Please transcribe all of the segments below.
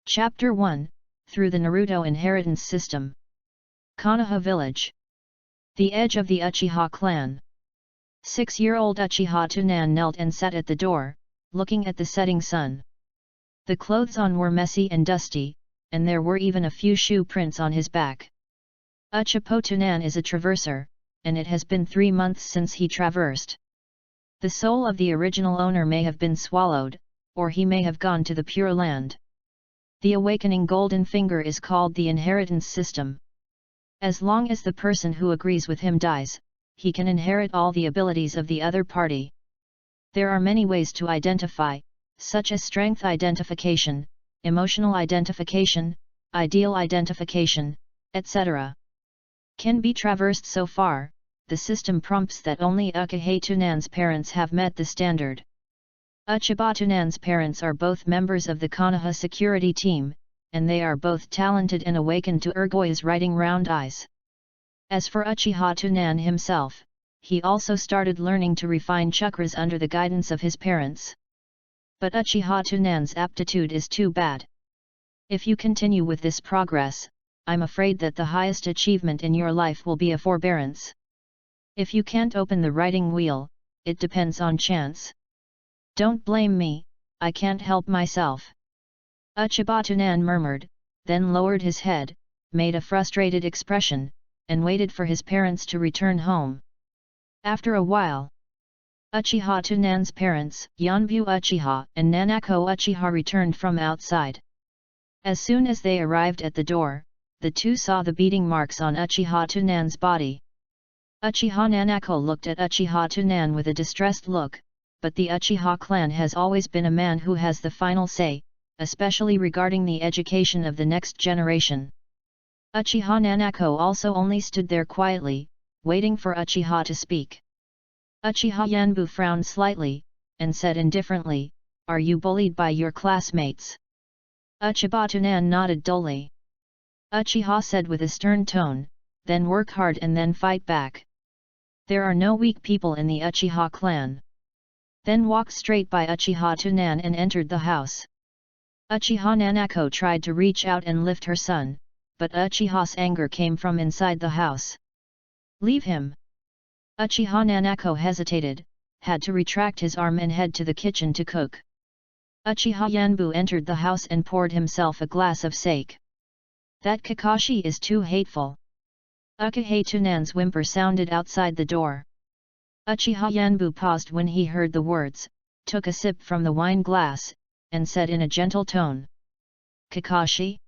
Chapter 1, Through the Naruto Inheritance System. Konoha Village. The edge of the Uchiha clan. 6-year-old Uchiha Tsunan knelt and sat at the door, looking at the setting sun. The clothes on were messy and dusty, and there were even a few shoe prints on his back. Uchiha Tsunan is a traverser, and it has been 3 months since he traversed. The soul of the original owner may have been swallowed, or he may have gone to the Pure Land. The awakening golden finger is called the inheritance system. As long as the person who agrees with him dies, he can inherit all the abilities of the other party. There are many ways to identify, such as strength identification, emotional identification, ideal identification, etc. Can be traversed so far. The system prompts that only Uchiha Tsunan's parents have met the standard. Uchiha Tsunan's parents are both members of the Konoha security team, and they are both talented and awakened to Urgoy's writing round eyes. As for Uchiha Tsunan himself, he also started learning to refine chakras under the guidance of his parents. But Uchiha Tsunan's aptitude is too bad. If you continue with this progress, I'm afraid that the highest achievement in your life will be a forbearance. If you can't open the writing wheel, it depends on chance. Don't blame me, I can't help myself. Uchiha Tsunan murmured, then lowered his head, made a frustrated expression, and waited for his parents to return home. After a while, Uchiha Tsunan's parents, Yanbu Uchiha and Nanako Uchiha, returned from outside. As soon as they arrived at the door, the two saw the beating marks on Uchiha Tsunan's body. Uchiha Nanako looked at Uchiha Tsunan with a distressed look, but the Uchiha clan has always been a man who has the final say, especially regarding the education of the next generation. Uchiha Nanako also only stood there quietly, waiting for Uchiha to speak. Uchiha Yanbu frowned slightly, and said indifferently, "Are you bullied by your classmates?" Uchiha Tsunan nodded dully. Uchiha said with a stern tone, "Then work hard and then fight back. There are no weak people in the Uchiha clan." Then walked straight by Uchiha Tsunan and entered the house. Uchiha Nanako tried to reach out and lift her son, but Uchiha's anger came from inside the house. "Leave him!" Uchiha Nanako hesitated, had to retract his arm and head to the kitchen to cook. Uchiha Yanbu entered the house and poured himself a glass of sake. "That Kakashi is too hateful." Uchiha Tsunan's whimper sounded outside the door. Uchiha Yanbu paused when he heard the words, took a sip from the wine glass, and said in a gentle tone, "Kakashi?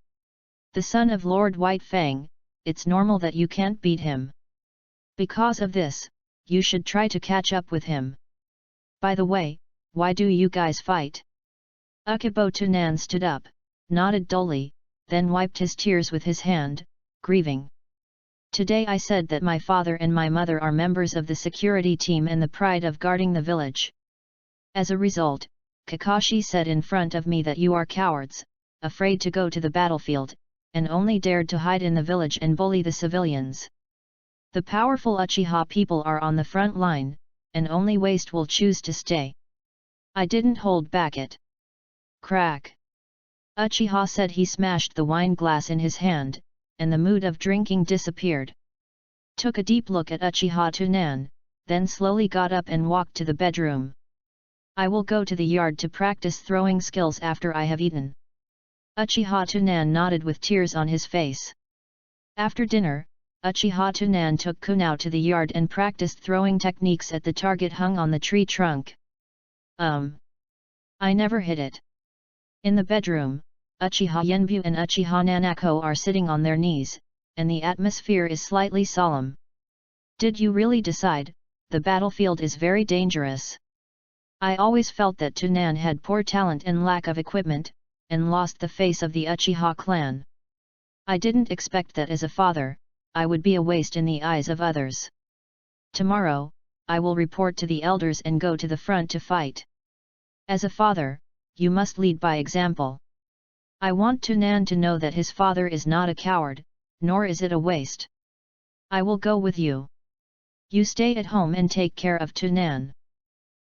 The son of Lord White Fang, it's normal that you can't beat him. Because of this, you should try to catch up with him. By the way, why do you guys fight?" Uchiha Tsunan stood up, nodded dully, then wiped his tears with his hand, grieving. "Today I said that my father and my mother are members of the security team and the pride of guarding the village. As a result, Kakashi said in front of me that you are cowards, afraid to go to the battlefield, and only dared to hide in the village and bully the civilians. The powerful Uchiha people are on the front line, and only waste will choose to stay. I didn't hold back it." Crack! Uchiha said. He smashed the wine glass in his hand, and the mood of drinking disappeared. Took a deep look at Uchiha Tsunan, then slowly got up and walked to the bedroom. "I will go to the yard to practice throwing skills after I have eaten." Uchiha Tsunan nodded with tears on his face. After dinner, Uchiha Tsunan took Kunao to the yard and practiced throwing techniques at the target hung on the tree trunk. I never hit it." In the bedroom, Uchiha Yanbu and Uchiha Nanako are sitting on their knees, and the atmosphere is slightly solemn. "Did you really decide? The battlefield is very dangerous. I always felt that Tsunan had poor talent and lack of equipment, and lost the face of the Uchiha clan. I didn't expect that as a father, I would be a waste in the eyes of others. Tomorrow, I will report to the elders and go to the front to fight. As a father, you must lead by example. I want Tsunan to know that his father is not a coward, nor is it a waste. I will go with you. You stay at home and take care of Tsunan."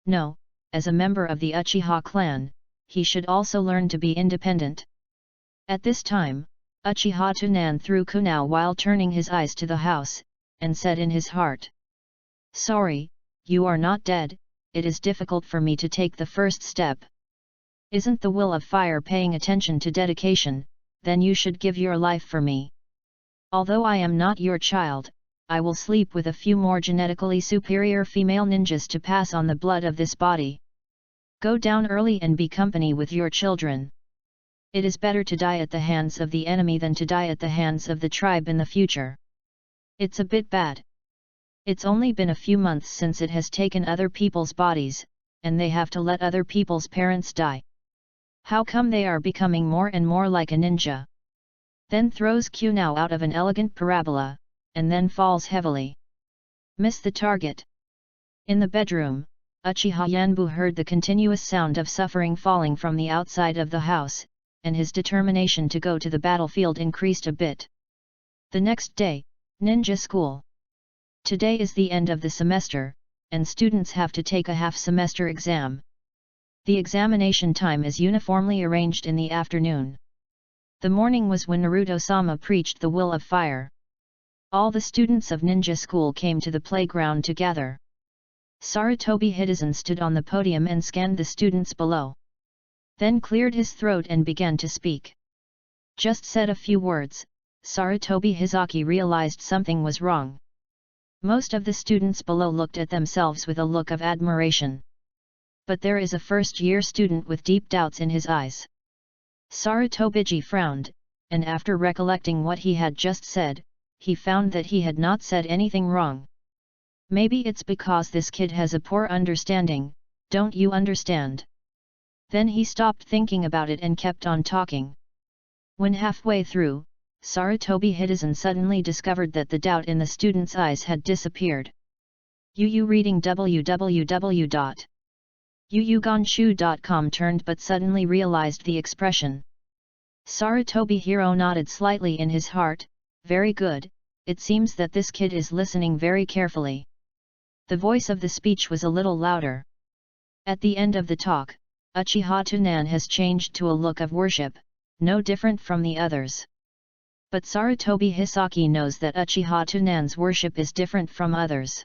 No, as a member of the Uchiha clan, he should also learn to be independent. At this time, Uchiha Tsunade threw Kunao while turning his eyes to the house, and said in his heart, "Sorry, you are not dead, it is difficult for me to take the first step. Isn't the will of fire paying attention to dedication? Then you should give your life for me. Although I am not your child, I will sleep with a few more genetically superior female ninjas to pass on the blood of this body. Go down early and be company with your children. It is better to die at the hands of the enemy than to die at the hands of the tribe in the future. It's a bit bad. It's only been a few months since it has taken other people's bodies, and they have to let other people's parents die. How come they are becoming more and more like a ninja?" Then throws Kunao out of an elegant parabola, and then falls heavily. Miss the target. In the bedroom, Uchiha Yanbu heard the continuous sound of suffering falling from the outside of the house, and his determination to go to the battlefield increased a bit. The next day, ninja school. Today is the end of the semester, and students have to take a half-semester exam. The examination time is uniformly arranged in the afternoon. The morning was when Naruto-sama preached the will of fire. All the students of ninja school came to the playground to gather. Sarutobi Hidezen stood on the podium and scanned the students below. Then cleared his throat and began to speak. Just said a few words, Sarutobi Hizaki realized something was wrong. Most of the students below looked at themselves with a look of admiration. But there is a first-year student with deep doubts in his eyes. Sarutobiji frowned, and after recollecting what he had just said, he found that he had not said anything wrong. Maybe it's because this kid has a poor understanding, don't you understand? Then he stopped thinking about it and kept on talking. When halfway through, Sarutobi Hidezen suddenly discovered that the doubt in the student's eyes had disappeared. Reading www.yuyugonshu.com turned but suddenly realized the expression. Sarutobi Hiro nodded slightly in his heart, very good, it seems that this kid is listening very carefully. The voice of the speech was a little louder. At the end of the talk, Uchiha Tsunade has changed to a look of worship, no different from the others. But Sarutobi Hisaki knows that Uchiha Tsunade's worship is different from others.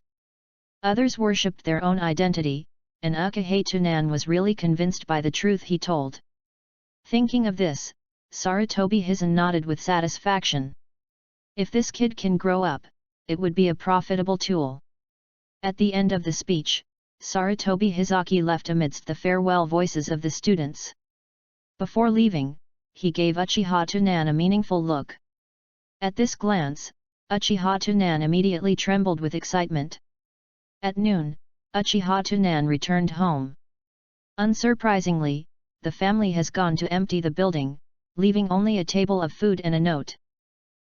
Others worshipped their own identity, and Uchiha Tsunade was really convinced by the truth he told. Thinking of this, Sarutobi Hizen nodded with satisfaction. If this kid can grow up, it would be a profitable tool. At the end of the speech, Sarutobi Hizaki left amidst the farewell voices of the students. Before leaving, he gave Uchiha Tsunade a meaningful look. At this glance, Uchiha Tsunade immediately trembled with excitement. At noon, Uchiha Tsunade returned home. Unsurprisingly, the family has gone to empty the building, leaving only a table of food and a note.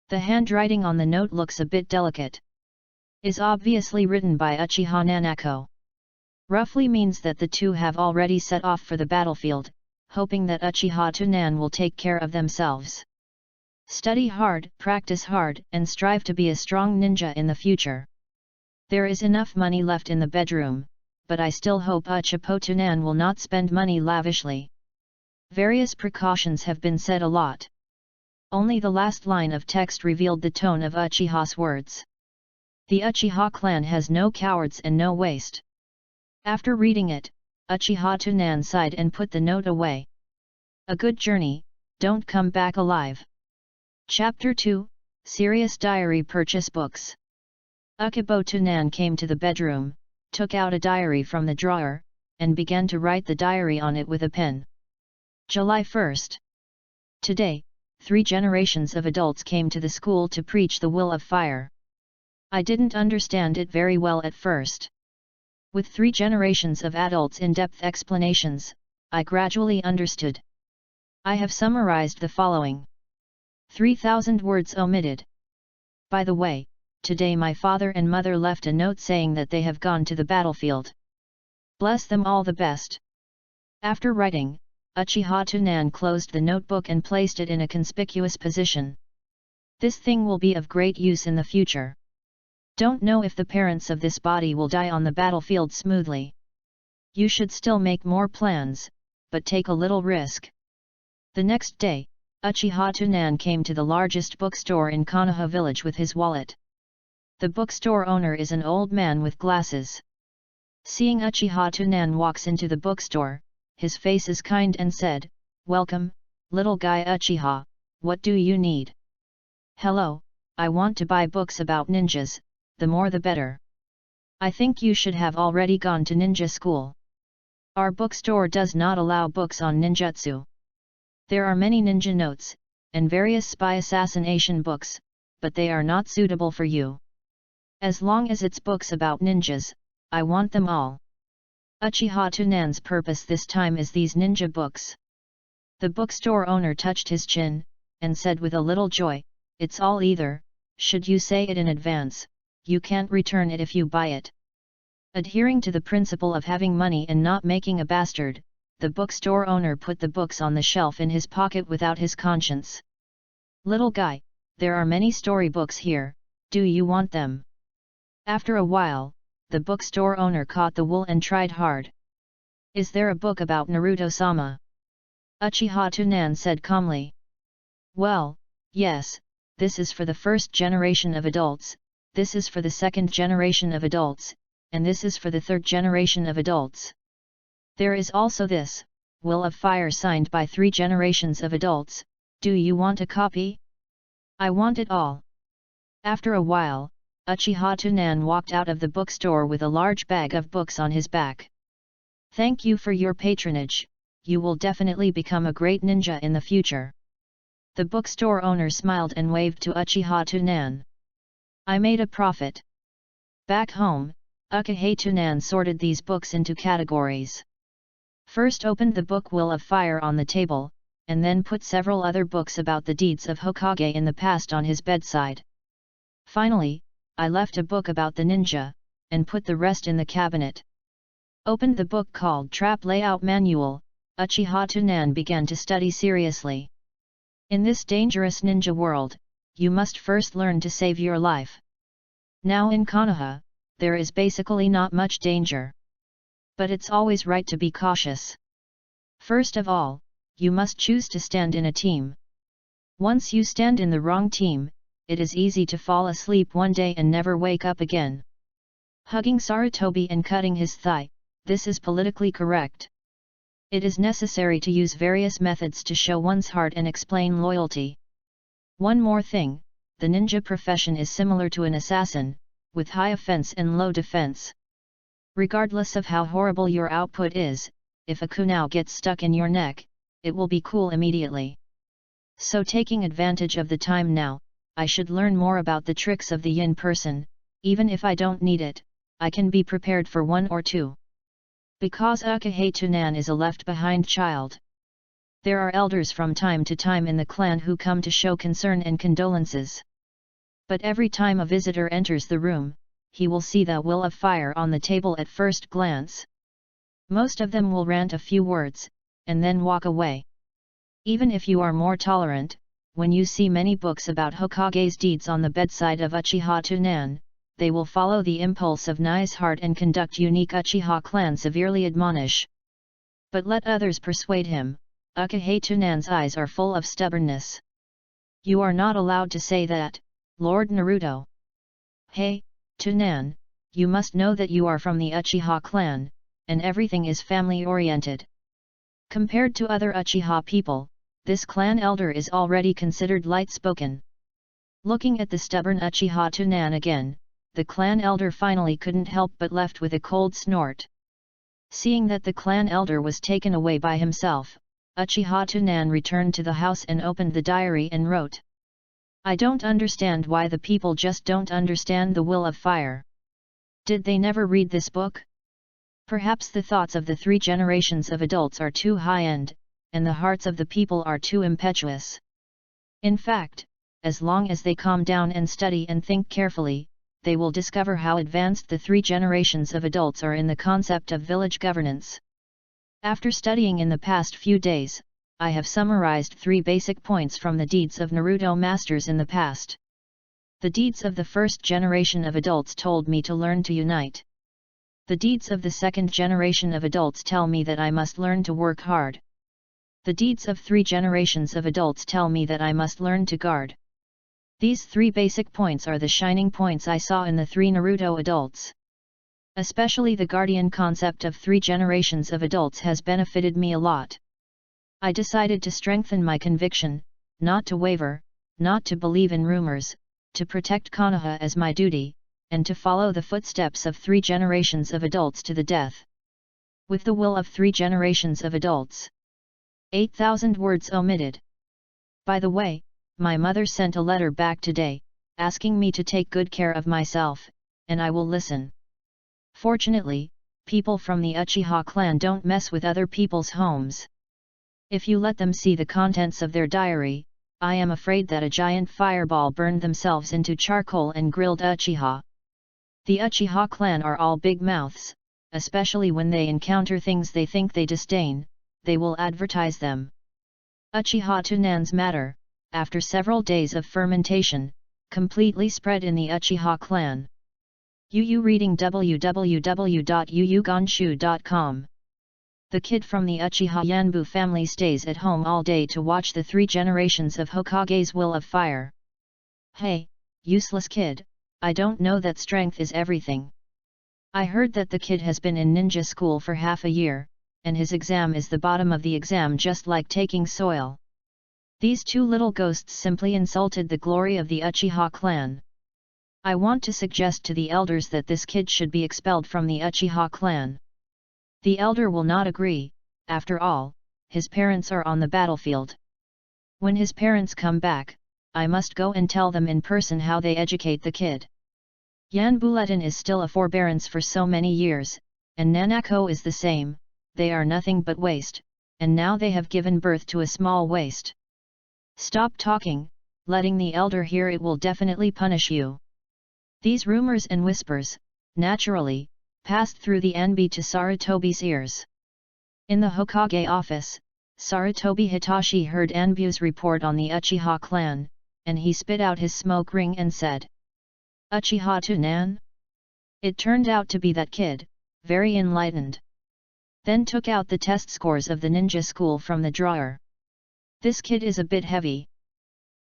The handwriting on the note looks a bit delicate. Is obviously written by Uchiha Nanako. Roughly means that the two have already set off for the battlefield, hoping that Uchiha Tsunade will take care of themselves. Study hard, practice hard, and strive to be a strong ninja in the future. There is enough money left in the bedroom, but I still hope Uchiha Tsunade will not spend money lavishly. Various precautions have been said a lot. Only the last line of text revealed the tone of Uchiha's words. The Uchiha clan has no cowards and no waste. After reading it, Uchiha Tsunade sighed and put the note away. A good journey, don't come back alive. Chapter 2, Serious Diary Purchase Books. Uchiha Tsunade came to the bedroom, took out a diary from the drawer, and began to write the diary on it with a pen. July 1st. Today, 3 generations of adults came to the school to preach the will of fire. I didn't understand it very well at first. With 3 generations of adults' in-depth explanations, I gradually understood. I have summarized the following. 3,000 words omitted. By the way, today my father and mother left a note saying that they have gone to the battlefield. Bless them all the best. After writing, Uchiha Tsunade closed the notebook and placed it in a conspicuous position. This thing will be of great use in the future. Don't know if the parents of this body will die on the battlefield smoothly. You should still make more plans, but take a little risk. The next day, Uchiha Tunan came to the largest bookstore in Konoha village with his wallet. The bookstore owner is an old man with glasses. Seeing Uchiha Tunan walks into the bookstore, his face is kind and said, "Welcome, little guy Uchiha, what do you need?" "Hello, I want to buy books about ninjas, the more the better. I think you should have already gone to ninja school. Our bookstore does not allow books on ninjutsu. There are many ninja notes, and various spy assassination books, but they are not suitable for you. As long as it's books about ninjas, I want them all." Uchiha Tunan's purpose this time is these ninja books. The bookstore owner touched his chin, and said with a little joy, "It's all either, should you say it in advance, you can't return it if you buy it." Adhering to the principle of having money and not making a bastard, the bookstore owner put the books on the shelf in his pocket without his conscience. "Little guy, there are many storybooks here, do you want them?" After a while, the bookstore owner caught the wool and tried hard. "Is there a book about Naruto-sama?" Uchiha Tunan said calmly. "Well, yes, this is for the first generation of adults, this is for the second generation of adults, and this is for the third generation of adults. There is also this, Will of Fire signed by 3 generations of adults, do you want a copy?" "I want it all." After a while, Uchiha Tunan walked out of the bookstore with a large bag of books on his back. "Thank you for your patronage, you will definitely become a great ninja in the future." The bookstore owner smiled and waved to Uchiha Tunan. "I made a profit." Back home, Uchiha Tunan sorted these books into categories. First opened the book Will of Fire on the table, and then put several other books about the deeds of Hokage in the past on his bedside. Finally, I left a book about the ninja, and put the rest in the cabinet. Opened the book called Trap Layout Manual, Uchiha Tunan began to study seriously. In this dangerous ninja world, you must first learn to save your life. Now in Konoha, there is basically not much danger. But it's always right to be cautious. First of all, you must choose to stand in a team. Once you stand in the wrong team, it is easy to fall asleep one day and never wake up again. Hugging Sarutobi and cutting his thigh, this is politically correct. It is necessary to use various methods to show one's heart and explain loyalty. One more thing, the ninja profession is similar to an assassin, with high offense and low defense. Regardless of how horrible your output is, if a kunai gets stuck in your neck, it will be cool immediately. So taking advantage of the time now, I should learn more about the tricks of the yin person, even if I don't need it, I can be prepared for 1 or 2. Because Uchiha Tunan is a left-behind child. There are elders from time to time in the clan who come to show concern and condolences. But every time a visitor enters the room, he will see the Will of Fire on the table at first glance. Most of them will rant a few words, and then walk away. Even if you are more tolerant, when you see many books about Hokage's deeds on the bedside of Uchiha Tunan, they will follow the impulse of nice heart and conduct unique Uchiha clan severely admonish. But let others persuade him, Uchiha Tunan's eyes are full of stubbornness. "You are not allowed to say that, Lord Naruto. Hey, Tunan, you must know that you are from the Uchiha clan, and everything is family-oriented. Compared to other Uchiha people, this clan elder is already considered light-spoken." Looking at the stubborn Uchiha Tunan again, the clan elder finally couldn't help but left with a cold snort. Seeing that the clan elder was taken away by himself, Uchiha Tunan returned to the house and opened the diary and wrote, "I don't understand why the people just don't understand the Will of Fire. Did they never read this book? Perhaps the thoughts of the 3 generations of adults are too high-end, and the hearts of the people are too impetuous. In fact, as long as they calm down and study and think carefully, they will discover how advanced the 3 generations of adults are in the concept of village governance. After studying in the past few days, I have summarized 3 basic points from the deeds of Naruto masters in the past. The deeds of the first generation of adults told me to learn to unite. The deeds of the second generation of adults tell me that I must learn to work hard. The deeds of 3 generations of adults tell me that I must learn to guard. These 3 basic points are the shining points I saw in the 3 Naruto adults. Especially the guardian concept of 3 generations of adults has benefited me a lot. I decided to strengthen my conviction, not to waver, not to believe in rumors, to protect Konoha as my duty, and to follow the footsteps of 3 generations of adults to the death. With the will of 3 generations of adults. 8,000 words omitted. By the way, my mother sent a letter back today, asking me to take good care of myself, and I will listen. Fortunately, people from the Uchiha clan don't mess with other people's homes. If you let them see the contents of their diary, I am afraid that a giant fireball burned themselves into charcoal and grilled Uchiha. The Uchiha clan are all big mouths, especially when they encounter things they think they disdain, they will advertise them. Uchiha Tunan's matter, after several days of fermentation, completely spread in the Uchiha clan. Yu reading www.yuyugonshu.com. The kid from the Uchiha Yanbu family stays at home all day to watch the 3 generations of Hokage's will of fire. Hey, useless kid, I don't know that strength is everything. I heard that the kid has been in ninja school for half a year, and his exam is the bottom of the exam, just like taking soil. These 2 little ghosts simply insulted the glory of the Uchiha clan. I want to suggest to the elders that this kid should be expelled from the Uchiha clan. The elder will not agree, after all, his parents are on the battlefield. When his parents come back, I must go and tell them in person how they educate the kid. Yanbuletin is still a forbearance for so many years, and Nanako is the same, they are nothing but waste, and now they have given birth to a small waste. Stop talking, letting the elder hear it will definitely punish you. These rumors and whispers, naturally, passed through the Anbi to Sarutobi's ears. In the Hokage office, Sarutobi Hitachi heard Anbu's report on the Uchiha clan, and he spit out his smoke ring and said, "Uchiha Tunan?" It turned out to be that kid, very enlightened. Then took out the test scores of the ninja school from the drawer. This kid is a bit heavy.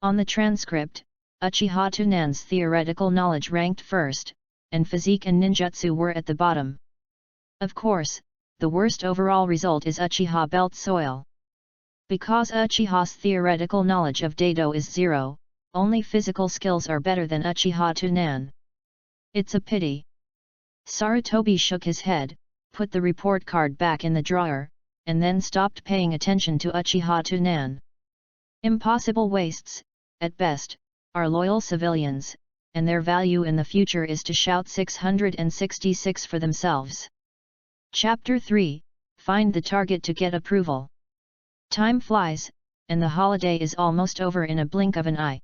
On the transcript, Uchiha Tunan's theoretical knowledge ranked first, and physique and ninjutsu were at the bottom. Of course, the worst overall result is Uchiha belt soil. Because Uchiha's theoretical knowledge of Dado is 0, only physical skills are better than Uchiha Tunan. It's a pity. Sarutobi shook his head, put the report card back in the drawer, and then stopped paying attention to Uchiha Tunan. Impossible wastes, at best, are loyal civilians, and their value in the future is to shout 666 for themselves. Chapter 3, Find the target to get approval. Time flies, and the holiday is almost over in a blink of an eye.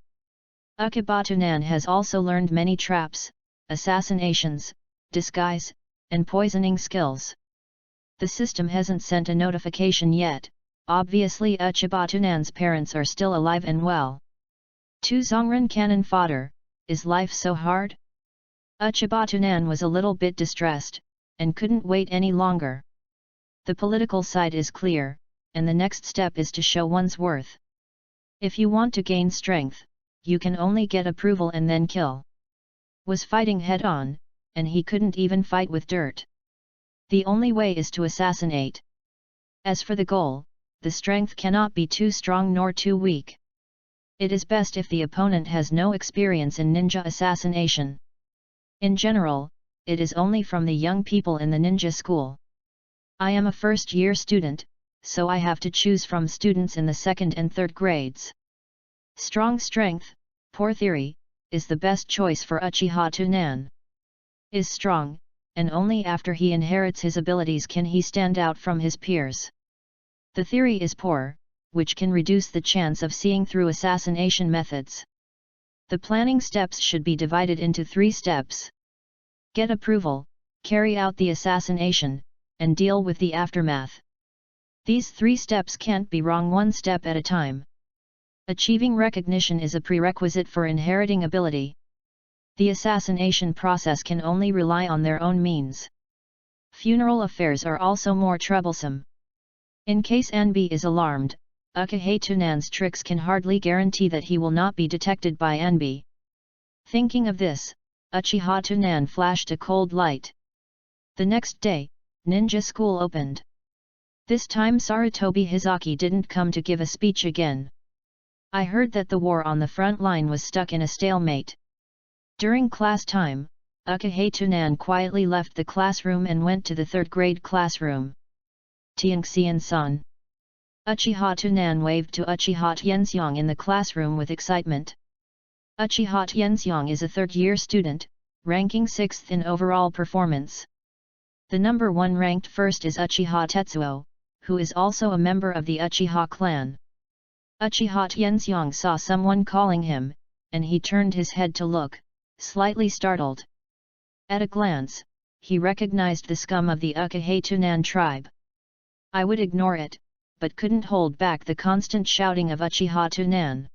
Uchiha Tunan has also learned many traps, assassinations, disguise, and poisoning skills. The system hasn't sent a notification yet, obviously Uchiha Tunan's parents are still alive and well. 2 Zongren cannon fodder, is life so hard? Uchiha Tunan was a little bit distressed, and couldn't wait any longer. The political side is clear, and the next step is to show one's worth. If you want to gain strength, you can only get approval and then kill. Was fighting head-on, and he couldn't even fight with dirt. The only way is to assassinate. As for the goal, the strength cannot be too strong nor too weak. It is best if the opponent has no experience in ninja assassination. In general, it is only from the young people in the ninja school. I am a first-year student, so I have to choose from students in the 2nd and 3rd grades. Strong strength, poor theory, is the best choice for Uchiha Tunan. Is strong, and only after he inherits his abilities can he stand out from his peers. The theory is poor, which can reduce the chance of seeing through assassination methods. The planning steps should be divided into 3 steps. Get approval, carry out the assassination, and deal with the aftermath. These 3 steps can't be wrong one step at a time. Achieving recognition is a prerequisite for inheriting ability. The assassination process can only rely on their own means. Funeral affairs are also more troublesome. In case Anbi is alarmed, Uchiha Tunan's tricks can hardly guarantee that he will not be detected by Anbi. Thinking of this, Uchiha Tunan flashed a cold light. The next day, ninja school opened. This time Sarutobi Hizaki didn't come to give a speech again. I heard that the war on the front line was stuck in a stalemate. During class time, Uchiha Tunan quietly left the classroom and went to the third grade classroom. Tianxian-san. Uchiha Tunan waved to Uchiha Tianxiang in the classroom with excitement. Uchiha Tianxiang is a third-year student, ranking 6th in overall performance. The number 1 ranked first is Uchiha Tetsuo, who is also a member of the Uchiha clan. Uchiha Tianxiang saw someone calling him, and he turned his head to look, slightly startled. At a glance, he recognized the scum of the Uchiha Tunan tribe. I would ignore it, but couldn't hold back the constant shouting of Uchiha Tunan.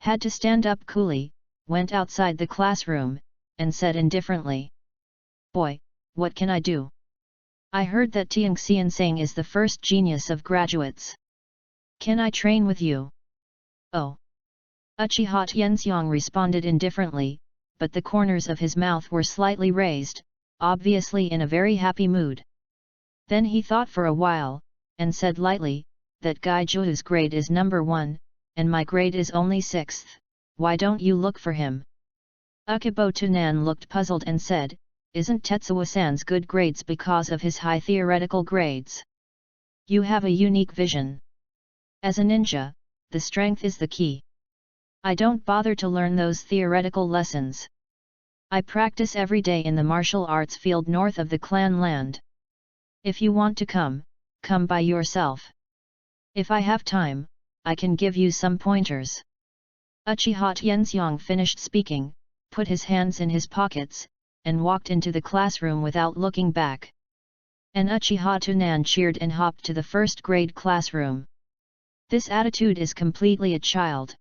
Had to stand up coolly, went outside the classroom, and said indifferently, "Boy, what can I do? I heard that Tianxian is the first genius of graduates. Can I train with you?" "Oh." Uchiha Tianxiang responded indifferently, but the corners of his mouth were slightly raised, obviously in a very happy mood. Then he thought for a while, and said lightly, "That guy Zhu's grade is number 1, and my grade is only 6th, why don't you look for him?" Uchiha Tunan looked puzzled and said, "Isn't Tetsuo-san's good grades because of his high theoretical grades? You have a unique vision. As a ninja, the strength is the key. I don't bother to learn those theoretical lessons. I practice every day in the martial arts field north of the clan land. If you want to come by yourself. If I have time, I can give you some pointers." Uchiha Tianxiang finished speaking, put his hands in his pockets, and walked into the classroom without looking back. And Uchiha Tunan cheered and hopped to the first grade classroom. This attitude is completely a child.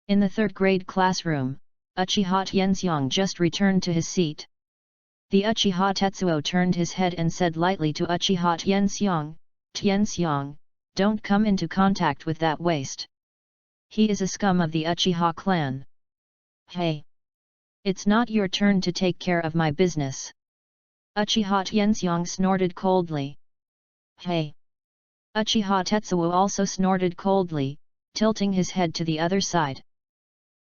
In the third grade classroom, Uchiha Tianxiang just returned to his seat. The Uchiha Tetsuo turned his head and said lightly to Uchiha Tianxiang, "Tianxiang, don't come into contact with that waste. He is a scum of the Uchiha clan. Hey! It's not your turn to take care of my business." Uchiha Tianxiang snorted coldly. "Hey!" Uchiha Tetsuo also snorted coldly, tilting his head to the other side.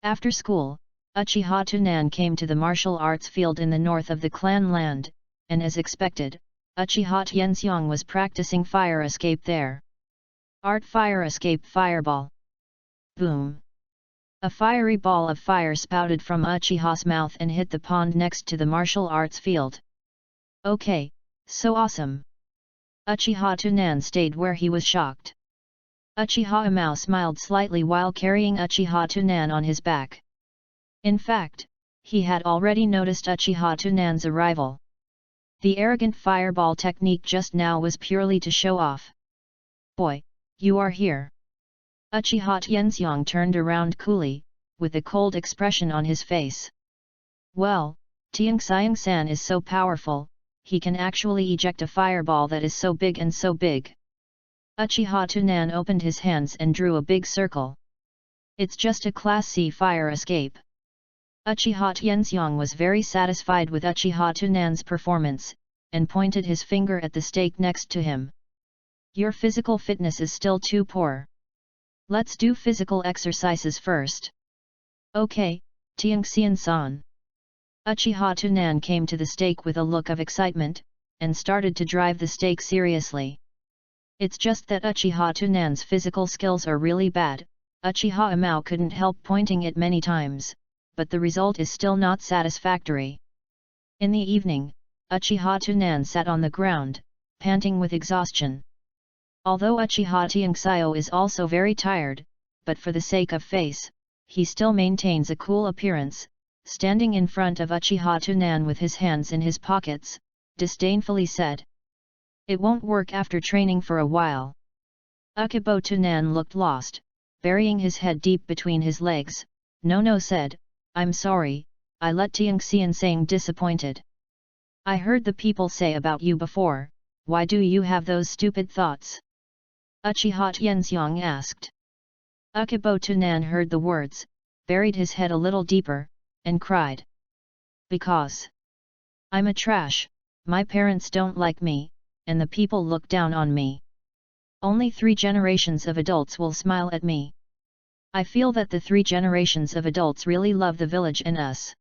After school, Uchiha Tunan came to the martial arts field in the north of the clan land, and as expected, Uchiha Tianxiang was practicing fire escape there. Art fire escape fireball. Boom! A fiery ball of fire spouted from Uchiha's mouth and hit the pond next to the martial arts field. "Okay, so awesome." Uchiha Tunan stayed where he was shocked. Uchiha Amao smiled slightly while carrying Uchiha Tunan on his back. In fact, he had already noticed Uchiha Tunan's arrival. The arrogant fireball technique just now was purely to show off. "Boy, you are here." Uchiha Tianxiang turned around coolly, with a cold expression on his face. "Well, Tianxiang-san is so powerful, he can actually eject a fireball that is so big and so big." Uchiha Tunan opened his hands and drew a big circle. "It's just a Class C fire escape." Uchiha Tianxiang was very satisfied with Uchiha Tunan's performance, and pointed his finger at the stake next to him. "Your physical fitness is still too poor. Let's do physical exercises first." "Okay, Tianxian-san." Uchiha Tunan came to the stake with a look of excitement, and started to drive the stake seriously. It's just that Uchiha Tunan's physical skills are really bad. Uchiha Amao couldn't help pointing it many times, but the result is still not satisfactory. In the evening, Uchiha Tunan sat on the ground, panting with exhaustion. Although Uchiha Tianxiao is also very tired, but for the sake of face, he still maintains a cool appearance, standing in front of Uchiha Tunan with his hands in his pockets, disdainfully said, "It won't work after training for a while." Uchiha Tunan looked lost, burying his head deep between his legs. No said, "I'm sorry, I let Tianxian disappointed. I heard the people say about you before, why do you have those stupid thoughts?" Uchiha Tianxiang asked. Akibo Tunan heard the words, buried his head a little deeper, and cried. Because I'm a trash, my parents don't like me, and the people look down on me. Only 3 generations of adults will smile at me. I feel that the 3 generations of adults really love the village and us.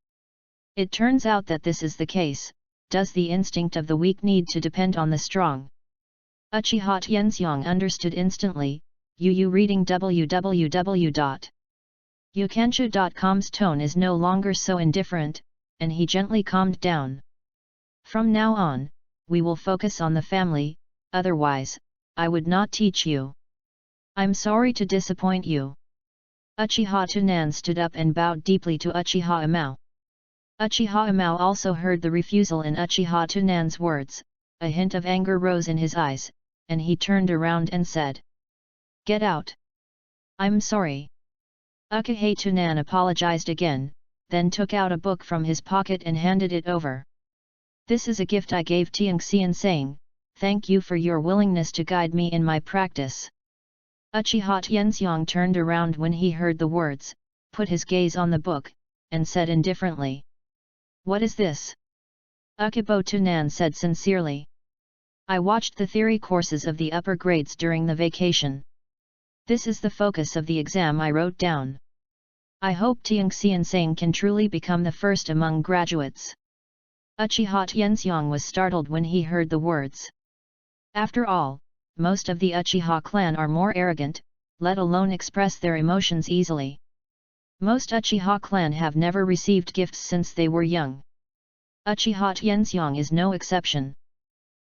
It turns out that this is the case. Does the instinct of the weak need to depend on the strong? Uchiha Tianxiang understood instantly. Yu reading www.yukanshu.com's tone is no longer so indifferent, and he gently calmed down. From now on, we will focus on the family, otherwise, I would not teach you. I'm sorry to disappoint you. Uchiha Tunan stood up and bowed deeply to Uchiha Amao. Uchiha Amao also heard the refusal in Uchiha Tunan's words. A hint of anger rose in his eyes, and he turned around and said, Get out! I'm sorry. Uchiha Tunan apologized again, then took out a book from his pocket and handed it over. This is a gift I gave Tianxian saying, thank you for your willingness to guide me in my practice. Uchiha Tianxiang turned around when he heard the words, put his gaze on the book, and said indifferently. What is this? Akibo Tunan said sincerely. I watched the theory courses of the upper grades during the vacation. This is the focus of the exam I wrote down. I hope Tianxian saying can truly become the first among graduates. Uchiha Tianxiang was startled when he heard the words. After all, most of the Uchiha clan are more arrogant, let alone express their emotions easily. Most Uchiha clan have never received gifts since they were young. Uchiha Tianxiang is no exception.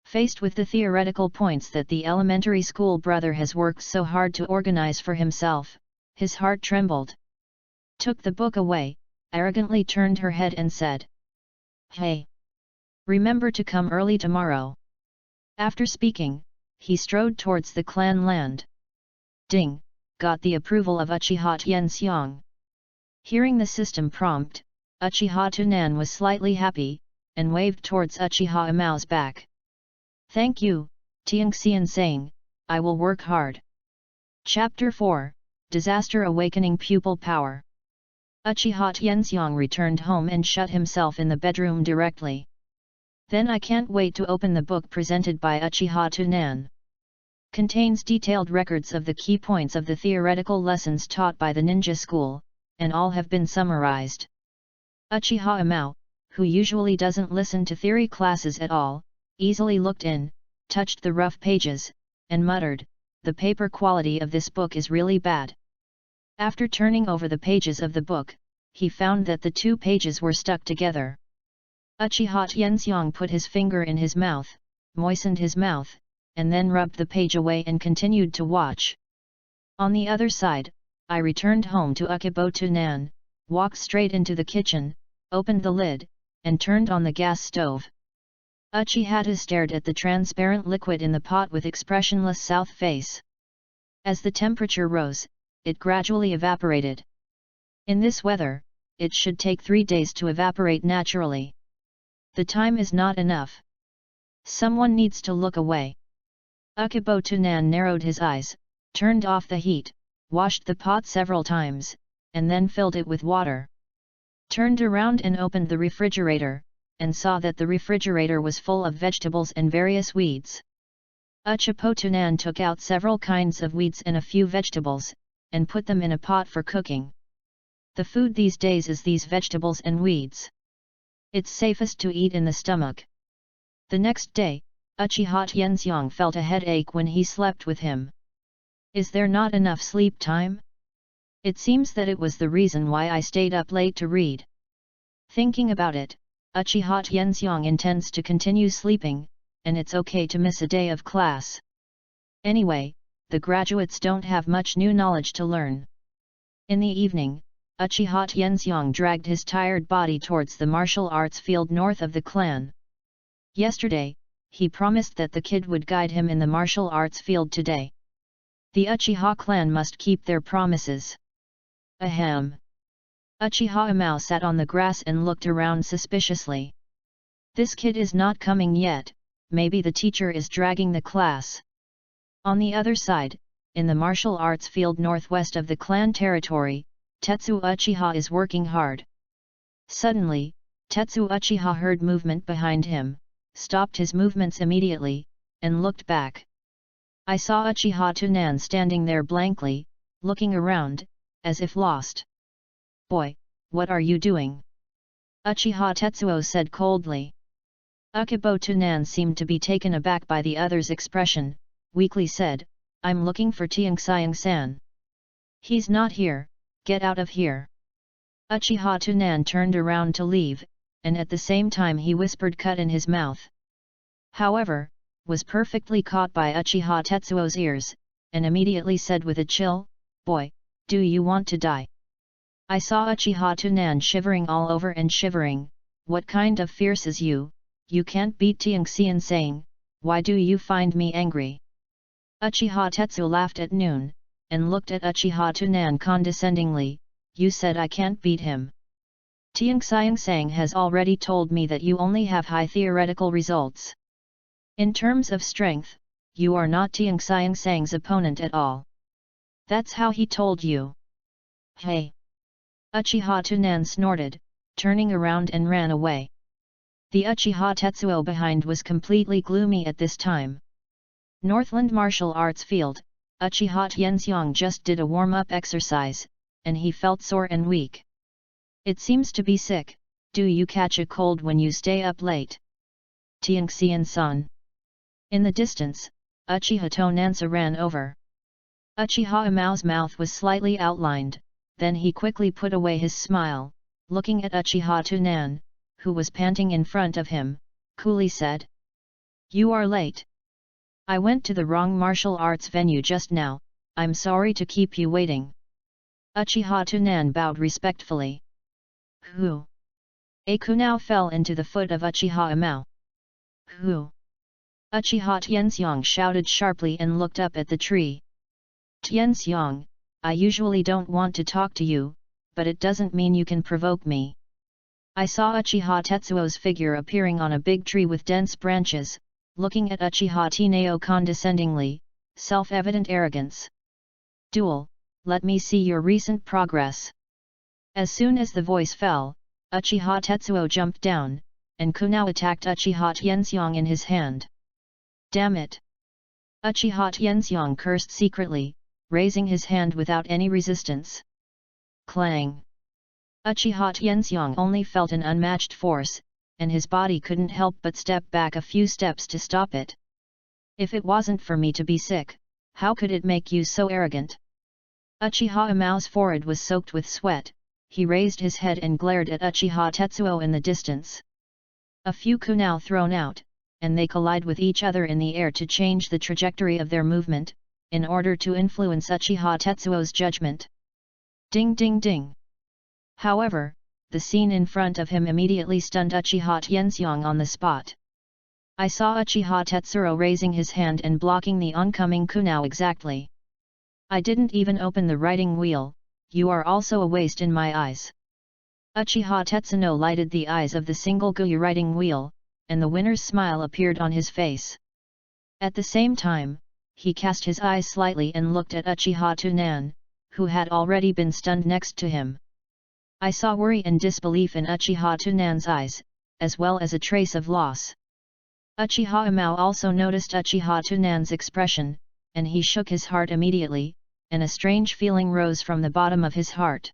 Faced with the theoretical points that the elementary school brother has worked so hard to organize for himself, his heart trembled. Took the book away, arrogantly turned her head and said. Hey! Remember to come early tomorrow. After speaking, he strode towards the clan land. Ding! Got the approval of Uchiha Tianxiang. Hearing the system prompt, Uchiha Tunan was slightly happy, and waved towards Uchiha Amao's back. Thank you, Tianxian saying, I will work hard. Chapter 4, Disaster Awakening Pupil Power. Uchiha Tianxiang returned home and shut himself in the bedroom directly. Then I can't wait to open the book presented by Uchiha Tunan. Contains detailed records of the key points of the theoretical lessons taught by the ninja school, and all have been summarized. Uchiha Amao, who usually doesn't listen to theory classes at all, easily looked in, touched the rough pages, and muttered, the paper quality of this book is really bad. After turning over the pages of the book, he found that the 2 pages were stuck together. Uchiha Tianxiang put his finger in his mouth, moistened his mouth, and then rubbed the page away and continued to watch. On the other side, I returned home to Akibo Tunan, walked straight into the kitchen, opened the lid, and turned on the gas stove. Uchiha stared at the transparent liquid in the pot with expressionless south face. As the temperature rose, it gradually evaporated. In this weather, it should take 3 days to evaporate naturally. The time is not enough. Someone needs to look away. Akibo Tunan narrowed his eyes, turned off the heat, washed the pot several times, and then filled it with water. Turned around and opened the refrigerator, and saw that the refrigerator was full of vegetables and various weeds. Uchiha Tunan took out several kinds of weeds and a few vegetables, and put them in a pot for cooking. The food these days is these vegetables and weeds. It's safest to eat in the stomach. The next day, Uchiha Tianxiang felt a headache when he slept with him. Is there not enough sleep time? It seems that it was the reason why I stayed up late to read. Thinking about it, Uchiha Tianxiang intends to continue sleeping, and it's okay to miss a day of class. Anyway, the graduates don't have much new knowledge to learn. In the evening, Uchiha Tianxiang dragged his tired body towards the martial arts field north of the clan. Yesterday, he promised that the kid would guide him in the martial arts field today. The Uchiha clan must keep their promises. Ahem. Uchiha Amao sat on the grass and looked around suspiciously. This kid is not coming yet, maybe the teacher is dragging the class. On the other side, in the martial arts field northwest of the clan territory, Tetsuo Uchiha is working hard. Suddenly, Tetsuo Uchiha heard movement behind him, stopped his movements immediately, and looked back. I saw Uchiha Tunan standing there blankly, looking around, as if lost. "Boy, what are you doing?" Uchiha Tetsuo said coldly. Ukibo Tunan seemed to be taken aback by the other's expression, weakly said, "I'm looking for Tianxiang-san. He's not here, get out of here." Uchiha Tunan turned around to leave, and at the same time he whispered cut in his mouth. However, was perfectly caught by Uchiha Tetsuo's ears, and immediately said with a chill, "Boy, do you want to die?" I saw Uchiha Tunan shivering all over and shivering. "What kind of fierce is you? You can't beat Tianxiang, why do you find me angry?" Uchiha Tetsuo laughed at noon, and looked at Uchiha Tunan condescendingly. "You said I can't beat him. Tianxiang has already told me that you only have high theoretical results. In terms of strength, you are not Tianxiang's opponent at all. That's how he told you." "Hey!" Uchiha Tunan snorted, turning around and ran away. The Uchiha Tetsuo behind was completely gloomy at this time. Northland Martial Arts Field, Uchiha Tianxiang just did a warm-up exercise, and he felt sore and weak. "It seems to be sick. Do you catch a cold when you stay up late?" "Tianxiang-san." In the distance, Uchiha Tonansa ran over. Uchiha Amao's mouth was slightly outlined, then he quickly put away his smile, looking at Uchiha Tunan, who was panting in front of him, coolly said, "You are late. I went to the wrong martial arts venue just now, I'm sorry to keep you waiting." Uchiha Tunan bowed respectfully. "Who?" A kunao fell into the foot of Uchiha Amao. "Who?" Uchiha Tianxiang shouted sharply and looked up at the tree. "Tianxiang, I usually don't want to talk to you, but it doesn't mean you can provoke me." I saw Uchiha Tetsuo's figure appearing on a big tree with dense branches, looking at Uchiha Tinao condescendingly, self-evident arrogance. "Duel, let me see your recent progress." As soon as the voice fell, Uchiha Tetsuo jumped down, and kunao attacked Uchiha Tianxiang in his hand. "Damn it!" Uchiha Tianxiang cursed secretly, raising his hand without any resistance. Clang! Uchiha Tianxiang only felt an unmatched force, and his body couldn't help but step back a few steps to stop it. "If it wasn't for me to be sick, how could it make you so arrogant?" Uchiha Amao's forehead was soaked with sweat, he raised his head and glared at Uchiha Tetsuo in the distance. A few kunao thrown out, and they collide with each other in the air to change the trajectory of their movement, in order to influence Uchiha Tetsuo's judgment. Ding ding ding! However, the scene in front of him immediately stunned Uchiha Tianxiang on the spot. I saw Uchiha Tetsuo raising his hand and blocking the oncoming kunao exactly. "I didn't even open the writing wheel, you are also a waste in my eyes." Uchiha Tetsuno lighted the eyes of the single Guyu writing wheel, and the winner's smile appeared on his face. At the same time, he cast his eyes slightly and looked at Uchiha Tunan, who had already been stunned next to him. I saw worry and disbelief in Uchiha Tunan's eyes, as well as a trace of loss. Uchiha Amao also noticed Uchiha Tunan's expression, and he shook his heart immediately, and a strange feeling rose from the bottom of his heart.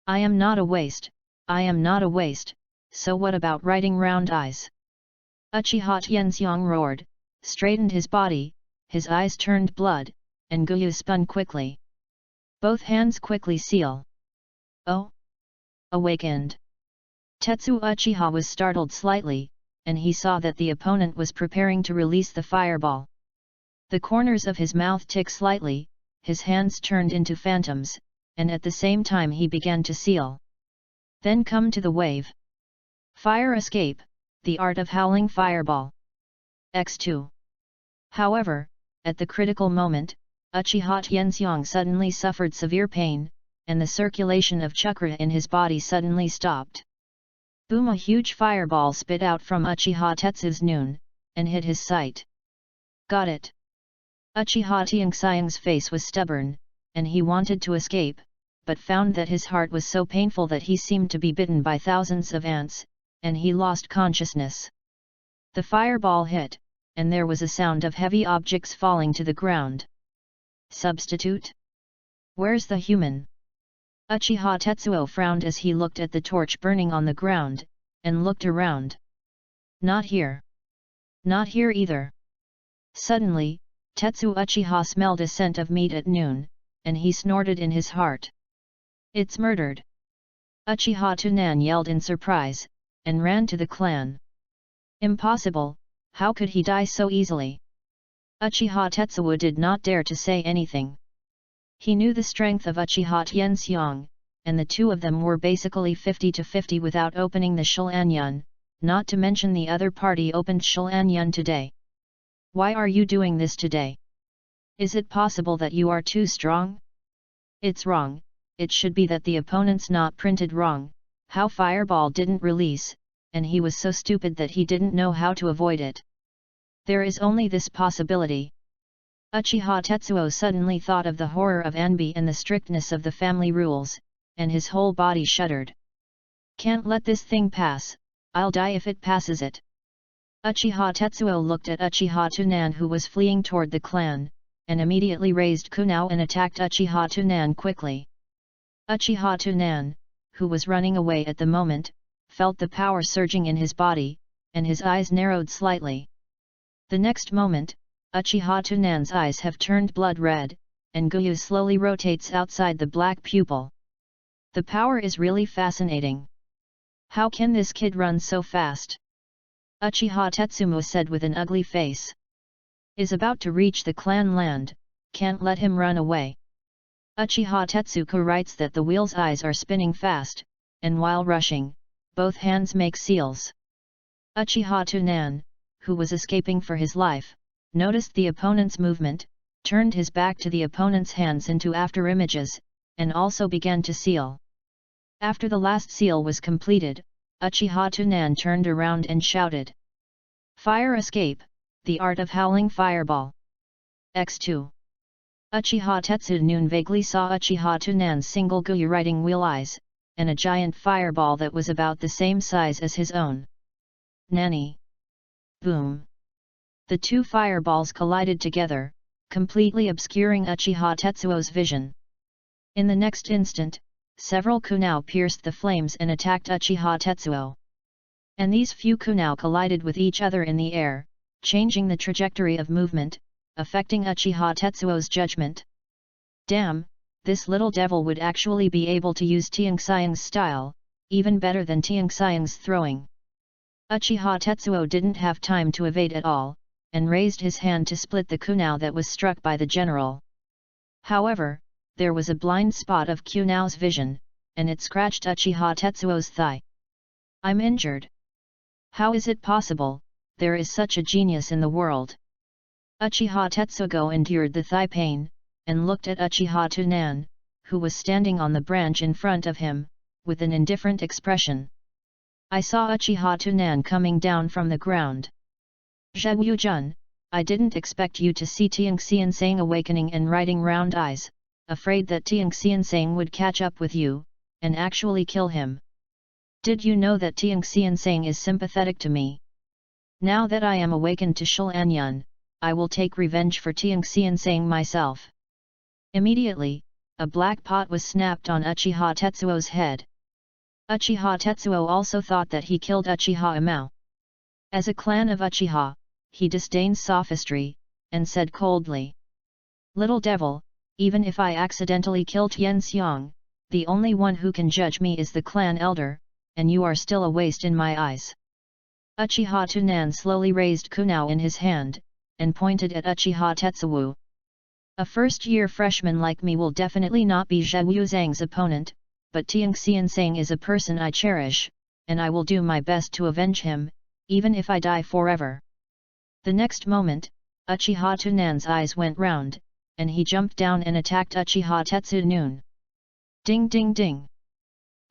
"I am not a waste, I am not a waste, so what about writing round eyes?" Uchiha Tianxiang roared, straightened his body, his eyes turned blood, and Guyu spun quickly. Both hands quickly seal. "Oh!" Awakened. Tetsuo Uchiha was startled slightly, and he saw that the opponent was preparing to release the fireball. The corners of his mouth ticked slightly, his hands turned into phantoms, and at the same time he began to seal. Then come to the wave. Fire escape, the art of howling fireball. X2. However, at the critical moment, Uchiha Tianxiang suddenly suffered severe pain, and the circulation of chakra in his body suddenly stopped. Boom! A huge fireball spit out from Uchiha Tetsu's noon, and hit his sight. "Got it!" Uchiha Tianxiang's face was stubborn, and he wanted to escape, but found that his heart was so painful that he seemed to be bitten by thousands of ants, and he lost consciousness. The fireball hit, and there was a sound of heavy objects falling to the ground. Substitute? Where's the human? Uchiha Tetsuo frowned as he looked at the torch burning on the ground, and looked around. Not here. Not here either. Suddenly, Tetsuo Uchiha smelled a scent of meat at noon, and he snorted in his heart. It's murdered! Uchiha Tunan yelled in surprise, and ran to the clan. Impossible, how could he die so easily? Uchiha Tetsuo did not dare to say anything. He knew the strength of Uchiha Tianxiang, and the two of them were basically 50-50 without opening the Shilanyan, not to mention the other party opened Shilanyan today. Why are you doing this today? Is it possible that you are too strong? It's wrong, it should be that the opponent's not printed wrong, how fireball didn't release, and he was so stupid that he didn't know how to avoid it. There is only this possibility. Uchiha Tetsuo suddenly thought of the horror of Anbi and the strictness of the family rules, and his whole body shuddered. Can't let this thing pass, I'll die if it passes it. Uchiha Tetsuo looked at Uchiha Tunan who was fleeing toward the clan, and immediately raised kunao and attacked Uchiha Tunan quickly. Uchiha Tunan, who was running away at the moment, felt the power surging in his body, and his eyes narrowed slightly. The next moment, Uchiha Tunan's eyes have turned blood red, and Guyu slowly rotates outside the black pupil. The power is really fascinating. How can this kid run so fast? Uchiha Tetsumo said with an ugly face. Is about to reach the clan land, can't let him run away. Uchiha Tetsuko writes that the wheel's eyes are spinning fast, and while rushing, both hands make seals. Uchiha Tunan, who was escaping for his life, noticed the opponent's movement, turned his back to the opponent's hands into afterimages, and also began to seal. After the last seal was completed, Uchiha Tunan turned around and shouted. Fire escape, the art of howling fireball. X2. Uchiha Tetsuo vaguely saw Uchiha Tunan's single Guyu riding wheel eyes, and a giant fireball that was about the same size as his own. Nani? Boom! The two fireballs collided together, completely obscuring Uchiha Tetsuo's vision. In the next instant, several kunao pierced the flames and attacked Uchiha Tetsuo. And these few kunao collided with each other in the air, changing the trajectory of movement, affecting Uchiha Tetsuo's judgment. Damn, this little devil would actually be able to use Tianxiang's style, even better than Tianxiang's throwing. Uchiha Tetsuo didn't have time to evade at all, and raised his hand to split the kunao that was struck by the general. However, there was a blind spot of kunao's vision, and it scratched Uchiha Tetsuo's thigh. I'm injured. How is it possible, there is such a genius in the world? Uchiha Tetsugo endured the thigh pain, and looked at Uchiha Tunan, who was standing on the branch in front of him, with an indifferent expression. I saw Uchiha Tunan coming down from the ground. Zhou Jun, I didn't expect you to see Tianxiansang awakening and riding round eyes, afraid that Tianxiansang would catch up with you, and actually kill him. Did you know that Tianxiansang is sympathetic to me? Now that I am awakened to Shilanyan, I will take revenge for Tianxiansang myself. Immediately, a black pot was snapped on Uchiha Tetsuo's head. Uchiha Tetsuo also thought that he killed Uchiha Imao. As a clan of Uchiha, he disdains sophistry, and said coldly. Little devil, even if I accidentally kill Tianxiang, the only one who can judge me is the clan elder, and you are still a waste in my eyes. Uchiha Tunan slowly raised kunao in his hand, and pointed at Uchiha Tetsuo. A first-year freshman like me will definitely not be Zhou Zhang's opponent, but Tianxiansang is a person I cherish, and I will do my best to avenge him, even if I die forever. The next moment, Uchiha Tunan's eyes went round, and he jumped down and attacked Uchiha Tetsuo. Ding ding ding!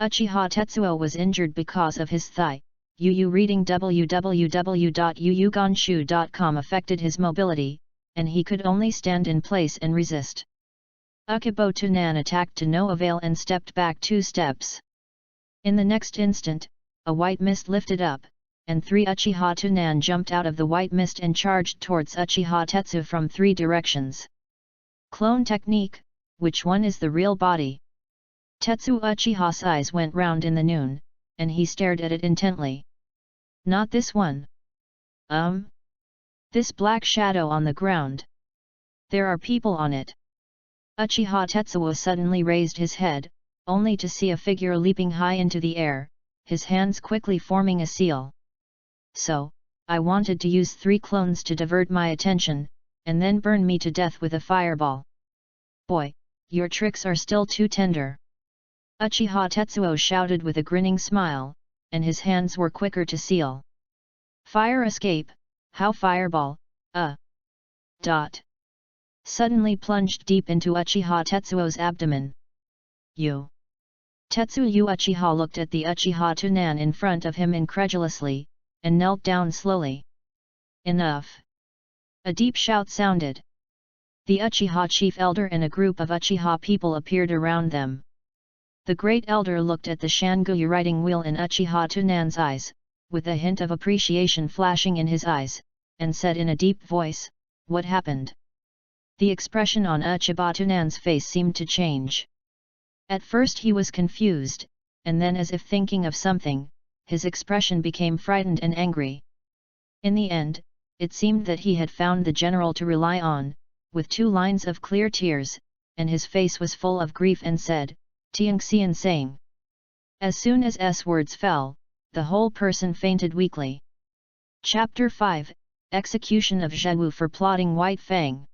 Uchiha Tetsuo was injured because of his thigh. Reading www.yuyugonshu.com affected his mobility, and he could only stand in place and resist. Ukubo Tunan attacked to no avail and stepped back 2 steps. In the next instant, a white mist lifted up, and 3 Uchiha Tunan jumped out of the white mist and charged towards Uchiha Tetsu from 3 directions. Clone technique, which one is the real body? Tetsu Uchiha's eyes went round in the noon, and he stared at it intently. Not this one. This black shadow on the ground. There are people on it. Uchiha Tetsuo suddenly raised his head, only to see a figure leaping high into the air, his hands quickly forming a seal. So, I wanted to use 3 clones to divert my attention, and then burn me to death with a fireball. Boy, your tricks are still too tender. Uchiha Tetsuo shouted with a grinning smile, and his hands were quicker to seal. Fire escape, how fireball, suddenly plunged deep into Uchiha Tetsuo's abdomen. You! Tetsuo Uchiha looked at the Uchiha Tunan in front of him incredulously, and knelt down slowly. Enough! A deep shout sounded. The Uchiha chief elder and a group of Uchiha people appeared around them. The great elder looked at the Shanguyu writing wheel in Uchiha Tunan's eyes, with a hint of appreciation flashing in his eyes, and said in a deep voice, "What happened?" The expression on Uchiha Tunan's face seemed to change. At first he was confused, and then as if thinking of something, his expression became frightened and angry. In the end, it seemed that he had found the general to rely on, with 2 lines of clear tears, and his face was full of grief and said, "Tianxian saying." As soon as S words fell, the whole person fainted weakly. Chapter 5, Execution of Zhewu for plotting White Fang.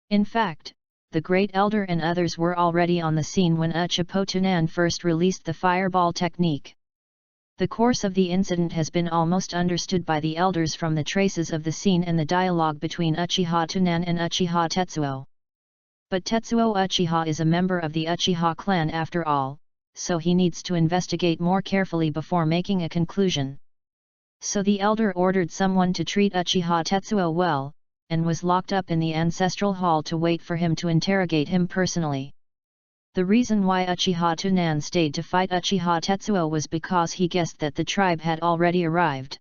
In fact, the great elder and others were already on the scene when Uchiha Tunan first released the fireball technique. The course of the incident has been almost understood by the elders from the traces of the scene and the dialogue between Uchiha Tunan and Uchiha Tetsuo. But Tetsuo Uchiha is a member of the Uchiha clan after all, so he needs to investigate more carefully before making a conclusion. So the elder ordered someone to treat Uchiha Tetsuo well, and was locked up in the ancestral hall to wait for him to interrogate him personally. The reason why Uchiha Tunan stayed to fight Uchiha Tetsuo was because he guessed that the tribe had already arrived.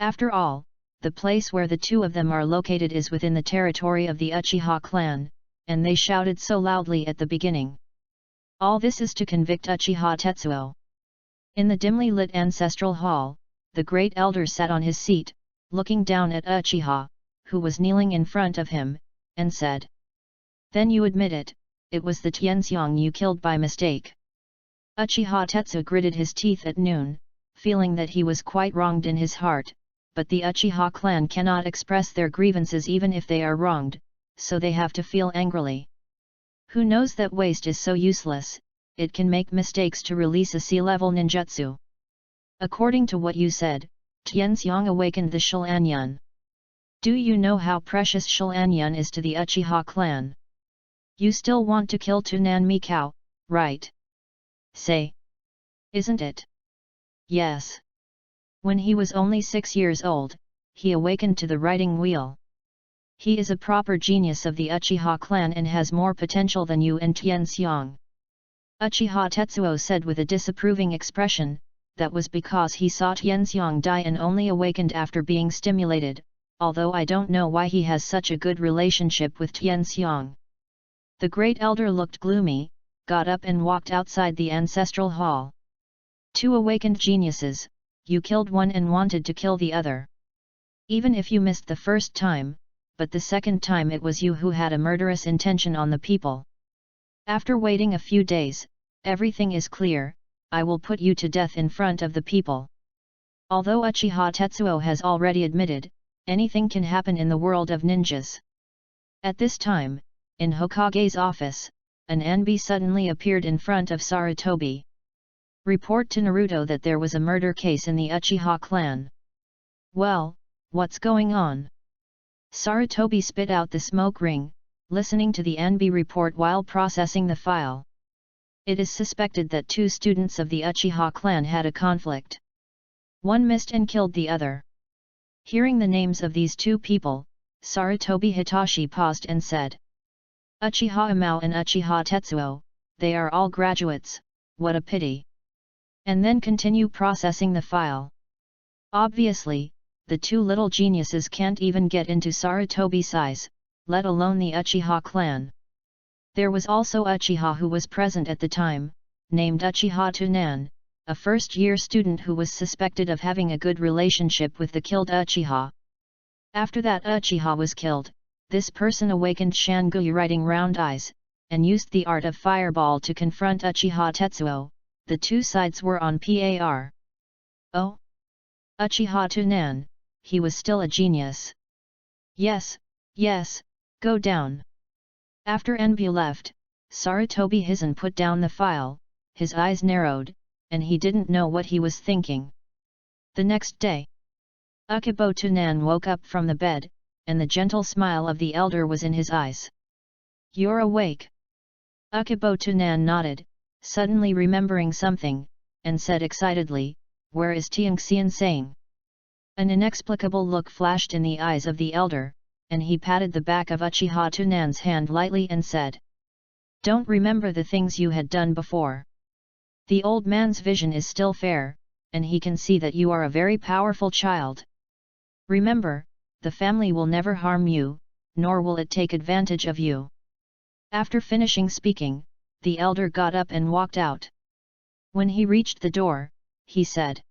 After all, the place where the 2 of them are located is within the territory of the Uchiha clan, and they shouted so loudly at the beginning. All this is to convict Uchiha Tetsuo. In the dimly lit ancestral hall, the great elder sat on his seat, looking down at Uchiha, who was kneeling in front of him, and said, "Then you admit it, it was the Tianxiang you killed by mistake." Uchiha Tetsu gritted his teeth at noon, feeling that he was quite wronged in his heart, but the Uchiha clan cannot express their grievances even if they are wronged, so they have to feel angrily. Who knows that waste is so useless, it can make mistakes to release a C-level ninjutsu. According to what you said, Tianxiang awakened the Shilanyan. Do you know how precious Shilanyan is to the Uchiha clan? You still want to kill Tunan Mikao, right? Say. Isn't it? Yes. When he was only 6 years old, he awakened to the writing wheel. He is a proper genius of the Uchiha clan and has more potential than you and Tianxiang. Uchiha Tetsuo said with a disapproving expression, that was because he saw Tianxiang die and only awakened after being stimulated, although I don't know why he has such a good relationship with Tianxiang. The great elder looked gloomy, got up and walked outside the ancestral hall. 2 awakened geniuses, you killed one and wanted to kill the other. Even if you missed the first time, but the second time it was you who had a murderous intention on the people. After waiting a few days, everything is clear, I will put you to death in front of the people. Although Uchiha Tetsuo has already admitted, anything can happen in the world of ninjas. At this time, in Hokage's office, an Anbi suddenly appeared in front of Sarutobi. Report to Naruto that there was a murder case in the Uchiha clan. Well, what's going on? Sarutobi spit out the smoke ring, listening to the Anbi report while processing the file. It is suspected that 2 students of the Uchiha clan had a conflict. One missed and killed the other. Hearing the names of these 2 people, Sarutobi Hitachi paused and said. Uchiha Imao and Uchiha Tetsuo, they are all graduates, what a pity. And then continue processing the file. Obviously, the two little geniuses can't even get into Sarutobi's eyes, let alone the Uchiha clan. There was also Uchiha who was present at the time, named Uchiha Tunan, a first-year student who was suspected of having a good relationship with the killed Uchiha. After that Uchiha was killed, this person awakened Shangui writing round eyes, and used the art of fireball to confront Uchiha Tetsuo. The two sides were on par. Oh? Uchiha Tunan, he was still a genius. Yes, yes, go down. After Enbu left, Sarutobi Hizen put down the file, his eyes narrowed, and he didn't know what he was thinking. The next day, Ukibo Tunan woke up from the bed, and the gentle smile of the elder was in his eyes. You're awake. Ukibo Tunan nodded, suddenly remembering something, and said excitedly, where is Tianxian saying? An inexplicable look flashed in the eyes of the elder, and he patted the back of Uchiha Tunan's hand lightly and said. Don't remember the things you had done before. The old man's vision is still fair, and he can see that you are a very powerful child. Remember, the family will never harm you, nor will it take advantage of you. After finishing speaking, the elder got up and walked out. When he reached the door, he said.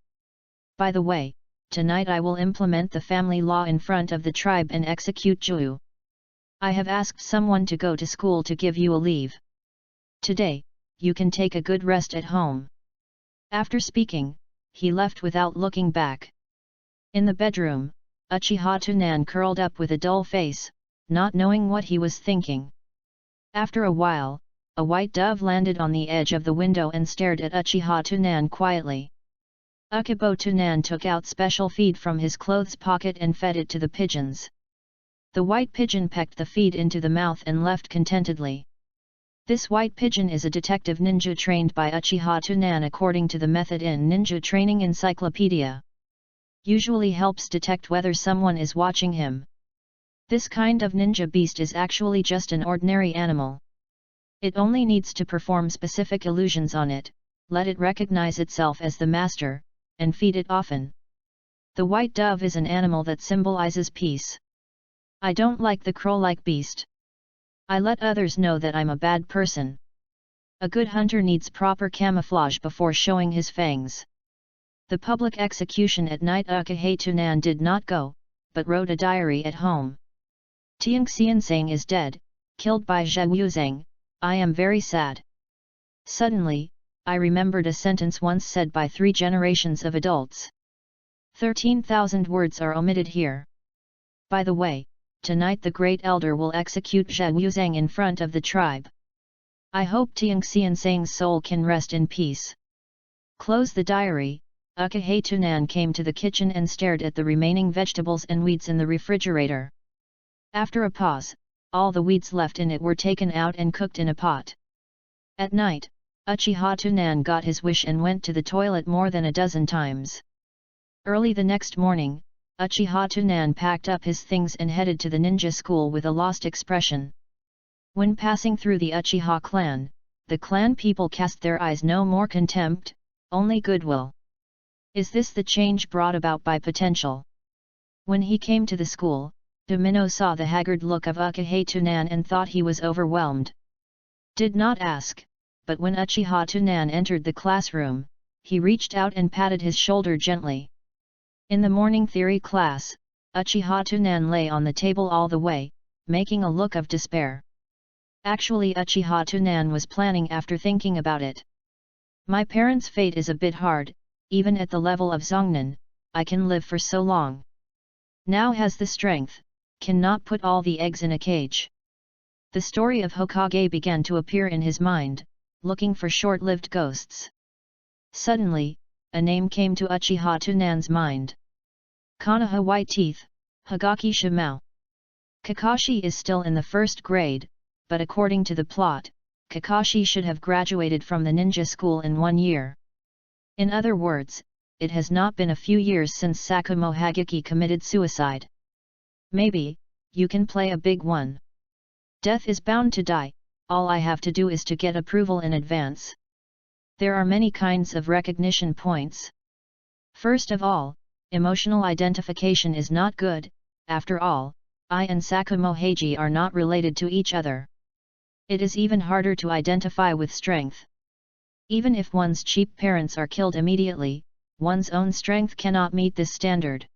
By the way, tonight I will implement the family law in front of the tribe and execute Ju. I have asked someone to go to school to give you a leave. Today, you can take a good rest at home. After speaking, he left without looking back. In the bedroom, Uchiha Tunan curled up with a dull face, not knowing what he was thinking. After a while, a white dove landed on the edge of the window and stared at Uchiha Tunan quietly. Ukibo Tunan took out special feed from his clothes pocket and fed it to the pigeons. The white pigeon pecked the feed into the mouth and left contentedly. This white pigeon is a detective ninja trained by Uchiha Tunan according to the method in Ninja Training Encyclopedia. Usually helps detect whether someone is watching him. This kind of ninja beast is actually just an ordinary animal. It only needs to perform specific illusions on it, let it recognize itself as the master, and feed it often. The white dove is an animal that symbolizes peace. I don't like the crow-like beast. I let others know that I'm a bad person. A good hunter needs proper camouflage before showing his fangs. The public execution at night Ukiha Tunan did not go, but wrote a diary at home. Tianxiansang is dead, killed by Zhe Wuzhang. I am very sad. Suddenly, I remembered a sentence once said by 3 generations of adults. 13,000 words are omitted here. By the way, tonight the Great Elder will execute Zhe Wuzhang in front of the tribe. I hope Tianxiansang's soul can rest in peace. Close the diary. Ukiha Tunan came to the kitchen and stared at the remaining vegetables and weeds in the refrigerator. After a pause, all the weeds left in it were taken out and cooked in a pot. At night, Uchiha Tunan got his wish and went to the toilet more than a dozen times. Early the next morning, Uchiha Tunan packed up his things and headed to the ninja school with a lost expression. When passing through the Uchiha clan, the clan people cast their eyes no more contempt, only goodwill. Is this the change brought about by potential? When he came to the school, Domino saw the haggard look of Ukiha Tunan and thought he was overwhelmed. Did not ask, but when Uchiha Tunan entered the classroom, he reached out and patted his shoulder gently. In the morning theory class, Uchiha Tunan lay on the table all the way, making a look of despair. Actually Uchiha Tunan was planning after thinking about it. My parents' fate is a bit hard, even at the level of Zongnan, I can live for so long. Now has the strength, cannot put all the eggs in a cage. The story of Hokage began to appear in his mind, looking for short-lived ghosts. Suddenly, a name came to Uchiha Tunan's mind. Konoha White Teeth, Hagaki Shimao. Kakashi is still in the 1st grade, but according to the plot, Kakashi should have graduated from the ninja school in 1 year. In other words, it has not been a few years since Sakumo Hagaki committed suicide. Maybe, you can play a big one. Death is bound to die, all I have to do is to get approval in advance. There are many kinds of recognition points. First of all, emotional identification is not good. After all, I and Sakumo Heiji are not related to each other. It is even harder to identify with strength. Even if one's cheap parents are killed immediately, one's own strength cannot meet this standard.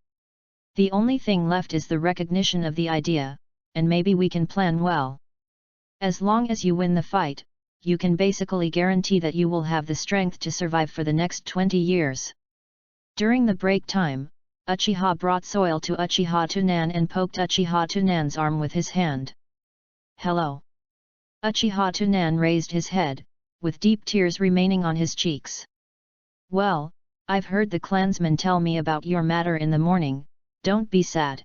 The only thing left is the recognition of the idea, and maybe we can plan well. As long as you win the fight, you can basically guarantee that you will have the strength to survive for the next 20 years. During the break time, Uchiha brought soil to Uchiha Tunan and poked Uchiha Tunan's arm with his hand. "Hello." Uchiha Tunan raised his head, with deep tears remaining on his cheeks. "Well, I've heard the clansmen tell me about your matter in the morning, don't be sad."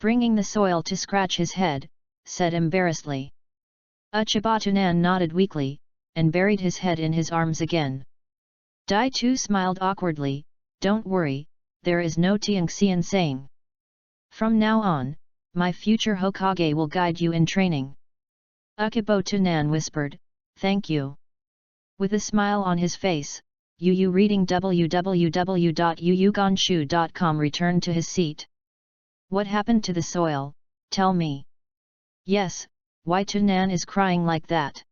Bringing the soil to scratch his head, said embarrassedly. Uchiha Tunan nodded weakly, and buried his head in his arms again. Dai Tu smiled awkwardly, "Don't worry, there is no Tianxian saying. From now on, my future Hokage will guide you in training." Uchiha Tunan whispered, "Thank you." With a smile on his face, Yu reading www.yuyugonshu.com returned to his seat. "What happened to the soil, tell me." "Yes, why Tunan is crying like that?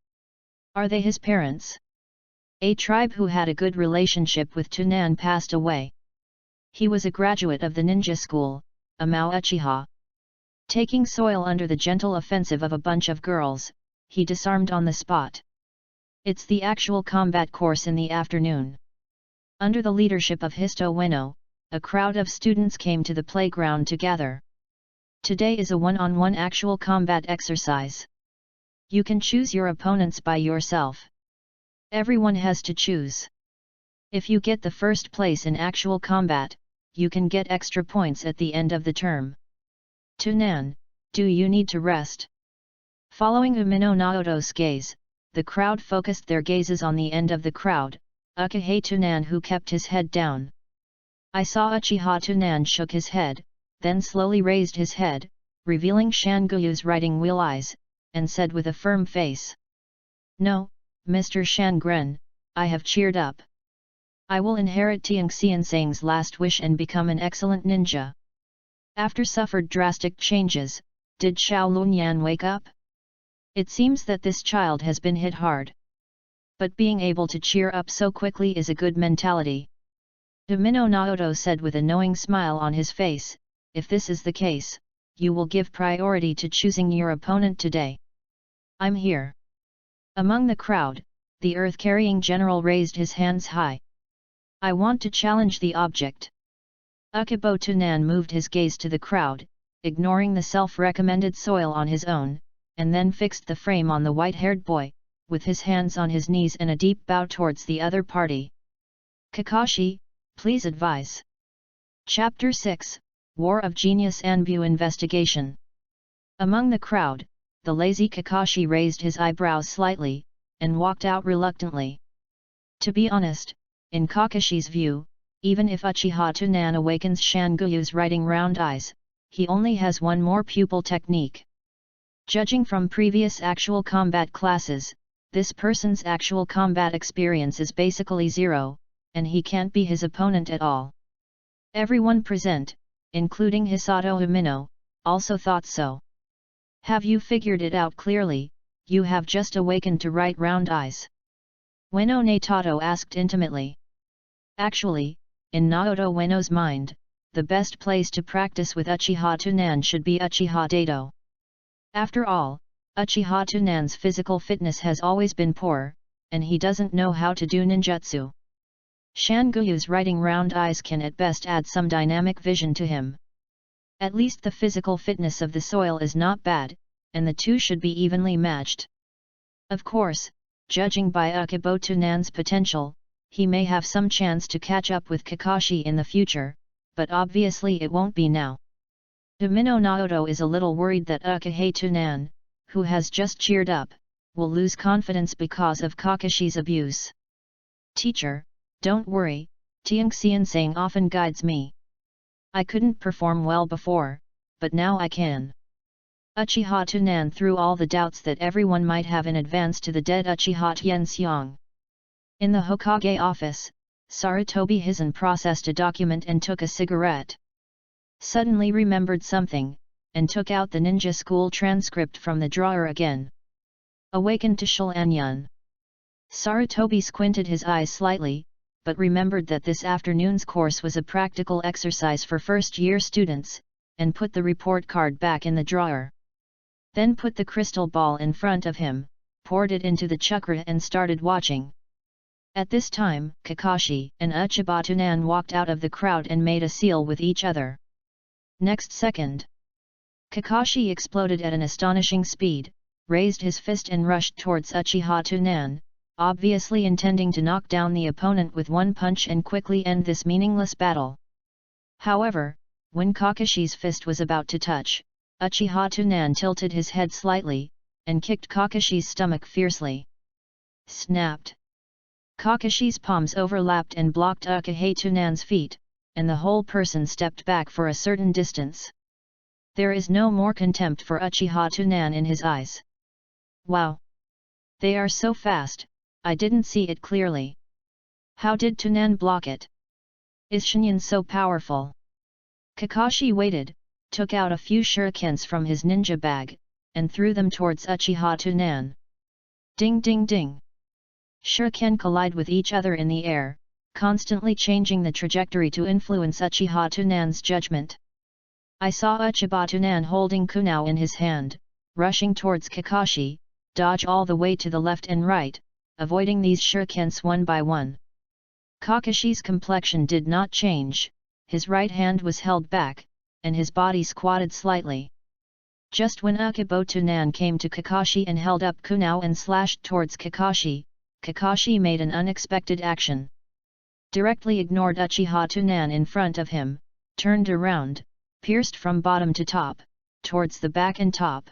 Are they his parents?" A tribe who had a good relationship with Tunan passed away. He was a graduate of the ninja school, Amao Uchiha. Taking soil under the gentle offensive of a bunch of girls, he disarmed on the spot. It's the actual combat course in the afternoon. Under the leadership of Histo Ueno, a crowd of students came to the playground to gather. Today is a one-on-one actual combat exercise. You can choose your opponents by yourself. Everyone has to choose. If you get the first place in actual combat, you can get extra points at the end of the term. Tunan, do you need to rest? Following Umino Naoto's gaze, the crowd focused their gazes on the end of the crowd, Uchiha Tunan, who kept his head down. I saw Uchiha Tunan shook his head, then slowly raised his head, revealing Shanguyu's riding wheel eyes, and said with a firm face. "No, Mr. Shangren, I have cheered up. I will inherit Tianxiansang's last wish and become an excellent ninja." After suffered drastic changes, did Xiao Lunyan wake up? It seems that this child has been hit hard. But being able to cheer up so quickly is a good mentality. Umino Naoto said with a knowing smile on his face, "If this is the case, you will give priority to choosing your opponent today. I'm here." Among the crowd, the earth-carrying general raised his hands high. "I want to challenge the object." Uchiha Tunan moved his gaze to the crowd, ignoring the self-recommended soil on his own, and then fixed the frame on the white-haired boy, with his hands on his knees and a deep bow towards the other party. "Kakashi, please advise." Chapter 6, War of Genius Anbu Investigation. Among the crowd, the lazy Kakashi raised his eyebrows slightly, and walked out reluctantly. To be honest, in Kakashi's view, even if Uchiha Tunan awakens Shanguyu's riding round eyes, he only has one more pupil technique. Judging from previous actual combat classes, this person's actual combat experience is basically zero, and he can't be his opponent at all. Everyone present, including Hisato Umino, also thought so. "Have you figured it out clearly? You have just awakened to right round eyes?" Ueno Natato asked intimately. Actually, in Naoto Ueno's mind, the best place to practice with Uchiha Tunan should be Uchiha Dato. After all, Uchiha Tunan's physical fitness has always been poor, and he doesn't know how to do ninjutsu. Shanguyu's riding round eyes can at best add some dynamic vision to him. At least the physical fitness of the soil is not bad, and the two should be evenly matched. Of course, judging by Uchiha Tunan's potential, he may have some chance to catch up with Kakashi in the future, but obviously it won't be now. Umino Naoto is a little worried that Uchiha Tunan, who has just cheered up, will lose confidence because of Kakashi's abuse. "Teacher, don't worry, Tianxiansang often guides me. I couldn't perform well before, but now I can." Uchiha Tunan threw all the doubts that everyone might have in advance to the dead Uchiha Tianxiang. In the Hokage office, Sarutobi Hizen processed a document and took a cigarette. Suddenly remembered something, and took out the ninja school transcript from the drawer again. Awakened to Shilanyun. Sarutobi squinted his eyes slightly, but remembered that this afternoon's course was a practical exercise for first-year students, and put the report card back in the drawer. Then put the crystal ball in front of him, poured it into the chakra and started watching. At this time, Kakashi and Uchiha Tunan walked out of the crowd and made a seal with each other. Next second, Kakashi exploded at an astonishing speed, raised his fist and rushed towards Uchiha Tunan, obviously intending to knock down the opponent with one punch and quickly end this meaningless battle. However, when Kakashi's fist was about to touch, Uchiha Tunan tilted his head slightly, and kicked Kakashi's stomach fiercely. Snapped! Kakashi's palms overlapped and blocked Uchiha Tunan's feet, and the whole person stepped back for a certain distance. There is no more contempt for Uchiha Tunan in his eyes. Wow! They are so fast, I didn't see it clearly. How did Tunan block it? Is Shinyan so powerful? Kakashi waited, took out a few shurikens from his ninja bag, and threw them towards Uchiha Tunan. Ding ding ding! Shuriken collide with each other in the air, constantly changing the trajectory to influence Uchiha Tunan's judgment. I saw Uchiha Tunan holding Kunao in his hand, rushing towards Kakashi, dodge all the way to the left and right, avoiding these shurikens one by one. Kakashi's complexion did not change, his right hand was held back, and his body squatted slightly. Just when Uchiha Tunan came to Kakashi and held up Kunao and slashed towards Kakashi, Kakashi made an unexpected action. Directly ignored Uchiha Tunan in front of him, turned around, pierced from bottom to top, towards the back and top.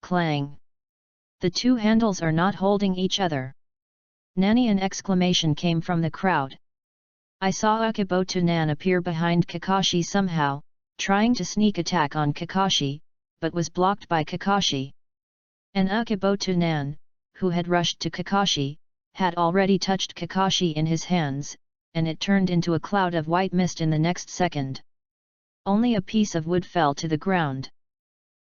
Clang! The two handles are not holding each other. Nani! An exclamation came from the crowd. I saw Uchiha Tunan appear behind Kakashi somehow, trying to sneak attack on Kakashi, but was blocked by Kakashi. And Uchiha Tunan, who had rushed to Kakashi, had already touched Kakashi in his hands, and it turned into a cloud of white mist in the next second. Only a piece of wood fell to the ground.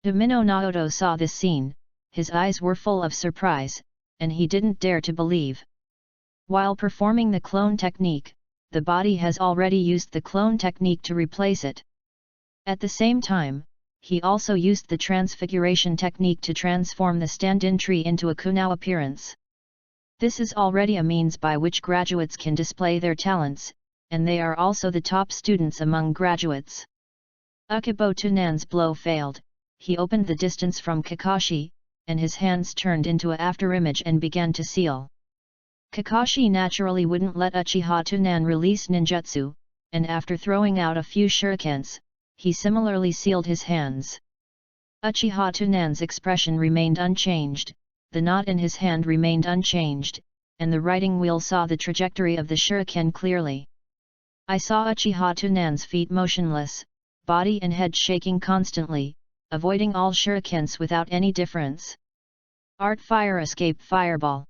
Domino Naoto saw this scene, his eyes were full of surprise, and he didn't dare to believe. While performing the clone technique, the body has already used the clone technique to replace it. At the same time, he also used the transfiguration technique to transform the stand-in tree into a Kunao appearance. This is already a means by which graduates can display their talents, and they are also the top students among graduates. Uchiha Tunan's blow failed, he opened the distance from Kakashi, and his hands turned into an afterimage and began to seal. Kakashi naturally wouldn't let Uchiha Tunan release ninjutsu, and after throwing out a few shurikens, he similarly sealed his hands. Uchiha Tunan's expression remained unchanged, the knot in his hand remained unchanged, and the writing wheel saw the trajectory of the shuriken clearly. I saw Uchiha Tunan's feet motionless, body and head shaking constantly, avoiding all shurikens without any difference. Art Fire Escape Fireball.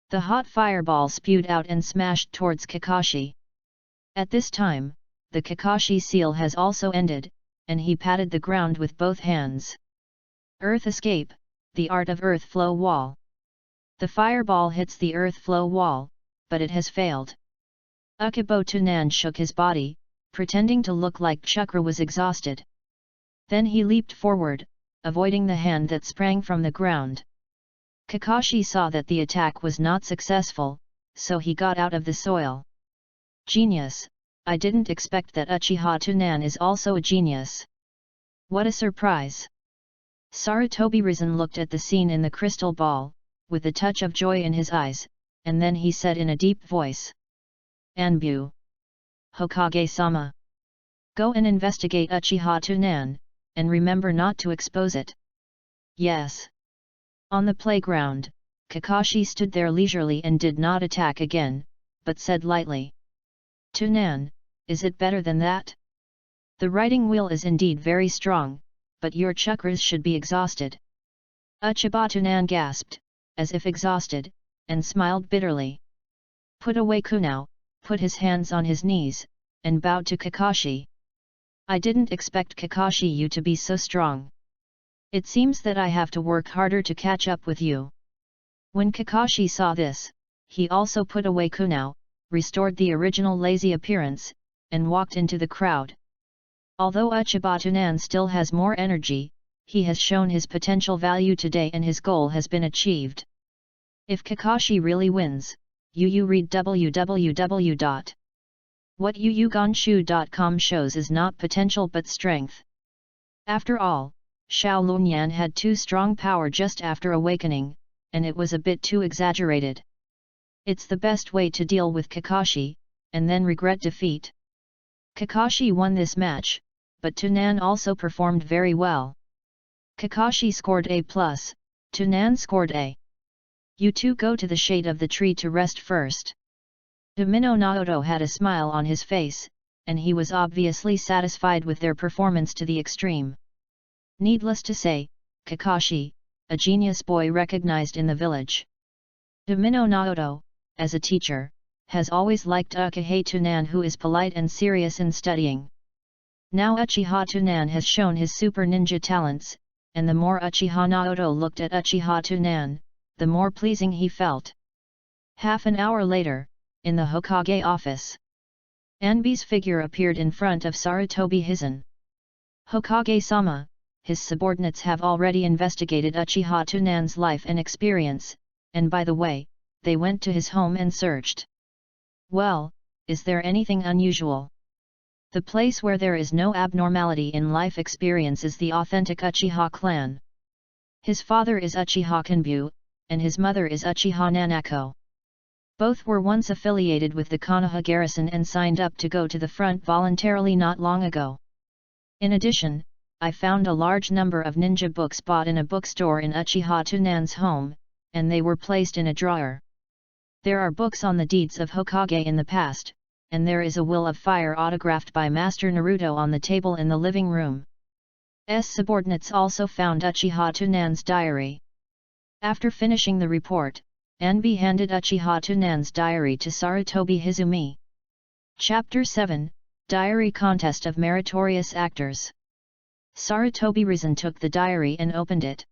The hot fireball spewed out and smashed towards Kakashi. At this time, the Kakashi seal has also ended, and he patted the ground with both hands. Earth Escape, the art of earth flow wall. The fireball hits the earth flow wall, but it has failed. Uchiha Tunan shook his body, pretending to look like chakra was exhausted. Then he leaped forward, avoiding the hand that sprang from the ground. Kakashi saw that the attack was not successful, so he got out of the soil. Genius! I didn't expect that Uchiha Tunan is also a genius. What a surprise! Sarutobi Risen looked at the scene in the crystal ball, with a touch of joy in his eyes, and then he said in a deep voice. Anbu! Hokage-sama! Go and investigate Uchiha Tunan, and remember not to expose it. Yes. On the playground, Kakashi stood there leisurely and did not attack again, but said lightly. Tunan, is it better than that? The writing wheel is indeed very strong, but your chakras should be exhausted. Uchibatunan gasped, as if exhausted, and smiled bitterly. Put away Kunao, put his hands on his knees, and bowed to Kakashi. I didn't expect Kakashi you to be so strong. It seems that I have to work harder to catch up with you. When Kakashi saw this, he also put away Kunao, restored the original lazy appearance, and walked into the crowd. Although Uchibatunan still has more energy, he has shown his potential value today and his goal has been achieved. If Kakashi really wins, you read www.whatyougonshu.com shows is not potential but strength. After all, Xiao Lunyan had too strong power just after awakening, and it was a bit too exaggerated. It's the best way to deal with Kakashi, and then regret defeat. Kakashi won this match, but Tunan also performed very well. Kakashi scored A+, Tunan scored A. You two go to the shade of the tree to rest first. Domino Naoto had a smile on his face, and he was obviously satisfied with their performance to the extreme. Needless to say, Kakashi, a genius boy recognized in the village. Domino Naoto, as a teacher, has always liked Uchiha Tunan, who is polite and serious in studying. Now Uchiha Tunan has shown his super ninja talents, and the more Uchiha Naoto looked at Uchiha Tunan, the more pleasing he felt. Half an hour later, in the Hokage office, Anbi's figure appeared in front of Sarutobi Hizen. Hokage-sama, his subordinates have already investigated Uchiha Tunan's life and experience, and by the way, they went to his home and searched. Well, is there anything unusual? The place where there is no abnormality in life experience is the authentic Uchiha clan. His father is Uchiha Kanbu, and his mother is Uchiha Nanako. Both were once affiliated with the Konoha garrison and signed up to go to the front voluntarily not long ago. In addition, I found a large number of ninja books bought in a bookstore in Uchiha Tunan's home, and they were placed in a drawer. There are books on the deeds of Hokage in the past, and there is a will of fire autographed by Master Naruto on the table in the living room. Subordinates also found Uchiha Tunan's diary. After finishing the report, Anbi handed Uchiha Tunan's diary to Sarutobi Hizumi. Chapter 7, Diary Contest of Meritorious Actors. Sarutobi Hizen took the diary and opened it.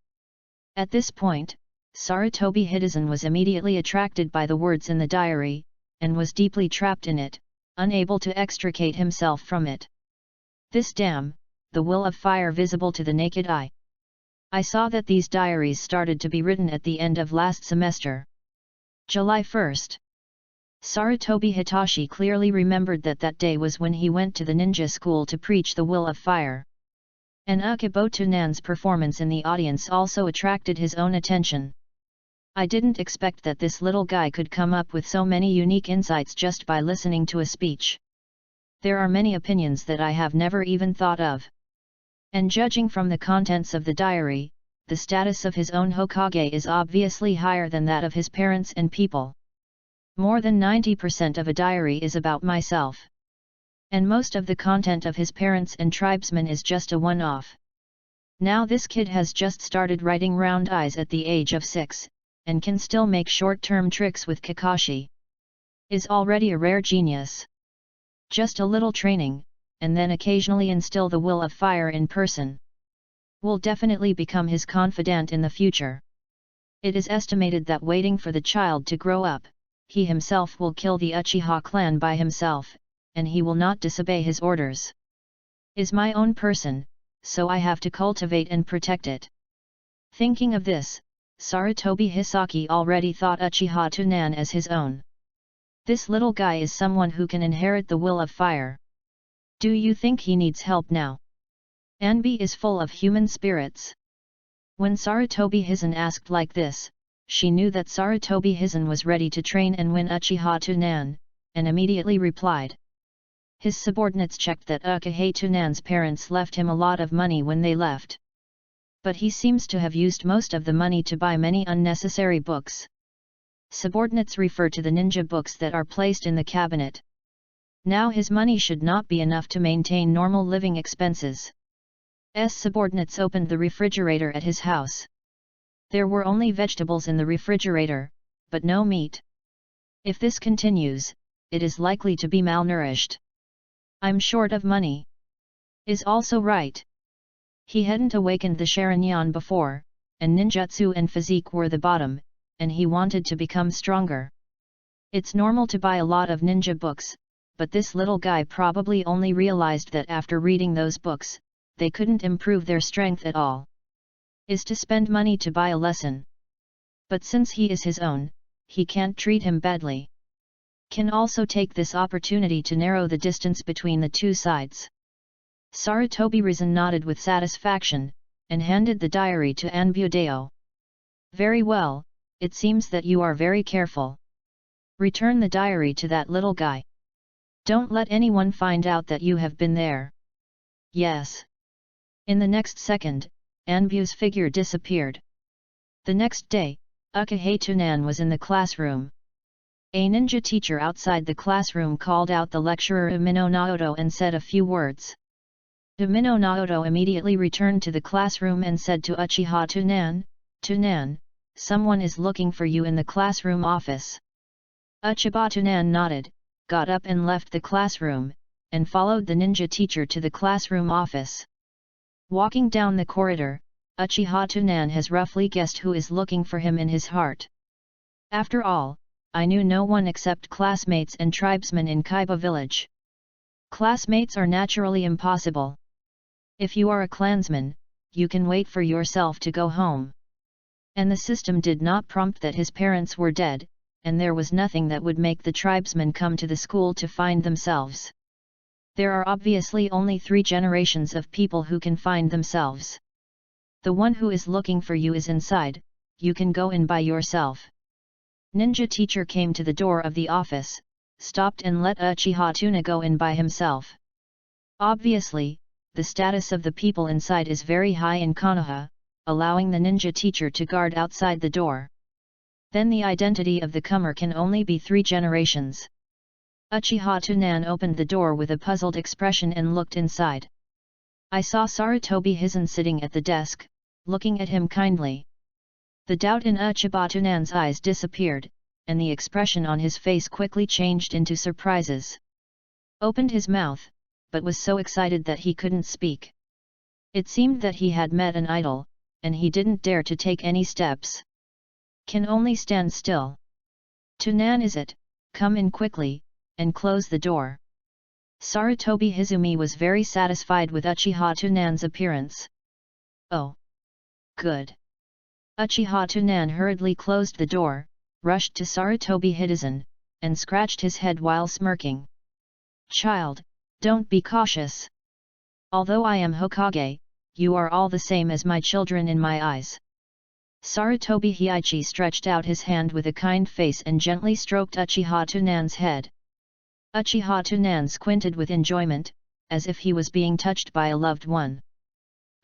At this point, Sarutobi Hizen was immediately attracted by the words in the diary, and was deeply trapped in it, unable to extricate himself from it. This dam, the will of fire visible to the naked eye. I saw that these diaries started to be written at the end of last semester. July 1st. Sarutobi Hitachi clearly remembered that that day was when he went to the ninja school to preach the will of fire. And Ukibo Tunan's performance in the audience also attracted his own attention. I didn't expect that this little guy could come up with so many unique insights just by listening to a speech. There are many opinions that I have never even thought of. And judging from the contents of the diary, the status of his own Hokage is obviously higher than that of his parents and people. More than 90% of a diary is about myself. And most of the content of his parents and tribesmen is just a one-off. Now this kid has just started writing round eyes at the age of 6, and can still make short-term tricks with Kakashi. Is already a rare genius. Just a little training, and then occasionally instill the will of fire in person. Will definitely become his confidant in the future. It is estimated that waiting for the child to grow up, he himself will kill the Uchiha clan by himself, and he will not disobey his orders. Is my own person, so I have to cultivate and protect it. Thinking of this, Sarutobi Hisaki already thought Uchiha Tunan as his own. This little guy is someone who can inherit the will of fire. Do you think he needs help now? Anbi is full of human spirits. When Sarutobi Hizen asked like this, she knew that Sarutobi Hizen was ready to train and win Uchiha Tunan, and immediately replied. His subordinates checked that Uchiha Tunan's parents left him a lot of money when they left. But he seems to have used most of the money to buy many unnecessary books. Subordinates refer to the ninja books that are placed in the cabinet. Now his money should not be enough to maintain normal living expenses. subordinates opened the refrigerator at his house. There were only vegetables in the refrigerator, but no meat. If this continues, it is likely to be malnourished. I'm short of money. Is also right. He hadn't awakened the Sharingan before, and ninjutsu and physique were the bottom, and he wanted to become stronger. It's normal to buy a lot of ninja books, but this little guy probably only realized that after reading those books, they couldn't improve their strength at all. Is to spend money to buy a lesson. But since he is his own, he can't treat him badly. Can also take this opportunity to narrow the distance between the two sides. Sarutobi Risen nodded with satisfaction, and handed the diary to Anbudeo. Very well, it seems that you are very careful. Return the diary to that little guy. Don't let anyone find out that you have been there. Yes. In the next second, Anbu's figure disappeared. The next day, Ukahei Tunan was in the classroom. A ninja teacher outside the classroom called out the lecturer Umino Naoto and said a few words. Umino Naoto immediately returned to the classroom and said to Uchiha Tunan, "Tunan, someone is looking for you in the classroom office." Uchiha Tunan nodded, got up and left the classroom, and followed the ninja teacher to the classroom office. Walking down the corridor, Uchiha Tunan has roughly guessed who is looking for him in his heart. After all, I knew no one except classmates and tribesmen in Kaiba village. Classmates are naturally impossible. If you are a clansman, you can wait for yourself to go home. And the system did not prompt that his parents were dead, and there was nothing that would make the tribesmen come to the school to find themselves. There are obviously only 3 generations of people who can find themselves. The one who is looking for you is inside, you can go in by yourself. Ninja teacher came to the door of the office, stopped and let Uchiha Tuna go in by himself. Obviously, the status of the people inside is very high in Konoha, allowing the ninja teacher to guard outside the door. Then the identity of the comer can only be 3 generations. Uchiha Tunan opened the door with a puzzled expression and looked inside. I saw Sarutobi Hizen sitting at the desk, looking at him kindly. The doubt in Uchiha Tunan's eyes disappeared, and the expression on his face quickly changed into surprises. Opened his mouth, but was so excited that he couldn't speak. It seemed that he had met an idol, and he didn't dare to take any steps. Can only stand still. Tunan is it, come in quickly, and close the door. Sarutobi Hizumi was very satisfied with Uchiha Tunan's appearance. Oh! Good! Uchiha Tunan hurriedly closed the door, rushed to Sarutobi Hidezen, and scratched his head while smirking. Child, don't be cautious. Although I am Hokage, you are all the same as my children in my eyes. Sarutobi Hiichi stretched out his hand with a kind face and gently stroked Uchiha Tunan's head. Uchiha Tunan squinted with enjoyment, as if he was being touched by a loved one.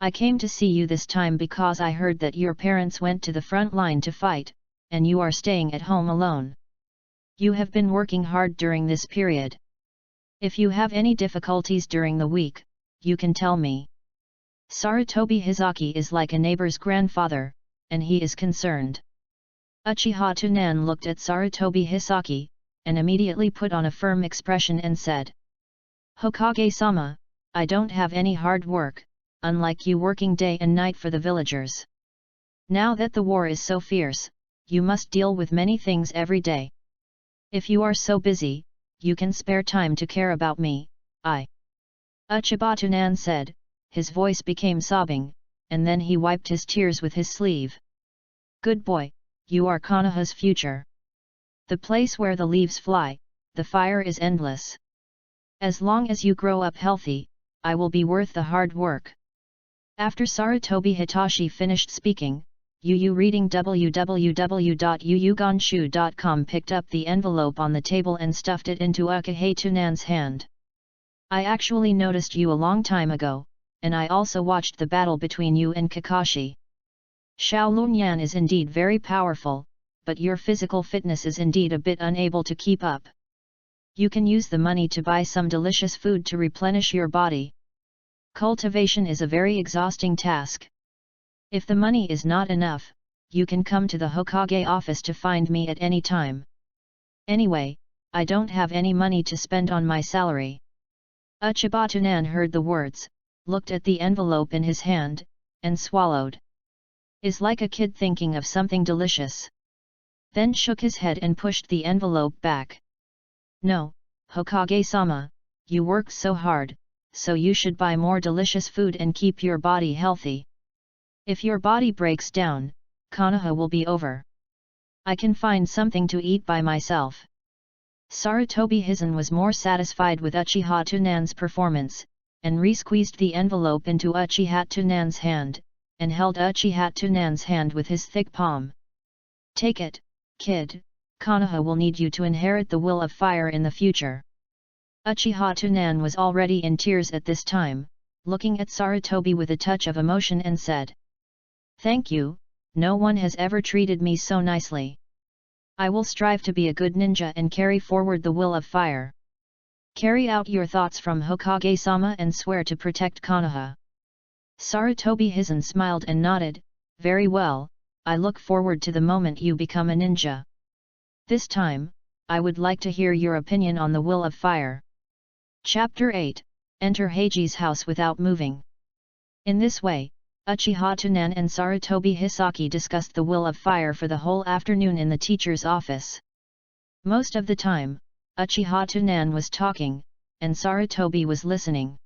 I came to see you this time because I heard that your parents went to the front line to fight, and you are staying at home alone. You have been working hard during this period. If you have any difficulties during the week, you can tell me. Sarutobi Hizaki is like a neighbor's grandfather, and he is concerned. Uchiha Tunan looked at Sarutobi Hizaki, and immediately put on a firm expression and said, Hokage-sama, I don't have any hard work, unlike you working day and night for the villagers. Now that the war is so fierce, you must deal with many things every day. If you are so busy, you can spare time to care about me, Uchiha Tunan said, his voice became sobbing, and then he wiped his tears with his sleeve. Good boy, you are Konoha's future. The place where the leaves fly, the fire is endless. As long as you grow up healthy, I will be worth the hard work. After Sarutobi Hitachi finished speaking, Yu reading www.yuyugonshu.com picked up the envelope on the table and stuffed it into Ukahei Tunan's hand. I actually noticed you a long time ago, and I also watched the battle between you and Kakashi. Xiao Lunyan is indeed very powerful, but your physical fitness is indeed a bit unable to keep up. You can use the money to buy some delicious food to replenish your body. Cultivation is a very exhausting task. If the money is not enough, you can come to the Hokage office to find me at any time. Anyway, I don't have any money to spend on my salary. Uchibatunan heard the words, looked at the envelope in his hand, and swallowed. Is like a kid thinking of something delicious. Then shook his head and pushed the envelope back. No, Hokage-sama, you work so hard, so you should buy more delicious food and keep your body healthy. If your body breaks down, Konoha will be over. I can find something to eat by myself. Sarutobi Hizen was more satisfied with Uchiha Tunan's performance, and re-squeezed the envelope into Uchiha Tunan's hand, and held Uchiha Tunan's hand with his thick palm. Take it, kid, Konoha will need you to inherit the will of fire in the future. Uchiha Tunan was already in tears at this time, looking at Sarutobi with a touch of emotion and said, Thank you, no one has ever treated me so nicely. I will strive to be a good ninja and carry forward the will of fire. Carry out your thoughts from Hokage-sama and swear to protect Konoha. Sarutobi Hizen smiled and nodded, Very well, I look forward to the moment you become a ninja. This time, I would like to hear your opinion on the will of fire. Chapter 8, Enter Heiji's house without moving. In this way, Uchiha Tunan and Sarutobi Hisaki discussed the will of fire for the whole afternoon in the teacher's office. Most of the time, Uchiha Tunan was talking, and Sarutobi was listening.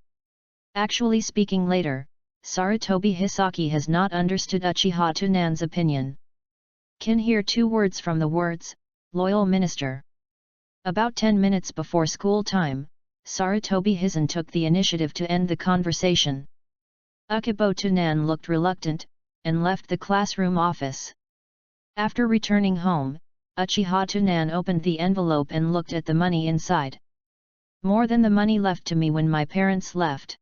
Actually speaking later, Sarutobi Hisaki has not understood Uchiha Tunan's opinion. Can hear 2 words from the words, Loyal Minister. About 10 minutes before school time, Sarutobi Hizen took the initiative to end the conversation. Uchibo Tunan looked reluctant, and left the classroom office. After returning home, Uchiha Tunan opened the envelope and looked at the money inside. More than the money left to me when my parents left.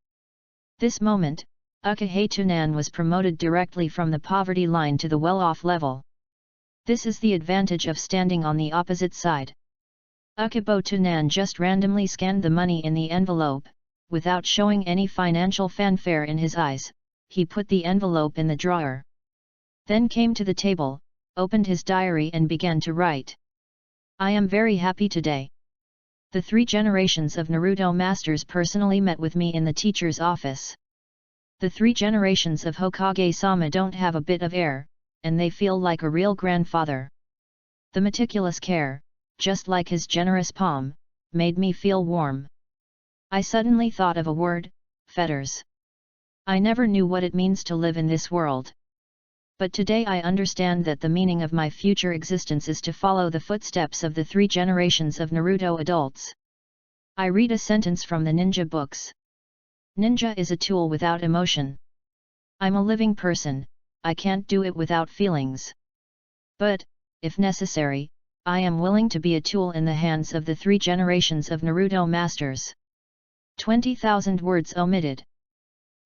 This moment, Uchiha Tunan was promoted directly from the poverty line to the well-off level. This is the advantage of standing on the opposite side. Uchibo Tunan just randomly scanned the money in the envelope. Without showing any financial fanfare in his eyes, he put the envelope in the drawer. Then came to the table, opened his diary and began to write. I am very happy today. The 3 generations of Naruto masters personally met with me in the teacher's office. The 3 generations of Hokage-sama don't have a bit of air, and they feel like a real grandfather. The meticulous care, just like his generous palm, made me feel warm. I suddenly thought of a word, fetters. I never knew what it means to live in this world. But today I understand that the meaning of my future existence is to follow the footsteps of the 3 generations of Naruto adults. I read a sentence from the ninja books. Ninja is a tool without emotion. I'm a living person, I can't do it without feelings. But, if necessary, I am willing to be a tool in the hands of the 3 generations of Naruto masters. 20,000 words omitted.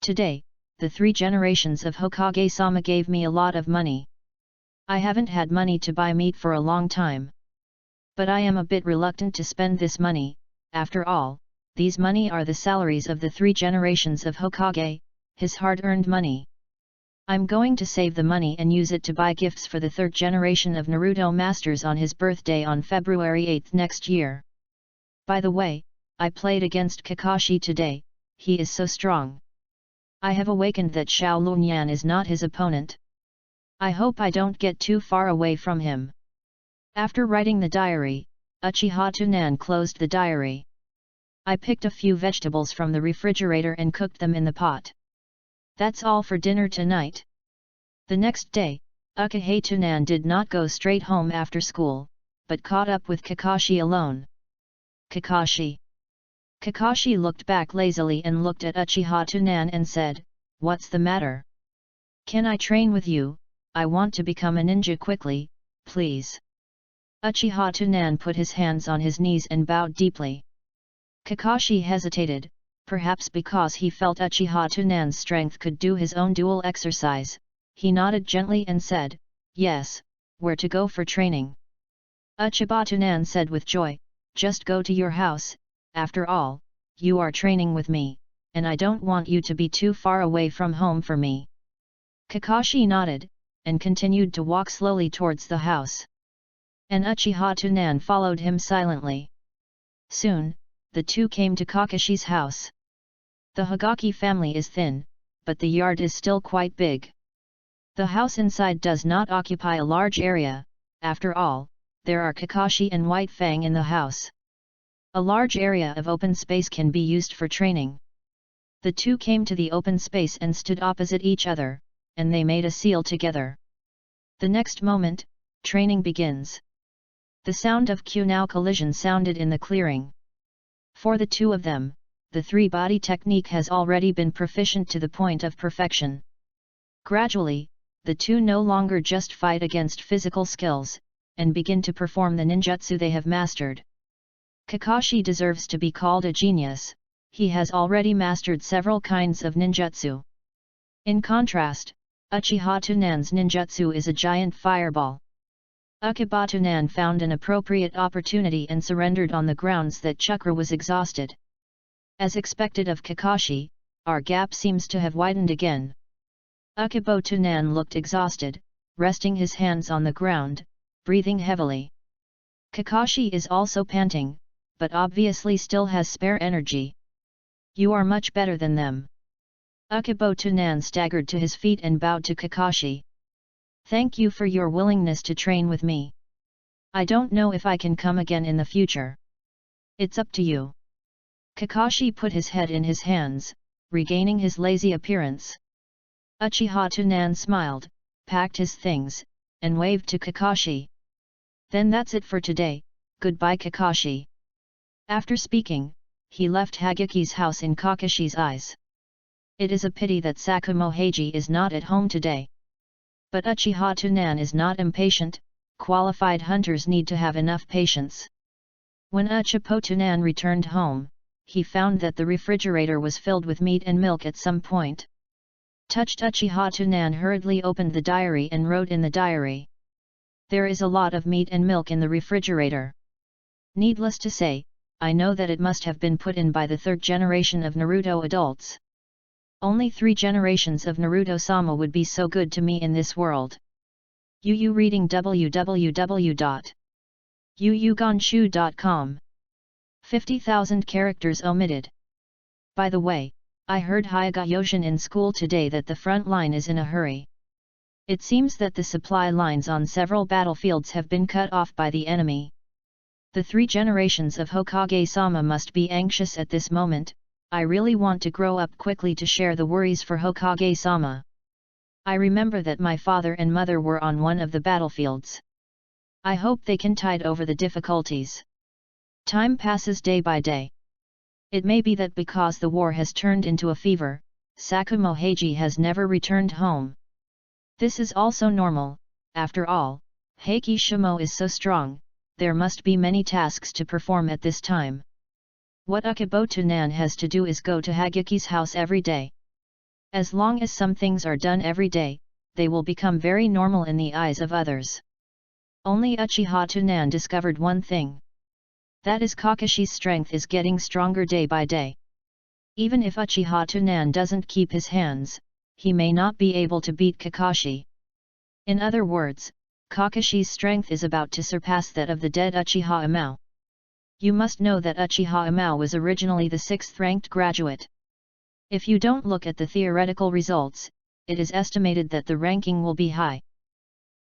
Today, the 3 generations of Hokage-sama gave me a lot of money. I haven't had money to buy meat for a long time. But I am a bit reluctant to spend this money. After all, these money are the salaries of the 3 generations of Hokage, his hard-earned money. I'm going to save the money and use it to buy gifts for the 3rd generation of Naruto masters on his birthday on February 8 next year. By the way, I played against Kakashi today, he is so strong. I have awakened that Xiao Lunyan is not his opponent. I hope I don't get too far away from him. After writing the diary, Uchiha Tunan closed the diary. I picked a few vegetables from the refrigerator and cooked them in the pot. That's all for dinner tonight. The next day, Uchiha Tunan did not go straight home after school, but caught up with Kakashi alone. Kakashi. Kakashi looked back lazily and looked at Uchiha Tunan and said, What's the matter? Can I train with you? I want to become a ninja quickly, please. Uchiha Tunan put his hands on his knees and bowed deeply. Kakashi hesitated, perhaps because he felt Uchiha Tunan's strength could do his own dual exercise. He nodded gently and said, Yes, where to go for training? Uchiha Tunan said with joy, Just go to your house, after all, you are training with me, and I don't want you to be too far away from home for me." Kakashi nodded, and continued to walk slowly towards the house. And Uchiha Tsunade followed him silently. Soon, the two came to Kakashi's house. The Higaki family is thin, but the yard is still quite big. The house inside does not occupy a large area. After all, there are Kakashi and White Fang in the house. A large area of open space can be used for training. The two came to the open space and stood opposite each other, and they made a seal together. The next moment, training begins. The sound of Kunao collision sounded in the clearing. For the two of them, the three-body technique has already been proficient to the point of perfection. Gradually, the two no longer just fight against physical skills, and begin to perform the ninjutsu they have mastered. Kakashi deserves to be called a genius. He has already mastered several kinds of ninjutsu. In contrast, Uchiha Tsunade's ninjutsu is a giant fireball. Uchiha Tsunade found an appropriate opportunity and surrendered on the grounds that Chakra was exhausted. As expected of Kakashi, our gap seems to have widened again. Uchiha Tsunade looked exhausted, resting his hands on the ground, breathing heavily. Kakashi is also panting, but obviously still has spare energy. "You are much better than them." Uchiha Tsunade staggered to his feet and bowed to Kakashi. "Thank you for your willingness to train with me. I don't know if I can come again in the future. It's up to you." Kakashi put his head in his hands, regaining his lazy appearance. Uchiha Tsunade smiled, packed his things, and waved to Kakashi. "Then that's it for today, goodbye Kakashi." After speaking, he left Hagiki's house in Kakashi's eyes. It is a pity that Sakumo Heiji is not at home today. But Uchiha Tsunade is not impatient. Qualified hunters need to have enough patience. When Uchiha Tsunade returned home, he found that the refrigerator was filled with meat and milk at some point. Touched Uchiha Tsunade hurriedly opened the diary and wrote in the diary. "There is a lot of meat and milk in the refrigerator. Needless to say, I know that it must have been put in by the third generation of Naruto adults. Only 3 generations of Naruto-sama would be so good to me in this world." Yu reading www.yuyuganshu.com 50,000 characters omitted. By the way, I heard Hyuga Yoshin in school today that the front line is in a hurry. It seems that the supply lines on several battlefields have been cut off by the enemy. The 3 generations of Hokage-sama must be anxious at this moment. I really want to grow up quickly to share the worries for Hokage-sama. I remember that my father and mother were on one of the battlefields. I hope they can tide over the difficulties. Time passes day by day. It may be that because the war has turned into a fever, Sakumo Heiji has never returned home. This is also normal. After all, Heiki Shimo is so strong. There must be many tasks to perform at this time. What Uchiha Tsunade has to do is go to Hagiki's house every day. As long as some things are done every day, they will become very normal in the eyes of others. Only Uchiha Tsunade discovered one thing. That is, Kakashi's strength is getting stronger day by day. Even if Uchiha Tsunade doesn't keep his hands, he may not be able to beat Kakashi. In other words, Kakashi's strength is about to surpass that of the dead Uchiha Amao. You must know that Uchiha Amao was originally the 6th-ranked graduate. If you don't look at the theoretical results, it is estimated that the ranking will be high.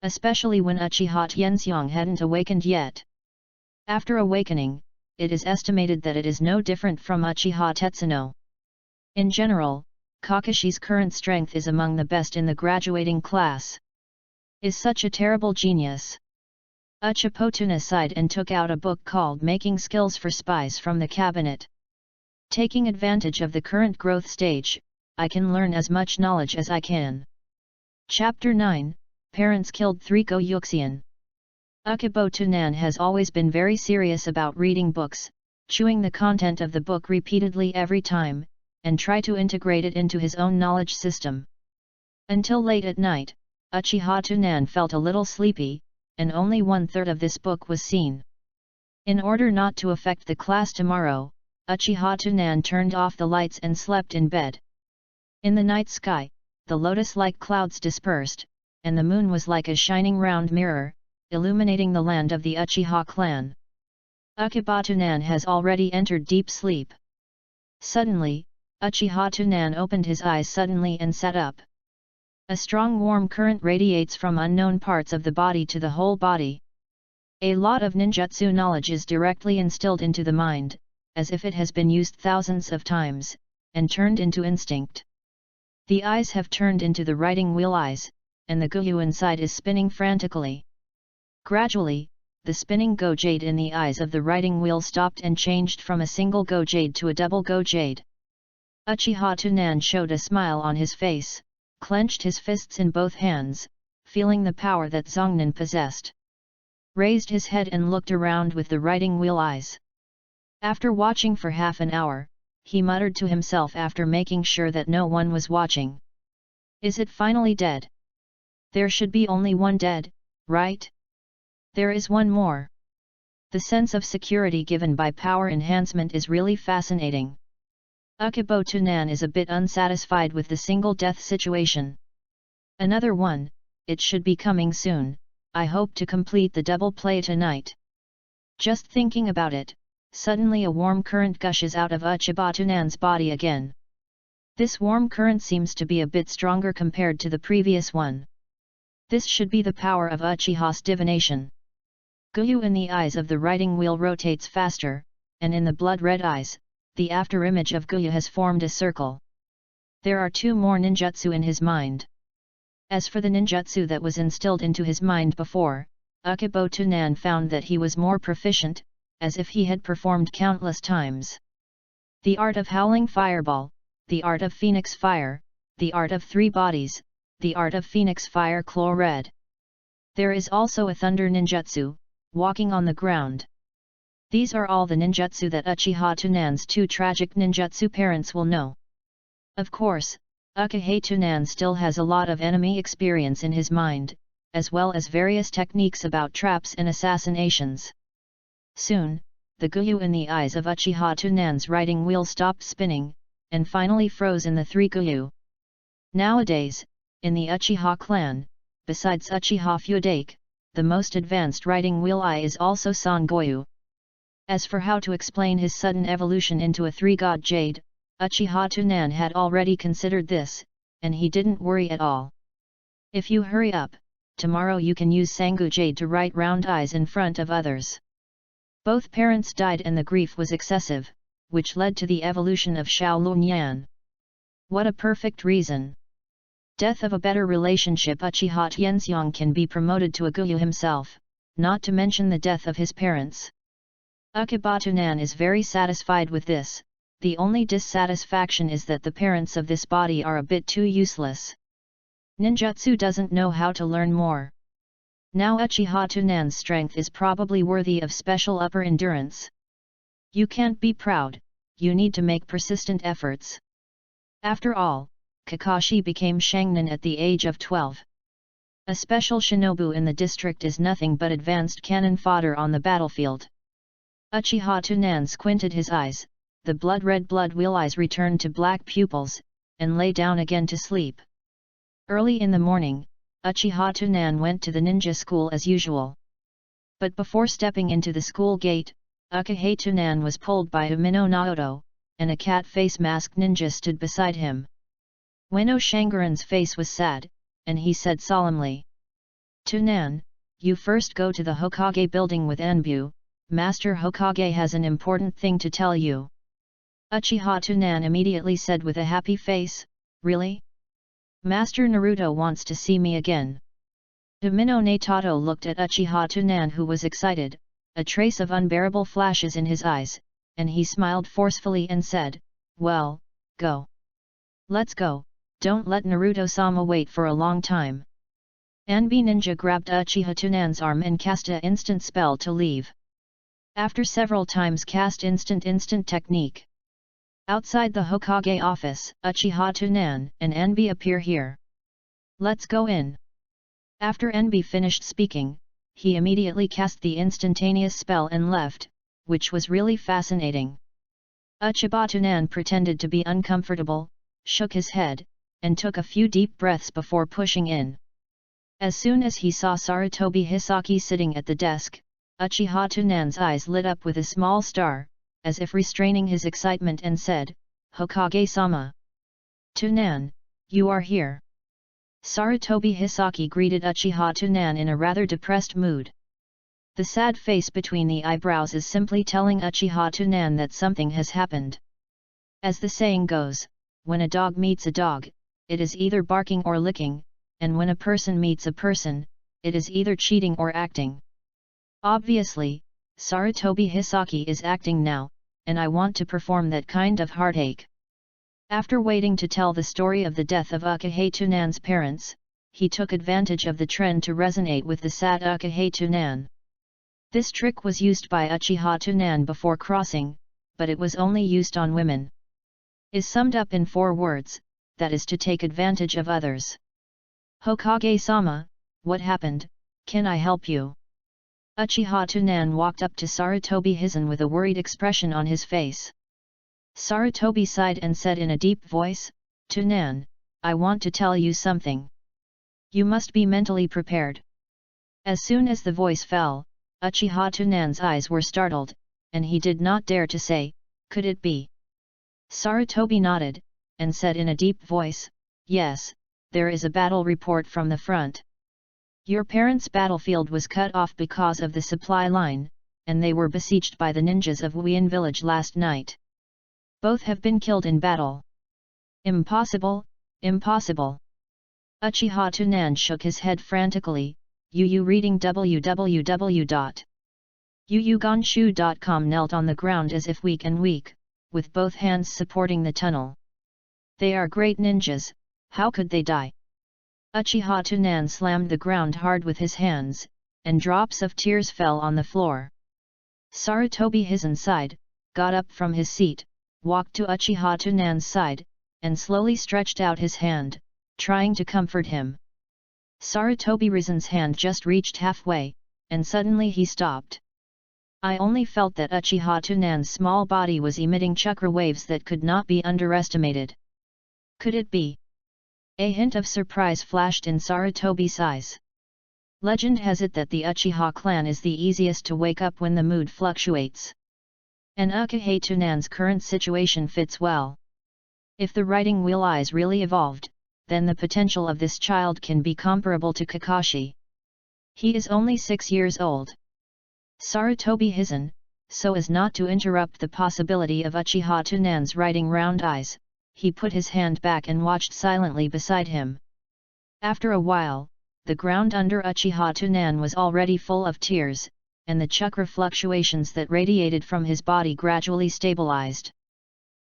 Especially when Uchiha Tianxiang hadn't awakened yet. After awakening, it is estimated that it is no different from Uchiha Tetsuno. In general, Kakashi's current strength is among the best in the graduating class. Is such a terrible genius. Uchiha Tsunade sighed and took out a book called Making Skills for Spies from the cabinet. Taking advantage of the current growth stage, I can learn as much knowledge as I can. Chapter 9, Parents Killed 3 Goyuxian. Uchiha Tsunade has always been very serious about reading books, chewing the content of the book repeatedly every time, and try to integrate it into his own knowledge system. Until late at night, Uchiha Tsunade felt a little sleepy, and only 1/3 of this book was seen. In order not to affect the class tomorrow, Uchiha Tunan turned off the lights and slept in bed. In the night sky, the lotus-like clouds dispersed, and the moon was like a shining round mirror, illuminating the land of the Uchiha clan. Uchiha Tunan has already entered deep sleep. Suddenly, Uchiha Tunan opened his eyes suddenly and sat up. A strong warm current radiates from unknown parts of the body to the whole body. A lot of ninjutsu knowledge is directly instilled into the mind, as if it has been used thousands of times, and turned into instinct. The eyes have turned into the writing wheel eyes, and the guyu inside is spinning frantically. Gradually, the spinning go jade in the eyes of the writing wheel stopped and changed from a single go jade to a double go jade. Uchiha Tunan showed a smile on his face, clenched his fists in both hands, feeling the power that Zongnan possessed. Raised his head and looked around with the writing wheel eyes. After watching for half an hour, he muttered to himself after making sure that no one was watching. Is it finally dead? There should be only one dead, right? There is one more. The sense of security given by power enhancement is really fascinating. Uchiha Tunan is a bit unsatisfied with the single death situation. Another one, it should be coming soon. I hope to complete the double play tonight. Just thinking about it, suddenly a warm current gushes out of Uchiha Tunan's body again. This warm current seems to be a bit stronger compared to the previous one. This should be the power of Uchiha's divination. Guyu in the eyes of the writing wheel rotates faster, and in the blood-red eyes, the afterimage of Guyu has formed a circle. There are two more ninjutsu in his mind. As for the ninjutsu that was instilled into his mind before, Uchiha Tunan found that he was more proficient, as if he had performed countless times. The art of howling fireball, the art of phoenix fire, the art of three bodies, the art of phoenix fire claw red. There is also a thunder ninjutsu, walking on the ground. These are all the ninjutsu that Uchiha Tunan's two tragic ninjutsu parents will know. Of course, Uchiha Tunan still has a lot of enemy experience in his mind, as well as various techniques about traps and assassinations. Soon, the guyu in the eyes of Uchiha Tunan's writing wheel stopped spinning, and finally froze in the three guyu. Nowadays, in the Uchiha clan, besides Uchiha Fudake, the most advanced writing wheel eye is also Son Goyu. As for how to explain his sudden evolution into a three-god jade, Uchiha Tunan had already considered this, and he didn't worry at all. If you hurry up, tomorrow you can use Sangu Jade to write round eyes in front of others. Both parents died and the grief was excessive, which led to the evolution of Shaolunyan. What a perfect reason! Death of a better relationship. Uchiha Tianxiang can be promoted to a guyu himself, not to mention the death of his parents. Uchiha Tunan is very satisfied with this. The only dissatisfaction is that the parents of this body are a bit too useless. Ninjutsu doesn't know how to learn more. Now Uchiha Tunan's strength is probably worthy of special upper endurance. You can't be proud, you need to make persistent efforts. After all, Kakashi became Shangnin at the age of 12. A special shinobu in the district is nothing but advanced cannon fodder on the battlefield. Uchiha Tunan squinted his eyes, the blood-red blood wheel eyes returned to black pupils, and lay down again to sleep. Early in the morning, Uchiha Tunan went to the ninja school as usual. But before stepping into the school gate, Uchiha Tunan was pulled by Umino Naoto, and a cat face masked ninja stood beside him. Ueno Shangaran's face was sad, and he said solemnly, "Tunan, you first go to the Hokage building with Anbu, Master Hokage has an important thing to tell you." Uchiha Tunan immediately said with a happy face, "Really? Master Naruto wants to see me again." Umino Naoto looked at Uchiha Tunan who was excited, a trace of unbearable flashes in his eyes, and he smiled forcefully and said, "Well, go. Let's go, don't let Naruto-sama wait for a long time." Anbi Ninja grabbed Uchiha Tunan's arm and cast an instant spell to leave. After several times cast instant technique. Outside the Hokage office, Uchiha Tunan and Anbi appear here. "Let's go in." After Anbi finished speaking, he immediately cast the instantaneous spell and left, which was really fascinating. Uchibatunan pretended to be uncomfortable, shook his head, and took a few deep breaths before pushing in. As soon as he saw Sarutobi Hisaki sitting at the desk, Uchiha Tunan's eyes lit up with a small star, as if restraining his excitement, and said, "Hokage-sama. Tunan, you are here." Sarutobi Hisaki greeted Uchiha Tunan in a rather depressed mood. The sad face between the eyebrows is simply telling Uchiha Tunan that something has happened. As the saying goes, when a dog meets a dog, it is either barking or licking, and when a person meets a person, it is either cheating or acting. Obviously, Sarutobi Hisaki is acting now, and I want to perform that kind of heartache. After waiting to tell the story of the death of Uchiha Tunan's parents, he took advantage of the trend to resonate with the sad Uchiha Tunan. This trick was used by Uchiha Tunan before crossing, but it was only used on women. Is summed up in 4 words, that is to take advantage of others. "Hokage-sama, what happened, can I help you?" Uchiha Tunan walked up to Sarutobi Hizen with a worried expression on his face. Sarutobi sighed and said in a deep voice, "Tunan, I want to tell you something. You must be mentally prepared." As soon as the voice fell, Uchiha Tunan's eyes were startled, and he did not dare to say, "Could it be?" Sarutobi nodded, and said in a deep voice, "Yes, there is a battle report from the front. Your parents' battlefield was cut off because of the supply line, and they were besieged by the ninjas of Wuyan village last night. Both have been killed in battle." "Impossible, impossible." Uchiha Tunan shook his head frantically. Reading www.yuyuganshu.com knelt on the ground as if weak, with both hands supporting the tunnel. "They are great ninjas, how could they die?" Uchiha Tunan slammed the ground hard with his hands, and drops of tears fell on the floor. Sarutobi Hizen sighed, got up from his seat, walked to Uchiha Tunan's side, and slowly stretched out his hand, trying to comfort him. Sarutobi Hizen's hand just reached halfway, and suddenly he stopped. I only felt that Uchiha Tunan's small body was emitting chakra waves that could not be underestimated. Could it be? A hint of surprise flashed in Sarutobi's eyes. Legend has it that the Uchiha clan is the easiest to wake up when the mood fluctuates. And Uchiha Tunan's current situation fits well. If the writing wheel eyes really evolved, then the potential of this child can be comparable to Kakashi. He is only 6 years old. Sarutobi Hizen, so as not to interrupt the possibility of Uchiha Tunan's writing round eyes, he put his hand back and watched silently beside him. After a while, the ground under Uchiha Tunan was already full of tears, and the chakra fluctuations that radiated from his body gradually stabilized.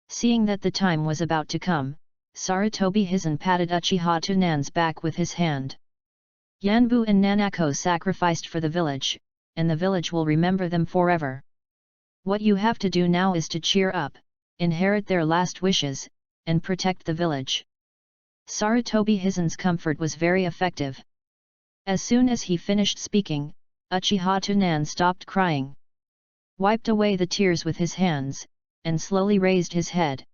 Seeing that the time was about to come, Sarutobi Hizen patted Uchiha Tunan's back with his hand. "Yanbu and Nanako sacrificed for the village, and the village will remember them forever. What you have to do now is to cheer up, inherit their last wishes, and protect the village." Sarutobi Hizen's comfort was very effective. As soon as he finished speaking, Uchiha Tunan stopped crying, wiped away the tears with his hands, and slowly raised his head.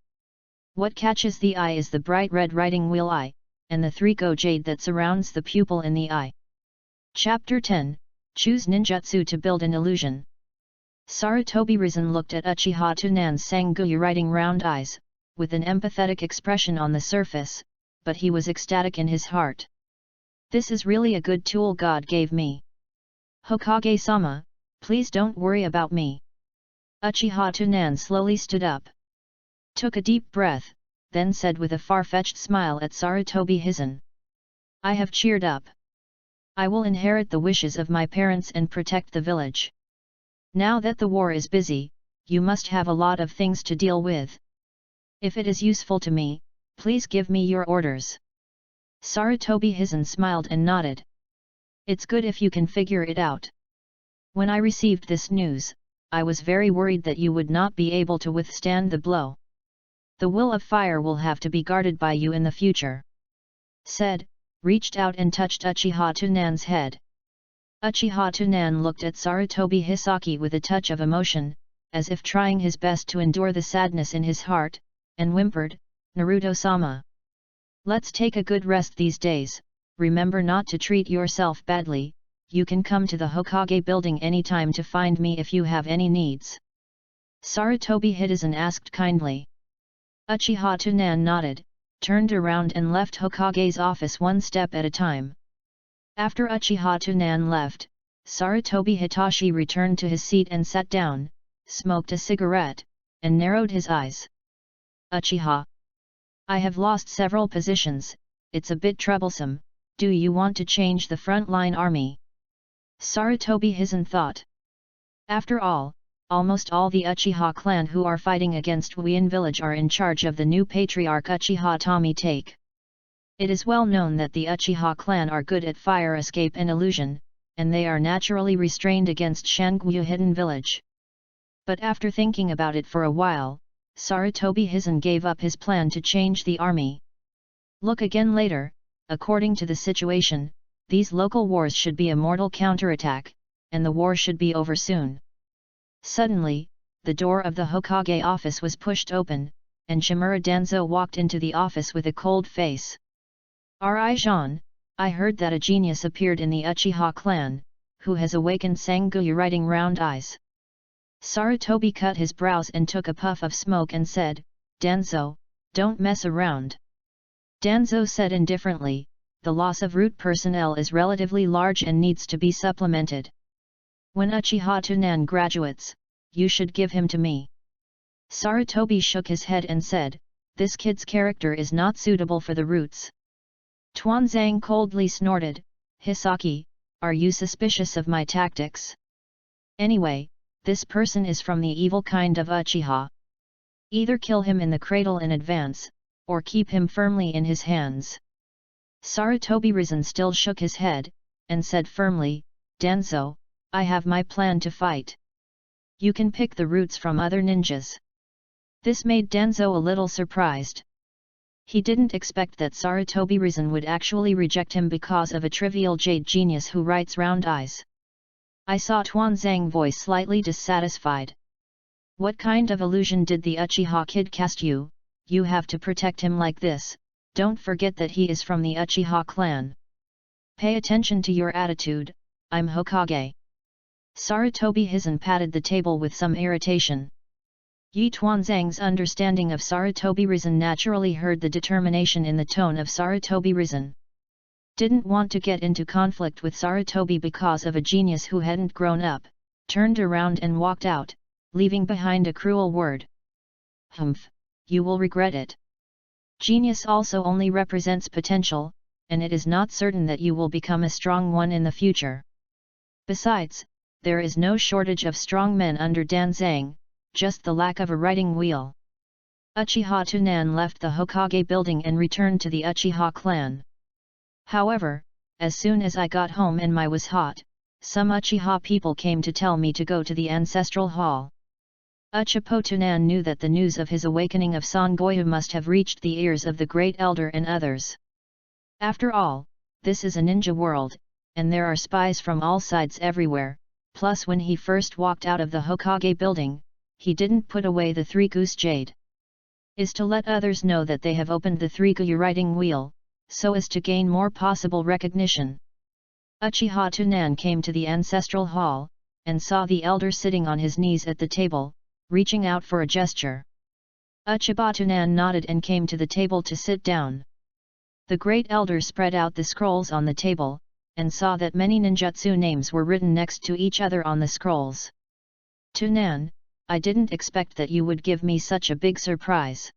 What catches the eye is the bright red writing wheel eye, and the 3-go jade that surrounds the pupil in the eye. Chapter 10, Choose Ninjutsu to Build an Illusion. Sarutobi Hizen looked at Uchiha Tunan's Sanguyu writing round eyes, with an empathetic expression on the surface, but he was ecstatic in his heart. "This is really a good tool God gave me. Hokage-sama, please don't worry about me." Uchiha Tunan slowly stood up, took a deep breath, then said with a far-fetched smile at Sarutobi Hizen, "I have cheered up. I will inherit the wishes of my parents and protect the village. Now that the war is busy, you must have a lot of things to deal with. If it is useful to me, please give me your orders." Sarutobi Hizen smiled and nodded. "It's good if you can figure it out. When I received this news, I was very worried that you would not be able to withstand the blow. The will of fire will have to be guarded by you in the future," said, reached out and touched Uchiha Tunan's head. Uchiha Tunan looked at Sarutobi Hisaki with a touch of emotion, as if trying his best to endure the sadness in his heart, and whimpered, "Naruto-sama. Let's take a good rest these days, remember not to treat yourself badly, you can come to the Hokage building anytime to find me if you have any needs." Sarutobi Hidezen asked kindly. Uchiha Tsunade nodded, turned around and left Hokage's office one step at a time. After Uchiha Tsunade left, Sarutobi Hitachi returned to his seat and sat down, smoked a cigarette, and narrowed his eyes. "Uchiha, I have lost several positions, it's a bit troublesome, do you want to change the front-line army?" Sarutobi Hidezen thought. After all, almost all the Uchiha clan who are fighting against Wien village are in charge of the new patriarch Uchiha Take. It is well known that the Uchiha clan are good at fire escape and illusion, and they are naturally restrained against Shangyu hidden village. But after thinking about it for a while, Sarutobi Hidezen gave up his plan to change the army. Look again later, according to the situation, these local wars should be a mortal counterattack, and the war should be over soon. Suddenly, the door of the Hokage office was pushed open, and Shimura Danzo walked into the office with a cold face. "Ri-Jean, I heard that a genius appeared in the Uchiha clan, who has awakened Sanguyu writing round eyes." Sarutobi cut his brows and took a puff of smoke and said, "Danzo, don't mess around." Danzo said indifferently, "The loss of root personnel is relatively large and needs to be supplemented. When Uchiha Tsunade graduates, you should give him to me." Sarutobi shook his head and said, "This kid's character is not suitable for the roots." Tuanzang coldly snorted, "Hisaki, are you suspicious of my tactics? Anyway, this person is from the evil kind of Uchiha. Either kill him in the cradle in advance, or keep him firmly in his hands." Sarutobi Risen still shook his head, and said firmly, "Danzo, I have my plan to fight. You can pick the roots from other ninjas." This made Danzo a little surprised. He didn't expect that Sarutobi Risen would actually reject him because of a trivial jade genius who writes round eyes. I saw Tuanzang voice slightly dissatisfied. "What kind of illusion did the Uchiha kid cast you? You have to protect him like this, don't forget that he is from the Uchiha clan. Pay attention to your attitude, I'm Hokage." Sarutobi Hidezen patted the table with some irritation. Yi Tuanzang's understanding of Sarutobi Risen naturally heard the determination in the tone of Sarutobi Risen. Didn't want to get into conflict with Sarutobi because of a genius who hadn't grown up, turned around and walked out, leaving behind a cruel word. "Humph, you will regret it. Genius also only represents potential, and it is not certain that you will become a strong one in the future. Besides, there is no shortage of strong men under Danzang, just the lack of a writing wheel." Uchiha Tsunade left the Hokage building and returned to the Uchiha clan. "However, as soon as I got home and my was hot, some Uchiha people came to tell me to go to the ancestral hall." Uchipo Tsunade knew that the news of his awakening of Sangoyu must have reached the ears of the Great Elder and others. After all, this is a ninja world, and there are spies from all sides everywhere, plus when he first walked out of the Hokage building, he didn't put away the three-goose jade. Is to let others know that they have opened the three-goose writing wheel, so as to gain more possible recognition. Uchiha Tsunade came to the ancestral hall, and saw the elder sitting on his knees at the table, reaching out for a gesture. Uchiha Tsunade nodded and came to the table to sit down. The great elder spread out the scrolls on the table, and saw that many ninjutsu names were written next to each other on the scrolls. "Tsunade, I didn't expect that you would give me such a big surprise.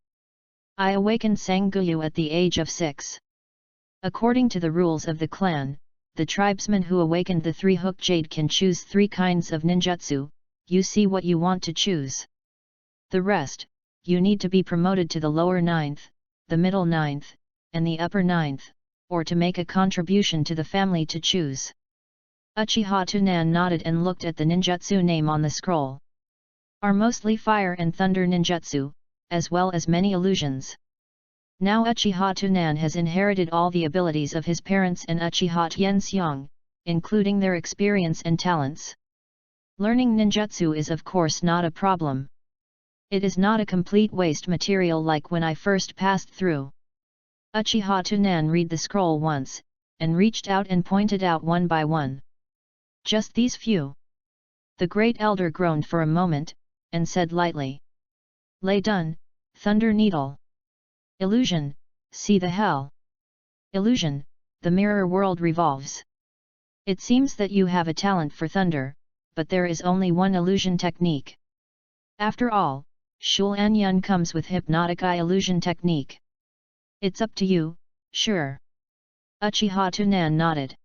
I awakened Sanguyu at the age of 6. According to the rules of the clan, the tribesman who awakened the three-hook jade can choose 3 kinds of ninjutsu, you see what you want to choose. The rest, you need to be promoted to the lower 9th, the middle 9th, and the upper 9th, or to make a contribution to the family to choose." Uchiha Tsunade nodded and looked at the ninjutsu name on the scroll. "Are mostly fire and thunder ninjutsu, as well as many illusions." Now Uchiha Tsunade has inherited all the abilities of his parents and Uchiha Tianxiang, including their experience and talents. Learning ninjutsu is of course not a problem. It is not a complete waste material like when I first passed through. Uchiha Tonan read the scroll once, and reached out and pointed out one by one. Just these few. The great elder groaned for a moment, and said lightly. Lay done, Thunder Needle. Illusion, see the hell. Illusion, the mirror world revolves. It seems that you have a talent for thunder, but there is only one illusion technique. After all, Shulan Yun comes with hypnotic eye illusion technique. It's up to you, sure. Uchiha Tonan nodded.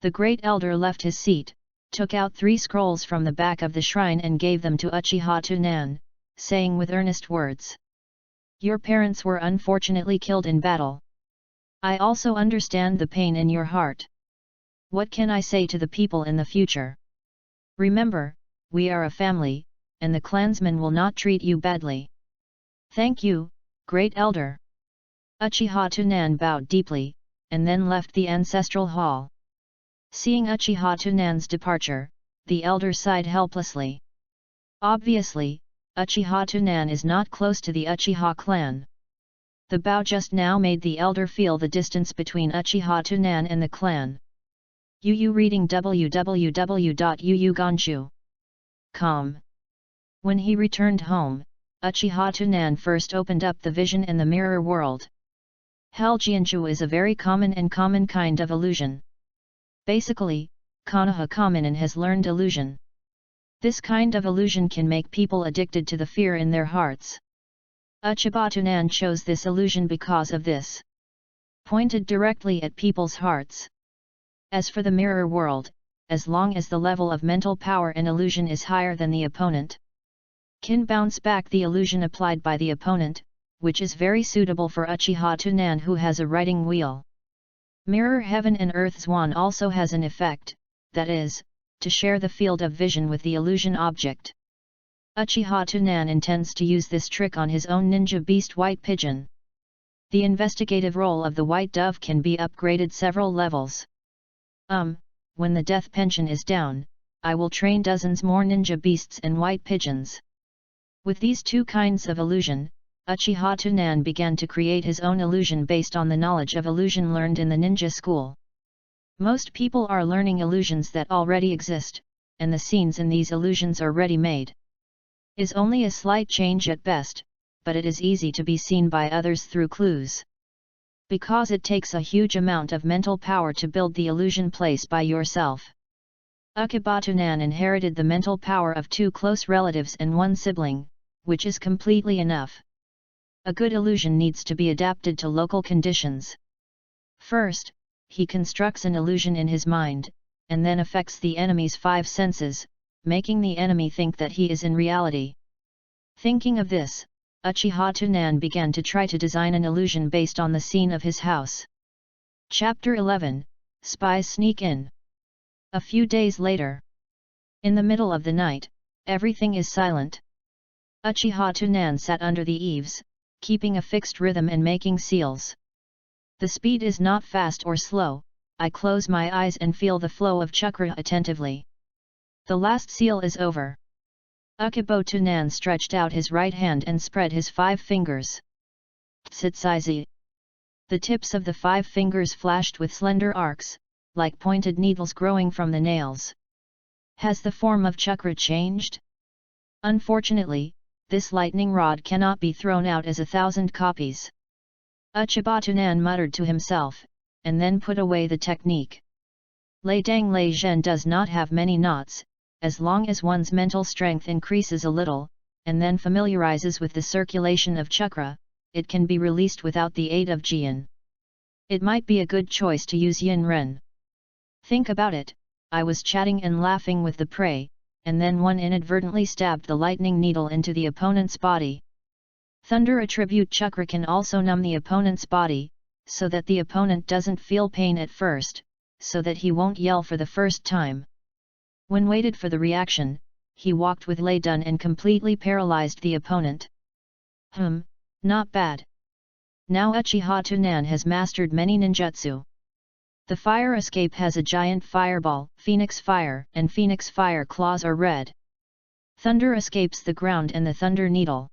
The great elder left his seat, took out 3 scrolls from the back of the shrine and gave them to Uchiha Tonan, saying with earnest words. Your parents were unfortunately killed in battle. I also understand the pain in your heart. What can I say to the people in the future? Remember, we are a family, and the clansmen will not treat you badly. Thank you, great elder. Uchiha Tonan bowed deeply, and then left the ancestral hall. Seeing Uchiha Tonan's departure, the elder sighed helplessly. Obviously, Uchiha Tonan is not close to the Uchiha clan. The bow just now made the elder feel the distance between Uchiha Tonan and the clan. Yu reading www.yuyuganshu.com. When he returned home, Uchiha Tonan first opened up the vision in the mirror world. Heljianshu is a very common kind of illusion. Basically, Konoha Kaminen has learned illusion. This kind of illusion can make people addicted to the fear in their hearts. Uchiha Tonan chose this illusion because of this. Pointed directly at people's hearts. As for the mirror world, as long as the level of mental power and illusion is higher than the opponent, can bounce back the illusion applied by the opponent, which is very suitable for Uchiha Tonan who has a writing wheel. Mirror Heaven and Earth Zwan also has an effect, that is, to share the field of vision with the illusion object. Uchiha Tonan intends to use this trick on his own ninja beast White Pigeon. The investigative role of the White Dove can be upgraded several levels. When the death pension is down, I will train dozens more ninja beasts and white pigeons. With these 2 kinds of illusion, Uchiha Tonan began to create his own illusion based on the knowledge of illusion learned in the ninja school. Most people are learning illusions that already exist, and the scenes in these illusions are ready-made. Is only a slight change at best, but it is easy to be seen by others through clues. Because it takes a huge amount of mental power to build the illusion place by yourself. Uchiha Tonan inherited the mental power of 2 close relatives and 1 sibling, which is completely enough. A good illusion needs to be adapted to local conditions. First, he constructs an illusion in his mind, and then affects the enemy's 5 senses, making the enemy think that he is in reality. Thinking of this, Uchiha Tonan began to try to design an illusion based on the scene of his house. Chapter 11, Spies Sneak In. A few days later. In the middle of the night, everything is silent. Uchiha Tonan sat under the eaves, keeping a fixed rhythm and making seals. The speed is not fast or slow, I close my eyes and feel the flow of chakra attentively. The last seal is over. Uchiha Tonan stretched out his right hand and spread his 5 fingers. Tsitsaizi. The tips of the 5 fingers flashed with slender arcs, like pointed needles growing from the nails. Has the form of chakra changed? Unfortunately, this lightning rod cannot be thrown out as 1,000 copies. Uchiha Tonan muttered to himself, and then put away the technique. Lei Dang Lei Zhen does not have many knots, as long as one's mental strength increases a little, and then familiarizes with the circulation of chakra, it can be released without the aid of Jian. It might be a good choice to use Yin Ren. Think about it, I was chatting and laughing with the prey, and then one inadvertently stabbed the lightning needle into the opponent's body. Thunder attribute chakra can also numb the opponent's body, so that the opponent doesn't feel pain at first, so that he won't yell for the first time. When waited for the reaction, he walked with Lei Dun and completely paralyzed the opponent. Not bad. Now Uchiha Tonan has mastered many ninjutsu. The fire escape has a giant fireball, phoenix fire, and phoenix fire claws are red. Thunder escapes the ground and the thunder needle.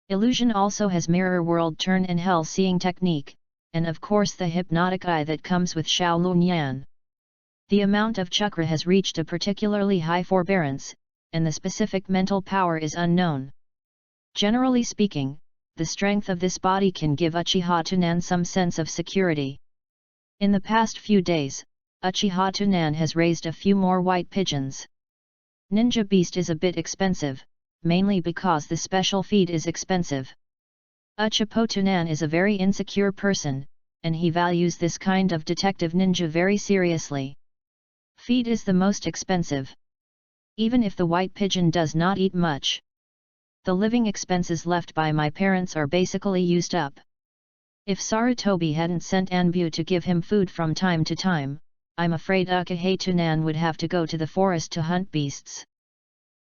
Illusion also has mirror world turn and hell seeing technique, and of course the hypnotic eye that comes with Shaolin Yan. The amount of chakra has reached a particularly high forbearance, and the specific mental power is unknown. Generally speaking, the strength of this body can give Uchiha Tunan some sense of security. In the past few days, Uchiha Tunan has raised a few more white pigeons. Ninja Beast is a bit expensive, mainly because the special feed is expensive. Uchiha Tunan is a very insecure person, and he values this kind of detective ninja very seriously. Feed is the most expensive. Even if the white pigeon does not eat much, the living expenses left by my parents are basically used up. If Sarutobi hadn't sent Anbu to give him food from time to time, I'm afraid Uchiha Tunan would have to go to the forest to hunt beasts.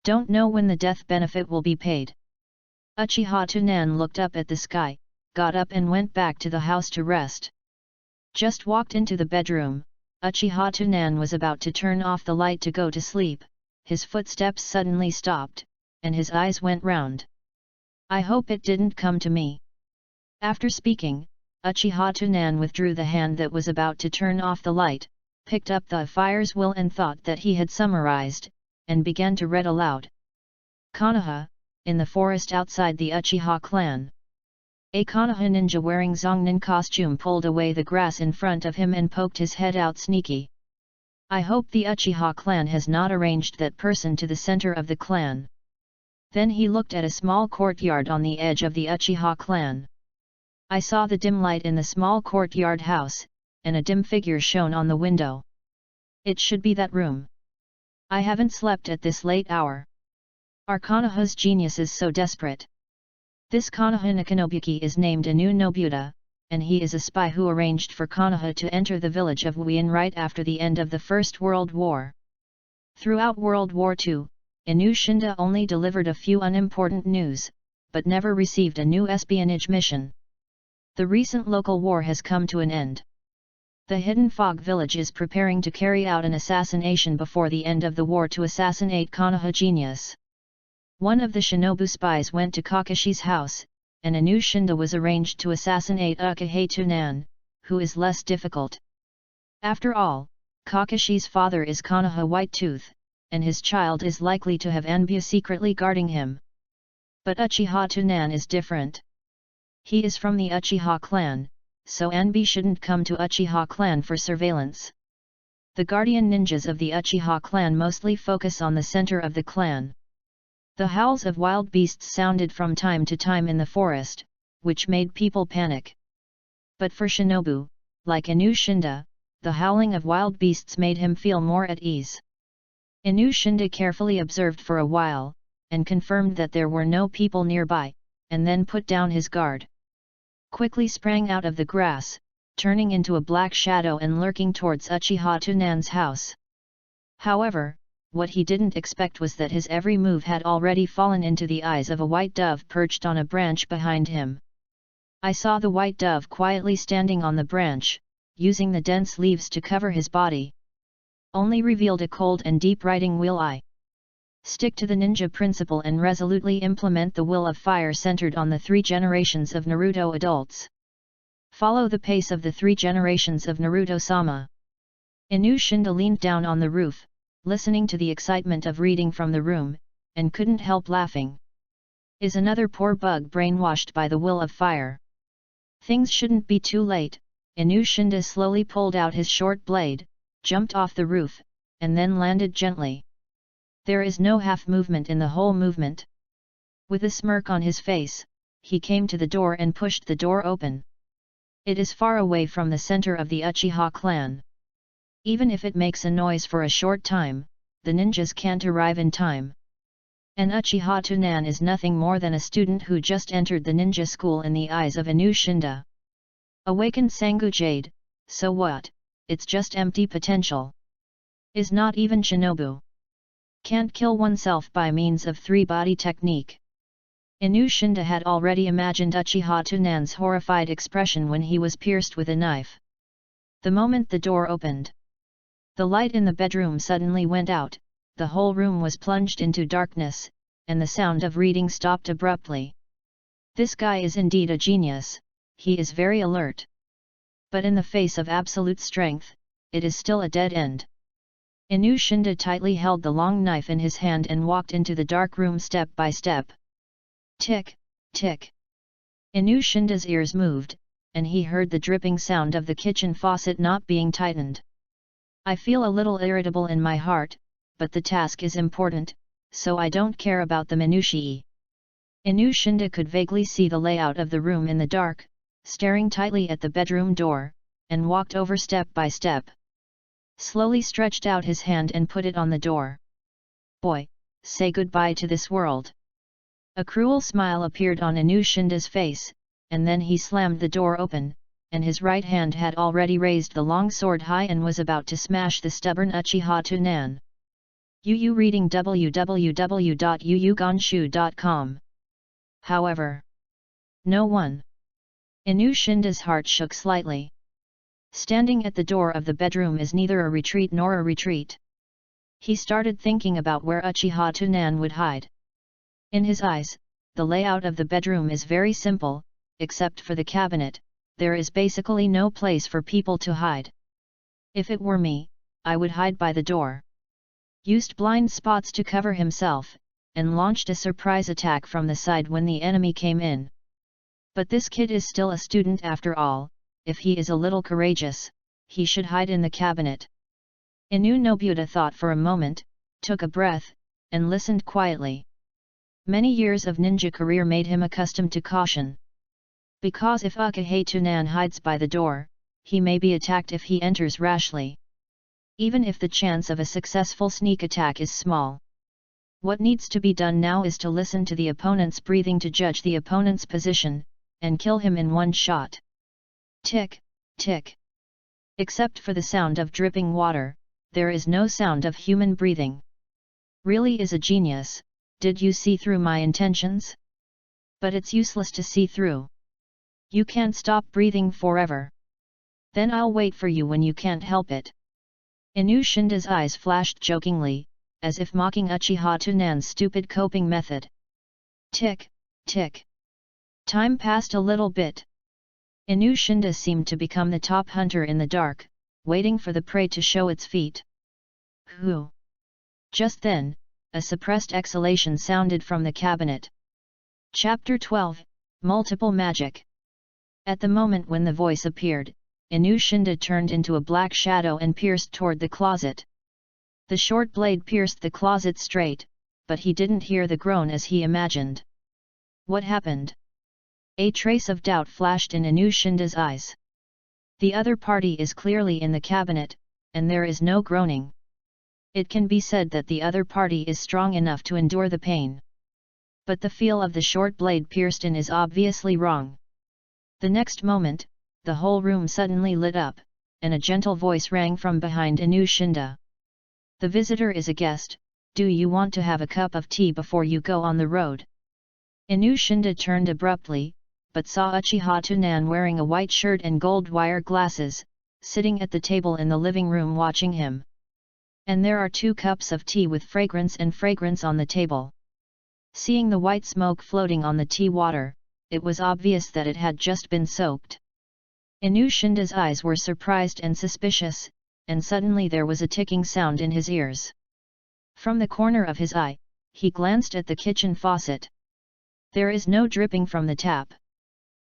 Don't know when the death benefit will be paid. Uchiha Tunan looked up at the sky, got up and went back to the house to rest. Just walked into the bedroom, Uchiha Tunan was about to turn off the light to go to sleep, his footsteps suddenly stopped, and his eyes went round. I hope it didn't come to me. After speaking, Uchiha Tunan withdrew the hand that was about to turn off the light, picked up the fire's will and thought that he had summarized, and began to read aloud. Konoha, in the forest outside the Uchiha clan. A Konoha ninja wearing Zongnin costume pulled away the grass in front of him and poked his head out sneaky. I hope the Uchiha clan has not arranged that person to the center of the clan. Then he looked at a small courtyard on the edge of the Uchiha clan. I saw the dim light in the small courtyard house, and a dim figure shone on the window. It should be that room. I haven't slept at this late hour. Are Konoha's geniuses so desperate? This Konoha Nakanobuki is named Inu Nobuta, and he is a spy who arranged for Konoha to enter the village of Wuin right after the end of the First World War. Throughout World War II, Inu Shinda only delivered a few unimportant news, but never received a new espionage mission. The recent local war has come to an end. The Hidden Fog village is preparing to carry out an assassination before the end of the war to assassinate Konoha genius. One of the shinobu spies went to Kakashi's house, and Inu Shinda was arranged to assassinate Uchiha Tunan, who is less difficult. After all, Kakashi's father is Konoha Whitetooth, and his child is likely to have Anbu secretly guarding him. But Uchiha Tunan is different. He is from the Uchiha clan, so Anbu shouldn't come to Uchiha clan for surveillance. The guardian ninjas of the Uchiha clan mostly focus on the center of the clan. The howls of wild beasts sounded from time to time in the forest, which made people panic. But for shinobu, like Inu Shinda, the howling of wild beasts made him feel more at ease. Inu Shinda carefully observed for a while, and confirmed that there were no people nearby, and then put down his guard. Quickly sprang out of the grass, turning into a black shadow and lurking towards Uchiha Tunan's house. However, what he didn't expect was that his every move had already fallen into the eyes of a white dove perched on a branch behind him. I saw the white dove quietly standing on the branch, using the dense leaves to cover his body. Only revealed a cold and deep writing will eye. Stick to the ninja principle and resolutely implement the will of fire centered on the 3 generations of Naruto adults. Follow the pace of the 3 generations of Naruto-sama. Inu Shinda leaned down on the roof, listening to the excitement of reading from the room, and couldn't help laughing. Is another poor bug brainwashed by the will of fire? Things shouldn't be too late. Inu Shinda slowly pulled out his short blade, jumped off the roof, and then landed gently. There is no half movement in the whole movement. With a smirk on his face, he came to the door and pushed the door open. It is far away from the center of the Uchiha clan. Even if it makes a noise for a short time, the ninjas can't arrive in time. An Uchiha Tunan is nothing more than a student who just entered the ninja school in the eyes of Inu Shinda. Awakened Sangu Jade, so what, it's just empty potential. Is not even shinobu. Can't kill oneself by means of 3-body technique. Inu Shinda had already imagined Uchiha Tunan's horrified expression when he was pierced with a knife. The moment the door opened, the light in the bedroom suddenly went out, the whole room was plunged into darkness, and the sound of reading stopped abruptly. This guy is indeed a genius, he is very alert. But in the face of absolute strength, it is still a dead end. Inushinda tightly held the long knife in his hand and walked into the dark room step by step. Tick, tick. Inushinda's ears moved, and he heard the dripping sound of the kitchen faucet not being tightened. I feel a little irritable in my heart, but the task is important, so I don't care about the minutiae. Inushinda could vaguely see the layout of the room in the dark, staring tightly at the bedroom door, and walked over step by step. Slowly stretched out his hand and put it on the door. Boy, say goodbye to this world. A cruel smile appeared on Inushinda's face, and then he slammed the door open, and his right hand had already raised the long sword high and was about to smash the stubborn Uchiha Tunan. Yu reading www.yuyugonshu.com. However, no one. Inushinda's heart shook slightly. Standing at the door of the bedroom is neither a retreat nor a retreat. He started thinking about where Uchiha Tunan would hide. In his eyes, the layout of the bedroom is very simple, except for the cabinet, there is basically no place for people to hide. If it were me, I would hide by the door. Used blind spots to cover himself, and launched a surprise attack from the side when the enemy came in. But this kid is still a student after all. If he is a little courageous, he should hide in the cabinet. Inu Nobuta thought for a moment, took a breath, and listened quietly. Many years of ninja career made him accustomed to caution. Because if Uchiha Tunan hides by the door, he may be attacked if he enters rashly. Even if the chance of a successful sneak attack is small. What needs to be done now is to listen to the opponent's breathing to judge the opponent's position, and kill him in one shot. Tick, tick. Except for the sound of dripping water, there is no sound of human breathing. Really is a genius, did you see through my intentions? But it's useless to see through. You can't stop breathing forever. Then I'll wait for you when you can't help it. Inushinda's eyes flashed jokingly, as if mocking Uchiha Tunan's stupid coping method. Tick, tick. Time passed a little bit. Inushinda seemed to become the top hunter in the dark, waiting for the prey to show its feet. Who? Just then, a suppressed exhalation sounded from the cabinet. Chapter 12, Multiple Magic. At the moment when the voice appeared, Inushinda turned into a black shadow and pierced toward the closet. The short blade pierced the closet straight, but he didn't hear the groan as he imagined. What happened? A trace of doubt flashed in Inushinda's eyes. The other party is clearly in the cabinet, and there is no groaning. It can be said that the other party is strong enough to endure the pain. But the feel of the short blade pierced in is obviously wrong. The next moment, the whole room suddenly lit up, and a gentle voice rang from behind Inushinda. The visitor is a guest, do you want to have a cup of tea before you go on the road? Inushinda turned abruptly, but saw Uchiha Tunan wearing a white shirt and gold wire glasses, sitting at the table in the living room watching him. And there are 2 cups of tea with fragrance on the table. Seeing the white smoke floating on the tea water, it was obvious that it had just been soaked. Inushinda's eyes were surprised and suspicious, and suddenly there was a ticking sound in his ears. From the corner of his eye, he glanced at the kitchen faucet. There is no dripping from the tap.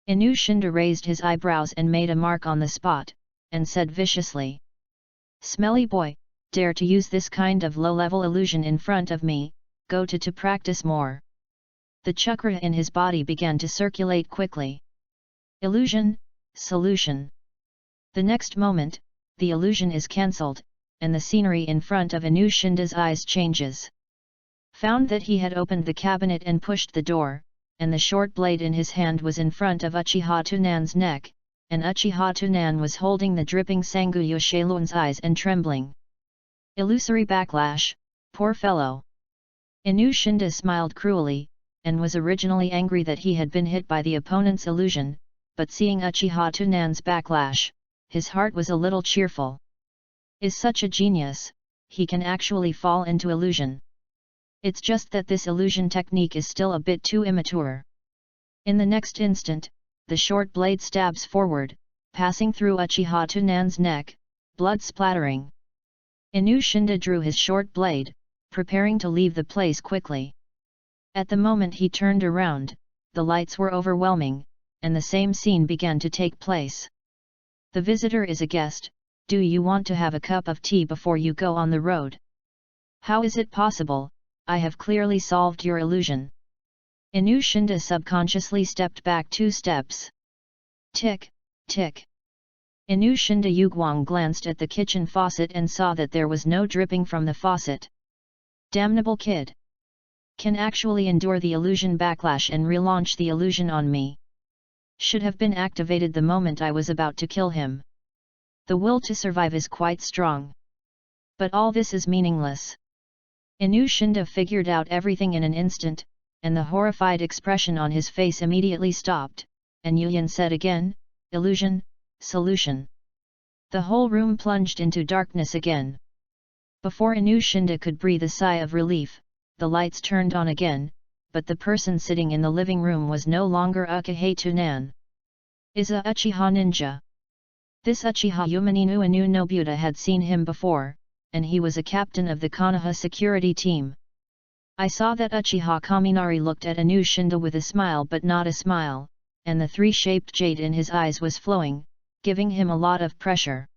Inushinda raised his eyebrows and made a mark on the spot, and said viciously. Smelly boy, dare to use this kind of low-level illusion in front of me, go to practice more. The chakra in his body began to circulate quickly. Illusion, solution. The next moment, the illusion is cancelled, and the scenery in front of Inushinda's eyes changes. Found that he had opened the cabinet and pushed the door, and the short blade in his hand was in front of Uchiha Tunan's neck, and Uchiha Tunan was holding the dripping Sanguya Shalun's eyes and trembling. Illusory backlash, poor fellow. Inushinda smiled cruelly, and was originally angry that he had been hit by the opponent's illusion, but seeing Uchiha Tunan's backlash, his heart was a little cheerful. Is such a genius, he can actually fall into illusion. It's just that this illusion technique is still a bit too immature. In the next instant, the short blade stabs forward, passing through Uchiha Tunan's neck, blood splattering. Inushinda drew his short blade, preparing to leave the place quickly. At the moment he turned around, the lights were overwhelming, and the same scene began to take place. The visitor is a guest. Do you want to have a cup of tea before you go on the road? How is it possible? I have clearly solved your illusion. Inushinda subconsciously stepped back 2 steps. Tick, tick. Inushinda Yugwang glanced at the kitchen faucet and saw that there was no dripping from the faucet. Damnable kid! Can actually endure the illusion backlash and relaunch the illusion on me. Should have been activated the moment I was about to kill him. The will to survive is quite strong. But all this is meaningless. Inushinda figured out everything in an instant, and the horrified expression on his face immediately stopped, and Yuyan said again, illusion, solution. The whole room plunged into darkness again. Before Inushinda could breathe a sigh of relief, the lights turned on again, but the person sitting in the living room was no longer Uchiha Tunan. Is a Uchiha ninja. This Uchiha Yumaninu Inu Nobuta had seen him before, and he was a captain of the Konoha security team. I saw that Uchiha Kaminari looked at Inushinda with a smile but not a smile, and the 3-shaped jade in his eyes was flowing, giving him a lot of pressure.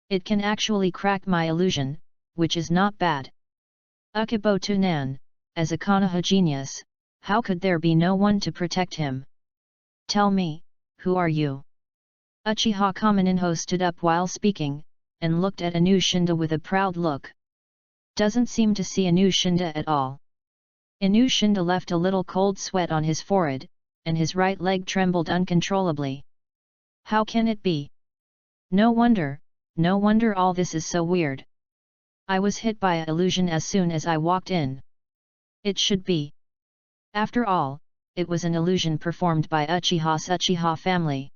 It can actually crack my illusion, which is not bad. Ukibo Tunan, as a Konoha genius, how could there be no one to protect him? Tell me, who are you? Uchiha Kamininho stood up while speaking, and looked at Inushinda with a proud look. Doesn't seem to see Inushinda at all. Inushinda left a little cold sweat on his forehead, and his right leg trembled uncontrollably. How can it be? No wonder all this is so weird. I was hit by an illusion as soon as I walked in. It should be. After all, it was an illusion performed by Uchiha's Uchiha family.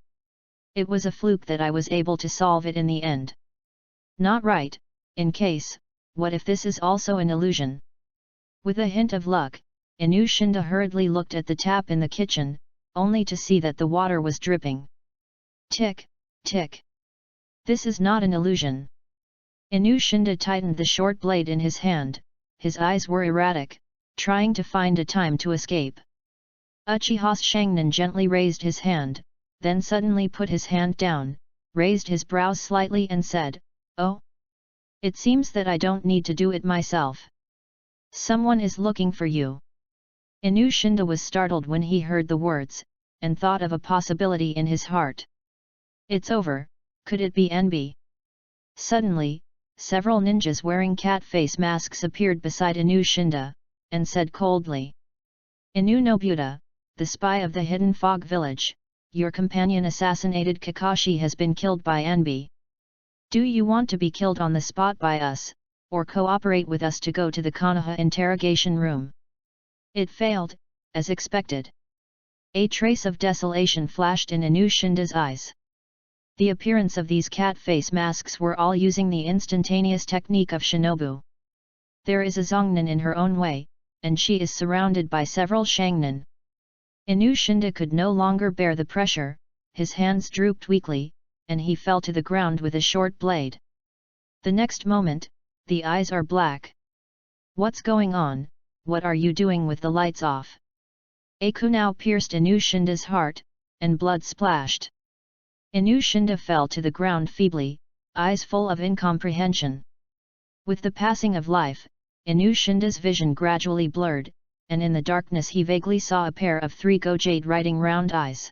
It was a fluke that I was able to solve it in the end. Not right, in case, what if this is also an illusion? With a hint of luck, Inushinda hurriedly looked at the tap in the kitchen, only to see that the water was dripping. Tick, tick. This is not an illusion. Inushinda tightened the short blade in his hand, his eyes were erratic, trying to find a time to escape. Uchiha Shangnan gently raised his hand, then suddenly put his hand down, raised his brows slightly and said, "Oh? It seems that I don't need to do it myself. Someone is looking for you." Inushinda was startled when he heard the words, and thought of a possibility in his heart. It's over, could it be NB? Suddenly, several ninjas wearing cat face masks appeared beside Inushinda, and said coldly, "Inu Nobuta, the spy of the Hidden Fog Village, your companion assassinated Kakashi has been killed by NB. Do you want to be killed on the spot by us, or cooperate with us to go to the Konoha interrogation room?" It failed, as expected. A trace of desolation flashed in Inushinda's eyes. The appearance of these cat face masks were all using the instantaneous technique of Shinobu. There is a Zongnan in her own way, and she is surrounded by several Shangnan. Inushinda could no longer bear the pressure, his hands drooped weakly, and he fell to the ground with a short blade. The next moment, the eyes are black. What's going on? What are you doing with the lights off? A kunao pierced Inushinda's heart, and blood splashed. Inushinda fell to the ground feebly, eyes full of incomprehension. With the passing of life, Inushinda's vision gradually blurred, and in the darkness he vaguely saw a pair of 3 Gojade writing round eyes.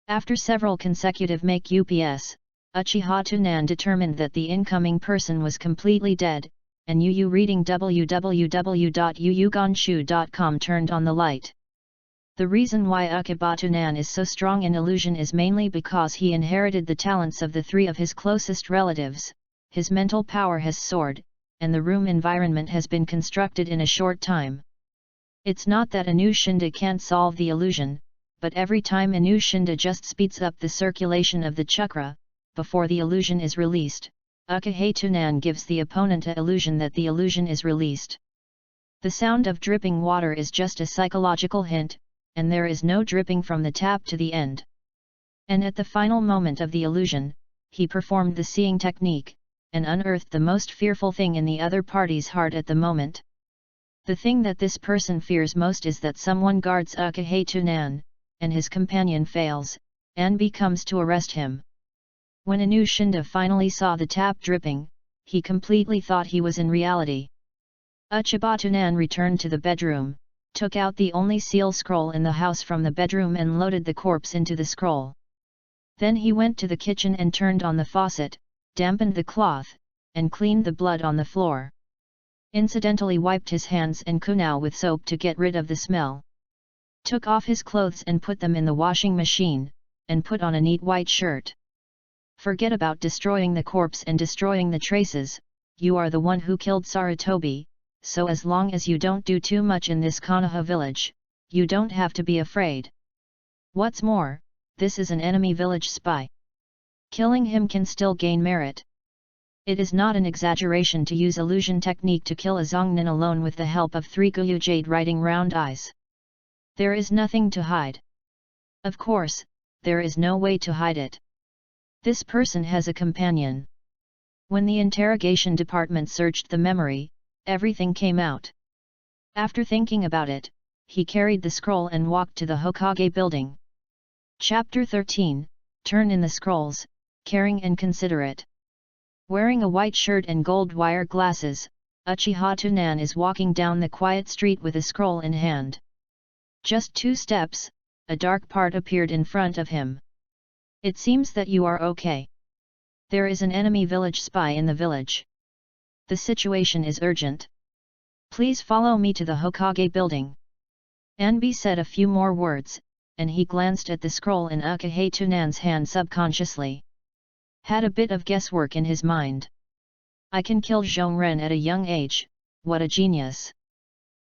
After several consecutive make UPS, Uchiha Tunan determined that the incoming person was completely dead, and Yu reading www.yuyuganshu.com turned on the light. The reason why Uchiha Tunan is so strong in illusion is mainly because he inherited the talents of the 3 of his closest relatives, his mental power has soared, and the room environment has been constructed in a short time. It's not that Inushinda can't solve the illusion, but every time Inushinda just speeds up the circulation of the chakra, before the illusion is released, Ukahetunan gives the opponent an illusion that the illusion is released. The sound of dripping water is just a psychological hint, and there is no dripping from the tap to the end. And at the final moment of the illusion, he performed the seeing technique, and unearthed the most fearful thing in the other party's heart at the moment. The thing that this person fears most is that someone guards Ukahetunan, and his companion fails, and comes to arrest him. When Anushinda finally saw the tap dripping, he completely thought he was in reality. Uchibatunan returned to the bedroom, took out the only seal scroll in the house from the bedroom and loaded the corpse into the scroll. Then he went to the kitchen and turned on the faucet, dampened the cloth, and cleaned the blood on the floor. Incidentally wiped his hands and kunao with soap to get rid of the smell. Took off his clothes and put them in the washing machine, and put on a neat white shirt. Forget about destroying the corpse and destroying the traces, you are the one who killed Sarutobi, so as long as you don't do too much in this Konoha village, you don't have to be afraid. What's more, this is an enemy village spy. Killing him can still gain merit. It is not an exaggeration to use illusion technique to kill a Zongnin alone with the help of 3 Guyu Jade riding round eyes. There is nothing to hide. Of course, there is no way to hide it. This person has a companion. When the interrogation department searched the memory, everything came out. After thinking about it, he carried the scroll and walked to the Hokage building. Chapter 13, Turn in the Scrolls, Caring and Considerate. Wearing a white shirt and gold wire glasses, Uchiha Tunan is walking down the quiet street with a scroll in hand. Just 2 steps, a dark part appeared in front of him. It seems that you are okay. There is an enemy village spy in the village. The situation is urgent. Please follow me to the Hokage building. Anbi said a few more words, and he glanced at the scroll in Ukahetunan's hand subconsciously. Had a bit of guesswork in his mind. I can kill Zhongren at a young age, what a genius.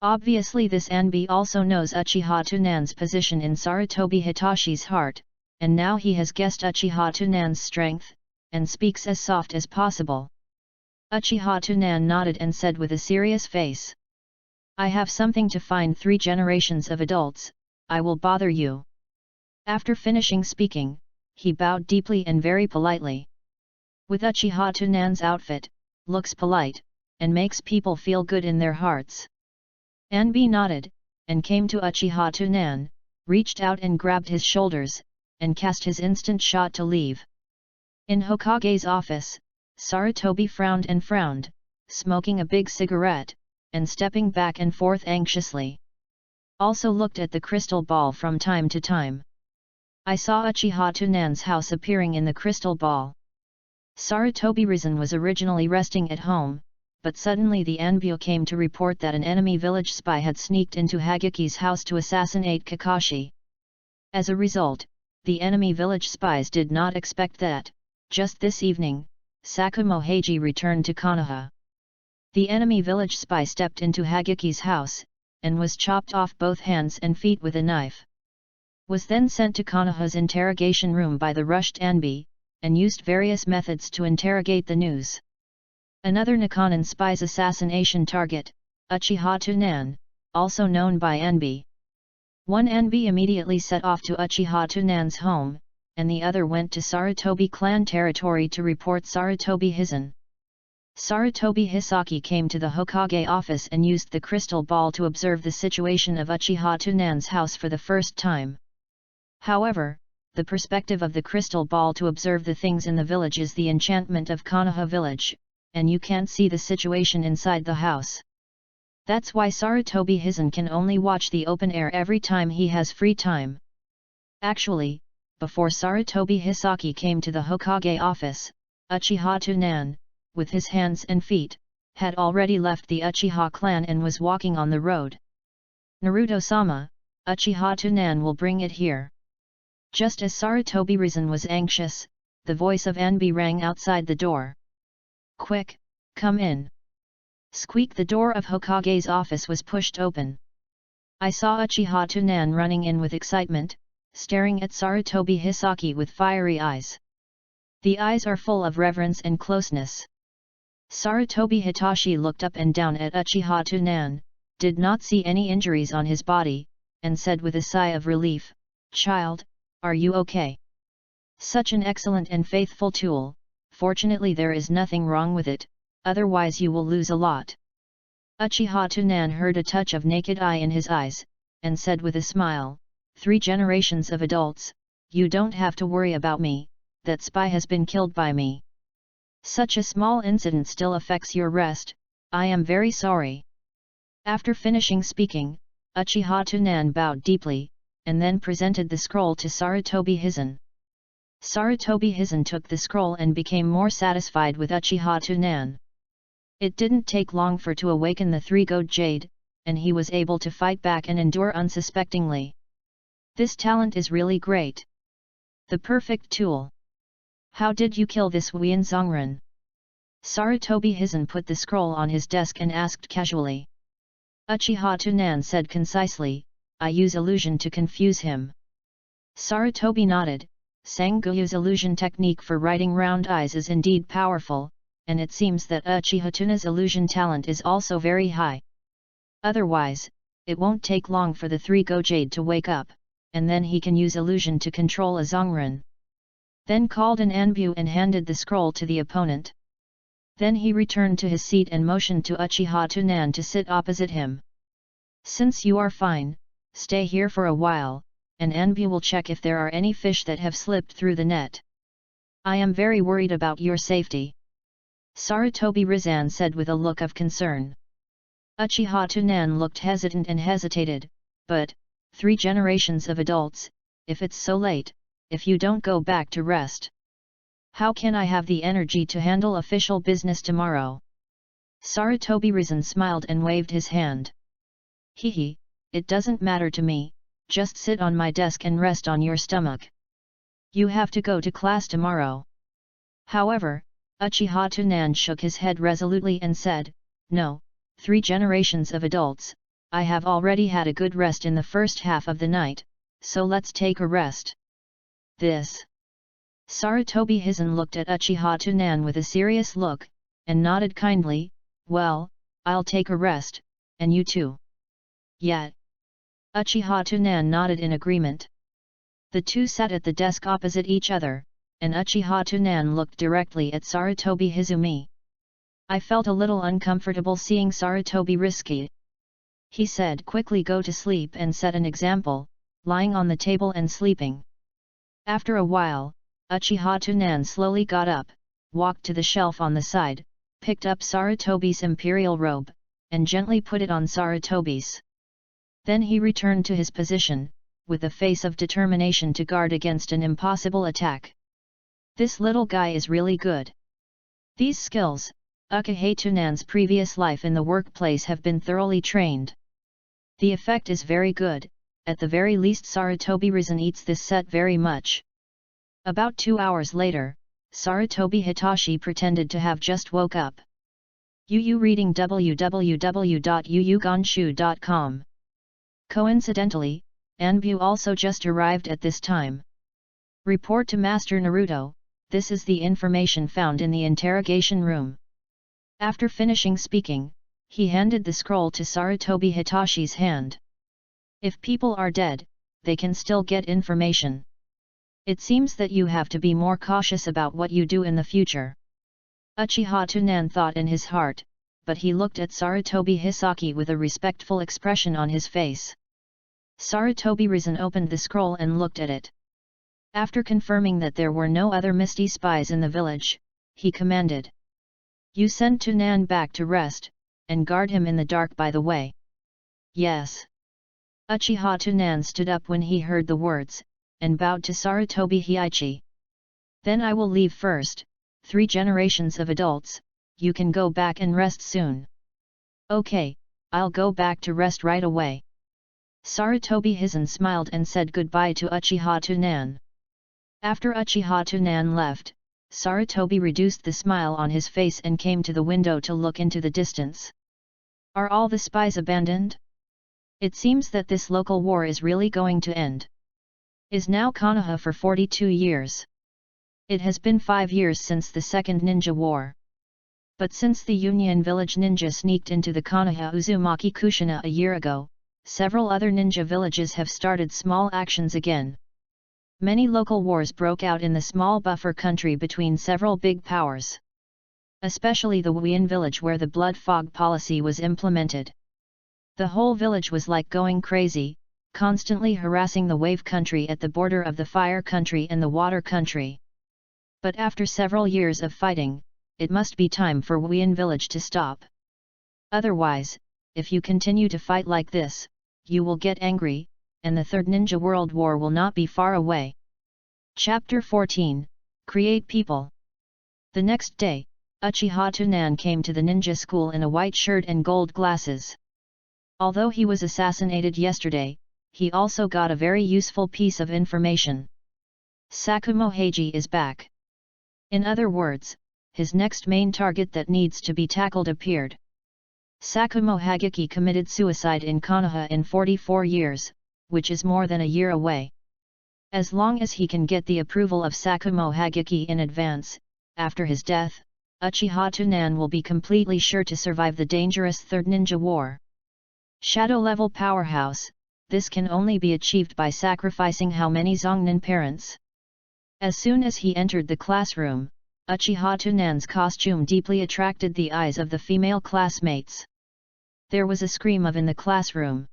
Obviously this Anbi also knows Uchiha Tunan's position in Sarutobi Hitashi's heart, and now he has guessed Uchiha Tunan's strength, and speaks as soft as possible. Uchiha Tunan nodded and said with a serious face. I have something to find 3 generations of adults, I will bother you. After finishing speaking, he bowed deeply and very politely. With Uchiha Tunan's outfit, looks polite, and makes people feel good in their hearts. Anbi nodded, and came to Uchiha Tunan, reached out and grabbed his shoulders, and cast his instant shot to leave. In Hokage's office, Sarutobi frowned and frowned, smoking a big cigarette, and stepping back and forth anxiously. Also looked at the crystal ball from time to time. I saw Uchiha Tunan's house appearing in the crystal ball. Sarutobi Rizan was originally resting at home, but suddenly the Anbyo came to report that an enemy village spy had sneaked into Hageki's house to assassinate Kakashi. As a result, the enemy village spies did not expect that, just this evening, Sakumo Heiji returned to Konoha. The enemy village spy stepped into Hageki's house, and was chopped off both hands and feet with a knife. Was then sent to Konoha's interrogation room by the rushed Anbi, and used various methods to interrogate the news. Another Nikanin spy's assassination target, Uchiha Tunan, also known by Anbi. One Anbi immediately set off to Uchiha Tunan's home, and the other went to Sarutobi clan territory to report Sarutobi Hizen. Sarutobi Hisaki came to the Hokage office and used the crystal ball to observe the situation of Uchiha Tunan's house for the first time. However, the perspective of the crystal ball to observe the things in the village is the enchantment of Konoha village, and you can't see the situation inside the house. That's why Sarutobi Hizen can only watch the open air every time he has free time. Actually, before Sarutobi Hisaki came to the Hokage office, Uchiha Tunan, with his hands and feet, had already left the Uchiha clan and was walking on the road. Naruto-sama, Uchiha Tunan will bring it here. Just as Sarutobi Rizan was anxious, the voice of Anbi rang outside the door. Quick, come in. Squeak! The door of Hokage's office was pushed open. I saw Uchiha Tunan running in with excitement, staring at Sarutobi Hisaki with fiery eyes. The eyes are full of reverence and closeness. Sarutobi Hitachi looked up and down at Uchiha Tunan, did not see any injuries on his body, and said with a sigh of relief, "Child, are you okay? Such an excellent and faithful tool, fortunately there is nothing wrong with it, otherwise you will lose a lot." Uchiha Tunan heard a touch of naked eye in his eyes, and said with a smile, "3 generations of adults, you don't have to worry about me, that spy has been killed by me. Such a small incident still affects your rest, I am very sorry." After finishing speaking, Uchiha Tunan bowed deeply, and then presented the scroll to Sarutobi Hizen. Sarutobi Hizen took the scroll and became more satisfied with Uchiha Tunan. It didn't take long for to awaken the 3-gold jade, and he was able to fight back and endure unsuspectingly. This talent is really great. The perfect tool. How did you kill this Wien Zongren? Sarutobi Hizen put the scroll on his desk and asked casually. Uchiha Tunan said concisely, "I use illusion to confuse him." Sarutobi nodded. Sanguyu's illusion technique for writing round eyes is indeed powerful, and it seems that Uchiha Tuna's illusion talent is also very high. Otherwise, it won't take long for the 3-gold jade to wake up, and then he can use illusion to control a Zongren. Then called an Anbu and handed the scroll to the opponent. Then he returned to his seat and motioned to Uchiha Tunan to sit opposite him. "Since you are fine, stay here for a while, and Anbu will check if there are any fish that have slipped through the net. I am very worried about your safety," Sarutobi Rizan said with a look of concern. Uchiha Tunan looked hesitant and hesitated, "But, 3 generations of adults, if it's so late, if you don't go back to rest, how can I have the energy to handle official business tomorrow?" Sarutobi Rizan smiled and waved his hand. "Hehe, it doesn't matter to me, just sit on my desk and rest on your stomach. You have to go to class tomorrow." However, Uchiha Tunan shook his head resolutely and said, "No, 3 generations of adults, I have already had a good rest in the first half of the night, so let's take a rest." "This." Sarutobi Hizen looked at Uchiha Tunan with a serious look, and nodded kindly, "Well, I'll take a rest, and you too." "Yet." Uchiha Tunan nodded in agreement. The two sat at the desk opposite each other, and Uchiha Tunan looked directly at Sarutobi Hizumi. "I felt a little uncomfortable seeing Sarutobi risky," he said. "Quickly go to sleep and set an example, lying on the table and sleeping." After a while, Uchiha Tunan slowly got up, walked to the shelf on the side, picked up Sarutobi's imperial robe, and gently put it on Sarutobi's. Then he returned to his position, with a face of determination to guard against an impossible attack. This little guy is really good. These skills, Uchiha Tunan's previous life in the workplace have been thoroughly trained. The effect is very good, at the very least Sarutobi Rizan eats this set very much. About 2 hours later, Sarutobi Hitachi pretended to have just woke up. Yu reading www.yuyugonshu.com. Coincidentally, Anbu also just arrived at this time. Report to Master Naruto, this is the information found in the interrogation room. After finishing speaking, he handed the scroll to Sarutobi Hitachi's hand. If people are dead, they can still get information. It seems that you have to be more cautious about what you do in the future. Uchiha Tunan thought in his heart, but he looked at Sarutobi Hisaki with a respectful expression on his face. Sarutobi Rizan opened the scroll and looked at it. After confirming that there were no other misty spies in the village, he commanded. "You send Tunan back to rest, and guard him in the dark by the way." "Yes." Uchiha Tunan stood up when he heard the words, and bowed to Sarutobi Hiichi. "Then I will leave first, 3 generations of adults, you can go back and rest soon." "Okay, I'll go back to rest right away." Sarutobi Hizen smiled and said goodbye to Uchiha Tunan. After Uchiha Tunan left, Sarutobi reduced the smile on his face and came to the window to look into the distance. Are all the spies abandoned? It seems that this local war is really going to end. Is now Konoha for 42 years. It has been 5 years since the Second Ninja War. But since the Union Village ninja sneaked into the Konoha Uzumaki Kushina a year ago, several other ninja villages have started small actions again. Many local wars broke out in the small buffer country between several big powers. Especially the Wuyan village where the blood fog policy was implemented. The whole village was like going crazy, constantly harassing the wave country at the border of the fire country and the water country. But after several years of fighting, it must be time for Wuyan village to stop. Otherwise, if you continue to fight like this, you will get angry, and the Third Ninja World War will not be far away. Chapter 14, Create People. The next day, Uchiha Tunan came to the ninja school in a white shirt and gold glasses. Although he was assassinated yesterday, he also got a very useful piece of information. Sakumo Heiji is back. In other words, his next main target that needs to be tackled appeared. Sakumo Hagiki committed suicide in Konoha in 44 years, which is more than a year away. As long as he can get the approval of Sakumo Hagiki in advance, after his death, Uchiha Tunan will be completely sure to survive the dangerous Third Ninja War. Shadow-level powerhouse, this can only be achieved by sacrificing how many Zongnin parents. As soon as he entered the classroom, Uchiha Tunan's costume deeply attracted the eyes of the female classmates. There was a scream of in the classroom.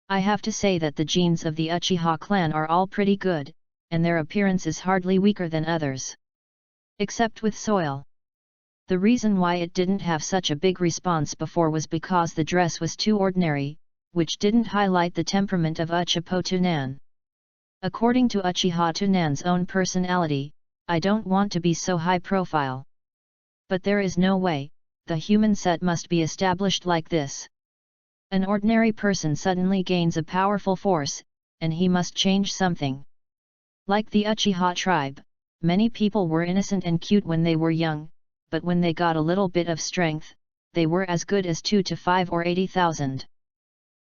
I have to say that the genes of the Uchiha clan are all pretty good, and their appearance is hardly weaker than others. Except with Soil. The reason why it didn't have such a big response before was because the dress was too ordinary, which didn't highlight the temperament of Uchiha Tunan. According to Uchiha Tunan's own personality, I don't want to be so high profile. But there is no way, the human set must be established like this. An ordinary person suddenly gains a powerful force, and he must change something. Like the Uchiha tribe, many people were innocent and cute when they were young, but when they got a little bit of strength, they were as good as 2 to 5 or 80,000.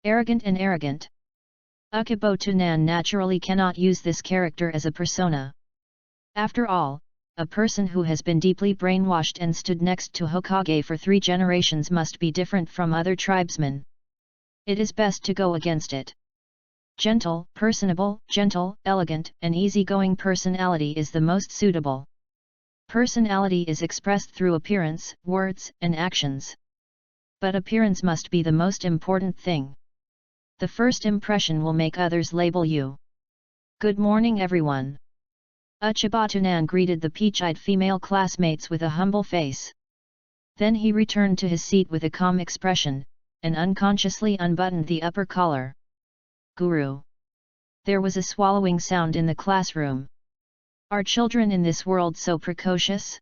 Arrogant and arrogant. Uchiha Tunan naturally cannot use this character as a persona. After all, a person who has been deeply brainwashed and stood next to Hokage for 3 generations must be different from other tribesmen. It is best to go against it. Gentle, personable, gentle, elegant, and easygoing personality is the most suitable. Personality is expressed through appearance, words, and actions. But appearance must be the most important thing. The first impression will make others label you. Good morning everyone. Uchiha Tunan greeted the peach-eyed female classmates with a humble face. Then he returned to his seat with a calm expression, and unconsciously unbuttoned the upper collar. Guru. There was a swallowing sound in the classroom. Are children in this world so precocious?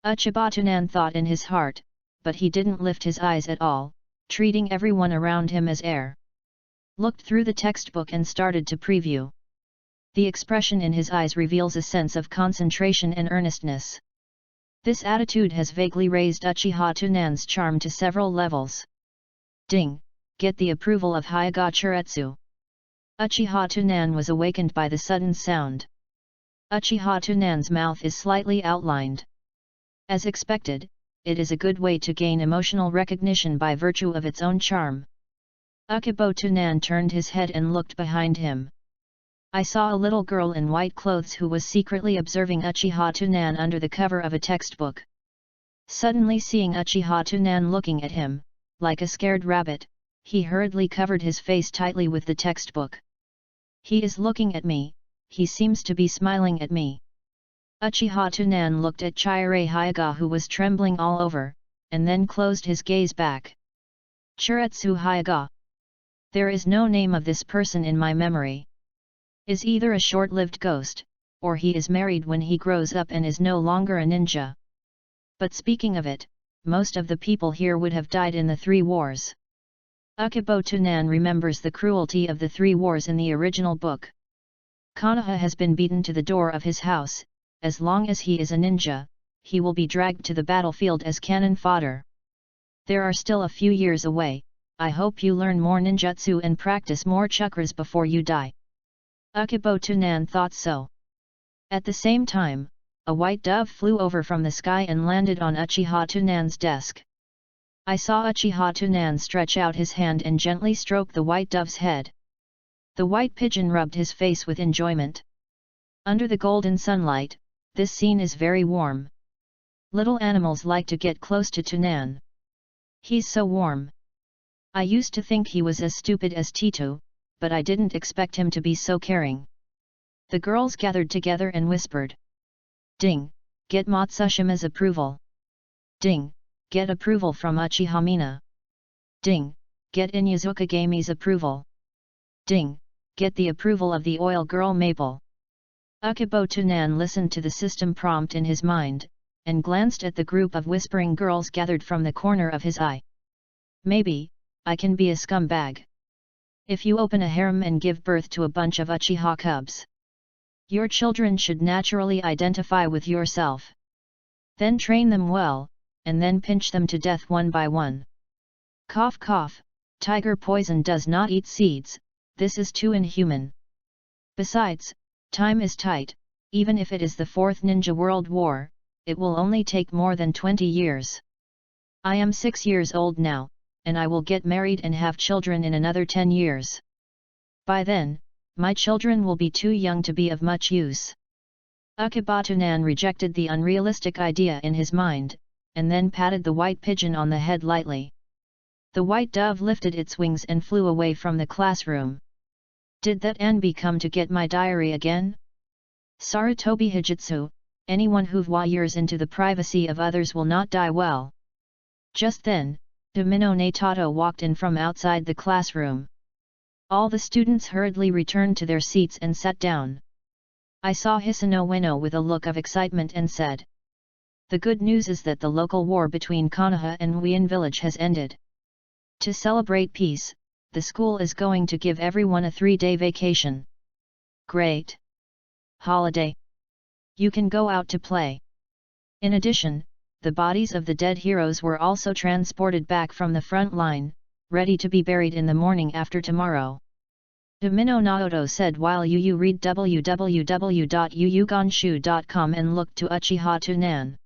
Uchiha Tunan thought in his heart, but he didn't lift his eyes at all, treating everyone around him as air. Looked through the textbook and started to preview. The expression in his eyes reveals a sense of concentration and earnestness. This attitude has vaguely raised Uchiha Tunan's charm to several levels. Ding! Get the approval of Hyuga Churetsu. Uchiha Tunan was awakened by the sudden sound. Uchiha Tunan's mouth is slightly outlined. As expected, it is a good way to gain emotional recognition by virtue of its own charm. Uchiha Tunan turned his head and looked behind him. I saw a little girl in white clothes who was secretly observing Uchiha Tunan under the cover of a textbook. Suddenly seeing Uchiha Tunan looking at him, like a scared rabbit, he hurriedly covered his face tightly with the textbook. He is looking at me, he seems to be smiling at me. Uchiha Tunan looked at Chire Hyuga who was trembling all over, and then closed his gaze back. Churetsu Hyuga. There is no name of this person in my memory. Is either a short-lived ghost, or he is married when he grows up and is no longer a ninja. But speaking of it, most of the people here would have died in the 3 wars. Uchiha Tunan remembers the cruelty of the 3 wars in the original book. Konoha has been beaten to the door of his house. As long as he is a ninja, he will be dragged to the battlefield as cannon fodder. There are still a few years away, I hope you learn more ninjutsu and practice more chakras before you die. Uchiha Tunan thought so. At the same time, a white dove flew over from the sky and landed on Uchiha Tunan's desk. I saw Uchiha Tunan stretch out his hand and gently stroke the white dove's head. The white pigeon rubbed his face with enjoyment. Under the golden sunlight, this scene is very warm. Little animals like to get close to Tunan. He's so warm. I used to think he was as stupid as Tito, but I didn't expect him to be so caring. The girls gathered together and whispered. Ding, get Matsushima's approval. Ding, get approval from Uchiha Mina. Ding, get Inyazuka Game's approval. Ding, get the approval of the oil girl Maple. Ukibo Tunan listened to the system prompt in his mind, and glanced at the group of whispering girls gathered from the corner of his eye. Maybe, I can be a scumbag. If you open a harem and give birth to a bunch of Uchiha cubs, your children should naturally identify with yourself. Then train them well, and then pinch them to death one by one. Cough cough, tiger poison does not eat seeds, this is too inhuman. Besides, time is tight, even if it is the Fourth Ninja World War, it will only take more than 20 years. I am 6 years old now, and I will get married and have children in another 10 years. By then, my children will be too young to be of much use. Ukibatunan rejected the unrealistic idea in his mind, and then patted the white pigeon on the head lightly. The white dove lifted its wings and flew away from the classroom. Did that Anbi come to get my diary again? Sarutobi Hijitsu, anyone who voyeurs into the privacy of others will not die well. Just then, Domino Natato walked in from outside the classroom. All the students hurriedly returned to their seats and sat down. I saw Hisano Ueno with a look of excitement and said, "The good news is that the local war between Konoha and Wien village has ended. To celebrate peace, the school is going to give everyone a 3-day vacation. Great! Holiday! You can go out to play." In addition, the bodies of the dead heroes were also transported back from the front line, ready to be buried in the morning after tomorrow. Domino Naoto said while you read www.yuyugonshu.com and looked to Uchiha Tunan.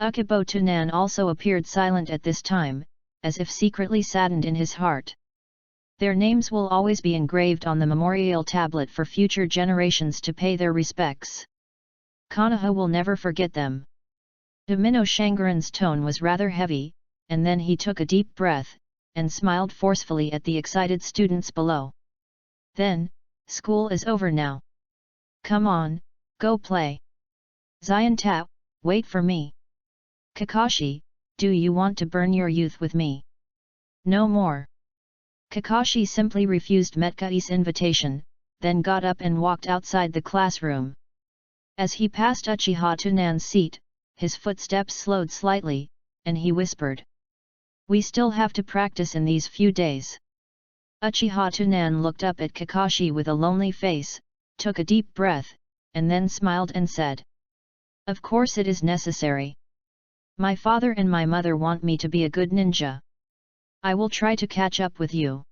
Ukibo Tunan also appeared silent at this time, as if secretly saddened in his heart. Their names will always be engraved on the memorial tablet for future generations to pay their respects. Konoha will never forget them. Domino Shangaran's tone was rather heavy, and then he took a deep breath, and smiled forcefully at the excited students below. Then, school is over now. Come on, go play. Zion Tao, wait for me. Kakashi, do you want to burn your youth with me? No more. Kakashi simply refused Metkai's invitation, then got up and walked outside the classroom. As he passed Uchiha Tunan's seat, his footsteps slowed slightly, and he whispered, "We still have to practice in these few days." Uchiha Tunan looked up at Kakashi with a lonely face, took a deep breath, and then smiled and said, "Of course it is necessary. My father and my mother want me to be a good ninja. I will try to catch up with you."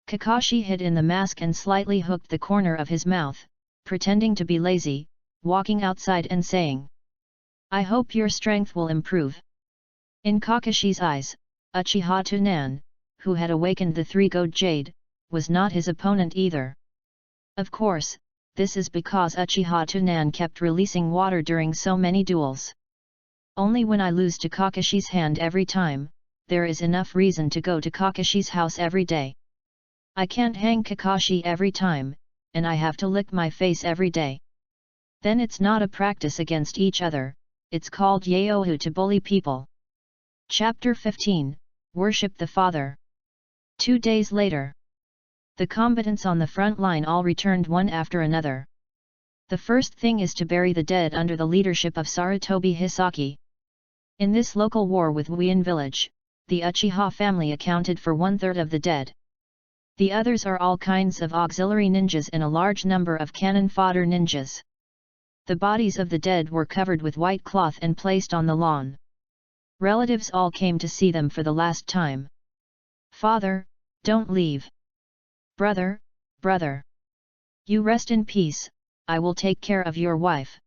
Kakashi hid in the mask and slightly hooked the corner of his mouth, pretending to be lazy, walking outside and saying, "I hope your strength will improve." In Kakashi's eyes, Uchiha Tunan, who had awakened the three-gold jade, was not his opponent either. Of course, this is because Uchiha Tunan kept releasing water during so many duels. Only when I lose to Kakashi's hand every time, there is enough reason to go to Kakashi's house every day. I can't hang Kakashi every time, and I have to lick my face every day. Then it's not a practice against each other, it's called Yaohu to bully people. Chapter 15, Worship the Father. 2 days later. The combatants on the front line all returned one after another. The first thing is to bury the dead under the leadership of Sarutobi Hisaki. In this local war with Wien village, the Uchiha family accounted for 1/3 of the dead. The others are all kinds of auxiliary ninjas and a large number of cannon fodder ninjas. The bodies of the dead were covered with white cloth and placed on the lawn. Relatives all came to see them for the last time. "Father, don't leave. Brother, brother. You rest in peace, I will take care of your wife."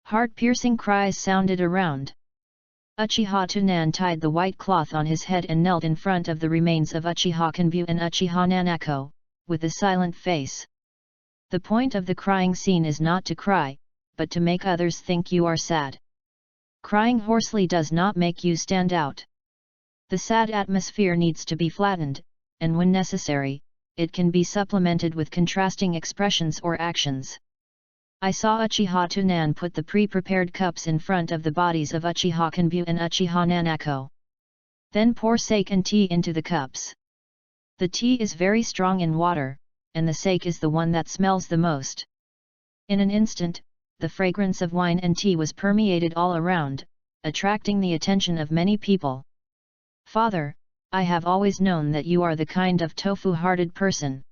Heart-piercing cries sounded around. Uchiha Tunan tied the white cloth on his head and knelt in front of the remains of Uchiha Kanbu and Uchiha Nanako, with a silent face. The point of the crying scene is not to cry, but to make others think you are sad. Crying hoarsely does not make you stand out. The sad atmosphere needs to be flattened, and when necessary, it can be supplemented with contrasting expressions or actions. I saw Uchiha Tunan put the pre-prepared cups in front of the bodies of Uchiha Kanbu and Uchiha Nanako. Then pour sake and tea into the cups. The tea is very strong in water, and the sake is the one that smells the most. In an instant, the fragrance of wine and tea was permeated all around, attracting the attention of many people. Father, I have always known that you are the kind of tofu-hearted person.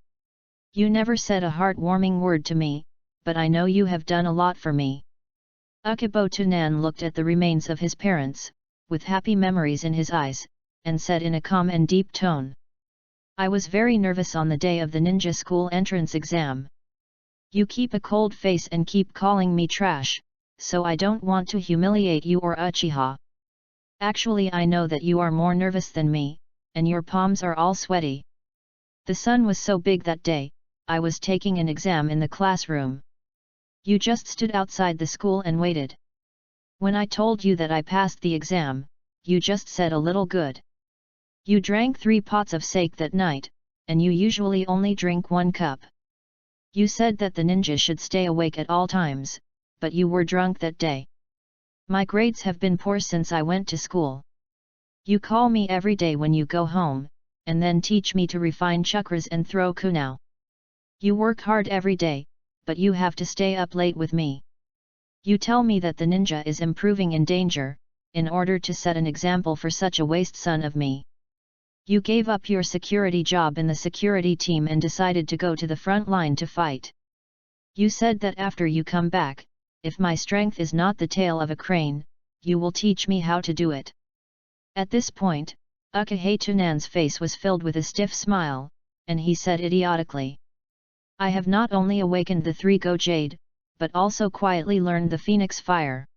You never said a heart-warming word to me, but I know you have done a lot for me. Uchibo Tunan looked at the remains of his parents, with happy memories in his eyes, and said in a calm and deep tone. I was very nervous on the day of the ninja school entrance exam. You keep a cold face and keep calling me trash, so I don't want to humiliate you or Uchiha. Actually, I know that you are more nervous than me, and your palms are all sweaty. The sun was so big that day, I was taking an exam in the classroom. You just stood outside the school and waited. When I told you that I passed the exam, you just said a little good. You drank 3 pots of sake that night, and you usually only drink 1 cup. You said that the ninja should stay awake at all times, but you were drunk that day. My grades have been poor since I went to school. You call me every day when you go home, and then teach me to refine chakras and throw kunao. You work hard every day, but you have to stay up late with me. You tell me that the ninja is improving in danger, in order to set an example for such a waste son of me. You gave up your security job in the security team and decided to go to the front line to fight. You said that after you come back, if my strength is not the tail of a crane, you will teach me how to do it. At this point, Uchiha Tunan's face was filled with a stiff smile, and he said idiotically. I have not only awakened the 3 Go Jade, but also quietly learned the Phoenix Fire.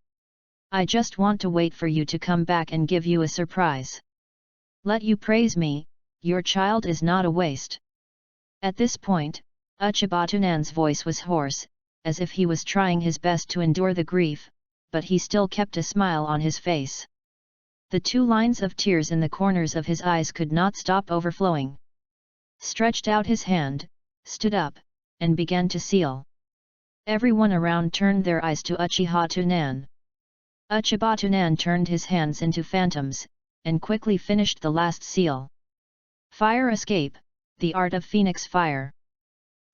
I just want to wait for you to come back and give you a surprise. Let you praise me, your child is not a waste. At this point, Uchiha Tunan's voice was hoarse, as if he was trying his best to endure the grief, but he still kept a smile on his face. The 2 lines of tears in the corners of his eyes could not stop overflowing. Stretched out his hand, stood up, and began to seal. Everyone around turned their eyes to Uchiha Tunan. Uchiha Tunan turned his hands into phantoms, and quickly finished the last seal. Fire escape, the art of Phoenix Fire.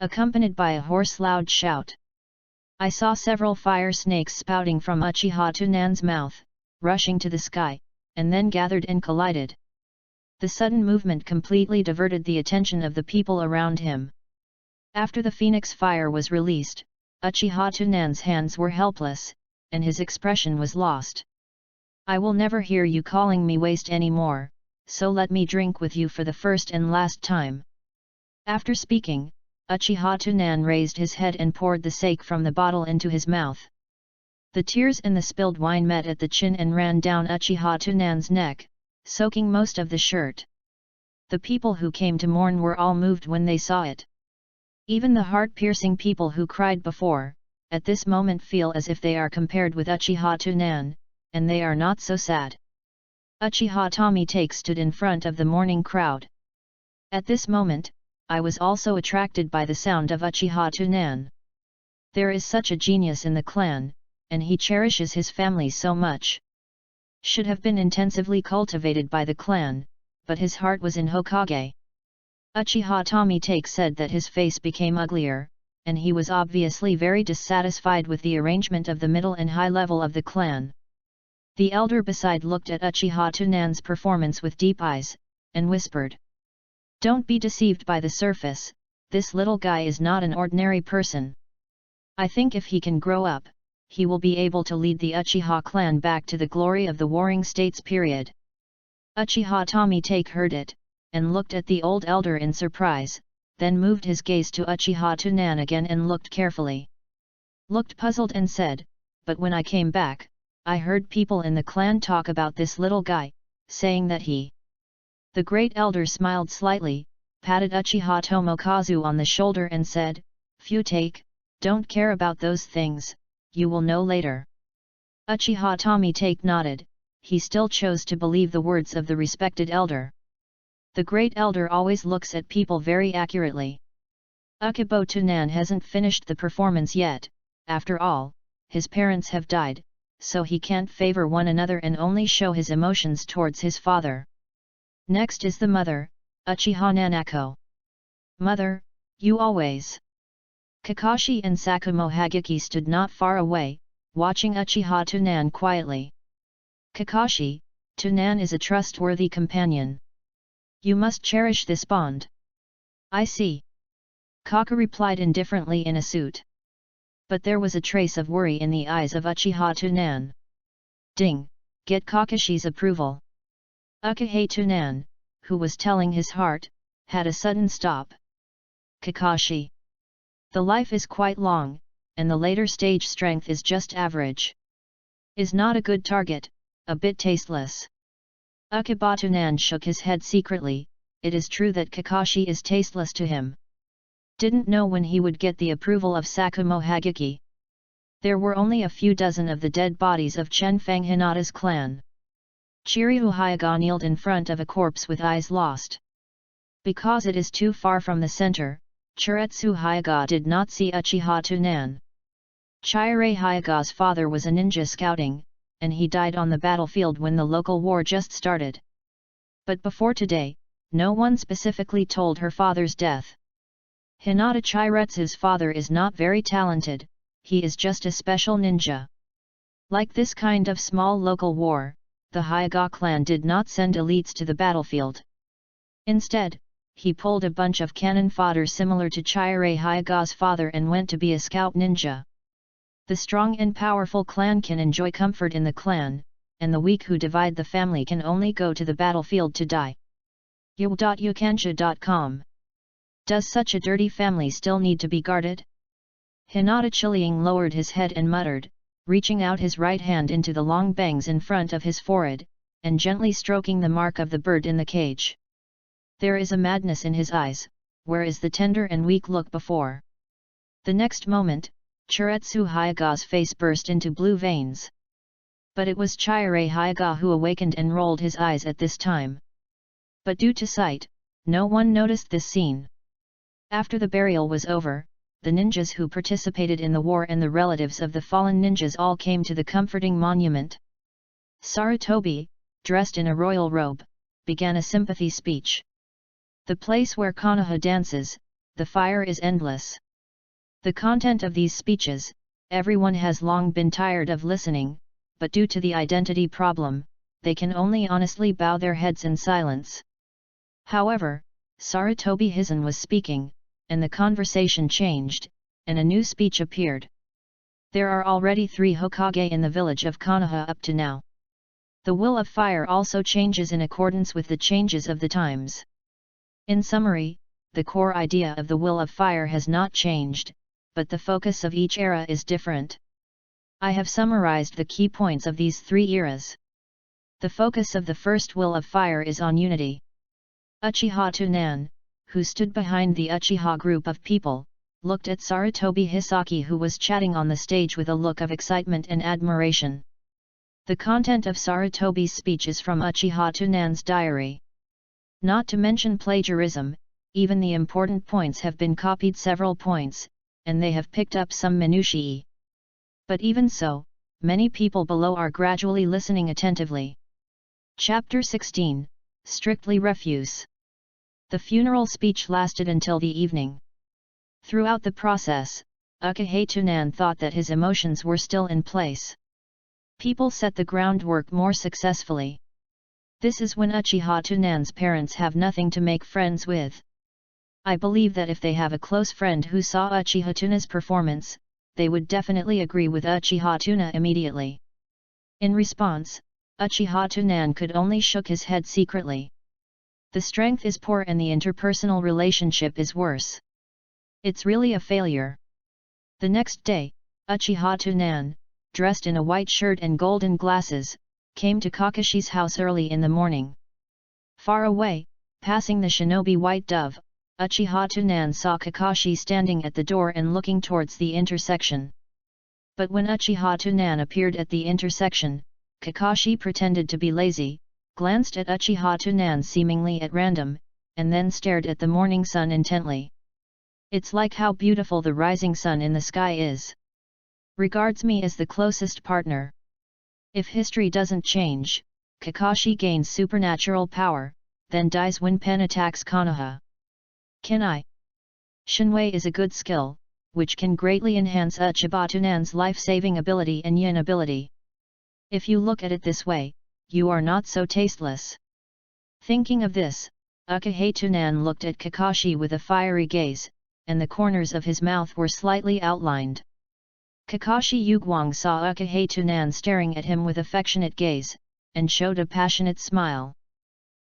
Accompanied by a hoarse loud shout. I saw several fire snakes spouting from Uchiha Tunan's mouth, rushing to the sky, and then gathered and collided. The sudden movement completely diverted the attention of the people around him. After the Phoenix Fire was released, Uchiha Tunan's hands were helpless, and his expression was lost. I will never hear you calling me waste anymore, so let me drink with you for the first and last time. After speaking, Uchiha Tunan raised his head and poured the sake from the bottle into his mouth. The tears and the spilled wine met at the chin and ran down Uchiha Tunan's neck, soaking most of the shirt. The people who came to mourn were all moved when they saw it. Even the heart-piercing people who cried before, at this moment feel as if they are compared with Uchiha Tunan, and they are not so sad. Uchiha Tomite stood in front of the mourning crowd. At this moment, I was also attracted by the sound of Uchiha Tunan. There is such a genius in the clan, and he cherishes his family so much. Should have been intensively cultivated by the clan, but his heart was in Hokage. Uchiha Tomite said that his face became uglier, and he was obviously very dissatisfied with the arrangement of the middle and high level of the clan. The elder beside looked at Uchiha Tunan's performance with deep eyes, and whispered. Don't be deceived by the surface, this little guy is not an ordinary person. I think if he can grow up, he will be able to lead the Uchiha clan back to the glory of the Warring States period. Uchiha Tomite heard it, and looked at the old elder in surprise, then moved his gaze to Uchiha Tunan again and looked carefully. Looked puzzled and said, but when I came back, I heard people in the clan talk about this little guy, saying that he—" The great elder smiled slightly, patted Uchiha Tomokazu on the shoulder and said, "Don't care about those things, you will know later." Uchiha Tomitake nodded, he still chose to believe the words of the respected elder. The great elder always looks at people very accurately. Ukubo Tunan hasn't finished the performance yet, after all, his parents have died, so he can't favor one another and only show his emotions towards his father. Next is the mother, Uchiha Nanako. "Mother, you always." Kakashi and Sakumo Hagiki stood not far away, watching Uchiha Tunan quietly. "Kakashi, Tunan is a trustworthy companion. You must cherish this bond." "I see." Kaka replied indifferently in a suit. But there was a trace of worry in the eyes of Uchiha Tunan. Ding! Get Kakashi's approval. Uchiha Tunan, who was telling his heart, had a sudden stop. "Kakashi. The life is quite long, and the later stage strength is just average. Is not a good target, a bit tasteless." Uchiha Tunan shook his head secretly. It is true that Kakashi is tasteless to him. Didn't know when he would get the approval of Sakumo Hagiki. There were only a few dozen of the dead bodies of Chenfang Hinata's clan. Chiryu Hyaga kneeled in front of a corpse with eyes lost. Because it is too far from the center, Chiretsu Hyaga did not see Uchiha Tunan. Chirei Hyaga's father was a ninja scouting, and he died on the battlefield when the local war just started. But before today, no one specifically told her father's death. Hinata Chiretsu's father is not very talented, he is just a special ninja. Like this kind of small local war, the Hyaga clan did not send elites to the battlefield. Instead, he pulled a bunch of cannon fodder similar to Chirei Hyaga's father and went to be a scout ninja. The strong and powerful clan can enjoy comfort in the clan, and the weak who divide the family can only go to the battlefield to die. Yu.Yukansha.com. Does such a dirty family still need to be guarded? Hinata Chiliang lowered his head and muttered, reaching out his right hand into the long bangs in front of his forehead, and gently stroking the mark of the bird in the cage. There is a madness in his eyes, where is the tender and weak look before? The next moment, Chiretsu Hyaga's face burst into blue veins. But it was Chirei Hyaga who awakened and rolled his eyes at this time. But due to sight, no one noticed this scene. After the burial was over, the ninjas who participated in the war and the relatives of the fallen ninjas all came to the comforting monument. Sarutobi, dressed in a royal robe, began a sympathy speech. The place where Konoha dances, the fire is endless. The content of these speeches, everyone has long been tired of listening, but due to the identity problem, they can only honestly bow their heads in silence. However, Sarutobi Hizen was speaking, and the conversation changed, and a new speech appeared. There are already 3 Hokage in the village of Konoha up to now. The will of fire also changes in accordance with the changes of the times. In summary, the core idea of the will of fire has not changed, but the focus of each era is different. I have summarized the key points of these 3 eras. The focus of the first will of fire is on unity. Uchiha Tunan, who stood behind the Uchiha group of people, looked at Sarutobi Hisaki who was chatting on the stage with a look of excitement and admiration. The content of Sarutobi's speech is from Uchiha Tunan's diary. Not to mention plagiarism, even the important points have been copied several points, and they have picked up some minutiae. But even so, many people below are gradually listening attentively. Chapter 16, Strictly Refuse. The funeral speech lasted until the evening. Throughout the process, Uchiha Tunan thought that his emotions were still in place. People set the groundwork more successfully. This is when Uchiha Tunan's parents have nothing to make friends with. I believe that if they have a close friend who saw Uchiha Tuna's performance, they would definitely agree with Uchiha Tuna immediately. In response, Uchiha Tunan could only shook his head secretly. The strength is poor and the interpersonal relationship is worse. It's really a failure. The next day, Uchiha Tunan, dressed in a white shirt and golden glasses, came to Kakashi's house early in the morning. Far away, passing the shinobi white dove, Uchiha Tsunan saw Kakashi standing at the door and looking towards the intersection. But when Uchiha Tsunan appeared at the intersection, Kakashi pretended to be lazy, glanced at Uchiha Tsunan seemingly at random, and then stared at the morning sun intently. It's like how beautiful the rising sun in the sky is. Regards me as the closest partner. If history doesn't change, Kakashi gains supernatural power, then dies when Pen attacks Konoha. Can I? Shinwei is a good skill, which can greatly enhance Uchiha Tsunan's life-saving ability and yin ability. If you look at it this way, you are not so tasteless. Thinking of this, Uchiha Tsunan looked at Kakashi with a fiery gaze, and the corners of his mouth were slightly outlined. Kakashi Yuguang saw Uchiha Tsunan staring at him with affectionate gaze, and showed a passionate smile.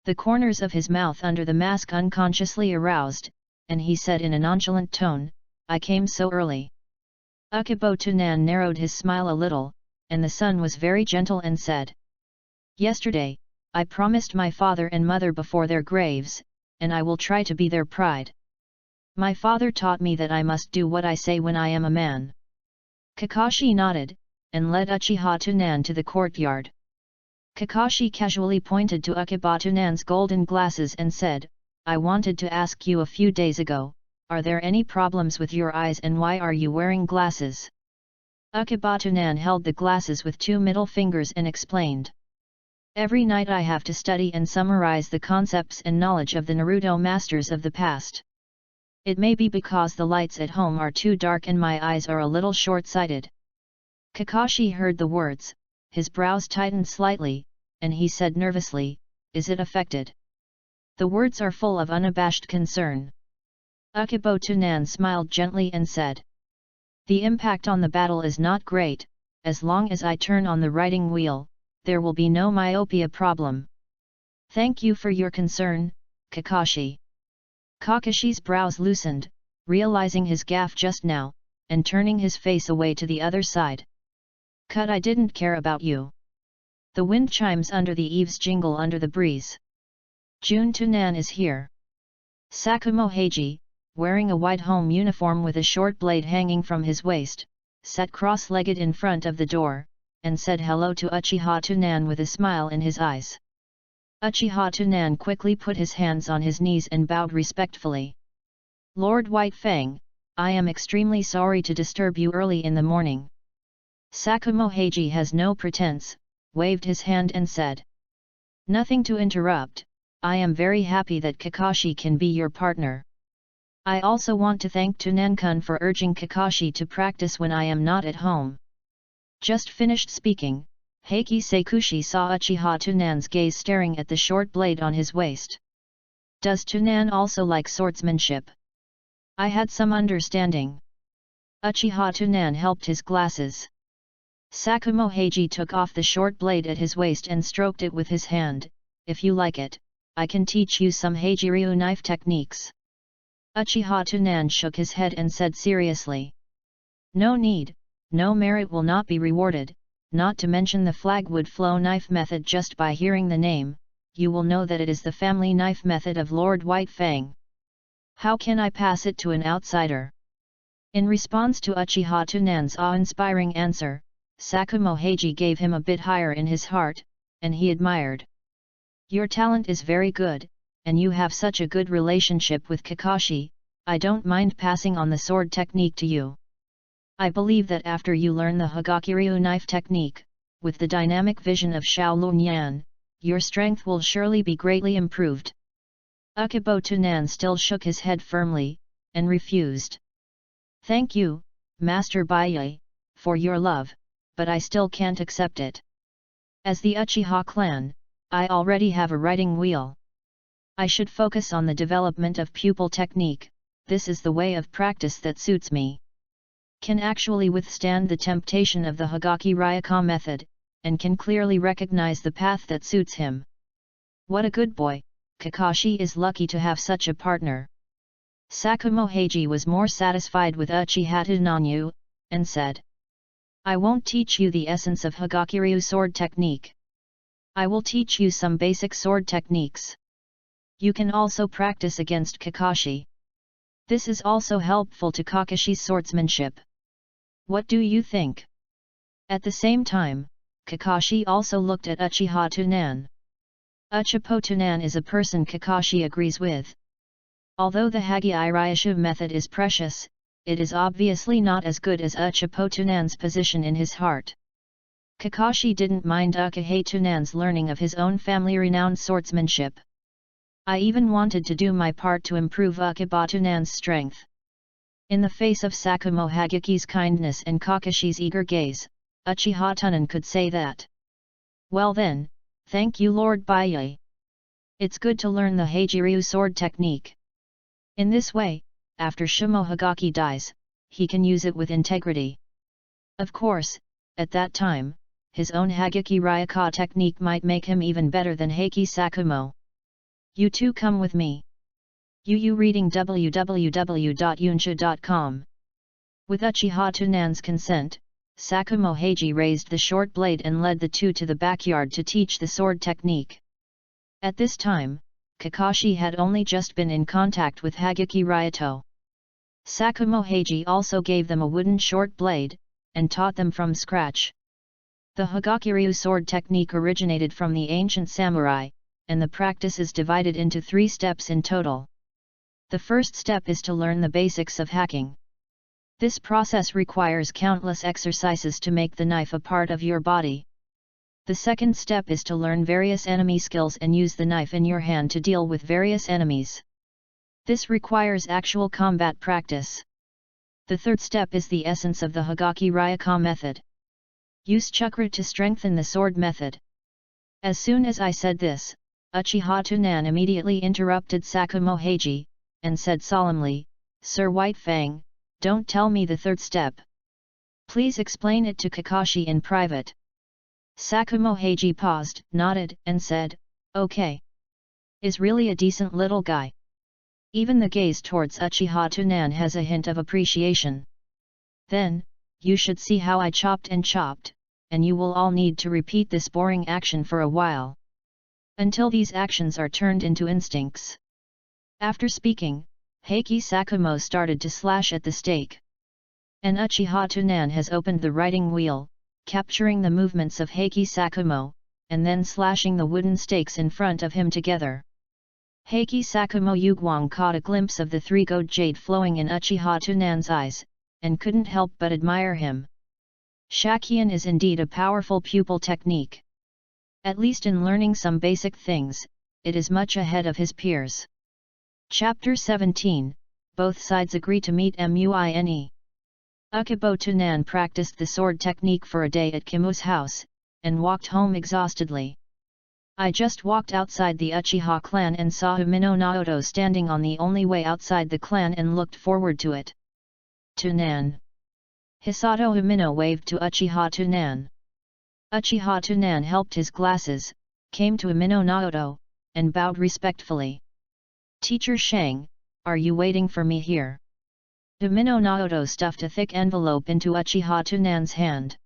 The corners of his mouth under the mask unconsciously aroused, and he said in a nonchalant tone, "I came so early." Uchiha Tsunan narrowed his smile a little, and the son was very gentle and said, "Yesterday, I promised my father and mother before their graves, and I will try to be their pride. My father taught me that I must do what I say when I am a man." Kakashi nodded, and led Uchiha Tsunan to the courtyard. Kakashi casually pointed to Uchiha Tsunan's golden glasses and said, "I wanted to ask you a few days ago, are there any problems with your eyes and why are you wearing glasses?" Uchiha Tsunan held the glasses with two middle fingers and explained. "Every night I have to study and summarize the concepts and knowledge of the Naruto masters of the past. It may be because the lights at home are too dark and my eyes are a little short-sighted." Kakashi heard the words, his brows tightened slightly, and he said nervously, "Is it affected?" The words are full of unabashed concern. Uchiha Tsunan smiled gently and said, "The impact on the battle is not great, as long as I turn on the writing wheel, there will be no myopia problem." "Thank you for your concern, Kakashi." Kakashi's brows loosened, realizing his gaffe just now, and turning his face away to the other side. "Cut, I didn't care about you." The wind chimes under the eaves jingle under the breeze. Jun Tsunan is here. Sakumo Heiji, wearing a white home uniform with a short blade hanging from his waist, sat cross-legged in front of the door, and said hello to Uchiha Tsunan with a smile in his eyes. Uchiha Tsunan quickly put his hands on his knees and bowed respectfully. "Lord White Fang, I am extremely sorry to disturb you early in the morning." Sakumo Heiji has no pretense, waved his hand and said, "Nothing to interrupt, I am very happy that Kakashi can be your partner. I also want to thank Tsunan-kun for urging Kakashi to practice when I am not at home." Just finished speaking, Heiki Seikushi saw Uchiha Tsunan's gaze staring at the short blade on his waist. "Does Tsunan also like swordsmanship? I had some understanding." Uchiha Tsunan helped his glasses. Sakumo Heiji took off the short blade at his waist and stroked it with his hand. "If you like it, I can teach you some Heijiryu knife techniques." Uchiha Tsunan shook his head and said seriously, "No need, no merit will not be rewarded, not to mention the flagwood flow knife method. Just by hearing the name, you will know that it is the family knife method of Lord White Fang. How can I pass it to an outsider?" In response to Uchiha Tsunan's awe-inspiring answer, Sakumo Heiji gave him a bit higher in his heart, and he admired. "Your talent is very good, and you have such a good relationship with Kakashi, I don't mind passing on the sword technique to you. I believe that after you learn the Hagakiryu knife technique, with the dynamic vision of Shaolin Yan, your strength will surely be greatly improved." Uchiha Tsunan still shook his head firmly, and refused. "Thank you, Master Baiye, for your love, but I still can't accept it. As the Uchiha clan, I already have a writing wheel. I should focus on the development of pupil technique, this is the way of practice that suits me. Can actually withstand the temptation of the Hagaki Ryuka method, and can clearly recognize the path that suits him. What a good boy, Kakashi is lucky to have such a partner." Sakumo Heiji was more satisfied with Uchiha Tsunan, and said, I won't teach you the essence of Hagakiryu sword technique. I will teach you some basic sword techniques. You can also practice against Kakashi. This is also helpful to Kakashi's swordsmanship. What do you think? At the same time, Kakashi also looked at Uchiha Tsunan. Uchipo Tsunan is a person Kakashi agrees with. Although the Hagei Ryushu method is precious, it is obviously not as good as Uchipo Tsunan's position in his heart. Kakashi didn't mind Ukahei Tsunan's learning of his own family-renowned swordsmanship. I even wanted to do my part to improve Uchiba Tsunan's strength. In the face of Sakumo Hageki's kindness and Kakashi's eager gaze, Uchiha Tsunan could say that. Well then, thank you Lord Byae. It's good to learn the Heijiryu sword technique. In this way, after Shimo Hagaki dies, he can use it with integrity. Of course, at that time, his own Hageki Ryuka technique might make him even better than Heiki Sakumo. You too come with me. You reading www.yunsha.com. With Uchiha Tsunan's consent, Sakumo Heiji raised the short blade and led the two to the backyard to teach the sword technique. At this time, Kakashi had only just been in contact with Hageki Ryuto. Sakumo Heiji also gave them a wooden short blade, and taught them from scratch. The Hagakiryu sword technique originated from the ancient samurai, and the practice is divided into 3 steps in total. The first step is to learn the basics of hacking. This process requires countless exercises to make the knife a part of your body. The second step is to learn various enemy skills and use the knife in your hand to deal with various enemies. This requires actual combat practice. The third step is the essence of the Hagaki Ryuka method. Use chakra to strengthen the sword method. As soon as I said this, Uchiha Tsunan immediately interrupted Sakumo Heiji, and said solemnly, Sir White Fang, don't tell me the third step. Please explain it to Kakashi in private. Sakumo Heiji paused, nodded, and said, okay. Is really a decent little guy. Even the gaze towards Uchiha Tsunan has a hint of appreciation. Then, you should see how I chopped, and you will all need to repeat this boring action for a while. Until these actions are turned into instincts. After speaking, Heiki Sakumo started to slash at the stake. And Uchiha Tsunan has opened the writing wheel, capturing the movements of Heiki Sakumo, and then slashing the wooden stakes in front of him together. Heiki Sakumo Yugwang caught a glimpse of the 3-gold jade flowing in Uchiha Tsunan's eyes, and couldn't help but admire him. Shakian is indeed a powerful pupil technique. At least in learning some basic things, it is much ahead of his peers. Chapter 17, Both sides agree to meet Muine. Uchibo Tsunan practiced the sword technique for a day at Kimu's house, and walked home exhaustedly. I just walked outside the Uchiha clan and saw Umino Naoto standing on the only way outside the clan and looked forward to it. Tsunan. Hisato Umino waved to Uchiha Tsunan. Uchiha Tsunan helped his glasses, came to Umino Naoto, and bowed respectfully. Teacher Shang, are you waiting for me here? Umino Naoto stuffed a thick envelope into Uchiha Tsunan's hand.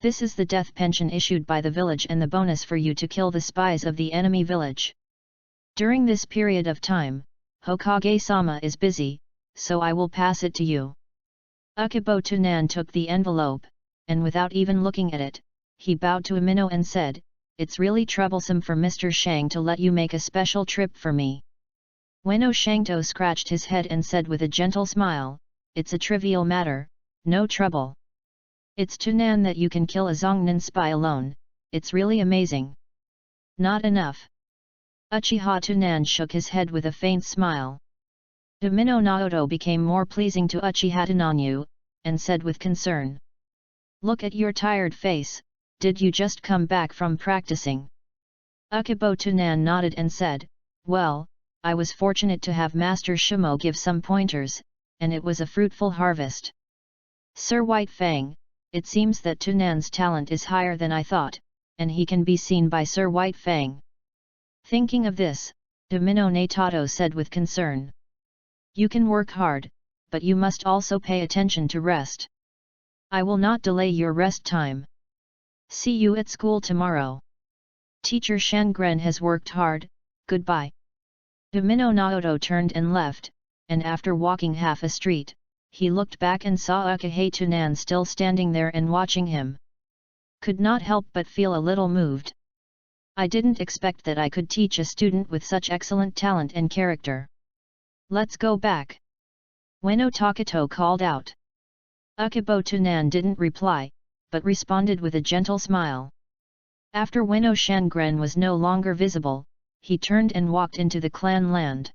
This is the death pension issued by the village and the bonus for you to kill the spies of the enemy village. During this period of time, Hokage-sama is busy, so I will pass it to you. Uchibo Tsunan took the envelope, and without even looking at it, he bowed to Umino and said, It's really troublesome for Mr. Shang to let you make a special trip for me. Ueno Shangto scratched his head and said with a gentle smile, It's a trivial matter, no trouble. It's Tsunan that you can kill a Zongnan spy alone, it's really amazing. Not enough. Uchiha Tsunan shook his head with a faint smile. Umino Naoto became more pleasing to Uchiha Tsunanyu, and said with concern. Look at your tired face, did you just come back from practicing? Uchibo Tsunan nodded and said, Well, I was fortunate to have Master Shimo give some pointers, and it was a fruitful harvest. Sir White Fang, it seems that Tsunan's talent is higher than I thought, and he can be seen by Sir White Fang. Thinking of this, Umino Naoto said with concern. You can work hard, but you must also pay attention to rest. I will not delay your rest time. See you at school tomorrow. Teacher Shangren has worked hard, goodbye. Umino Naoto turned and left, and after walking half a street, he looked back and saw Ukahei Tunan still standing there and watching him. Could not help but feel a little moved. I didn't expect that I could teach a student with such excellent talent and character. Let's go back. Ueno Takato called out. Ukabo Tunan didn't reply, but responded with a gentle smile. After Ueno Shangren was no longer visible, he turned and walked into the clan land.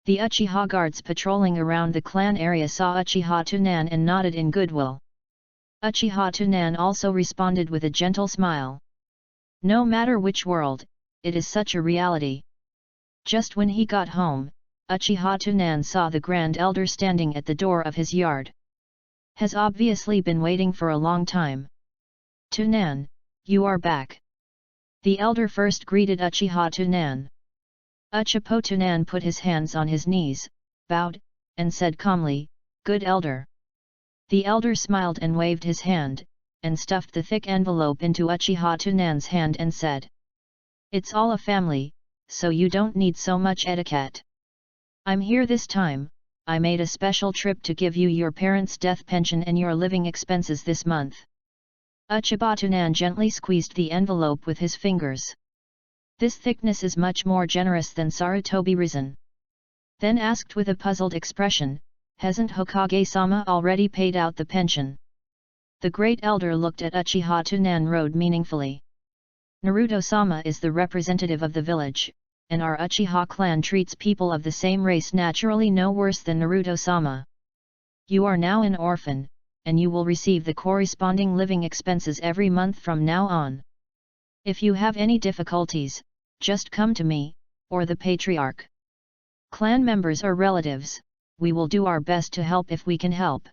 The Uchiha guards patrolling around the clan area saw Uchiha Tunan and nodded in goodwill. Uchiha Tunan also responded with a gentle smile. No matter which world, it is such a reality. Just when he got home, Uchiha Tunan saw the Grand Elder standing at the door of his yard. Has obviously been waiting for a long time. Tunan, you are back. The elder first greeted Uchiha Tunan. Uchipo Tunan put his hands on his knees, bowed, and said calmly, "Good elder." The elder smiled and waved his hand, and stuffed the thick envelope into Uchiha Tunan's hand and said, "It's all a family, so you don't need so much etiquette. I'm here this time. I made a special trip to give you your parents' death pension and your living expenses this month." Uchiba Tunan gently squeezed the envelope with his fingers. This thickness is much more generous than Sarutobi Risen. Then asked with a puzzled expression, "Hasn't Hokage-sama already paid out the pension?" The great elder looked at Uchiha Tunan Road meaningfully. Naruto-sama is the representative of the village, and our Uchiha clan treats people of the same race naturally no worse than Naruto-sama. You are now an orphan, and you will receive the corresponding living expenses every month from now on. If you have any difficulties, just come to me, or the patriarch. Clan members or relatives, we will do our best to help if we can help.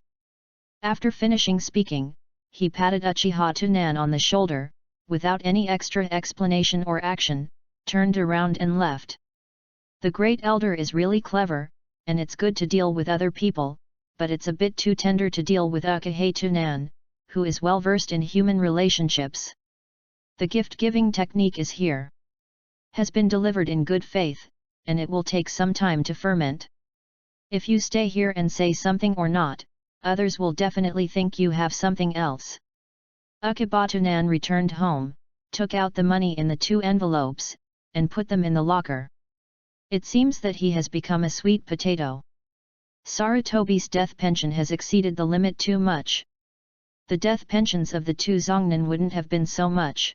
After finishing speaking, he patted Uchiha Tunan on the shoulder, without any extra explanation or action, turned around and left. The great elder is really clever, and it's good to deal with other people, but it's a bit too tender to deal with Ukahei Tunan, who is well versed in human relationships. The gift-giving technique is here. Has been delivered in good faith, and it will take some time to ferment. If you stay here and say something or not, others will definitely think you have something else. Uchiba Tunan returned home, took out the money in the 2 envelopes, and put them in the locker. It seems that he has become a sweet potato. Sarutobi's death pension has exceeded the limit too much. The death pensions of the 2 Zongnan wouldn't have been so much.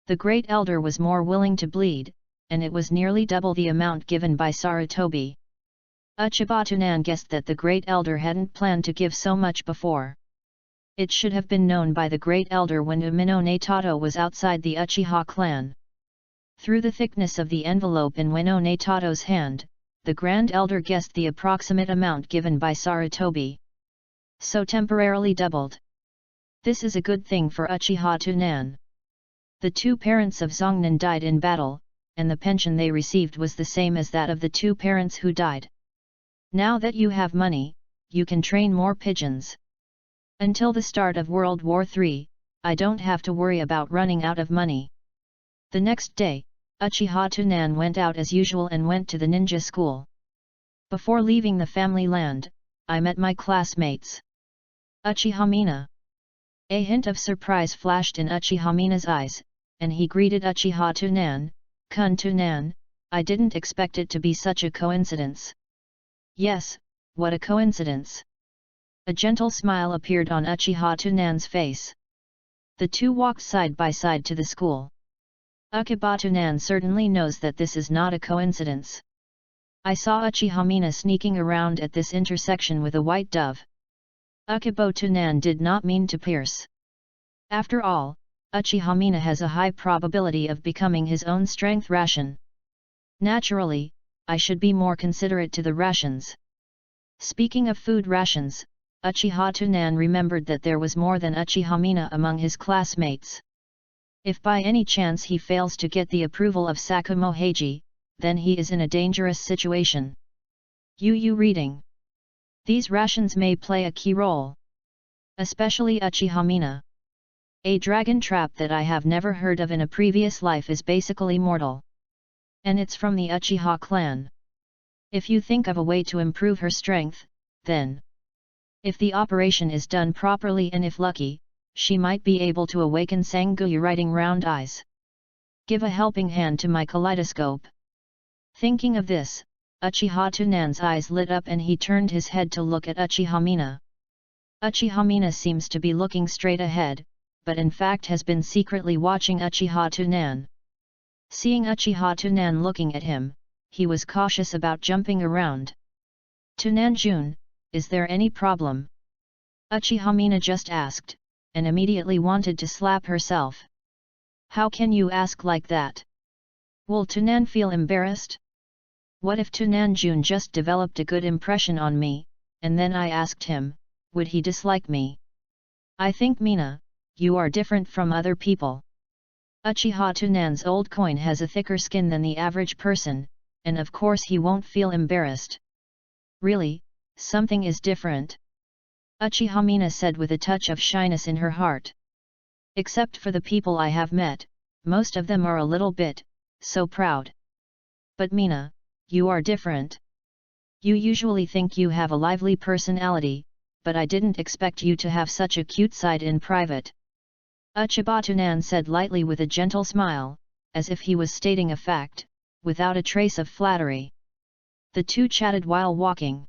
The great elder was more willing to bleed, and it was nearly double the amount given by Sarutobi. Uchiba Tunan guessed that the great elder hadn't planned to give so much before. It should have been known by the great elder when Umino Netato was outside the Uchiha clan. Through the thickness of the envelope in Ueno Netato's hand, the grand elder guessed the approximate amount given by Sarutobi. So temporarily doubled. This is a good thing for Uchiha Tunan. The 2 parents of Zongnan died in battle, and the pension they received was the same as that of the 2 parents who died. Now that you have money, you can train more pigeons. Until the start of World War III, I don't have to worry about running out of money. The next day, Uchiha Tunan went out as usual and went to the ninja school. Before leaving the family land, I met my classmates. Uchiha Mina. A hint of surprise flashed in Uchiha Mina's eyes, and he greeted Uchiha Tunan, "Kun Tunan, I didn't expect it to be such a coincidence." "Yes, what a coincidence." A gentle smile appeared on Uchiha Tunan's face. The 2 walked side by side to the school. Uchiba Tunan certainly knows that this is not a coincidence. I saw Uchiha Mina sneaking around at this intersection with a white dove. Uchiba Tunan did not mean to pierce. After all, Uchiha Mina has a high probability of becoming his own strength ration. Naturally, I should be more considerate to the rations. Speaking of food rations, Uchiha Tunan remembered that there was more than Uchiha Mina among his classmates. If by any chance he fails to get the approval of Sakumo Heiji, then he is in a dangerous situation. Reading. These rations may play a key role. Especially Uchiha Mina. A dragon trap that I have never heard of in a previous life is basically mortal. And it's from the Uchiha clan. If you think of a way to improve her strength, then if the operation is done properly and if lucky, she might be able to awaken Sanguyu writing round eyes. Give a helping hand to my kaleidoscope. Thinking of this, Uchiha Tunan's eyes lit up and he turned his head to look at Uchiha Mina. Uchiha Mina seems to be looking straight ahead, but in fact has been secretly watching Uchiha Tunan. Seeing Uchiha Tunan looking at him, he was cautious about jumping around. Tunan-jun, is there any problem? Uchiha Mina just asked, and immediately wanted to slap herself. How can you ask like that? Will Tunan feel embarrassed? What if Tunan-jun just developed a good impression on me, and then I asked him, would he dislike me? I think Mina, you are different from other people. Uchiha Tunan's old coin has a thicker skin than the average person, and of course he won't feel embarrassed. Really, something is different. Uchiha Mina said with a touch of shyness in her heart. Except for the people I have met, most of them are a little bit, so proud. But Mina, you are different. You usually think you have a lively personality, but I didn't expect you to have such a cute side in private. Uchiha Tunan said lightly with a gentle smile, as if he was stating a fact, without a trace of flattery. The two chatted while walking.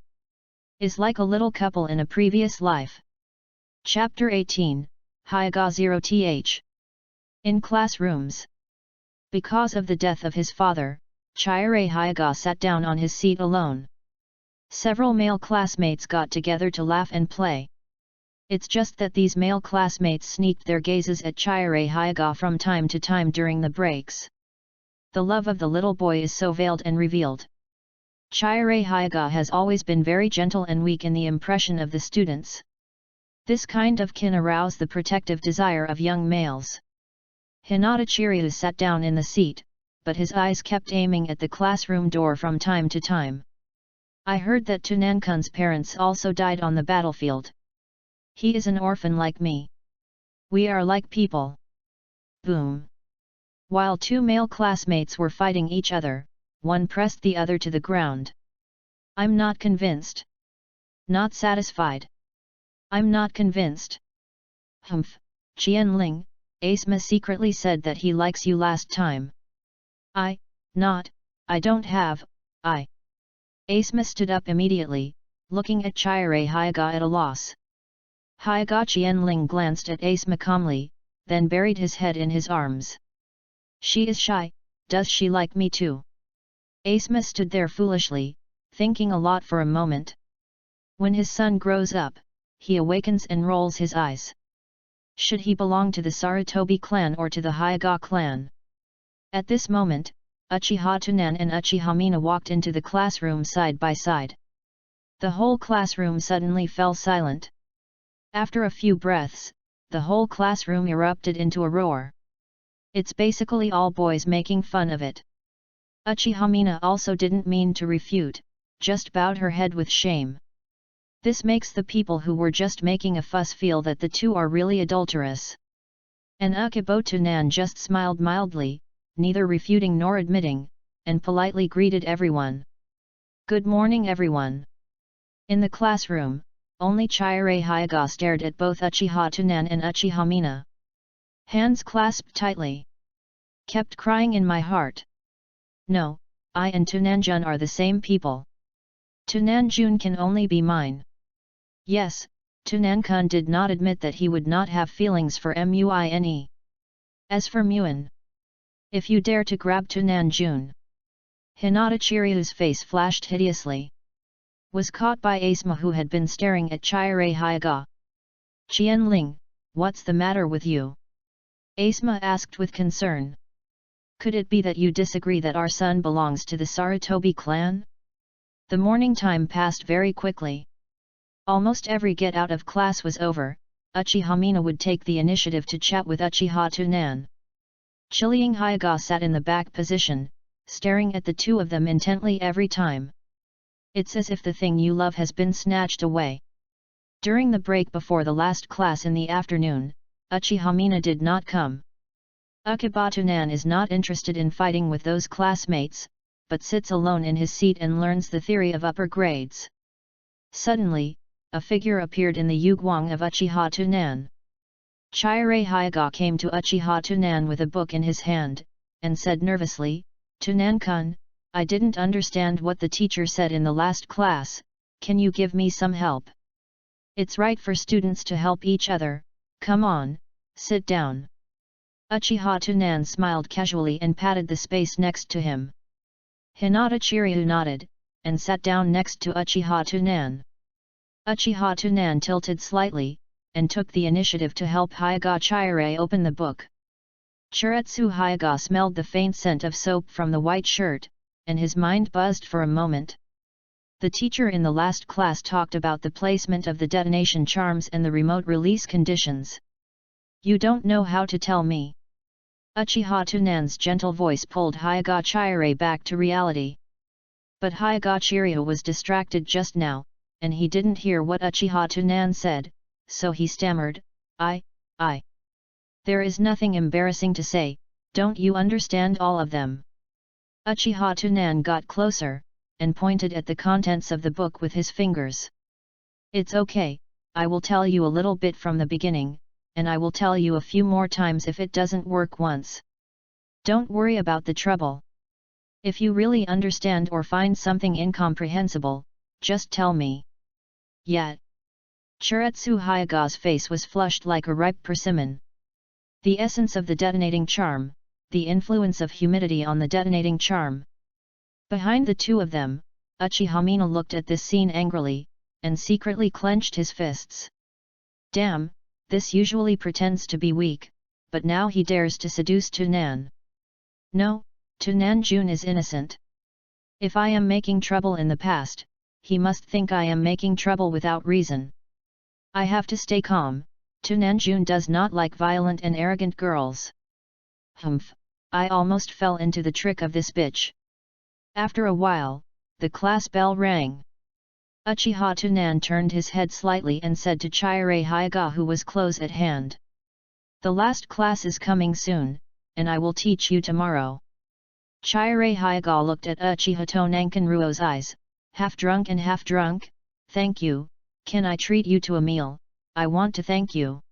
Is like a little couple in a previous life. Chapter 18, Hyaga 0th. In classrooms. Because of the death of his father, Chihire Hyaga sat down on his seat alone. Several male classmates got together to laugh and play. It's just that these male classmates sneaked their gazes at Chihire Hyaga from time to time during the breaks. The love of the little boy is so veiled and revealed. Chihire Hyaga has always been very gentle and weak in the impression of the students. This kind of kin aroused the protective desire of young males. Hinata Chiryu sat down in the seat, but his eyes kept aiming at the classroom door from time to time. I heard that Tunan-kun's parents also died on the battlefield. He is an orphan like me. We are like people. Boom. While two male classmates were fighting each other, one pressed the other to the ground. I'm not convinced. Not satisfied. I'm not convinced. Humph, Qianling, Asma secretly said that he likes you last time. I don't have. Asma stood up immediately, looking at Chihire Hyaga at a loss. Hyaga Qianling glanced at Asma calmly, then buried his head in his arms. She is shy, does she like me too? Asma stood there foolishly, thinking a lot for a moment. When his son grows up, he awakens and rolls his eyes. Should he belong to the Sarutobi clan or to the Hyaga clan? At this moment, Uchiha Tunan and Uchiha Mina walked into the classroom side by side. The whole classroom suddenly fell silent. After a few breaths, the whole classroom erupted into a roar. It's basically all boys making fun of it. Uchiha Mina also didn't mean to refute, just bowed her head with shame. This makes the people who were just making a fuss feel that the two are really adulterous. And Uchiha Tunan just smiled mildly, neither refuting nor admitting, and politely greeted everyone. Good morning everyone. In the classroom, only Chihire Hyaga stared at both Uchiha Tunan and Uchiha Mina. Hands clasped tightly. Kept crying in my heart. No, I and Tunan-jun are the same people. Tunan-jun can only be mine. Yes, Tunan-kun did not admit that he would not have feelings for Muine. As for Muin, if you dare to grab Tunan-jun. Hinata Chiryu's face flashed hideously. Was caught by Asma who had been staring at Chihire Hyaga. Qianling, what's the matter with you? Asma asked with concern. Could it be that you disagree that our son belongs to the Sarutobi clan? The morning time passed very quickly. Almost every get out of class was over. Uchiha Mina would take the initiative to chat with Uchiha Tunan. Chilling Hyaga sat in the back position, staring at the two of them intently every time. It's as if the thing you love has been snatched away. During the break before the last class in the afternoon, Uchiha Mina did not come. Akibatunan is not interested in fighting with those classmates, but sits alone in his seat and learns the theory of upper grades. Suddenly, a figure appeared in the yugwang of Uchiha Tunan. Chirei Hyuga came to Uchiha Tunan with a book in his hand, and said nervously, "Tunan-kun, I didn't understand what the teacher said in the last class, can you give me some help? It's right for students to help each other, come on, sit down." Uchiha Tunan smiled casually and patted the space next to him. Hinata Chiryu nodded, and sat down next to Uchiha Tunan. Uchiha Tunan tilted slightly, and took the initiative to help Hyuga Chirei open the book. Chiretsu Hyuga smelled the faint scent of soap from the white shirt, and his mind buzzed for a moment. The teacher in the last class talked about the placement of the detonation charms and the remote release conditions. "You don't know how to tell me." Uchiha Tunan's gentle voice pulled Hyuga Chirei back to reality. But Hyuga Chiryu was distracted just now, and he didn't hear what Uchiha Tunan said, so he stammered, I. There is nothing embarrassing to say, don't you understand all of them?" Uchiha Tunan got closer, and pointed at the contents of the book with his fingers. "It's okay, I will tell you a little bit from the beginning, and I will tell you a few more times if it doesn't work once. Don't worry about the trouble. If you really understand or find something incomprehensible, just tell me." Yet, Chiretsu Hyuga's face was flushed like a ripe persimmon. The essence of the detonating charm, the influence of humidity on the detonating charm. Behind the two of them, Uchiha Mina looked at this scene angrily, and secretly clenched his fists. Damn, this usually pretends to be weak, but now he dares to seduce Tunan. No, Tunan-jun is innocent. If I am making trouble in the past, he must think I am making trouble without reason. I have to stay calm, Tunan-jun does not like violent and arrogant girls. Humph, I almost fell into the trick of this bitch. After a while, the class bell rang. Uchiha Tunan turned his head slightly and said to Chirei Hyuga, who was close at hand. "The last class is coming soon, and I will teach you tomorrow." Chirei Hyuga looked at Uchiha Tonankanruo's eyes, half drunk and half drunk. "Thank you, can I treat you to a meal? I want to thank you."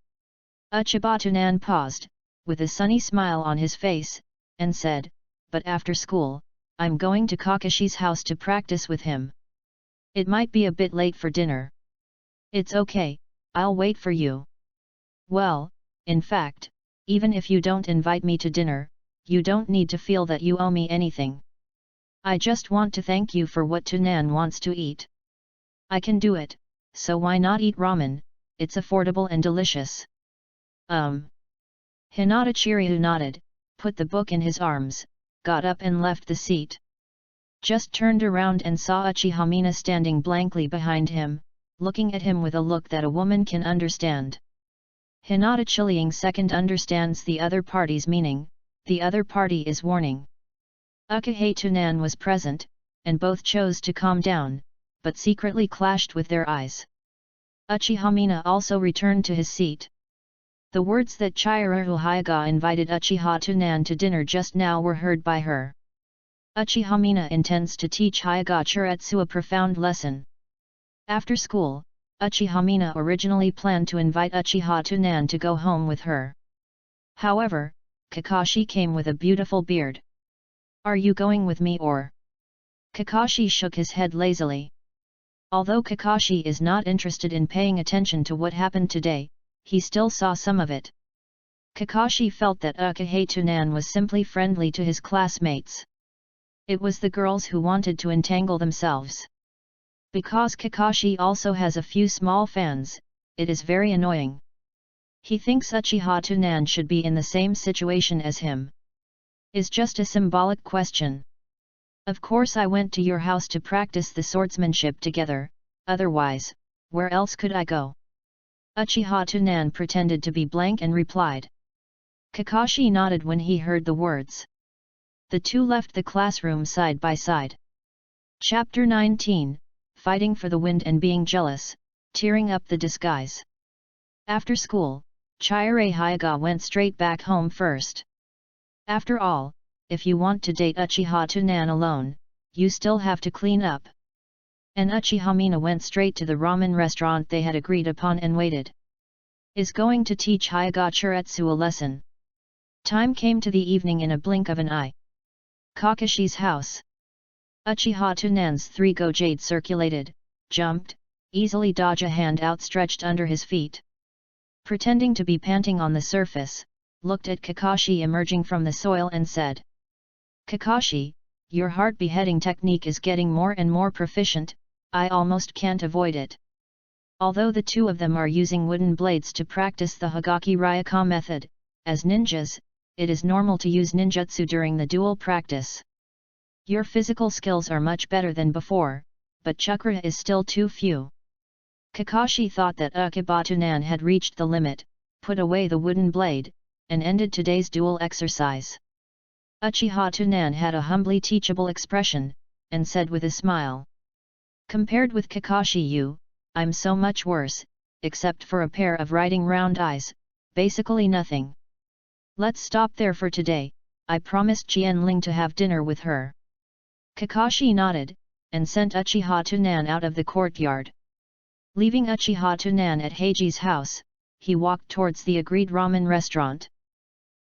Uchiha Tunan paused, with a sunny smile on his face, and said, "But after school, I'm going to Kakashi's house to practice with him. It might be a bit late for dinner." "It's okay, I'll wait for you." "Well, in fact, even if you don't invite me to dinner, you don't need to feel that you owe me anything. I just want to thank you for what Tunan wants to eat. I can do it, so why not eat ramen, it's affordable and delicious." Hinata Chiryu nodded, put the book in his arms, got up and left the seat. Just turned around and saw Uchiha Mina standing blankly behind him, looking at him with a look that a woman can understand. Hinata Chiliang second understands the other party's meaning, the other party is warning. Uchiha Tunan was present, and both chose to calm down, but secretly clashed with their eyes. Uchiha Mina also returned to his seat. The words that Chirei Hyuga invited Uchiha Tunan to dinner just now were heard by her. Uchiha Mina intends to teach Hyuga Chiretsu a profound lesson. After school, Uchiha Mina originally planned to invite Uchiha Tunan to go home with her. However, Kakashi came with a beautiful beard. "Are you going with me or?" Kakashi shook his head lazily. Although Kakashi is not interested in paying attention to what happened today, he still saw some of it. Kakashi felt that Uchiha Tunan was simply friendly to his classmates. It was the girls who wanted to entangle themselves. Because Kakashi also has a few small fans, it is very annoying. He thinks Uchiha Tunan should be in the same situation as him. Is just a symbolic question. "Of course I went to your house to practice the swordsmanship together, otherwise, where else could I go?" Uchiha Tunan pretended to be blank and replied. Kakashi nodded when he heard the words. The two left the classroom side by side. Chapter 19, Fighting for the Wind and Being Jealous, tearing up the disguise. After school, Chihire Hyuga went straight back home first. After all, if you want to date Uchiha Tsunade alone, you still have to clean up. And Uchiha Mina went straight to the ramen restaurant they had agreed upon and waited. Is going to teach Hyuga Chiretsu a lesson. Time came to the evening in a blink of an eye. Kakashi's house. Uchiha Tsunade's 3 Gojade circulated, jumped, easily dodged a hand outstretched under his feet. Pretending to be panting on the surface, looked at Kakashi emerging from the soil and said, Kakashi, your heart beheading technique is getting more and more proficient, I almost can't avoid it. Although the two of them are using wooden blades to practice the Hagaki Ryuka method, as ninjas, it is normal to use ninjutsu during the duel practice. Your physical skills are much better than before, but chakra is still too few. Kakashi thought that Uchiha Tsunade had reached the limit, put away the wooden blade, and ended today's duel exercise. Uchiha Tsunade had a humbly teachable expression, and said with a smile. Compared with Kakashi I'm so much worse, except for a pair of riding round eyes, basically nothing. Let's stop there for today, I promised Qianling to have dinner with her. Kakashi nodded, and sent Uchiha Tsunade out of the courtyard. Leaving Uchiha Tsunade at Heiji's house, he walked towards the agreed ramen restaurant.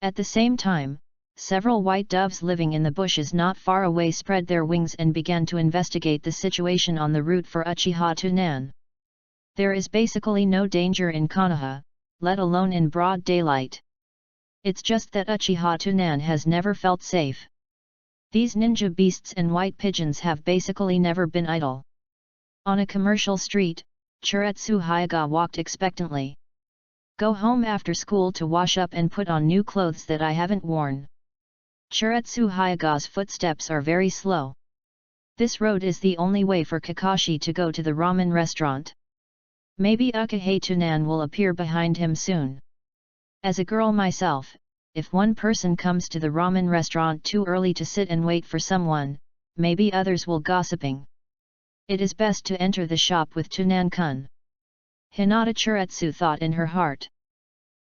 At the same time, several white doves living in the bushes not far away spread their wings and began to investigate the situation on the route for Uchiha Tsunade. There is basically no danger in Konoha, let alone in broad daylight. It's just that Uchiha Tsunade has never felt safe. These ninja beasts and white pigeons have basically never been idle. On a commercial street, Chiretsu Hyuga walked expectantly. Go home after school to wash up and put on new clothes that I haven't worn. Chiretsu Hyuga's footsteps are very slow. This road is the only way for Kakashi to go to the ramen restaurant. Maybe Uchiha Tsunade will appear behind him soon. As a girl myself, if one person comes to the ramen restaurant too early to sit and wait for someone, maybe others will gossiping. It is best to enter the shop with Tsunade-kun. Hinata Chiretsu thought in her heart.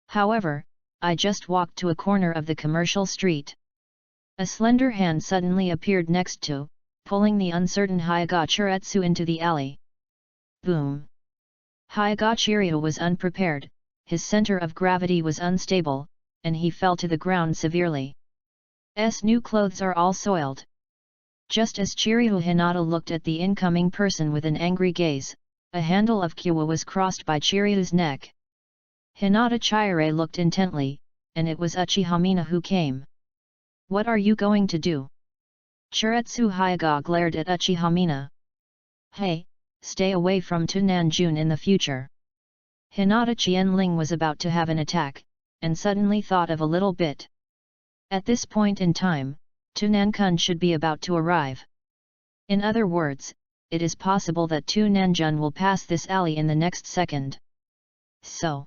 However, I just walked to a corner of the commercial street. A slender hand suddenly appeared next to, pulling the uncertain Hyuga Chiretsu into the alley. Boom! Hyuga Chiretsu was unprepared, his center of gravity was unstable, and he fell to the ground severely. New clothes are all soiled. Just as Chiretsu Hinata looked at the incoming person with an angry gaze, a handle of Kyowa was crossed by Chiretsu's neck. Hinata Chihire looked intently, and it was Uchiha Mina who came. What are you going to do? Chiretsu Hyuga glared at Uchiha Mina. Hey, stay away from Tsunade-jun in the future. Hinata Qianling was about to have an attack, and suddenly thought of a little bit. At this point in time, Tsunade-kun should be about to arrive. In other words, it is possible that Tsunade-jun will pass this alley in the next second. So.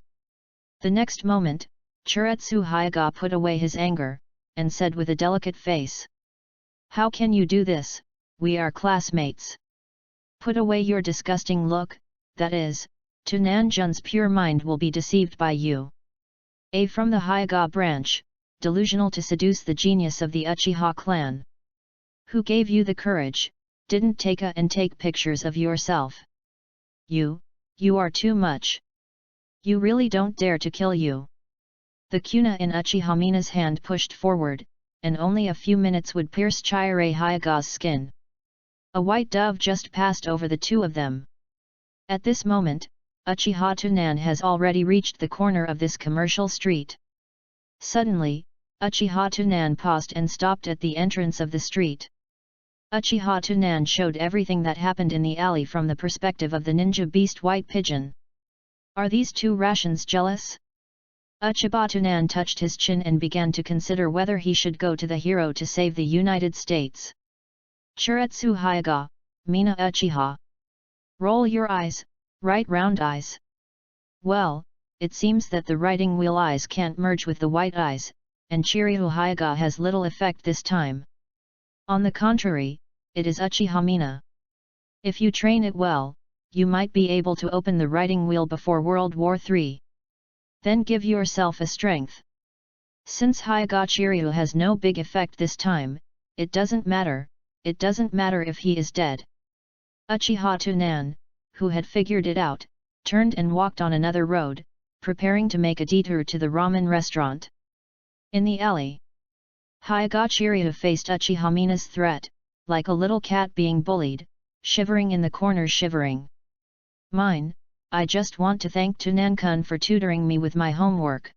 The next moment, Chiretsu Hyuga put away his anger, and said with a delicate face. How can you do this, we are classmates. Put away your disgusting look, that is, Tsunade-jun's pure mind will be deceived by you. From the Hyuga branch, delusional to seduce the genius of the Uchiha clan. Who gave you the courage, didn't take and take pictures of yourself. You are too much. You really don't dare to kill you. The kuna in Uchiha Mina's hand pushed forward, and only a few minutes would pierce Chihire Hyuga's skin. A white dove just passed over the two of them. At this moment, Uchiha Tsunade has already reached the corner of this commercial street. Suddenly, Uchiha Tsunade paused and stopped at the entrance of the street. Uchiha Tsunade showed everything that happened in the alley from the perspective of the ninja beast White Pigeon. Are these two rations jealous? Uchiha Tsunade touched his chin and began to consider whether he should go to the hero to save the United States. Chiretsu Hyuga, Mina Uchiha. Roll your eyes, right round eyes. Well, it seems that the riding wheel eyes can't merge with the white eyes, and Chiretsu Hyuga has little effect this time. On the contrary, it is Uchiha Mina. If you train it well, you might be able to open the writing wheel before World War III. Then give yourself a strength. Since Hyagachiryu has no big effect this time, it doesn't matter if he is dead. Uchiha Tunan, who had figured it out, turned and walked on another road, preparing to make a detour to the ramen restaurant. In the alley, Hyagachiryu faced Uchiha Mina's threat, like a little cat being bullied, shivering in the corner shivering. Mine, I just want to thank Tunan-kun for tutoring me with my homework.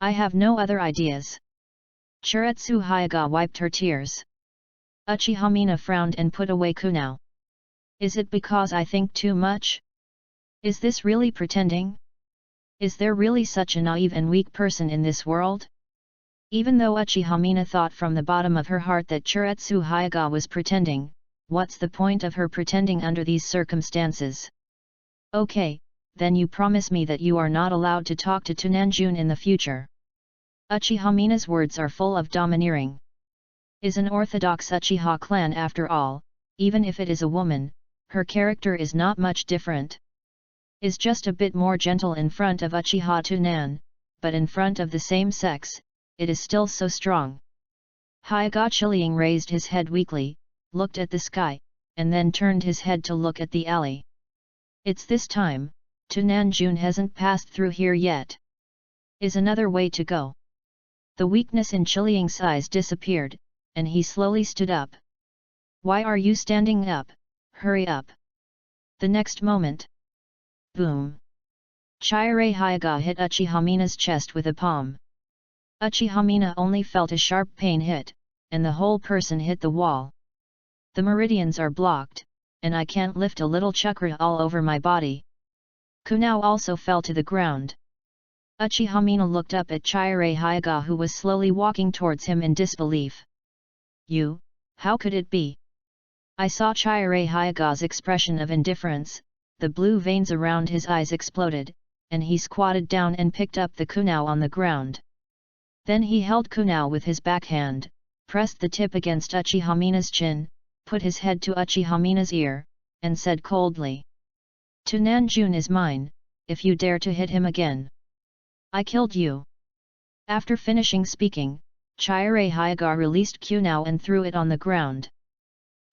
I have no other ideas. Chiretsu Hyaga wiped her tears. Uchiha Mina frowned and put away kunao. Is it because I think too much? Is this really pretending? Is there really such a naive and weak person in this world? Even though Uchiha Mina thought from the bottom of her heart that Chiretsu Hyaga was pretending, what's the point of her pretending under these circumstances? Okay, then you promise me that you are not allowed to talk to Tunanjun in the future. Uchiha Mina's words are full of domineering. Is an orthodox Uchiha clan after all, even if it is a woman, her character is not much different. Is just a bit more gentle in front of Uchiha Tunan, but in front of the same sex, it is still so strong. Hyagachiliang raised his head weakly, looked at the sky, and then turned his head to look at the alley. It's this time, Tunanjun hasn't passed through here yet. Is another way to go. The weakness in Chiliang's eyes disappeared, and he slowly stood up. Why are you standing up? Hurry up. The next moment. Boom. Chirei Hyaga hit Uchiha Mina's chest with a palm. Uchiha Mina only felt a sharp pain hit, and the whole person hit the wall. The meridians are blocked, and I can't lift a little chakra all over my body. Kunao also fell to the ground. Uchiha Mina looked up at Chirei Hyaga, who was slowly walking towards him in disbelief. You, how could it be? I saw Chirei Hyaga's expression of indifference, the blue veins around his eyes exploded, and he squatted down and picked up the kunao on the ground. Then he held kunao with his backhand, pressed the tip against Uchiha Mina's chin, put his head to Uchiha Mina's ear, and said coldly. Tunanjun is mine, if you dare to hit him again. I killed you. After finishing speaking, Chirei Hyaga released kunao and threw it on the ground.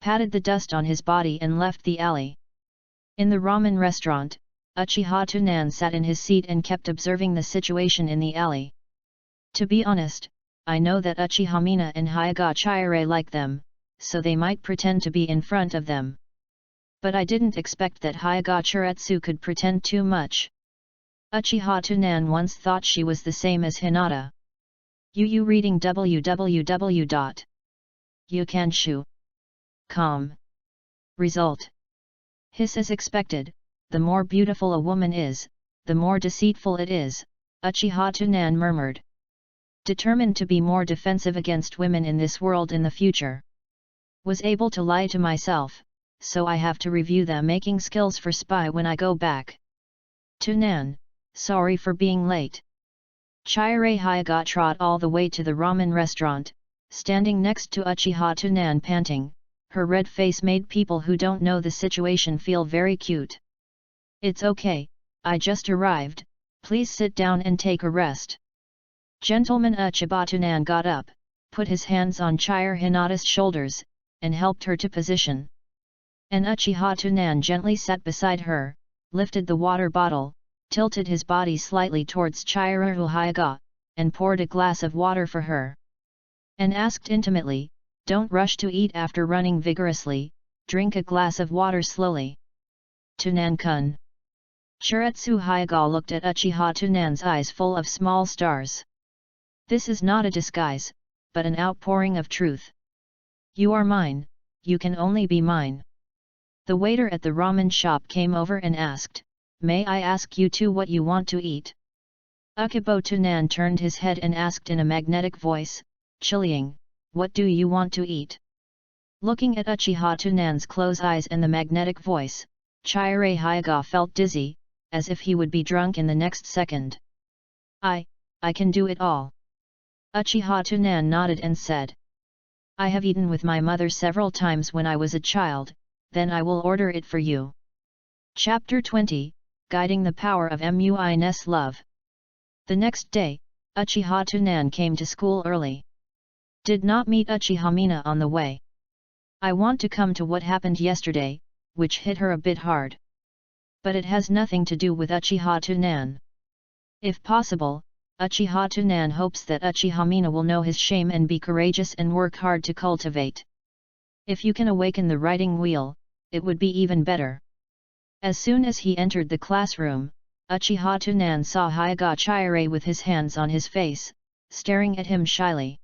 Patted the dust on his body and left the alley. In the ramen restaurant, Uchiha Tunan sat in his seat and kept observing the situation in the alley. To be honest, I know that Uchiha Mina and Hyaga Chirei like them, so they might pretend to be in front of them. But I didn't expect that Hyaga Chiretsu could pretend too much. Uchiha Tunan once thought she was the same as Hinata. You reading www.yukanshu.com. Result. Hiss as expected, the more beautiful a woman is, the more deceitful it is, Uchiha Tunan murmured. Determined to be more defensive against women in this world in the future. Was able to lie to myself, so I have to review the making skills for spy when I go back. Tunan, sorry for being late. Chirei Hyaga trot all the way to the ramen restaurant, standing next to Uchiha Tunan panting. Her red face made people who don't know the situation feel very cute. It's okay, I just arrived, please sit down and take a rest. Gentleman Uchiha Tunan got up, put his hands on Chire Hinata's shoulders, and helped her to position. And Uchiha Tunan gently sat beside her, lifted the water bottle, tilted his body slightly towards Chire Hyaga, and poured a glass of water for her. And asked intimately, don't rush to eat after running vigorously, drink a glass of water slowly. Tunan-kun. Chiretsu Hyaga looked at Uchiha Tunan's eyes full of small stars. This is not a disguise, but an outpouring of truth. You are mine, you can only be mine. The waiter at the ramen shop came over and asked, may I ask you too what you want to eat? Uchiha Tunan turned his head and asked in a magnetic voice, Chiliang, what do you want to eat? Looking at Uchiha Tunan's closed eyes and the magnetic voice, Chirei Hyaga felt dizzy, as if he would be drunk in the next second. I can do it all. Uchiha Tunan nodded and said. I have eaten with my mother several times when I was a child, then I will order it for you. Chapter 20, Guiding the Power of Muin's Love. The next day, Uchiha Tunan came to school early. Did not meet Uchiha Mina on the way. I want to come to what happened yesterday, which hit her a bit hard. But it has nothing to do with Uchiha Tunan. If possible, Uchiha Tunan hopes that Uchiha Mina will know his shame and be courageous and work hard to cultivate. If you can awaken the writing wheel, it would be even better. As soon as he entered the classroom, Uchiha Tunan saw Hyuga Chihire with his hands on his face, staring at him shyly.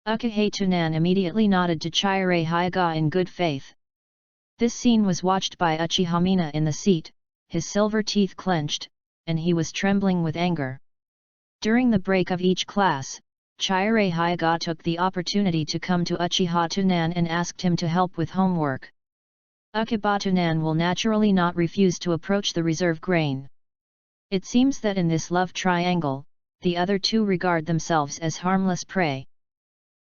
Uchiha Tunan immediately nodded to Chihire Hyuga in good faith. This scene was watched by Uchiha Mina in the seat, his silver teeth clenched, and he was trembling with anger. During the break of each class, Chihire Hyuga took the opportunity to come to Uchiha Tunan and asked him to help with homework. Uchiha Tunan will naturally not refuse to approach the reserve grain. It seems that in this love triangle, the other two regard themselves as harmless prey.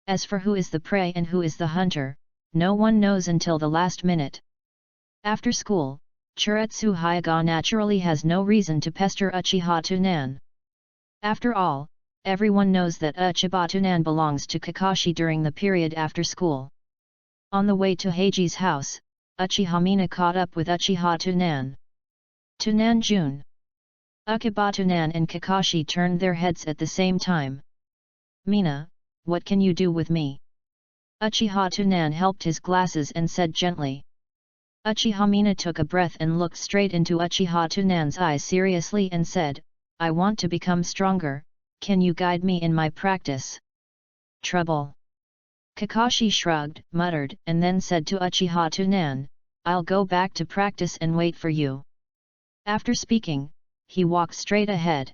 As for who is the prey and who is the hunter, no one knows until the last minute. After school, Chiretsu Hyuga naturally has no reason to pester Uchiha Tunan. After all, everyone knows that Uchiha Tunan belongs to Kakashi during the period after school. On the way to Heiji's house, Uchiha Mina caught up with Uchiha Tunan. Tunan-jun. Uchiha Tunan and Kakashi turned their heads at the same time. Mina, what can you do with me? Uchiha Tunan helped his glasses and said gently. Uchiha Mina took a breath and looked straight into Uchiha Tunan's eyes seriously and said, I want to become stronger, can you guide me in my practice? Trouble. Kakashi shrugged, muttered, and then said to Uchiha Tunan, I'll go back to practice and wait for you. After speaking, he walked straight ahead.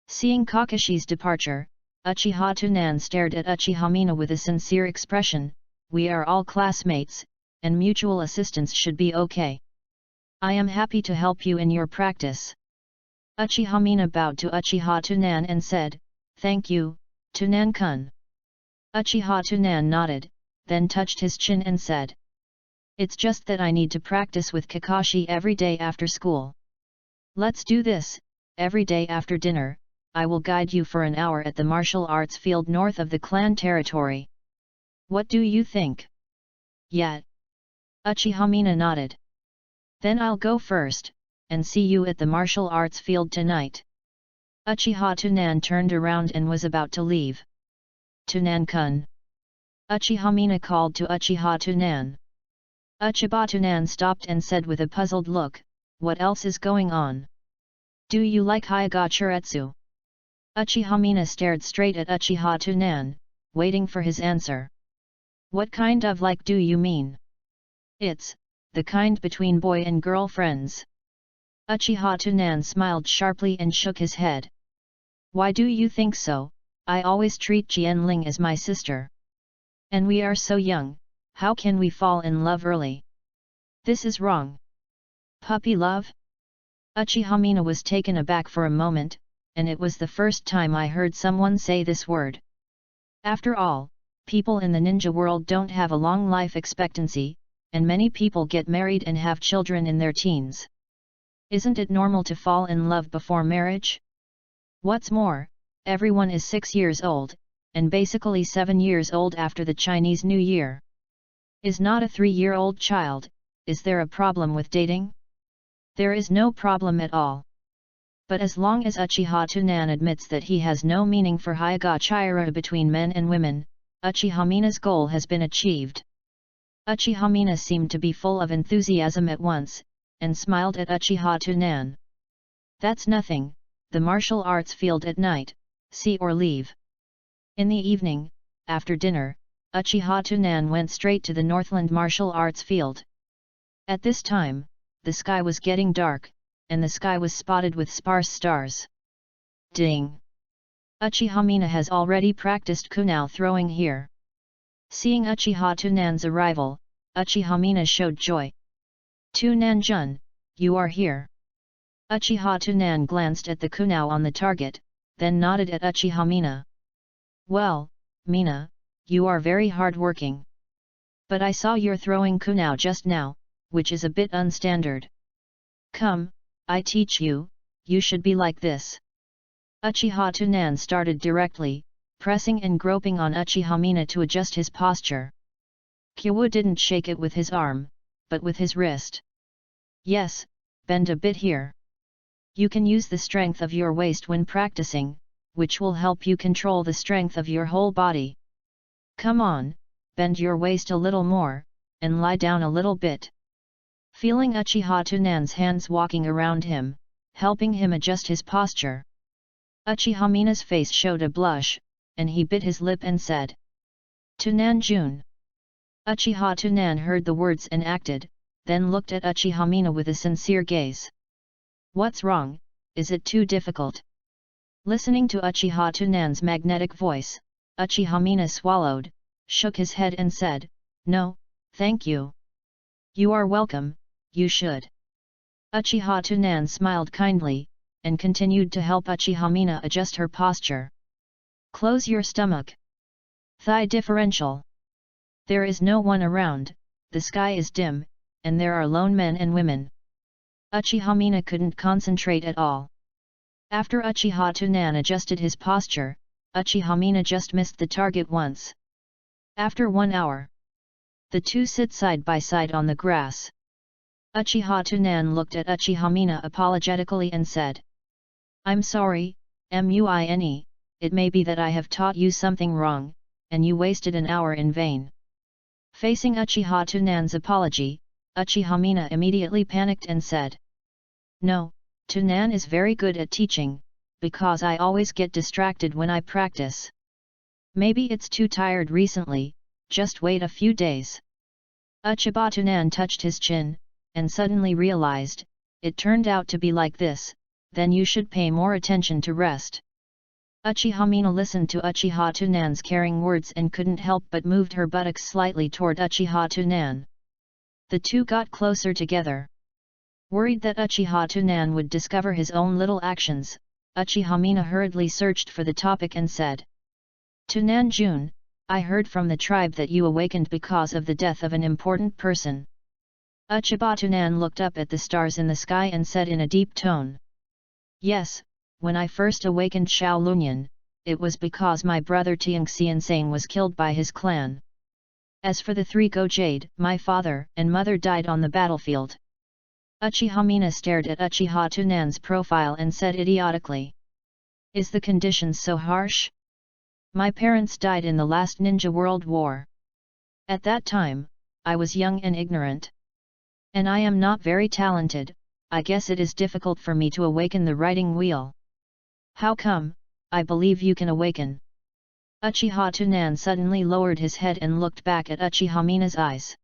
Seeing Kakashi's departure, Uchiha Tunan stared at Uchiha Mina with a sincere expression, we are all classmates, and mutual assistance should be okay. I am happy to help you in your practice. Uchiha Mina bowed to Uchiha Tunan and said, thank you, Tunan-kun. Uchiha Tunan nodded, then touched his chin and said, it's just that I need to practice with Kakashi every day after school. Let's do this, every day after dinner, I will guide you for an hour at the martial arts field north of the clan territory. What do you think? Yeah. Uchiha Mina nodded. Then I'll go first, and see you at the martial arts field tonight. Uchiha Tunan turned around and was about to leave. Tunan-kun. Uchiha Mina called to Uchiha Tunan. Uchiha Tunan stopped and said with a puzzled look, what else is going on? Do you like Hyuga Chiretsu? Uchiha Mina stared straight at Uchiha Tunan, waiting for his answer. What kind of like do you mean? It's the kind between boy and girl friends. Uchiha Tunan smiled sharply and shook his head. Why do you think so? I always treat Jianling as my sister. And we are so young, how can we fall in love early? This is wrong. Puppy love? Uchiha Mina was taken aback for a moment, and it was the first time I heard someone say this word. After all, people in the ninja world don't have a long life expectancy, and many people get married and have children in their teens. Isn't it normal to fall in love before marriage? What's more, everyone is 6 years old, and basically 7 years old after the Chinese New Year. Is not a 3-year-old child, is there a problem with dating? There is no problem at all. But as long as Uchiha Tunan admits that he has no meaning for Hyuga Chihire between men and women, Uchiha Mina's goal has been achieved. Uchiha Mina seemed to be full of enthusiasm at once, and smiled at Uchiha Tunan. That's nothing, the martial arts field at night, see or leave. In the evening, after dinner, Uchiha Tunan went straight to the Northland martial arts field. At this time, the sky was getting dark, and the sky was spotted with sparse stars. Ding! Uchiha Mina has already practiced kunao throwing here. Seeing Uchiha Tunan's arrival, Uchiha Mina showed joy. Tunan-jun, you are here. Uchiha Tunan glanced at the kunao on the target, then nodded at Uchiha Mina. Well, Mina, you are very hard-working. But I saw you're throwing kunao just now, which is a bit unstandard. Come, I teach you, you should be like this. Uchiha Tunan started directly, pressing and groping on Uchiha Mina to adjust his posture. Kyowu didn't shake it with his arm, but with his wrist. Yes, bend a bit here. You can use the strength of your waist when practicing, which will help you control the strength of your whole body. Come on, bend your waist a little more, and lie down a little bit. Feeling Uchiha Tunan's hands walking around him, helping him adjust his posture. Uchiha Mina's face showed a blush, and he bit his lip and said, Tunan Jun. Uchiha Tunan heard the words and acted, then looked at Uchiha Mina with a sincere gaze. What's wrong, is it too difficult? Listening to Uchiha Tunan's magnetic voice, Uchiha Mina swallowed, shook his head and said, No, thank you. You are welcome, you should. Uchiha Tunan smiled kindly, and continued to help Uchiha Mina adjust her posture. Close your stomach. Thigh differential. There is no one around, the sky is dim, and there are lone men and women. Uchiha Mina couldn't concentrate at all. After Uchiha Tunan adjusted his posture, Uchiha Mina just missed the target once. After 1 hour, the two sit side by side on the grass. Uchiha Tunan looked at Uchiha Mina apologetically and said, I'm sorry, Muine, it may be that I have taught you something wrong, and you wasted an hour in vain. Facing Uchiha Tunan's apology, Uchiha Mina immediately panicked and said, No, Tunan is very good at teaching, because I always get distracted when I practice. Maybe it's too tired recently, just wait a few days. Uchiha Tunan touched his chin, and suddenly realized, it turned out to be like this, then you should pay more attention to rest. Uchiha Mina listened to Uchiha Tunan's caring words and couldn't help but moved her buttocks slightly toward Uchiha Tunan. The two got closer together. Worried that Uchiha Tunan would discover his own little actions, Uchiha Mina hurriedly searched for the topic and said, Tunan Jun, I heard from the tribe that you awakened because of the death of an important person. Uchiha Tunan looked up at the stars in the sky and said in a deep tone. Yes, when I first awakened Shaolunyan, it was because my brother Tianxiansang was killed by his clan. As for the 3 Gojade, my father and mother died on the battlefield. Uchiha Mina stared at Uchiha Tunan's profile and said idiotically. Is the condition so harsh? My parents died in the last Ninja World War. At that time, I was young and ignorant. And I am not very talented, I guess it is difficult for me to awaken the writing wheel. How come, I believe you can awaken. Uchiha Tunan suddenly lowered his head and looked back at Uchiha Mina's eyes.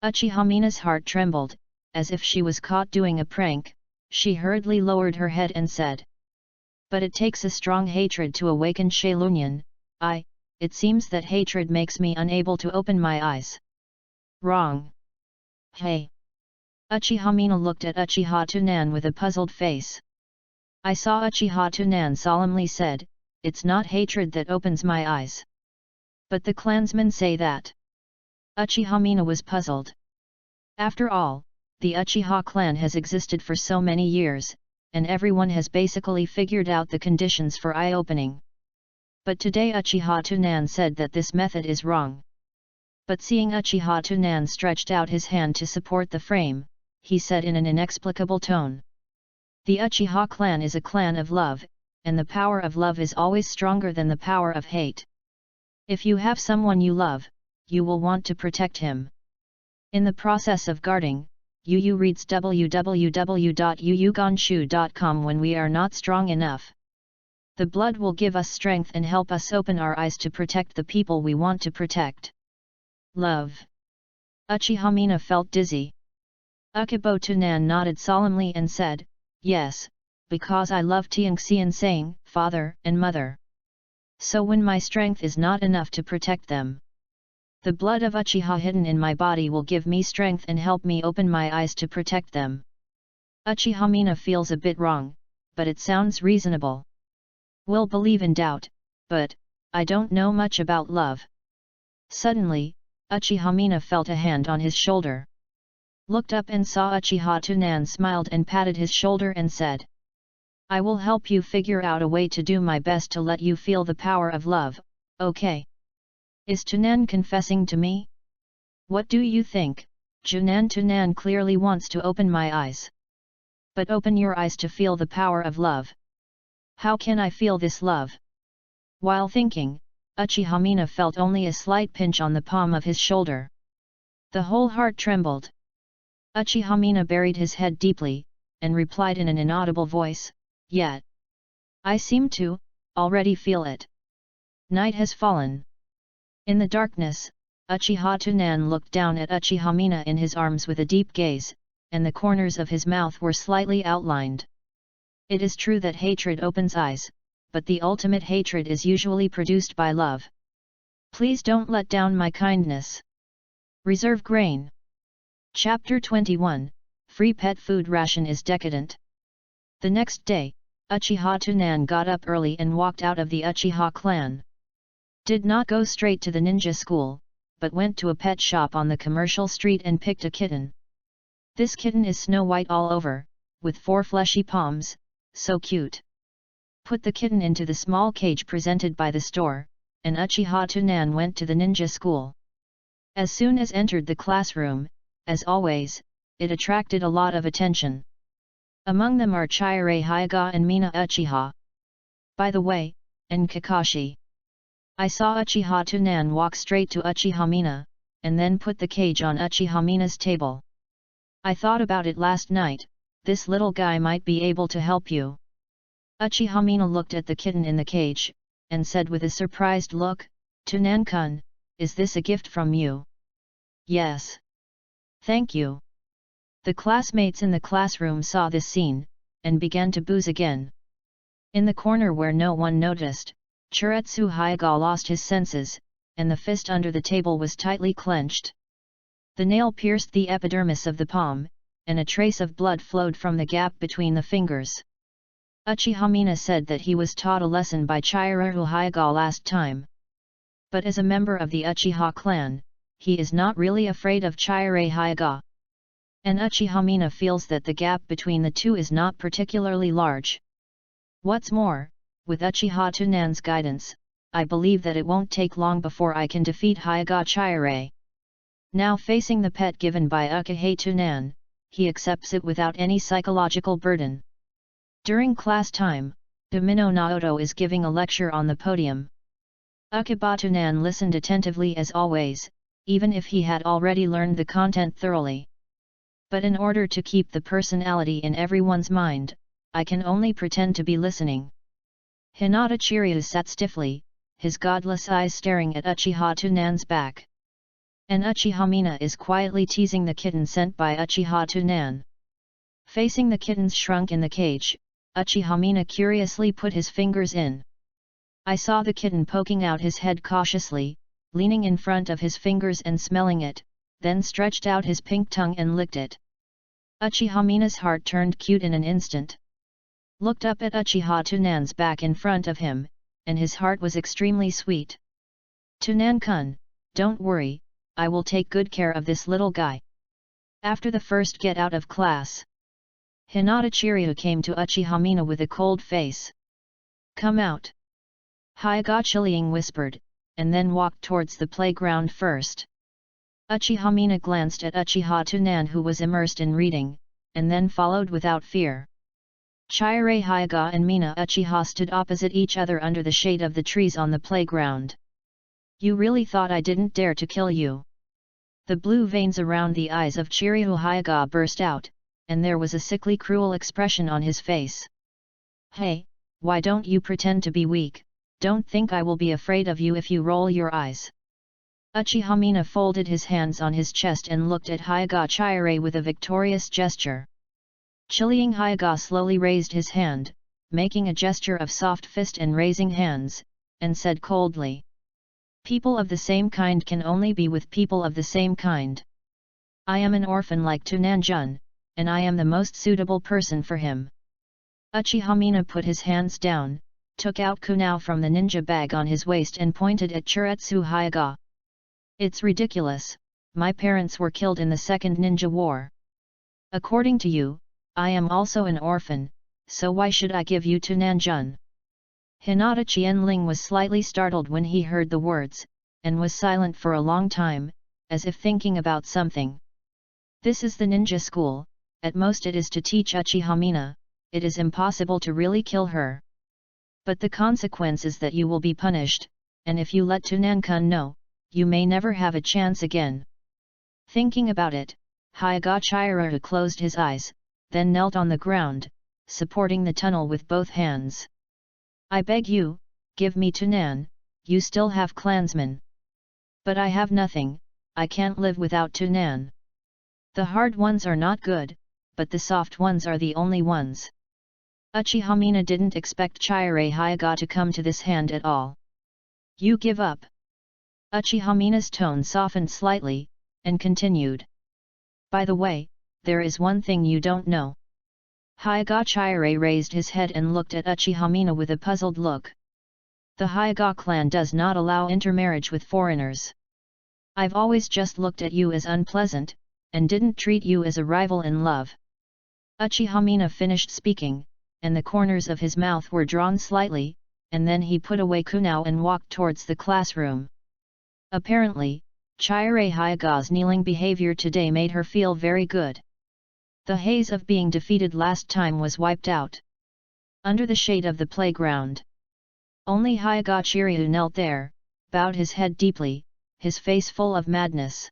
Uchiha Mina's heart trembled, as if she was caught doing a prank, she hurriedly lowered her head and said. But it takes a strong hatred to awaken Shaolunyan, it seems that hatred makes me unable to open my eyes. Wrong. Hey. Uchiha Mina looked at Uchiha Tunan with a puzzled face. I saw Uchiha Tunan solemnly said, it's not hatred that opens my eyes. But the clansmen say that. Uchiha Mina was puzzled. After all, the Uchiha clan has existed for so many years, and everyone has basically figured out the conditions for eye-opening. But today Uchiha Tunan said that this method is wrong. But seeing Uchiha Tunan stretched out his hand to support the frame, he said in an inexplicable tone. The Uchiha clan is a clan of love, and the power of love is always stronger than the power of hate. If you have someone you love, you will want to protect him. In the process of guarding, Yu reads www.yuyugonshu.com when we are not strong enough. The blood will give us strength and help us open our eyes to protect the people we want to protect. Love. Uchiha Mina felt dizzy. Uchiha Tunan nodded solemnly and said, yes, because I love Tianxiansang, father and mother. So when my strength is not enough to protect them, the blood of Uchiha hidden in my body will give me strength and help me open my eyes to protect them. Uchiha Mina feels a bit wrong, but it sounds reasonable. Will believe in doubt, but I don't know much about love. Suddenly, Uchiha Mina felt a hand on his shoulder. looked up and saw Uchiha Tunan, smiled and patted his shoulder and said, "I will help you figure out a way to do my best to let you feel the power of love, okay? Is Tunan confessing to me? What do you think? Tunan clearly wants to open my eyes. But open your eyes to feel the power of love. How can I feel this love?" While thinking, Uchiha Mina felt only a slight pinch on the palm of his shoulder. The whole heart trembled. Uchiha Mina buried his head deeply, and replied in an inaudible voice, "Yet. I seem to already feel it. Night has fallen." In the darkness, Uchiha Tunan looked down at Uchiha Mina in his arms with a deep gaze, and the corners of his mouth were slightly outlined. It is true that hatred opens eyes, but the ultimate hatred is usually produced by love. Please don't let down my kindness. Reserve grain. Chapter 21, Free Pet Food Ration is Decadent. The next day, Uchiha Tunan got up early and walked out of the Uchiha clan. Did not go straight to the ninja school, but went to a pet shop on the commercial street and picked a kitten. This kitten is snow white all over, with 4 fleshy palms, so cute. Put the kitten into the small cage presented by the store, and Uchiha Tunan went to the ninja school. As soon as entered the classroom, as always, it attracted a lot of attention. Among them are Chihire Hyuga and Mina Uchiha. By the way, and Kakashi. I saw Uchiha Tunan walk straight to Uchiha Mina, and then put the cage on Uchiha Mina's table. I thought about it last night, this little guy might be able to help you. Uchiha Mina looked at the kitten in the cage, and said with a surprised look, "Tunan-kun, is this a gift from you?" "Yes. Thank you." The classmates in the classroom saw this scene, and began to booze again. In the corner where no one noticed, Chiretsu Hyuga lost his senses, and the fist under the table was tightly clenched. The nail pierced the epidermis of the palm, and a trace of blood flowed from the gap between the fingers. Uchiha Mina said that he was taught a lesson by Chihiro Hyuga last time. But as a member of the Uchiha clan, he is not really afraid of Chihiro Hyuga. And Uchiha Mina feels that the gap between the two is not particularly large. What's more, with Uchiha Tunan's guidance, I believe that it won't take long before I can defeat Hyuga Chihiro. Now facing the pet given by Uchiha Tunan, he accepts it without any psychological burden. During class time, Domino Naoto is giving a lecture on the podium. Uchiha Tunan listened attentively as always, even if he had already learned the content thoroughly. But in order to keep the personality in everyone's mind, I can only pretend to be listening. Hinata Chiryu sat stiffly, his godless eyes staring at Uchiha Tunan's back. And Uchiha Mina is quietly teasing the kitten sent by Uchiha Tunan. Facing the kittens shrunk in the cage, Uchiha Mina curiously put his fingers in. I saw the kitten poking out his head cautiously, leaning in front of his fingers and smelling it, then stretched out his pink tongue and licked it. Uchiha Mina's heart turned cute in an instant. Looked up at Uchiha Tunan's back in front of him, and his heart was extremely sweet. "Tunan-kun, don't worry, I will take good care of this little guy." After the first get out of class, Hinata Chiryu came to Uchiha Mina with a cold face. "Come out." Hyuga Chilling whispered, and then walked towards the playground first. Uchiha Mina glanced at Uchiha Tunan who was immersed in reading, and then followed without fear. Chihire Hyuga and Mina Uchiha stood opposite each other under the shade of the trees on the playground. "You really thought I didn't dare to kill you?" The blue veins around the eyes of Chiryu Hyuga burst out, and there was a sickly cruel expression on his face. "Hey, why don't you pretend to be weak? Don't think I will be afraid of you if you roll your eyes." Uchiha Mina folded his hands on his chest and looked at Hyuga Chihire with a victorious gesture. Chilling Hyuga slowly raised his hand, making a gesture of soft fist and raising hands, and said coldly, "People of the same kind can only be with people of the same kind. I am an orphan like Tunan-jun, and I am the most suitable person for him." Uchiha Mina put his hands down, took out kunao from the ninja bag on his waist and pointed at Chiretsu Hyuga. "It's ridiculous, my parents were killed in the Second Ninja War. According to you, I am also an orphan, so why should I give you to Nanjun? Hinata Qianling was slightly startled when he heard the words, and was silent for a long time, as if thinking about something. This is the ninja school, at most it is to teach Uchiha. It is impossible to really kill her. But the consequence is that you will be punished, and if you let Tunankun know, you may never have a chance again. Thinking about it, Hyaga Chihara closed his eyes, then knelt on the ground, supporting the tunnel with both hands. I beg you, give me Tunan, you still have clansmen. But I have nothing, I can't live without Tunan. The hard ones are not good, but the soft ones are the only ones. Uchiha didn't expect Chihara Hyaga to come to this hand at all. You give up. Uchiha tone softened slightly, and continued. By the way, there is one thing you don't know. Hyaga Chihara raised his head and looked at Uchiha with a puzzled look. The Hyaga clan does not allow intermarriage with foreigners. I've always just looked at you as unpleasant, and didn't treat you as a rival in love. Uchiha finished speaking, and the corners of his mouth were drawn slightly, and then he put away kunao and walked towards the classroom. Apparently, Chihara Hyaga's kneeling behavior today made her feel very good. The haze of being defeated last time was wiped out. Under the shade of the playground, only Hyaga Chiryu knelt there, bowed his head deeply, his face full of madness.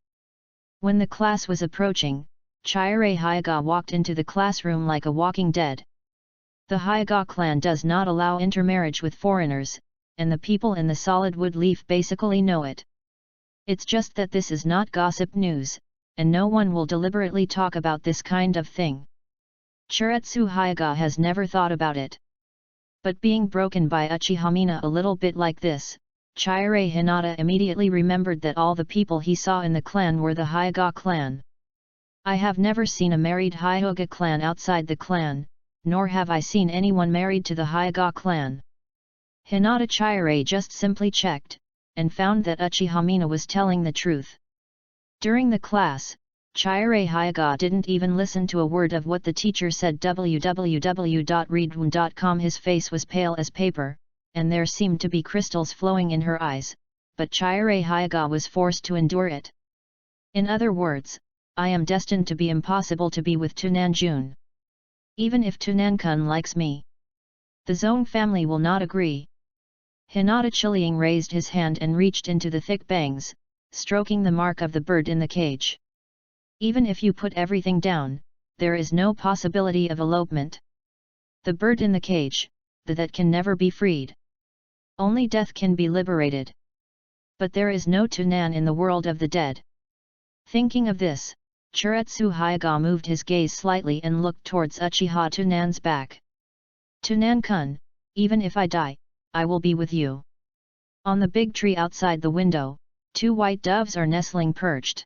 When the class was approaching, Chihara Hyaga walked into the classroom like a walking dead. The Hyaga clan does not allow intermarriage with foreigners, and the people in the solid wood leaf basically know it. It's just that this is not gossip news, and no one will deliberately talk about this kind of thing. Chiretsu Hyaga has never thought about it. But being broken by Uchiha a little bit like this, Chihara Hinata immediately remembered that all the people he saw in the clan were the Hyaga clan. I have never seen a married Hyuga clan outside the clan, nor have I seen anyone married to the Hyaga clan. Hinata Chihara just simply checked, and found that Uchiha was telling the truth. During the class, Chihara Hyaga didn't even listen to a word of what the teacher said. www.readaloud.com. His face was pale as paper, and there seemed to be crystals flowing in her eyes, but Chihara Hyaga was forced to endure it. In other words, I am destined to be impossible to be with Tunanjun. Even if Tunankun likes me, the Zone family will not agree. Hinata Chiliang raised his hand and reached into the thick bangs, stroking the mark of the bird in the cage. Even if you put everything down, there is no possibility of elopement. The bird in the cage, that can never be freed. Only death can be liberated. But there is no Tunan in the world of the dead. Thinking of this, Chiretsu Hyaga moved his gaze slightly and looked towards Uchiha Tunan's back. Tunan-kun, even if I die, I will be with you. On the big tree outside the window, two white doves are nestling perched.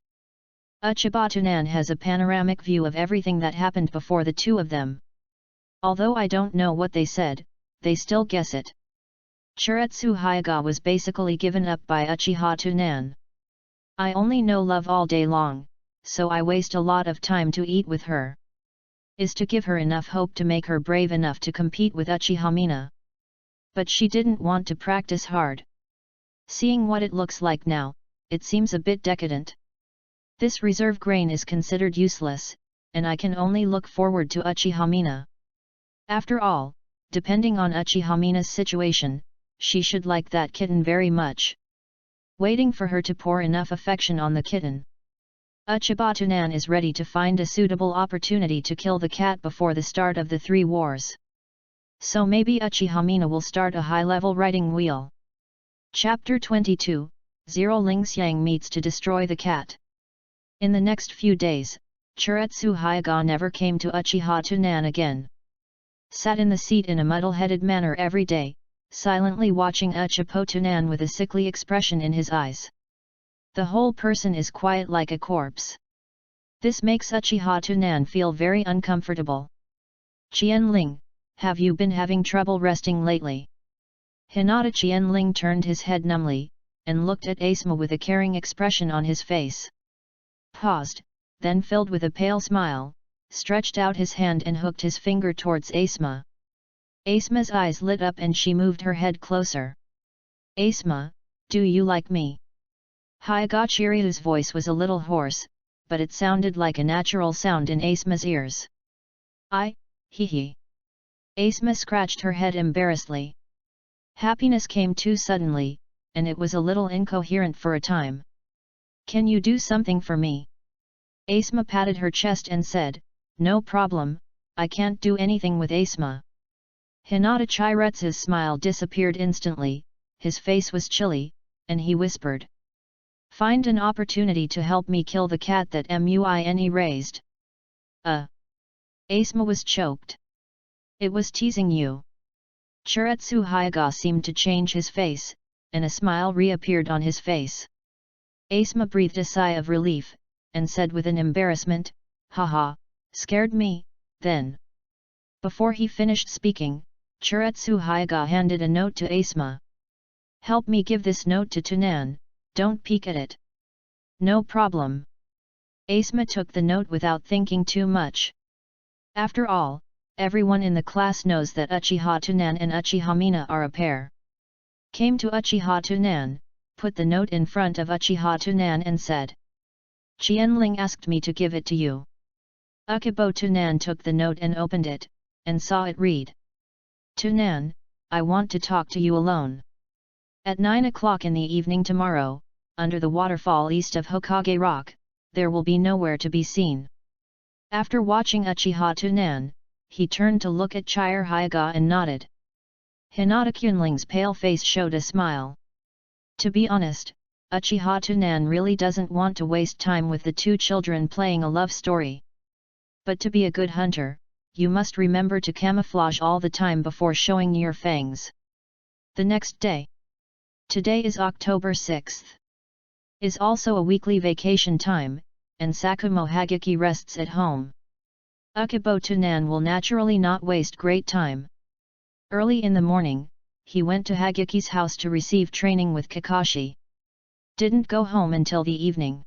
Uchiha Tunan has a panoramic view of everything that happened before the two of them. Although I don't know what they said, they still guess it. Chiretsu Hyaga was basically given up by Uchiha Tunan. I only know love all day long, so I waste a lot of time to eat with her. Is to give her enough hope to make her brave enough to compete with Uchiha. But she didn't want to practice hard. Seeing what it looks like now, it seems a bit decadent. This reserve grain is considered useless, and I can only look forward to Uchiha. After all, depending on Uchiha situation, she should like that kitten very much. Waiting for her to pour enough affection on the kitten. Uchiha Tunan is ready to find a suitable opportunity to kill the cat before the start of the 3 wars. So maybe Uchiha will start a high-level writing wheel. Chapter 22, Zero Lingxiang meets to destroy the cat. In the next few days, Chiretsu Hyaga never came to Uchiha Tunan again. Sat in the seat in a muddle-headed manner every day, silently watching Uchiha Tunan with a sickly expression in his eyes. The whole person is quiet like a corpse. This makes Uchiha Tunan feel very uncomfortable. Qianling, have you been having trouble resting lately? Hinata Qianling turned his head numbly, and looked at Asma with a caring expression on his face. Paused, then filled with a pale smile, stretched out his hand and hooked his finger towards Asma. Asma's eyes lit up and she moved her head closer. Asma, do you like me? Hyuga Chiryu's voice was a little hoarse, but it sounded like a natural sound in Asma's ears. Hee. Asma scratched her head embarrassedly. Happiness came too suddenly, and it was a little incoherent for a time. Can you do something for me? Asma patted her chest and said, no problem, I can't do anything with Asma. Hinata Chiretsu's smile disappeared instantly, his face was chilly, and he whispered. Find an opportunity to help me kill the cat that Muine raised. Asma was choked. It was teasing you. Chiretsu Hyuga seemed to change his face, and a smile reappeared on his face. Asma breathed a sigh of relief, and said with an embarrassment, haha, scared me, then. Before he finished speaking, Chiretsu Hyuga handed a note to Asma. Help me give this note to Tunan, don't peek at it. No problem. Asma took the note without thinking too much. After all, everyone in the class knows that Uchiha Tunan and Uchiha Mina are a pair. Came to Uchiha Tunan, put the note in front of Uchiha Tunan and said. Qianling asked me to give it to you. Ukibo Tunan took the note and opened it, and saw it read. Tunan, I want to talk to you alone. At 9 o'clock in the evening tomorrow, under the waterfall east of Hokage Rock, there will be nowhere to be seen. After watching Uchiha Tunan, he turned to look at Chire Hyuga and nodded. Hinata Qianling's pale face showed a smile. To be honest, Uchiha Tunan really doesn't want to waste time with the two children playing a love story. But to be a good hunter, you must remember to camouflage all the time before showing your fangs. The next day. Today is October 6th. Is also a weekly vacation time, and Sakumo Hageki rests at home. Ukibo Tunan will naturally not waste great time. Early in the morning, he went to Hageki's house to receive training with Kakashi. Didn't go home until the evening.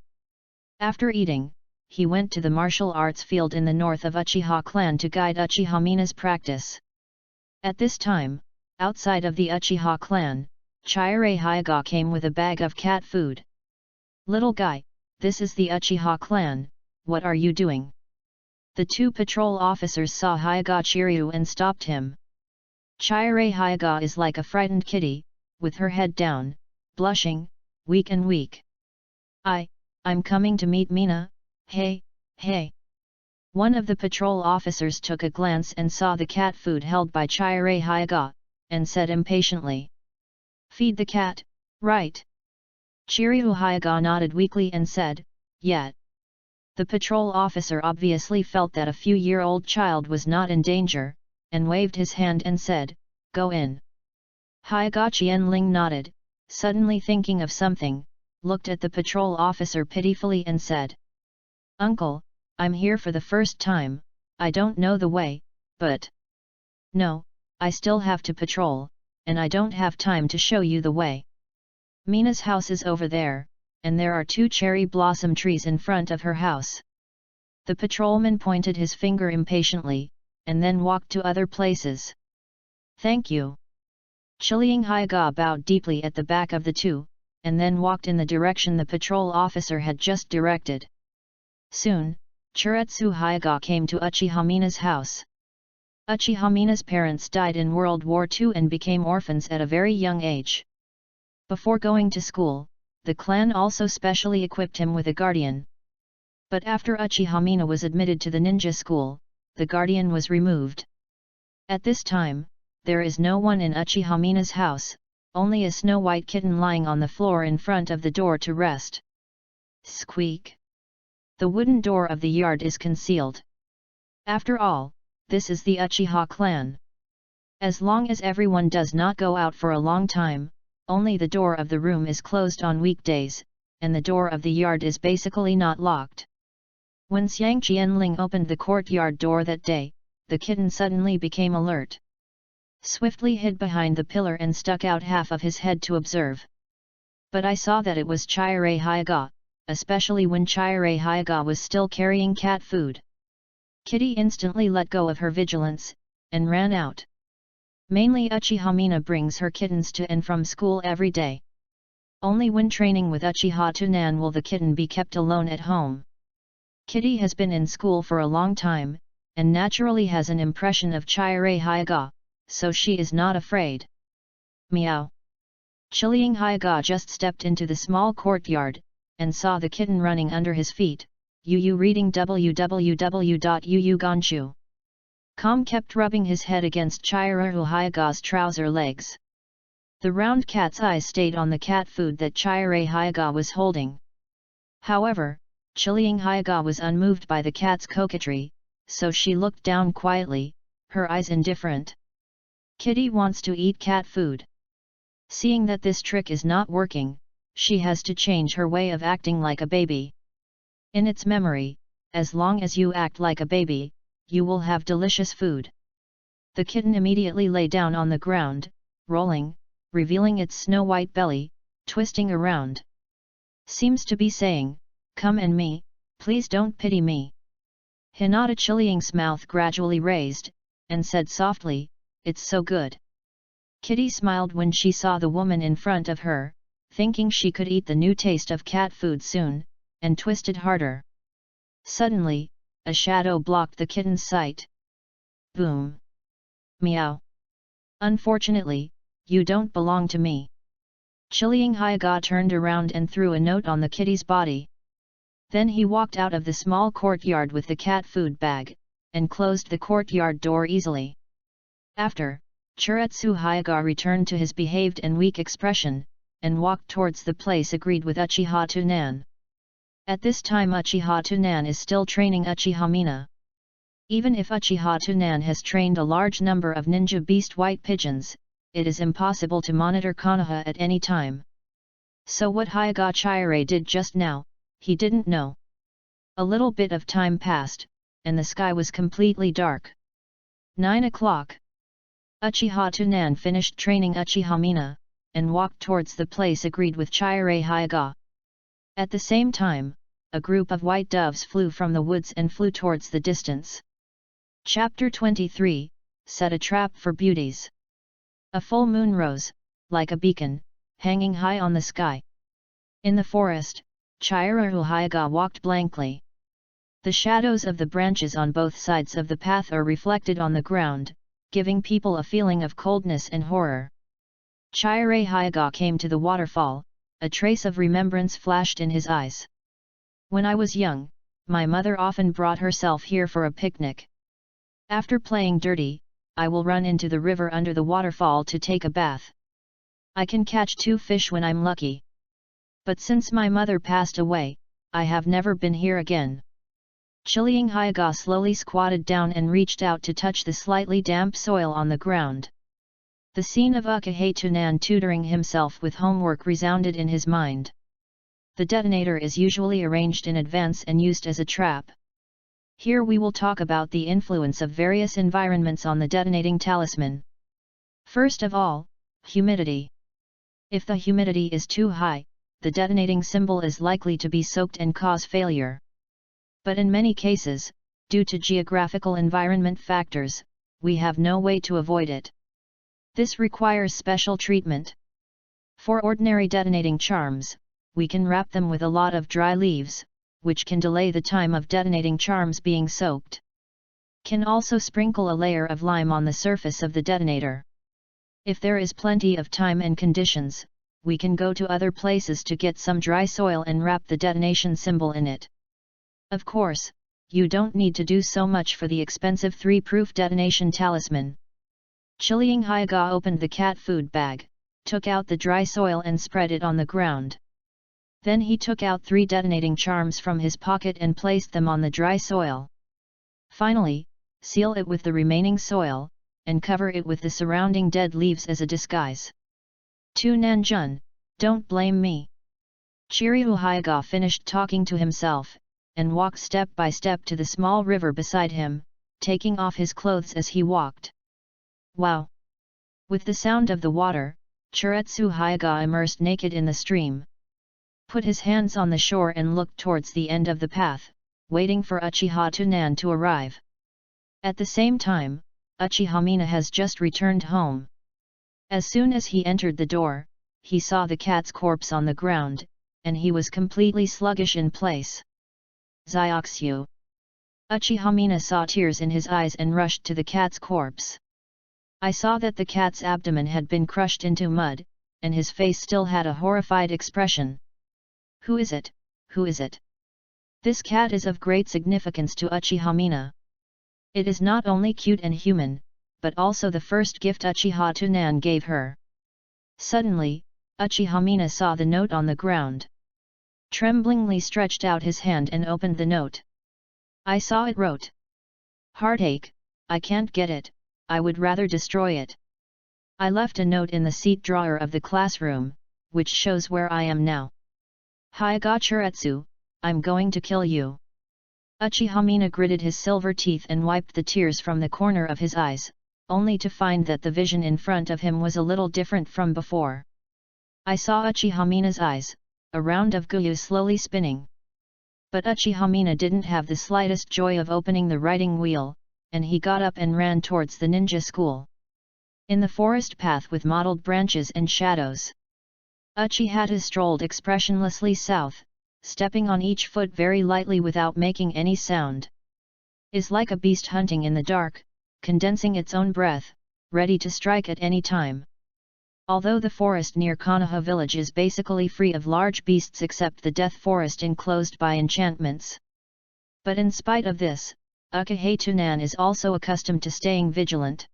After eating, he went to the martial arts field in the north of Uchiha clan to guide Uchiha Mina's practice. At this time, outside of the Uchiha clan, Chire Hyuga came with a bag of cat food. Little guy, this is the Uchiha clan, what are you doing? The two patrol officers saw Hyuga Chiryu and stopped him. Chire Hyuga is like a frightened kitty, with her head down, blushing, weak and weak. I'm coming to meet Mina, hey. One of the patrol officers took a glance and saw the cat food held by Chire Hyuga, and said impatiently. Feed the cat, right? Chiryu Hyuga nodded weakly and said, yet. The patrol officer obviously felt that a few-year-old child was not in danger, and waved his hand and said, go in. Hyuga Qianling nodded, suddenly thinking of something, looked at the patrol officer pitifully and said. Uncle, I'm here for the first time, I don't know the way, but. No, I still have to patrol, and I don't have time to show you the way. Mina's house is over there, and there are 2 cherry blossom trees in front of her house. The patrolman pointed his finger impatiently, and then walked to other places. Thank you. Chiliang Hyuga bowed deeply at the back of the two, and then walked in the direction the patrol officer had just directed. Soon, Chiretsu Hyuga came to Uchiha Mina's house. Uchiha Mina's parents died in World War II and became orphans at a very young age. Before going to school, the clan also specially equipped him with a guardian. But after Uchiha Mina was admitted to the ninja school, the guardian was removed. At this time, there is no one in Uchiha Mina's house, only a snow-white kitten lying on the floor in front of the door to rest. Squeak! The wooden door of the yard is concealed. After all, this is the Uchiha clan. As long as everyone does not go out for a long time, only the door of the room is closed on weekdays, and the door of the yard is basically not locked. When Xiang Qianling opened the courtyard door that day, the kitten suddenly became alert. Swiftly hid behind the pillar and stuck out half of his head to observe. But I saw that it was Chire Hyuga, especially when Chire Hyuga was still carrying cat food. Kitty instantly let go of her vigilance, and ran out. Mainly Uchiha Mina brings her kittens to and from school every day. Only when training with Uchiha Tunan will the kitten be kept alone at home. Kitty has been in school for a long time, and naturally has an impression of Chihire Hyuga, so she is not afraid. Meow. Chiliang Hyuga just stepped into the small courtyard, and saw the kitten running under his feet. Yu reading www.yuuganshu.com kept rubbing his head against Chihire Hyuga's trouser legs. The round cat's eyes stayed on the cat food that Chihire Hyuga was holding. However, Chiliang Hyuga was unmoved by the cat's coquetry, so she looked down quietly, her eyes indifferent. Kitty wants to eat cat food. Seeing that this trick is not working, she has to change her way of acting like a baby. In its memory, as long as you act like a baby, you will have delicious food. The kitten immediately lay down on the ground, rolling, revealing its snow-white belly, twisting around. Seems to be saying, "Come and me, please don't pity me." Hinata Chiliang's mouth gradually raised, and said softly, "It's so good." Kitty smiled when she saw the woman in front of her, thinking she could eat the new taste of cat food soon, and twisted harder. Suddenly, a shadow blocked the kitten's sight. Boom! Meow! Unfortunately, you don't belong to me. Chiliang Hyuga turned around and threw a note on the kitty's body. Then he walked out of the small courtyard with the cat food bag, and closed the courtyard door easily. After, Chiretsu Hyuga returned to his behaved and weak expression, and walked towards the place agreed with Uchiha Tunan. At this time Uchiha Tunan is still training Uchiha Mina. Even if Uchiha Tunan has trained a large number of ninja beast white pigeons, it is impossible to monitor Konoha at any time. So what Hyuga Chihire did just now, he didn't know. A little bit of time passed, and the sky was completely dark. 9 o'clock. Uchiha Tunan finished training Uchiha Mina, and walked towards the place agreed with Chihire Hyuga. At the same time, a group of white doves flew from the woods and flew towards the distance. Chapter 23, Set a Trap for Beauties. A full moon rose, like a beacon, hanging high on the sky. In the forest, Chihire Hyuga walked blankly. The shadows of the branches on both sides of the path are reflected on the ground, giving people a feeling of coldness and horror. Chihire Hyuga came to the waterfall, a trace of remembrance flashed in his eyes. When I was young, my mother often brought herself here for a picnic. After playing dirty, I will run into the river under the waterfall to take a bath. I can catch 2 fish when I'm lucky. But since my mother passed away, I have never been here again. Chiliang Hyuga slowly squatted down and reached out to touch the slightly damp soil on the ground. The scene of Uchiha Tunan tutoring himself with homework resounded in his mind. The detonator is usually arranged in advance and used as a trap. Here we will talk about the influence of various environments on the detonating talisman. First of all, humidity. If the humidity is too high, the detonating symbol is likely to be soaked and cause failure. But in many cases, due to geographical environment factors, we have no way to avoid it. This requires special treatment. For ordinary detonating charms, we can wrap them with a lot of dry leaves, which can delay the time of detonating charms being soaked. Can also sprinkle a layer of lime on the surface of the detonator. If there is plenty of time and conditions, we can go to other places to get some dry soil and wrap the detonation symbol in it. Of course, you don't need to do so much for the expensive 3-proof detonation talisman. Chiliang Hyuga opened the cat food bag, took out the dry soil and spread it on the ground. Then he took out 3 detonating charms from his pocket and placed them on the dry soil. Finally, seal it with the remaining soil, and cover it with the surrounding dead leaves as a disguise. Tu Nanjun, don't blame me. Chiryu Hyuga finished talking to himself, and walked step by step to the small river beside him, taking off his clothes as he walked. Wow! With the sound of the water, Chiretsu Hyuga immersed naked in the stream. Put his hands on the shore and looked towards the end of the path, waiting for Uchiha Tunan to arrive. At the same time, Uchiha Mina has just returned home. As soon as he entered the door, he saw the cat's corpse on the ground, and he was completely sluggish in place. Zioxu. Uchiha Mina saw tears in his eyes and rushed to the cat's corpse. I saw that the cat's abdomen had been crushed into mud, and his face still had a horrified expression. Who is it? Who is it? This cat is of great significance to Uchiha Mina. It is not only cute and human, but also the first gift Uchiha Tunan gave her. Suddenly, Uchiha Mina saw the note on the ground. Tremblingly stretched out his hand and opened the note. I saw it wrote. Heartache, I can't get it, I would rather destroy it. I left a note in the seat drawer of the classroom, which shows where I am now. Hyuga Chiretsu, I'm going to kill you. Uchiha Mina gritted his silver teeth and wiped the tears from the corner of his eyes, only to find that the vision in front of him was a little different from before. I saw Uchiha Mina's eyes, a round of guyu slowly spinning. But Uchiha Mina didn't have the slightest joy of opening the writing wheel, and he got up and ran towards the ninja school. In the forest path with mottled branches and shadows, Uchiha strolled expressionlessly south, stepping on each foot very lightly without making any sound. Is like a beast hunting in the dark, condensing its own breath, ready to strike at any time. Although the forest near Konoha village is basically free of large beasts except the death forest enclosed by enchantments. But in spite of this, Uchiha Tunan is also accustomed to staying vigilant.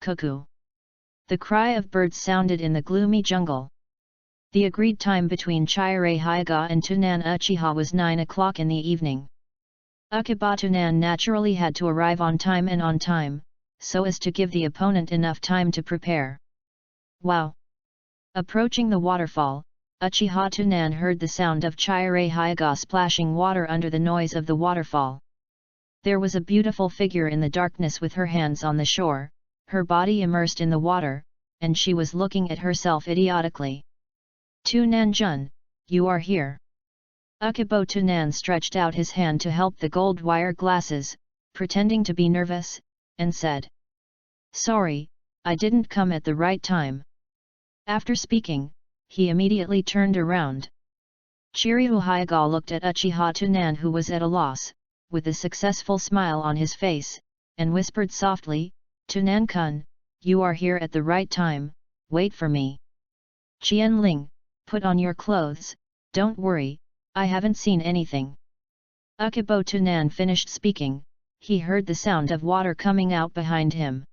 Cuckoo. The cry of birds sounded in the gloomy jungle. The agreed time between Chire Hyuga and Tunan Uchiha was 9 o'clock in the evening. Uchiha Tunan naturally had to arrive on time, so as to give the opponent enough time to prepare. Wow! Approaching the waterfall, Uchiha Tunan heard the sound of Chire Hyuga splashing water under the noise of the waterfall. There was a beautiful figure in the darkness with her hands on the shore, her body immersed in the water, and she was looking at herself idiotically. Tunan-jun, you are here. Uchiha Tunan stretched out his hand to help the gold wire glasses, pretending to be nervous, and said. Sorry, I didn't come at the right time. After speaking, he immediately turned around. Chiryu Hyuga looked at Uchiha Tunan who was at a loss, with a successful smile on his face, and whispered softly, Tunan-kun, you are here at the right time, wait for me. Qianling, put on your clothes, don't worry, I haven't seen anything. Uchiha Tunan finished speaking, he heard the sound of water coming out behind him.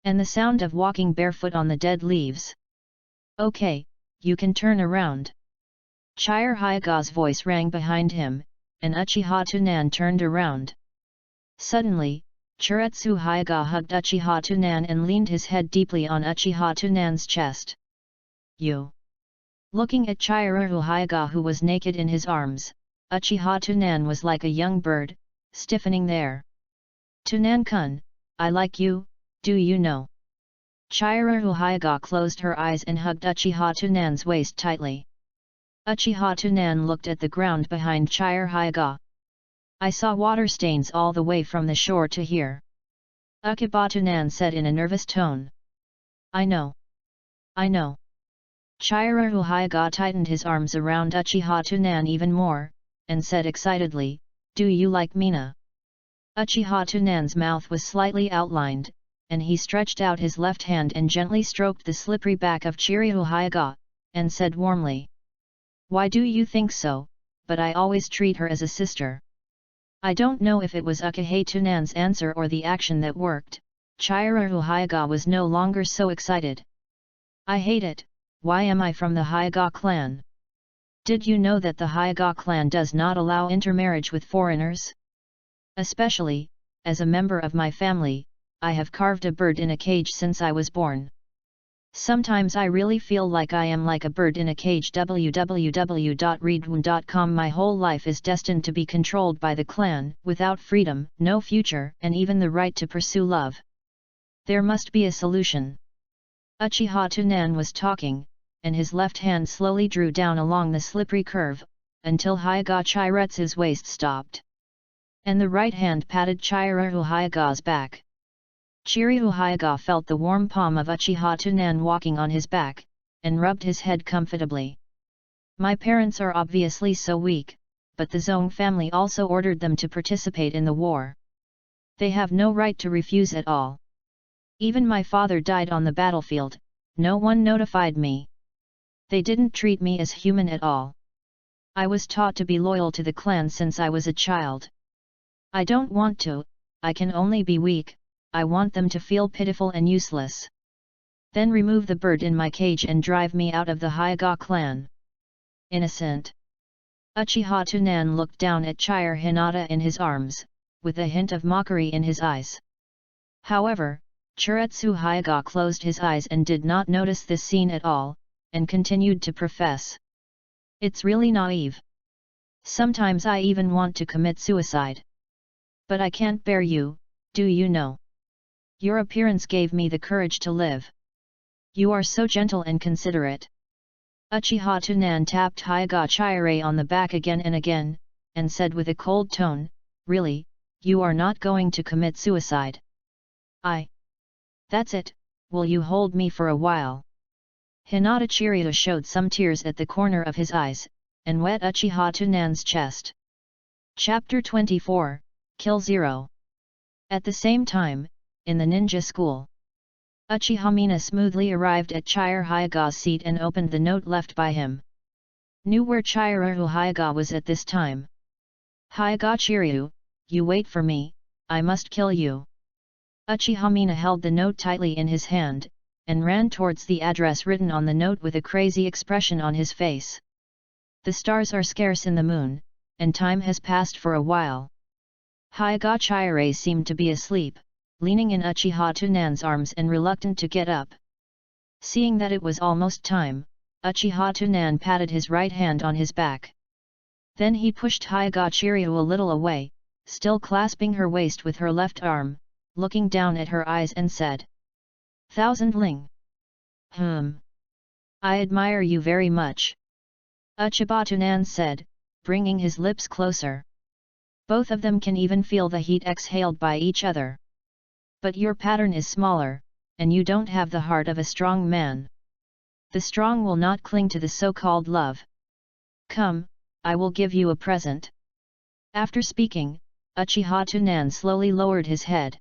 And the sound of walking barefoot on the dead leaves. Okay, you can turn around. Chire Hyuga's voice rang behind him, and Uchiha Tunan turned around. Suddenly, Chiretsu Hyuga hugged Uchiha Tunan and leaned his head deeply on Uchiha Tunan's chest. You. Looking at Chiryu Hyuga who was naked in his arms, Uchiha Tunan was like a young bird, stiffening there. Tunan-kun, I like you, do you know? Chiryu Hyuga closed her eyes and hugged Uchiha Tunan's waist tightly. Uchiha Tunan looked at the ground behind Chire Hyuga. I saw water stains all the way from the shore to here. Uchiha Tunan said in a nervous tone. I know. I know. Chiryu Hyuga tightened his arms around Uchiha Tunan even more, and said excitedly, do you like Mina? Uchiha Tunan's mouth was slightly outlined, and he stretched out his left hand and gently stroked the slippery back of Chiryu Hyuga, and said warmly. Why do you think so, but I always treat her as a sister. I don't know if it was Uchiha Tunan's answer or the action that worked, Chiryu Hyuga was no longer so excited. I hate it, why am I from the Hyuga clan? Did you know that the Hyuga clan does not allow intermarriage with foreigners? Especially, as a member of my family, I have carved a bird in a cage since I was born. Sometimes I really feel like I am like a bird in a cage. www.readaloud.com. My whole life is destined to be controlled by the clan, without freedom, no future, and even the right to pursue love. There must be a solution. Uchiha Tunan was talking, and his left hand slowly drew down along the slippery curve, until Hyuga Chiretsu's waist stopped. and the right hand patted Chirihu Hayaga's back. Chirihu Hayaga felt the warm palm of Uchiha Tunan walking on his back, and rubbed his head comfortably. My parents are obviously so weak, but the Zong family also ordered them to participate in the war. They have no right to refuse at all. Even my father died on the battlefield, no one notified me. They didn't treat me as human at all. I was taught to be loyal to the clan since I was a child. I don't want to, I can only be weak, I want them to feel pitiful and useless. Then remove the bird in my cage and drive me out of the Hayaga clan. Innocent. Uchiha Tunan looked down at Chire Hinata in his arms, with a hint of mockery in his eyes. However, Chiretsu Hayaga closed his eyes and did not notice this scene at all, and continued to profess. It's really naive. Sometimes I even want to commit suicide. But I can't bear you, do you know? Your appearance gave me the courage to live. You are so gentle and considerate. Uchiha Tunan tapped Hayaga Chire on the back again and again, and said with a cold tone, really, you are not going to commit suicide. That's it, will you hold me for a while? Hinata Chiryu showed some tears at the corner of his eyes, and wet Uchiha Tunan's chest. Chapter 24, Kill 0. At the same time, in the ninja school, Uchiha Mina smoothly arrived at Chire Hayaga's seat and opened the note left by him. Knew where Chirihu Hayaga was at this time. Hayaga Chiryu, you wait for me, I must kill you. Uchiha Mina held the note tightly in his hand, and ran towards the address written on the note with a crazy expression on his face. The stars are scarce in the moon, and time has passed for a while. Hayaga Chire seemed to be asleep, leaning in Uchiha Tunan's arms and reluctant to get up. Seeing that it was almost time, Uchiha Tunan patted his right hand on his back. Then he pushed Hayaga Chiryu a little away, still clasping her waist with her left arm, looking down at her eyes and said, "Thousand Ling. I admire you very much." Uchiha Tunan said, bringing his lips closer. Both of them can even feel the heat exhaled by each other. But your pattern is smaller, and you don't have the heart of a strong man. The strong will not cling to the so-called love. Come, I will give you a present. After speaking, Uchiha Tunan slowly lowered his head.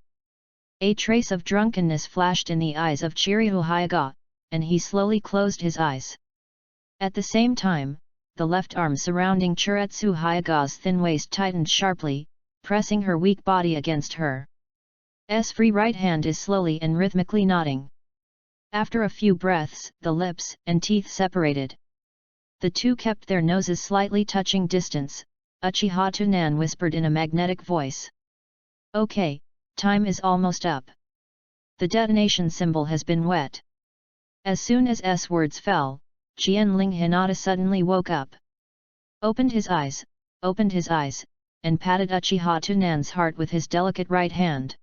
A trace of drunkenness flashed in the eyes of Chirihu Hayaga, and he slowly closed his eyes. At the same time, the left arm surrounding Chiretsu Hayaga's thin waist tightened sharply, pressing her weak body against her. S free right hand is slowly and rhythmically nodding. After a few breaths, the lips and teeth separated. The two kept their noses slightly touching distance. Uchiha Tunan whispered in a magnetic voice. Okay, time is almost up. The detonation symbol has been wet. As soon as S words fell, Qianling Hinata suddenly woke up. Opened his eyes, and patted Uchiha Tunan's heart with his delicate right hand.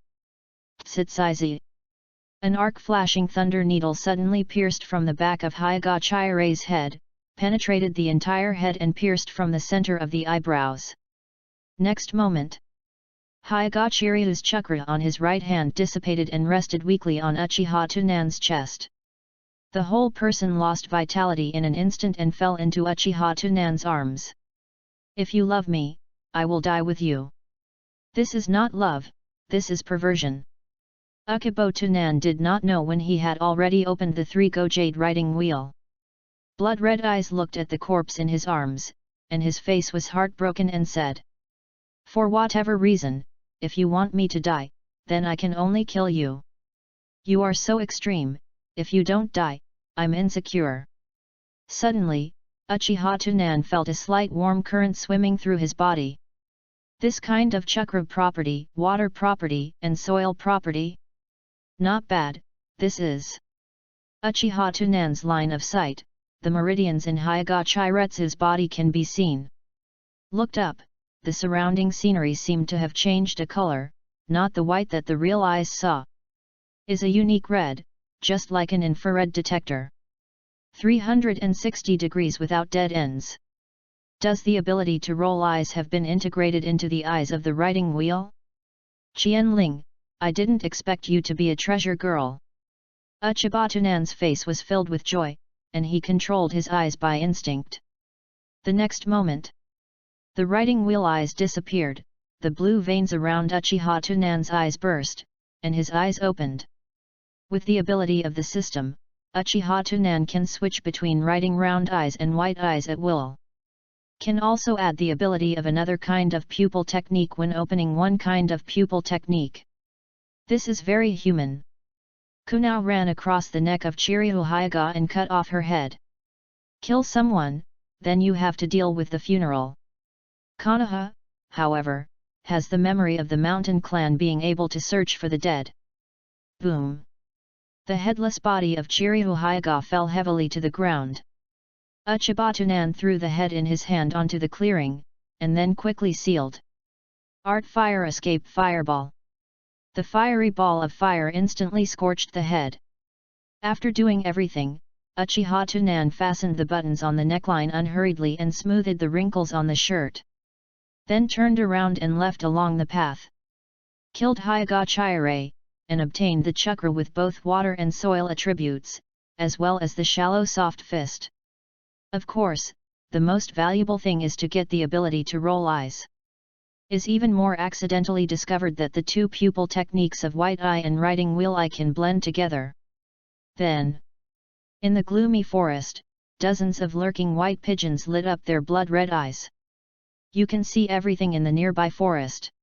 Tsitsaizi. An arc-flashing thunder needle suddenly pierced from the back of Hayaga Chire's head, penetrated the entire head and pierced from the center of the eyebrows. Next moment, Hayaga Chiryu's chakra on his right hand dissipated and rested weakly on Uchiha Tunan's chest. The whole person lost vitality in an instant and fell into Uchiha Tunan's arms. If you love me, I will die with you. This is not love, this is perversion. Uchiha Tunan did not know when he had already opened the three-go jade riding wheel. Blood-red eyes looked at the corpse in his arms, and his face was heartbroken and said, "For whatever reason, if you want me to die, then I can only kill you. You are so extreme, if you don't die, I'm insecure." Suddenly, Uchiha Tunan felt a slight warm current swimming through his body. This kind of chakra property, water property, and soil property? Not bad, this is. Uchiha Tunan's line of sight, the meridians in Hayaga Chiretsu's body can be seen. Looked up, the surrounding scenery seemed to have changed a color, not the white that the real eyes saw. Is a unique red, just like an infrared detector. 360 degrees without dead ends. Does the ability to roll eyes have been integrated into the eyes of the writing wheel? Qianling, I didn't expect you to be a treasure girl. Uchibatunan's face was filled with joy, and he controlled his eyes by instinct. The next moment, the writing wheel eyes disappeared, the blue veins around Uchiha Tunan's eyes burst, and his eyes opened. With the ability of the system, Uchiha Tunan can switch between writing round eyes and white eyes at will. Can also add the ability of another kind of pupil technique when opening one kind of pupil technique. This is very human. Kunao ran across the neck of Chirihu Hyaga and cut off her head. Kill someone, then you have to deal with the funeral. Konoha, however, has the memory of the mountain clan being able to search for the dead. Boom! The headless body of Chirihu Hyaga fell heavily to the ground. Uchibatunan threw the head in his hand onto the clearing, and then quickly sealed. Art Fire Escape Fireball. The fiery ball of fire instantly scorched the head. After doing everything, Uchiha Tunan fastened the buttons on the neckline unhurriedly and smoothed the wrinkles on the shirt. Then turned around and left along the path. Killed Hyaga Chire, and obtained the chakra with both water and soil attributes, as well as the shallow soft fist. Of course, the most valuable thing is to get the ability to roll eyes. Is even more accidentally discovered that the two pupil techniques of white eye and writing wheel eye can blend together. Then, in the gloomy forest, dozens of lurking white pigeons lit up their blood-red eyes. You can see everything in the nearby forest.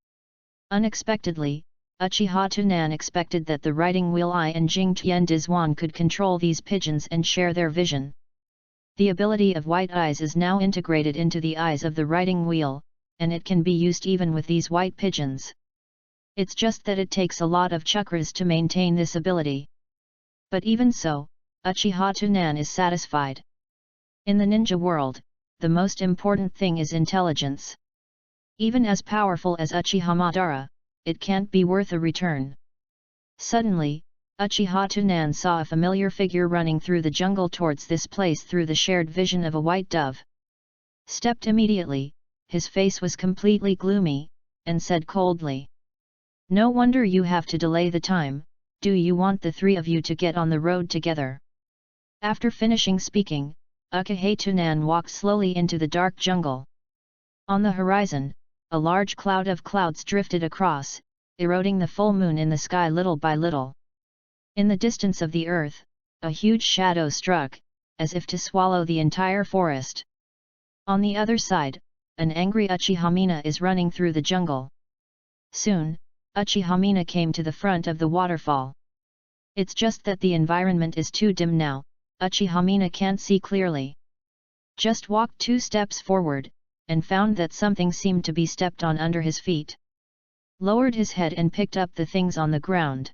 Unexpectedly, Uchiha Tunan expected that the writing wheel eye and Jing Tian Dizhuan could control these pigeons and share their vision. The ability of white eyes is now integrated into the eyes of the writing wheel, and it can be used even with these white pigeons. It's just that it takes a lot of chakras to maintain this ability. But even so, Uchiha Tunan is satisfied. In the ninja world, the most important thing is intelligence. Even as powerful as Uchiha Madara, it can't be worth a return. Suddenly, Uchiha Tunan saw a familiar figure running through the jungle towards this place through the shared vision of a white dove. Stepped immediately, his face was completely gloomy, and said coldly, "No wonder you have to delay the time, do you want the three of you to get on the road together?" After finishing speaking, Uchiha Tunan walked slowly into the dark jungle. On the horizon, a large cloud of clouds drifted across, eroding the full moon in the sky little by little. In the distance of the earth, a huge shadow struck, as if to swallow the entire forest. On the other side, an angry Uchiha Mina is running through the jungle. Soon, Uchiha Mina came to the front of the waterfall. It's just that the environment is too dim now, Uchiha Mina can't see clearly. Just walked 2 steps forward, and found that something seemed to be stepped on under his feet. Lowered his head and picked up the things on the ground.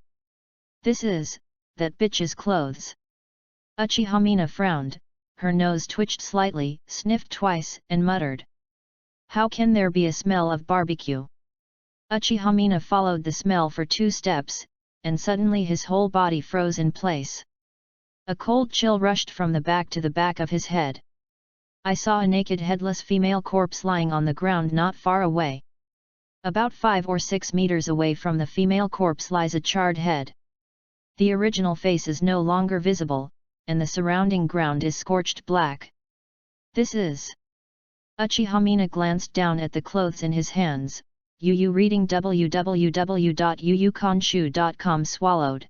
That bitch's clothes. Uchiha Mina frowned, her nose twitched slightly, sniffed twice, and muttered, "How can there be a smell of barbecue?" Uchiha Mina followed the smell for 2 steps, and suddenly his whole body froze in place. A cold chill rushed from the back to the back of his head. I saw a naked headless female corpse lying on the ground not far away. About 5 or 6 meters away from the female corpse lies a charred head. The original face is no longer visible, and the surrounding ground is scorched black. Uchiha Mina glanced down at the clothes in his hands. Reading www.yuyukonshu.com swallowed.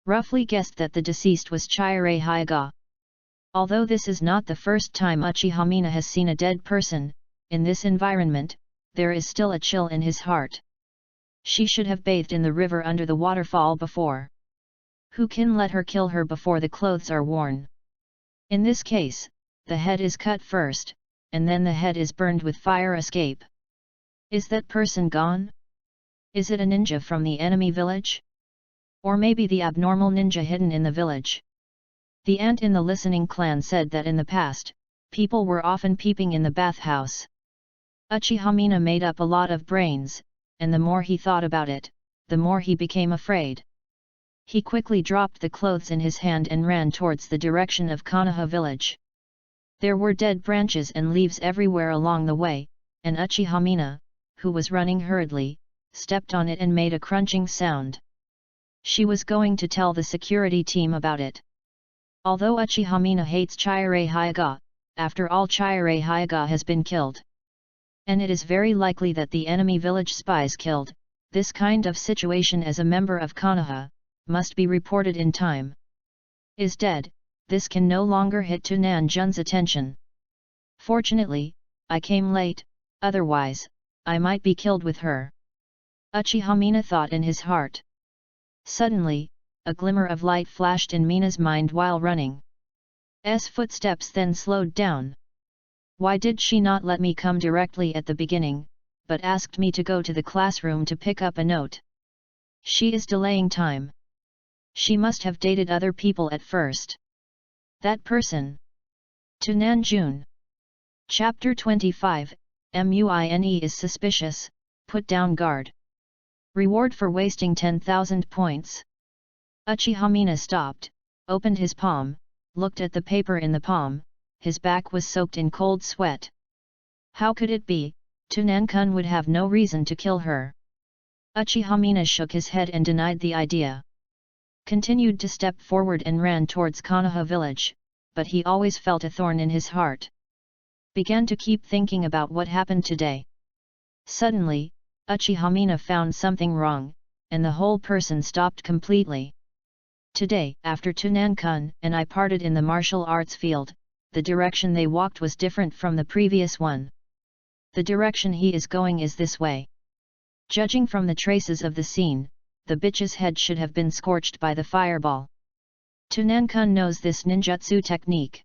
Roughly guessed that the deceased was Chire Hyaga. Although this is not the first time Uchiha Mina has seen a dead person, in this environment, there is still a chill in his heart. She should have bathed in the river under the waterfall before. Who can let her kill her before the clothes are worn? In this case, the head is cut first, and then the head is burned with fire escape. Is that person gone? Is it a ninja from the enemy village? Or maybe the abnormal ninja hidden in the village? The ant in the listening clan said that in the past, people were often peeping in the bathhouse. Uchiha Mina made up a lot of brains, and the more he thought about it, the more he became afraid. He quickly dropped the clothes in his hand and ran towards the direction of Konoha village. There were dead branches and leaves everywhere along the way, and Uchiha Mina, who was running hurriedly, stepped on it and made a crunching sound. She was going to tell the security team about it. Although Uchiha Mina hates Chihire Hyuga, after all Chihire Hyuga has been killed. And it is very likely that the enemy village spies killed, this kind of situation as a member of Konoha, must be reported in time. Is dead, this can no longer hit Tunan Jun's attention. Fortunately, I came late, otherwise, I might be killed with her. Uchiha Mina thought in his heart. Suddenly, a glimmer of light flashed in Mina's mind while running. Footsteps then slowed down. Why did she not let me come directly at the beginning, but asked me to go to the classroom to pick up a note? She is delaying time. She must have dated other people at first. That person. Tunan Jun. Chapter 25, Muine is suspicious, put down guard. Reward for wasting 10,000 points. Uchiha Mina stopped, opened his palm, looked at the paper in the palm, his back was soaked in cold sweat. How could it be, Tunan-kun would have no reason to kill her? Uchiha Mina shook his head and denied the idea. Continued to step forward and ran towards Konoha village, but he always felt a thorn in his heart. Began to keep thinking about what happened today. Suddenly, Uchiha Mina found something wrong, and the whole person stopped completely. Today, after Tunan-kun and I parted in the martial arts field, the direction they walked was different from the previous one. The direction he is going is this way. Judging from the traces of the scene, the bitch's head should have been scorched by the fireball. Tunan-kun knows this ninjutsu technique.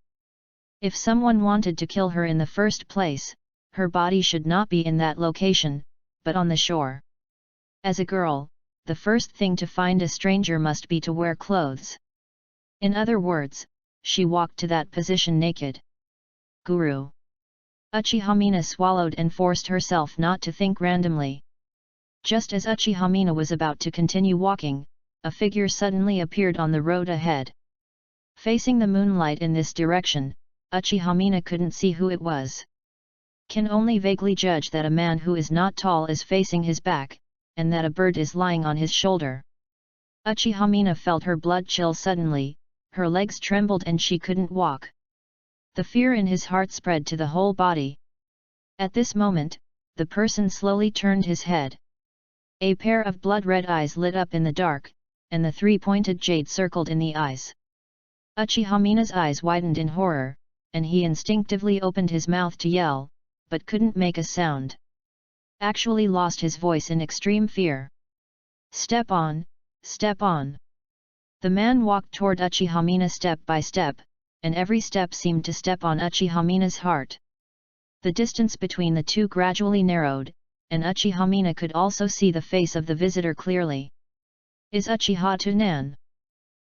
If someone wanted to kill her in the first place, her body should not be in that location, but on the shore. As a girl, the first thing to find a stranger must be to wear clothes. In other words, she walked to that position naked. Guru. Uchiha Mina swallowed and forced herself not to think randomly. Just as Uchiha Mina was about to continue walking, a figure suddenly appeared on the road ahead. Facing the moonlight in this direction, Uchiha Mina couldn't see who it was. Can only vaguely judge that a man who is not tall is facing his back, and that a bird is lying on his shoulder. Uchiha Mina felt her blood chill suddenly, her legs trembled and she couldn't walk. The fear in his heart spread to the whole body. At this moment, the person slowly turned his head. A pair of blood-red eyes lit up in the dark, and the three-pointed jade circled in the eyes. Uchiha Mina's eyes widened in horror, and he instinctively opened his mouth to yell, but couldn't make a sound. Actually lost his voice in extreme fear. Step on, step on. The man walked toward Uchiha Mina step by step, and every step seemed to step on Uchiha Mina's heart. The distance between the two gradually narrowed, and Uchiha Mina could also see the face of the visitor clearly. Is Uchiha Tunan?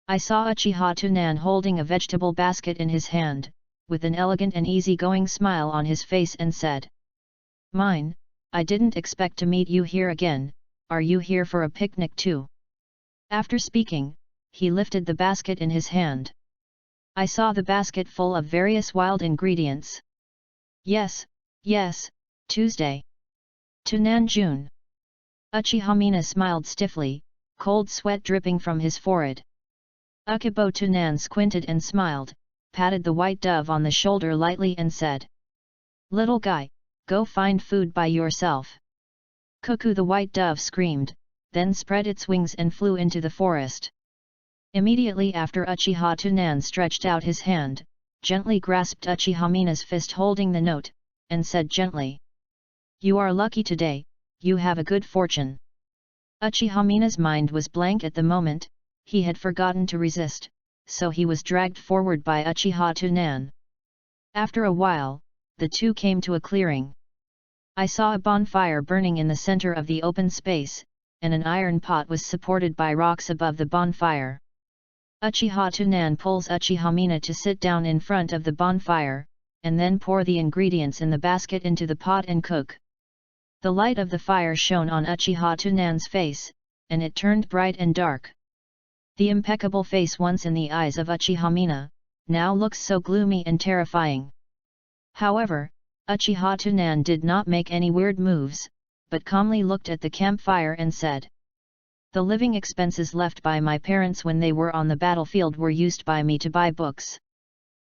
I saw Uchiha Tunan holding a vegetable basket in his hand, with an elegant and easy-going smile on his face and said, "Mine, I didn't expect to meet you here again, are you here for a picnic too?" After speaking, he lifted the basket in his hand. I saw the basket full of various wild ingredients. Yes, yes, Tuesday. Tunan Jun. Uchiha Mina smiled stiffly, cold sweat dripping from his forehead. Ukibo Tunan squinted and smiled, patted the white dove on the shoulder lightly and said, "Little guy, go find food by yourself." Cuckoo the white dove screamed, then spread its wings and flew into the forest. Immediately after Uchiha Tunan stretched out his hand, gently grasped Uchiha Mina's fist holding the note, and said gently, "You are lucky today, you have a good fortune." Uchiha Mina's mind was blank at the moment, he had forgotten to resist, so he was dragged forward by Uchiha Tunan. After a while, the two came to a clearing. I saw a bonfire burning in the center of the open space, and an iron pot was supported by rocks above the bonfire. Uchiha Tunan pulls Uchiha Mina to sit down in front of the bonfire, and then pour the ingredients in the basket into the pot and cook. The light of the fire shone on Uchiha Tunan's face, and it turned bright and dark. The impeccable face once in the eyes of Uchiha Mina, now looks so gloomy and terrifying. However, Uchiha Tunan did not make any weird moves, but calmly looked at the campfire and said, "The living expenses left by my parents when they were on the battlefield were used by me to buy books.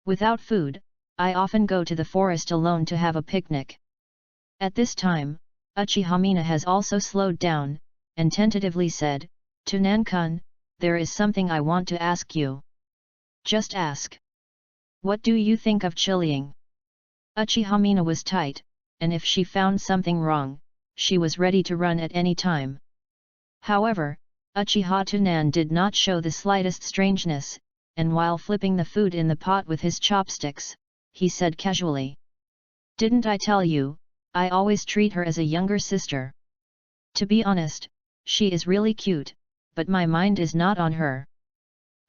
Without food, I often go to the forest alone to have a picnic." At this time, Uchiha Mina has also slowed down, and tentatively said, "Tunan-kun, there is something I want to ask you." "Just ask. What do you think of chilling?" Uchiha Mina was tight, and if she found something wrong, she was ready to run at any time. However, Uchiha Tunan did not show the slightest strangeness, and while flipping the food in the pot with his chopsticks, he said casually, "Didn't I tell you, I always treat her as a younger sister? To be honest, she is really cute, but my mind is not on her."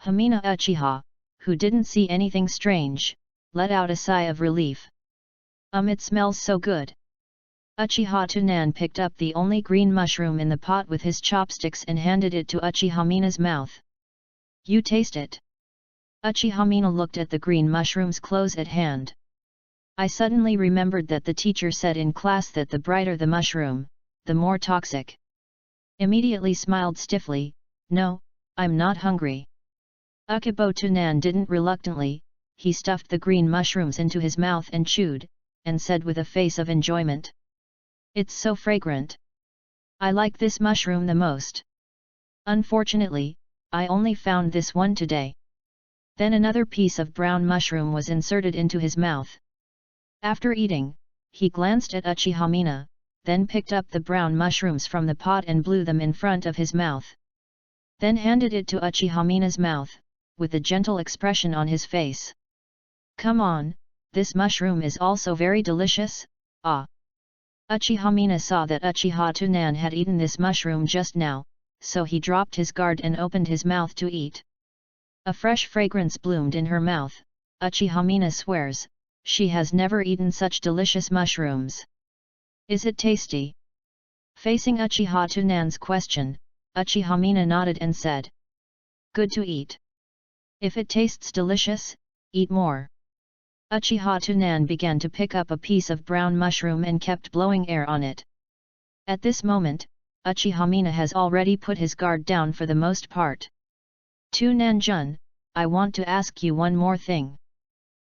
Hamina Uchiha, who didn't see anything strange, let out a sigh of relief. It smells so good." Uchiha Tunan picked up the only green mushroom in the pot with his chopsticks and handed it to Uchiha Mina's mouth. "You taste it." Uchiha Mina looked at the green mushrooms close at hand. "I suddenly remembered that the teacher said in class that the brighter the mushroom, the more toxic." Immediately smiled stiffly, "No, I'm not hungry." Uchiha Tunan didn't reluctantly, he stuffed the green mushrooms into his mouth and chewed, and said with a face of enjoyment, "It's so fragrant. I like this mushroom the most. Unfortunately, I only found this one today." Then another piece of brown mushroom was inserted into his mouth. After eating, he glanced at Uchiha Mina, then picked up the brown mushrooms from the pot and blew them in front of his mouth. Then handed it to Uchiha Mina's mouth, with a gentle expression on his face. "Come on, this mushroom is also very delicious, ah." Uchiha Mina saw that Uchiha Tunan had eaten this mushroom just now, so he dropped his guard and opened his mouth to eat. A fresh fragrance bloomed in her mouth. Uchiha Mina swears, she has never eaten such delicious mushrooms. "Is it tasty?" Facing Uchiha Tunan's question, Uchiha Mina nodded and said, "Good to eat. If it tastes delicious, eat more." Uchiha Tunan began to pick up a piece of brown mushroom and kept blowing air on it. At this moment, Uchiha Mina has already put his guard down for the most part. "Tunan-jun, I want to ask you one more thing.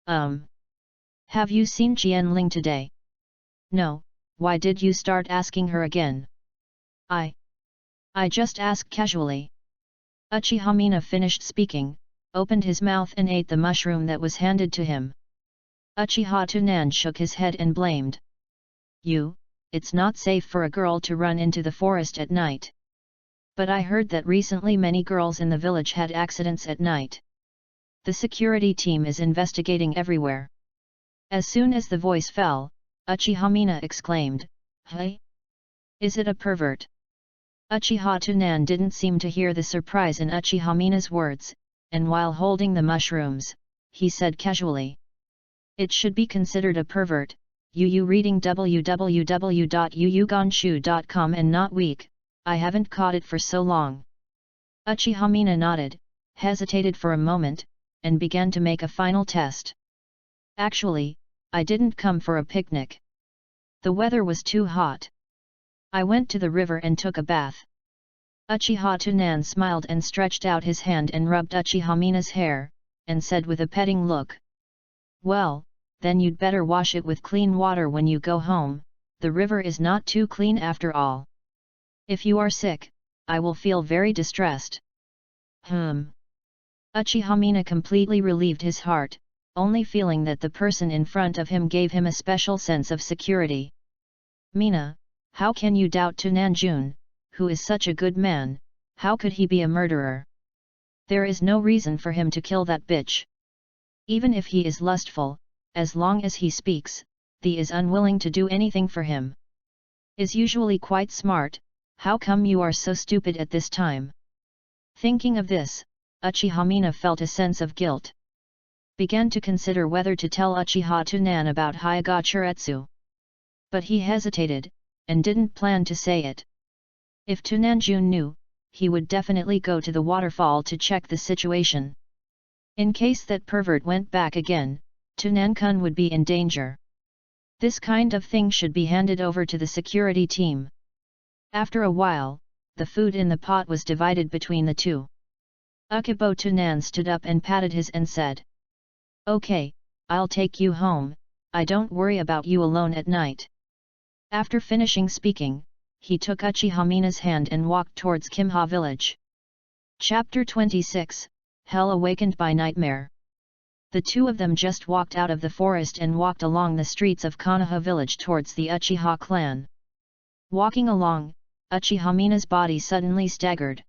Have you seen Jianling today?" "No, why did you start asking her again?" I just asked casually." Uchiha Mina finished speaking, opened his mouth and ate the mushroom that was handed to him. Uchiha Tunan shook his head and blamed. It's not safe for a girl to run into the forest at night. But I heard that recently many girls in the village had accidents at night. The security team is investigating everywhere." As soon as the voice fell, Uchiha Mina exclaimed, "Hey? Is it a pervert?" Uchiha Tunan didn't seem to hear the surprise in Uchiha Mina's words, and while holding the mushrooms, he said casually, "It should be considered a pervert, you reading www.yuyugonshu.com and not weak, I haven't caught it for so long." Uchiha Mina nodded, hesitated for a moment, and began to make a final test. "Actually, I didn't come for a picnic. The weather was too hot. I went to the river and took a bath." Uchiha Tunan smiled and stretched out his hand and rubbed Uchiha Mina's hair, and said with a petting look, "Well, then you'd better wash it with clean water when you go home, the river is not too clean after all. If you are sick, I will feel very distressed." Uchiha Mina completely relieved his heart, only feeling that the person in front of him gave him a special sense of security. "Mina, how can you doubt Tunan-jun, who is such a good man? How could he be a murderer? There is no reason for him to kill that bitch. Even if he is lustful, as long as he speaks, the is unwilling to do anything for him. Is usually quite smart, how come you are so stupid at this time?" Thinking of this, Uchiha Mina felt a sense of guilt. Began to consider whether to tell Uchiha Tunan about Hyagachuretsu. But he hesitated, and didn't plan to say it. If Tunan-jun knew, he would definitely go to the waterfall to check the situation. In case that pervert went back again, Tunan-kun would be in danger. This kind of thing should be handed over to the security team. After a while, the food in the pot was divided between the two. Ukubo Tunan stood up and patted his and said, "Okay, I'll take you home, I don't worry about you alone at night." After finishing speaking, he took Uchihamina's hand and walked towards Kimha village. Chapter 26, Hell Awakened by Nightmare. The two of them just walked out of the forest and walked along the streets of Konoha village towards the Uchiha clan. Walking along, Uchihamina's body suddenly staggered.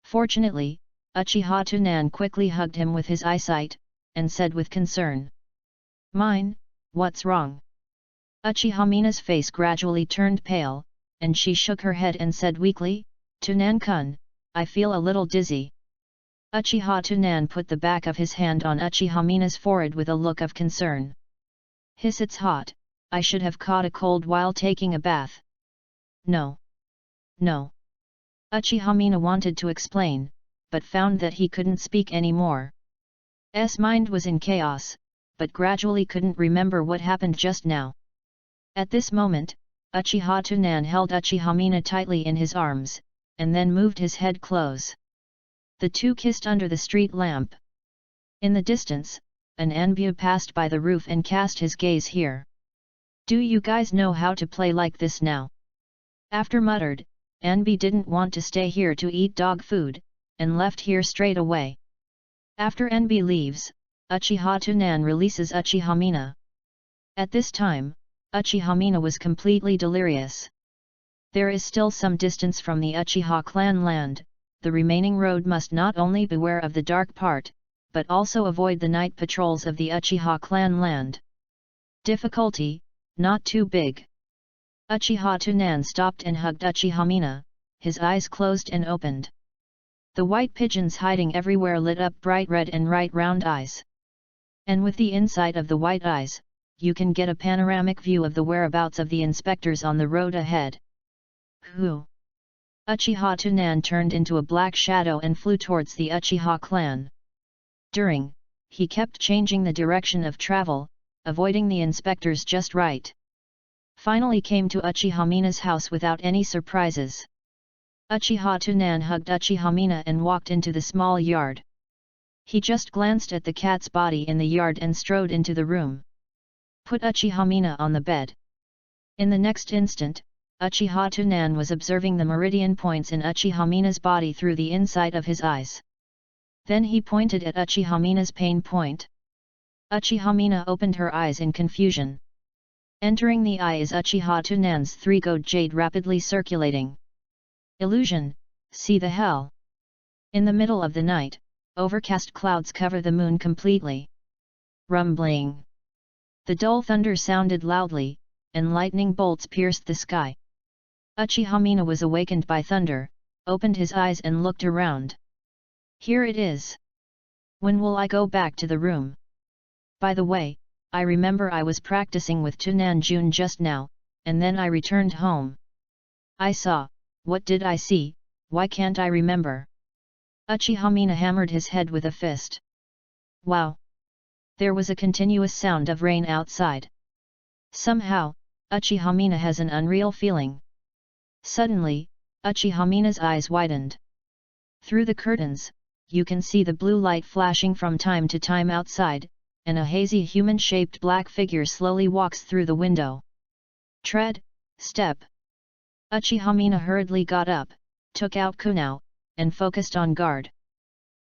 Fortunately, Uchiha Tunan quickly hugged him with his eyesight, and said with concern, "Mine, what's wrong?" Uchihamina's face gradually turned pale, and she shook her head and said weakly, "Tunan-kun, I feel a little dizzy." Uchiha Tunan put the back of his hand on Uchihamina's forehead with a look of concern. "Hiss, it's hot, I should have caught a cold while taking a bath." No. Uchihamina wanted to explain, but found that he couldn't speak anymore. His mind was in chaos, but gradually couldn't remember what happened just now. At this moment, Uchiha Tunan held Uchihamina tightly in his arms, and then moved his head close. The two kissed under the street lamp. In the distance, an Anbu passed by the roof and cast his gaze here. "Do you guys know how to play like this now?" After muttered, Anbi didn't want to stay here to eat dog food, and left here straight away. After Anbi leaves, Uchiha Tunan releases Uchihamina. At this time, Uchihamina was completely delirious. There is still some distance from the Uchiha clan land, the remaining road must not only beware of the dark part, but also avoid the night patrols of the Uchiha clan land. Difficulty, not too big. Uchiha Tunan stopped and hugged Uchihamina, his eyes closed and opened. The white pigeons hiding everywhere lit up bright red and right round eyes. And with the insight of the white eyes, you can get a panoramic view of the whereabouts of the inspectors on the road ahead. Who? Uchiha Tunan turned into a black shadow and flew towards the Uchiha clan. He kept changing the direction of travel, avoiding the inspectors just right. Finally came to Uchihamina's house without any surprises. Uchiha Tunan hugged Uchihamina and walked into the small yard. He just glanced at the cat's body in the yard and strode into the room. Put Uchihamina on the bed. In the next instant, Uchiha Tunan was observing the meridian points in Uchihamina's body through the inside of his eyes. Then he pointed at Uchihamina's pain point. Uchihamina opened her eyes in confusion. Entering the eye is Uchiha Tunan's three-gold jade rapidly circulating. Illusion, see the hell. In the middle of the night, overcast clouds cover the moon completely. Rumbling. The dull thunder sounded loudly, and lightning bolts pierced the sky. Uchihamina was awakened by thunder, opened his eyes and looked around. Here it is. When will I go back to the room? By the way, I remember I was practicing with Tunan Jun just now, and then I returned home. I saw, what did I see, why can't I remember? Uchihamina hammered his head with a fist. Wow! There was a continuous sound of rain outside. Somehow, Uchihamina has an unreal feeling. Suddenly, Uchihamina's eyes widened. Through the curtains, you can see the blue light flashing from time to time outside, and a hazy human-shaped black figure slowly walks through the window. Tread, step. Uchihamina hurriedly got up, took out kunao, and focused on guard.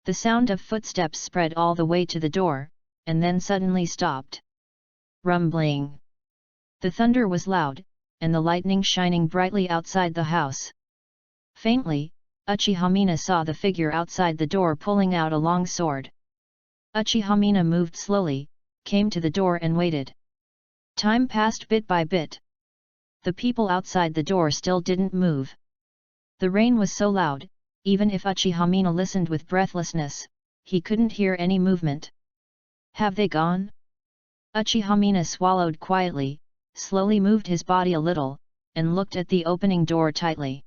The sound of footsteps spread all the way to the door, and then suddenly stopped. Rumbling. The thunder was loud, and the lightning shining brightly outside the house. Faintly, Uchihamina saw the figure outside the door pulling out a long sword. Uchihamina moved slowly, came to the door and waited. Time passed bit by bit. The people outside the door still didn't move. The rain was so loud, even if Uchihamina listened with breathlessness, he couldn't hear any movement. Have they gone? Uchihamina swallowed quietly, slowly moved his body a little, and looked at the opening door tightly.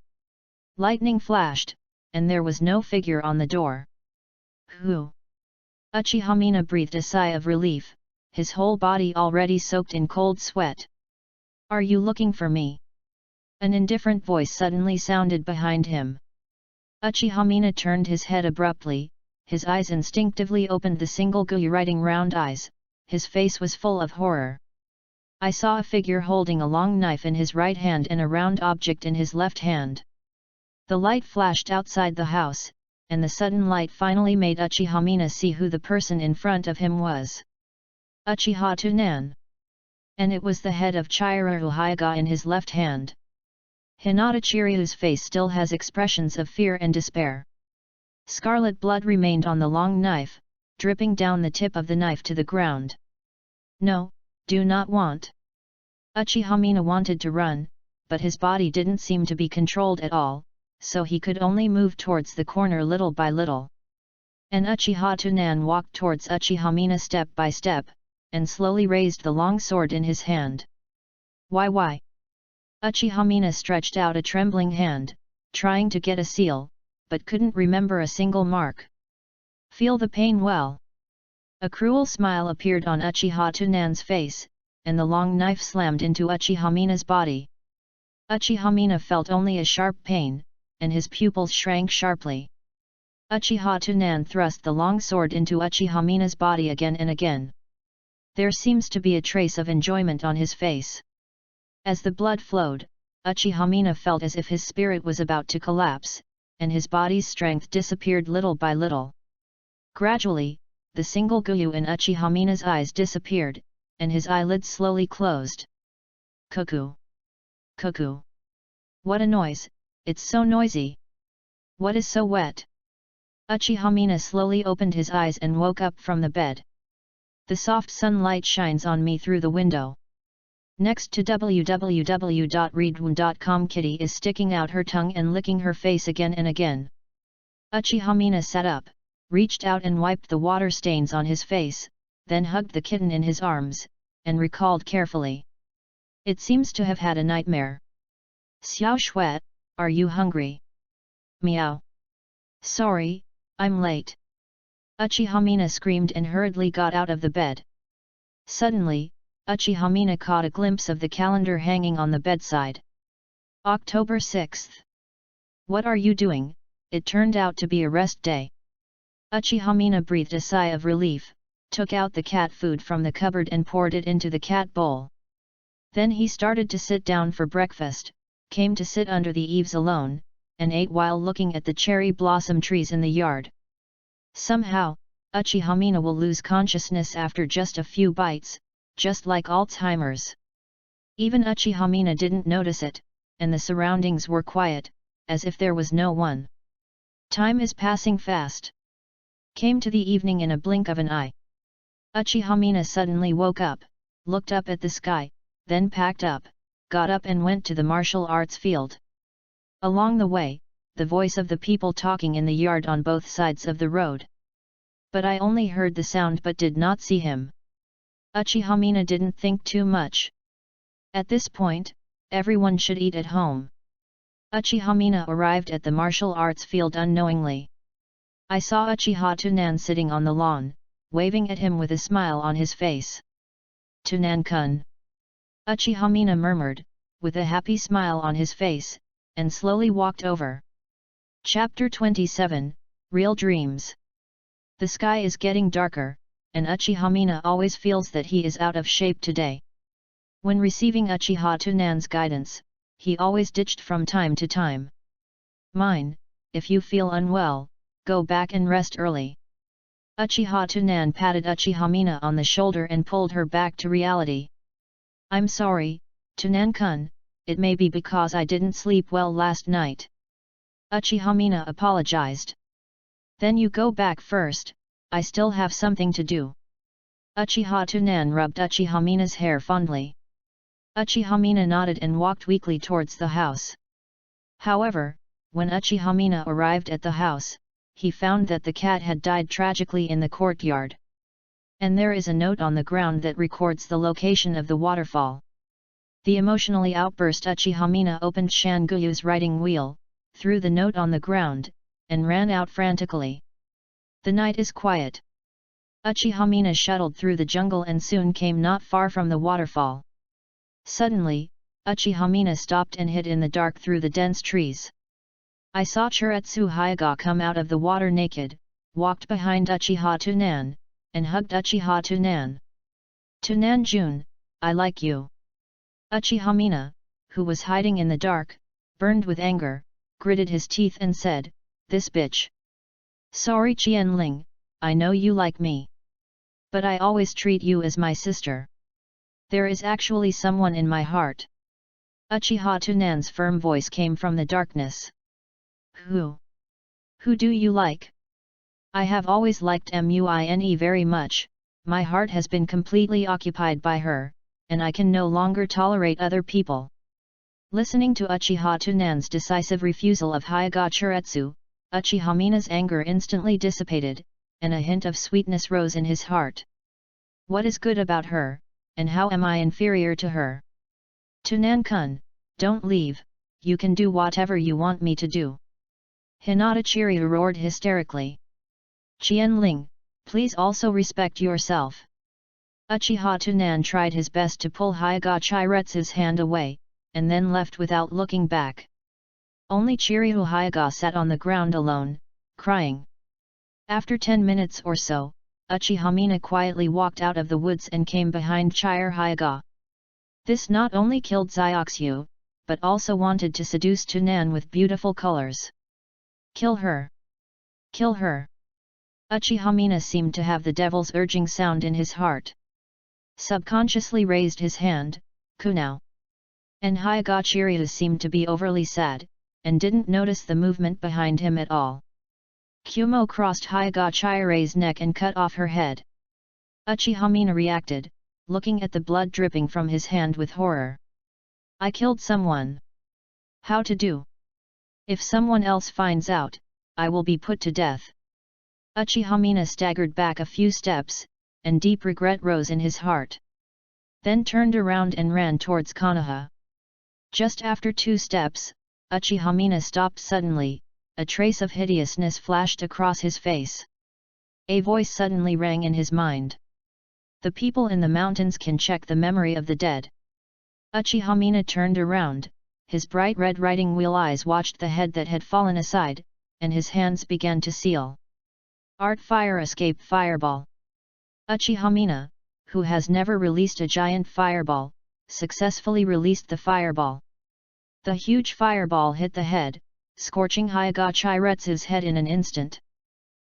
Lightning flashed, and there was no figure on the door. Who? Uchihamina breathed a sigh of relief, his whole body already soaked in cold sweat. "Are you looking for me?" An indifferent voice suddenly sounded behind him. Uchiha turned his head abruptly, his eyes instinctively opened the single Guyu-writing round eyes, his face was full of horror. I saw a figure holding a long knife in his right hand and a round object in his left hand. The light flashed outside the house, and the sudden light finally made Uchiha see who the person in front of him was. Uchiha Tsunan. And it was the head of Chihiro Hyuga in his left hand. Hinata Chiryu's face still has expressions of fear and despair. Scarlet blood remained on the long knife, dripping down the tip of the knife to the ground. "No, do not want." Uchiha wanted to run, but his body didn't seem to be controlled at all, so he could only move towards the corner little by little. And Uchiha Tsunan walked towards Uchiha step by step, and slowly raised the long sword in his hand. Why? Uchiha stretched out a trembling hand, trying to get a seal, but couldn't remember a single mark. "Feel the pain well." A cruel smile appeared on Uchiha Tsunan's face, and the long knife slammed into Uchiha body. Uchiha felt only a sharp pain, and his pupils shrank sharply. Uchiha Tsunan thrust the long sword into Uchiha body again and again. There seems to be a trace of enjoyment on his face. As the blood flowed, Uchiha felt as if his spirit was about to collapse, and his body's strength disappeared little by little. Gradually, the single Guyu in Uchiha eyes disappeared, and his eyelids slowly closed. "Cuckoo! Cuckoo! What a noise, it's so noisy! What is so wet?" Uchiha slowly opened his eyes and woke up from the bed. "The soft sunlight shines on me through the window." Next to www.readaloud.com, Kitty is sticking out her tongue and licking her face again and again. Uchiha sat up, reached out and wiped the water stains on his face, then hugged the kitten in his arms, and recalled carefully. "It seems to have had a nightmare." "Xiao Shui, are you hungry?" "Meow. Sorry, I'm late." Uchiha screamed and hurriedly got out of the bed. Suddenly, Uchiha caught a glimpse of the calendar hanging on the bedside. October 6th. "What are you doing? It turned out to be a rest day." Uchiha breathed a sigh of relief, took out the cat food from the cupboard and poured it into the cat bowl. Then he started to sit down for breakfast, came to sit under the eaves alone, and ate while looking at the cherry blossom trees in the yard. Somehow, Uchiha will lose consciousness after just a few bites, just like Alzheimer's. Even Uchiha didn't notice it, and the surroundings were quiet, as if there was no one. Time is passing fast. Came to the evening in a blink of an eye. Uchiha suddenly woke up, looked up at the sky, then packed up, got up and went to the martial arts field. Along the way, the voice of the people talking in the yard on both sides of the road. But I only heard the sound but did not see him. Uchiha didn't think too much. At this point, everyone should eat at home. Uchiha arrived at the martial arts field unknowingly. I saw Uchiha Tsunan sitting on the lawn, waving at him with a smile on his face. "Tsunan-kun." Uchiha murmured, with a happy smile on his face, and slowly walked over. Chapter 27, Real Dreams. The sky is getting darker, and Uchiha always feels that he is out of shape today. When receiving Uchiha Tsunan's guidance, he always ditched from time to time. "Mine, if you feel unwell, go back and rest early." Uchiha Tsunan patted Uchiha on the shoulder and pulled her back to reality. "I'm sorry, Tsunan-kun, it may be because I didn't sleep well last night." Uchiha apologized. "Then you go back first, I still have something to do." Uchiha Tsunan rubbed Uchiha hair fondly. Uchiha nodded and walked weakly towards the house. However, when Uchiha arrived at the house, he found that the cat had died tragically in the courtyard. And there is a note on the ground that records the location of the waterfall. The emotionally outburst Uchiha opened Shanguyu's writing wheel, threw the note on the ground, and ran out frantically. The night is quiet. Uchiha Mina shuttled through the jungle and soon came not far from the waterfall. Suddenly, Uchiha Mina stopped and hid in the dark through the dense trees. I saw Chiretsu Hyuga come out of the water naked, walked behind Uchiha Tunan, and hugged Uchiha Tunan. Tunan Jun, I like you. Uchiha Mina, who was hiding in the dark, burned with anger, gritted his teeth and said, "This bitch. Sorry Qianling, I know you like me. But I always treat you as my sister. There is actually someone in my heart." Uchiha Tunan's firm voice came from the darkness. Who? Who do you like? I have always liked Muine very much, my heart has been completely occupied by her, and I can no longer tolerate other people. Listening to Uchiha Tunan's decisive refusal of Hyuga Chiretsu, Uchiha Mina's anger instantly dissipated, and a hint of sweetness rose in his heart. What is good about her, and how am I inferior to her? Tunan-kun, don't leave, you can do whatever you want me to do. Hinata Chiryu roared hysterically. Qianling, please also respect yourself. Uchiha Tunan tried his best to pull Hyuga Chiretsu's hand away, and then left without looking back. Only Chiryu Hyuga sat on the ground alone, crying. After 10 minutes or so, Uchiha Mina quietly walked out of the woods and came behind Chiryu Hyuga. This not only killed Zioxu, but also wanted to seduce Tunan with beautiful colors. Kill her! Kill her! Uchiha Mina seemed to have the devil's urging sound in his heart. Subconsciously raised his hand, Kunao. And Hyuga Chiryu seemed to be overly sad, and didn't notice the movement behind him at all. Kumo crossed Hyuga Chiryu's neck and cut off her head. Uchiha Mina reacted, looking at the blood dripping from his hand with horror. I killed someone. How to do? If someone else finds out, I will be put to death. Uchiha Mina staggered back a few steps, and deep regret rose in his heart. Then turned around and ran towards Konoha. Just after 2 steps, Uchiha Mina stopped suddenly, a trace of hideousness flashed across his face. A voice suddenly rang in his mind. The people in the mountains can check the memory of the dead. Uchiha Mina turned around, his bright red riding wheel eyes watched the head that had fallen aside, and his hands began to seal. Art Fire Escape Fireball. Uchiha Mina, who has never released a giant fireball, successfully released the fireball. The huge fireball hit the head, scorching Hyuga Chiretsu's head in an instant.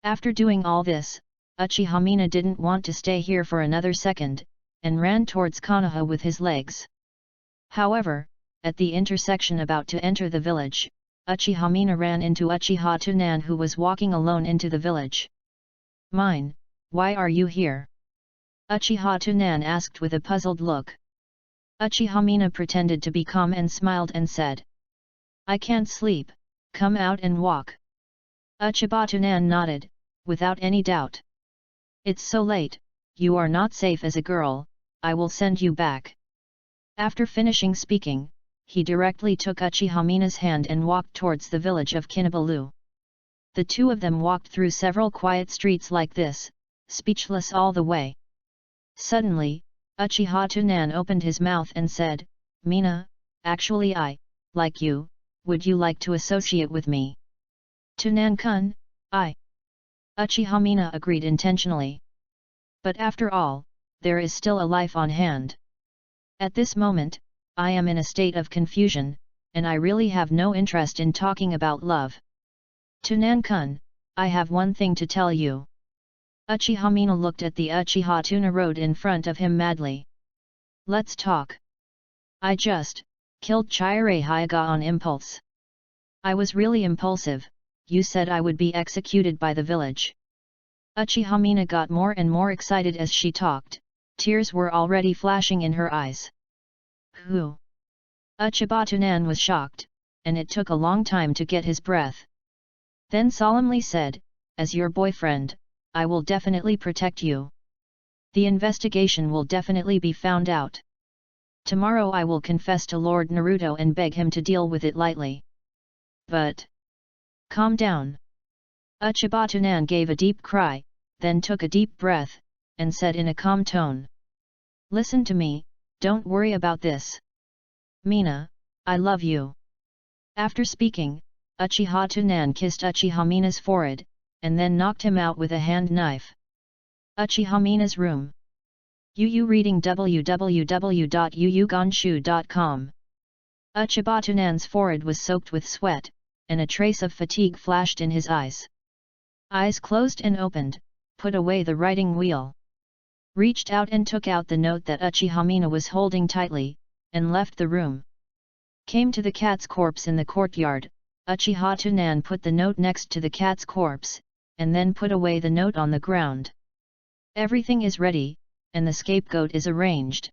After doing all this, Uchiha Mina didn't want to stay here for another second, and ran towards Konoha with his legs. However, at the intersection about to enter the village, Uchiha Mina ran into Uchiha Tunan who was walking alone into the village. Mine, why are you here? Uchiha Tunan asked with a puzzled look. Uchiha Mina pretended to be calm and smiled and said. I can't sleep, come out and walk. Uchiha Tunan nodded, without any doubt. It's so late, you are not safe as a girl, I will send you back. After finishing speaking, he directly took Uchiha Mina's hand and walked towards the village of Kinabalu. The two of them walked through several quiet streets like this, speechless all the way. Suddenly, Uchiha Tunan opened his mouth and said, Mina, actually I, like you, would you like to associate with me? Tunan-kun, I. Uchiha Mina agreed intentionally. But after all, there is still a life on hand. At this moment, I am in a state of confusion, and I really have no interest in talking about love. Tunan-kun, I have one thing to tell you. Uchiha Mina looked at the Uchiha Tuna road in front of him madly. Let's talk. I just killed Chiryu Hyuga on impulse. I was really impulsive, you said I would be executed by the village. Uchiha Mina got more and more excited as she talked, tears were already flashing in her eyes. Who? Uchiha Tunan was shocked, and it took a long time to get his breath. Then solemnly said, as your boyfriend, I will definitely protect you. The investigation will definitely be found out. Tomorrow I will confess to Lord Naruto and beg him to deal with it lightly. But... calm down. Uchiha Tunan gave a deep cry, then took a deep breath, and said in a calm tone. Listen to me, don't worry about this. Mina, I love you. After speaking, Uchiha Tsunan kissed Uchiha Mina's forehead, and then knocked him out with a hand knife. Uchiha Mina's room. Yu reading www.yuyugonshu.com. Uchiha Tsunan's forehead was soaked with sweat, and a trace of fatigue flashed in his eyes. Eyes closed and opened, put away the writing wheel. Reached out and took out the note that Uchiha Mina was holding tightly, and left the room. Came to the cat's corpse in the courtyard. Uchiha Tsunan put the note next to the cat's corpse, and then put away the note on the ground. Everything is ready, and the scapegoat is arranged.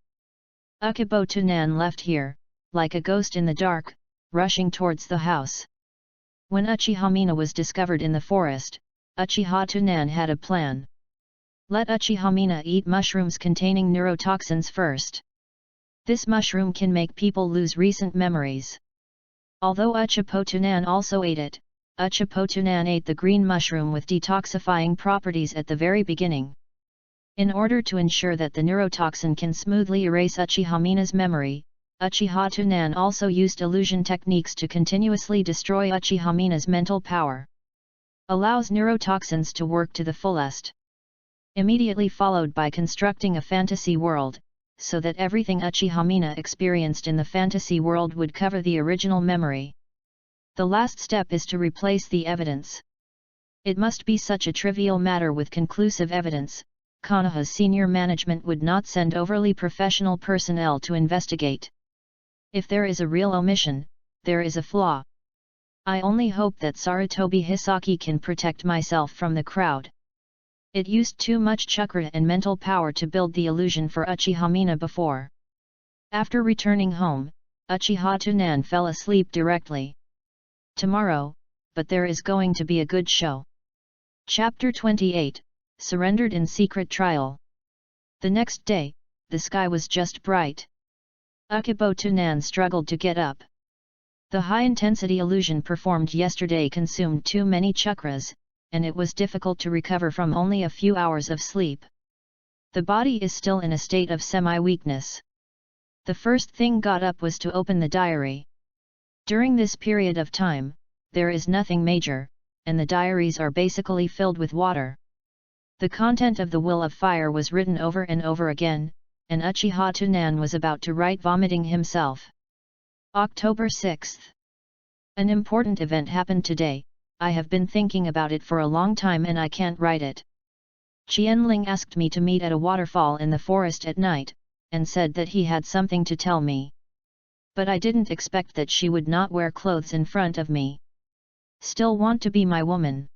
Uchiha Tsunan left here, like a ghost in the dark, rushing towards the house. When Uchiha Mina was discovered in the forest, Uchiha Tsunan had a plan. Let Uchiha Mina eat mushrooms containing neurotoxins first. This mushroom can make people lose recent memories. Although Uchiha Tsunan also ate it, Uchiha Tsunan ate the green mushroom with detoxifying properties at the very beginning. In order to ensure that the neurotoxin can smoothly erase Uchiha Mina's memory, Uchiha Tsunan also used illusion techniques to continuously destroy Uchiha Mina's mental power. Allows neurotoxins to work to the fullest. Immediately followed by constructing a fantasy world, so that everything Uchiha Mina experienced in the fantasy world would cover the original memory. The last step is to replace the evidence. It must be such a trivial matter with conclusive evidence. Konoha's senior management would not send overly professional personnel to investigate. If there is a real omission, there is a flaw. I only hope that Sarutobi Hisaki can protect myself from the crowd. It used too much chakra and mental power to build the illusion for Uchiha Mina before. After returning home, Uchiha Tsunan fell asleep directly. Tomorrow, but there is going to be a good show. Chapter 28, Surrendered in Secret Trial. The next day, the sky was just bright. Uchiha Tsunan struggled to get up. The high-intensity illusion performed yesterday consumed too many chakras, and it was difficult to recover from only a few hours of sleep. The body is still in a state of semi-weakness. The first thing got up was to open the diary. During this period of time, there is nothing major, and the diaries are basically filled with water. The content of the Will of Fire was written over and over again, and Uchiha Tsunan was about to write vomiting himself. October 6th. An important event happened today. I have been thinking about it for a long time and I can't write it. Qianling asked me to meet at a waterfall in the forest at night, and said that he had something to tell me. But I didn't expect that she would not wear clothes in front of me. Still want to be my woman.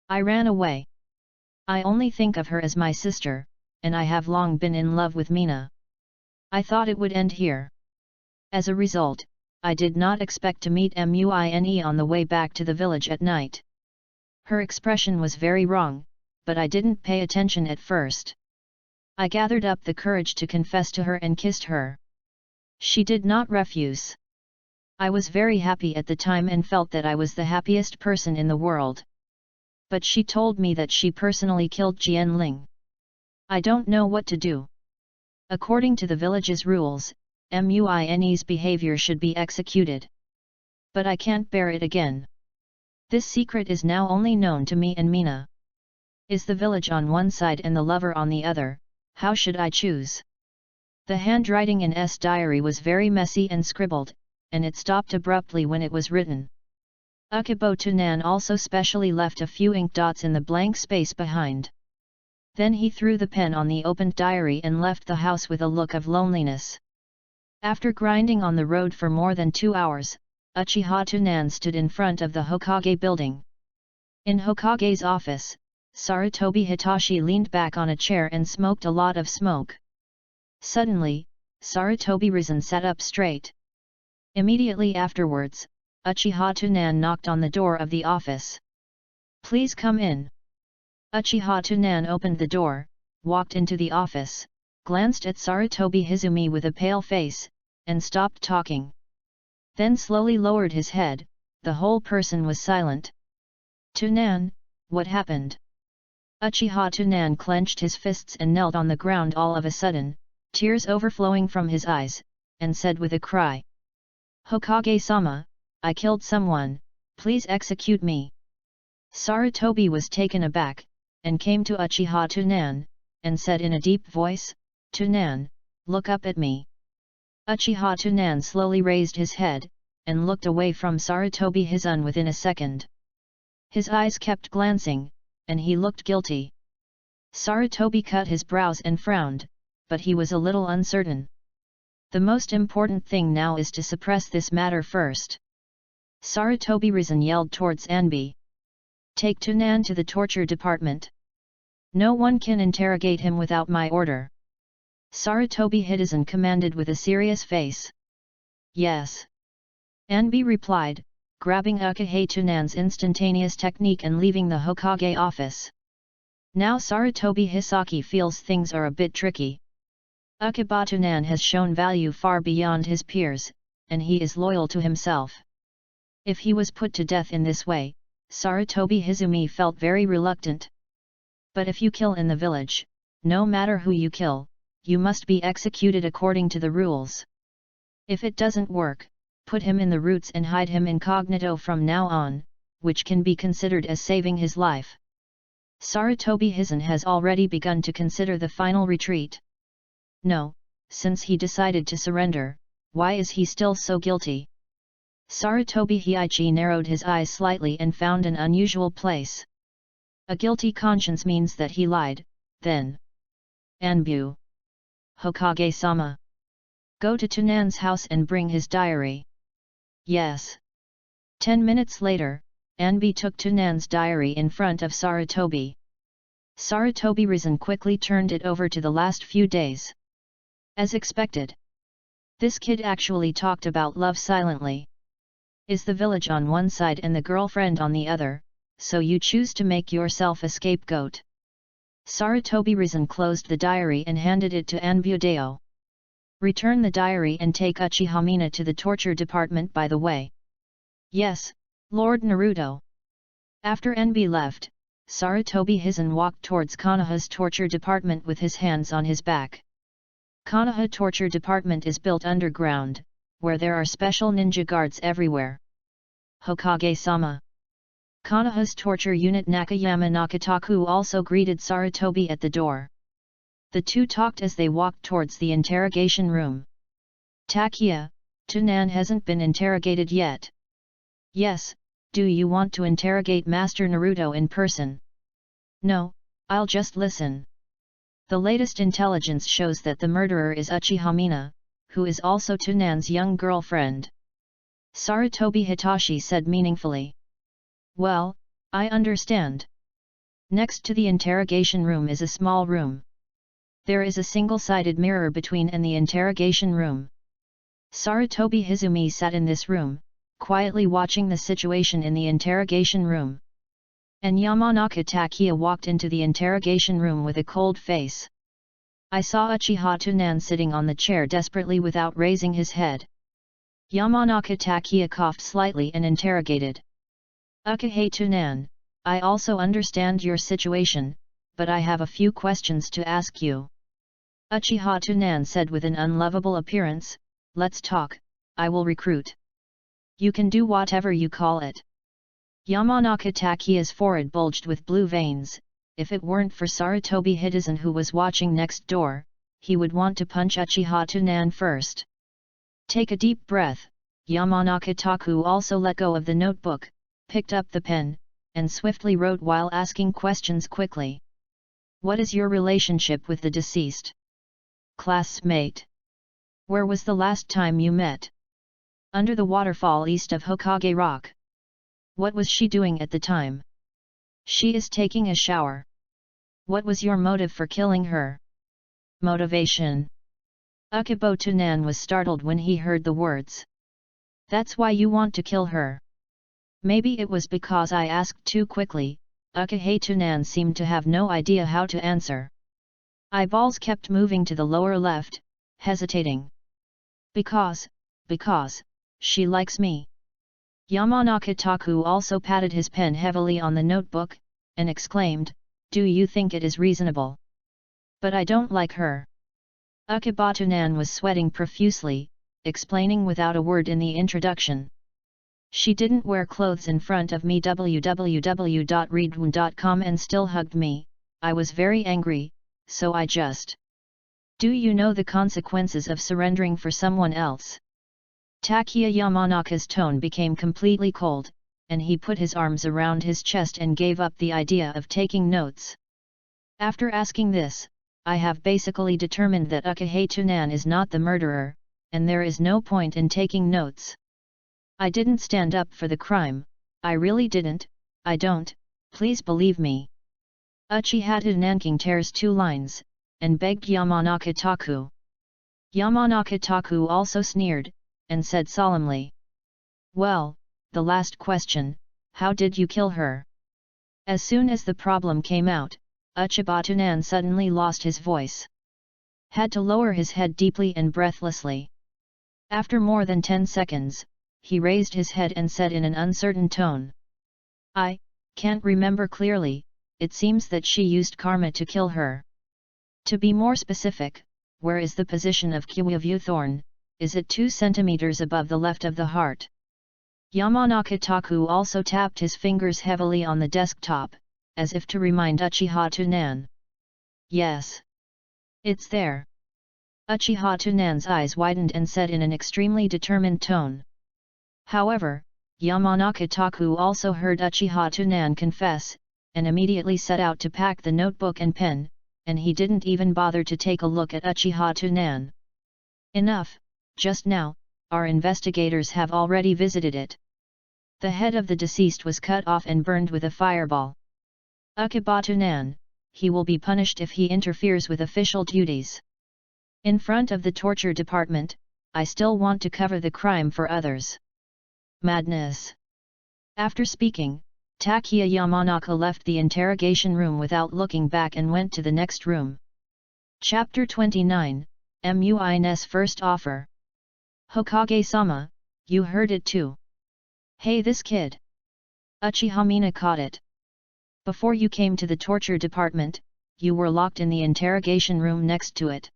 I ran away. I only think of her as my sister, and I have long been in love with Mina. I thought it would end here. As a result, I did not expect to meet Muine on the way back to the village at night. Her expression was very wrong, but I didn't pay attention at first. I gathered up the courage to confess to her and kissed her. She did not refuse. I was very happy at the time and felt that I was the happiest person in the world. But she told me that she personally killed Qianling. I don't know what to do. According to the village's rules, Muine's behavior should be executed. But I can't bear it again. This secret is now only known to me and Mina. Is the village on one side and the lover on the other? How should I choose? The handwriting in S diary was very messy and scribbled, and it stopped abruptly when it was written. Uchiha Tsunan also specially left a few ink dots in the blank space behind. Then he threw the pen on the opened diary and left the house with a look of loneliness. After grinding on the road for more than 2 hours, Uchiha Tsunan stood in front of the Hokage building. In Hokage's office, Sarutobi Hitachi leaned back on a chair and smoked a lot of smoke. Suddenly, Sarutobi Rizan sat up straight. Immediately afterwards, Uchiha Tsunan knocked on the door of the office. "Please come in." Uchiha Tsunan opened the door, walked into the office, glanced at Sarutobi Hizumi with a pale face, and stopped talking. Then slowly lowered his head. The whole person was silent. "Tsunan, what happened?" Uchiha Tunan clenched his fists and knelt on the ground all of a sudden, tears overflowing from his eyes, and said with a cry. Hokage-sama, I killed someone, please execute me. Sarutobi was taken aback, and came to Uchiha Tunan, and said in a deep voice, Tunan, look up at me. Uchiha Tunan slowly raised his head, and looked away from Sarutobi Hizun within a second. His eyes kept glancing, and he looked guilty. Sarutobi cut his brows and frowned, but he was a little uncertain. The most important thing now is to suppress this matter first. Sarutobi Rizan yelled towards Anbi. Take Tunan to the torture department. No one can interrogate him without my order. Sarutobi Hidezen commanded with a serious face. Yes. Anbi replied, grabbing Ukage Tunan's instantaneous technique and leaving the Hokage office. Now Sarutobi Hisaki feels things are a bit tricky. Uchiha Tunan has shown value far beyond his peers, and he is loyal to himself. If he was put to death in this way, Sarutobi Hizumi felt very reluctant. But if you kill in the village, no matter who you kill, you must be executed according to the rules. If it doesn't work, put him in the roots and hide him incognito from now on, which can be considered as saving his life. Sarutobi Hizun has already begun to consider the final retreat. No, since he decided to surrender, why is he still so guilty? Sarutobi Hiichi narrowed his eyes slightly and found an unusual place. A guilty conscience means that he lied, then. Anbu. Hokage-sama. Go to Tunan's house and bring his diary. Yes. 10 minutes later, Anbi took Tunan's diary in front of Sarutobi. Sarutobi Rizan quickly turned it over to the last few days. As expected. This kid actually talked about love silently. Is the village on one side and the girlfriend on the other, so you choose to make yourself a scapegoat. Sarutobi Rizan closed the diary and handed it to Anbudeo. Return the diary and take Uchiha Mina to the torture department by the way. Yes, Lord Naruto. After Anbi left, Sarutobi Hizun walked towards Konoha's torture department with his hands on his back. Konoha torture department is built underground, where there are special ninja guards everywhere. Hokage-sama. Konoha's torture unit Nakayama Nakataku also greeted Sarutobi at the door. The two talked as they walked towards the interrogation room. Takia, Tunan hasn't been interrogated yet. Yes, do you want to interrogate Master Naruto in person? No, I'll just listen. The latest intelligence shows that the murderer is Uchiha Mina, who is also Tunan's young girlfriend. Sarutobi Hitachi said meaningfully. Well, I understand. Next to the interrogation room is a small room. There is a single-sided mirror between and the interrogation room. Sarutobi Hizumi sat in this room, quietly watching the situation in the interrogation room. And Yamanaka Takia walked into the interrogation room with a cold face. I saw Uchiha Tunan sitting on the chair desperately without raising his head. Yamanaka Takia coughed slightly and interrogated. Ukage Tunan, I also understand your situation, but I have a few questions to ask you. Uchiha Tunan said with an unlovable appearance, let's talk, I will recruit. You can do whatever you call it. Yamanaka Takia's forehead bulged with blue veins. If it weren't for Sarutobi Hidezen who was watching next door, he would want to punch Uchiha Tunan first. Take a deep breath. Yamanaka Taku also let go of the notebook, picked up the pen, and swiftly wrote while asking questions quickly. What is your relationship with the deceased? Classmate. Where was the last time you met? Under the waterfall east of Hokage Rock. What was she doing at the time? She is taking a shower. What was your motive for killing her? Motivation. Uchiha Tunan was startled when he heard the words. That's why you want to kill her. Maybe it was because I asked too quickly. Ukage Tunan seemed to have no idea how to answer. Eyeballs kept moving to the lower left, hesitating. Because, she likes me. Yamanaka Taku also patted his pen heavily on the notebook, and exclaimed, do you think it is reasonable? But I don't like her. Akabatunan was sweating profusely, explaining without a word in the introduction. She didn't wear clothes in front of me www.readaloud.com and still hugged me. I was very angry, so I just... Do you know the consequences of surrendering for someone else? Takia Yamanaka's tone became completely cold, and he put his arms around his chest and gave up the idea of taking notes. After asking this, I have basically determined that Akahei is not the murderer, and there is no point in taking notes. I didn't stand up for the crime, I really didn't, I don't, please believe me. Uchiha Nanking tears 2 lines, and begged Yamanaka Taku. Yamanaka Taku also sneered, and said solemnly. Well, the last question, how did you kill her? As soon as the problem came out, Uchibatunan suddenly lost his voice. Had to lower his head deeply and breathlessly. After more than 10 seconds, he raised his head and said in an uncertain tone. I can't remember clearly, it seems that she used karma to kill her. To be more specific, where is the position of Kiwivu thorn, is it 2 centimeters above the left of the heart? Yamanaka Taku also tapped his fingers heavily on the desktop, as if to remind Uchiha Tunan. Yes. It's there. Uchiha Tunan's eyes widened and said in an extremely determined tone. However, Yamanaka Taku also heard Uchiha Tunan confess, and immediately set out to pack the notebook and pen, and he didn't even bother to take a look at Uchiha Tunan. Enough, just now, our investigators have already visited it. The head of the deceased was cut off and burned with a fireball. Ukibatunan, he will be punished if he interferes with official duties. In front of the torture department, I still want to cover the crime for others. Madness. After speaking, Takia Yamanaka left the interrogation room without looking back and went to the next room. Chapter 29, Muin's First Offer. Hokage-sama, you heard it too. Hey, this kid. Uchiha caught it. Before you came to the torture department, you were locked in the interrogation room next to it.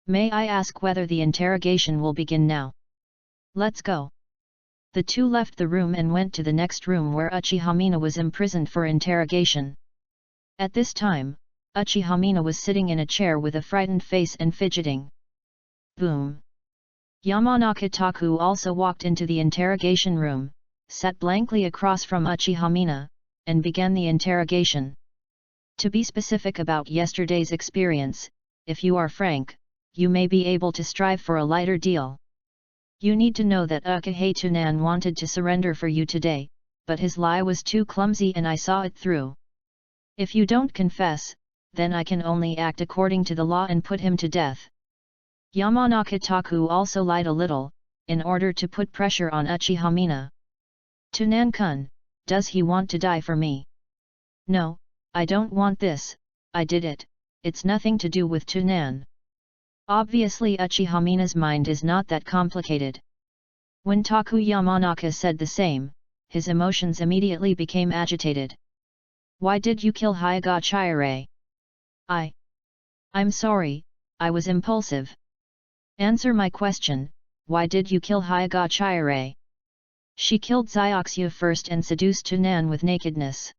May I ask whether the interrogation will begin now? Let's go. The two left the room and went to the next room where Uchiha was imprisoned for interrogation. At this time, Uchiha was sitting in a chair with a frightened face and fidgeting. Boom! Yamanaka Taku also walked into the interrogation room, sat blankly across from Uchiha, and began the interrogation. To be specific about yesterday's experience, if you are frank, you may be able to strive for a lighter deal. You need to know that Ukahei wanted to surrender for you today, but his lie was too clumsy and I saw it through. If you don't confess, then I can only act according to the law and put him to death. Yamanaka Taku also lied a little, in order to put pressure on Uchiha. Tunan-kun, does he want to die for me? No, I don't want this, I did it, it's nothing to do with Tunan. Obviously Uchiha mind is not that complicated. When Taku Yamanaka said the same, his emotions immediately became agitated. Why did you kill Hyagachire? I'm sorry, I was impulsive. Answer my question, why did you kill Hyagachire? She killed Zioxia first and seduced Tunan with nakedness.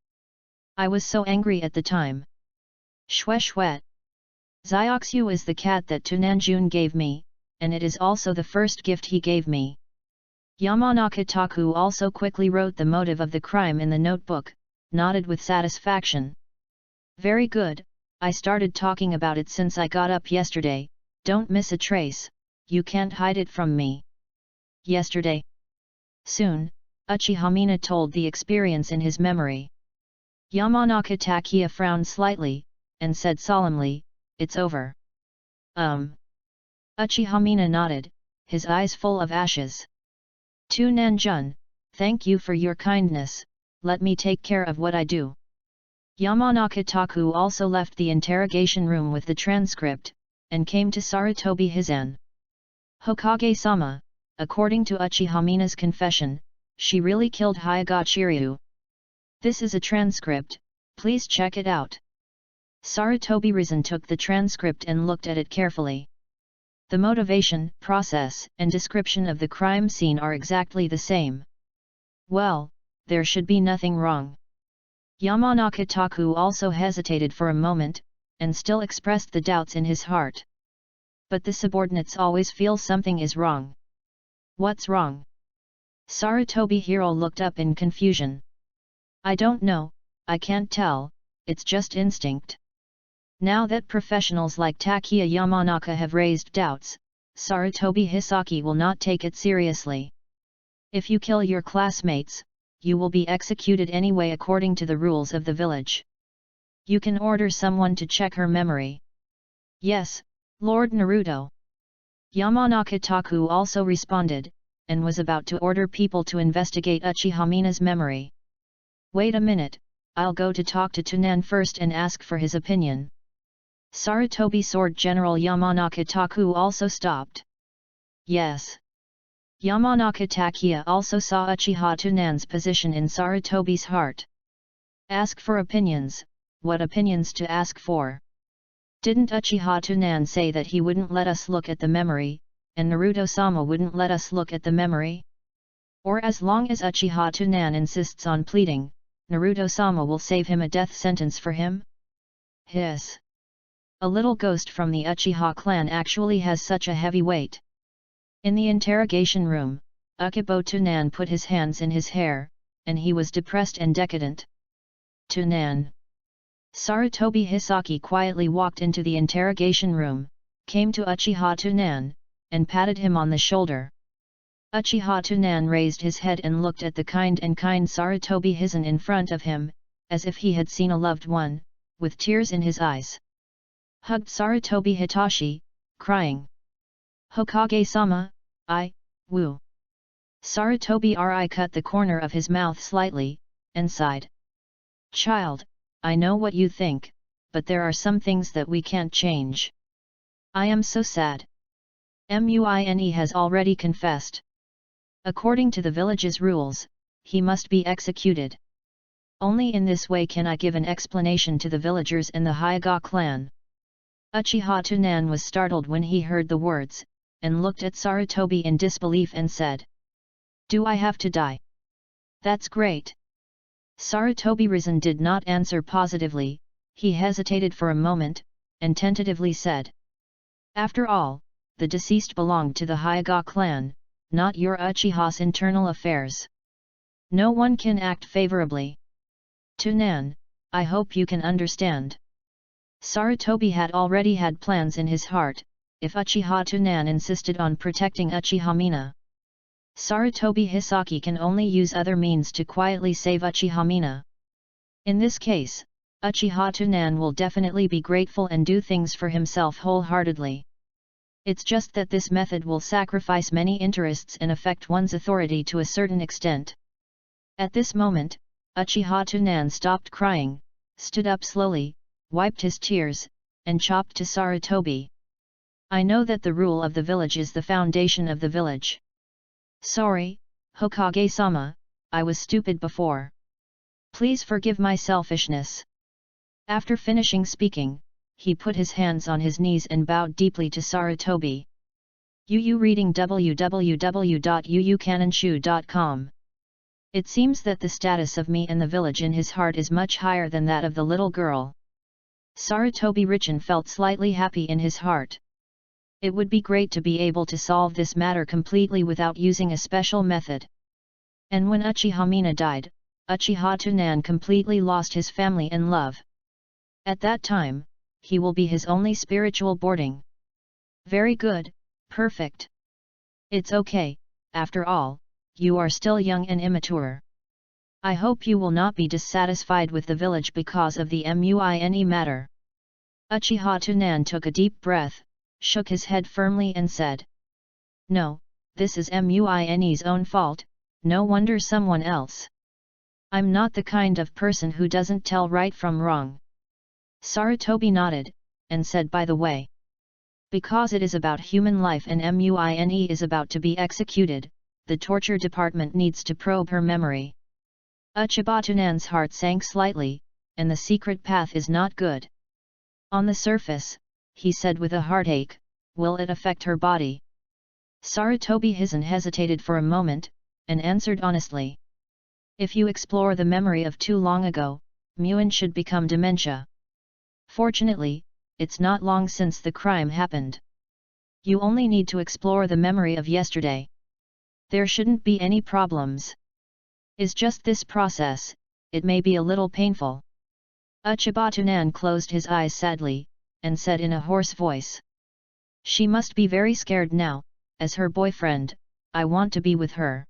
I was so angry at the time. Shwet. Zioxia is the cat that Tunanjun gave me, and it is also the first gift he gave me. Yamanaka Taku also quickly wrote the motive of the crime in the notebook, nodded with satisfaction. Very good, I started talking about it since I got up yesterday, don't miss a trace, you can't hide it from me. Yesterday? Soon, Uchiha told the experience in his memory. Yamanaka Takia frowned slightly, and said solemnly, it's over. Uchiha nodded, his eyes full of ashes. Tunanjun, thank you for your kindness, let me take care of what I do. Yamanaka Taku also left the interrogation room with the transcript, and came to Sarutobi Hizen. Hokage-sama, according to Uchiha confession, she really killed Hyagachiryu. This is a transcript, please check it out. Sarutobi Rizan took the transcript and looked at it carefully. The motivation, process, and description of the crime scene are exactly the same. Well, there should be nothing wrong. Yamanaka Taku also hesitated for a moment, and still expressed the doubts in his heart. But the subordinates always feel something is wrong. What's wrong? Sarutobi Hiro looked up in confusion. I don't know, I can't tell, it's just instinct. Now that professionals like Takiya Yamanaka have raised doubts, Sarutobi Hisaki will not take it seriously. If you kill your classmates, you will be executed anyway according to the rules of the village. You can order someone to check her memory. Yes, Lord Naruto. Yamanaka Taku also responded, and was about to order people to investigate Uchiha Mina's memory. Wait a minute, I'll go to talk to Tunan first and ask for his opinion. Sarutobi Sword General Yamanaka Taku also stopped. Yes. Yamanaka Takiya also saw Uchiha Tunan's position in Sarutobi's heart. Ask for opinions, what opinions to ask for? Didn't Uchiha Tunan say that he wouldn't let us look at the memory, and Naruto-sama wouldn't let us look at the memory? Or as long as Uchiha Tunan insists on pleading, Naruto-sama will save him a death sentence for him? Hiss. A little ghost from the Uchiha clan actually has such a heavy weight. In the interrogation room, Akibo Tunan put his hands in his hair, and he was depressed and decadent. Tunan. Sarutobi Hisaki quietly walked into the interrogation room, came to Uchiha Tunan, and patted him on the shoulder. Uchiha Tunan raised his head and looked at the kind Sarutobi Hisan in front of him, as if he had seen a loved one, with tears in his eyes. Hugged Sarutobi Hitachi, crying. Hokage-sama, woo. Sarutobi Ri cut the corner of his mouth slightly, and sighed. Child, I know what you think, but there are some things that we can't change. I am so sad. Muine has already confessed. According to the village's rules, he must be executed. Only in this way can I give an explanation to the villagers and the Hyuga clan. Uchiha Tunan was startled when he heard the words, and looked at Sarutobi in disbelief and said. Do I have to die? That's great. Sarutobi Rizan did not answer positively, he hesitated for a moment, and tentatively said. After all, the deceased belonged to the Hyuga clan, not your Uchiha's internal affairs. No one can act favorably. Tunan, I hope you can understand. Sarutobi had already had plans in his heart, if Uchiha Tunan insisted on protecting Uchiha Mina. Sarutobi Hisaki can only use other means to quietly save Uchiha Mina. In this case, Uchiha Tunan will definitely be grateful and do things for himself wholeheartedly. It's just that this method will sacrifice many interests and affect one's authority to a certain extent. At this moment, Uchiha Tunan stopped crying, stood up slowly, wiped his tears, and chopped to Sarutobi. I know that the rule of the village is the foundation of the village. Sorry, Hokage-sama, I was stupid before. Please forgive my selfishness. After finishing speaking, he put his hands on his knees and bowed deeply to Sarutobi. UU reading www.uucananshu.com. It seems that the status of me and the village in his heart is much higher than that of the little girl. Sarutobi Richin felt slightly happy in his heart. It would be great to be able to solve this matter completely without using a special method. And when Uchiha Mina died, Uchiha Tunan completely lost his family and love. At that time, he will be his only spiritual boarding. Very good, perfect. It's okay, after all, you are still young and immature. I hope you will not be dissatisfied with the village because of the Muine matter. Uchiha Tunan took a deep breath, shook his head firmly and said. No, this is Muine's own fault, no wonder someone else. I'm not the kind of person who doesn't tell right from wrong. Sarutobi nodded, and said by the way. Because it is about human life and Muine is about to be executed, the torture department needs to probe her memory. Uchiha Tunan's heart sank slightly, and the secret path is not good. On the surface, he said with a heartache, will it affect her body? Sarutobi Hizen hesitated for a moment, and answered honestly. If you explore the memory of too long ago, Muin should become dementia. Fortunately, it's not long since the crime happened. You only need to explore the memory of yesterday. There shouldn't be any problems. Is just this process, it may be a little painful. Uchibatunan closed his eyes sadly, and said in a hoarse voice. She must be very scared now, as her boyfriend, I want to be with her.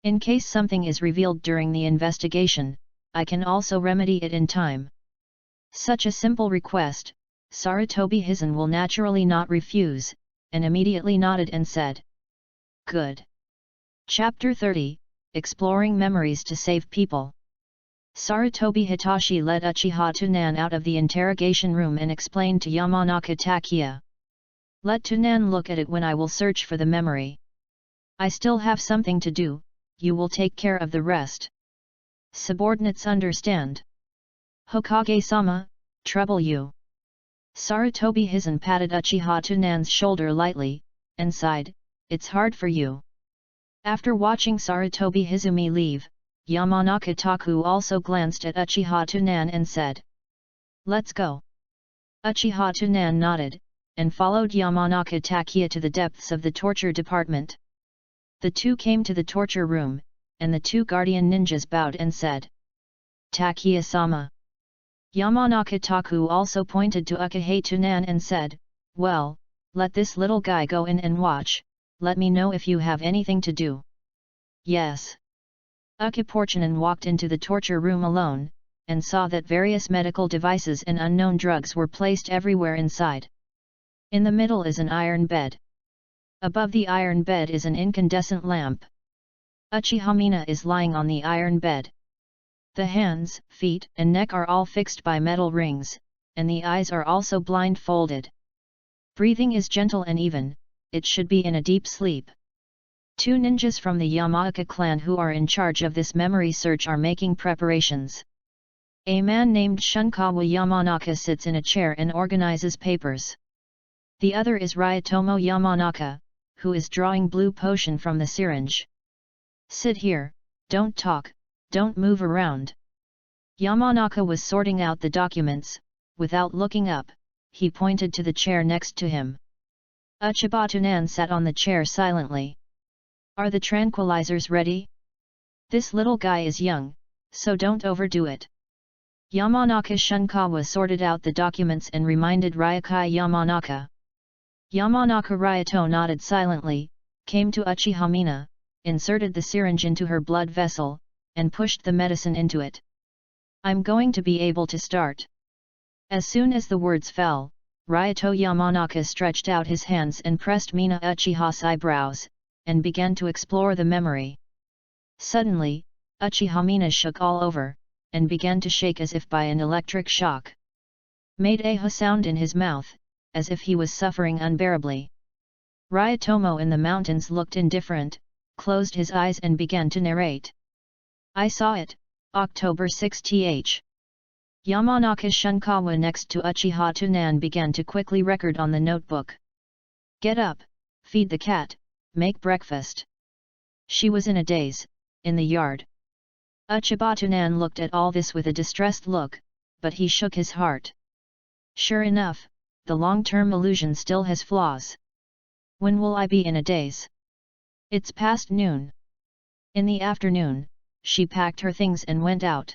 In case something is revealed during the investigation, I can also remedy it in time. Such a simple request, Sarutobi Hizen will naturally not refuse, and immediately nodded and said. Good. Chapter 30, Exploring Memories to Save People. Sarutobi Hitachi led Uchiha Tunan out of the interrogation room and explained to Yamanaka Takiya. Let Tunan look at it when I will search for the memory. I still have something to do, you will take care of the rest. Subordinates understand. Hokage-sama, trouble you. Sarutobi Hizen patted Uchiha Tunan's shoulder lightly, and sighed, it's hard for you. After watching Sarutobi Hizumi leave, Yamanaka Taku also glanced at Uchiha Tunan and said. Let's go. Uchiha Tunan nodded, and followed Yamanaka Takiya to the depths of the torture department. The two came to the torture room, and the two guardian ninjas bowed and said. Takiya-sama. Yamanaka Taku also pointed to Uchiha Tunan and said, well, let this little guy go in and watch, let me know if you have anything to do. Yes. Uchiporchanan walked into the torture room alone, and saw that various medical devices and unknown drugs were placed everywhere inside. In the middle is an iron bed. Above the iron bed is an incandescent lamp. Uchiha Mina is lying on the iron bed. The hands, feet and neck are all fixed by metal rings, and the eyes are also blindfolded. Breathing is gentle and even, it should be in a deep sleep. Two ninjas from the Yamaka clan who are in charge of this memory search are making preparations. A man named Shunkawa Yamanaka sits in a chair and organizes papers. The other is Ryatomo Yamanaka, who is drawing blue potion from the syringe. Sit here, don't talk, don't move around. Yamanaka was sorting out the documents, without looking up, he pointed to the chair next to him. Uchibatunan sat on the chair silently. Are the tranquilizers ready? This little guy is young, so don't overdo it. Yamanaka Shunkawa sorted out the documents and reminded Ryakai Yamanaka. Yamanaka Ryato nodded silently, came to Uchiha Mina, inserted the syringe into her blood vessel, and pushed the medicine into it. I'm going to be able to start. As soon as the words fell, Ryato Yamanaka stretched out his hands and pressed Mina Uchiha's eyebrows, and began to explore the memory. Suddenly, Uchiha Mina shook all over, and began to shake as if by an electric shock. Made a sound in his mouth, as if he was suffering unbearably. Ryatomo in the mountains looked indifferent, closed his eyes and began to narrate. I saw it, October 6th. Yamanaka Shunkawa next to Uchiha Tunan began to quickly record on the notebook. Get up, feed the cat, make breakfast. She was in a daze, in the yard. Uchibatunan looked at all this with a distressed look, but he shook his heart. Sure enough, the long-term illusion still has flaws. When will I be in a daze? It's past noon. In the afternoon, she packed her things and went out.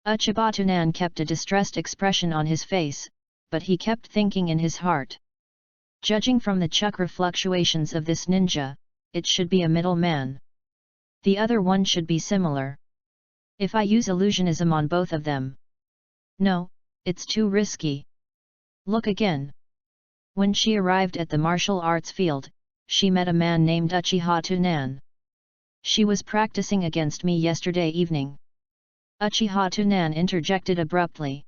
Uchibatunan kept a distressed expression on his face, but he kept thinking in his heart. Judging from the chakra fluctuations of this ninja, it should be a middle man. The other one should be similar. If I use illusionism on both of them. No, it's too risky. Look again. When she arrived at the martial arts field, she met a man named Uchiha Tunan. She was practicing against me yesterday evening. Uchiha Tunan interjected abruptly.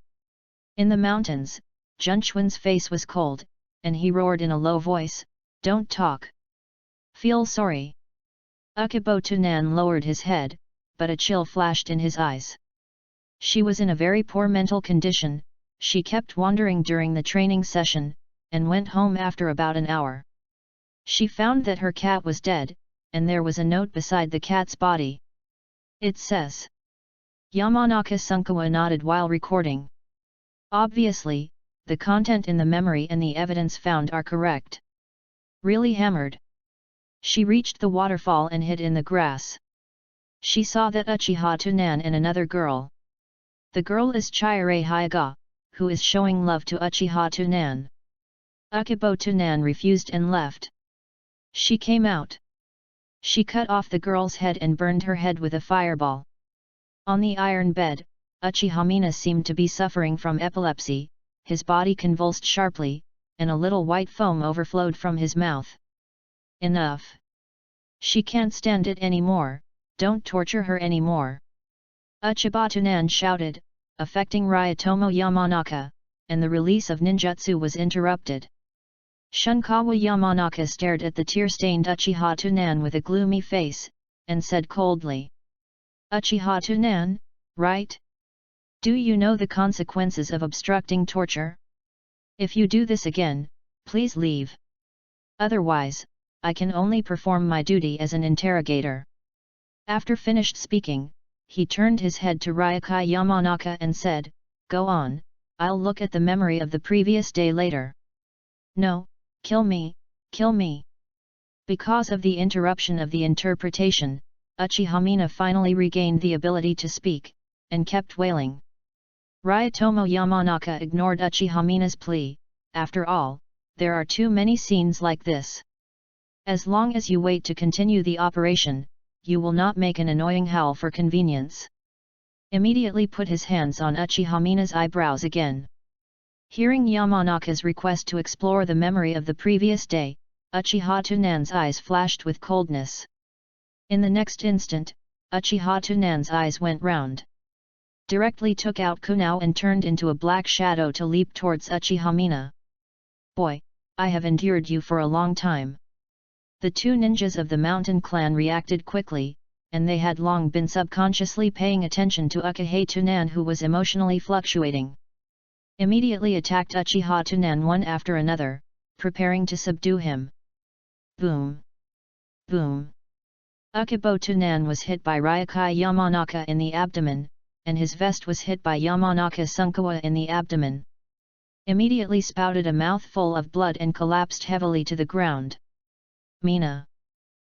In the mountains, Junchuan's face was cold, and he roared in a low voice, don't talk. Feel sorry. Uchibo Tunan lowered his head, but a chill flashed in his eyes. She was in a very poor mental condition, She kept wandering during the training session, and went home after about an hour. She found that her cat was dead, and there was a note beside the cat's body. It says, Yamanaka Sunkawa nodded while recording. Obviously, the content in the memory and the evidence found are correct. Really hammered. She reached the waterfall and hid in the grass. She saw that Uchiha Tunan and another girl. The girl is Chihire Hyuga, who is showing love to Uchiha Tunan. Ukibo Tunan refused and left. She came out. She cut off the girl's head and burned her head with a fireball. On the iron bed, Uchiha Mina seemed to be suffering from epilepsy, his body convulsed sharply, and a little white foam overflowed from his mouth. Enough! She can't stand it anymore, don't torture her anymore! Uchiba Tunan shouted, affecting Ryutomo Yamanaka, and the release of ninjutsu was interrupted. Shunkawa Yamanaka stared at the tear-stained Uchiha Tunan with a gloomy face, and said coldly, Uchiha Tunan, right? Do you know the consequences of obstructing torture? If you do this again, please leave. Otherwise, I can only perform my duty as an interrogator. After finished speaking, he turned his head to Ryukai Yamanaka and said, Go on, I'll look at the memory of the previous day later. No, kill me, kill me. Because of the interruption of the interpretation, Uchiha Mina finally regained the ability to speak, and kept wailing. Ryutomo Yamanaka ignored Uchiha Mina's plea, after all, there are too many scenes like this. As long as you wait to continue the operation, you will not make an annoying howl for convenience. Immediately put his hands on Uchiha Mina's eyebrows again. Hearing Yamanaka's request to explore the memory of the previous day, Uchiha Tunan's eyes flashed with coldness. In the next instant, Uchiha Tunan's eyes went round. Directly took out Kunao and turned into a black shadow to leap towards Uchiha Mina. Boy, I have endured you for a long time. The two ninjas of the mountain clan reacted quickly, and they had long been subconsciously paying attention to Uchiha Tunan, who was emotionally fluctuating. Immediately attacked Uchiha Tunan one after another, preparing to subdue him. Boom! Boom! Ukibo Tunan was hit by Ryukai Yamanaka in the abdomen, and his vest was hit by Yamanaka Sunkawa in the abdomen. Immediately spouted a mouthful of blood and collapsed heavily to the ground. Mina!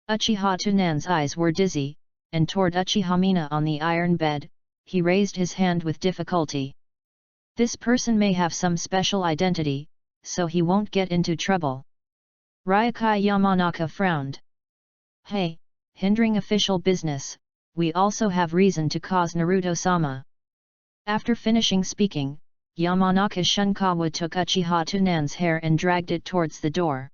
Uchiha Tunan's eyes were dizzy, and toward Uchiha Mina on the iron bed, he raised his hand with difficulty. This person may have some special identity, so he won't get into trouble. Ryukai Yamanaka frowned. Hey, hindering official business, we also have reason to cause Naruto-sama. After finishing speaking, Yamanaka Shunkawa took Uchiha Tunan's hair and dragged it towards the door.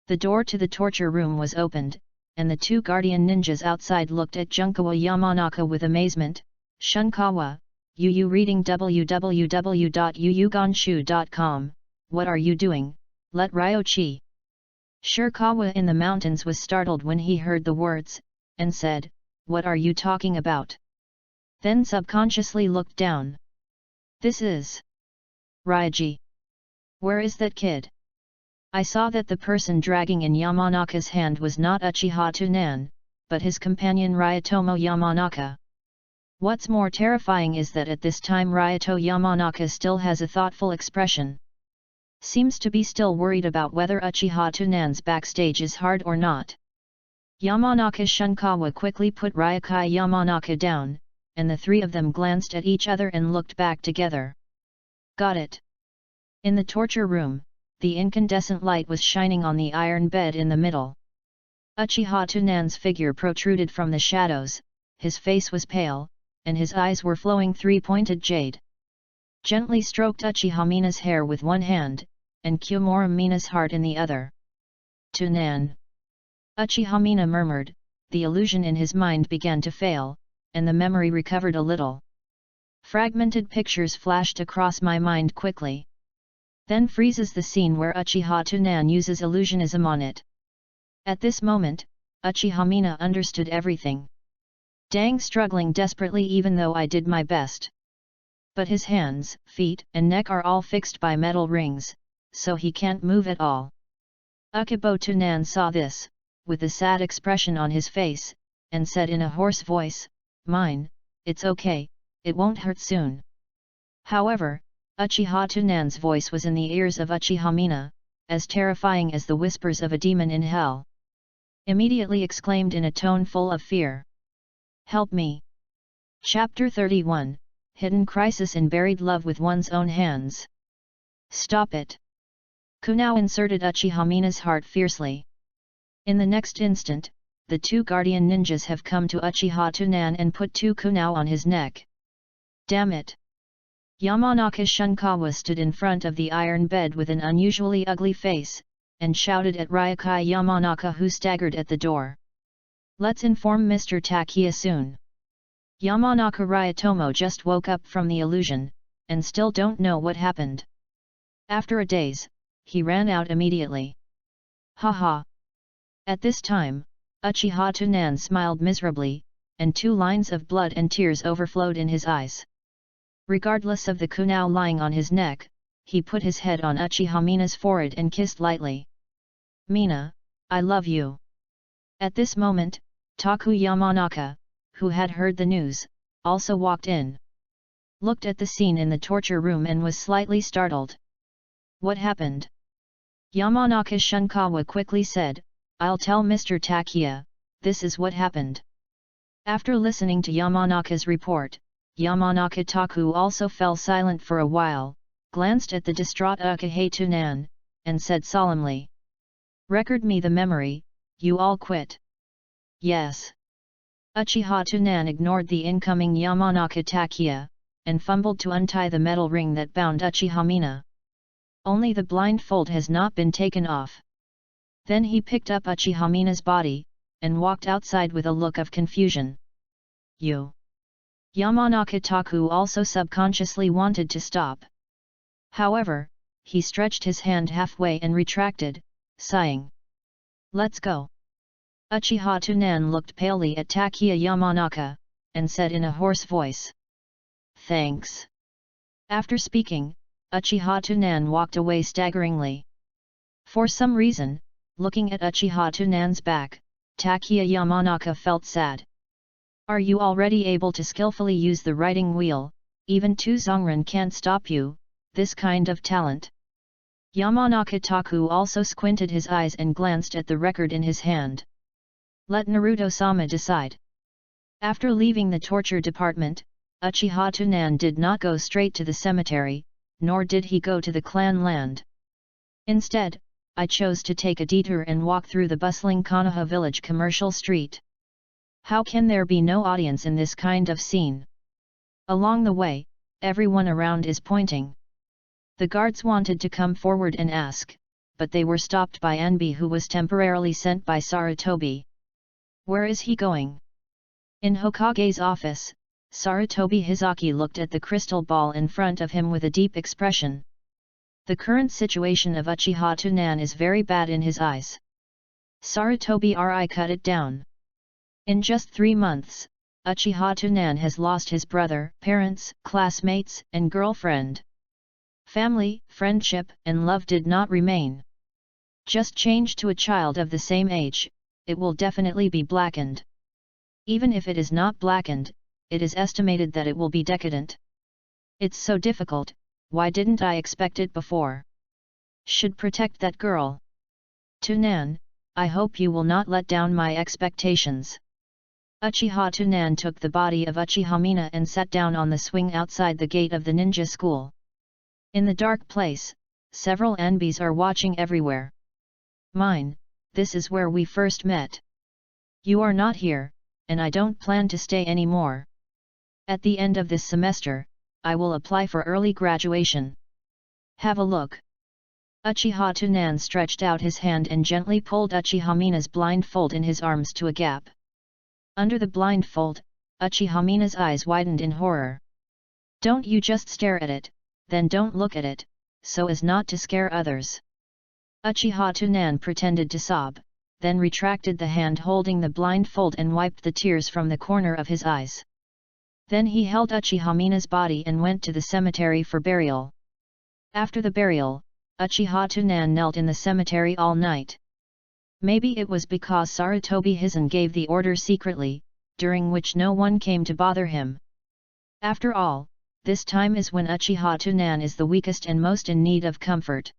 The door to the torture room was opened, and the two guardian ninjas outside looked at Junkawa Yamanaka with amazement. Shunkawa, you reading www.yuyuganshu.com, what are you doing? Let Ryochi. Shirakawa in the mountains was startled when he heard the words, and said, What are you talking about? Then subconsciously looked down. This is Ryoji. Where is that kid? I saw that the person dragging in Yamanaka's hand was not Uchiha Tunan, but his companion Ryutomo Yamanaka. What's more terrifying is that at this time Ryuto Yamanaka still has a thoughtful expression. Seems to be still worried about whether Uchiha Tunan's backstage is hard or not. Yamanaka Shunkawa quickly put Ryukai Yamanaka down, and the three of them glanced at each other and looked back together. Got it. In the torture room, the incandescent light was shining on the iron bed in the middle. Uchiha Tunan's figure protruded from the shadows, his face was pale, and his eyes were flowing three-pointed jade. Gently stroked Uchiha Mina's hair with one hand, and Kyomura Mina's heart in the other. Tunan! Uchiha Mina murmured, the illusion in his mind began to fail, and the memory recovered a little. Fragmented pictures flashed across my mind quickly. Then freezes the scene where Uchiha Tunan uses illusionism on it. At this moment, Uchiha Mina understood everything. Dang, struggling desperately even though I did my best. but his hands, feet, and neck are all fixed by metal rings, so he can't move at all. Akibo Tunan saw this, with a sad expression on his face, and said in a hoarse voice, "Mine, it's okay, it won't hurt soon." However, Uchiha Tunan's voice was in the ears of Uchiha Mina, as terrifying as the whispers of a demon in hell. Immediately exclaimed in a tone full of fear, "Help me!" Chapter 31, Hidden Crisis in Buried Love with One's Own Hands. Stop it! Kunao inserted Uchiha Mina's heart fiercely. In the next instant, the two guardian ninjas have come to Uchiha Tunan and put two kunao on his neck. Damn it! Yamanaka Shunkawa stood in front of the iron bed with an unusually ugly face, and shouted at Ryokai Yamanaka, who staggered at the door. "Let's inform Mr. Takiya soon." Yamanaka Ryatomo just woke up from the illusion, and still don't know what happened. After a daze, he ran out immediately. Haha! At this time, Uchiha Tunan smiled miserably, and 2 lines of blood and tears overflowed in his eyes. Regardless of the kunao lying on his neck, he put his head on Uchiha Mina's forehead and kissed lightly. "Mina, I love you." At this moment, Taku Yamanaka, who had heard the news, also walked in. Looked at the scene in the torture room and was slightly startled. "What happened?" Yamanaka Shunkawa quickly said, "I'll tell Mr. Takiya, this is what happened." After listening to Yamanaka's report, Yamanaka Taku also fell silent for a while, glanced at the distraught Uchiha Tunan, and said solemnly, "Record me the memory, you all quit." "Yes." Uchiha Tunan ignored the incoming Yamanaka Takiya, and fumbled to untie the metal ring that bound Uchiha Mina. Only the blindfold has not been taken off. Then he picked up Uchiha Mina's body, and walked outside with a look of confusion. "You!" Yamanaka Taku also subconsciously wanted to stop. However, he stretched his hand halfway and retracted, sighing. "Let's go." Uchiha Tunan looked palely at Takiya Yamanaka, and said in a hoarse voice, "Thanks." After speaking, Uchiha Tunan walked away staggeringly. For some reason, looking at Uchiha Tunan's back, Takiya Yamanaka felt sad. "Are you already able to skillfully use the writing wheel? Even 2 Zongren can't stop you, this kind of talent." Yamanaka Taku also squinted his eyes and glanced at the record in his hand. Let Naruto-sama decide. After leaving the torture department, Uchiha Tunan did not go straight to the cemetery, nor did he go to the clan land. Instead, I chose to take a detour and walk through the bustling Konoha village commercial street. How can there be no audience in this kind of scene? Along the way, everyone around is pointing. The guards wanted to come forward and ask, but they were stopped by Anbi, who was temporarily sent by Sarutobi. Where is he going? In Hokage's office, Sarutobi Hizaki looked at the crystal ball in front of him with a deep expression. The current situation of Uchiha Tunan is very bad in his eyes. Sarutobi Ri cut it down. In just 3 months, Uchiha Tunan has lost his brother, parents, classmates, and girlfriend. Family, friendship, and love did not remain. Just change to a child of the same age, it will definitely be blackened. Even if it is not blackened, it is estimated that it will be decadent. It's so difficult, why didn't I expect it before? Should protect that girl. Tunan, I hope you will not let down my expectations. Uchiha Tunan took the body of Uchiha Mina and sat down on the swing outside the gate of the ninja school. In the dark place, several Anbis are watching everywhere. "Mine, this is where we first met. You are not here, and I don't plan to stay anymore. At the end of this semester, I will apply for early graduation. Have a look." Uchiha Tunan stretched out his hand and gently pulled Uchiha Mina's blindfold in his arms to a gap. Under the blindfold, Uchiha Mina's eyes widened in horror. "Don't you just stare at it, then don't look at it, so as not to scare others." Uchiha Tunan pretended to sob, then retracted the hand holding the blindfold and wiped the tears from the corner of his eyes. Then he held Uchiha Mina's body and went to the cemetery for burial. After the burial, Uchiha Tsunan knelt in the cemetery all night. Maybe it was because Sarutobi Hizen gave the order secretly, during which no one came to bother him. After all, this time is when Uchiha Tsunan is the weakest and most in need of comfort.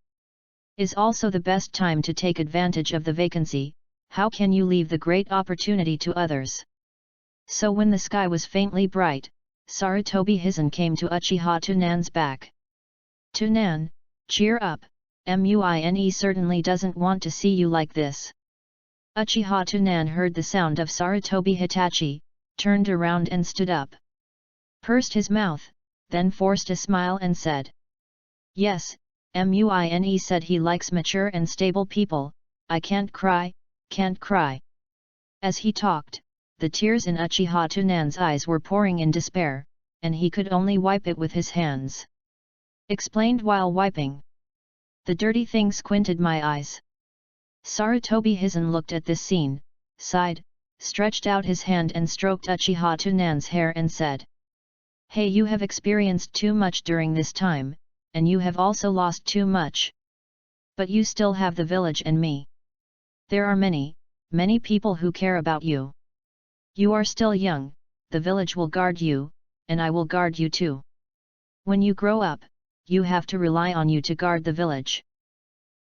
Is also the best time to take advantage of the vacancy. How can you leave the great opportunity to others? So when the sky was faintly bright, Sarutobi Hizen came to Uchiha Tsunan's back. "Tsunan, cheer up, Muine certainly doesn't want to see you like this." Uchiha Tsunan heard the sound of Sarutobi Hitachi, turned around and stood up. Pursed his mouth, then forced a smile and said, "Yes, Muine said he likes mature and stable people, I can't cry, can't cry." As he talked, the tears in Uchiha Tsunan's eyes were pouring in despair, and he could only wipe it with his hands. Explained while wiping. "The dirty thing squinted my eyes." Sarutobi Hizen looked at this scene, sighed, stretched out his hand and stroked Uchiha Tsunan's hair and said, "Hey, you have experienced too much during this time, and you have also lost too much. But you still have the village and me. There are many, many people who care about you. You are still young, the village will guard you, and I will guard you too. When you grow up, you have to rely on you to guard the village."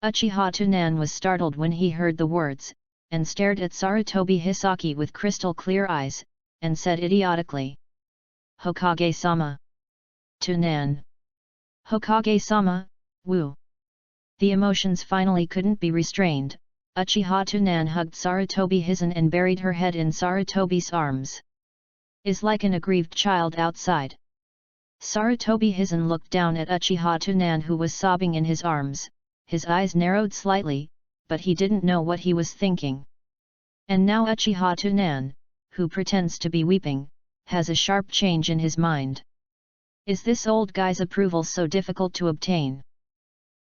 Uchiha Tsunan was startled when he heard the words, and stared at Sarutobi Hisaki with crystal clear eyes, and said idiotically, "Hokage-sama. Tsunan. Hokage-sama, woo." The emotions finally couldn't be restrained. Uchiha Tsunan hugged Sarutobi Hizen and buried her head in Sarutobi's arms. "Is like an aggrieved child outside." Sarutobi Hizen looked down at Uchiha Tsunan who was sobbing in his arms, his eyes narrowed slightly, but he didn't know what he was thinking. And now Uchiha Tsunan, who pretends to be weeping, has a sharp change in his mind. Is this old guy's approval so difficult to obtain?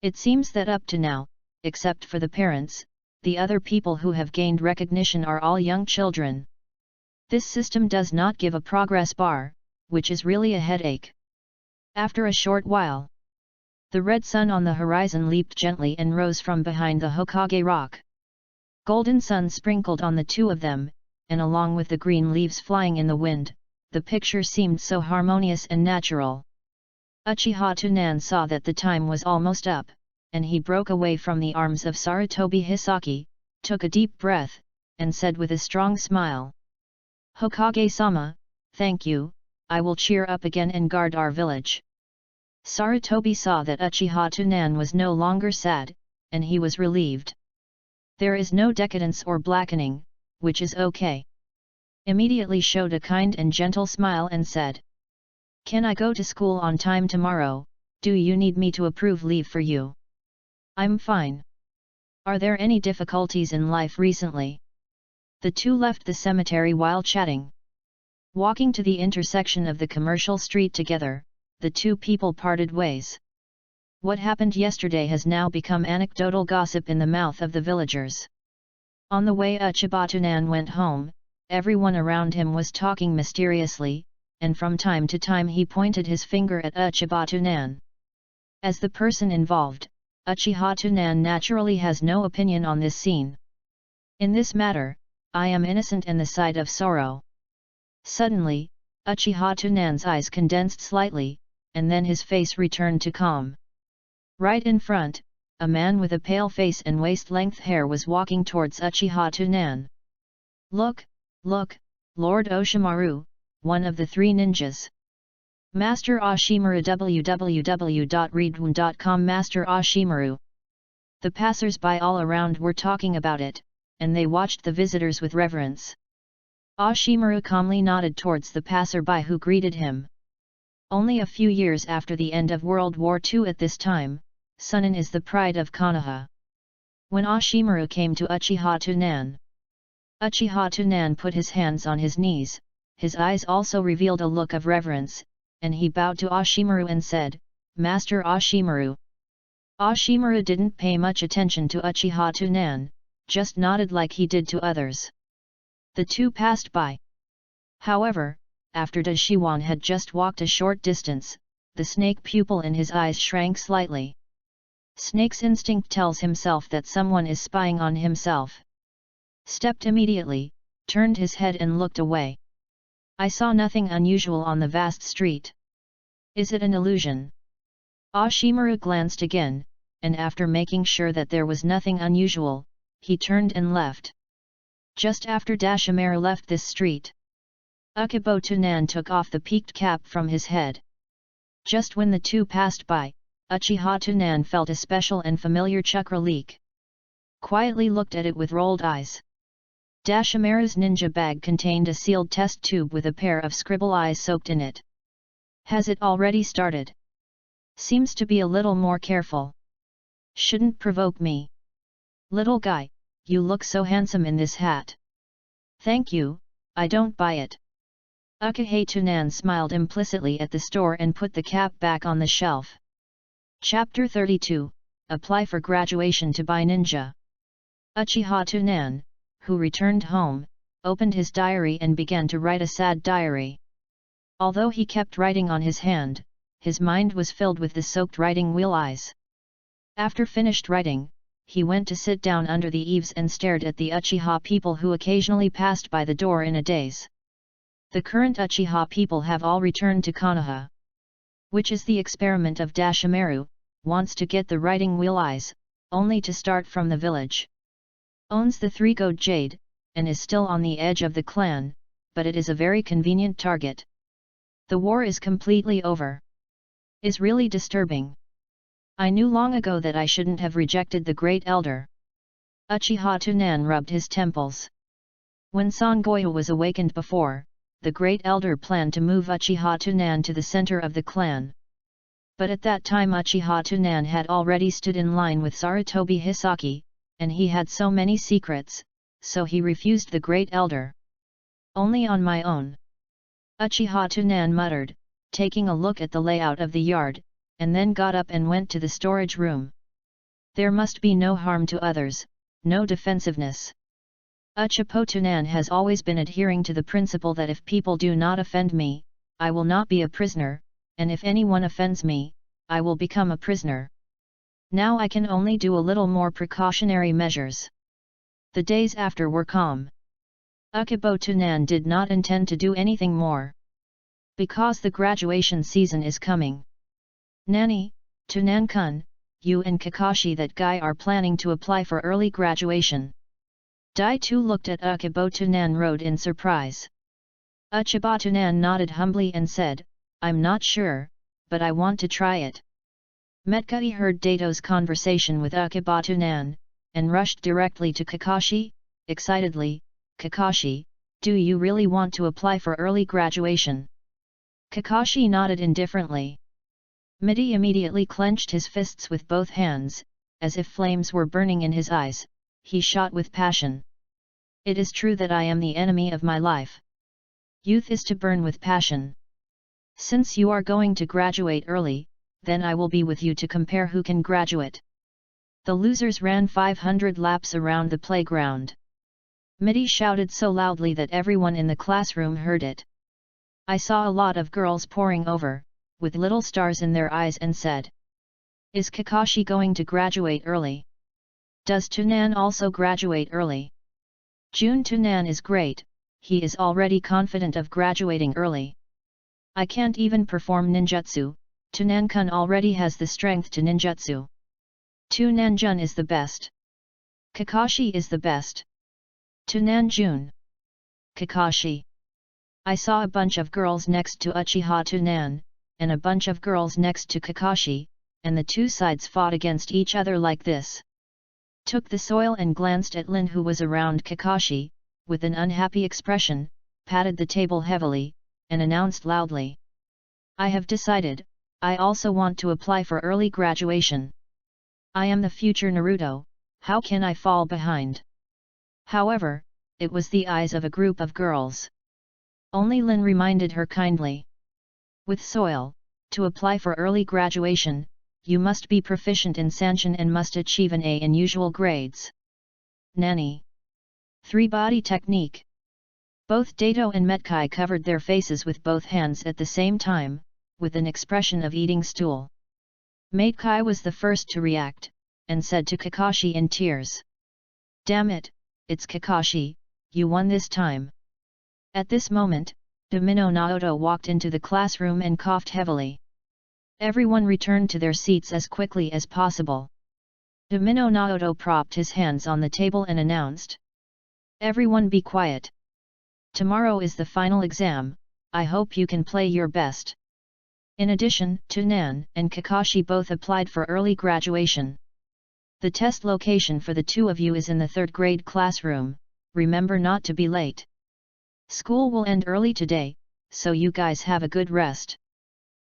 It seems that up to now, except for the parents, the other people who have gained recognition are all young children. This system does not give a progress bar, which is really a headache. After a short while, the red sun on the horizon leaped gently and rose from behind the Hokage rock. Golden sun sprinkled on the two of them, and along with the green leaves flying in the wind, the picture seemed so harmonious and natural. Uchiha Tsunan saw that the time was almost up, and he broke away from the arms of Sarutobi Hisaki, took a deep breath, and said with a strong smile, "Hokage-sama, thank you, I will cheer up again and guard our village." Sarutobi saw that Uchiha Tsunan was no longer sad, and he was relieved. There is no decadence or blackening, which is okay. Immediately showed a kind and gentle smile and said, "Can I go to school on time tomorrow? Do you need me to approve leave for you?" "I'm fine. Are there any difficulties in life recently?" The two left the cemetery while chatting. Walking to the intersection of the commercial street together, the two people parted ways. What happened yesterday has now become anecdotal gossip in the mouth of the villagers. On the way Uchiha Tsunan went home, everyone around him was talking mysteriously, and from time to time he pointed his finger at Uchiha Tsunan. As the person involved, Uchiha Tsunan naturally has no opinion on this scene. "In this matter, I am innocent and the side of sorrow." Suddenly, Uchiha Tsunan's eyes condensed slightly, and then his face returned to calm. Right in front, a man with a pale face and waist-length hair was walking towards Uchiha Tsunan. Look, Lord Oshimaru, one of the three ninjas. Master Oshimaru www.readaloud.com Master Oshimaru. The passers-by all around were talking about it, and they watched the visitors with reverence. Oshimaru calmly nodded towards the passer-by who greeted him. Only a few years after the end of World War II at this time, Sunan is the pride of Konoha. When Oshimaru came to Uchiha Tsunan, Uchiha Tsunan put his hands on his knees, his eyes also revealed a look of reverence, and he bowed to Oshimaru and said, "Master Oshimaru." Oshimaru didn't pay much attention to Uchiha Tsunan, just nodded like he did to others. The two passed by. However, after Da Shiwan had just walked a short distance, the snake pupil in his eyes shrank slightly. Snake's instinct tells himself that someone is spying on himself. Stepped immediately, turned his head and looked away. I saw nothing unusual on the vast street. Is it an illusion? Ashimaru glanced again, and after making sure that there was nothing unusual, he turned and left. Just after Dashimaru left this street, Ukubo Tunan took off the peaked cap from his head. Just when the two passed by, Uchiha Tunan felt a special and familiar chakra leak. Quietly looked at it with rolled eyes. Dashimaru's ninja bag contained a sealed test tube with a pair of scribble eyes soaked in it. Has it already started? Seems to be a little more careful. Shouldn't provoke me. Little guy, you look so handsome in this hat. Thank you, I don't buy it. Uchiha Tunan smiled implicitly at the store and put the cap back on the shelf. Chapter 32, Apply for Graduation to Buy Ninja. Uchiha Tunan, who returned home, opened his diary and began to write a sad diary. Although he kept writing on his hand, his mind was filled with the soaked writing wheel eyes. After finished writing, he went to sit down under the eaves and stared at the Uchiha people who occasionally passed by the door in a daze. The current Uchiha people have all returned to Konoha. Which is the experiment of Dashimaru, wants to get the writing wheel eyes, only to start from the village. Owns the 3-gold jade, and is still on the edge of the clan, but it is a very convenient target. The war is completely over. Is really disturbing. I knew long ago that I shouldn't have rejected the Great Elder. Uchiha Tunan rubbed his temples. When Sangoyo was awakened before, the Great Elder planned to move Uchiha Tunan to the center of the clan. But at that time Uchiha Tunan had already stood in line with Sarutobi Hisaki, and he had so many secrets, so he refused the Great Elder. Only on my own. Uchiha Tunan muttered, taking a look at the layout of the yard, and then got up and went to the storage room. There must be no harm to others, no defensiveness. Uchiha Tunan has always been adhering to the principle that if people do not offend me, I will not be a prisoner, and if anyone offends me, I will become a prisoner. Now I can only do a little more precautionary measures. The days after were calm. Ukubo Tunan did not intend to do anything more. Because the graduation season is coming. Nani, Tunan-kun, you and Kakashi that guy are planning to apply for early graduation. Dai-tu looked at Ukubo Tunan Road in surprise. Uchiha Tunan nodded humbly and said, I'm not sure, but I want to try it. Metkai heard Dato's conversation with Ukubo Tunan, and rushed directly to Kakashi, excitedly, Kakashi, do you really want to apply for early graduation? Kakashi nodded indifferently. Midi immediately clenched his fists with both hands, as if flames were burning in his eyes, he shot with passion. It is true that I am the enemy of my life. Youth is to burn with passion. Since you are going to graduate early, then I will be with you to compare who can graduate. The losers ran 500 laps around the playground. Midi shouted so loudly that everyone in the classroom heard it. I saw a lot of girls pouring over, with little stars in their eyes and said, is Kakashi going to graduate early? Does Tunan also graduate early? Jun Tunan is great, he is already confident of graduating early. I can't even perform ninjutsu, Tunan-kun already has the strength to ninjutsu. Tunan-jun is the best. Kakashi is the best. Tunan-jun. Kakashi. I saw a bunch of girls next to Uchiha Tunan, and a bunch of girls next to Kakashi, and the two sides fought against each other like this. Took the soil and glanced at Lin who was around Kakashi, with an unhappy expression, patted the table heavily, and announced loudly. I have decided, I also want to apply for early graduation. I am the future Naruto, how can I fall behind? However, it was the eyes of a group of girls. Only Lin reminded her kindly. With soil, to apply for early graduation, you must be proficient in Sanshin and must achieve an A in usual grades. Nani. 3 body technique. Both Dato and Metkai covered their faces with both hands at the same time, with an expression of eating stool. Metkai was the first to react, and said to Kakashi in tears. "Damn it, it's Kakashi, you won this time." At this moment, Domino Naoto walked into the classroom and coughed heavily. Everyone returned to their seats as quickly as possible. Domino Naoto propped his hands on the table and announced. "Everyone be quiet. Tomorrow is the final exam, I hope you can play your best." In addition, Tunan and Kakashi both applied for early graduation. "The test location for the two of you is in the 3rd grade classroom, remember not to be late. School will end early today, so you guys have a good rest.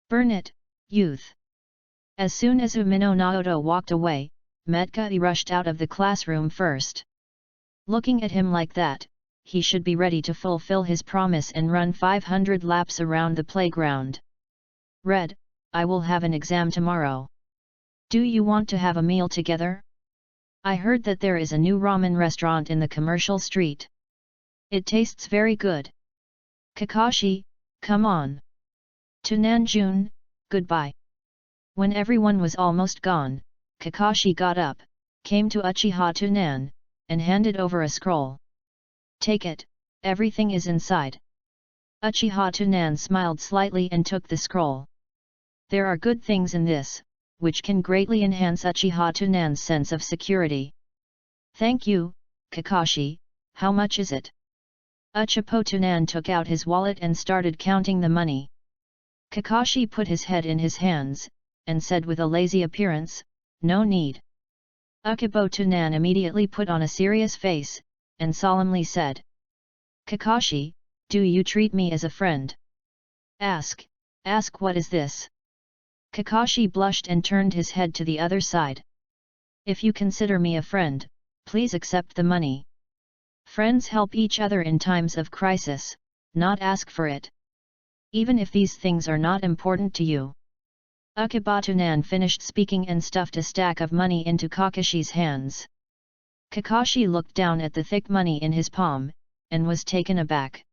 Burn it, youth." As soon as Umino Naoto walked away, Metkai rushed out of the classroom first. Looking at him like that, he should be ready to fulfill his promise and run 500 laps around the playground. "Red, I will have an exam tomorrow. Do you want to have a meal together? I heard that there is a new ramen restaurant in the commercial street. It tastes very good. Kakashi, come on. To Nanjun, goodbye." When everyone was almost gone, Kakashi got up, came to Uchiha Tunan, and handed over a scroll. "Take it, everything is inside." Uchiha Tunan smiled slightly and took the scroll. There are good things in this, which can greatly enhance Uchiha Tunan's sense of security. "Thank you, Kakashi, how much is it?" Uchiha Tunan took out his wallet and started counting the money. Kakashi put his head in his hands, and said with a lazy appearance, "No need." Uchiha Tunan immediately put on a serious face, and solemnly said, "Kakashi, do you treat me as a friend? Ask what is this?" Kakashi blushed and turned his head to the other side. "If you consider me a friend, please accept the money. Friends help each other in times of crisis, not ask for it. Even if these things are not important to you." Uchiha Tunan finished speaking and stuffed a stack of money into Kakashi's hands. Kakashi looked down at the thick money in his palm, and was taken aback.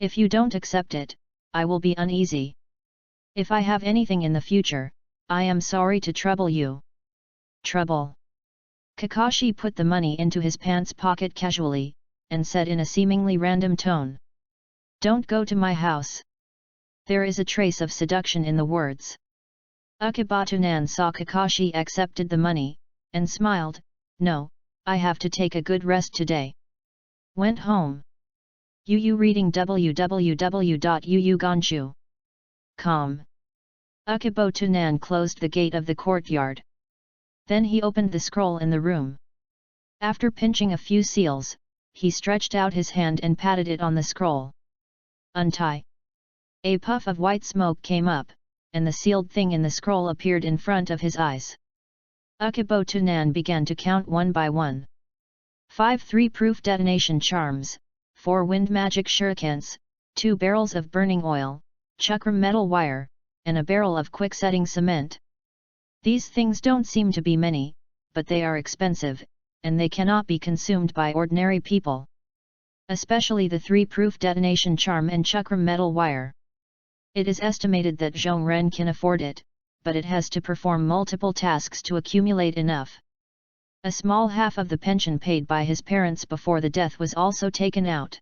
"If you don't accept it, I will be uneasy. If I have anything in the future, I am sorry to trouble you." "Trouble?" Kakashi put the money into his pants pocket casually, and said in a seemingly random tone. "Don't go to my house." There is a trace of seduction in the words. Uchiha Tunan saw Kakashi accepted the money, and smiled. "No, I have to take a good rest today." Went home. Yu reading www.yuuganshu.com. Uchiha Tunan closed the gate of the courtyard. Then he opened the scroll in the room. After pinching a few seals, he stretched out his hand and patted it on the scroll. "Untie." A puff of white smoke came up, and the sealed thing in the scroll appeared in front of his eyes. Uchiha Tunan began to count one by one. 5 3-proof detonation charms, 4 wind magic shurikens, 2 barrels of burning oil, chakram metal wire, and a barrel of quick-setting cement. These things don't seem to be many, but they are expensive, and they cannot be consumed by ordinary people. Especially the 3-proof detonation charm and chakram metal wire. It is estimated that Zhong Ren can afford it, but it has to perform multiple tasks to accumulate enough. A small half of the pension paid by his parents before the death was also taken out.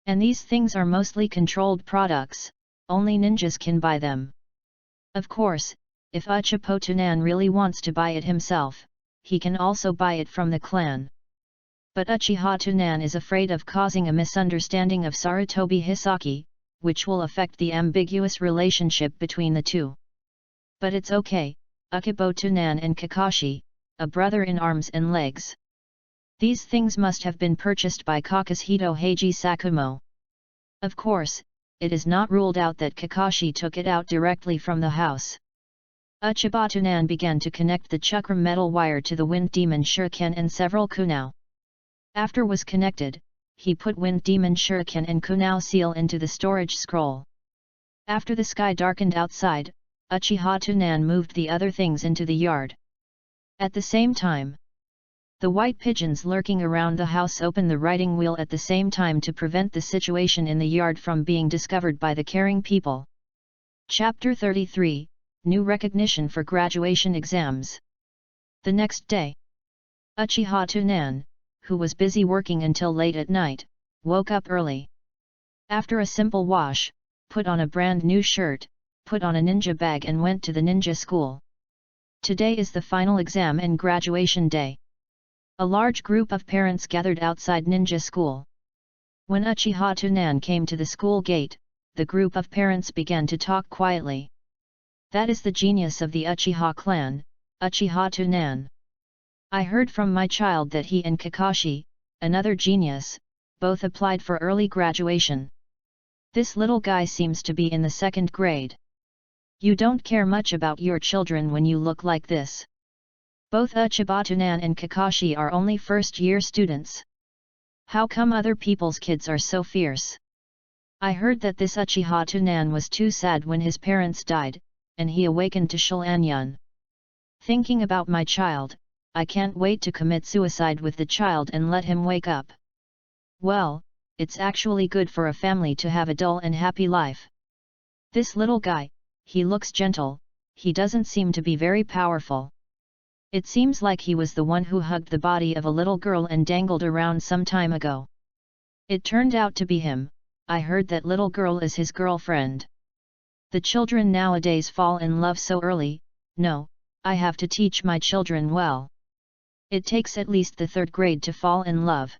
And these things are mostly controlled products, only ninjas can buy them. Of course, if Uchiha Tunan really wants to buy it himself, he can also buy it from the clan. But Uchiha Tunan is afraid of causing a misunderstanding of Sarutobi Hisaki, which will affect the ambiguous relationship between the two. But it's okay, Uchiha Tunan and Kakashi, a brother in arms and legs. These things must have been purchased by Kakashito Heiji Sakumo. Of course, it is not ruled out that Kakashi took it out directly from the house. Uchiha Tunan began to connect the chakram metal wire to the wind demon shuriken and several kunao. After was connected, he put wind demon shuriken and kunao seal into the storage scroll. After the sky darkened outside, Uchiha Tunan moved the other things into the yard. At the same time, The white pigeons lurking around the house open the riding wheel at the same time to prevent the situation in the yard from being discovered by the caring people. Chapter 33, New Recognition for Graduation Exams. The next day, Uchiha Tunan, who was busy working until late at night, woke up early. After a simple wash, put on a brand new shirt, put on a ninja bag and went to the ninja school. Today is the final exam and graduation day. A large group of parents gathered outside ninja school. When Uchiha Tunan came to the school gate, the group of parents began to talk quietly. That is the genius of the Uchiha clan, Uchiha Tunan. I heard from my child that he and Kakashi, another genius, both applied for early graduation. This little guy seems to be in the 2nd grade. You don't care much about your children when you look like this. Both Uchiha Tunan and Kakashi are only first-year students. How come other people's kids are so fierce? I heard that this Uchiha Tunan was too sad when his parents died, and he awakened to Shilanyan. Thinking about my child, I can't wait to commit suicide with the child and let him wake up. Well, it's actually good for a family to have a dull and happy life. This little guy, he looks gentle, he doesn't seem to be very powerful. It seems like he was the one who hugged the body of a little girl and dangled around some time ago. It turned out to be him. I heard that little girl is his girlfriend. The children nowadays fall in love so early. No, I have to teach my children well. It takes at least the 3rd grade to fall in love.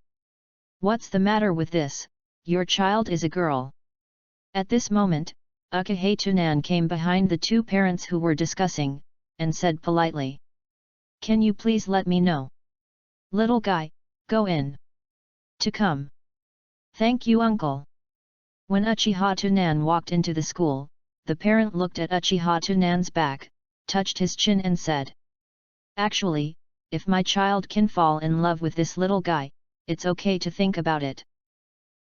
What's the matter with this? Your child is a girl. At this moment, Uchiha Tunan came behind the two parents who were discussing, and said politely, "Can you please let me know? Little guy, go in. To come." "Thank you, uncle." When Uchiha Tunan walked into the school, the parent looked at Uchiha Tunan's back, touched his chin and said, "Actually, if my child can fall in love with this little guy, it's okay to think about it."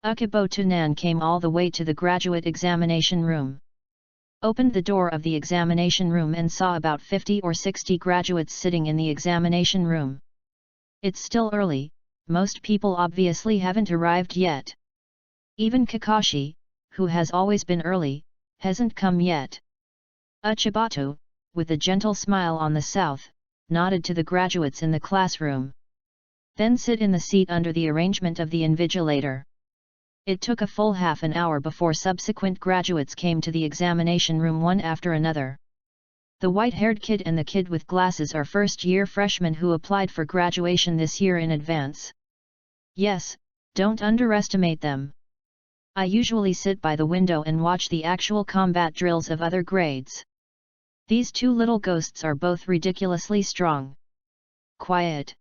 Uchiha Tunan came all the way to the graduate examination room. Opened the door of the examination room and saw about 50 or 60 graduates sitting in the examination room. It's still early, most people obviously haven't arrived yet. Even Kakashi, who has always been early, hasn't come yet. Uchibatu, with a gentle smile on the south, nodded to the graduates in the classroom. "Then sit in the seat under the arrangement of the invigilator." It took a full half an hour before subsequent graduates came to the examination room one after another. The white-haired kid and the kid with glasses are first-year freshmen who applied for graduation this year in advance. Yes, don't underestimate them. I usually sit by the window and watch the actual combat drills of other grades. These two little ghosts are both ridiculously strong. Quiet.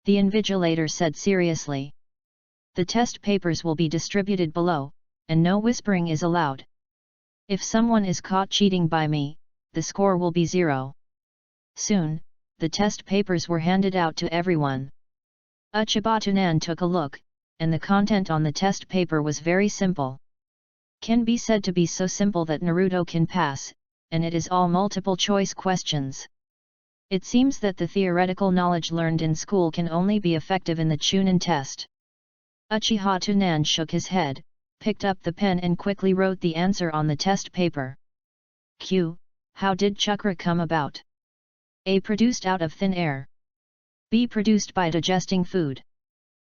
The invigilator said seriously. The test papers will be distributed below, and no whispering is allowed. If someone is caught cheating by me, the score will be 0. Soon, the test papers were handed out to everyone. Uchiha Tunan took a look, and the content on the test paper was very simple. Can be said to be so simple that Naruto can pass, and it is all multiple choice questions. It seems that the theoretical knowledge learned in school can only be effective in the Chunin test. Uchiha Tunan shook his head, picked up the pen and quickly wrote the answer on the test paper. Q. How did chakra come about? A. Produced out of thin air. B. Produced by digesting food.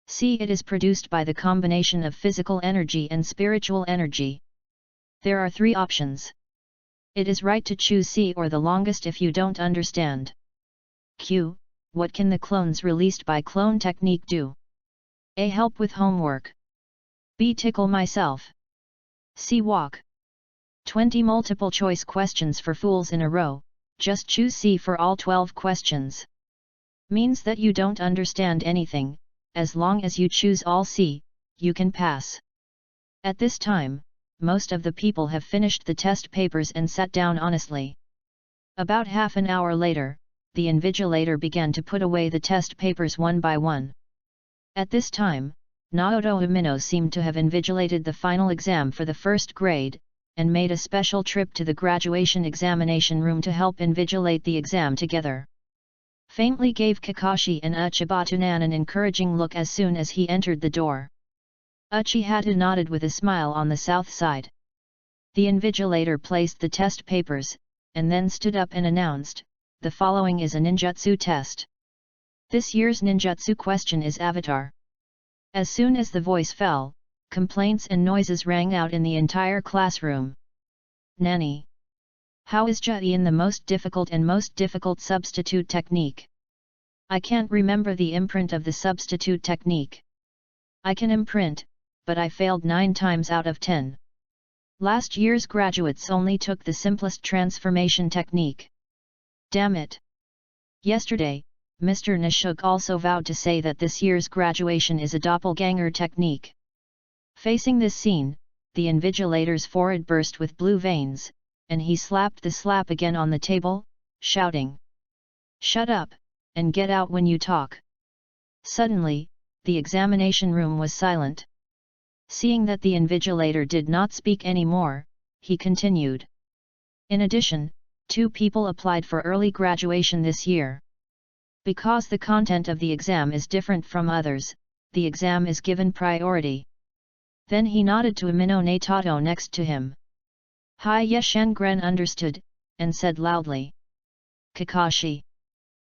C. It is produced by the combination of physical energy and spiritual energy. There are 3 options. It is right to choose C or the longest if you don't understand. Q. What can the clones released by clone technique do? A. Help with homework. B. Tickle myself. C. Walk. 20 multiple choice questions for fools in a row, just choose C for all 12 questions. Means that you don't understand anything, as long as you choose all C, you can pass. At this time, most of the people have finished the test papers and sat down honestly. About half an hour later, the invigilator began to put away the test papers one by one. At this time, Naoto Umino seemed to have invigilated the final exam for the 1st grade, and made a special trip to the graduation examination room to help invigilate the exam together. faintly gave Kakashi and Uchibatunan an encouraging look as soon as he entered the door. Uchihata nodded with a smile on the south side. The invigilator placed the test papers, and then stood up and announced, "The following is a ninjutsu test. This year's ninjutsu question is Avatar." As soon as the voice fell, complaints and noises rang out in the entire classroom. "Nani? How is Juin the most difficult substitute technique? I can't remember the imprint of the substitute technique. I can imprint, but I failed 9 times out of 10. Last year's graduates only took the simplest transformation technique. Damn it. Yesterday, Mr. Nishuk also vowed to say that this year's graduation is a doppelganger technique." Facing this scene, the invigilator's forehead burst with blue veins, and he slapped the slap again on the table, shouting, "Shut up, and get out when you talk." Suddenly, the examination room was silent. Seeing that the invigilator did not speak anymore, he continued. "In addition, 2 people applied for early graduation this year. Because the content of the exam is different from others, the exam is given priority." Then he nodded to Amino Natato next to him. Hai Shengren understood, and said loudly, "Kakashi."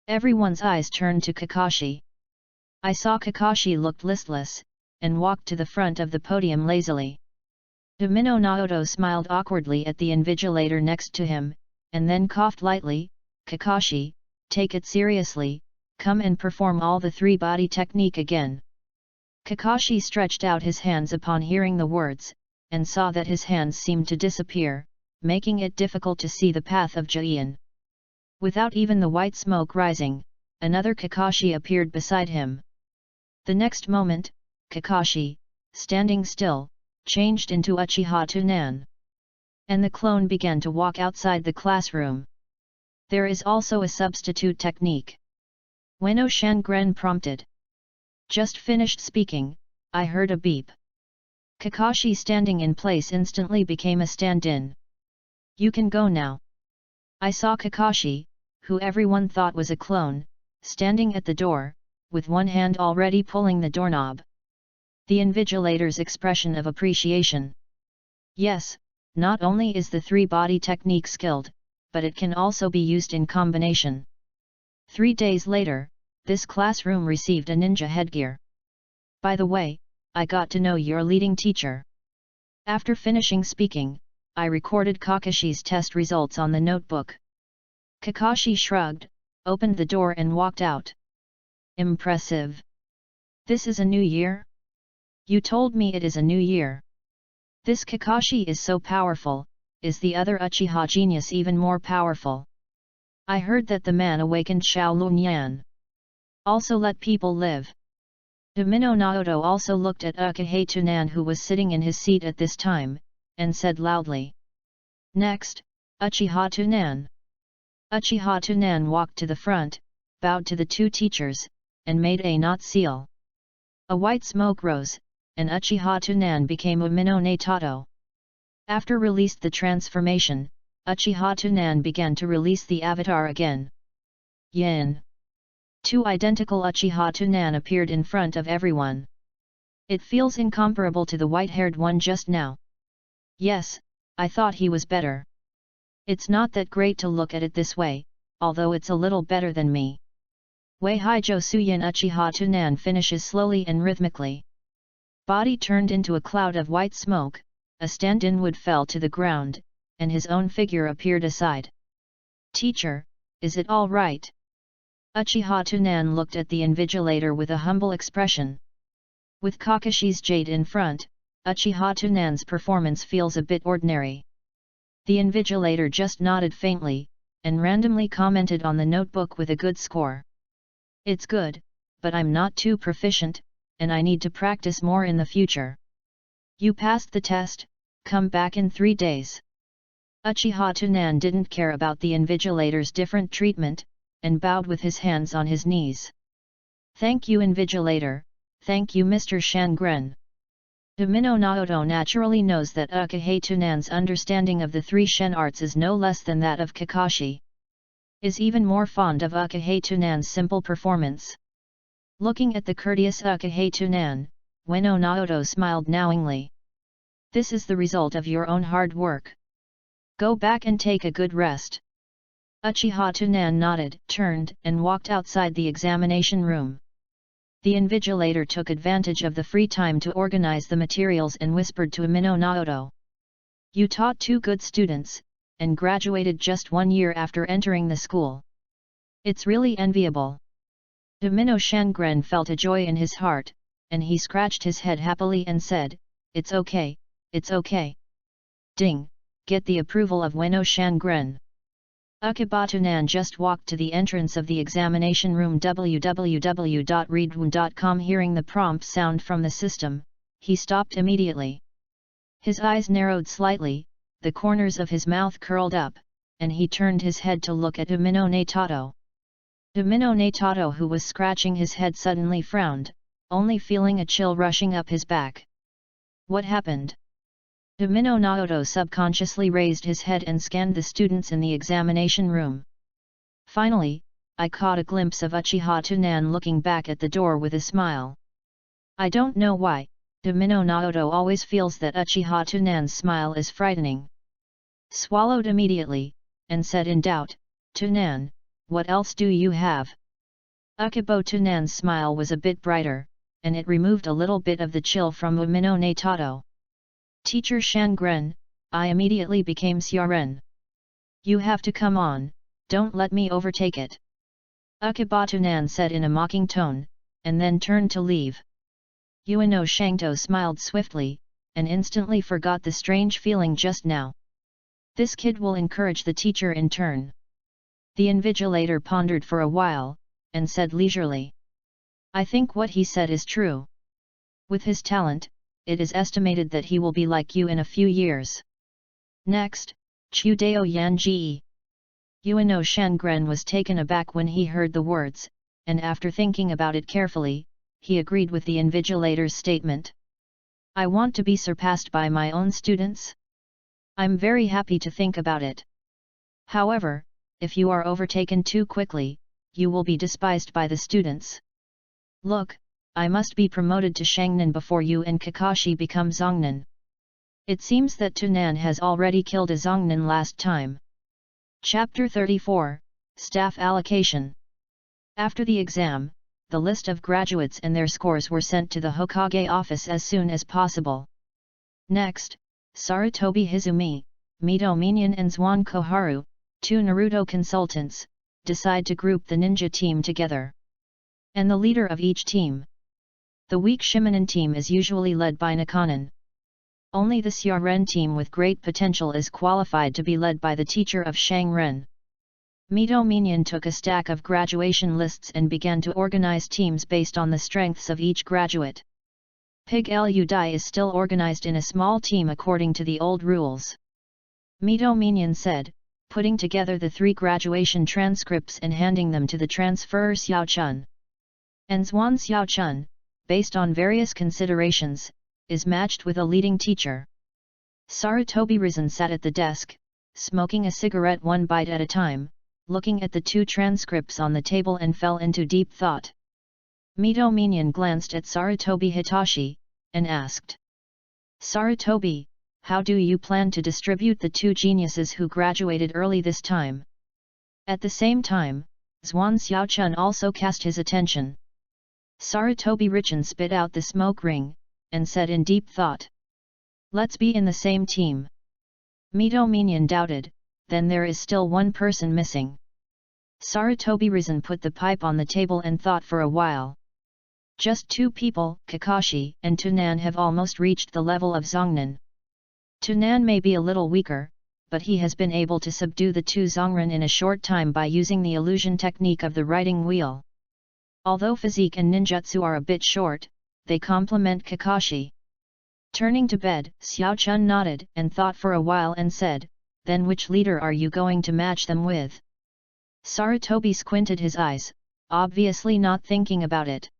Everyone's eyes turned to Kakashi. I saw Kakashi looked listless, and walked to the front of the podium lazily. Amino Naoto smiled awkwardly at the invigilator next to him, and then coughed lightly. "Kakashi, take it seriously, come and perform all the 3-body technique again." Kakashi stretched out his hands upon hearing the words, and saw that his hands seemed to disappear, making it difficult to see the path of Juin. Without even the white smoke rising, another Kakashi appeared beside him. The next moment, Kakashi, standing still, changed into Uchiha Tunan. And the clone began to walk outside the classroom. "There is also a substitute technique," Ueno Shangren prompted. Just finished speaking, I heard a beep. Kakashi standing in place instantly became a stand-in. "You can go now." I saw Kakashi, who everyone thought was a clone, standing at the door, with one hand already pulling the doorknob. The invigilator's expression of appreciation. "Yes, not only is the 3-body technique skilled, but it can also be used in combination." 3 days later, this classroom received a ninja headgear. "By the way, I got to know your leading teacher." After finishing speaking, I recorded Kakashi's test results on the notebook. Kakashi shrugged, opened the door and walked out. "Impressive. This is a new year? You told me it is a new year. This Kakashi is so powerful, is the other Uchiha genius even more powerful? I heard that the man awakened Shaolunyan. Also let people live." Amino Naoto also looked at Uchiha Tunan, who was sitting in his seat at this time, and said loudly, "Next, Uchiha Tunan." Uchiha Tunan walked to the front, bowed to the 2 teachers, and made a knot seal. A white smoke rose, and Uchiha Tunan became Amino Natato. After released the transformation, Uchiha Tunan began to release the avatar again. Yin. 2 identical Uchiha Tunan appeared in front of everyone. "It feels incomparable to the white-haired one just now." "Yes, I thought he was better. It's not that great to look at it this way, although it's a little better than me." Wei Hijo Suyin Uchiha Tunan finishes slowly and rhythmically. Body turned into a cloud of white smoke, a stand-in wood fell to the ground, and his own figure appeared aside. "Teacher, is it all right?" Uchiha Tunan looked at the invigilator with a humble expression. With Kakashi's jade in front, Uchiha Tunan's performance feels a bit ordinary. The invigilator just nodded faintly, and randomly commented on the notebook with a good score. "It's good, but I'm not too proficient, and I need to practice more in the future." "You passed the test, come back in 3 days." Uchiha Tunan didn't care about the invigilator's different treatment, and bowed with his hands on his knees. "Thank you Invigilator, thank you Mr. Shangren." Amino Naoto naturally knows that Uchiha Tunan's understanding of the 3 Shen arts is no less than that of Kakashi. is even more fond of Ukahei Tunan's simple performance. Looking at the courteous Ukahei Tunan, Ueno Naoto smiled knowingly. This is the result of your own hard work. Go back and take a good rest. Uchiha Tunan nodded, turned, and walked outside the examination room. The invigilator took advantage of the free time to organize the materials and whispered to Ueno Naoto. You taught 2 good students, and graduated just 1 year after entering the school. It's really enviable. Ueno Shangren felt a joy in his heart, and he scratched his head happily and said, It's okay, it's okay. Ding, get the approval of Ueno Shangren. Ukabatunan just walked to the entrance of the examination room www.readaloud.com. Hearing the prompt sound from the system, he stopped immediately. His eyes narrowed slightly, the corners of his mouth curled up, and he turned his head to look at Ueno Naoto. Ueno Naoto, who was scratching his head, suddenly frowned, only feeling a chill rushing up his back. What happened? Ueno Naoto subconsciously raised his head and scanned the students in the examination room. Finally, I caught a glimpse of Uchiha Tunan looking back at the door with a smile. I don't know why, Ueno Naoto always feels that Uchiha Tunan's smile is frightening. Swallowed immediately, and said in doubt, Tunan, what else do you have? Ukabo Tunan's smile was a bit brighter, and it removed a little bit of the chill from Ueno Naoto. Teacher Shangren, I immediately became Xiaren. You have to come on, don't let me overtake it. Ukabatunan said in a mocking tone, and then turned to leave. Ueno Shangto smiled swiftly, and instantly forgot the strange feeling just now. This kid will encourage the teacher in turn. The invigilator pondered for a while, and said leisurely. I think what he said is true. With his talent, it is estimated that he will be like you in a few years. Next, Chudeo Yanji. Ueno Shangren was taken aback when he heard the words, and after thinking about it carefully, he agreed with the invigilator's statement. I want to be surpassed by my own students. I'm very happy to think about it. However, if you are overtaken too quickly, you will be despised by the students. Look, I must be promoted to Shangnan before you and Kakashi become Zongnan. It seems that Tunan has already killed a Zongnan last time. Chapter 34, Staff Allocation. After the exam, the list of graduates and their scores were sent to the Hokage office as soon as possible. Next, Sarutobi Hizumi, Mito Minion and Zwan Koharu, 2 Naruto consultants, decide to group the ninja team together. And the leader of each team. The weak Shimonen team is usually led by Nakanen. Only the Xiaren team with great potential is qualified to be led by the teacher of Shangren. Mito Minion took a stack of graduation lists and began to organize teams based on the strengths of each graduate. Pig Lu Dai is still organized in a small team according to the old rules. Mito Minion said, putting together the 3 graduation transcripts and handing them to the transferer Xiaochun. And Zwan Xiaochun, based on various considerations, is matched with a leading teacher. Sarutobi Risen sat at the desk, smoking a cigarette one bite at a time, looking at the 2 transcripts on the table and fell into deep thought. Mito Minion glanced at Sarutobi Hitachi, and asked. Sarutobi, how do you plan to distribute the 2 geniuses who graduated early this time? At the same time, Zwan Xiaochun also cast his attention. Sarutobi Richin spit out the smoke ring, and said in deep thought. Let's be in the same team. Mito Minion doubted, then there is still one person missing. Sarutobi Risen put the pipe on the table and thought for a while. Just 2 people, Kakashi and Tunan, have almost reached the level of Zongnan. Tunan may be a little weaker, but he has been able to subdue the 2 Zongren in a short time by using the illusion technique of the writing wheel. Although physique and ninjutsu are a bit short, they complement Kakashi. Turning to bed, Xiaochun nodded and thought for a while and said, then which leader are you going to match them with? Sarutobi squinted his eyes, obviously not thinking about it.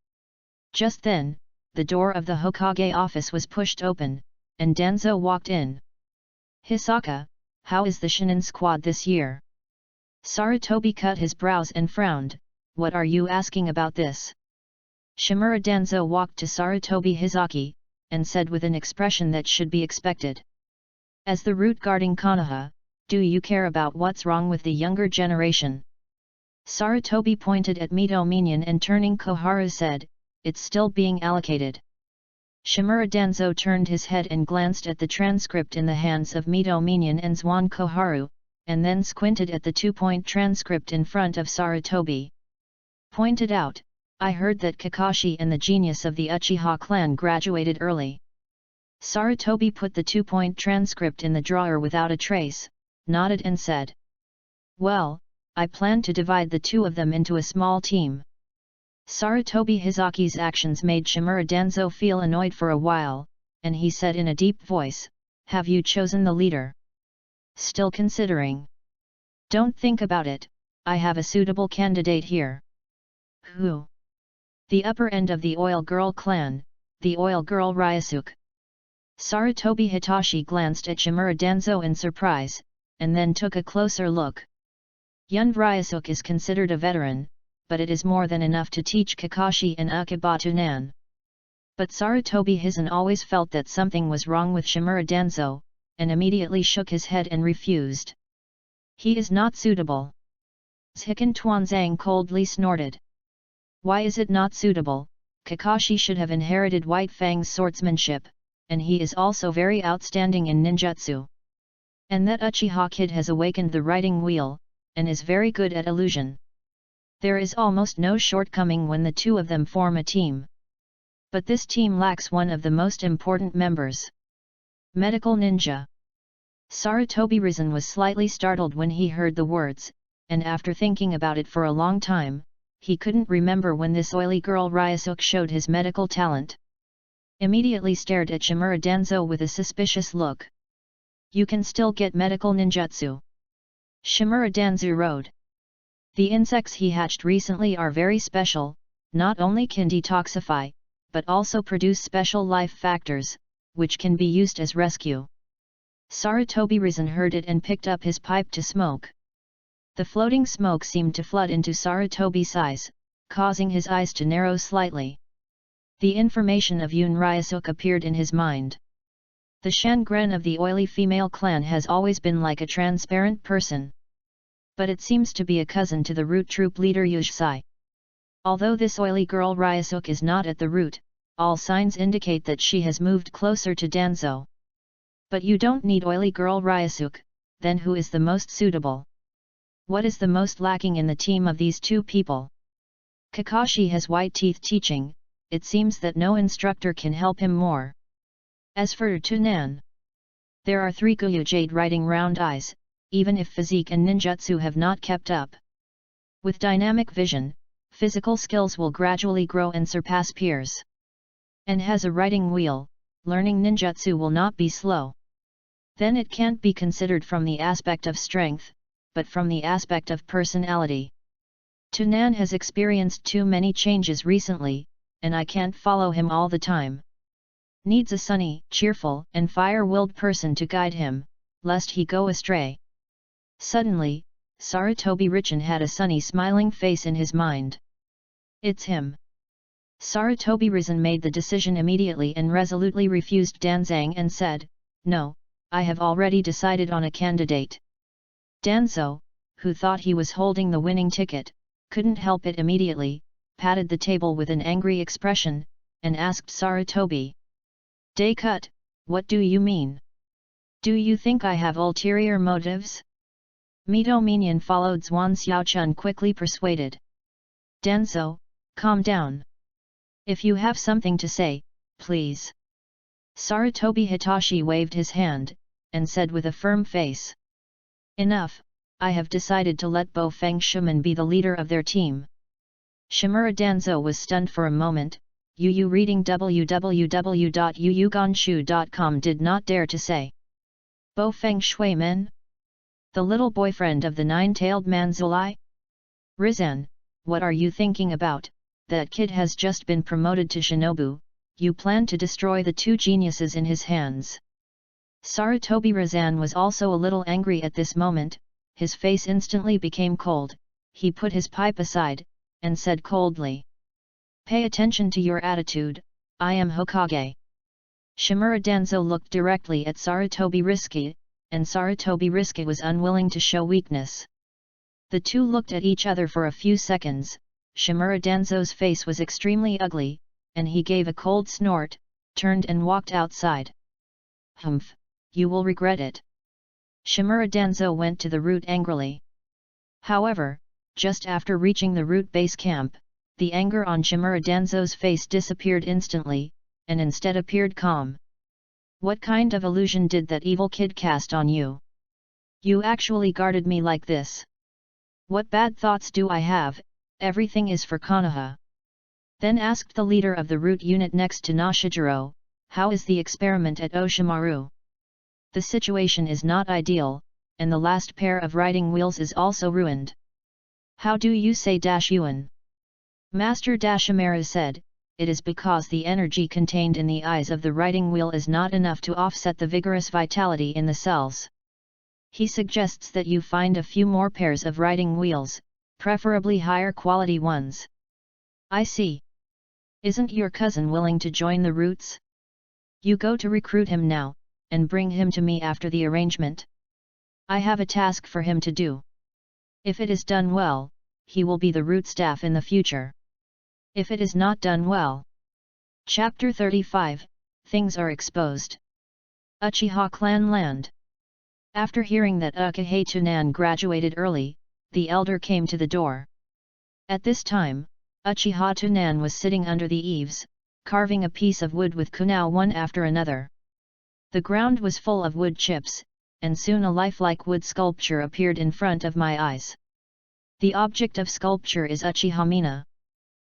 Just then, the door of the Hokage office was pushed open, and Danzo walked in. Hisaka, how is the Shinin squad this year? Sarutobi cut his brows and frowned. What are you asking about this? Shimura Danzo walked to Sarutobi Hizaki, and said with an expression that should be expected. As the root guarding Konoha, do you care about what's wrong with the younger generation? Sarutobi pointed at Mito Minion and turning Koharu said, it's still being allocated. Shimura Danzo turned his head and glanced at the transcript in the hands of Mito Minion and Zwan Koharu, and then squinted at the 2-point transcript in front of Sarutobi. Pointed out, I heard that Kakashi and the genius of the Uchiha clan graduated early. Sarutobi put the 2-point transcript in the drawer without a trace, nodded and said. Well, I plan to divide the two of them into a small team. Sarutobi Hizaki's actions made Shimura Danzo feel annoyed for a while, and he said in a deep voice, have you chosen the leader? Still considering? Don't think about it, I have a suitable candidate here. Who? The upper end of the Oil Girl clan, the Oil Girl Ryusuke. Sarutobi Hitachi glanced at Shimura Danzo in surprise, and then took a closer look. Yun Ryusuke is considered a veteran, but it is more than enough to teach Kakashi and Akibatu Nan. But Sarutobi Hizen always felt that something was wrong with Shimura Danzo, and immediately shook his head and refused. He is not suitable. Ziken Tuanzang coldly snorted. Why is it not suitable? Kakashi should have inherited White Fang's swordsmanship, and he is also very outstanding in ninjutsu. And that Uchiha kid has awakened the writing wheel, and is very good at illusion. There is almost no shortcoming when the two of them form a team. But this team lacks one of the most important members. Medical ninja. Sarutobi Risen was slightly startled when he heard the words, and after thinking about it for a long time, he couldn't remember when this oily girl Ryusuke showed his medical talent. Immediately stared at Shimura Danzo with a suspicious look. You can still get medical ninjutsu. Shimura Danzo wrote. The insects he hatched recently are very special, not only can detoxify, but also produce special life factors, which can be used as rescue. Sarutobi Risen heard it and picked up his pipe to smoke. The floating smoke seemed to flood into Sarutobi's eyes, causing his eyes to narrow slightly. The information of Yun Ryusuke appeared in his mind. The Shangren of the oily female clan has always been like a transparent person. But it seems to be a cousin to the root troop leader Yusai. Although this oily girl Ryusuke is not at the root, all signs indicate that she has moved closer to Danzo. But you don't need oily girl Ryusuke, then who is the most suitable? What is the most lacking in the team of these two people? Kakashi has white teeth teaching, it seems that no instructor can help him more. As for Tunan, there are 3 Guyu Jade writing round eyes, even if physique and ninjutsu have not kept up. With dynamic vision, physical skills will gradually grow and surpass peers. And has a writing wheel, learning ninjutsu will not be slow. Then it can't be considered from the aspect of strength, but from the aspect of personality. Tunan has experienced too many changes recently, and I can't follow him all the time. Needs a sunny, cheerful, and fire-willed person to guide him, lest he go astray. Suddenly, Sarutobi Richin had a sunny smiling face in his mind. It's him. Sarutobi Risen made the decision immediately and resolutely refused Danzang and said, no, I have already decided on a candidate. Danzo, who thought he was holding the winning ticket, couldn't help it immediately, patted the table with an angry expression, and asked Sarutobi. Day cut, what do you mean? Do you think I have ulterior motives? Mito Minion followed Zwan Xiaochun quickly persuaded. Danzo, calm down. If you have something to say, please. Sarutobi Hitachi waved his hand, and said with a firm face. Enough, I have decided to let Bo Feng Shuman be the leader of their team. Shimura Danzo was stunned for a moment. Yu reading www.yuyuganshu.com did not dare to say. Bo Feng Shui-men? The little boyfriend of the nine-tailed Manzulai? Rizan, what are you thinking about? That kid has just been promoted to Shinobu, you plan to destroy the 2 geniuses in his hands. Sarutobi Rizan was also a little angry at this moment, his face instantly became cold. He put his pipe aside, and said coldly, "Pay attention to your attitude, I am Hokage." Shimura Danzo looked directly at Sarutobi Risky, and Sarutobi Risky was unwilling to show weakness. The two looked at each other for a few seconds. Shimura Danzo's face was extremely ugly, and he gave a cold snort, turned and walked outside. "Humph, you will regret it." Shimura Danzo went to the route angrily. However, just after reaching the route base camp, the anger on Shimura Danzo's face disappeared instantly, and instead appeared calm. "What kind of illusion did that evil kid cast on you? You actually guarded me like this. What bad thoughts do I have? Everything is for Konoha." Then asked the leader of the route unit next to Nashijiro, "How is the experiment at Oshimaru? The situation is not ideal, and the last pair of riding wheels is also ruined. How do you say Yuan?" Master Dashimaru said, "It is because the energy contained in the eyes of the riding wheel is not enough to offset the vigorous vitality in the cells. He suggests that you find a few more pairs of riding wheels, preferably higher quality ones." "I see. Isn't your cousin willing to join the routes? You go to recruit him now, and bring him to me after the arrangement. I have a task for him to do. If it is done well, he will be the route staff in the future. If it is not done well..." Chapter 35, Things are exposed. Uchiha Clan Land. After hearing that Ukahei graduated early, the elder came to the door. At this time, Uchiha Tunan was sitting under the eaves, carving a piece of wood with kunao one after another. The ground was full of wood chips, and soon a lifelike wood sculpture appeared in front of my eyes. The object of sculpture is Uchiha Mina.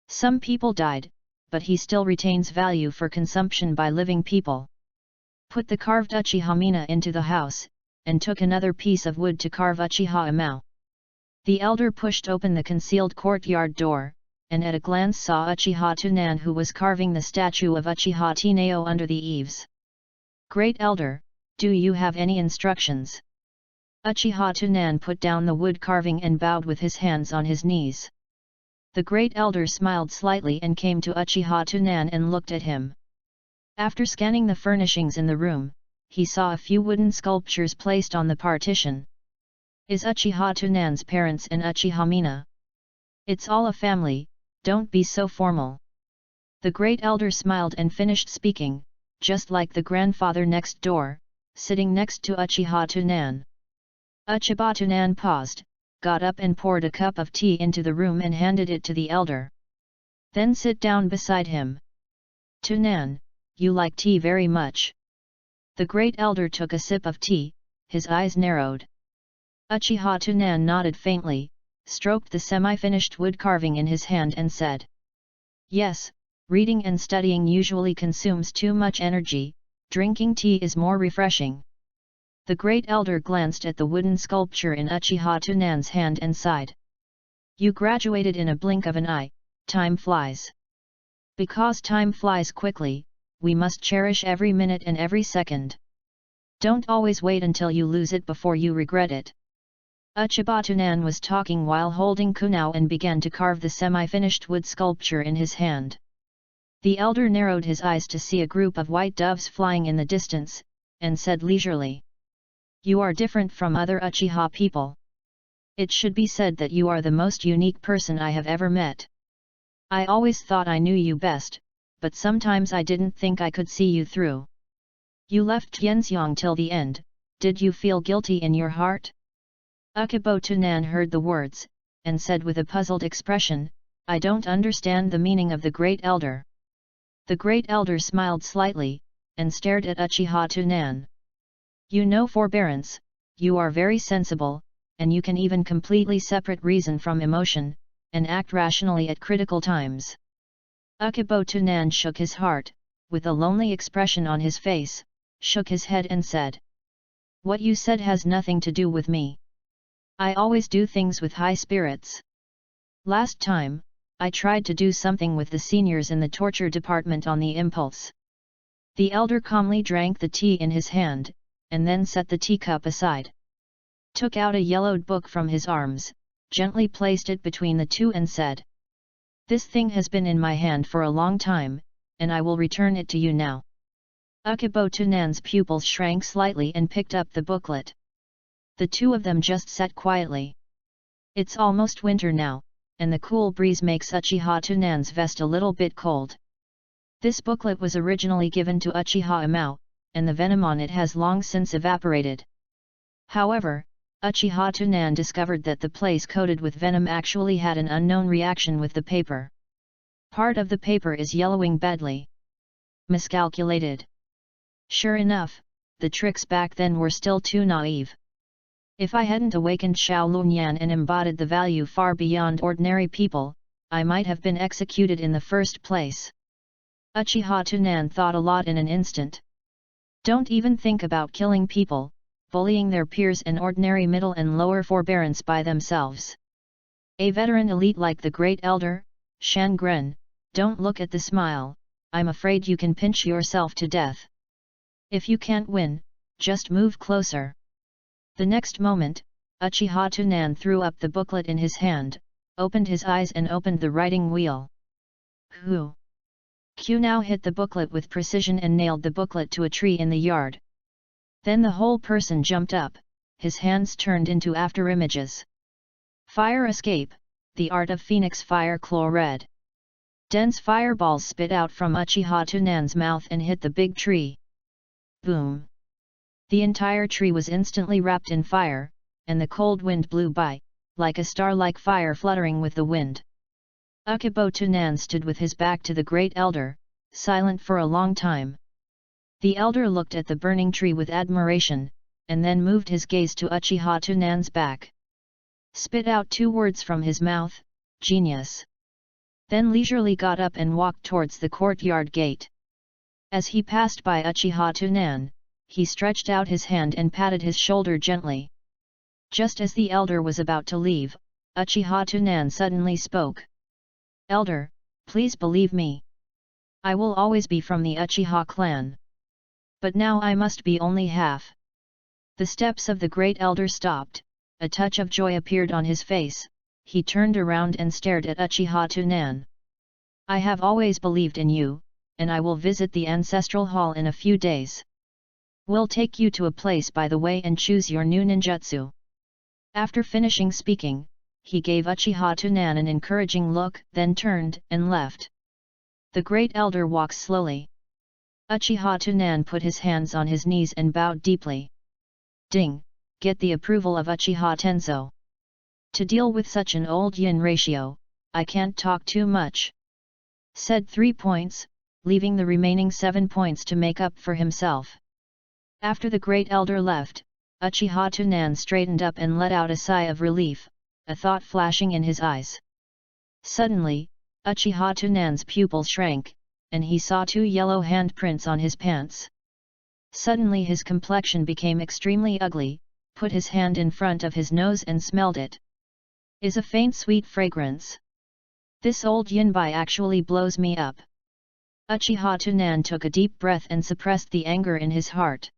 Some people died, but he still retains value for consumption by living people. Put the carved Uchiha Mina into the house, and took another piece of wood to carve Uchiha Amao. The elder pushed open the concealed courtyard door, and at a glance saw Uchiha Tunan, who was carving the statue of Uchiha Tineo under the eaves. "Great elder, do you have any instructions?" Uchiha Tunan put down the wood carving and bowed with his hands on his knees. The great elder smiled slightly and came to Uchiha Tunan and looked at him. After scanning the furnishings in the room, he saw a few wooden sculptures placed on the partition. "Is Uchiha Tunan's parents and Uchiha Mina? It's all a family, don't be so formal." The great elder smiled and finished speaking, just like the grandfather next door, sitting next to Uchiha Tunan. Uchiha Tunan paused, got up and poured a cup of tea into the room and handed it to the elder. "Then sit down beside him. Tunan, you like tea very much." The great elder took a sip of tea, his eyes narrowed. Uchiha Tunan nodded faintly, stroked the semi-finished wood carving in his hand and said, "Yes, reading and studying usually consumes too much energy, drinking tea is more refreshing." The great elder glanced at the wooden sculpture in Uchiha Tunan's hand and sighed. "You graduated in a blink of an eye, time flies. Because time flies quickly, we must cherish every minute and every second. Don't always wait until you lose it before you regret it." Uchiha Tunan was talking while holding kunao and began to carve the semi-finished wood sculpture in his hand. The elder narrowed his eyes to see a group of white doves flying in the distance, and said leisurely, "You are different from other Uchiha people. It should be said that you are the most unique person I have ever met. I always thought I knew you best, but sometimes I didn't think I could see you through. You left Tianxiang till the end, did you feel guilty in your heart?" Uchiha Tunan heard the words, and said with a puzzled expression, "I don't understand the meaning of the great elder." The great elder smiled slightly, and stared at Uchiha Tunan. "You know forbearance, you are very sensible, and you can even completely separate reason from emotion, and act rationally at critical times." Uchiha Tunan shook his heart, with a lonely expression on his face, shook his head and said, "What you said has nothing to do with me. I always do things with high spirits. Last time, I tried to do something with the seniors in the torture department on the impulse." The elder calmly drank the tea in his hand, and then set the teacup aside. took out a yellowed book from his arms, gently placed it between the two and said, "This thing has been in my hand for a long time, and I will return it to you now." Akibo-Tunan's pupils shrank slightly and picked up the booklet. The two of them just sat quietly. It's almost winter now, and the cool breeze makes Uchiha Tunan's vest a little bit cold. This booklet was originally given to Uchiha Amao, and the venom on it has long since evaporated. However, Uchiha Tunan discovered that the place coated with venom actually had an unknown reaction with the paper. Part of the paper is yellowing badly. Miscalculated. Sure enough, the tricks back then were still too naive. If I hadn't awakened Shaolunyan and embodied the value far beyond ordinary people, I might have been executed in the first place. Uchiha Tunan thought a lot in an instant. Don't even think about killing people, bullying their peers and ordinary middle and lower forbearance by themselves. A veteran elite like the Great Elder, Shangren, don't look at the smile, I'm afraid you can pinch yourself to death. If you can't win, just move closer. The next moment, Uchiha Tunan threw up the booklet in his hand, opened his eyes and opened the writing wheel. Who? Q now hit the booklet with precision and nailed the booklet to a tree in the yard. Then the whole person jumped up, his hands turned into afterimages. Fire escape, the art of Phoenix Fire Claw Red. Dense fireballs spit out from Uchiha Tunan's mouth and hit the big tree. Boom! The entire tree was instantly wrapped in fire, and the cold wind blew by, like a star-like fire fluttering with the wind. Akibo-Tunan stood with his back to the Great Elder, silent for a long time. The elder looked at the burning tree with admiration, and then moved his gaze to Uchiha Tunan's back. Spit out 2 words from his mouth, "Genius." Then leisurely got up and walked towards the courtyard gate. As he passed by Uchiha Tunan, he stretched out his hand and patted his shoulder gently. Just as the elder was about to leave, Uchiha Tunan suddenly spoke. "Elder, please believe me. I will always be from the Uchiha clan. But now I must be only half." The steps of the Great Elder stopped, a touch of joy appeared on his face, he turned around and stared at Uchiha Tunan. "I have always believed in you, and I will visit the ancestral hall in a few days. We'll take you to a place by the way and choose your new ninjutsu." After finishing speaking, he gave Uchiha Tunan an encouraging look, then turned and left. The Great Elder walked slowly. Uchiha Tunan put his hands on his knees and bowed deeply. Ding! Get the approval of Uchiha Tenzo. To deal with such an old yin ratio, I can't talk too much. Said 3 points, leaving the remaining 7 points to make up for himself. After the Great Elder left, Uchiha Tunan straightened up and let out a sigh of relief, a thought flashing in his eyes. Suddenly, Uchiha Tunan's pupils shrank, and he saw 2 yellow handprints on his pants. Suddenly his complexion became extremely ugly, put his hand in front of his nose and smelled it. Is a faint sweet fragrance. This old yinbai actually blows me up. Uchiha Tunan took a deep breath and suppressed the anger in his heart.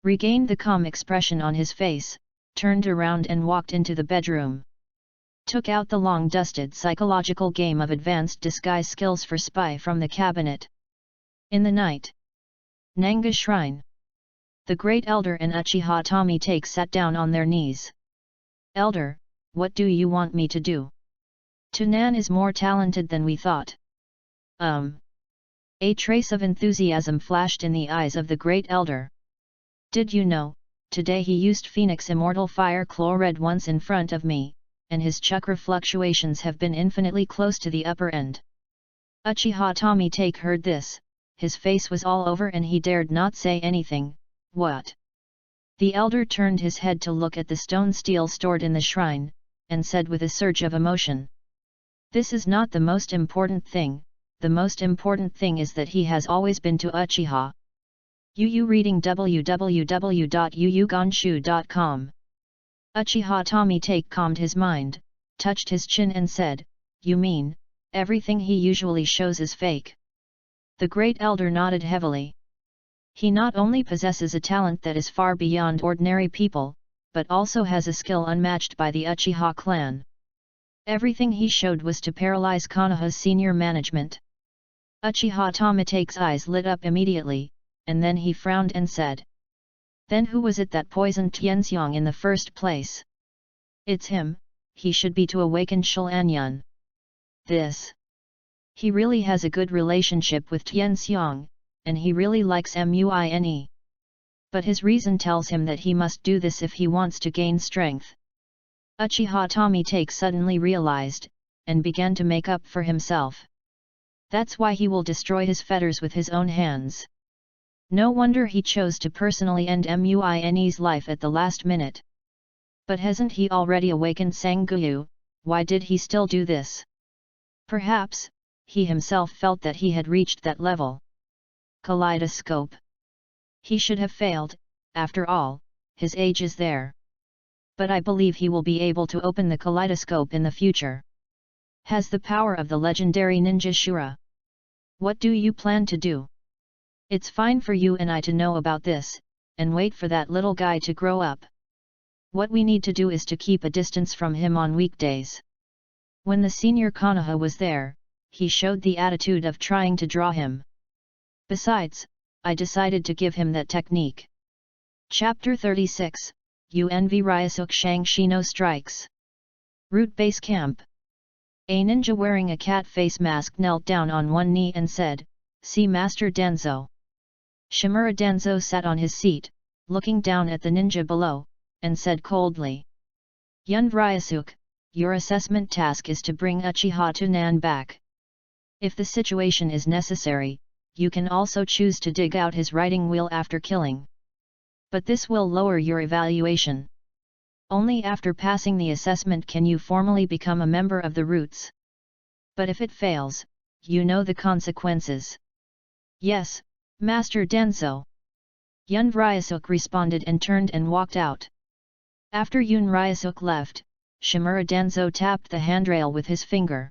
Regained the calm expression on his face, turned around and walked into the bedroom. Took out the long-dusted psychological game of advanced disguise skills for spy from the cabinet. In the night. Nanga Shrine. The Great Elder and Uchiha Tommy-take sat down on their knees. "Elder, what do you want me to do? Tunan is more talented than we thought." A trace of enthusiasm flashed in the eyes of the Great Elder. "Did you know, today he used Phoenix Immortal Fire Claw Red once in front of me, and his chakra fluctuations have been infinitely close to the upper end." Uchiha Tommy-take heard this, his face was all over and he dared not say anything. "What?" The elder turned his head to look at the stone steel stored in the shrine, and said with a surge of emotion. "This is not the most important thing, the most important thing is that he has always been to Uchiha." Yu reading www.yuyugonshu.com. Uchiha Tommy-take calmed his mind, touched his chin and said, "You mean, everything he usually shows is fake?" The Great Elder nodded heavily. "He not only possesses a talent that is far beyond ordinary people, but also has a skill unmatched by the Uchiha clan. Everything he showed was to paralyze Konoha's senior management. Uchiha Tamatake's eyes lit up immediately, and then he frowned and said, "Then who was it that poisoned Tianxiang in the first place?" "It's him, he should be to awaken Shilanyan." This. He really has a good relationship with Tianxiang, and he really likes Muine. But his reason tells him that he must do this if he wants to gain strength. Uchiha Tamatake suddenly realized, and began to make up for himself. That's why he will destroy his fetters with his own hands. No wonder he chose to personally end Muine's life at the last minute. But hasn't he already awakened Sangguyu? Why did he still do this? Perhaps, he himself felt that he had reached that level. Kaleidoscope. He should have failed, after all, his age is there. But I believe he will be able to open the kaleidoscope in the future. Has the power of the legendary ninja Shura. What do you plan to do? It's fine for you and I to know about this, and wait for that little guy to grow up. What we need to do is to keep a distance from him on weekdays. When the senior Konoha was there, he showed the attitude of trying to draw him. Besides, I decided to give him that technique. Chapter 36, UNV Ryasuk Shang Shino Strikes. Root Base Camp. A ninja wearing a cat face mask knelt down on one knee and said, "See Master Danzo." Shimura Danzo sat on his seat, looking down at the ninja below, and said coldly, "Yun Ryasuk, your assessment task is to bring Uchiha Tunan back. If the situation is necessary, you can also choose to dig out his riding wheel after killing. But this will lower your evaluation. Only after passing the assessment can you formally become a member of the Roots. But if it fails, you know the consequences." "Yes, Master Danzo." Yun Ryasuk responded and turned and walked out. After Yun Ryasuk left, Shimura Danzo tapped the handrail with his finger.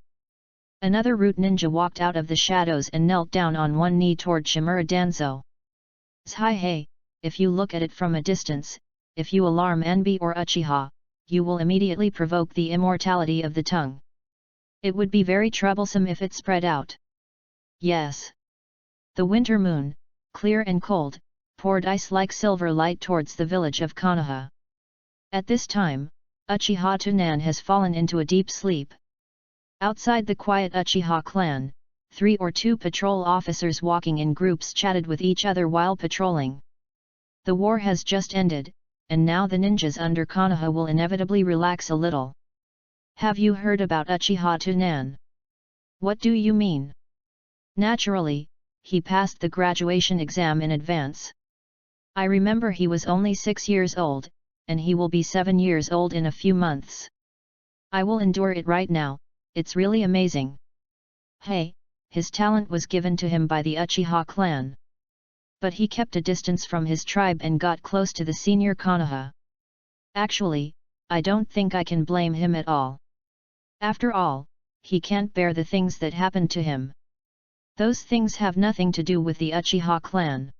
Another Root ninja walked out of the shadows and knelt down on one knee toward Shimura Danzo. "Hey, if you look at it from a distance, if you alarm Anbi or Uchiha, you will immediately provoke the immortality of the tongue. It would be very troublesome if it spread out." Yes. The winter moon, clear and cold, poured ice like silver light towards the village of Konoha. At this time, Uchiha Tunan has fallen into a deep sleep. Outside the quiet Uchiha clan, 3 or 2 patrol officers walking in groups chatted with each other while patrolling. The war has just ended, and now the ninjas under Konoha will inevitably relax a little. "Have you heard about Uchiha Tunan?" "What do you mean?" "Naturally, he passed the graduation exam in advance. I remember he was only 6 years old, and he will be 7 years old in a few months. I will endure it right now, it's really amazing." Hey, his talent was given to him by the Uchiha clan. But he kept a distance from his tribe and got close to the senior Konoha. Actually, I don't think I can blame him at all. After all, he can't bear the things that happened to him. Those things have nothing to do with the Uchiha clan.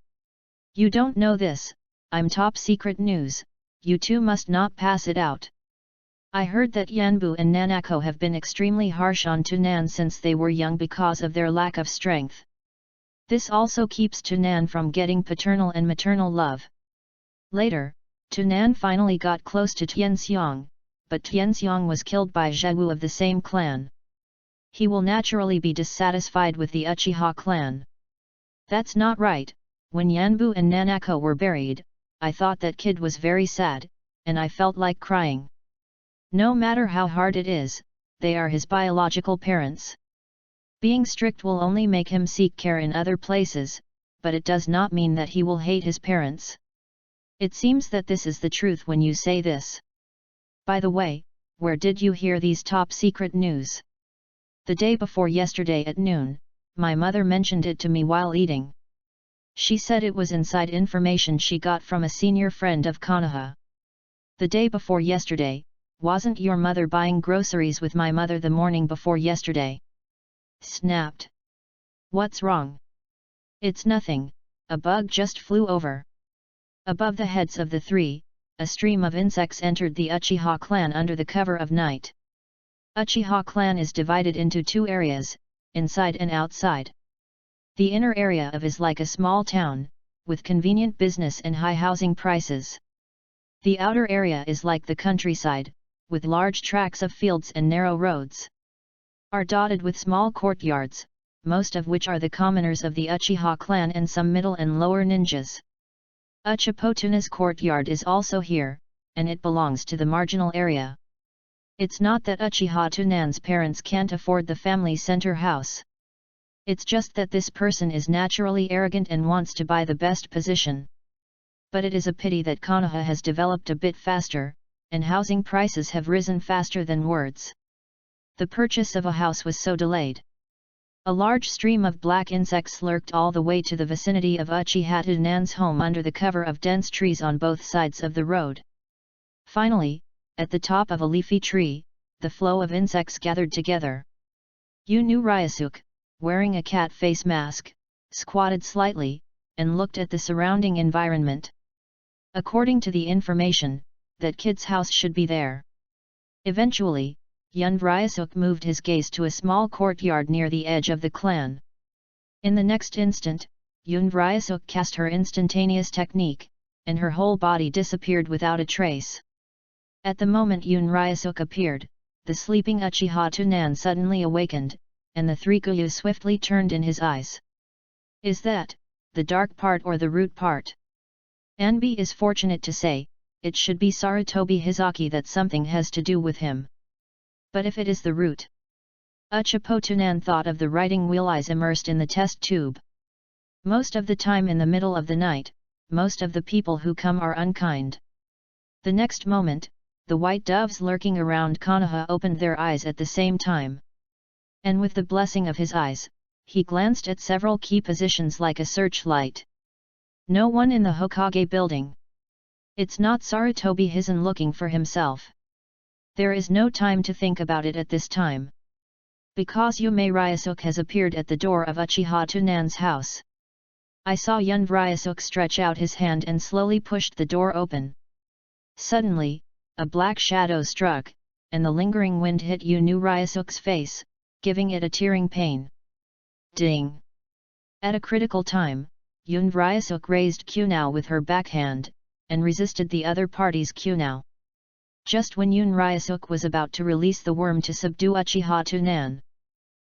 You don't know this, I'm top secret news, you two must not pass it out. I heard that Yanbu and Nanako have been extremely harsh on Tunan since they were young because of their lack of strength. This also keeps Tunan from getting paternal and maternal love. Later, Tunan finally got close to Tianxiang, but Tianxiang was killed by Zhewu of the same clan. He will naturally be dissatisfied with the Uchiha clan. That's not right. When Yanbu and Nanako were buried, I thought that kid was very sad, and I felt like crying. No matter how hard it is, they are his biological parents. Being strict will only make him seek care in other places, but it does not mean that he will hate his parents. It seems that this is the truth when you say this. By the way, where did you hear these top secret news? The day before yesterday at noon, my mother mentioned it to me while eating. She said it was inside information she got from a senior friend of Konoha. The day before yesterday, wasn't your mother buying groceries with my mother the morning before yesterday? Snapped. What's wrong? It's nothing, a bug just flew over. Above the heads of the 3, a stream of insects entered the Uchiha clan under the cover of night. Uchiha clan is divided into two areas, inside and outside. The inner area of is like a small town, with convenient business and high housing prices. The outer area is like the countryside, with large tracts of fields and narrow roads. Are dotted with small courtyards, most of which are the commoners of the Uchiha clan and some middle and lower ninjas. Uchipotuna's courtyard is also here, and it belongs to the marginal area. It's not that Uchiha Tunan's parents can't afford the family center house. It's just that this person is naturally arrogant and wants to buy the best position. But it is a pity that Konoha has developed a bit faster, and housing prices have risen faster than words. The purchase of a house was so delayed. A large stream of black insects lurked all the way to the vicinity of Uchiha Tunan's home under the cover of dense trees on both sides of the road. Finally, at the top of a leafy tree, the flow of insects gathered together. Yunu Ryusuke, wearing a cat face mask, squatted slightly, and looked at the surrounding environment. According to the information, that kid's house should be there. Eventually, Yun Ryusuke moved his gaze to a small courtyard near the edge of the clan. In the next instant, Yun Ryusuke cast her instantaneous technique, and her whole body disappeared without a trace. At the moment Yun Ryusuke appeared, the sleeping Uchiha Tunan suddenly awakened, and the three Guyu swiftly turned in his eyes. Is that the dark part or the root part? Anbi is fortunate to say, it should be Sarutobi Hizaki that something has to do with him. But if it is the root? Uchipotunan thought of the writing wheel eyes immersed in the test tube. Most of the time in the middle of the night, most of the people who come are unkind. The next moment, the white doves lurking around Konoha opened their eyes at the same time. And with the blessing of his eyes, he glanced at several key positions like a searchlight. No one in the Hokage building. It's not Sarutobi Hizen looking for himself. There is no time to think about it at this time. Because Yume Ryusuke has appeared at the door of Uchiha Tunan's house. I saw Yun Ryusuke stretch out his hand and slowly pushed the door open. Suddenly, a black shadow struck, and the lingering wind hit Yunu Ryusuke's face, giving it a tearing pain. Ding! At a critical time, Yun Ryusuke raised Kunao with her backhand, and resisted the other party's Kunao. Just when Yun Ryusuke was about to release the worm to subdue Uchiha Tunan.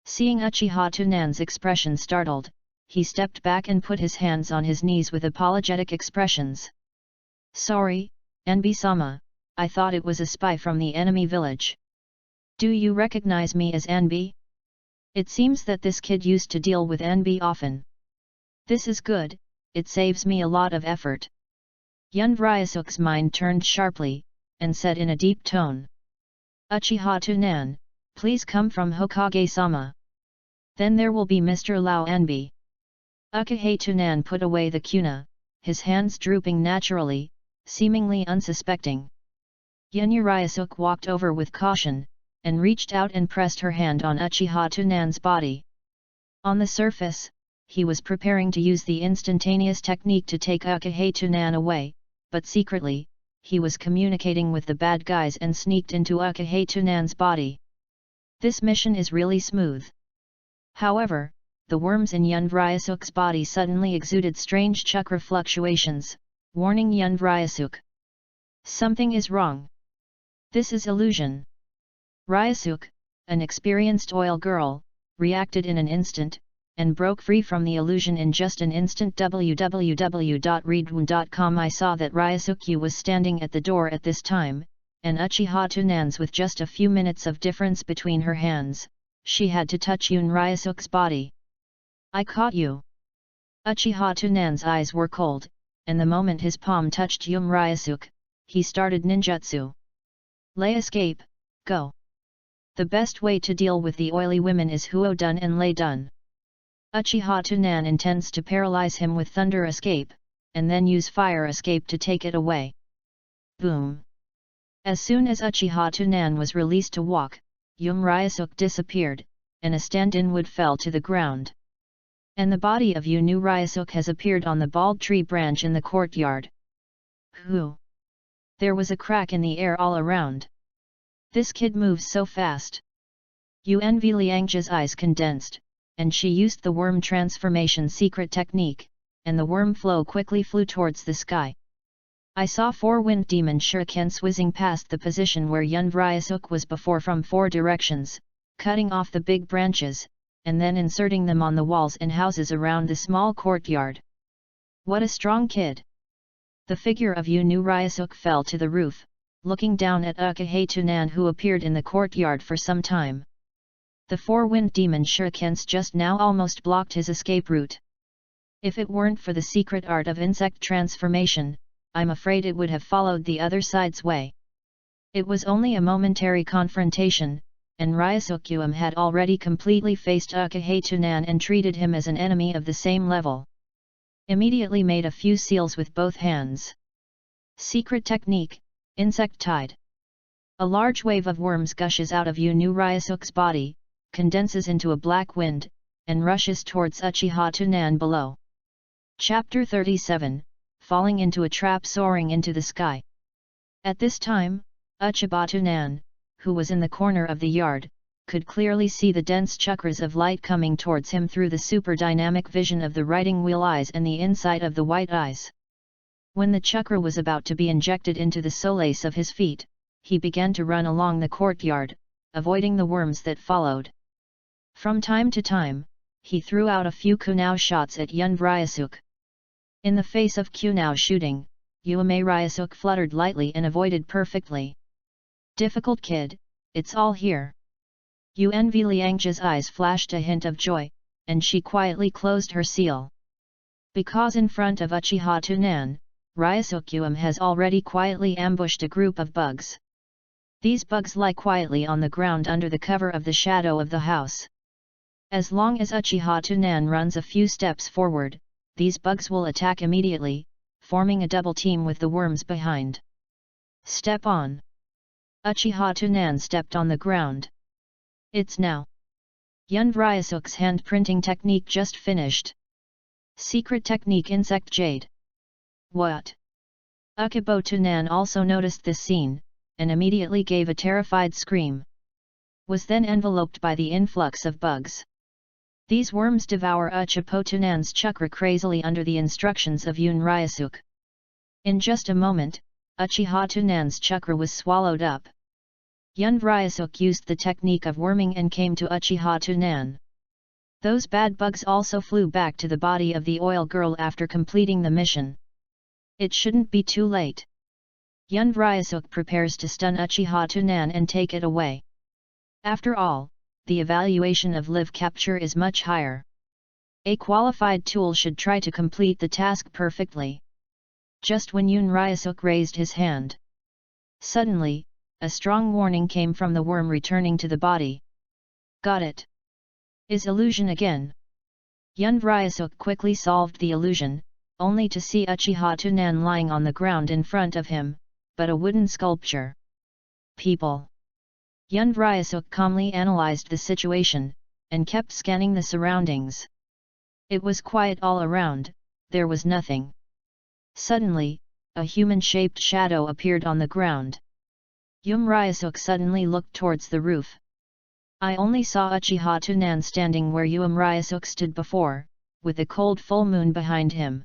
Seeing Uchiha Tunan's expression startled, he stepped back and put his hands on his knees with apologetic expressions. Sorry, Anbi-sama, I thought it was a spy from the enemy village. Do you recognize me as Anbi? It seems that this kid used to deal with Anbi often. This is good, it saves me a lot of effort. Yun Ryusuke's mind turned sharply, and said in a deep tone. Uchiha Tunan, please come from Hokage-sama. Then there will be Mr. Lao Anbi. Uchiha Tunan put away the kuna, his hands drooping naturally, seemingly unsuspecting. Yun Ryusuke walked over with caution, and reached out and pressed her hand on Uchiha Tunan's body. On the surface, he was preparing to use the instantaneous technique to take Uchiha Tunan away, but secretly, he was communicating with the bad guys and sneaked into Uchiha Tunan's body. This mission is really smooth. However, the worms in Yun Ryusuke's body suddenly exuded strange chakra fluctuations, warning Yun Ryusuke. Something is wrong. This is illusion. Ryusuke, an experienced oil girl, reacted in an instant, and broke free from the illusion in just an instant. www.readaloud.com. I saw that Ryusuke was standing at the door at this time, and Uchiha Tunan's with just a few minutes of difference between her hands, she had to touch Yun Ryusuke's body. I caught you. Uchiha Tunan's eyes were cold, and the moment his palm touched Yun Ryusuke, he started ninjutsu. Lay escape, go. The best way to deal with the oily women is Huo Dun and Lay Dun. Uchiha Tunan intends to paralyze him with thunder escape, and then use fire escape to take it away. Boom! As soon as Uchiha Tunan was released to walk, Yun Ryusuke disappeared, and a stand-in wood fell to the ground. And the body of Yunu Ryusuke has appeared on the bald tree branch in the courtyard. Who? There was a crack in the air all around. This kid moves so fast. Yuan Liang's eyes condensed, and she used the worm transformation secret technique, and the worm flow quickly flew towards the sky. I saw 4 wind demon shurikens whizzing past the position where Yun Ryusuk was before from 4 directions, cutting off the big branches, and then inserting them on the walls and houses around the small courtyard. What a strong kid! The figure of Yunu Ryusuk fell to the roof, looking down at Ukahetunan, who appeared in the courtyard for some time. The 4 wind demon shurikens just now almost blocked his escape route. If it weren't for the secret art of insect transformation, I'm afraid it would have followed the other side's way. It was only a momentary confrontation, and Ryusukyum had already completely faced Ukahetunan and treated him as an enemy of the same level. Immediately made a few seals with both hands. Secret technique, insect tide. A large wave of worms gushes out of Yunu Ryusuk's body, condenses into a black wind, and rushes towards Uchiha Tunan below. Chapter 37, Falling into a Trap Soaring into the Sky. At this time, Uchiha Tunan, who was in the corner of the yard, could clearly see the dense chakras of light coming towards him through the super dynamic vision of the riding wheel eyes and the inside of the white eyes. When the chakra was about to be injected into the soles of his feet, he began to run along the courtyard, avoiding the worms that followed. From time to time, he threw out a few kunao shots at Yun Ryusuk. In the face of kunao shooting, Yuame Ryusuk fluttered lightly and avoided perfectly. Difficult kid, it's all here. Yuan Liang's eyes flashed a hint of joy, and she quietly closed her seal. Because in front of Uchiha Tunan, Ryusukyum has already quietly ambushed a group of bugs. These bugs lie quietly on the ground under the cover of the shadow of the house. As long as Uchiha Tunan runs a few steps forward, these bugs will attack immediately, forming a double team with the worms behind. Step on. Uchiha Tunan stepped on the ground. It's now. Yun Ryusuk's hand printing technique just finished. Secret technique insect jade. What? Uchiha Tunan also noticed this scene, and immediately gave a terrified scream. Was then enveloped by the influx of bugs. These worms devour Uchiha Tunan's chakra crazily under the instructions of Yun Ryusuk. In just a moment, Uchiha Tunan's chakra was swallowed up. Yun Ryusuk used the technique of worming and came to Uchiha Tunan. Those bad bugs also flew back to the body of the oil girl after completing the mission. It shouldn't be too late. Yun Ryusuk prepares to stun Uchiha Tunan and take it away. After all, the evaluation of live capture is much higher. A qualified tool should try to complete the task perfectly. Just when Yun Ryusuk raised his hand, suddenly, a strong warning came from the worm returning to the body. Got it. Is illusion again. Yun Ryusuk quickly solved the illusion, only to see Uchiha Tunan lying on the ground in front of him, but a wooden sculpture. People. Yun Ryusuk calmly analyzed the situation, and kept scanning the surroundings. It was quiet all around, there was nothing. Suddenly, a human-shaped shadow appeared on the ground. Yun Ryusuk suddenly looked towards the roof. I only saw Uchiha Tunan standing where Yun Ryusuk stood before, with a cold full moon behind him.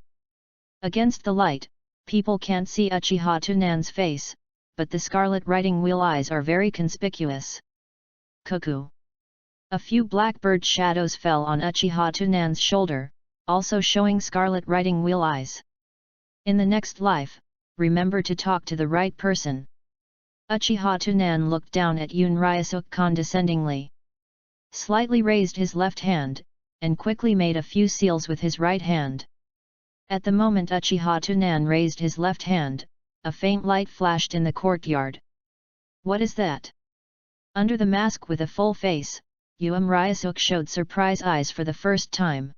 Against the light, people can't see Uchiha Tunan's face, but the scarlet riding wheel eyes are very conspicuous. Cuckoo. A few blackbird shadows fell on Uchiha Tunan's shoulder, also showing scarlet riding wheel eyes. In the next life, remember to talk to the right person. Uchiha Tunan looked down at Yun Ryusuk condescendingly. Slightly raised his left hand, and quickly made a few seals with his right hand. At the moment Uchiha Tunan raised his left hand, a faint light flashed in the courtyard. What is that? Under the mask with a full face, Yun Ryusuk showed surprise eyes for the first time.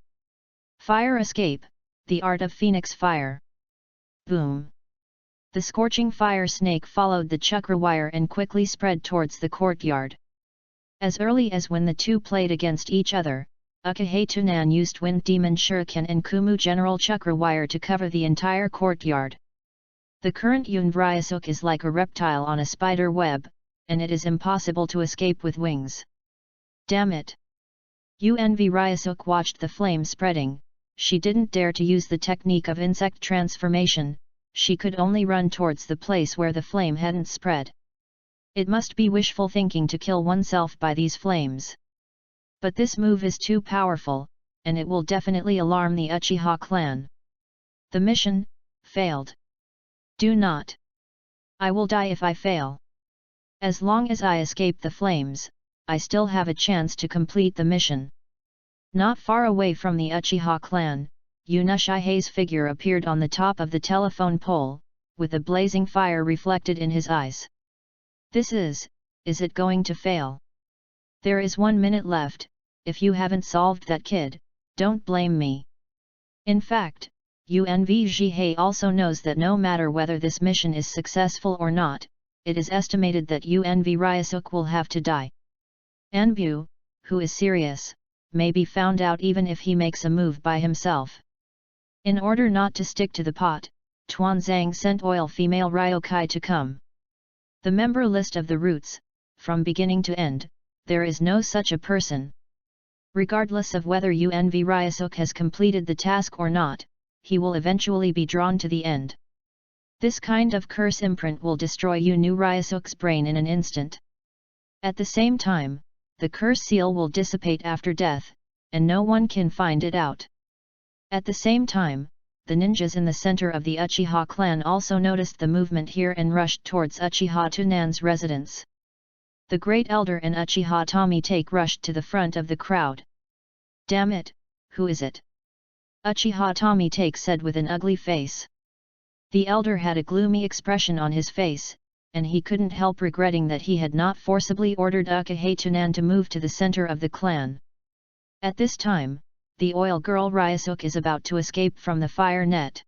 Fire escape, the art of phoenix fire. Boom! The scorching fire snake followed the chakra wire and quickly spread towards the courtyard. As early as when the two played against each other, Ukahetunan used Wind Demon Shuriken and Kumu General Chakra Wire to cover the entire courtyard. The current Yun Ryusuk is like a reptile on a spider web, and it is impossible to escape with wings. Damn it! Yun Ryusuk watched the flame spreading. She didn't dare to use the technique of insect transformation, she could only run towards the place where the flame hadn't spread. It must be wishful thinking to kill oneself by these flames. But this move is too powerful, and it will definitely alarm the Uchiha clan. The mission failed. Do not. I will die if I fail. As long as I escape the flames, I still have a chance to complete the mission. Not far away from the Uchiha clan, Yunushihe's figure appeared on the top of the telephone pole, with a blazing fire reflected in his eyes. Is it going to fail? There is 1 minute left, if you haven't solved that kid, don't blame me. In fact, Yunvjihei also knows that no matter whether this mission is successful or not, it is estimated that Yunv Ryusuk will have to die. Anbu, who is serious, may be found out even if he makes a move by himself. In order not to stick to the pot, Tuanzang sent oil female Ryokai to come. The member list of the roots, from beginning to end, there is no such a person. Regardless of whether Yunv Ryusuk has completed the task or not, he will eventually be drawn to the end. This kind of curse imprint will destroy Yunu Ryusuk's brain in an instant. At the same time, the curse seal will dissipate after death, and no one can find it out. At the same time, the ninjas in the center of the Uchiha clan also noticed the movement here and rushed towards Uchiha Tunan's residence. The Great Elder and Uchiha Tomitake rushed to the front of the crowd. Damn it, who is it? Uchiha Tomitake said with an ugly face. The elder had a gloomy expression on his face, and he couldn't help regretting that he had not forcibly ordered Uchiha Tunan to move to the center of the clan. At this time, the oil girl Ryusuk is about to escape from the fire net.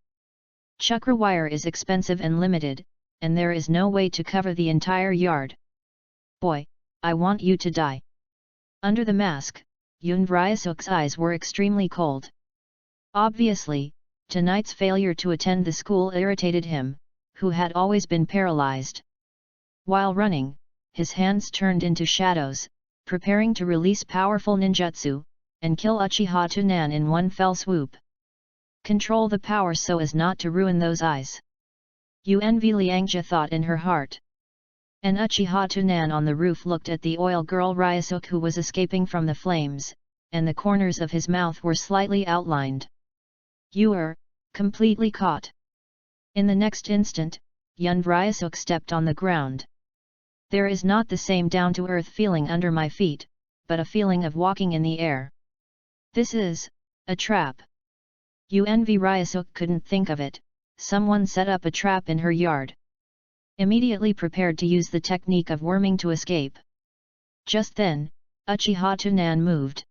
Chakra wire is expensive and limited, and there is no way to cover the entire yard. Boy, I want you to die. Under the mask, Yun Ryusuk's eyes were extremely cold. Obviously, tonight's failure to attend the school irritated him, who had always been paralyzed. While running, his hands turned into shadows, preparing to release powerful ninjutsu, and kill Uchiha Tunan in one fell swoop. Control the power so as not to ruin those eyes. Yunv Liangja thought in her heart. An Uchiha Tunan on the roof looked at the oil girl Ryusuk who was escaping from the flames, and the corners of his mouth were slightly outlined. You are completely caught. In the next instant, Yun Ryusuk stepped on the ground. There is not the same down-to-earth feeling under my feet, but a feeling of walking in the air. This is a trap. Yunv Ryusuk couldn't think of it. Someone set up a trap in her yard. Immediately prepared to use the technique of worming to escape. Just then, Uchiha Tunan moved.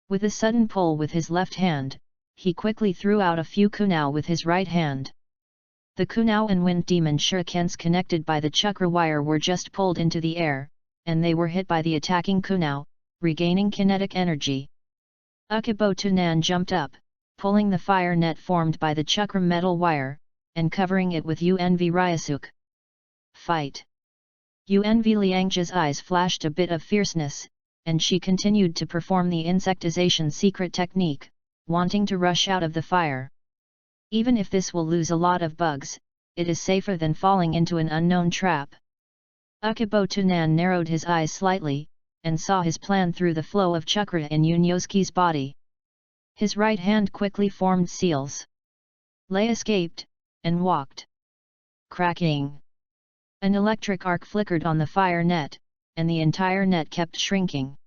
With a sudden pull with his left hand, he quickly threw out a few kunao with his right hand. The kunao and wind demon shurikens connected by the chakra wire were just pulled into the air, and they were hit by the attacking kunao, regaining kinetic energy. Uchibo Tunan jumped up, pulling the fire net formed by the chakra metal wire, and covering it with Yunv Ryusuk. Fight! Yunv Liangja's eyes flashed a bit of fierceness, and she continued to perform the insectization secret technique, wanting to rush out of the fire. Even if this will lose a lot of bugs, it is safer than falling into an unknown trap. Uchibo Tunan narrowed his eyes slightly, and saw his plan through the flow of chakra in Yunyosuke's body. His right hand quickly formed seals. Lei escaped, and walked. Cracking! An electric arc flickered on the fire net, and the entire net kept shrinking.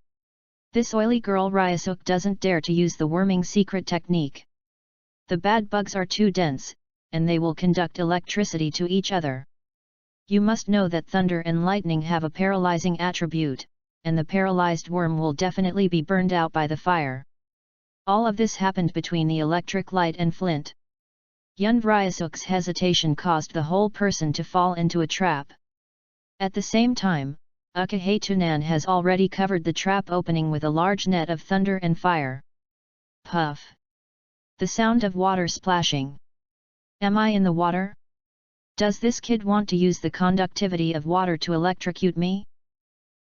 This oily girl Ryusuk doesn't dare to use the worming secret technique. The bad bugs are too dense, and they will conduct electricity to each other. You must know that thunder and lightning have a paralyzing attribute, and the paralyzed worm will definitely be burned out by the fire. All of this happened between the electric light and flint. Yun Ryusuk's hesitation caused the whole person to fall into a trap. At the same time, Uchiha Tunan has already covered the trap opening with a large net of thunder and fire. Puff! The sound of water splashing. Am I in the water? Does this kid want to use the conductivity of water to electrocute me?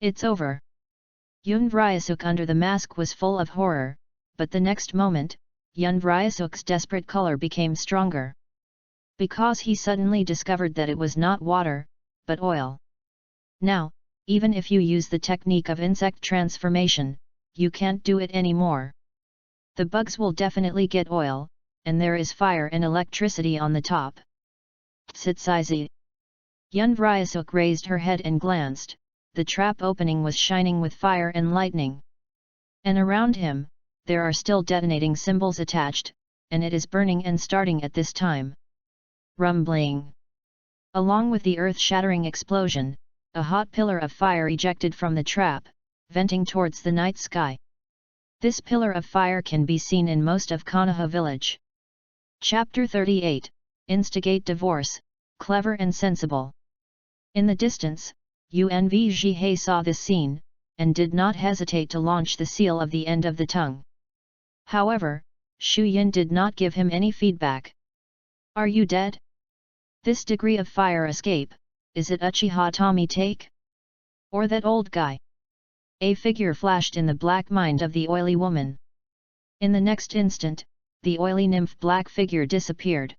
It's over. Yun Ryasuk under the mask was full of horror, but the next moment, Yun Ryasuk's desperate color became stronger. Because he suddenly discovered that it was not water, but oil. Now, even if you use the technique of insect transformation, you can't do it anymore. The bugs will definitely get oil, and there is fire and electricity on the top. Tsitsizi. Yun Ryasuk raised her head and glanced. The trap opening was shining with fire and lightning. And around him, there are still detonating symbols attached, and it is burning and starting at this time. Rumbling. Along with the earth-shattering explosion, a hot pillar of fire ejected from the trap, venting towards the night sky. This pillar of fire can be seen in most of Konoha village. Chapter 38, Instigate Divorce, Clever and Sensible. In the distance, Unv Jihei saw this scene, and did not hesitate to launch the seal of the end of the tongue. However, Shu Yin did not give him any feedback. Are you dead? This degree of fire escape, is it Uchiha Tommy take? Or that old guy? A figure flashed in the black mind of the oily woman. In the next instant, the oily nymph black figure disappeared.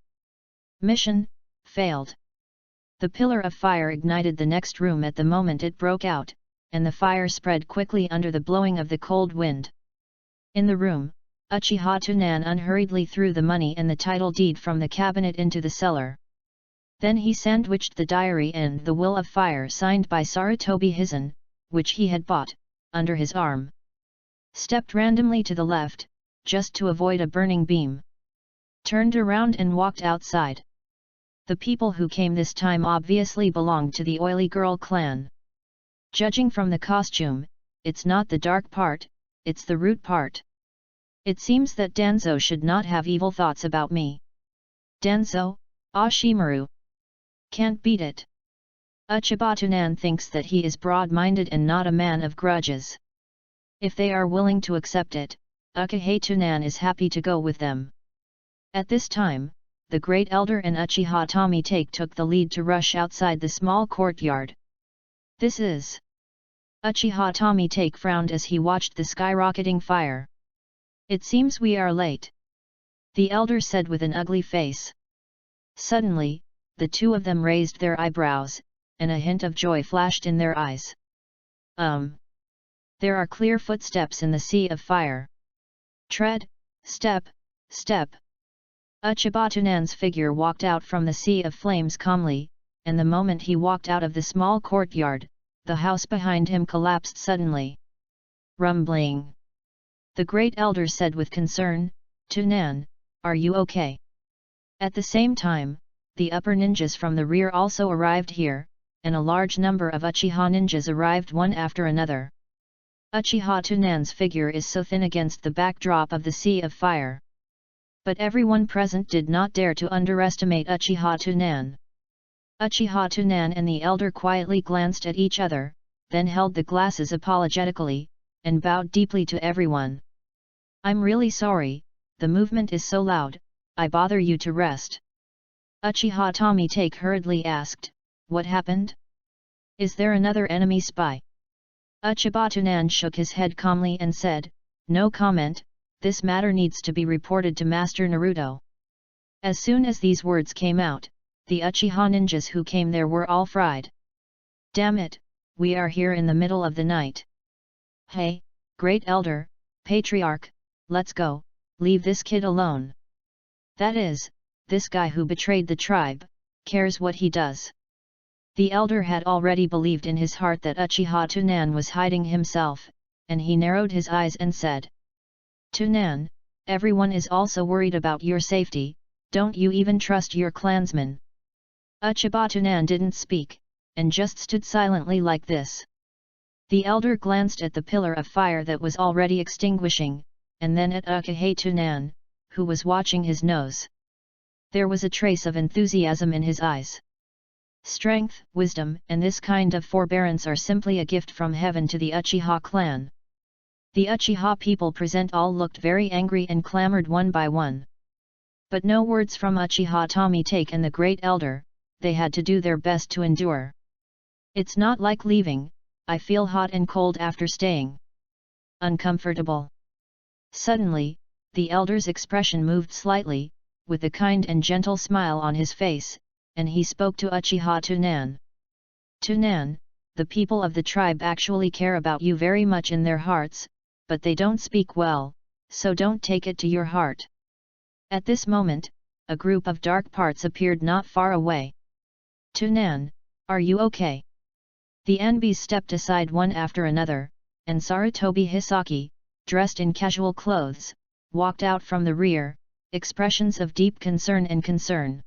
Mission failed. The pillar of fire ignited the next room at the moment it broke out, and the fire spread quickly under the blowing of the cold wind. In the room, Uchiha Tunan unhurriedly threw the money and the title deed from the cabinet into the cellar. Then he sandwiched the diary and the will of fire signed by Sarutobi Hizen, which he had bought, under his arm. Stepped randomly to the left, just to avoid a burning beam. Turned around and walked outside. The people who came this time obviously belonged to the oily girl clan. Judging from the costume, it's not the dark part, it's the root part. It seems that Danzo should not have evil thoughts about me. Danzo, Ashimaru. Can't beat it. Uchibatunan thinks that he is broad-minded and not a man of grudges. If they are willing to accept it, Ukahei is happy to go with them. At this time, the great elder and Uchiha Tommy took the lead to rush outside the small courtyard. This is... Uchiha Tommy frowned as he watched the skyrocketing fire. It seems we are late. The elder said with an ugly face. Suddenly, the two of them raised their eyebrows, and a hint of joy flashed in their eyes. There are clear footsteps in the sea of fire. Tread, step, step. Uchibatunan's figure walked out from the sea of flames calmly, and the moment he walked out of the small courtyard, the house behind him collapsed suddenly. Rumbling. The great elder said with concern, Tunan, are you okay? At the same time, the upper ninjas from the rear also arrived here, and a large number of Uchiha ninjas arrived one after another. Uchiha Tunan's figure is so thin against the backdrop of the sea of fire. But everyone present did not dare to underestimate Uchiha Tunan. Uchiha Tunan and the elder quietly glanced at each other, then held the glasses apologetically, and bowed deeply to everyone. I'm really sorry, the movement is so loud, I bother you to rest. Uchiha Tommy hurriedly asked, what happened? Is there another enemy spy? Uchibatunan shook his head calmly and said, no comment, this matter needs to be reported to Master Naruto. As soon as these words came out, the Uchiha ninjas who came there were all fried. Damn it, we are here in the middle of the night. Hey, great elder, patriarch, let's go, leave this kid alone. That is, this guy who betrayed the tribe, cares what he does. The elder had already believed in his heart that Uchiha Tunan was hiding himself, and he narrowed his eyes and said, Tunan, everyone is also worried about your safety, don't you even trust your clansmen? Uchibatunan didn't speak, and just stood silently like this. The elder glanced at the pillar of fire that was already extinguishing, and then at Ukahei Tunan, who was watching his nose. There was a trace of enthusiasm in his eyes. Strength, wisdom, and this kind of forbearance are simply a gift from heaven to the Uchiha clan. The Uchiha people present all looked very angry and clamored one by one. But no words from Uchiha Tommy and the great elder, they had to do their best to endure. It's not like leaving, I feel hot and cold after staying. Uncomfortable. Suddenly, the elder's expression moved slightly, with a kind and gentle smile on his face, and he spoke to Uchiha Tunan. Tunan, the people of the tribe actually care about you very much in their hearts, but they don't speak well, so don't take it to your heart. At this moment, a group of dark parts appeared not far away. Tunan, are you okay? The NBs stepped aside one after another, and Sarutobi Hisaki, dressed in casual clothes, walked out from the rear, expressions of deep concern and concern.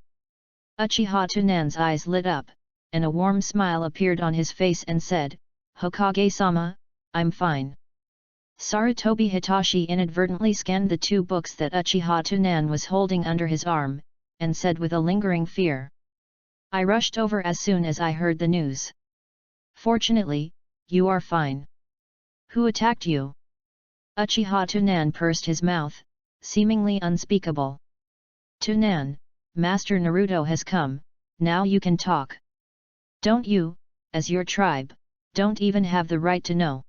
Uchiha Tunan's eyes lit up, and a warm smile appeared on his face and said, Hokage-sama, I'm fine. Sarutobi Hitachi inadvertently scanned the 2 books that Uchiha Tunan was holding under his arm, and said with a lingering fear. I rushed over as soon as I heard the news. Fortunately, you are fine. Who attacked you? Uchiha Tunan pursed his mouth, seemingly unspeakable. Tunan, Master Naruto has come, now you can talk. Don't you, as your tribe, don't even have the right to know.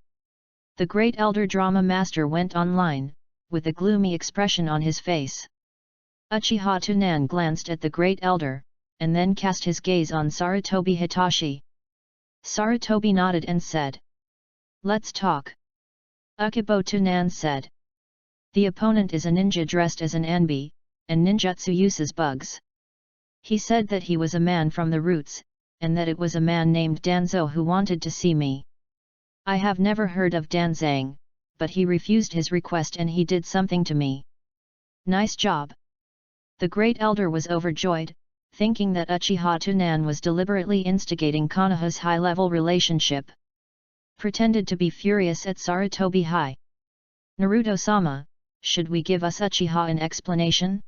The great elder drama master went online, with a gloomy expression on his face. Uchiha Tunan glanced at the great elder, and then cast his gaze on Sarutobi Hitachi. Sarutobi nodded and said, Let's talk. Ukibo Tunan said. The opponent is a ninja dressed as an Anbi, and ninjutsu uses bugs. He said that he was a man from the roots, and that it was a man named Danzo who wanted to see me. I have never heard of Danzang, but he refused his request and he did something to me. Nice job. The great elder was overjoyed, thinking that Uchiha Tunan was deliberately instigating Konoha's high-level relationship. Pretended to be furious at Sarutobi High. Naruto-sama, should we give us Uchiha an explanation?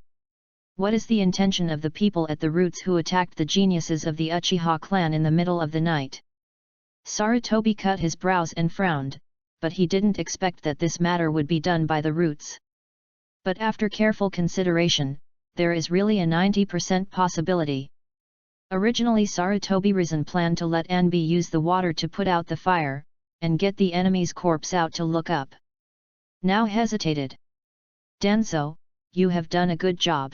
What is the intention of the people at the roots who attacked the geniuses of the Uchiha clan in the middle of the night? Sarutobi cut his brows and frowned, but he didn't expect that this matter would be done by the roots. But after careful consideration, there is really a 90% possibility. Originally Sarutobi Risen planned to let Anbi use the water to put out the fire, and get the enemy's corpse out to look up. Now hesitated. Danzo, you have done a good job.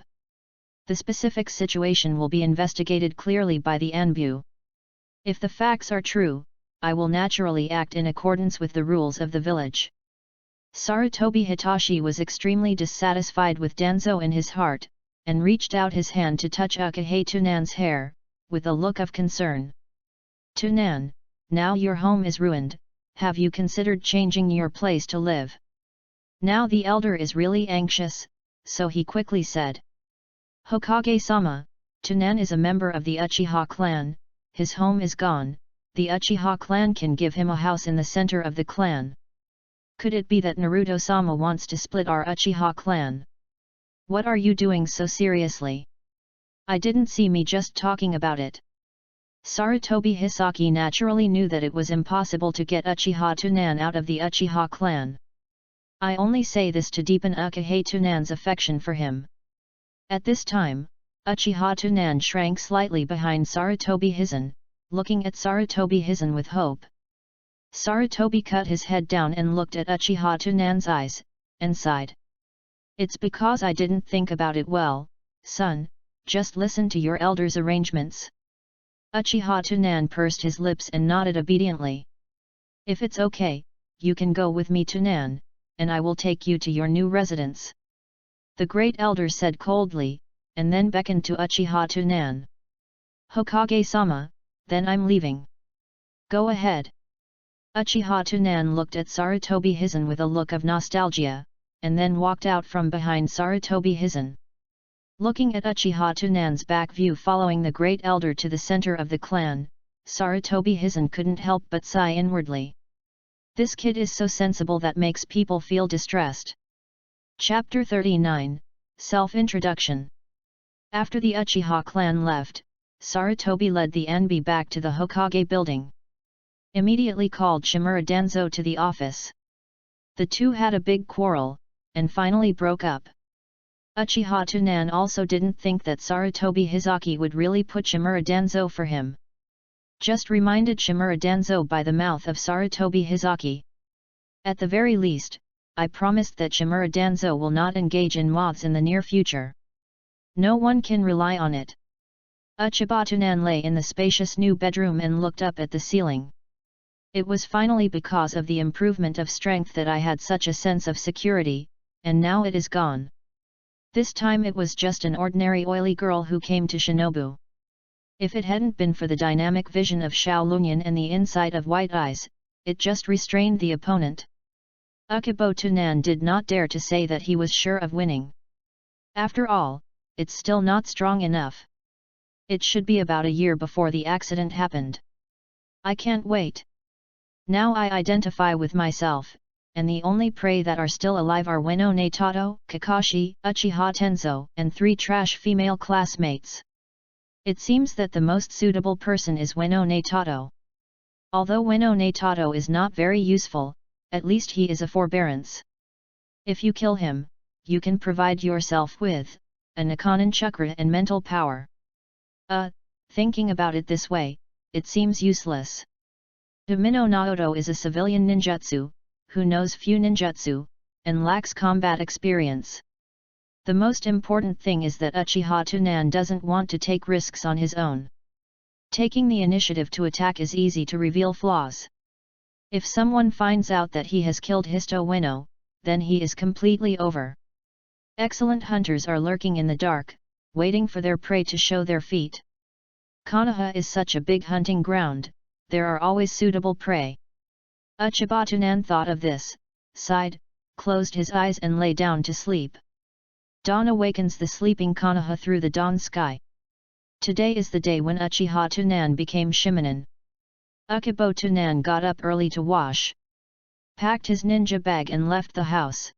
The specific situation will be investigated clearly by the Anbu. If the facts are true, I will naturally act in accordance with the rules of the village. Sarutobi Hitachi was extremely dissatisfied with Danzo in his heart, and reached out his hand to touch Uchiha Tunan's hair, with a look of concern. Tunan, now your home is ruined, have you considered changing your place to live? Now the elder is really anxious, so he quickly said. Hokage-sama, Tunan is a member of the Uchiha clan, his home is gone, the Uchiha clan can give him a house in the center of the clan. Could it be that Naruto-sama wants to split our Uchiha clan? What are you doing so seriously? I didn't see me just talking about it. Sarutobi Hisaki naturally knew that it was impossible to get Uchiha Tunan out of the Uchiha clan. I only say this to deepen Uchiha Tunan's affection for him. At this time, Uchiha Tunan shrank slightly behind Sarutobi Hizen, looking at Sarutobi Hizen with hope. Sarutobi cut his head down and looked at Uchiha Tunan's eyes, and sighed. It's because I didn't think about it well, son, just listen to your elder's arrangements. Uchiha Tunan pursed his lips and nodded obediently. If it's okay, you can go with me Tunan, and I will take you to your new residence. The great elder said coldly, and then beckoned to Uchiha Tunan. Hokage-sama, then I'm leaving. Go ahead. Uchiha Tunan looked at Sarutobi Hizen with a look of nostalgia, and then walked out from behind Sarutobi Hizen. Looking at Uchiha Tunan's back view following the great elder to the center of the clan, Sarutobi Hizen couldn't help but sigh inwardly. This kid is so sensible that makes people feel distressed. Chapter 39, Self-Introduction. After the Uchiha clan left, Sarutobi led the Anbi back to the Hokage building. Immediately called Shimura Danzo to the office. The two had a big quarrel, and finally broke up. Uchiha Tsunan also didn't think that Sarutobi Hizaki would really put Shimura Danzo for him. Just reminded Shimura Danzo by the mouth of Sarutobi Hizaki. At the very least, I promised that Shimura Danzo will not engage in moths in the near future. No one can rely on it. Uchiba Tsunan lay in the spacious new bedroom and looked up at the ceiling. It was finally because of the improvement of strength that I had such a sense of security, and now it is gone. This time it was just an ordinary oily girl who came to Shinobu. If it hadn't been for the dynamic vision of Xiao Lunyan and the insight of white eyes, it just restrained the opponent. Uchibo Tsunan did not dare to say that he was sure of winning. After all, it's still not strong enough. It should be about a year before the accident happened. I can't wait. Now I identify with myself, and the only prey that are still alive are Ueno Netato, Kakashi, Uchiha Tenzo, and 3 trash female classmates. It seems that the most suitable person is Ueno Netato. Although Ueno Netato is not very useful, at least he is a forbearance. If you kill him, you can provide yourself with a Nikanin chakra and mental power. Thinking about it this way, it seems useless. Domino Naoto is a civilian ninjutsu, who knows few ninjutsu, and lacks combat experience. The most important thing is that Uchiha Tsunan doesn't want to take risks on his own. Taking the initiative to attack is easy to reveal flaws. If someone finds out that he has killed Histo Ueno, then he is completely over. Excellent hunters are lurking in the dark, waiting for their prey to show their feet. Konoha is such a big hunting ground, there are always suitable prey. Uchiba Tsunan thought of this, sighed, closed his eyes and lay down to sleep. Dawn awakens the sleeping Konoha through the dawn sky. Today is the day when Uchiha Tsunan became Shimonin. Uchibo Tsunan got up early to wash, packed his ninja bag and left the house.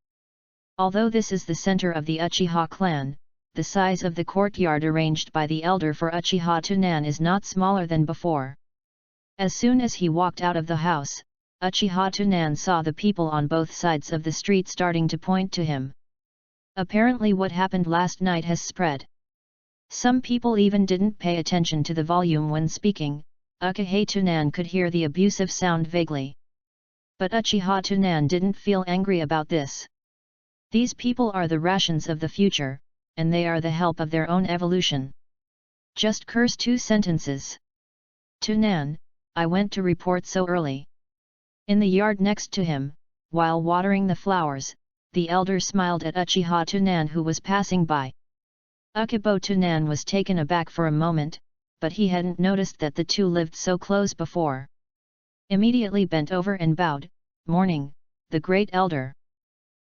Although this is the center of the Uchiha clan, the size of the courtyard arranged by the elder for Uchiha Tsunan is not smaller than before. As soon as he walked out of the house, Uchiha Tsunan saw the people on both sides of the street starting to point to him. Apparently what happened last night has spread. Some people even didn't pay attention to the volume when speaking. Uchiha Tsunan could hear the abusive sound vaguely. But Uchiha Tsunan didn't feel angry about this. These people are the rations of the future, and they are the help of their own evolution. Just curse 2 sentences. Tsunan, I went to report so early. In the yard next to him, while watering the flowers, the elder smiled at Uchiha Tsunan who was passing by. Uchibo Tsunan was taken aback for a moment, but he hadn't noticed that the two lived so close before. Immediately bent over and bowed, "Morning, the great elder.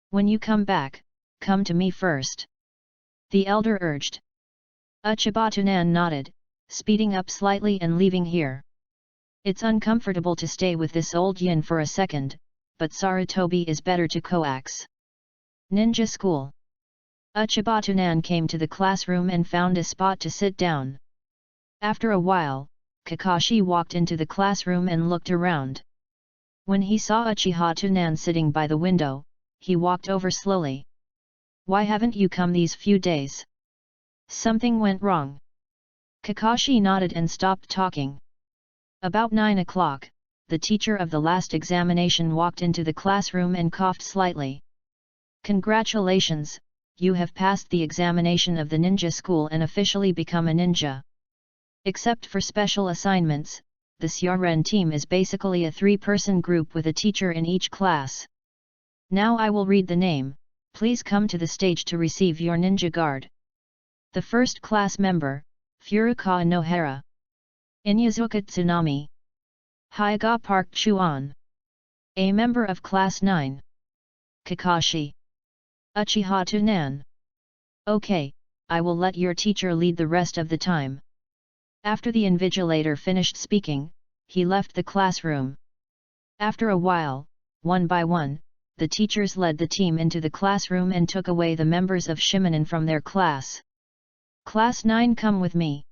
When you come back, come to me first," the elder urged. Uchiba Tsunan nodded, speeding up slightly and leaving here. It's uncomfortable to stay with this old yin for a second, but Sarutobi is better to coax. Ninja school. Uchiba Tsunan came to the classroom and found a spot to sit down. After a while, Kakashi walked into the classroom and looked around. When he saw Uchiha Tsunan sitting by the window, he walked over slowly. "Why haven't you come these few days? Something went wrong?" Kakashi nodded and stopped talking. About 9 o'clock, the teacher of the last examination walked into the classroom and coughed slightly. "Congratulations, you have passed the examination of the ninja school and officially become a ninja. Except for special assignments, the Syaran team is basically a 3-person group with a teacher in each class. Now I will read the name, please come to the stage to receive your ninja guard." The first class member, Furukawa Nohara. Inyazuka Tsunami. Hyaga Park Chuan. A member of Class 9. Kakashi. Uchiha Tsunan. "Okay, I will let your teacher lead the rest of the time." After the invigilator finished speaking, he left the classroom. After a while, one by one, the teachers led the team into the classroom and took away the members of Shimonin from their class. "Class 9, come with me."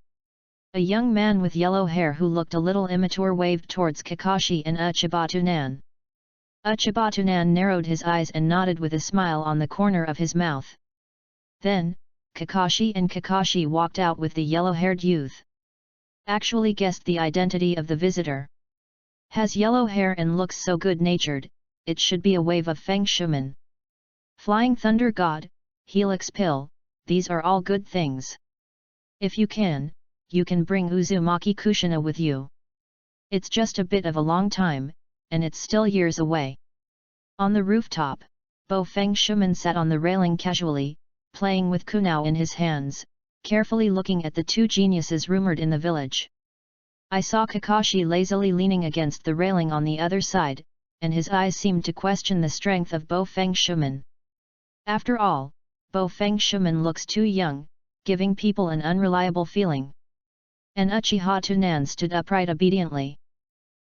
A young man with yellow hair who looked a little immature waved towards Kakashi and Uchiba Tsunan. Uchiba Tsunan narrowed his eyes and nodded with a smile on the corner of his mouth. Then, Kakashi walked out with the yellow-haired youth. Actually guessed the identity of the visitor. Has yellow hair and looks so good-natured, it should be a wave of Feng Shuman. Flying Thunder God, Helix Pill, these are all good things. If you can bring Uzumaki Kushina with you. It's just a bit of a long time, and it's still years away. On the rooftop, Bo Feng Shuman sat on the railing casually, playing with kunao in his hands, carefully looking at the two geniuses rumored in the village. I saw Kakashi lazily leaning against the railing on the other side, and his eyes seemed to question the strength of Bo Feng Shuman. After all, Bo Feng Shuman looks too young, giving people an unreliable feeling. And Uchiha Tunan stood upright obediently.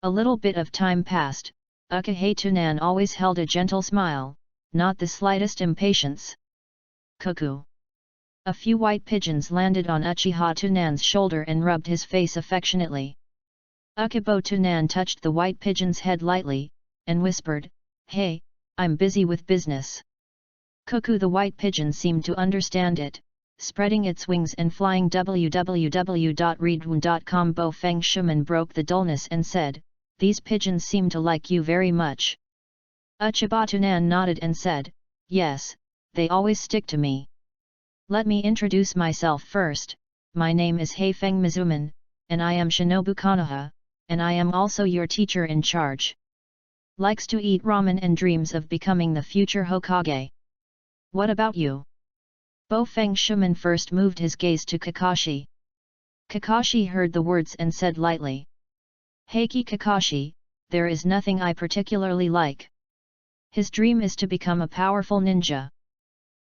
A little bit of time passed. Uchiha Tunan always held a gentle smile, not the slightest impatience. Cuckoo. A few white pigeons landed on Uchiha Tunan's shoulder and rubbed his face affectionately. Uchibo Tunan touched the white pigeon's head lightly, and whispered, "Hey, I'm busy with business." Cuckoo the white pigeon seemed to understand it, spreading its wings and flying. www.readaloud.com. Bo Feng Shuman broke the dullness and said, "These pigeons seem to like you very much." Uchiba Tunan nodded and said, "Yes, they always stick to me. Let me introduce myself first. My name is Heifeng Mizuman, and I am Shinobu Konoha, and I am also your teacher in charge. Likes to eat ramen and dreams of becoming the future Hokage. What about you?" Bo Feng Shuman first moved his gaze to Kakashi. Kakashi heard the words and said lightly, "Heiki Kakashi, there is nothing I particularly like. His dream is to become a powerful ninja."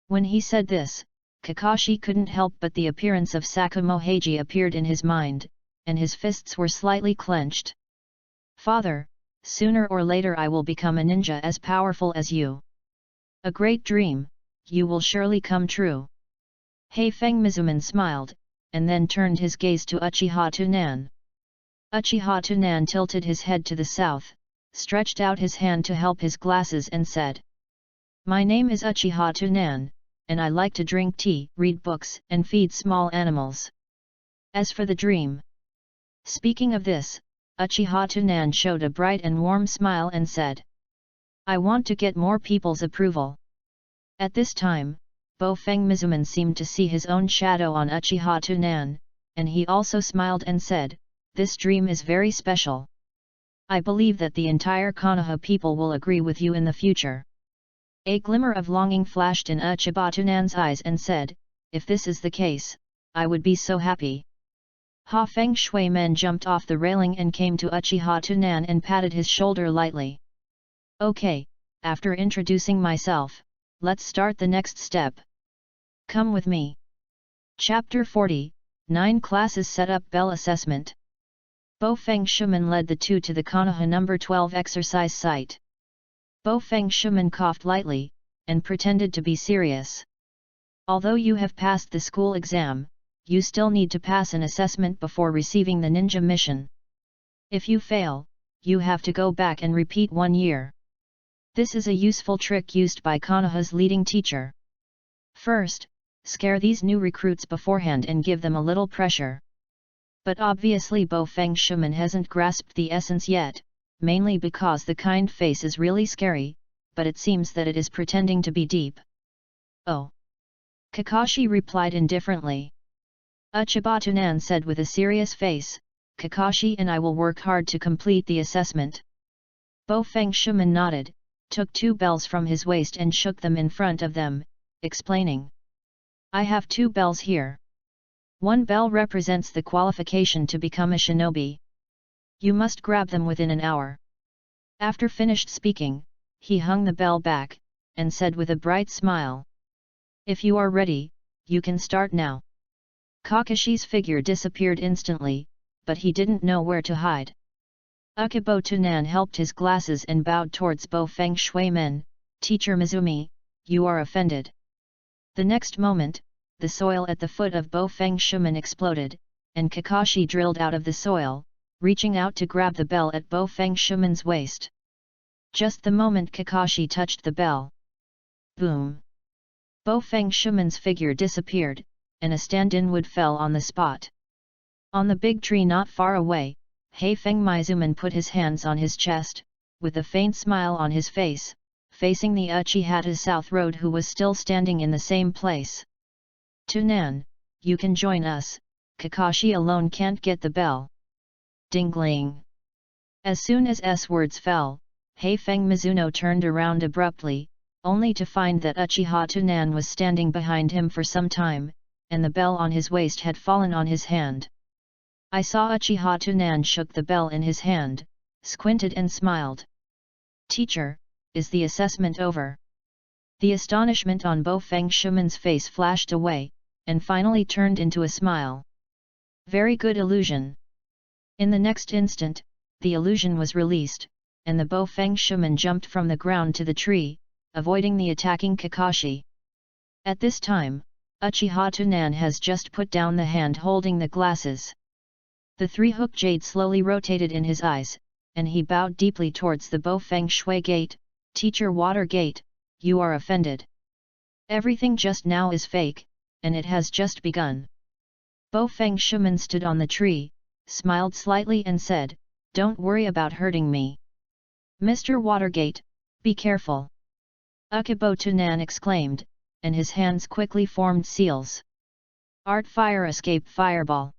When he said this, Kakashi couldn't help but the appearance of Sakumo Heiji appeared in his mind, and his fists were slightly clenched. "Father, sooner or later I will become a ninja as powerful as you. A great dream, you will surely come true." Heifeng Mizuman smiled, and then turned his gaze to Uchiha Tunan. Uchiha Tunan tilted his head to the south, stretched out his hand to help his glasses and said, "My name is Uchiha Tunan, and I like to drink tea, read books, and feed small animals. As for the dream." Speaking of this, Uchiha Tunan showed a bright and warm smile and said, "I want to get more people's approval." At this time, Bo Feng Mizuman seemed to see his own shadow on Uchiha Tunan, and he also smiled and said, "This dream is very special. I believe that the entire Konoha people will agree with you in the future." A glimmer of longing flashed in Uchiba Tunan's eyes and said, "If this is the case, I would be so happy." Ha Feng Shui Men jumped off the railing and came to Uchiha Tunan and patted his shoulder lightly. "Okay, after introducing myself, let's start the next step. Come with me." Chapter 40, 9 Classes Set Up Bell Assessment. Bo Feng Shuman led the two to the Konoha No. 12 exercise site. Bo Feng Shuman coughed lightly, and pretended to be serious. "Although you have passed the school exam, you still need to pass an assessment before receiving the ninja mission. If you fail, you have to go back and repeat 1 year. This is a useful trick used by Konoha's leading teacher. First, scare these new recruits beforehand and give them a little pressure." But obviously Bo Feng Shuman hasn't grasped the essence yet, mainly because the kind face is really scary, but it seems that it is pretending to be deep. "Oh." Kakashi replied indifferently. Uchiba Tunan said with a serious face, "Kakashi and I will work hard to complete the assessment." Bo Feng Shuman nodded, took 2 bells from his waist and shook them in front of them, explaining, "I have 2 bells here. 1 bell represents the qualification to become a shinobi. You must grab them within an hour." After finished speaking, he hung the bell back, and said with a bright smile, "If you are ready, you can start now." Kakashi's figure disappeared instantly, but he didn't know where to hide. Uchibo Tunan helped his glasses and bowed towards Bo Feng Shui Men, "Teacher Mizumi, you are offended." The next moment, the soil at the foot of Bo Feng Shuman exploded, and Kakashi drilled out of the soil, reaching out to grab the bell at Bo Feng Shuman's waist. Just the moment Kakashi touched the bell. Boom! Bo Feng Shuman's figure disappeared, and a stand-in wood fell on the spot. On the big tree not far away, Heifeng Mizuman put his hands on his chest, with a faint smile on his face, facing the Uchihata South Road, who was still standing in the same place. "Tunan, you can join us, Kakashi alone can't get the bell." Dingling. As soon as S words fell, Heifeng Mizuno turned around abruptly, only to find that Uchiha Tunan was standing behind him for some time, and the bell on his waist had fallen on his hand. I saw Uchiha Tunan shook the bell in his hand, squinted and smiled. "Teacher, is the assessment over?" The astonishment on Bo Feng Shuman's face flashed away, and finally turned into a smile. "Very good illusion." In the next instant, the illusion was released, and the Bo Feng Shuman jumped from the ground to the tree, avoiding the attacking Kakashi. At this time, Uchiha Tunan has just put down the hand holding the glasses. The three-hook jade slowly rotated in his eyes, and he bowed deeply towards the Bo Feng Shui Gate. "Teacher Watergate, you are offended. Everything just now is fake, and it has just begun." Bo Feng Shuman stood on the tree, smiled slightly and said, "Don't worry about hurting me. Mr. Watergate, be careful." Ukibo Tunan exclaimed, and his hands quickly formed seals. Art Fire Escape Fireball.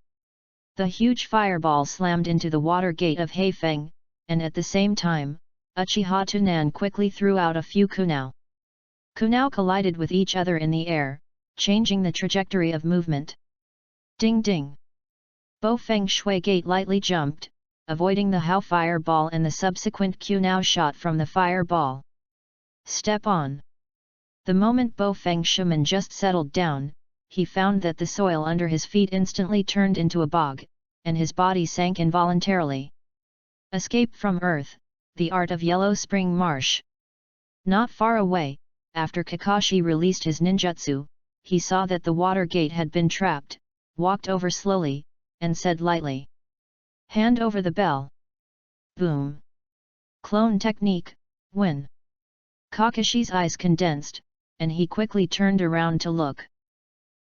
The huge fireball slammed into the water gate of Heifeng, and at the same time, Uchiha Tunan quickly threw out a few kunao. Kunao collided with each other in the air, changing the trajectory of movement. Ding ding! Bo Feng Shui Gate lightly jumped, avoiding the Hao fireball and the subsequent kunao shot from the fireball. Step on! The moment Bo Feng Shuman just settled down, he found that the soil under his feet instantly turned into a bog, and his body sank involuntarily. Escape from Earth, the art of Yellow Spring Marsh. Not far away, after Kakashi released his ninjutsu, he saw that the water gate had been trapped, walked over slowly, and said lightly, "Hand over the bell." Boom! Clone technique, win! Kakashi's eyes condensed, and he quickly turned around to look.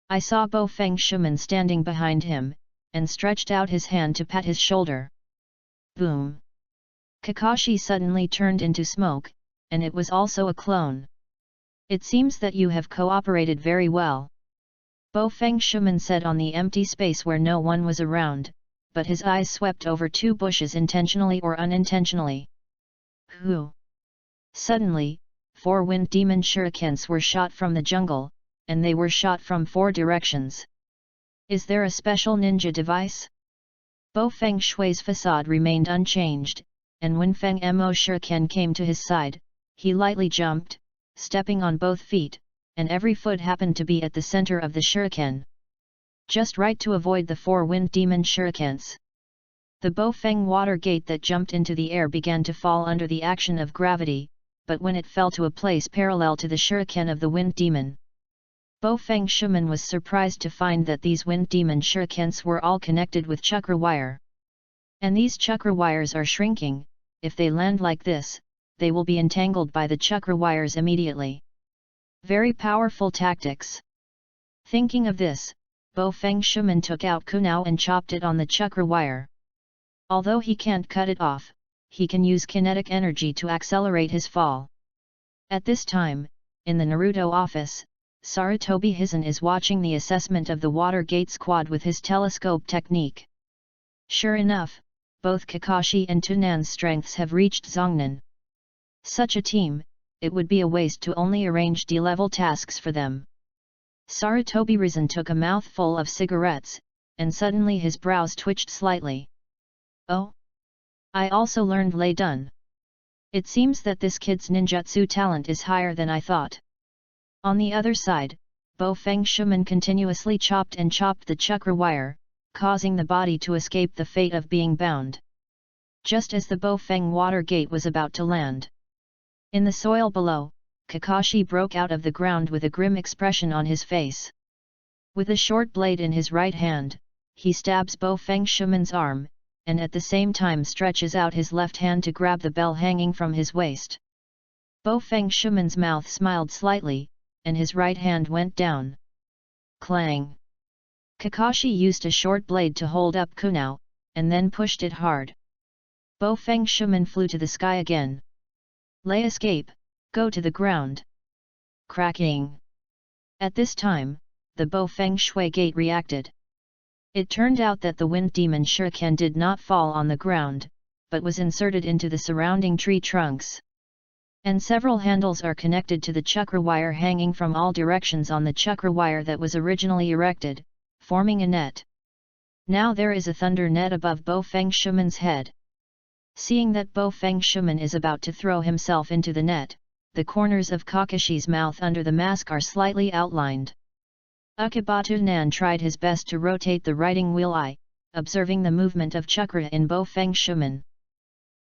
I saw Bo Feng Shuman standing behind him, and stretched out his hand to pat his shoulder. Boom! Kakashi suddenly turned into smoke, and it was also a clone. "It seems that you have cooperated very well," Bo Feng Shuman said on the empty space where no one was around, but his eyes swept over two bushes intentionally or unintentionally. Who? Suddenly, 4 wind demon shurikens were shot from the jungle, and they were shot from 4 directions. Is there a special ninja device? Bo Feng Shui's facade remained unchanged, and when Feng Mo shuriken came to his side, he lightly jumped, stepping on both feet, and every foot happened to be at the center of the shuriken. Just right to avoid the 4 wind demon shurikens. The Bo Feng water gate that jumped into the air began to fall under the action of gravity, but when it fell to a place parallel to the shuriken of the wind demon, Bo Feng Shuman was surprised to find that these wind demon shurikens were all connected with chakra wire. And these chakra wires are shrinking. If they land like this, they will be entangled by the chakra wires immediately. Very powerful tactics. Thinking of this, Bo Feng Shuman took out kunao and chopped it on the chakra wire. Although he can't cut it off, he can use kinetic energy to accelerate his fall. At this time, in the Naruto office, Sarutobi Hizen is watching the assessment of the Water Gate squad with his telescope technique. Sure enough, both Kakashi and Tunan's strengths have reached Zongnan. Such a team, it would be a waste to only arrange D-level tasks for them. Sarutobi Hizen took a mouthful of cigarettes, and suddenly his brows twitched slightly. Oh! I also learned Lei Dun. It seems that this kid's ninjutsu talent is higher than I thought. On the other side, Bo Feng Shuman continuously chopped and chopped the chakra wire, causing the body to escape the fate of being bound. Just as the Bo Feng water gate was about to land. In the soil below, Kakashi broke out of the ground with a grim expression on his face. With a short blade in his right hand, he stabs Bo Feng Shuman's arm, and at the same time stretches out his left hand to grab the bell hanging from his waist. Bo Feng Shuman's mouth smiled slightly, and his right hand went down. Clang! Kakashi used a short blade to hold up Kunao, and then pushed it hard. Bo Feng Shuman flew to the sky again. Lay escape, go to the ground. Cracking! At this time, the Bo Feng Shui gate reacted. It turned out that the wind demon shuriken did not fall on the ground, but was inserted into the surrounding tree trunks. And several handles are connected to the chakra wire hanging from all directions on the chakra wire that was originally erected, forming a net. Now there is a thunder net above Bo Feng Shuman's head. Seeing that Bo Feng Shuman is about to throw himself into the net, the corners of Kakashi's mouth under the mask are slightly outlined. Akibatu Nan tried his best to rotate the writing wheel eye, observing the movement of chakra in Bo Feng Shuman.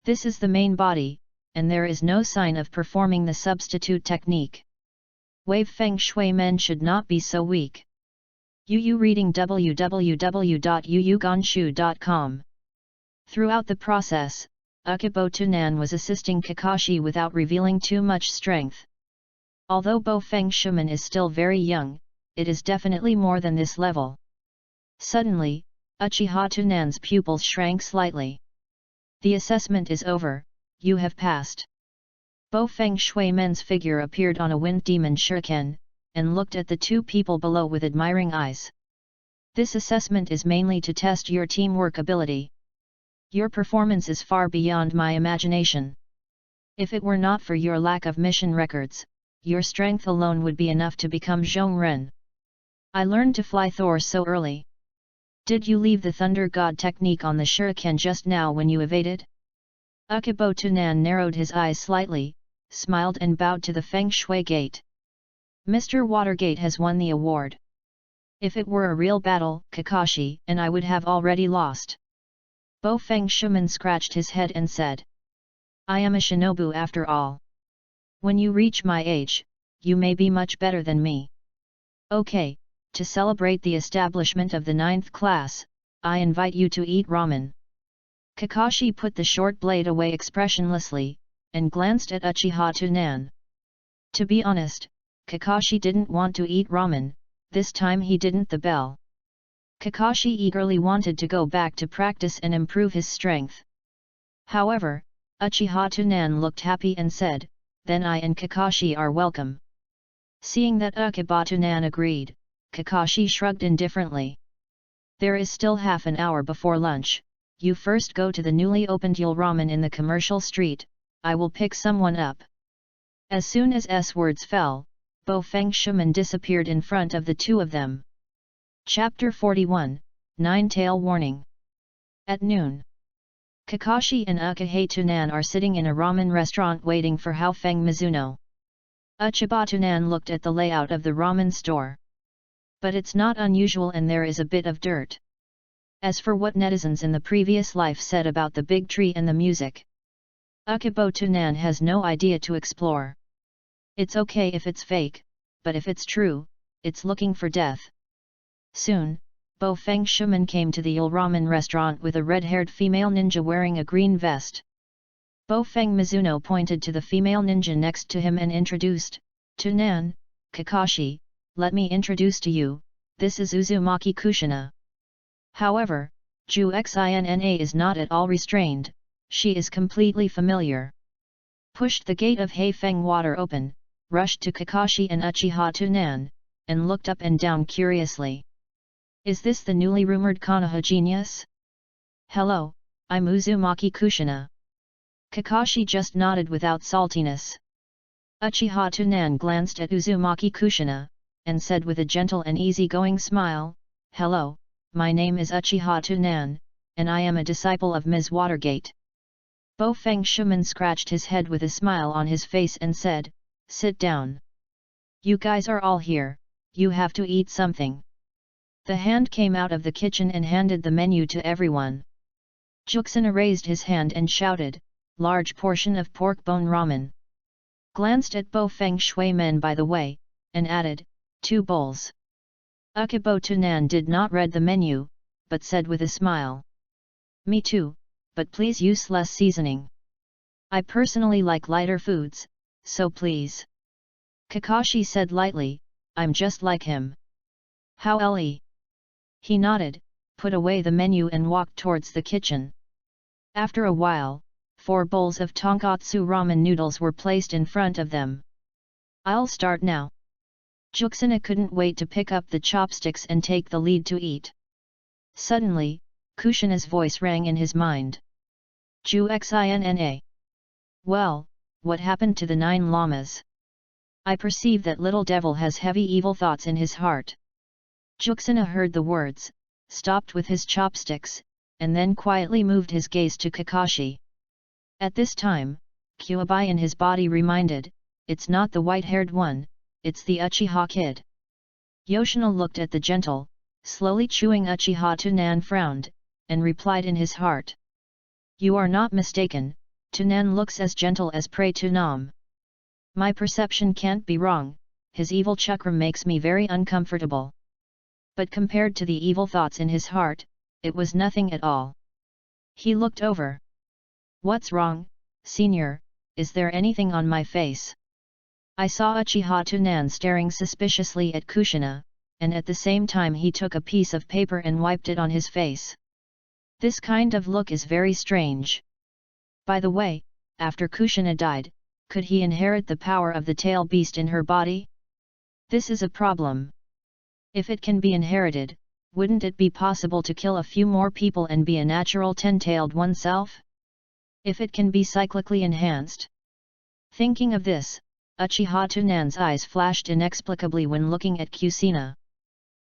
This is the main body, and there is no sign of performing the substitute technique. Wave Feng Shui men should not be so weak. Yu reading www.yuyuganshu.com. Throughout the process, Akibatu Nan was assisting Kakashi without revealing too much strength. Although Bo Feng Shuman is still very young, it is definitely more than this level. Suddenly, Uchiha Tunan's pupils shrank slightly. The assessment is over, you have passed. Bo Feng Shui men's figure appeared on a wind demon shuriken, and looked at the two people below with admiring eyes. This assessment is mainly to test your teamwork ability. Your performance is far beyond my imagination. If it were not for your lack of mission records, your strength alone would be enough to become Zhongren. I learned to fly Thor so early. Did you leave the Thunder God technique on the shuriken just now when you evaded? Akibatu Nan narrowed his eyes slightly, smiled and bowed to the Feng Shui gate. Mr. Watergate has won the award. If it were a real battle, Kakashi and I would have already lost. Bo Feng Shuman scratched his head and said, I am a shinobu after all. When you reach my age, you may be much better than me. Okay, to celebrate the establishment of the 9th class, I invite you to eat ramen. Kakashi put the short blade away expressionlessly, and glanced at Uchiha Tunan. To be honest, Kakashi didn't want to eat ramen, this time he didn't the bell. Kakashi eagerly wanted to go back to practice and improve his strength. However, Uchiha Tunan looked happy and said, then I and Kakashi are welcome. Seeing that Akibatu Nan agreed, Kakashi shrugged indifferently. There is still half an hour before lunch, you first go to the newly opened Yul Ramen in the commercial street, I will pick someone up. As soon as words fell, Bo Feng Shuman disappeared in front of the two of them. Chapter 41, Nine-Tail Warning. At noon, Kakashi and Akihei Nan are sitting in a ramen restaurant waiting for Hao Feng Mizuno. Uchiba Nan looked at the layout of the ramen store. But it's not unusual and there is a bit of dirt. As for what netizens in the previous life said about the big tree and the music, Uchiba Nan has no idea to explore. It's okay if it's fake, but if it's true, it's looking for death. Soon, Bo Feng Shuman came to the Yul Ramen restaurant with a red-haired female ninja wearing a green vest. Bo Feng Mizuno pointed to the female ninja next to him and introduced, Tunan, Kakashi, let me introduce to you, this is Uzumaki Kushina. However, Ju Xinna is not at all restrained, she is completely familiar. Pushed the gate of Haifeng water open, rushed to Kakashi and Uchiha Tunan, and looked up and down curiously. Is this the newly rumored Konoha genius? Hello, I'm Uzumaki Kushina. Kakashi just nodded without saltiness. Uchiha Tunan glanced at Uzumaki Kushina, and said with a gentle and easygoing smile, hello, my name is Uchiha Tunan, and I am a disciple of Ms. Watergate. Bo Feng Shuman scratched his head with a smile on his face and said, sit down. You guys are all here, you have to eat something. The hand came out of the kitchen and handed the menu to everyone. Juxina raised his hand and shouted, large portion of pork bone ramen. Glanced at Bo Feng Shui men by the way, and added, 2 bowls. Uchiba Tunan did not read the menu, but said with a smile. Me too, but please use less seasoning. I personally like lighter foods, so please. Kakashi said lightly, I'm just like him. How le? He nodded, put away the menu and walked towards the kitchen. After a while, 4 bowls of tonkatsu ramen noodles were placed in front of them. I'll start now. Juxina couldn't wait to pick up the chopsticks and take the lead to eat. Suddenly, Kushina's voice rang in his mind. Juxina. Well, what happened to the 9 llamas? I perceive that little devil has heavy evil thoughts in his heart. Juxina heard the words, stopped with his chopsticks, and then quietly moved his gaze to Kakashi. At this time, Kyuubi in his body reminded, it's not the white-haired one, it's the Uchiha kid. Yoshino looked at the gentle, slowly chewing Uchiha Tunan frowned, and replied in his heart. You are not mistaken, Tunan looks as gentle as Prey Tunam. My perception can't be wrong, his evil chakra makes me very uncomfortable. But compared to the evil thoughts in his heart, it was nothing at all. He looked over. What's wrong, senior, is there anything on my face? I saw Uchiha Tunan staring suspiciously at Kushina, and at the same time he took a piece of paper and wiped it on his face. This kind of look is very strange. By the way, after Kushina died, could he inherit the power of the tail beast in her body? This is a problem. If it can be inherited, wouldn't it be possible to kill a few more people and be a natural 10-tailed oneself? If it can be cyclically enhanced. Thinking of this, Uchiha Tunan's eyes flashed inexplicably when looking at Kusina.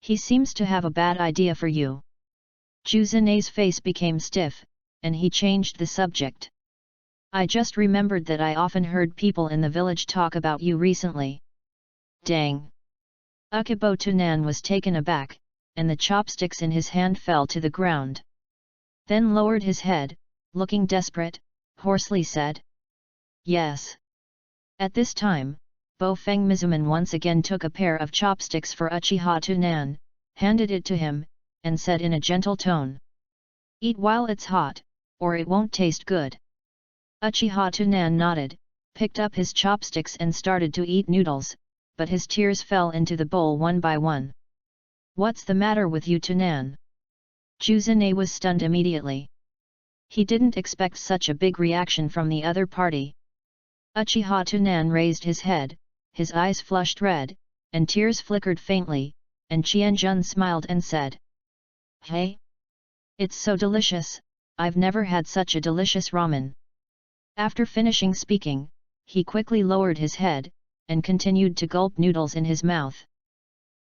He seems to have a bad idea for you. Juzune's face became stiff, and he changed the subject. I just remembered that I often heard people in the village talk about you recently. Dang! Uchibo Tunan was taken aback, and the chopsticks in his hand fell to the ground. Then lowered his head, looking desperate, hoarsely said. Yes. At this time, Bofeng Mizuman once again took a pair of chopsticks for Uchiha Tunan, handed it to him, and said in a gentle tone. Eat while it's hot, or it won't taste good. Uchiha Tunan nodded, picked up his chopsticks and started to eat noodles, but his tears fell into the bowl one by one. What's the matter with you, Tunan? Juzune was stunned immediately. He didn't expect such a big reaction from the other party. Uchiha Tunan raised his head, his eyes flushed red, and tears flickered faintly, and Qianjun smiled and said. Hey? It's so delicious, I've never had such a delicious ramen. After finishing speaking, he quickly lowered his head, and continued to gulp noodles in his mouth.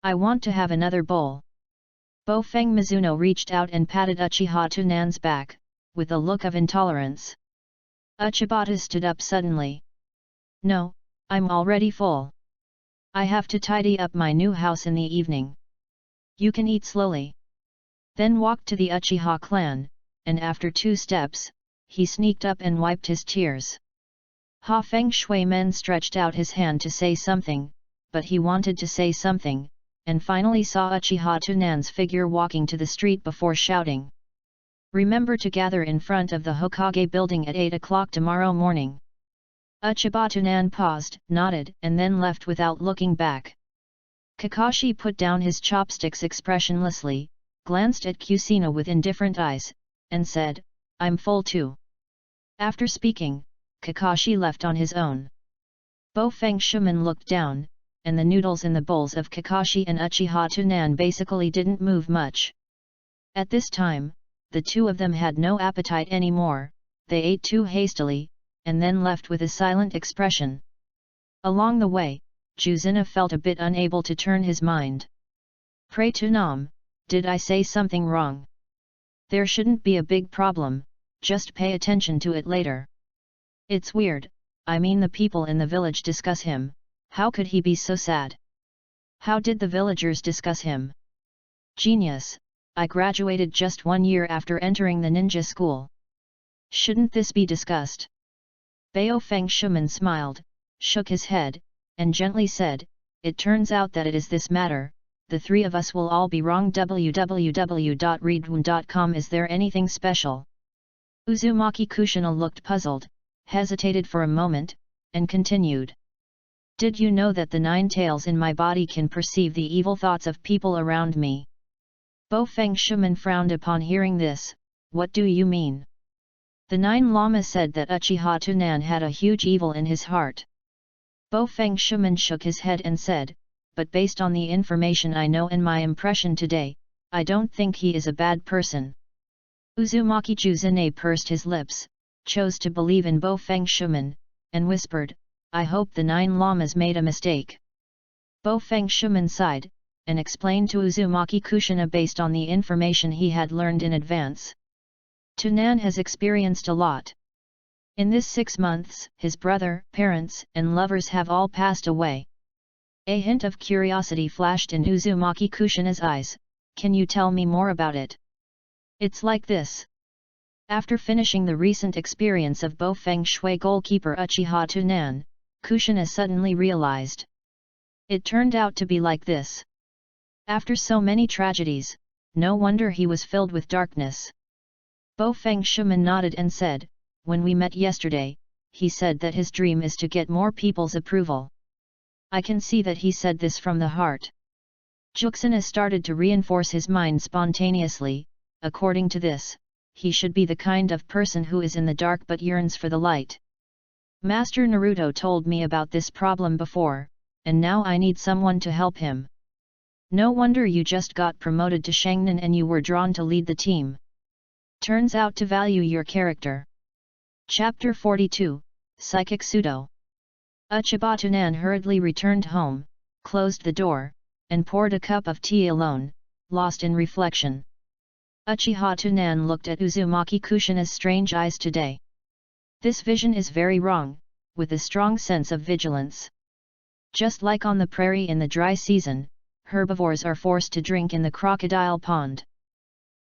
I want to have another bowl. Bofeng Mizuno reached out and patted Uchiha Tunan's back, with a look of intolerance. Uchibata stood up suddenly. No, I'm already full. I have to tidy up my new house in the evening. You can eat slowly. Then walked to the Uchiha clan, and after 2 steps, he sneaked up and wiped his tears. Ha Feng Shui Men stretched out his hand to say something, but he wanted to say something, and finally saw Uchiha Tunan's figure walking to the street before shouting. Remember to gather in front of the Hokage building at 8 o'clock tomorrow morning. Uchiba Tunan paused, nodded, and then left without looking back. Kakashi put down his chopsticks expressionlessly, glanced at Kusina with indifferent eyes, and said, I'm full too. After speaking, Kakashi left on his own. Bofeng Shuman looked down, and the noodles in the bowls of Kakashi and Uchiha Tunan basically didn't move much. At this time, the two of them had no appetite anymore, they ate too hastily, and then left with a silent expression. Along the way, Juzina felt a bit unable to turn his mind. Pray Tunam, did I say something wrong? There shouldn't be a big problem, just pay attention to it later. It's weird, I mean the people in the village discuss him, how could he be so sad? How did the villagers discuss him? Genius, I graduated just 1 year after entering the ninja school. Shouldn't this be discussed? Baofeng Shuman smiled, shook his head, and gently said, it turns out that it is this matter, the 3 of us will all be wrong. www.readaloud.com. Is there anything special? Uzumaki Kushina looked puzzled, hesitated for a moment, and continued. Did you know that the 9 tails in my body can perceive the evil thoughts of people around me? Bo Feng Shuman frowned upon hearing this. What do you mean? The 9 Lama said that Uchiha Tunan had a huge evil in his heart. Bo Feng Shuman shook his head and said, but based on the information I know and my impression today, I don't think he is a bad person. Uzumaki Juzune pursed his lips, chose to believe in Bo Feng Shuman, and whispered, I hope the 9 Lamas made a mistake. Bo Feng Shuman sighed, and explained to Uzumaki Kushina based on the information he had learned in advance. Tunan has experienced a lot. In this 6 months, his brother, parents, and lovers have all passed away. A hint of curiosity flashed in Uzumaki Kushina's eyes. Can you tell me more about it? It's like this. After finishing the recent experience of Bo Feng Shui goalkeeper Uchiha Tunan, Kushina suddenly realized. It turned out to be like this. After so many tragedies, no wonder he was filled with darkness. Bo Feng Shuman nodded and said, when we met yesterday, he said that his dream is to get more people's approval. I can see that he said this from the heart. Juxina started to reinforce his mind spontaneously. According to this, he should be the kind of person who is in the dark but yearns for the light. Master Naruto told me about this problem before, and now I need someone to help him. No wonder you just got promoted to Shangnan and you were drawn to lead the team. Turns out to value your character. Chapter 42, Psychic Pseudo. Uchiha Tunan hurriedly returned home, closed the door, and poured a cup of tea alone, lost in reflection. Uchiha Tunan looked at Uzumaki Kushina's strange eyes today. This vision is very wrong, with a strong sense of vigilance. Just like on the prairie in the dry season, herbivores are forced to drink in the crocodile pond.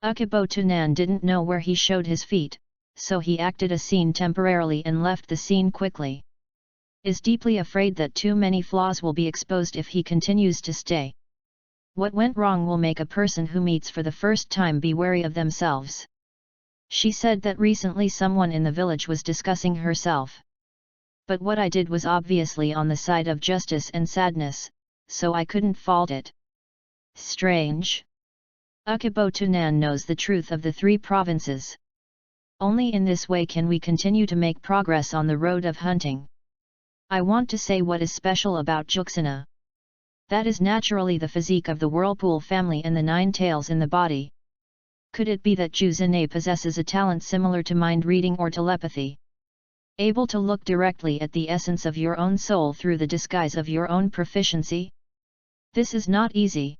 Uchiha Tunan didn't know where he showed his feet, so he acted a scene temporarily and left the scene quickly. Is deeply afraid that too many flaws will be exposed if he continues to stay. What went wrong will make a person who meets for the first time be wary of themselves. She said that recently someone in the village was discussing herself. But what I did was obviously on the side of justice and sadness, so I couldn't fault it. Strange. Uchiha Tunan knows the truth of the 3 provinces. Only in this way can we continue to make progress on the road of hunting. I want to say what is special about Juxina. That is naturally the physique of the Whirlpool family and the 9 tails in the body. Could it be that Juzune possesses a talent similar to mind reading or telepathy? Able to look directly at the essence of your own soul through the disguise of your own proficiency? This is not easy.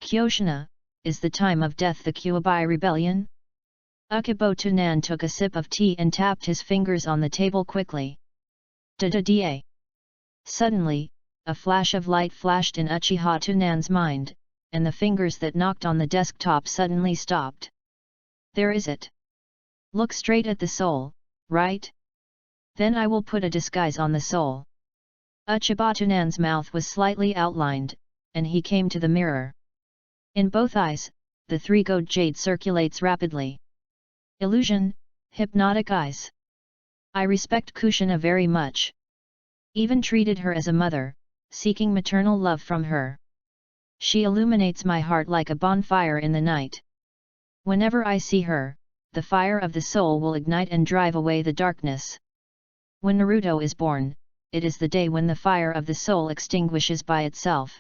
Kyoshina, is the time of death the Kyuubi rebellion? Uchiha Tunan took a sip of tea and tapped his fingers on the table quickly. Da-da-da. Suddenly, a flash of light flashed in Uchiha Tunan's mind, and the fingers that knocked on the desktop suddenly stopped. There is it. Look straight at the soul, right? Then I will put a disguise on the soul. Uchiha Tunan's mouth was slightly outlined, and he came to the mirror. In both eyes, the 3-gold jade circulates rapidly. Illusion, hypnotic eyes. I respect Kushina very much. Even treated her as a mother, seeking maternal love from her. She illuminates my heart like a bonfire in the night. Whenever I see her, the fire of the soul will ignite and drive away the darkness. When Naruto is born, it is the day when the fire of the soul extinguishes by itself.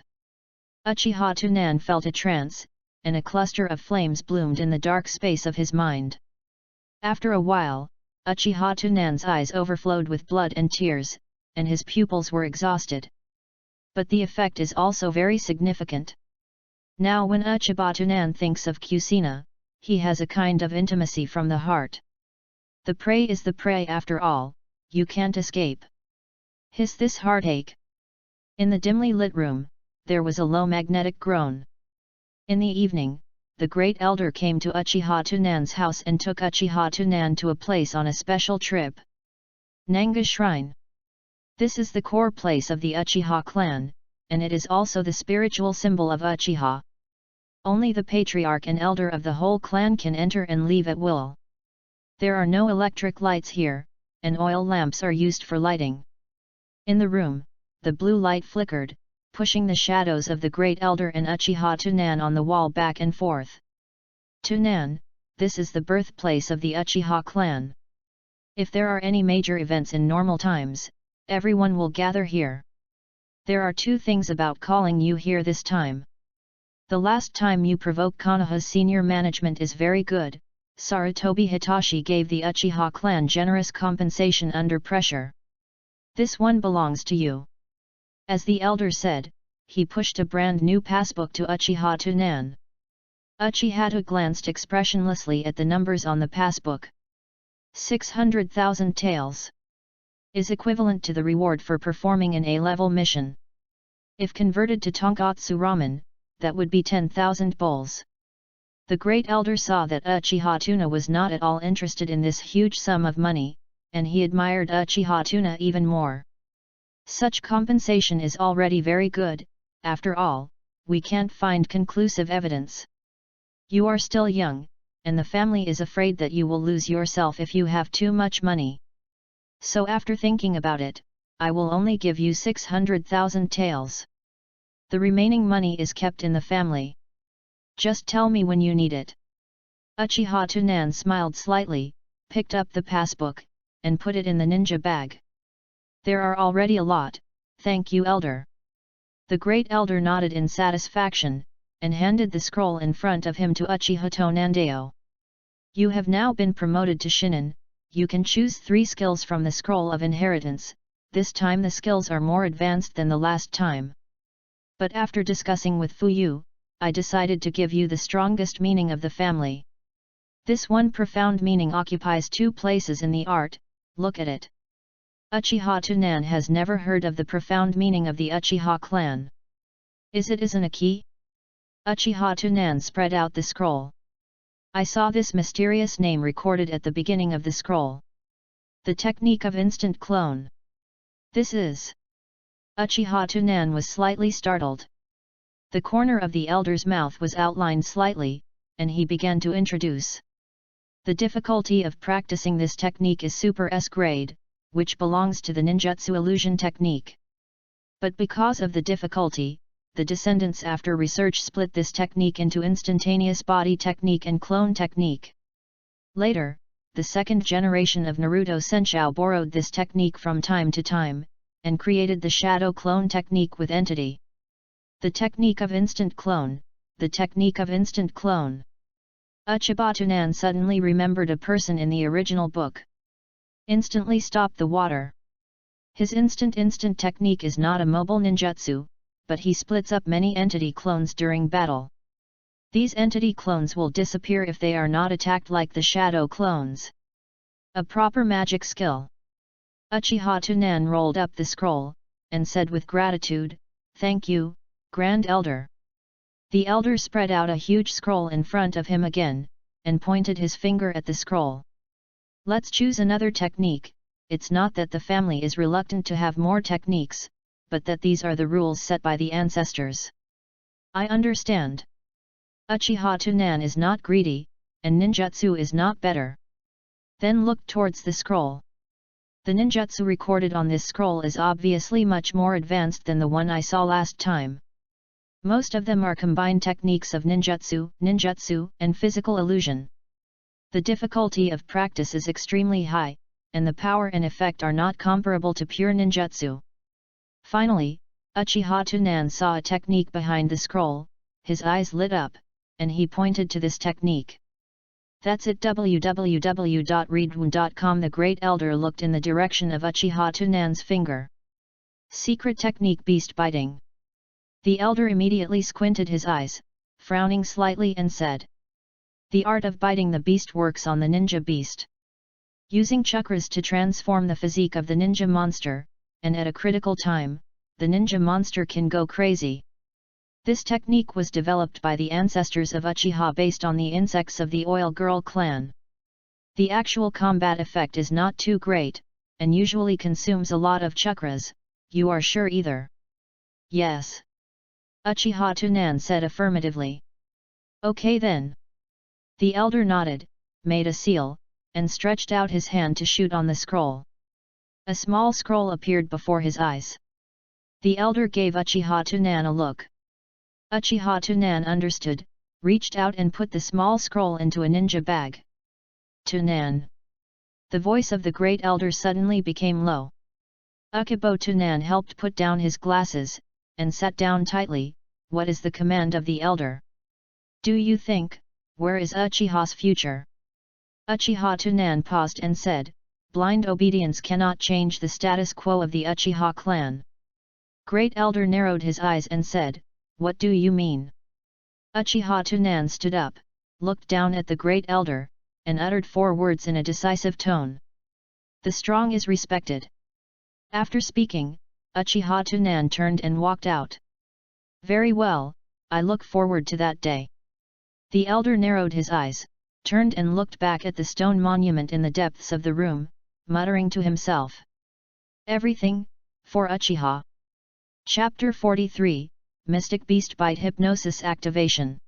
Uchiha Tunan felt a trance, and a cluster of flames bloomed in the dark space of his mind. After a while, Uchiha Tunan's eyes overflowed with blood and tears, and his pupils were exhausted. But the effect is also very significant. Now when Uchiha Tunan thinks of Kusina, he has a kind of intimacy from the heart. The prey is the prey after all, you can't escape. Hiss this heartache. In the dimly lit room, there was a low magnetic groan. In the evening, the great elder came to Uchiha Tunan's house and took Uchiha Tunan to a place on a special trip. Nanga Shrine. This is the core place of the Uchiha clan, and it is also the spiritual symbol of Uchiha. Only the patriarch and elder of the whole clan can enter and leave at will. There are no electric lights here, and oil lamps are used for lighting. In the room, the blue light flickered, pushing the shadows of the Great Elder and Uchiha Tunan on the wall back and forth. Tunan, this is the birthplace of the Uchiha clan. If there are any major events in normal times, everyone will gather here. There are two things about calling you here this time. The last time you provoke Konoha's senior management is very good. Sarutobi Hitachi gave the Uchiha clan generous compensation under pressure. This one belongs to you. As the elder said, he pushed a brand new passbook to Uchiha Tunan. Uchiha glanced expressionlessly at the numbers on the passbook. 600,000 taels is equivalent to the reward for performing an A-level mission. If converted to tonkatsu ramen, that would be 10,000 bowls. The Great Elder saw that Uchiha Tuna was not at all interested in this huge sum of money, and he admired Uchiha Tuna even more. Such compensation is already very good. After all, we can't find conclusive evidence. You are still young, and the family is afraid that you will lose yourself if you have too much money. So after thinking about it, I will only give you 600,000 taels. The remaining money is kept in the family. Just tell me when you need it. Uchiha Tunan smiled slightly, picked up the passbook, and put it in the ninja bag. There are already a lot, thank you elder. The Great Elder nodded in satisfaction, and handed the scroll in front of him to Uchiha Tonandeo. You have now been promoted to Shinin. You can choose 3 skills from the Scroll of Inheritance. This time the skills are more advanced than the last time. But after discussing with Fuyu, I decided to give you the strongest meaning of the family. This one profound meaning occupies 2 places in the art, look at it. Uchiha Tunan has never heard of the profound meaning of the Uchiha clan. Is it isn't a key? Uchiha Tunan spread out the scroll. I saw this mysterious name recorded at the beginning of the scroll. The technique of instant clone. This is. Uchiha Tunan was slightly startled. The corner of the elder's mouth was outlined slightly, and he began to introduce. The difficulty of practicing this technique is Super S grade, which belongs to the ninjutsu illusion technique. But because of the difficulty, the descendants after research split this technique into instantaneous body technique and clone technique. Later, the second generation of Naruto Senshou borrowed this technique from time to time, and created the shadow clone technique with entity. The technique of instant clone, the technique of instant clone. Uchiha Tunan suddenly remembered a person in the original book. Instantly stopped the water. His instant technique is not a mobile ninjutsu, but he splits up many entity clones during battle. These entity clones will disappear if they are not attacked like the shadow clones. A proper magic skill. Uchiha Tunan rolled up the scroll, and said with gratitude, "Thank you, Grand Elder." The elder spread out a huge scroll in front of him again, and pointed his finger at the scroll. Let's choose another technique. It's not that the family is reluctant to have more techniques, but that these are the rules set by the ancestors. I understand. Uchiha Tunan is not greedy, and ninjutsu is not better. Then looked towards the scroll. The ninjutsu recorded on this scroll is obviously much more advanced than the one I saw last time. Most of them are combined techniques of ninjutsu, and physical illusion. The difficulty of practice is extremely high, and the power and effect are not comparable to pure ninjutsu. Finally, Uchiha Tunan saw a technique behind the scroll, his eyes lit up, and he pointed to this technique. That's it. www.readaloud.com. The Great Elder looked in the direction of Uchiha Tunan's finger. Secret technique beast biting. The elder immediately squinted his eyes, frowning slightly and said, "The art of biting the beast works on the ninja beast. Using chakras to transform the physique of the ninja monster, and at a critical time, the ninja monster can go crazy. This technique was developed by the ancestors of Uchiha based on the insects of the Oil Girl clan. The actual combat effect is not too great, and usually consumes a lot of chakras. You are sure either?" "Yes." Uchiha Tunan said affirmatively. "Okay then." The elder nodded, made a seal, and stretched out his hand to shoot on the scroll. A small scroll appeared before his eyes. The elder gave Uchiha Tunan a look. Uchiha Tunan understood, reached out and put the small scroll into a ninja bag. Tunan. The voice of the great elder suddenly became low. Akibo Tunan helped put down his glasses, and sat down tightly. What is the command of the elder? Do you think, where is Uchiha's future? Uchiha Tunan paused and said, blind obedience cannot change the status quo of the Uchiha clan. Great elder narrowed his eyes and said, what do you mean? Uchiha Tunan stood up, looked down at the great elder, and uttered 4 words in a decisive tone. The strong is respected. After speaking, Uchiha Tunan turned and walked out. Very well, I look forward to that day. The elder narrowed his eyes, turned and looked back at the stone monument in the depths of the room, muttering to himself. Everything, for Uchiha. Chapter 43, Mystic Beast Bite Hypnosis Activation.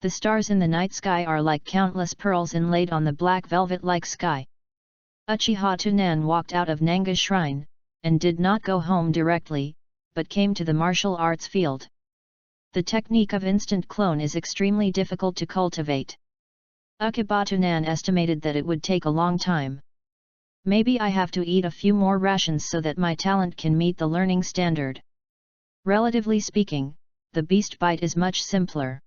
The stars in the night sky are like countless pearls inlaid on the black velvet-like sky. Uchiha Tunan walked out of Nanga Shrine, and did not go home directly, but came to the martial arts field. The technique of instant clone is extremely difficult to cultivate. Akiba Tunan estimated that it would take a long time. Maybe I have to eat a few more rations so that my talent can meet the learning standard. Relatively speaking, the beast bite is much simpler.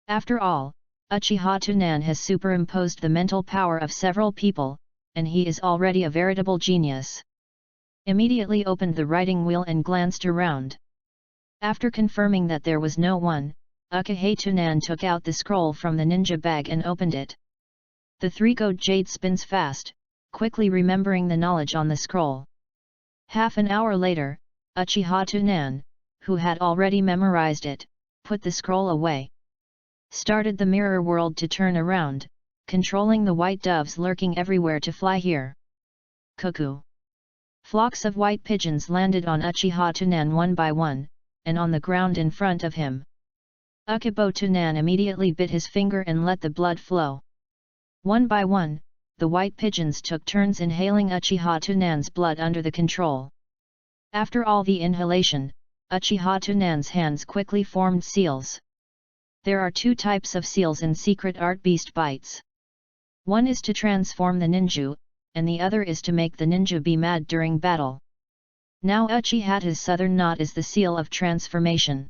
After all, Uchiha Tunan has superimposed the mental power of several people, and he is already a veritable genius. Immediately opened the writing wheel and glanced around. After confirming that there was no one, Uchiha Tunan took out the scroll from the ninja bag and opened it. The 3-gold jade spins fast, quickly remembering the knowledge on the scroll. Half an hour later, Uchiha Tunan, who had already memorized it, put the scroll away. Started the mirror world to turn around, controlling the white doves lurking everywhere to fly here. Cuckoo. Flocks of white pigeons landed on Uchiha Tunan one by one, and on the ground in front of him. Akibo Tunan immediately bit his finger and let the blood flow. One by one, the white pigeons took turns inhaling Uchiha Tunan's blood under the control. After all the inhalation, Uchiha Tunan's hands quickly formed seals. There are 2 types of seals in secret art beast bites. One is to transform the ninja, and the other is to make the ninja be mad during battle. Now Uchiha's southern knot is the seal of transformation.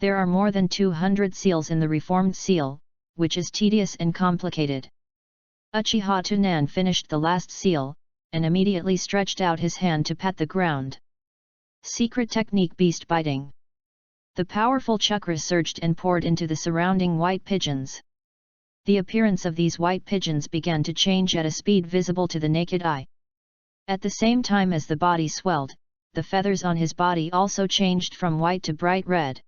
There are more than 200 seals in the reformed seal, which is tedious and complicated. Uchiha Tunan finished the last seal, and immediately stretched out his hand to pat the ground. Secret technique beast biting. The powerful chakra surged and poured into the surrounding white pigeons. The appearance of these white pigeons began to change at a speed visible to the naked eye. At the same time as the body swelled, the feathers on his body also changed from white to bright red.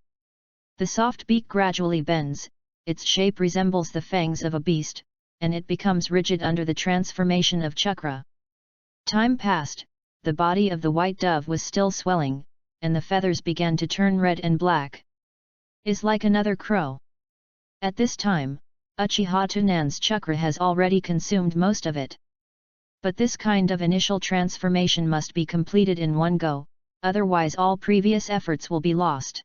The soft beak gradually bends, its shape resembles the fangs of a beast, and it becomes rigid under the transformation of chakra. Time passed, the body of the white dove was still swelling, and the feathers began to turn red and black. Is like another crow. At this time, Uchiha Tunan's chakra has already consumed most of it. But this kind of initial transformation must be completed in one go, otherwise all previous efforts will be lost.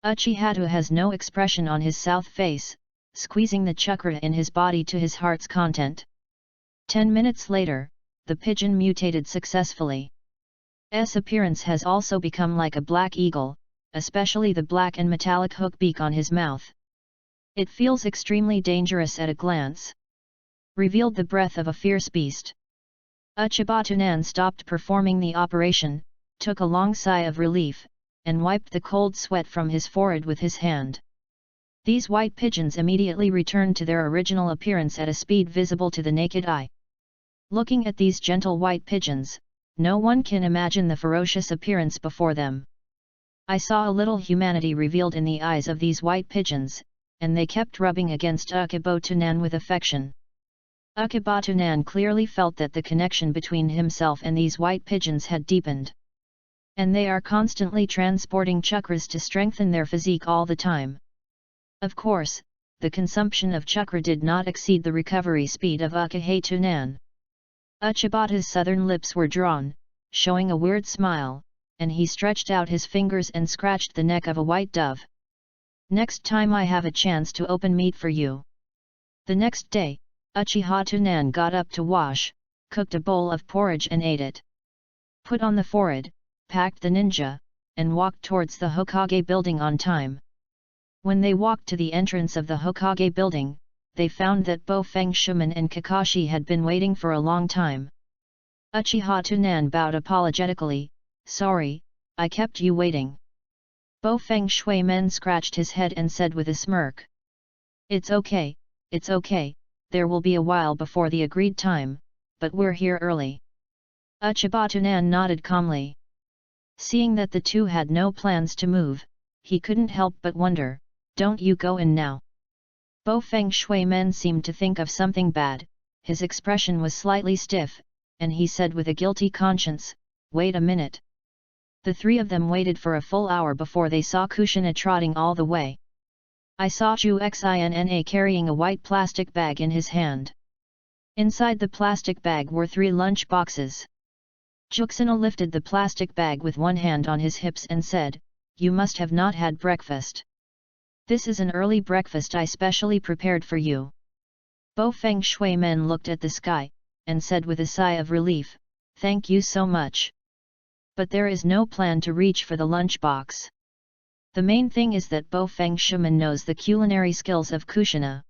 Uchiha has no expression on his south face, squeezing the chakra in his body to his heart's content. 10 minutes later, the pigeon mutated successfully. S appearance has also become like a black eagle, especially the black and metallic hook beak on his mouth. It feels extremely dangerous at a glance. Revealed the breath of a fierce beast. Uchiha Tunan stopped performing the operation, took a long sigh of relief, and wiped the cold sweat from his forehead with his hand. These white pigeons immediately returned to their original appearance at a speed visible to the naked eye. Looking at these gentle white pigeons, no one can imagine the ferocious appearance before them. I saw a little humanity revealed in the eyes of these white pigeons, and they kept rubbing against Akibo Tunan with affection. Akibo Tunan clearly felt that the connection between himself and these white pigeons had deepened. And they are constantly transporting chakras to strengthen their physique all the time. Of course, the consumption of chakra did not exceed the recovery speed of Uchiha Tunan. Uchiba's southern lips were drawn, showing a weird smile, and he stretched out his fingers and scratched the neck of a white dove. Next time I have a chance to open meat for you. The next day, Uchiha Tunan got up to wash, cooked a bowl of porridge and ate it. Put on the forehead, packed the ninja, and walked towards the Hokage building on time. When they walked to the entrance of the Hokage building, they found that Bo Feng Shuman and Kakashi had been waiting for a long time. Uchiha Tunan bowed apologetically, "Sorry, I kept you waiting." Bo Feng Shuimen scratched his head and said with a smirk, it's okay, there will be a while before the agreed time, but we're here early." Uchiha Tunan nodded calmly. Seeing that the two had no plans to move, he couldn't help but wonder, "Don't you go in now?" Bo Feng Shuimen seemed to think of something bad, his expression was slightly stiff, and he said with a guilty conscience, "Wait a minute." The three of them waited for a full hour before they saw Kushina trotting all the way. I saw Zhu Xinna carrying a white plastic bag in his hand. Inside the plastic bag were 3 lunch boxes. Juxina lifted the plastic bag with one hand on his hips and said, "You must have not had breakfast. This is an early breakfast I specially prepared for you." Bo Feng Shuimen looked at the sky, and said with a sigh of relief, "Thank you so much. But there is no plan to reach for the lunchbox. The main thing is that Bo Feng Shuman knows the culinary skills of Kushina.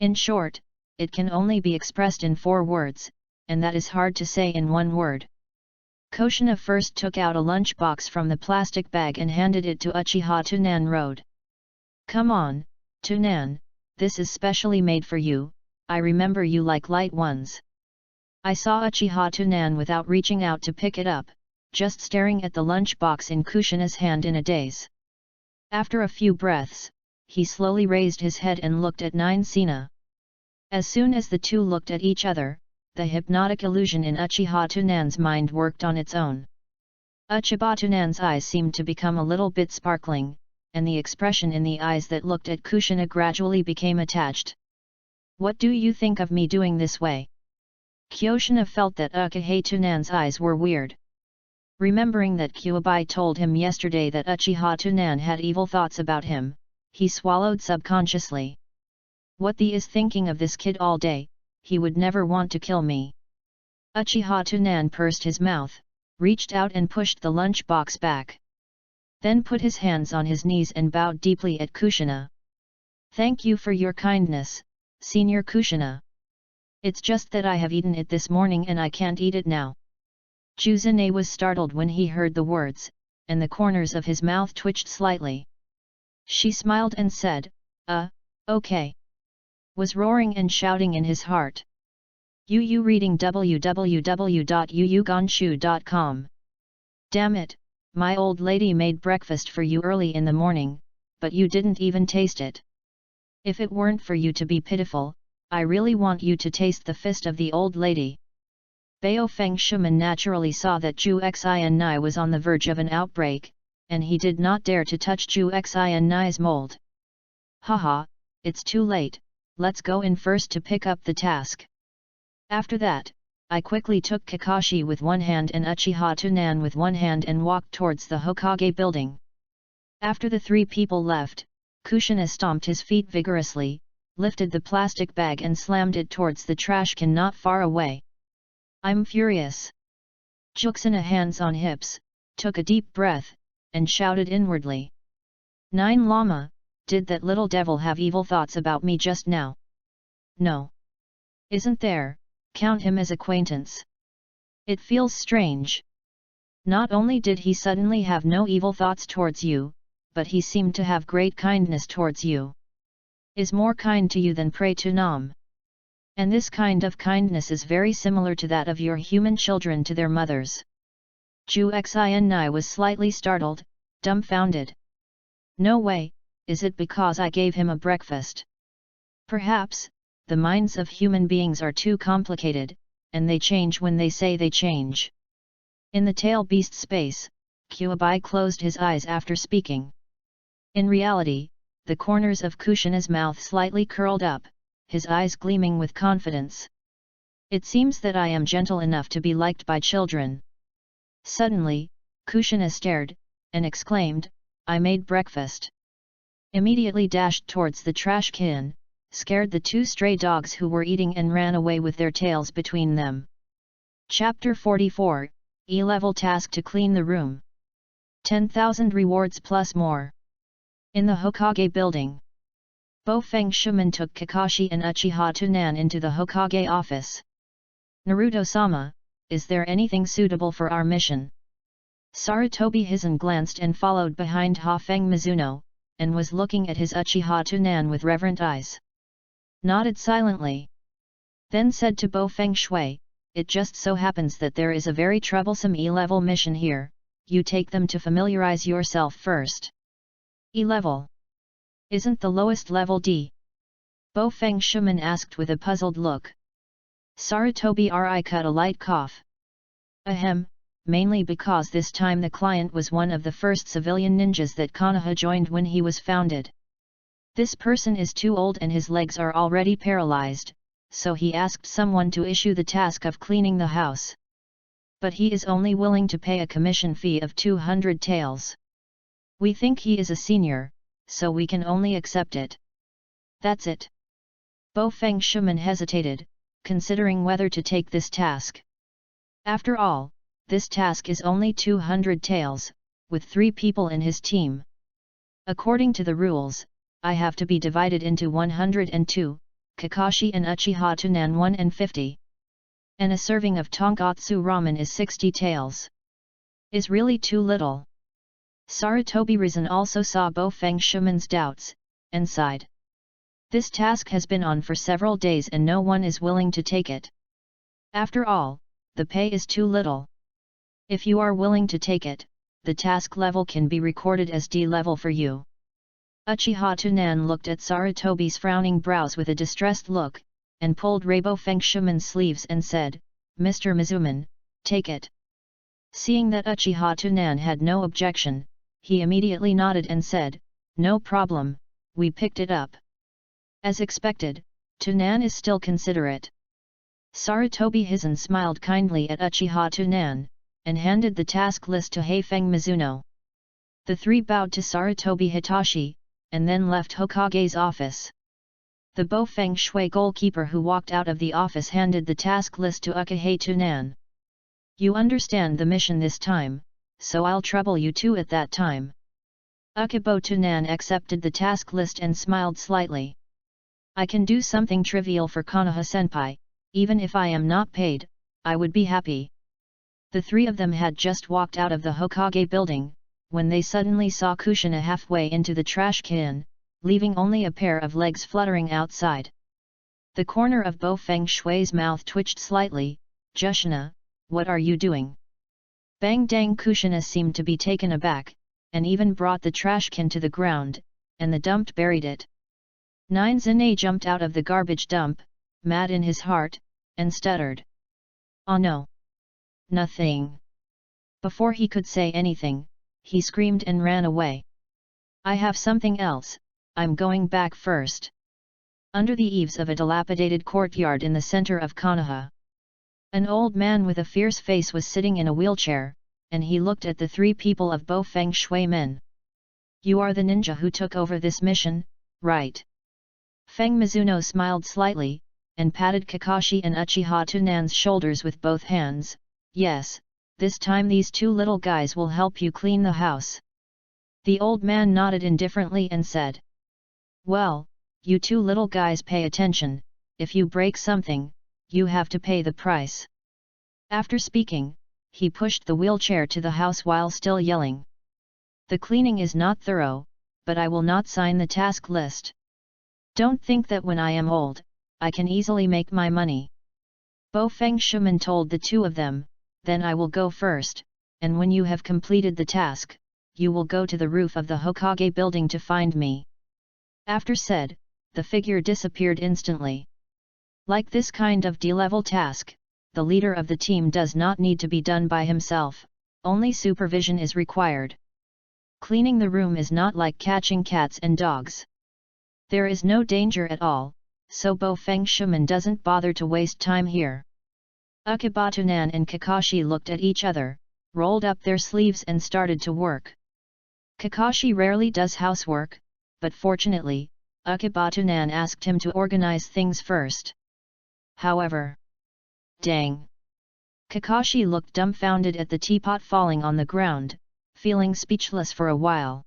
In short, it can only be expressed in 4 words, and that is hard to say in 1 word." Kushina first took out a lunchbox from the plastic bag and handed it to Uchiha Tunan Road. "Come on, Tunan, this is specially made for you, I remember you like light ones." I saw Uchiha Tunan without reaching out to pick it up, just staring at the lunchbox in Kushina's hand in a daze. After a few breaths, he slowly raised his head and looked at Nine Sina. As soon as the two looked at each other, the hypnotic illusion in Uchiha Tunan's mind worked on its own. Uchiha Tunan's eyes seemed to become a little bit sparkling, and the expression in the eyes that looked at Kushina gradually became attached. "What do you think of me doing this way?" Kushina felt that Uchiha Tunan's eyes were weird. Remembering that Kuabai told him yesterday that Uchiha Tunan had evil thoughts about him, he swallowed subconsciously. "What the is thinking of this kid all day, he would never want to kill me." Uchiha Tunan pursed his mouth, reached out and pushed the lunchbox back. Then put his hands on his knees and bowed deeply at Kushina. "Thank you for your kindness, Senior Kushina. It's just that I have eaten it this morning and I can't eat it now." Juzune was startled when he heard the words, and the corners of his mouth twitched slightly. She smiled and said, okay." Was roaring and shouting in his heart. Yu reading www.yuyugonshu.com. "Damn it, my old lady made breakfast for you early in the morning, but you didn't even taste it. If it weren't for you to be pitiful, I really want you to taste the fist of the old lady." Bo Feng Shuman naturally saw that Zhu Xinna was on the verge of an outbreak, and he did not dare to touch Zhu Xinna's mold. "Haha, it's too late, let's go in first to pick up the task." After that, I quickly took Kakashi with one hand and Uchiha Tunan with one hand and walked towards the Hokage building. After the 3 people left, Kushina stomped his feet vigorously, lifted the plastic bag and slammed it towards the trash can not far away. "I'm furious." Juxina, hands on hips, took a deep breath, and shouted inwardly. "Nine Lama, did that little devil have evil thoughts about me just now?" "No. Isn't there, count him as acquaintance. It feels strange. Not only did he suddenly have no evil thoughts towards you, but he seemed to have great kindness towards you. Is more kind to you than pray to Nam. And this kind of kindness is very similar to that of your human children to their mothers." Zhu Xinna was slightly startled, dumbfounded. "No way, is it because I gave him a breakfast?" "Perhaps, the minds of human beings are too complicated, and they change when they say they change." In the tail beast space, Kuabai closed his eyes after speaking. In reality, the corners of Kushina's mouth slightly curled up, his eyes gleaming with confidence. "It seems that I am gentle enough to be liked by children." Suddenly, Kushina stared, and exclaimed, "I made breakfast." Immediately dashed towards the trash can, scared the two stray dogs who were eating and ran away with their tails between them. Chapter 44, E-level task to clean the room. 10,000 rewards plus more. In the Hokage building, Bo-Feng Shuman took Kakashi and Uchiha Tunan into the Hokage office. "Naruto-sama, is there anything suitable for our mission?" Sarutobi Hizen glanced and followed behind Ha-Feng Mizuno, and was looking at his Uchiha Tunan with reverent eyes. Nodded silently. Then said to Bo-Feng Shui, "It just so happens that there is a very troublesome E-level mission here, you take them to familiarize yourself first." "E-level? Isn't the lowest level D?" Bo-Feng Shuman asked with a puzzled look. Sarutobi Ri cut a light cough. "Ahem, mainly because this time the client was one of the first civilian ninjas that Konoha joined when he was founded. This person is too old and his legs are already paralyzed, so he asked someone to issue the task of cleaning the house. But he is only willing to pay a commission fee of 200 taels. We think he is a senior, so we can only accept it." "That's it." Bo-Feng Shuman hesitated, considering whether to take this task. After all, this task is only 200 taels, with 3 people in his team. According to the rules, I have to be divided into 102, Kakashi and Uchiha Tunan 150. And a serving of tonkatsu ramen is 60 taels. Is really too little. Sarutobi Risen also saw Bo-Feng Shuman's doubts, and sighed. This task has been on for several days and no one is willing to take it. After all, the pay is too little. If you are willing to take it, the task level can be recorded as D level for you. Uchiha Tunan looked at Sarutobi's frowning brows with a distressed look, and pulled Bo-Feng Shuman's sleeves and said, "Mr. Mizuman, take it." Seeing that Uchiha Tunan had no objection, he immediately nodded and said, "No problem, we picked it up." As expected, Tunan is still considerate. Sarutobi Hizen smiled kindly at Uchiha Tunan, and handed the task list to Ha-Feng Mizuno. The 3 bowed to Sarutobi Hitachi, and then left Hokage's office. The Bo-Feng Shui goalkeeper who walked out of the office handed the task list to Uchiha Tunan. "You understand the mission this time, so I'll trouble you too at that time." Uchiha Tunan accepted the task list and smiled slightly. "I can do something trivial for Konoha-senpai, even if I am not paid, I would be happy." The 3 of them had just walked out of the Hokage building, when they suddenly saw Kushina halfway into the trash can, leaving only a pair of legs fluttering outside. The corner of Bo-Feng Shui's mouth twitched slightly. "Jushina, what are you doing?" Bang dang! Kushina seemed to be taken aback, and even brought the trash can to the ground, and the dump buried it. Nine Zane jumped out of the garbage dump, mad in his heart, and stuttered. "Oh no! Nothing!" Before he could say anything, he screamed and ran away. "I have something else, I'm going back first." Under the eaves of a dilapidated courtyard in the center of Konoha, an old man with a fierce face was sitting in a wheelchair, and he looked at the 3 people of Bo-Feng Shui men. "You are the ninja who took over this mission, right?" Feng Mizuno smiled slightly, and patted Kakashi and Uchiha Tunan's shoulders with both hands. "Yes, this time these 2 little guys will help you clean the house." The old man nodded indifferently and said, "Well, you 2 little guys pay attention, if you break something, you have to pay the price." After speaking, he pushed the wheelchair to the house while still yelling, "The cleaning is not thorough, but I will not sign the task list. Don't think that when I am old, I can easily make my money." Bo-Feng Shuman told the 2 of them, "Then I will go first, and when you have completed the task, you will go to the roof of the Hokage building to find me." After said, the figure disappeared instantly. Like this kind of D-level task, the leader of the team does not need to be done by himself, only supervision is required. Cleaning the room is not like catching cats and dogs. There is no danger at all, so Bo-Feng Shuman doesn't bother to waste time here. Uchiha Tunan and Kakashi looked at each other, rolled up their sleeves and started to work. Kakashi rarely does housework, but fortunately, Akibatunan asked him to organize things first. However, dang! Kakashi looked dumbfounded at the teapot falling on the ground, feeling speechless for a while.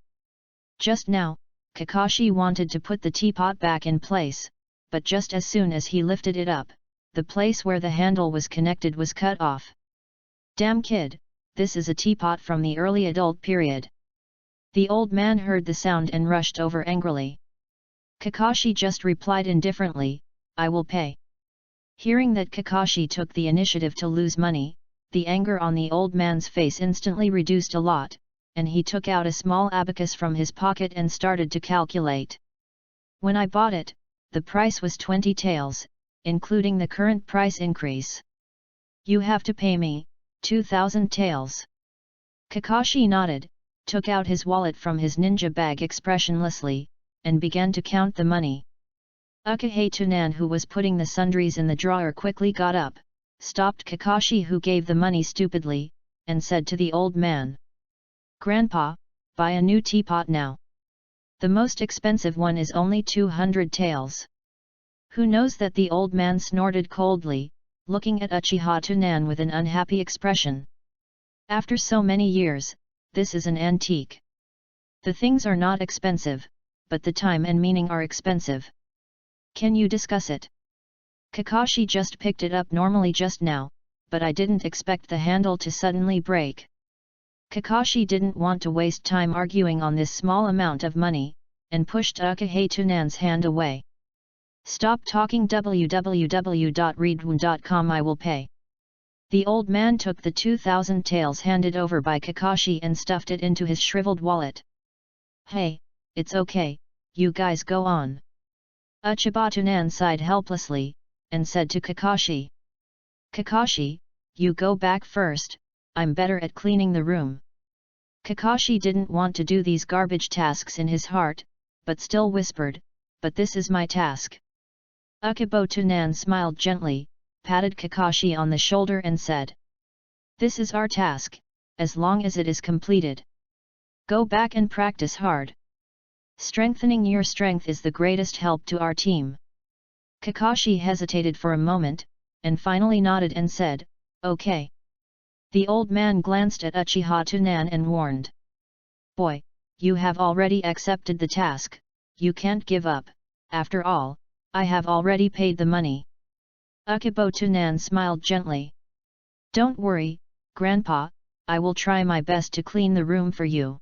Just now, Kakashi wanted to put the teapot back in place, but just as soon as he lifted it up, the place where the handle was connected was cut off. Damn kid, this is a teapot from the early adult period. The old man heard the sound and rushed over angrily. Kakashi just replied indifferently, "I will pay." Hearing that Kakashi took the initiative to lose money, the anger on the old man's face instantly reduced a lot, and he took out a small abacus from his pocket and started to calculate. "When I bought it, the price was 20 taels, including the current price increase. You have to pay me 2,000 taels." Kakashi nodded, took out his wallet from his ninja bag expressionlessly, and began to count the money. Akihei-tunan, who was putting the sundries in the drawer, quickly got up, stopped Kakashi, who gave the money stupidly, and said to the old man, "Grandpa, buy a new teapot now. The most expensive one is only 200 taels. Who knows that?" The old man snorted coldly, looking at Uchiha-tunan with an unhappy expression. "After so many years, this is an antique. The things are not expensive, but the time and meaning are expensive. Can you discuss it? Kakashi just picked it up normally just now, but I didn't expect the handle to suddenly break." Kakashi didn't want to waste time arguing on this small amount of money, and pushed Akihei-tunan's hand away. "Stop talking, www.readaloud.com, I will pay." The old man took the 2,000 taels handed over by Kakashi and stuffed it into his shriveled wallet. "Hey, it's okay, you guys go on." Uchibatunan sighed helplessly, and said to Kakashi, "Kakashi, you go back first, I'm better at cleaning the room." Kakashi didn't want to do these garbage tasks in his heart, but still whispered, "But this is my task." Akibatunan smiled gently, patted Kakashi on the shoulder and said, "This is our task, as long as it is completed. Go back and practice hard. Strengthening your strength is the greatest help to our team." Kakashi hesitated for a moment, and finally nodded and said, "Okay." The old man glanced at Uchiha-tunan and warned, "Boy, you have already accepted the task, you can't give up, after all, I have already paid the money." Akibatunan smiled gently. "Don't worry, Grandpa, I will try my best to clean the room for you."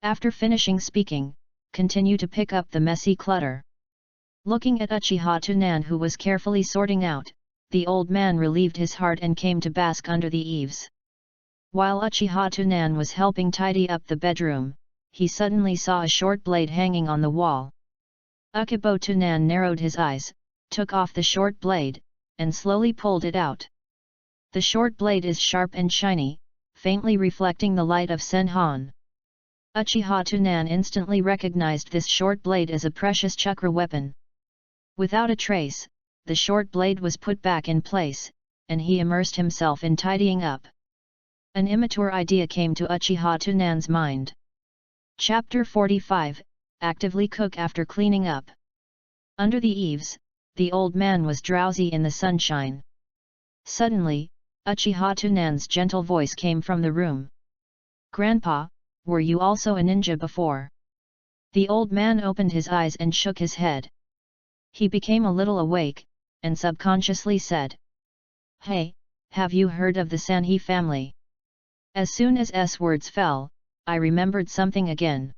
After finishing speaking, continue to pick up the messy clutter. Looking at Uchiha-tunan, who was carefully sorting out, the old man relieved his heart and came to bask under the eaves. While Uchiha-tunan was helping tidy up the bedroom, he suddenly saw a short blade hanging on the wall. Akibatunan narrowed his eyes, took off the short blade, and slowly pulled it out. The short blade is sharp and shiny, faintly reflecting the light of Senhan. Uchiha-tunan instantly recognized this short blade as a precious chakra weapon. Without a trace, the short blade was put back in place, and he immersed himself in tidying up. An immature idea came to Uchiha-tunan's mind. Chapter 45, Actively cook after cleaning up. Under the eaves, the old man was drowsy in the sunshine. Suddenly, Uchiha-tunan's gentle voice came from the room. "Grandpa, were you also a ninja before?" The old man opened his eyes and shook his head. He became a little awake, and subconsciously said, "Hey, have you heard of the Sanhi family?" As soon as S words fell, I remembered something again.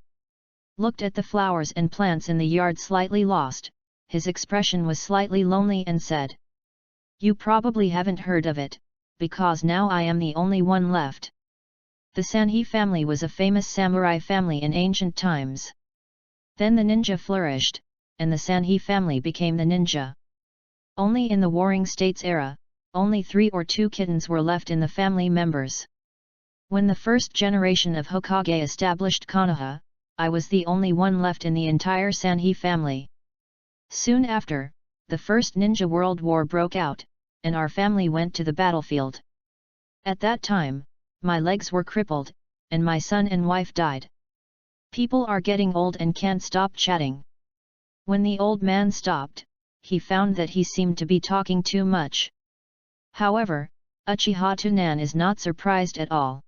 Looked at the flowers and plants in the yard, slightly lost, his expression was slightly lonely, and said, "You probably haven't heard of it, because now I am the only one left." The Sanhi family was a famous samurai family in ancient times. Then the ninja flourished, and the Sanhi family became the ninja. Only in the Warring States era, only 3 or 2 kittens were left in the family members. When the first generation of Hokage established Konoha, I was the only one left in the entire Sanhi family. Soon after, the First Ninja World War broke out, and our family went to the battlefield. At that time, my legs were crippled, and my son and wife died. People are getting old and can't stop chatting." When the old man stopped, he found that he seemed to be talking too much. However, Uchiha Tunan is not surprised at all.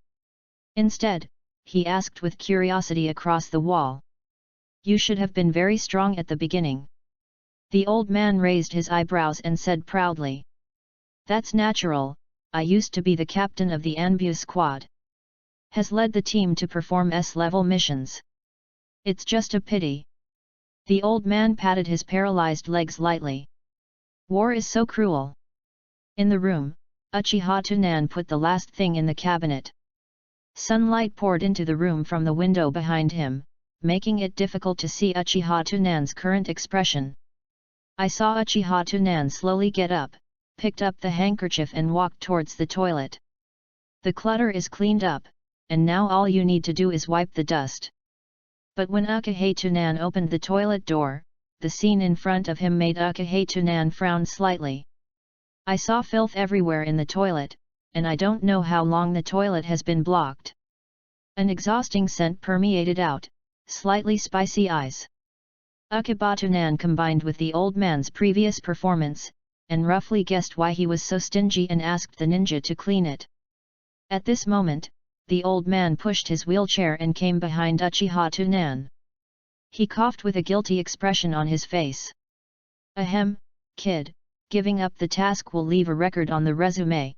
Instead, he asked with curiosity across the wall. "You should have been very strong at the beginning." The old man raised his eyebrows and said proudly. "That's natural, I used to be the captain of the Anbu squad. Has led the team to perform S-level missions. It's just a pity." The old man patted his paralyzed legs lightly. "War is so cruel." In the room, Uchiha Tunan put the last thing in the cabinet. Sunlight poured into the room from the window behind him, making it difficult to see Uchiha Tunan's current expression. I saw Uchiha Tunan slowly get up, picked up the handkerchief and walked towards the toilet. "The clutter is cleaned up, and now all you need to do is wipe the dust." But when Uchiha Tunan opened the toilet door, the scene in front of him made Uchiha Tunan frown slightly. "I saw filth everywhere in the toilet, and I don't know how long the toilet has been blocked." An exhausting scent permeated out, slightly spicy eyes. Uchiha Tunan combined with the old man's previous performance, and roughly guessed why he was so stingy and asked the ninja to clean it. At this moment, the old man pushed his wheelchair and came behind Uchiha Tunan. He coughed with a guilty expression on his face. "Ahem, kid, giving up the task will leave a record on the resume."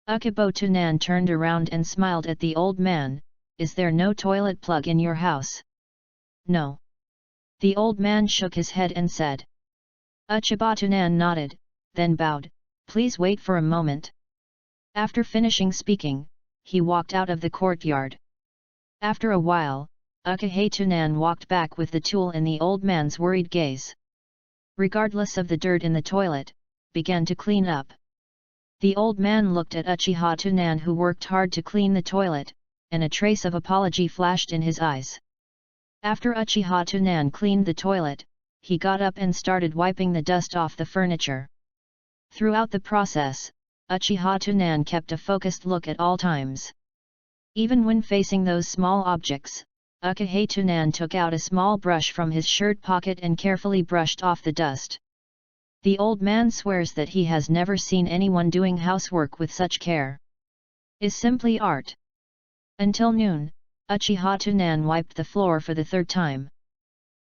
Uchiha Tunan turned around and smiled at the old man. "Is there no toilet plug in your house?" "No." The old man shook his head and said. Uchiha Tunan nodded, then bowed. "Please wait for a moment." After finishing speaking, he walked out of the courtyard. After a while, Uchiha Tunan walked back with the tool in the old man's worried gaze. Regardless of the dirt in the toilet, began to clean up. The old man looked at Uchiha Tunan who worked hard to clean the toilet, and a trace of apology flashed in his eyes. After Uchiha Tunan cleaned the toilet, he got up and started wiping the dust off the furniture. Throughout the process, Uchiha Tunan kept a focused look at all times. Even when facing those small objects, Uchiha Tunan took out a small brush from his shirt pocket and carefully brushed off the dust. The old man swears that he has never seen anyone doing housework with such care. Is simply art. Until noon, Uchiha Tunan wiped the floor for the third time.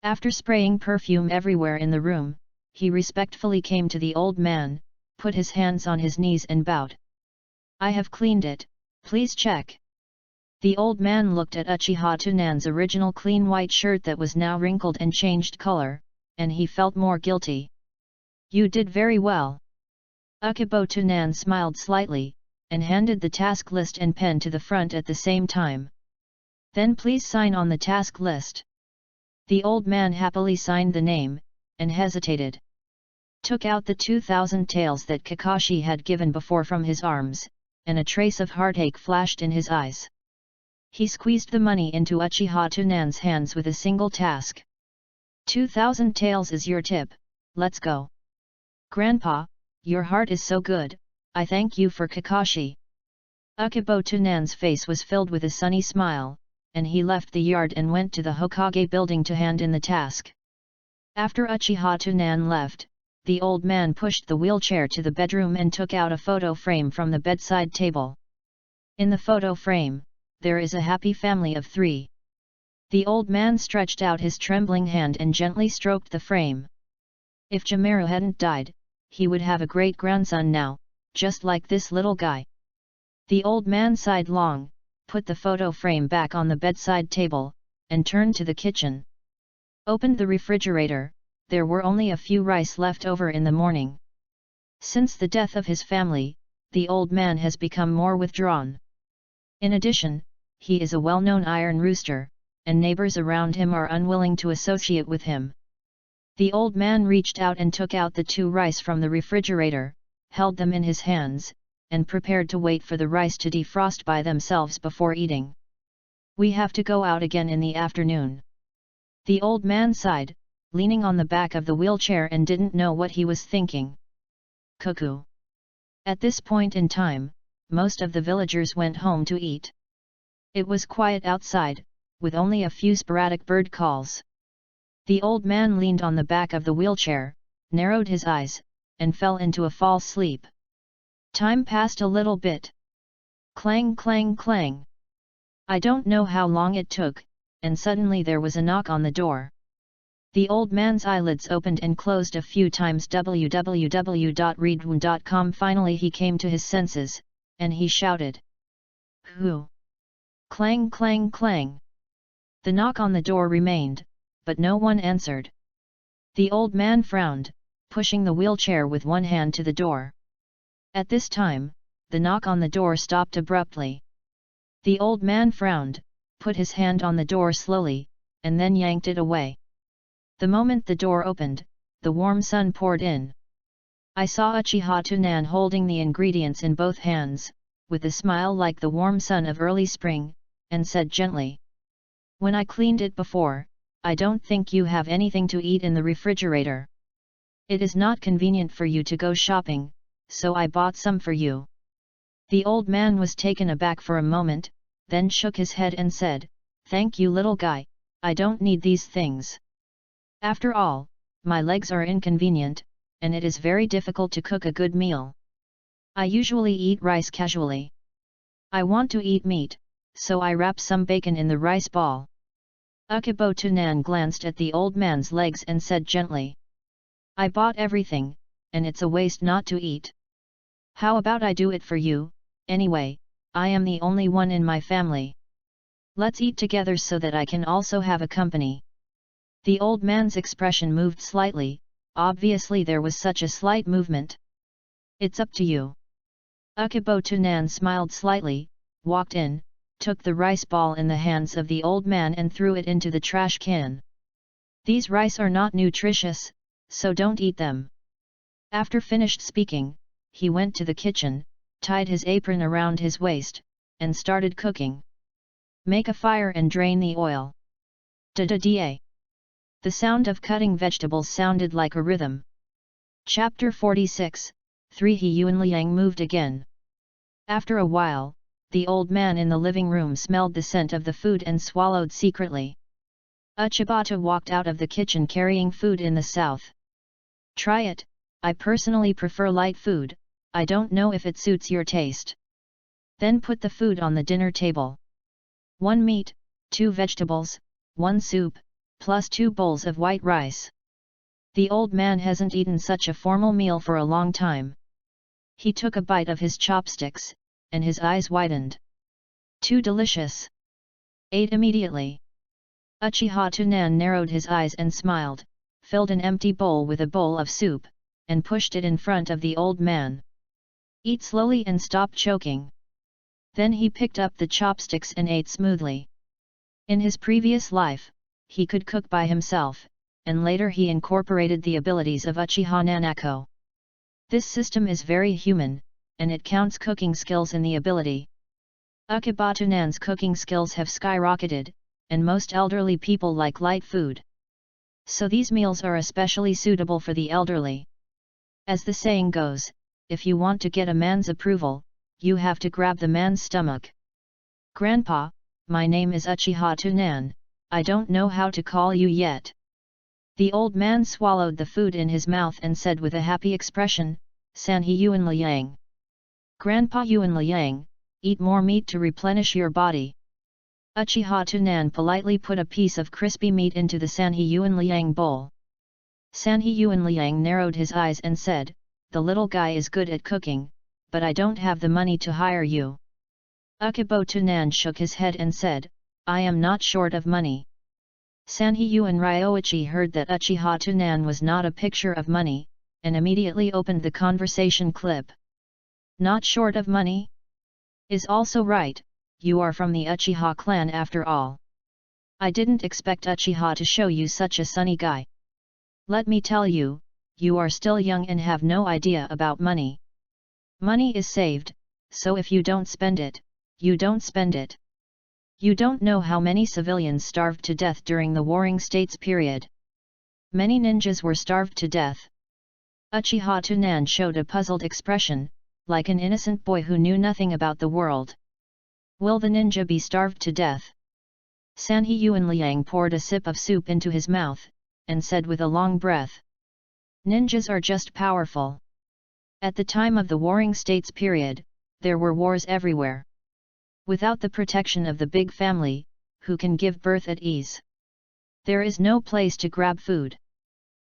After spraying perfume everywhere in the room, he respectfully came to the old man, put his hands on his knees and bowed. "I have cleaned it, please check." The old man looked at Uchiha Tunan's original clean white shirt that was now wrinkled and changed color, and he felt more guilty. "You did very well." Uchiha Tunan smiled slightly, and handed the task list and pen to the front at the same time. "Then please sign on the task list." The old man happily signed the name, and hesitated. Took out the 2,000 taels that Kakashi had given before from his arms, and a trace of heartache flashed in his eyes. He squeezed the money into Uchiha Tunan's hands with a single task. 2,000 taels is your tip, let's go. Grandpa, your heart is so good, I thank you for Kakashi. Uchiha Tunan's face was filled with a sunny smile, and he left the yard and went to the Hokage building to hand in the task. After Uchiha Tunan left, the old man pushed the wheelchair to the bedroom and took out a photo frame from the bedside table. In the photo frame, there is a happy family of 3. The old man stretched out his trembling hand and gently stroked the frame. If Jamaru hadn't died, he would have a great-grandson now, just like this little guy. The old man sighed long, put the photo frame back on the bedside table, and turned to the kitchen. Opened the refrigerator. There were only a few rice left over in the morning. Since the death of his family, the old man has become more withdrawn. In addition, he is a well-known iron rooster, and neighbors around him are unwilling to associate with him. The old man reached out and took out the 2 rice from the refrigerator, held them in his hands, and prepared to wait for the rice to defrost by themselves before eating. "We have to go out again in the afternoon." The old man sighed, leaning on the back of the wheelchair and didn't know what he was thinking. Cuckoo. At this point in time, most of the villagers went home to eat. It was quiet outside, with only a few sporadic bird calls. The old man leaned on the back of the wheelchair, narrowed his eyes, and fell into a false sleep. Time passed a little bit. Clang clang clang. I don't know how long it took, and suddenly there was a knock on the door. The old man's eyelids opened and closed a few times. www.readaloud.com. Finally he came to his senses, and he shouted. Who? Clang clang clang. The knock on the door remained, but no one answered. The old man frowned, pushing the wheelchair with one hand to the door. At this time, the knock on the door stopped abruptly. The old man frowned, put his hand on the door slowly, and then yanked it away. The moment the door opened, the warm sun poured in. I saw Uchiha Tunan holding the ingredients in both hands, with a smile like the warm sun of early spring, and said gently. When I cleaned it before, I don't think you have anything to eat in the refrigerator. It is not convenient for you to go shopping, so I bought some for you. The old man was taken aback for a moment, then shook his head and said, Thank you little guy, I don't need these things. After all, my legs are inconvenient, and it is very difficult to cook a good meal. I usually eat rice casually. I want to eat meat, so I wrap some bacon in the rice ball. Uchiha Tunan glanced at the old man's legs and said gently. I bought everything, and it's a waste not to eat. How about I do it for you, anyway, I am the only one in my family. Let's eat together so that I can also have a company. The old man's expression moved slightly, obviously there was such a slight movement. It's up to you. Uchiha Tunan smiled slightly, walked in, took the rice ball in the hands of the old man and threw it into the trash can. These rice are not nutritious, so don't eat them. After finished speaking, he went to the kitchen, tied his apron around his waist, and started cooking. Make a fire and drain the oil. Da-da-da. The sound of cutting vegetables sounded like a rhythm. Chapter 46, 3. He Yuan Liang moved again. After a while, the old man in the living room smelled the scent of the food and swallowed secretly. Uchibata walked out of the kitchen carrying food in the south. Try it, I personally prefer light food, I don't know if it suits your taste. Then put the food on the dinner table. 1 meat, 2 vegetables, 1 soup, plus 2 bowls of white rice. The old man hasn't eaten such a formal meal for a long time. He took a bite of his chopsticks, and his eyes widened. Too delicious. Ate immediately. Uchiha Tunan narrowed his eyes and smiled, filled an empty bowl with a bowl of soup, and pushed it in front of the old man. Eat slowly and stop choking. Then he picked up the chopsticks and ate smoothly. In his previous life, he could cook by himself, and later he incorporated the abilities of Uchiha Nanako. This system is very human, and it counts cooking skills in the ability. Uchiha Tunan's cooking skills have skyrocketed, and most elderly people like light food. So these meals are especially suitable for the elderly. As the saying goes, if you want to get a man's approval, you have to grab the man's stomach. Grandpa, my name is Uchiha Tunan, I don't know how to call you yet. The old man swallowed the food in his mouth and said with a happy expression, Sanhe Yuan Liang. Grandpa Yuan Liang, eat more meat to replenish your body. Uchiha Tunan politely put a piece of crispy meat into the Sanhe Yuan Liang bowl. Sanhe Yuan Liang narrowed his eyes and said, the little guy is good at cooking, but I don't have the money to hire you. Uchiha Tunan shook his head and said, I am not short of money. Sanhe Yuan Ryoichi heard that Uchiha Tunan was not a picture of money, and immediately opened the conversation clip. Not short of money? Is also right, you are from the Uchiha clan after all. I didn't expect Uchiha to show you such a sunny guy. Let me tell you, you are still young and have no idea about money. Money is saved, so if you don't spend it, you don't spend it. You don't know how many civilians starved to death during the Warring States period. Many ninjas were starved to death. Uchiha Tunan showed a puzzled expression, like an innocent boy who knew nothing about the world. Will the ninja be starved to death? Sanhe Yuanliang poured a sip of soup into his mouth, and said with a long breath. Ninjas are just powerful. At the time of the Warring States period, there were wars everywhere. Without the protection of the big family, who can give birth at ease? There is no place to grab food.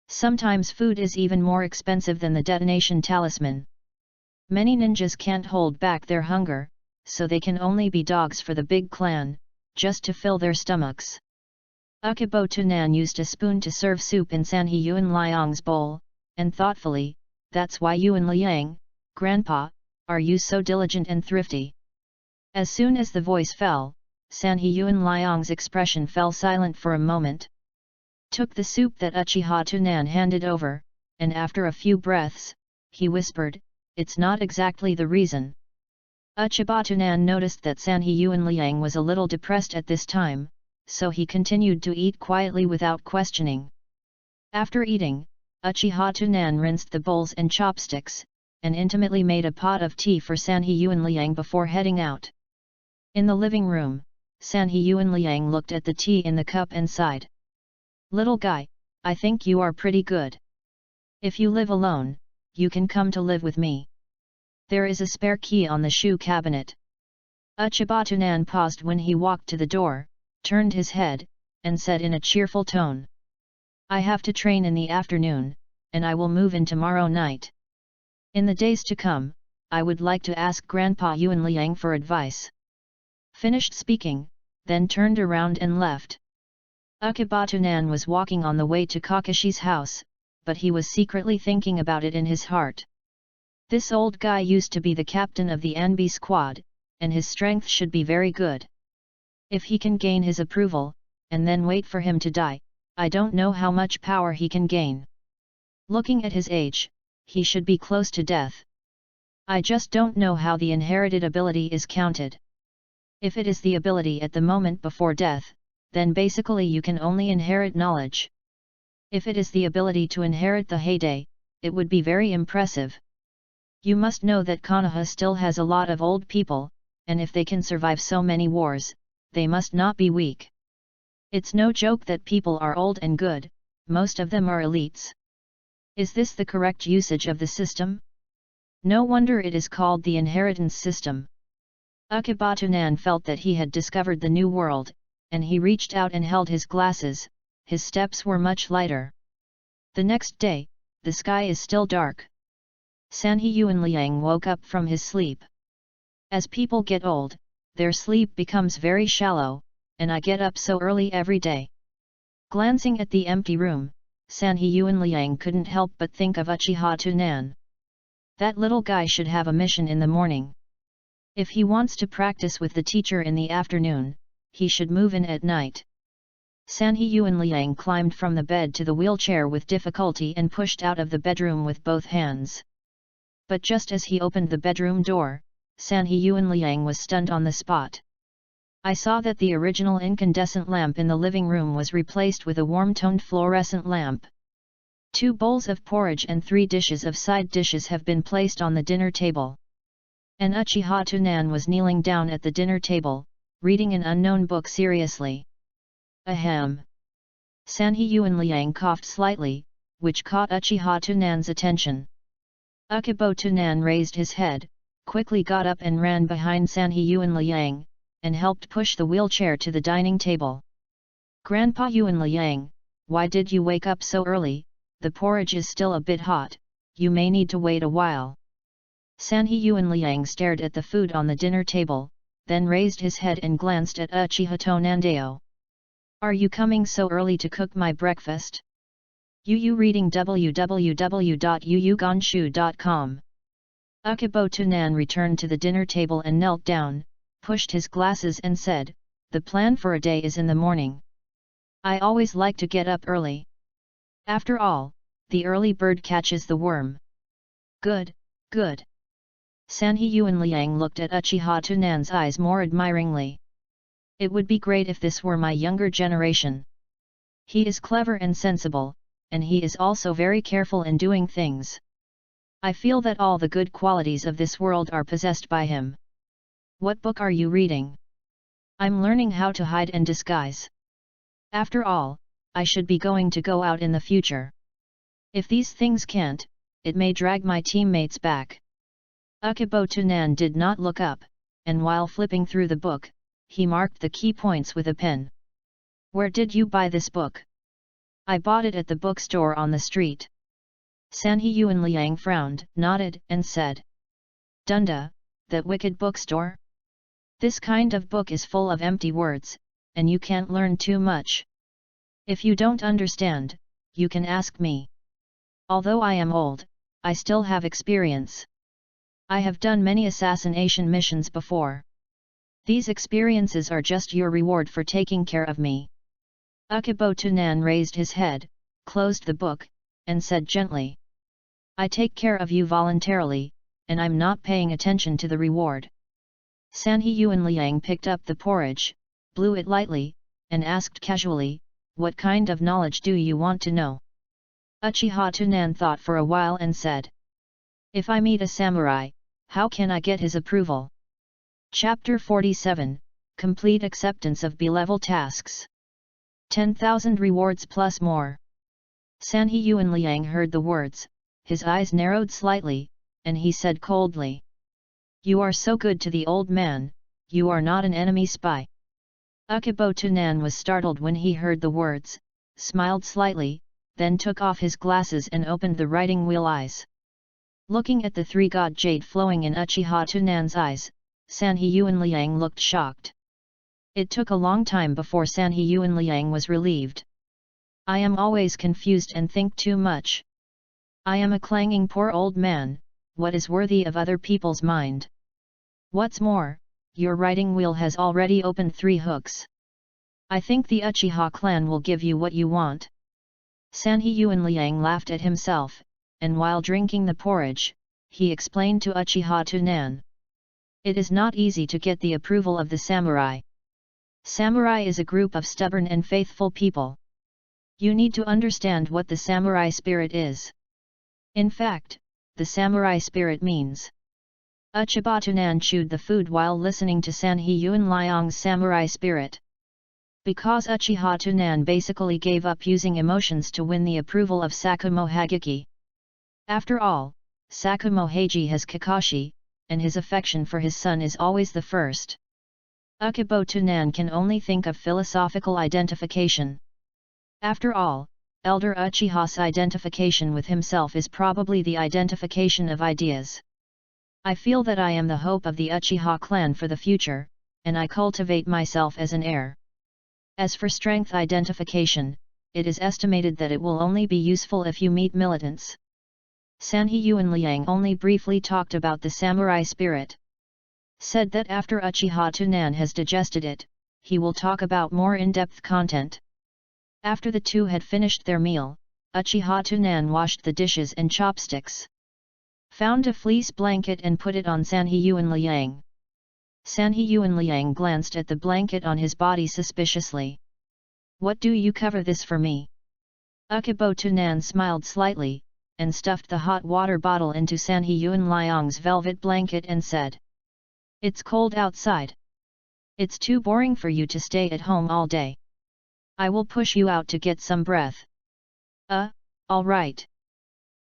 Sometimes food is even more expensive than the detonation talisman. Many ninjas can't hold back their hunger, so they can only be dogs for the big clan, just to fill their stomachs. Akibo Tunan used a spoon to serve soup in Sanhe Yuanliang's bowl, and thoughtfully, that's why Yuanliang, Grandpa, are you so diligent and thrifty? As soon as the voice fell, Sanhe Yuanliang's expression fell silent for a moment. Took the soup that Uchiha Tunan handed over, and after a few breaths, he whispered, it's not exactly the reason. Uchiha Tunan noticed that Sanhe Yuanliang was a little depressed at this time, so he continued to eat quietly without questioning. After eating, Uchiha Tunan rinsed the bowls and chopsticks, and intimately made a pot of tea for Sanhe Yuanliang before heading out. In the living room, Sanhe Yuanliang looked at the tea in the cup and sighed. Little guy, I think you are pretty good. If you live alone, you can come to live with me. There is a spare key on the shoe cabinet. Uchiha Tunan paused when he walked to the door, turned his head, and said in a cheerful tone. I have to train in the afternoon, and I will move in tomorrow night. In the days to come, I would like to ask Grandpa Yuanliang for advice. Finished speaking, then turned around and left. Uchiha Tunan was walking on the way to Kakashi's house, but he was secretly thinking about it in his heart. This old guy used to be the captain of the Anbi squad, and his strength should be very good. If he can gain his approval, and then wait for him to die, I don't know how much power he can gain. Looking at his age, he should be close to death. I just don't know how the inherited ability is counted. If it is the ability at the moment before death, then basically you can only inherit knowledge. If it is the ability to inherit the heyday, it would be very impressive. You must know that Konoha still has a lot of old people, and if they can survive so many wars, they must not be weak. It's no joke that people are old and good, most of them are elites. Is this the correct usage of the system? No wonder it is called the inheritance system. Uchiha Tunan felt that he had discovered the new world, and he reached out and held his glasses. His steps were much lighter. The next day, the sky is still dark. Sanhe Yuanliang woke up from his sleep. As people get old, their sleep becomes very shallow, and I get up so early every day. Glancing at the empty room, Sanhe Yuanliang couldn't help but think of Uchiha Tunan. That little guy should have a mission in the morning. If he wants to practice with the teacher in the afternoon, he should move in at night. Sanhe Yuanliang climbed from the bed to the wheelchair with difficulty and pushed out of the bedroom with both hands. But just as he opened the bedroom door, Sanhe Yuanliang was stunned on the spot. I saw that the original incandescent lamp in the living room was replaced with a warm-toned fluorescent lamp. 2 bowls of porridge and 3 dishes of side dishes have been placed on the dinner table. And Uchiha Tunan was kneeling down at the dinner table, reading an unknown book seriously. Ahem! Sanhe Yuanliang coughed slightly, which caught Uchiha Tunan's attention. Uchiha Tunan raised his head, quickly got up and ran behind Sanhe Yuanliang, and helped push the wheelchair to the dining table. Grandpa Yuanliang, why did you wake up so early? The porridge is still a bit hot, you may need to wait a while. Sanhe Yuanliang stared at the food on the dinner table, then raised his head and glanced at Uchiha Tonandeo. Are you coming so early to cook my breakfast? Yu reading www.yuyugonshu.com. Uchiha Tunan returned to the dinner table and knelt down, pushed his glasses and said, the plan for a day is in the morning. I always like to get up early. After all, the early bird catches the worm. Good, good. Sanhe Yuanliang looked at Uchiha Tunan's eyes more admiringly. It would be great if this were my younger generation. He is clever and sensible, and he is also very careful in doing things. I feel that all the good qualities of this world are possessed by him. What book are you reading? I'm learning how to hide and disguise. After all, I should be going to go out in the future. If these things can't, it may drag my teammates back. Akibo-tunan did not look up, and while flipping through the book, he marked the key points with a pen. Where did you buy this book? I bought it at the bookstore on the street. Sanhiyuan Liang frowned, nodded, and said. Dunda, that wicked bookstore? This kind of book is full of empty words, and you can't learn too much. If you don't understand, you can ask me. Although I am old, I still have experience. I have done many assassination missions before. These experiences are just your reward for taking care of me. Akibo-tunan raised his head, closed the book, and said gently. I take care of you voluntarily, and I'm not paying attention to the reward. Sanhiyuan Liang picked up the porridge, blew it lightly, and asked casually, what kind of knowledge do you want to know? Uchiha-tunan thought for a while and said. If I meet a samurai, how can I get his approval? Chapter 47, Complete Acceptance of B-level Tasks. 10,000 rewards plus more. Sanhiyuan Liang heard the words, his eyes narrowed slightly, and he said coldly. You are so good to the old man, you are not an enemy spy. Akibo-tunan was startled when he heard the words, smiled slightly, then took off his glasses and opened the writing wheel eyes. Looking at the three-god jade flowing in Uchiha-tunan's eyes, Sanhiyuan Liang looked shocked. It took a long time before Sanhiyuan Liang was relieved. I am always confused and think too much. I am a clanging poor old man, what is worthy of other people's mind? What's more, your writing wheel has already opened 3 hooks. I think the Uchiha clan will give you what you want. Sanhiyuan Liang laughed at himself, and while drinking the porridge, he explained to Uchiha-tunan. It is not easy to get the approval of the samurai. Samurai is a group of stubborn and faithful people. You need to understand what the samurai spirit is. In fact, the samurai spirit means. Uchiha-tunan chewed the food while listening to Sanhiyuan Liang's samurai spirit. Because Uchiha-tunan basically gave up using emotions to win the approval of Sakumo Hageki. After all, Sakumo Heiji has Kakashi, and his affection for his son is always the first. Akibo-tunan can only think of philosophical identification. After all, Elder Uchiha's identification with himself is probably the identification of ideas. I feel that I am the hope of the Uchiha clan for the future, and I cultivate myself as an heir. As for strength identification, it is estimated that it will only be useful if you meet militants. Sanhiyuan Liang only briefly talked about the samurai spirit. Said that after Uchiha-tunan has digested it, he will talk about more in-depth content. After the two had finished their meal, Uchiha-tunan washed the dishes and chopsticks. Found a fleece blanket and put it on Sanhiyuan Liang. Sanhiyuan Liang glanced at the blanket on his body suspiciously. What do you cover this for me? Akibo-tunan smiled slightly, and stuffed the hot water bottle into Sanhiyuan Liang's velvet blanket and said. It's cold outside. It's too boring for you to stay at home all day. I will push you out to get some breath. All right.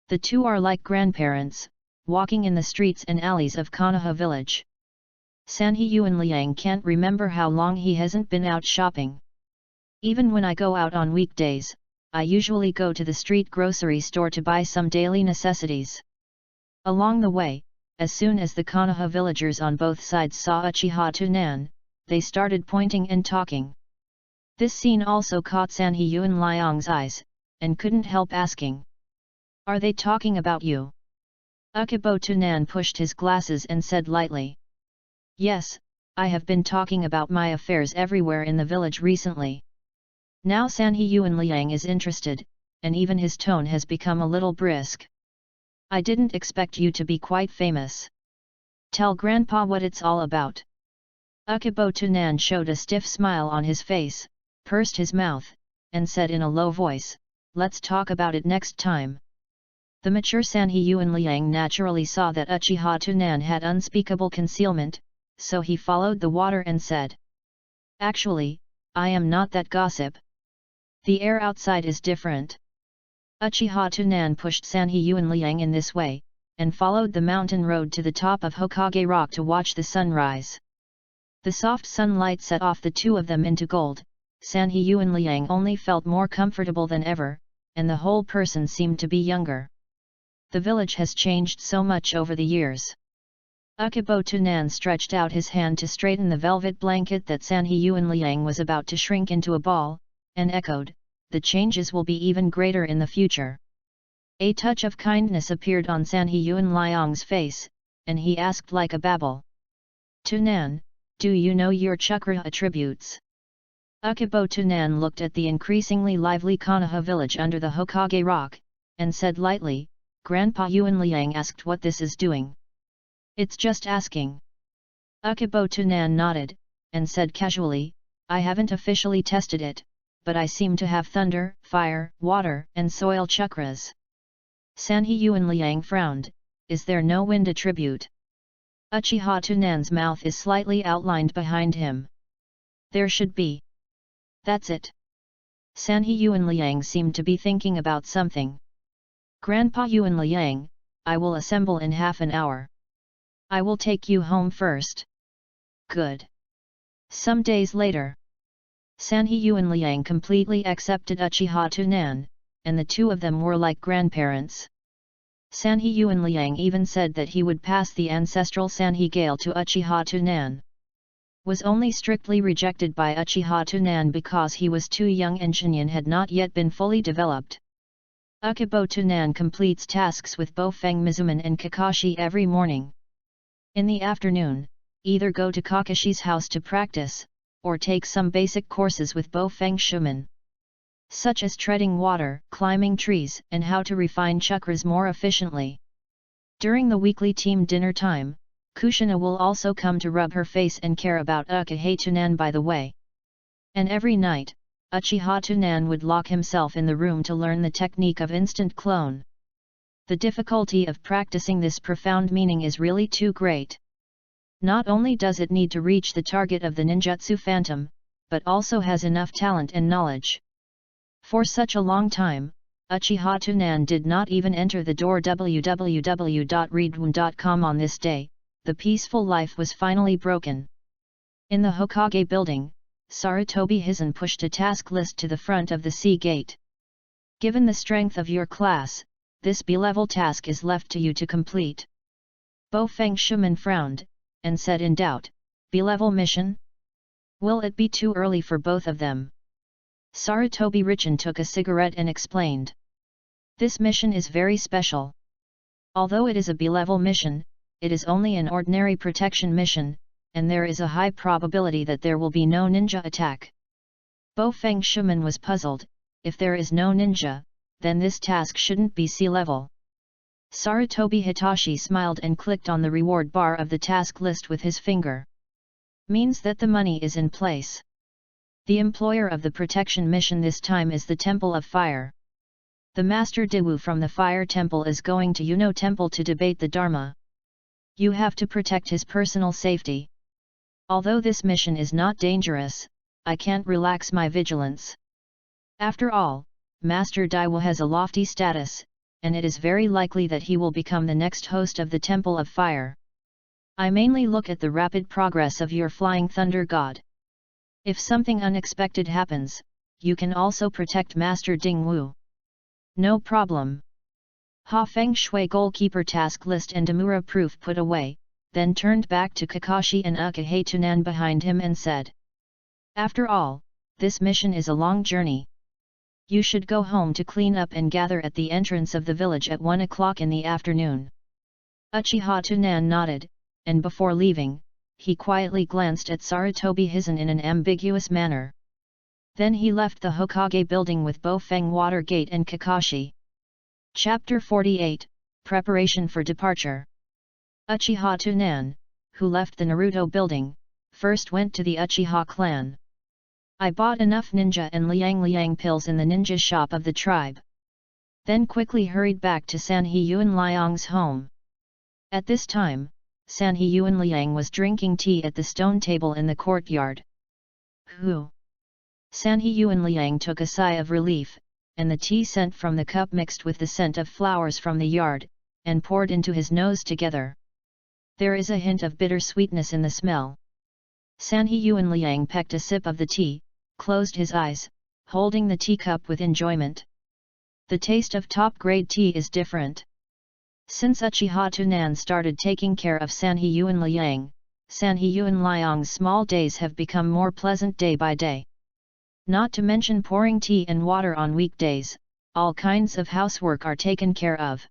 The two are like grandparents, walking in the streets and alleys of Konoha village. Sanhiyuan Liang can't remember how long he hasn't been out shopping. Even when I go out on weekdays, I usually go to the street grocery store to buy some daily necessities. Along the way, as soon as the Konoha villagers on both sides saw Uchiha-tunan, they started pointing and talking. This scene also caught Sanhiyuan Liang's eyes, and couldn't help asking. Are they talking about you? Akibo-tunan pushed his glasses and said lightly. Yes, I have been talking about my affairs everywhere in the village recently. Now Sanhiyuan Liang is interested, and even his tone has become a little brisk. I didn't expect you to be quite famous. Tell Grandpa what it's all about. Akibo-tunan showed a stiff smile on his face, pursed his mouth, and said in a low voice, let's talk about it next time. The mature Sanhee and Liang naturally saw that Uchiha Tunan had unspeakable concealment, so he followed the water and said, "Actually, I am not that gossip. The air outside is different." Uchiha Tunan pushed Sanhee and Liang in this way, and followed the mountain road to the top of Hokage Rock to watch the sunrise. The soft sunlight set off the two of them into gold. Sanhee and Liang only felt more comfortable than ever, and the whole person seemed to be younger. The village has changed so much over the years. Uchibo Tunan stretched out his hand to straighten the velvet blanket that Sanhee and Liang was about to shrink into a ball, and echoed, "The changes will be even greater in the future." A touch of kindness appeared on Sanhee and Liang's face, and he asked like a babble, "Tunan, do you know your chakra attributes?" Uchibo Tunan looked at the increasingly lively Konoha village under the Hokage Rock, and said lightly, "Grandpa Yuan Liang asked what this is doing." "It's just asking." Uchibo Tunan nodded, and said casually, "I haven't officially tested it, but I seem to have thunder, fire, water, and soil chakras." Sanhee and Liang frowned. "Is there no wind attribute?" Uchiha Tunan's mouth is slightly outlined behind him. "There should be." "That's it." Sanhee and Liang seemed to be thinking about something. "Grandpa Yuan Liang, I will assemble in half an hour. I will take you home first." "Good." Some days later, Sanhee and Liang completely accepted Uchiha Tunan, and the two of them were like grandparents. Sanhee and Liang even said that he would pass the ancestral Sanhee Gale to Uchiha Tunan. Was only strictly rejected by Uchiha Tunan because he was too young and Shinyan had not yet been fully developed. Uchibo Tunan completes tasks with Bofeng Mizuman and Kakashi every morning. In the afternoon, either go to Kakashi's house to practice, or take some basic courses with Bofeng Shuman, such as treading water, climbing trees, and how to refine chakras more efficiently. During the weekly team dinner time, Kushina will also come to rub her face and care about Uchiha Tunan by the way. And every night, Uchiha Tunan would lock himself in the room to learn the technique of instant clone. The difficulty of practicing this profound meaning is really too great. Not only does it need to reach the target of the ninjutsu phantom, but also has enough talent and knowledge. For such a long time, Uchiha Tunan did not even enter the door www.readaloud.com. On this day, the peaceful life was finally broken. In the Hokage building, Sarutobi Hizen pushed a task list to the front of the sea gate. "Given the strength of your class, this B-level task is left to you to complete." Bofeng Shuman frowned, and said in doubt, "B-level mission? Will it be too early for both of them?" Sarutobi Richin took a cigarette and explained. "This mission is very special. Although it is a B-level mission, it is only an ordinary protection mission, and there is a high probability that there will be no ninja attack." Bofeng Shuman was puzzled. If there is no ninja, then this task shouldn't be C-level. Sarutobi Hitachi smiled and clicked on the reward bar of the task list with his finger. "Means that the money is in place." The employer of the protection mission this time is the Temple of Fire. The Master Dewu from the Fire Temple is going to Yuno Temple to debate the Dharma. You have to protect his personal safety. Although this mission is not dangerous, I can't relax my vigilance. After all, Master Dewu has a lofty status, and it is very likely that he will become the next host of the Temple of Fire. I mainly look at the rapid progress of your Flying Thunder God. If something unexpected happens, you can also protect Master Ding Wu. No problem. Ha Feng Shui goalkeeper task list and Demura proof put away, then turned back to Kakashi and Uchiha Tunan behind him and said, "After all, this mission is a long journey. You should go home to clean up and gather at the entrance of the village at 1 o'clock in the afternoon." Uchiha Tunan nodded, and before leaving, he quietly glanced at Sarutobi Hizen in an ambiguous manner. Then he left the Hokage building with Bofeng Watergate and Kakashi. Chapter 48, Preparation for Departure. Uchiha Tunan, who left the Naruto building, first went to the Uchiha clan. "I bought enough ninja and liang pills in the ninja shop of the tribe. then quickly hurried back to San He Yuan Liang's home. At this time, San He Yuan Liang was drinking tea at the stone table in the courtyard. Who? San He Yuan Liang took a sigh of relief, and the tea scent from the cup mixed with the scent of flowers from the yard, and poured into his nose together. There is a hint of bitter sweetness in the smell. San He Yuan Liang pecked a sip of the tea, closed his eyes, holding the teacup with enjoyment. The taste of top-grade tea is different. Since Uchiha Tunan started taking care of San He Yuan Liang, San He Yuan Liang's small days have become more pleasant day by day. Not to mention pouring tea and water on weekdays, all kinds of housework are taken care of.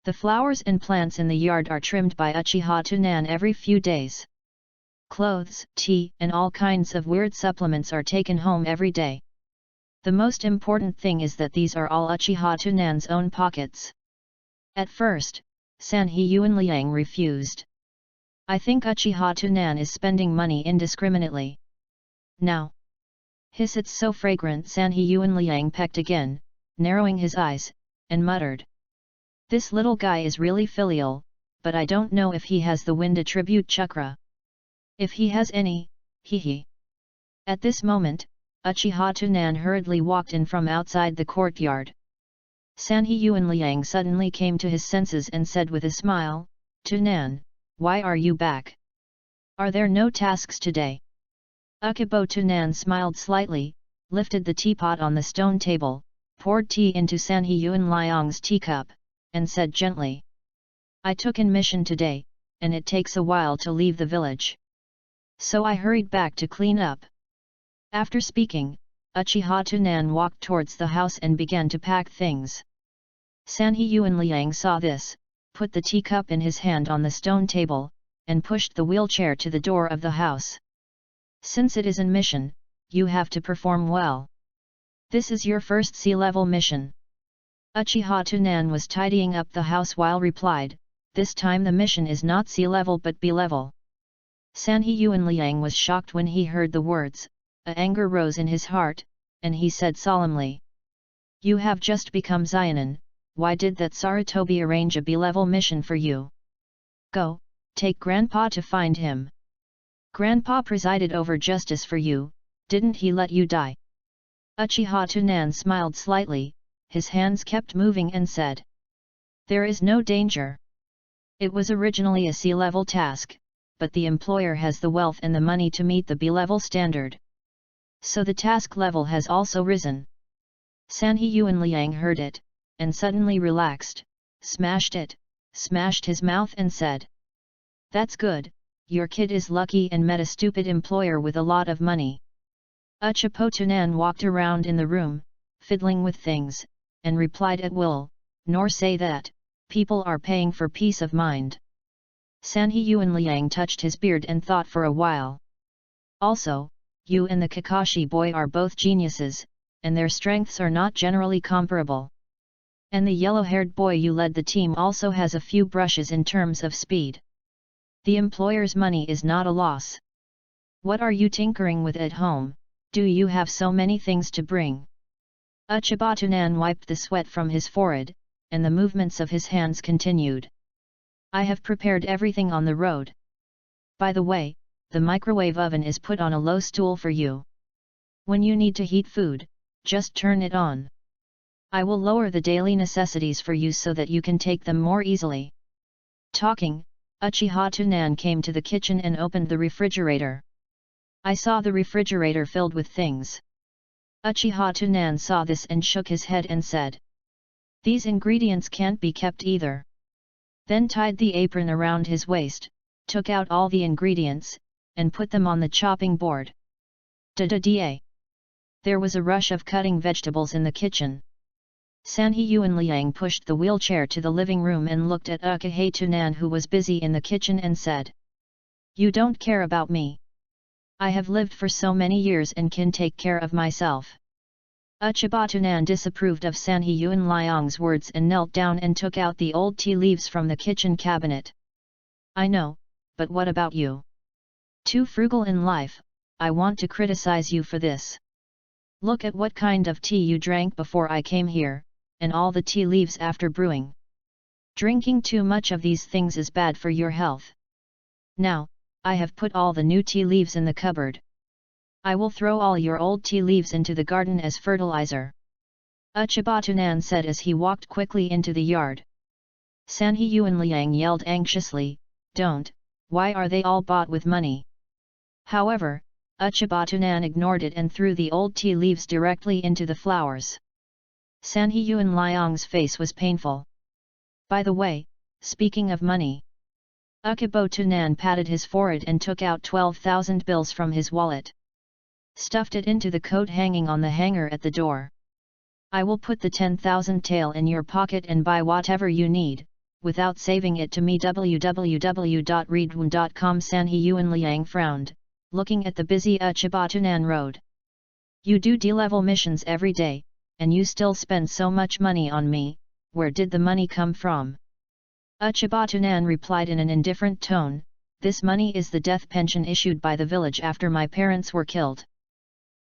The flowers and plants in the yard are trimmed by Uchiha Tunan every few days. Clothes, tea, and all kinds of weird supplements are taken home every day. The most important thing is that these are all Uchiha Tunan's own pockets. At first, San He Yuan Liang refused. I think Uchiha Tunan is spending money indiscriminately. Now. Hiss, it's so fragrant. San He Yuan Liang pecked again, narrowing his eyes, and muttered. This little guy is really filial, but I don't know if he has the wind attribute chakra. If he has any, hee. At this moment, Uchiha Tunan hurriedly walked in from outside the courtyard. San He Yuan Liang suddenly came to his senses and said with a smile, Tunan, why are you back? Are there no tasks today? Uchibo Tunan smiled slightly, lifted the teapot on the stone table, poured tea into San He Yuan Liang's teacup, and said gently. I took in mission today, and it takes a while to leave the village. So I hurried back to clean up. After speaking, Uchiha Tunan walked towards the house and began to pack things. San He Yuan Liang saw this, put the teacup in his hand on the stone table, and pushed the wheelchair to the door of the house. Since it is in mission, you have to perform well. This is your first C-level mission. Uchiha Tunan was tidying up the house while replied, this time the mission is not C-level but B-level. San He Yuan Liang was shocked when he heard the words, anger rose in his heart, and he said solemnly. You have just become Zionin, why did that Sarutobi arrange a B-level mission for you? Go, take Grandpa to find him. Grandpa presided over justice for you, didn't he let you die? Uchiha Tunan smiled slightly, his hands kept moving and said. There is no danger. It was originally a C-level task, but the employer has the wealth and the money to meet the B-level standard. So the task level has also risen. San He Yuan Liang heard it, and suddenly relaxed, smashed his mouth and said. That's good, your kid is lucky and met a stupid employer with a lot of money. Uchipo Tunan walked around in the room, fiddling with things, and replied at will, nor say that, people are paying for peace of mind. San He Yuan Liang touched his beard and thought for a while. Also, you and the Kakashi boy are both geniuses, and their strengths are not generally comparable. And the yellow-haired boy you led the team also has a few brushes in terms of speed. The employer's money is not a loss. What are you tinkering with at home, do you have so many things to bring? Uchiba Tunan wiped the sweat from his forehead, and the movements of his hands continued. I have prepared everything on the road. By the way, the microwave oven is put on a low stool for you. When you need to heat food, just turn it on. I will lower the daily necessities for you so that you can take them more easily. Talking, Uchiha Tunan came to the kitchen and opened the refrigerator. I saw the refrigerator filled with things. Uchiha Tunan saw this and shook his head and said. These ingredients can't be kept either. Then tied the apron around his waist, took out all the ingredients, and put them on the chopping board. Da-da-da. There was a rush of cutting vegetables in the kitchen. San He Yuan Liang pushed the wheelchair to the living room and looked at Uchiha Tunan who was busy in the kitchen and said. You don't care about me. I have lived for so many years and can take care of myself. Uchiba Tunan disapproved of San He Yuan Liang's words and knelt down and took out the old tea leaves from the kitchen cabinet. I know, but what about you? Too frugal in life, I want to criticize you for this. Look at what kind of tea you drank before I came here, and all the tea leaves after brewing. Drinking too much of these things is bad for your health. Now, I have put all the new tea leaves in the cupboard. I will throw all your old tea leaves into the garden as fertilizer. Uchibatunan said as he walked quickly into the yard. Sanhee and Liang yelled anxiously, "Don't, why are they all bought with money?" However, Uchibatunan ignored it and threw the old tea leaves directly into the flowers. Sanhee and Liang's face was painful. By the way, speaking of money. Uchibatunan patted his forehead and took out 12,000 bills from his wallet. Stuffed it into the coat hanging on the hanger at the door. "I will put the 10,000 tael in your pocket and buy whatever you need, without saving it to me." www.readaloud.com. Sanhee and Liang frowned, looking at the busy Uchibatunan road. "You do D-level missions every day, and you still spend so much money on me, where did the money come from?" Uchibatunan replied in an indifferent tone, "This money is the death pension issued by the village after my parents were killed."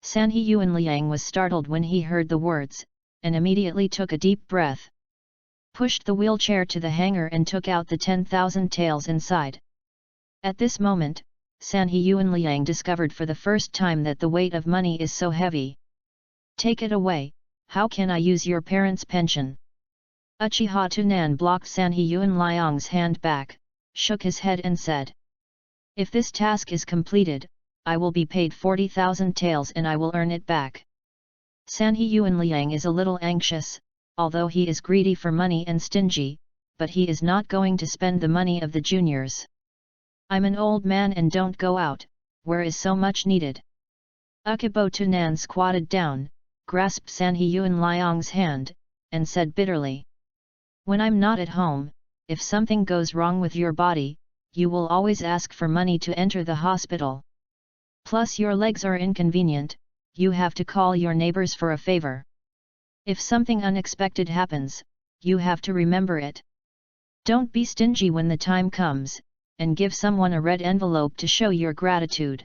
Sanhee and Liang was startled when he heard the words, and immediately took a deep breath. Pushed the wheelchair to the hanger and took out the 10,000 taels inside. At this moment, Sanhee and Liang discovered for the first time that the weight of money is so heavy. "Take it away, how can I use your parents' pension?" Uchibatunan blocked Sanhee and Liang's hand back, shook his head and said, "If this task is completed, I will be paid 40,000 taels and I will earn it back." Sanhee and Liang is a little anxious, although he is greedy for money and stingy, but he is not going to spend the money of the juniors. "I'm an old man and don't go out, where is so much needed?" Uchibatunan squatted down, grasped Sanhee and Liang's hand, and said bitterly, "When I'm not at home, if something goes wrong with your body, you will always ask for money to enter the hospital. Plus your legs are inconvenient, you have to call your neighbors for a favor. If something unexpected happens, you have to remember it. Don't be stingy when the time comes, and give someone a red envelope to show your gratitude.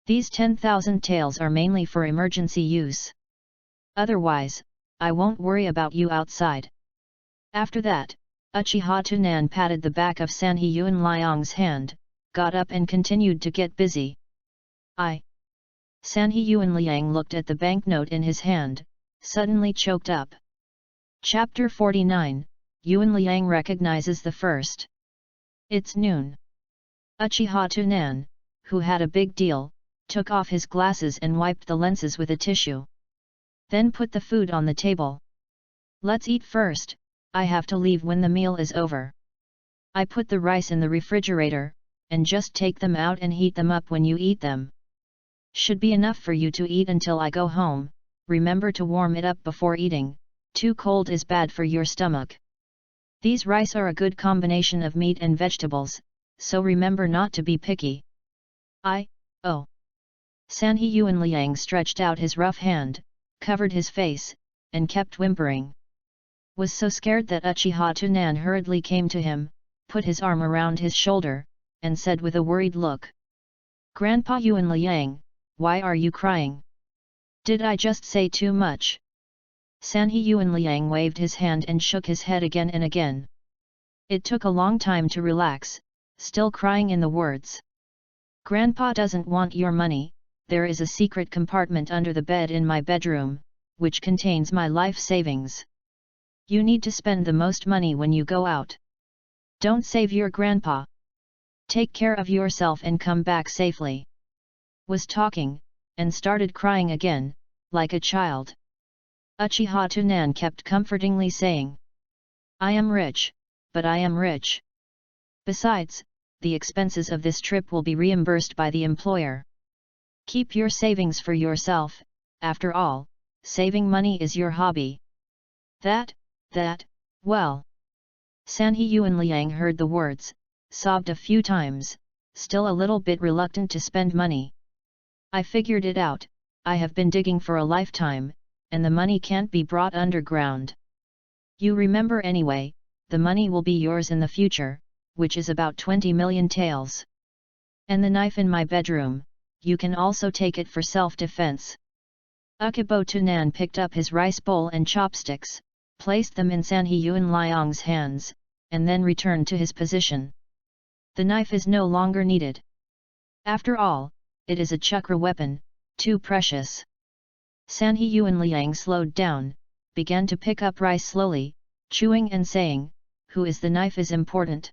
These 10,000 taels are mainly for emergency use. Otherwise, I won't worry about you outside." After that, Uchibatunan patted the back of Sanhee and Liang's hand, got up and continued to get busy. Sanhee and Liang looked at the banknote in his hand, suddenly choked up. Chapter 49, Yuan Liang recognizes the first. It's noon. Uchibatunan, who had a big deal, took off his glasses and wiped the lenses with a tissue. Then put the food on the table. "Let's eat first, I have to leave when the meal is over. I put the rice in the refrigerator, and just take them out and heat them up when you eat them. Should be enough for you to eat until I go home, remember to warm it up before eating, too cold is bad for your stomach. These rice are a good combination of meat and vegetables, so remember not to be picky." Oh. Sanhee and Liang stretched out his rough hand, covered his face, and kept whimpering. Was so scared that Uchibatunan hurriedly came to him, put his arm around his shoulder, and said with a worried look, "Grandpa Yuan Liang, why are you crying? Did I just say too much?" Sanhee and Liang waved his hand and shook his head again and again. It took a long time to relax, still crying in the words. "Grandpa doesn't want your money, there is a secret compartment under the bed in my bedroom, which contains my life savings. You need to spend the most money when you go out. Don't save your grandpa. Take care of yourself and come back safely." Was talking, and started crying again, like a child. Uchibatunan kept comfortingly saying, "I am rich, but I am rich. Besides, the expenses of this trip will be reimbursed by the employer. Keep your savings for yourself, after all, saving money is your hobby." Well. Sanhee and Liang heard the words, sobbed a few times, still a little bit reluctant to spend money. "I figured it out, I have been digging for a lifetime, and the money can't be brought underground. You remember anyway, the money will be yours in the future, which is about 20 million taels. And the knife in my bedroom, you can also take it for self-defense." Uchibatunan picked up his rice bowl and chopsticks, placed them in Sanhe Yuanliang's hands, and then returned to his position. The knife is no longer needed. After all, it is a chakra weapon, too precious. Sanhe Yuanliang slowed down, began to pick up rice slowly, chewing and saying, "Who is the knife is important."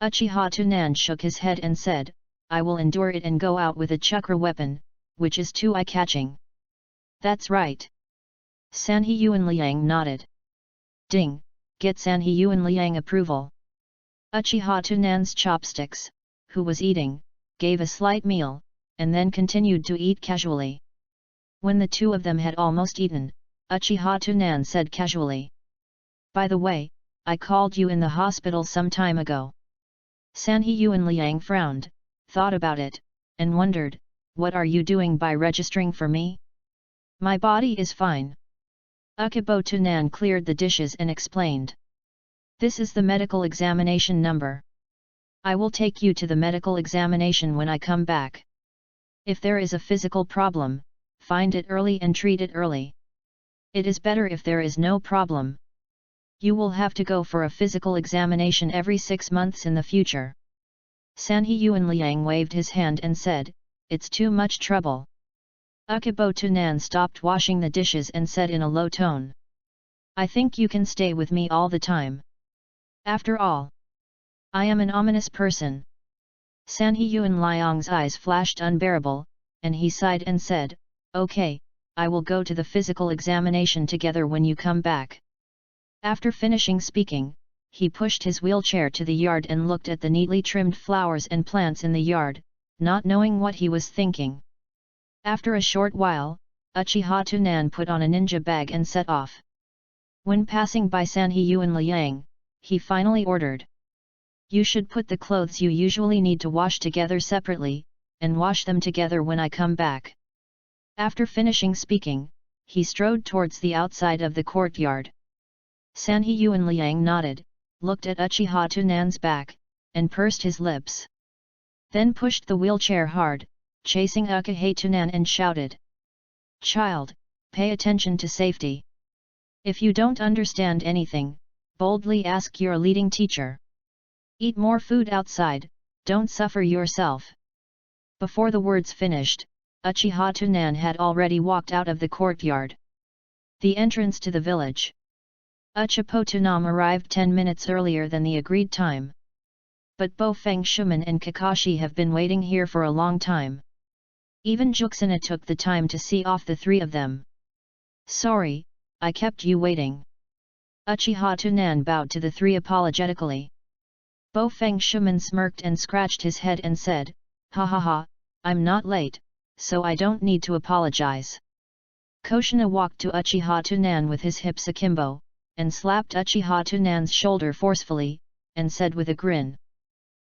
Uchiha Tunan shook his head and said, "I will endure it and go out with a chakra weapon, which is too eye-catching." "That's right." Sanhe Yuanliang nodded. "Ding, get Sanhe Yuanliang approval." Uchiha Tunan's chopsticks, who was eating, gave a slight meal, and then continued to eat casually. When the two of them had almost eaten, Uchiha Tunan said casually, "By the way, I called you in the hospital some time ago." Sanhe Yuanliang frowned, thought about it, and wondered, "What are you doing by registering for me?" "My body is fine." Uchibo Tunan cleared the dishes and explained, "This is the medical examination number. I will take you to the medical examination when I come back. If there is a physical problem, find it early and treat it early. It is better if there is no problem. You will have to go for a physical examination every 6 months in the future." Sanhe Yuanliang waved his hand and said, "It's too much trouble." Uchibo Tunan stopped washing the dishes and said in a low tone, "I think you can stay with me all the time. After all, I am an ominous person." Sanhe Yuanliang's eyes flashed unbearable, and he sighed and said, "Okay, I will go to the physical examination together when you come back." After finishing speaking, he pushed his wheelchair to the yard and looked at the neatly trimmed flowers and plants in the yard, not knowing what he was thinking. After a short while, Uchiha Tunan put on a ninja bag and set off. When passing by Sanhe Yuanliang, he finally ordered, "You should put the clothes you usually need to wash together separately, and wash them together when I come back." After finishing speaking, he strode towards the outside of the courtyard. Sanhe Yuanliang nodded, looked at Uchiha Tunan's back, and pursed his lips. Then pushed the wheelchair hard, chasing Uchiha Tunan and shouted, "Child, pay attention to safety. If you don't understand anything, boldly ask your leading teacher. Eat more food outside, don't suffer yourself." Before the words finished, Uchiha Tunan had already walked out of the courtyard. The entrance to the village. Uchipo Tunam arrived 10 minutes earlier than the agreed time. But Bo Feng Shuman and Kakashi have been waiting here for a long time. Even Juxina took the time to see off the three of them. "Sorry, I kept you waiting." Uchiha Tunan bowed to the three apologetically. Bo Feng Shuman smirked and scratched his head and said, "Ha ha ha, I'm not late, so I don't need to apologize." Koshina walked to Uchiha Tunan with his hips akimbo, and slapped Uchiha Tunan's shoulder forcefully, and said with a grin,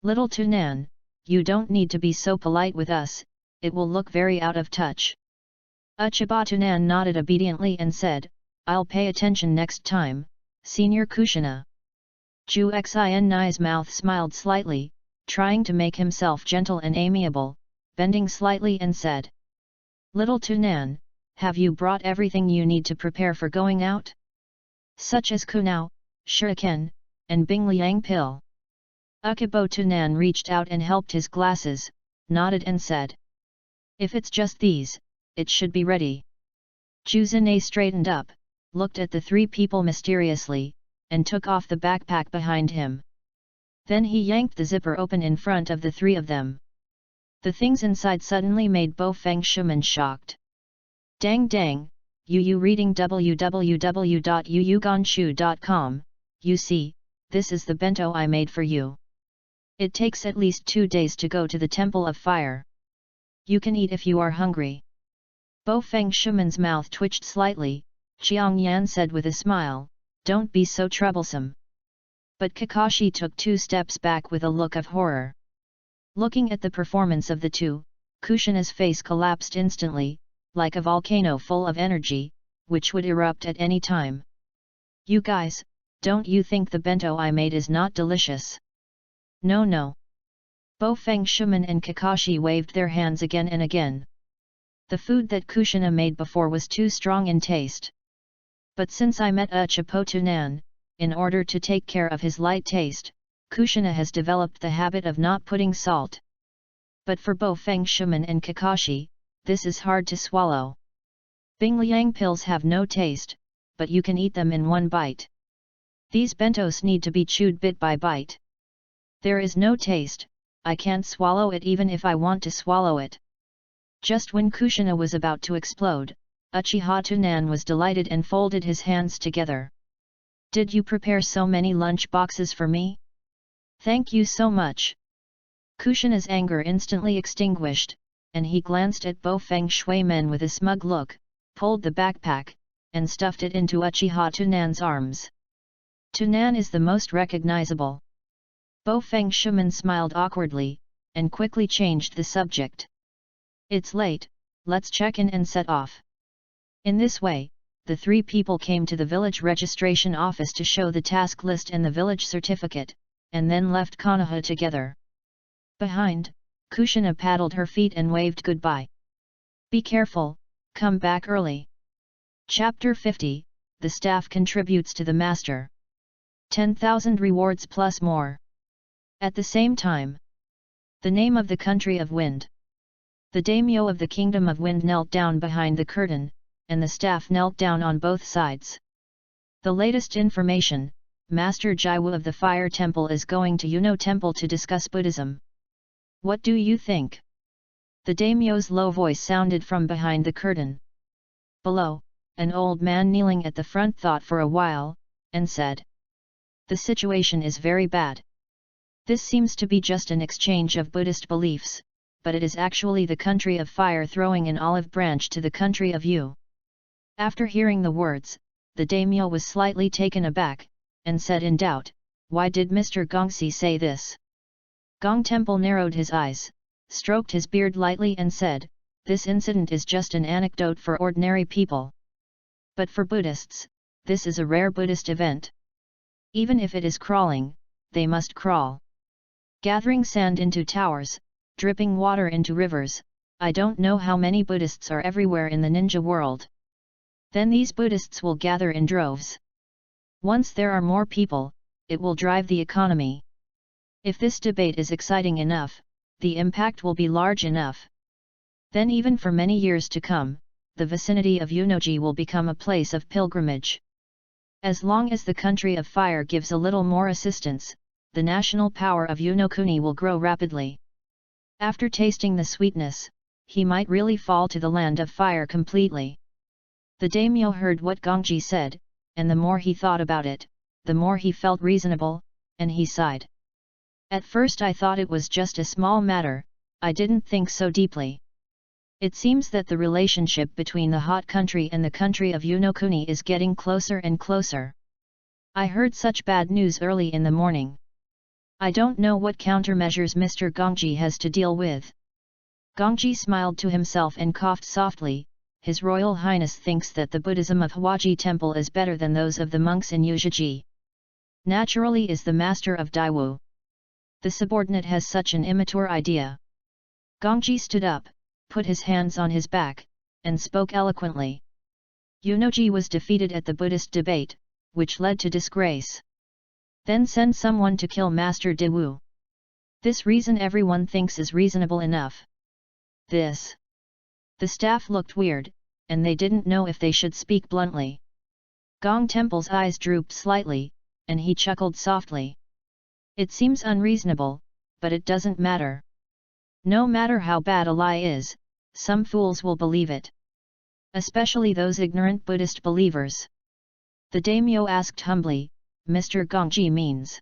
"Little Tunan, you don't need to be so polite with us, it will look very out of touch." Uchiba Tunan nodded obediently and said, "I'll pay attention next time, Senior Kushina." Ju Xin's mouth smiled slightly, trying to make himself gentle and amiable, bending slightly and said, "Little Tunan, have you brought everything you need to prepare for going out? Such as kunao, shuriken, and bingliang pill." Uchibo Tunan reached out and helped his glasses, nodded and said, "If it's just these, it should be ready." Ju Zine straightened up, looked at the three people mysteriously, and took off the backpack behind him. Then he yanked the zipper open in front of the three of them. The things inside suddenly made Bo Feng Shuman shocked. "Dang dang, you reading www.yuyuganshu.com, you see, this is the bento I made for you. It takes at least 2 days to go to the Temple of Fire. You can eat if you are hungry." Bo Feng Shuman's mouth twitched slightly. Qiang Yan said with a smile, "Don't be so troublesome." But Kakashi took 2 steps back with a look of horror. Looking at the performance of the two, Kushina's face collapsed instantly, like a volcano full of energy, which would erupt at any time. "You guys, don't you think the bento I made is not delicious?" "No no." Bo Feng Shuman and Kakashi waved their hands again and again. The food that Kushina made before was too strong in taste. But since I met Chapotunan, in order to take care of his light taste, Kushina has developed the habit of not putting salt. But for Bo Feng Shuman and Kakashi, this is hard to swallow. Bingliang pills have no taste, but you can eat them in one bite. These bentos need to be chewed bit by bite. There is no taste, I can't swallow it even if I want to swallow it. Just when Kushina was about to explode, Uchiha Tunan was delighted and folded his hands together. Did you prepare so many lunch boxes for me? Thank you so much. Kushina's anger instantly extinguished, and he glanced at Bo Feng Shui Men with a smug look, pulled the backpack, and stuffed it into Uchiha Tunan's arms. Tunan is the most recognizable. Bo Feng Shuman smiled awkwardly, and quickly changed the subject. It's late, let's check in and set off. In this way, the three people came to the village registration office to show the task list and the village certificate, and then left Konoha together. Behind, Kushina paddled her feet and waved goodbye. Be careful, come back early. Chapter 50, The Staff Contributes to the Master. 10,000 rewards plus more. At the same time, the name of the country of wind. The daimyo of the kingdom of wind knelt down behind the curtain, and the staff knelt down on both sides. The latest information, Master Jaiwu of the Fire Temple is going to Yuno Temple to discuss Buddhism. What do you think? The daimyo's low voice sounded from behind the curtain. Below, an old man kneeling at the front thought for a while, and said, the situation is very bad. This seems to be just an exchange of Buddhist beliefs, but it is actually the country of fire throwing an olive branch to the country of you. After hearing the words, the daimyo was slightly taken aback, and said in doubt, why did Mr. Gongxi say this? Gong Temple narrowed his eyes, stroked his beard lightly and said, this incident is just an anecdote for ordinary people. But for Buddhists, this is a rare Buddhist event. Even if it is crawling, they must crawl. Gathering sand into towers, dripping water into rivers, I don't know how many Buddhists are everywhere in the ninja world. Then these Buddhists will gather in droves. Once there are more people, it will drive the economy. If this debate is exciting enough, the impact will be large enough. Then even for many years to come, the vicinity of Unoji will become a place of pilgrimage. As long as the country of fire gives a little more assistance, the national power of Unokuni will grow rapidly. After tasting the sweetness, he might really fall to the land of fire completely. The daimyo heard what Gongji said, and the more he thought about it, the more he felt reasonable, and he sighed. At first I thought it was just a small matter, I didn't think so deeply. It seems that the relationship between the hot country and the country of Unokuni is getting closer and closer. I heard such bad news early in the morning. I don't know what countermeasures Mr. Gongji has to deal with. Gongji smiled to himself and coughed softly. His Royal Highness thinks that the Buddhism of Huaji Temple is better than those of the monks in Yuzhiji. Naturally is the master of Daiwu. The subordinate has such an immature idea. Gongji stood up, put his hands on his back, and spoke eloquently. Unoji was defeated at the Buddhist debate, which led to disgrace. Then send someone to kill Master Dewu. This reason everyone thinks is reasonable enough. This. The staff looked weird, and they didn't know if they should speak bluntly. Gong Temple's eyes drooped slightly, and he chuckled softly. It seems unreasonable, but it doesn't matter. No matter how bad a lie is, some fools will believe it. Especially those ignorant Buddhist believers. The daimyo asked humbly, Mr. Gongji means.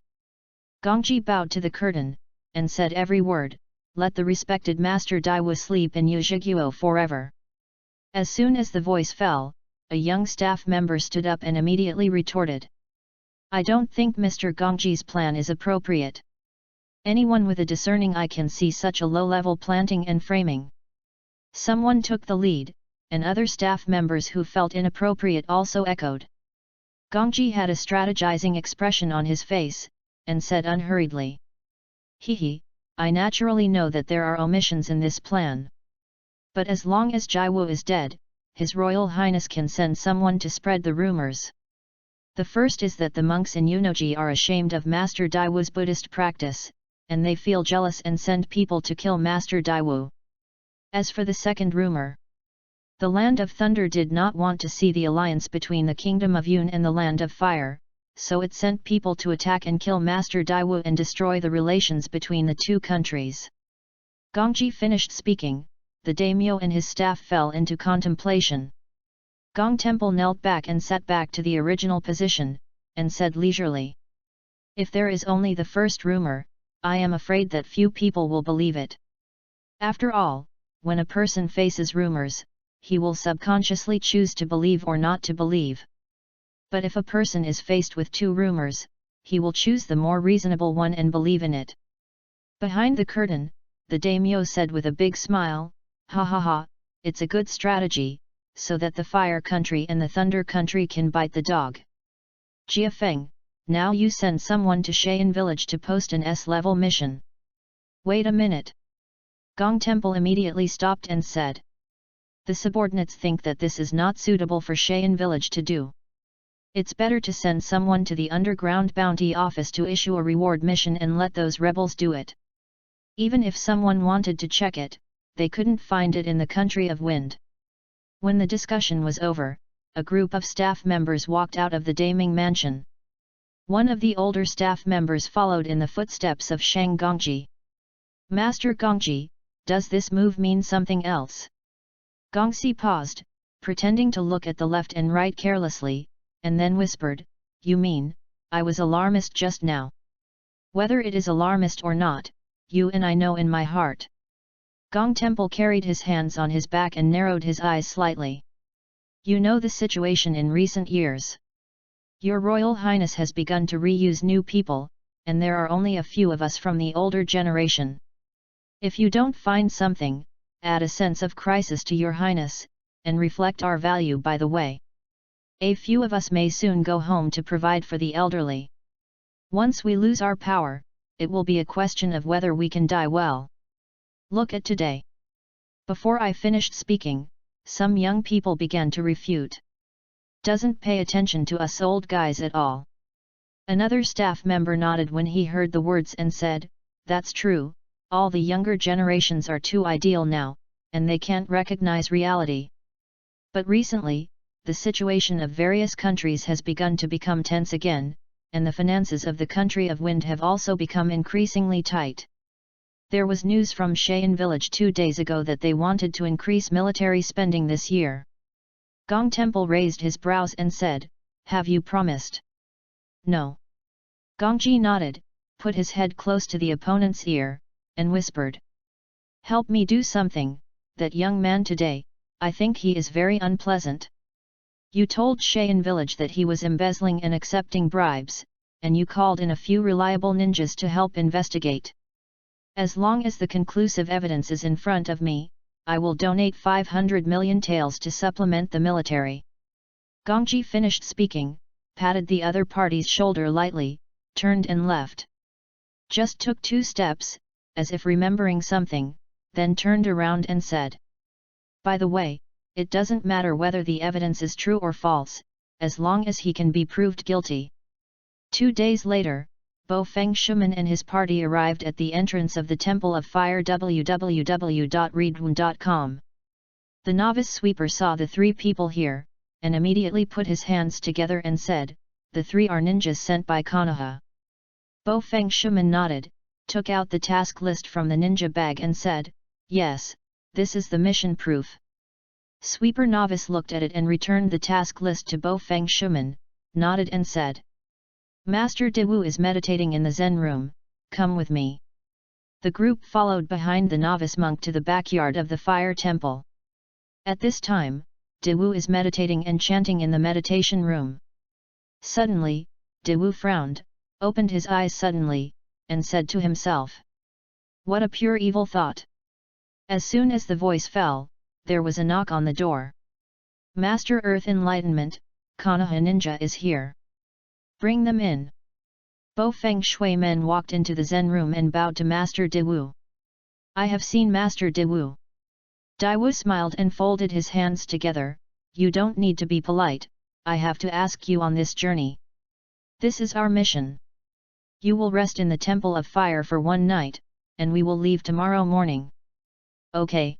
Gongji bowed to the curtain, and said every word, let the respected Master Daiwu sleep in Yuzhiguo forever. As soon as the voice fell, a young staff member stood up and immediately retorted. I don't think Mr. Gongji's plan is appropriate. Anyone with a discerning eye can see such a low-level planting and framing. Someone took the lead, and other staff members who felt inappropriate also echoed. Gongji had a strategizing expression on his face, and said unhurriedly. Hehe, I naturally know that there are omissions in this plan. But as long as Jaiwu is dead, His Royal Highness can send someone to spread the rumors. The first is that the monks in Unoji are ashamed of Master Daiwu's Buddhist practice, and they feel jealous and send people to kill Master Daiwu. As for the second rumor, the Land of Thunder did not want to see the alliance between the Kingdom of Yun and the Land of Fire, so it sent people to attack and kill Master Daiwu and destroy the relations between the two countries. Gongji finished speaking. The daimyo and his staff fell into contemplation. Gong Temple knelt back and sat back to the original position, and said leisurely, "If there is only the first rumor, I am afraid that few people will believe it. After all, when a person faces rumors, he will subconsciously choose to believe or not to believe. But if a person is faced with two rumors, he will choose the more reasonable one and believe in it." Behind the curtain, the daimyo said with a big smile, "Ha ha ha, it's a good strategy, so that the Fire Country and the Thunder Country can bite the dog. Jia Feng, now you send someone to Cheyenne Village to post an S-level mission." "Wait a minute." Gong Temple immediately stopped and said, "The subordinates think that this is not suitable for Cheyenne Village to do. It's better to send someone to the underground bounty office to issue a reward mission and let those rebels do it. Even if someone wanted to check it, they couldn't find it in the country of wind." When the discussion was over, a group of staff members walked out of the Daming mansion. One of the older staff members followed in the footsteps of Shang Gongji. "Master Gongji, does this move mean something else?" Gongxi paused, pretending to look at the left and right carelessly, and then whispered, "You mean, I was alarmist just now? Whether it is alarmist or not, you and I know in my heart." Gong Temple carried his hands on his back and narrowed his eyes slightly. "You know the situation in recent years. Your Royal Highness has begun to reuse new people, and there are only a few of us from the older generation. If you don't find something, add a sense of crisis to your Highness, and reflect our value by the way. A few of us may soon go home to provide for the elderly. Once we lose our power, it will be a question of whether we can die well. Look at today." Before I finished speaking, some young people began to refute. "Doesn't pay attention to us old guys at all." Another staff member nodded when he heard the words and said, "That's true, all the younger generations are too ideal now, and they can't recognize reality. But recently, the situation of various countries has begun to become tense again, and the finances of the country of wind have also become increasingly tight. There was news from Cheyenne Village 2 days ago that they wanted to increase military spending this year." Gong Temple raised his brows and said, "Have you promised?" "No." Gongji nodded, put his head close to the opponent's ear, and whispered, "Help me do something, that young man today, I think he is very unpleasant. You told Cheyenne Village that he was embezzling and accepting bribes, and you called in a few reliable ninjas to help investigate. As long as the conclusive evidence is in front of me, I will donate 500 million taels to supplement the military." Gongji finished speaking, patted the other party's shoulder lightly, turned and left. Just took 2 steps, as if remembering something, then turned around and said, "By the way, it doesn't matter whether the evidence is true or false, as long as he can be proved guilty." 2 days later, Bo Feng Shuman and his party arrived at the entrance of the Temple of Fire www.readaloud.com. The novice sweeper saw the 3 people here, and immediately put his hands together and said, "The 3 are ninjas sent by Konoha." Bo Feng Shuman nodded, took out the task list from the ninja bag and said, "Yes, this is the mission proof." Sweeper novice looked at it and returned the task list to Bo Feng Shuman, nodded and said, "Master Dewu is meditating in the Zen room, come with me." The group followed behind the novice monk to the backyard of the fire temple. At this time, Dewu is meditating and chanting in the meditation room. Suddenly, Dewu frowned, opened his eyes suddenly, and said to himself, "What a pure evil thought." As soon as the voice fell, there was a knock on the door. "Master Earth Enlightenment, Konoha Ninja is here. Bring them in." Bo Feng Shui Men walked into the Zen room and bowed to Master Dewu. "I have seen Master Dewu." Dewu smiled and folded his hands together, you don't need to be polite, I have to ask you on this journey. This is our mission. You will rest in the Temple of Fire for one night, and we will leave tomorrow morning. Okay.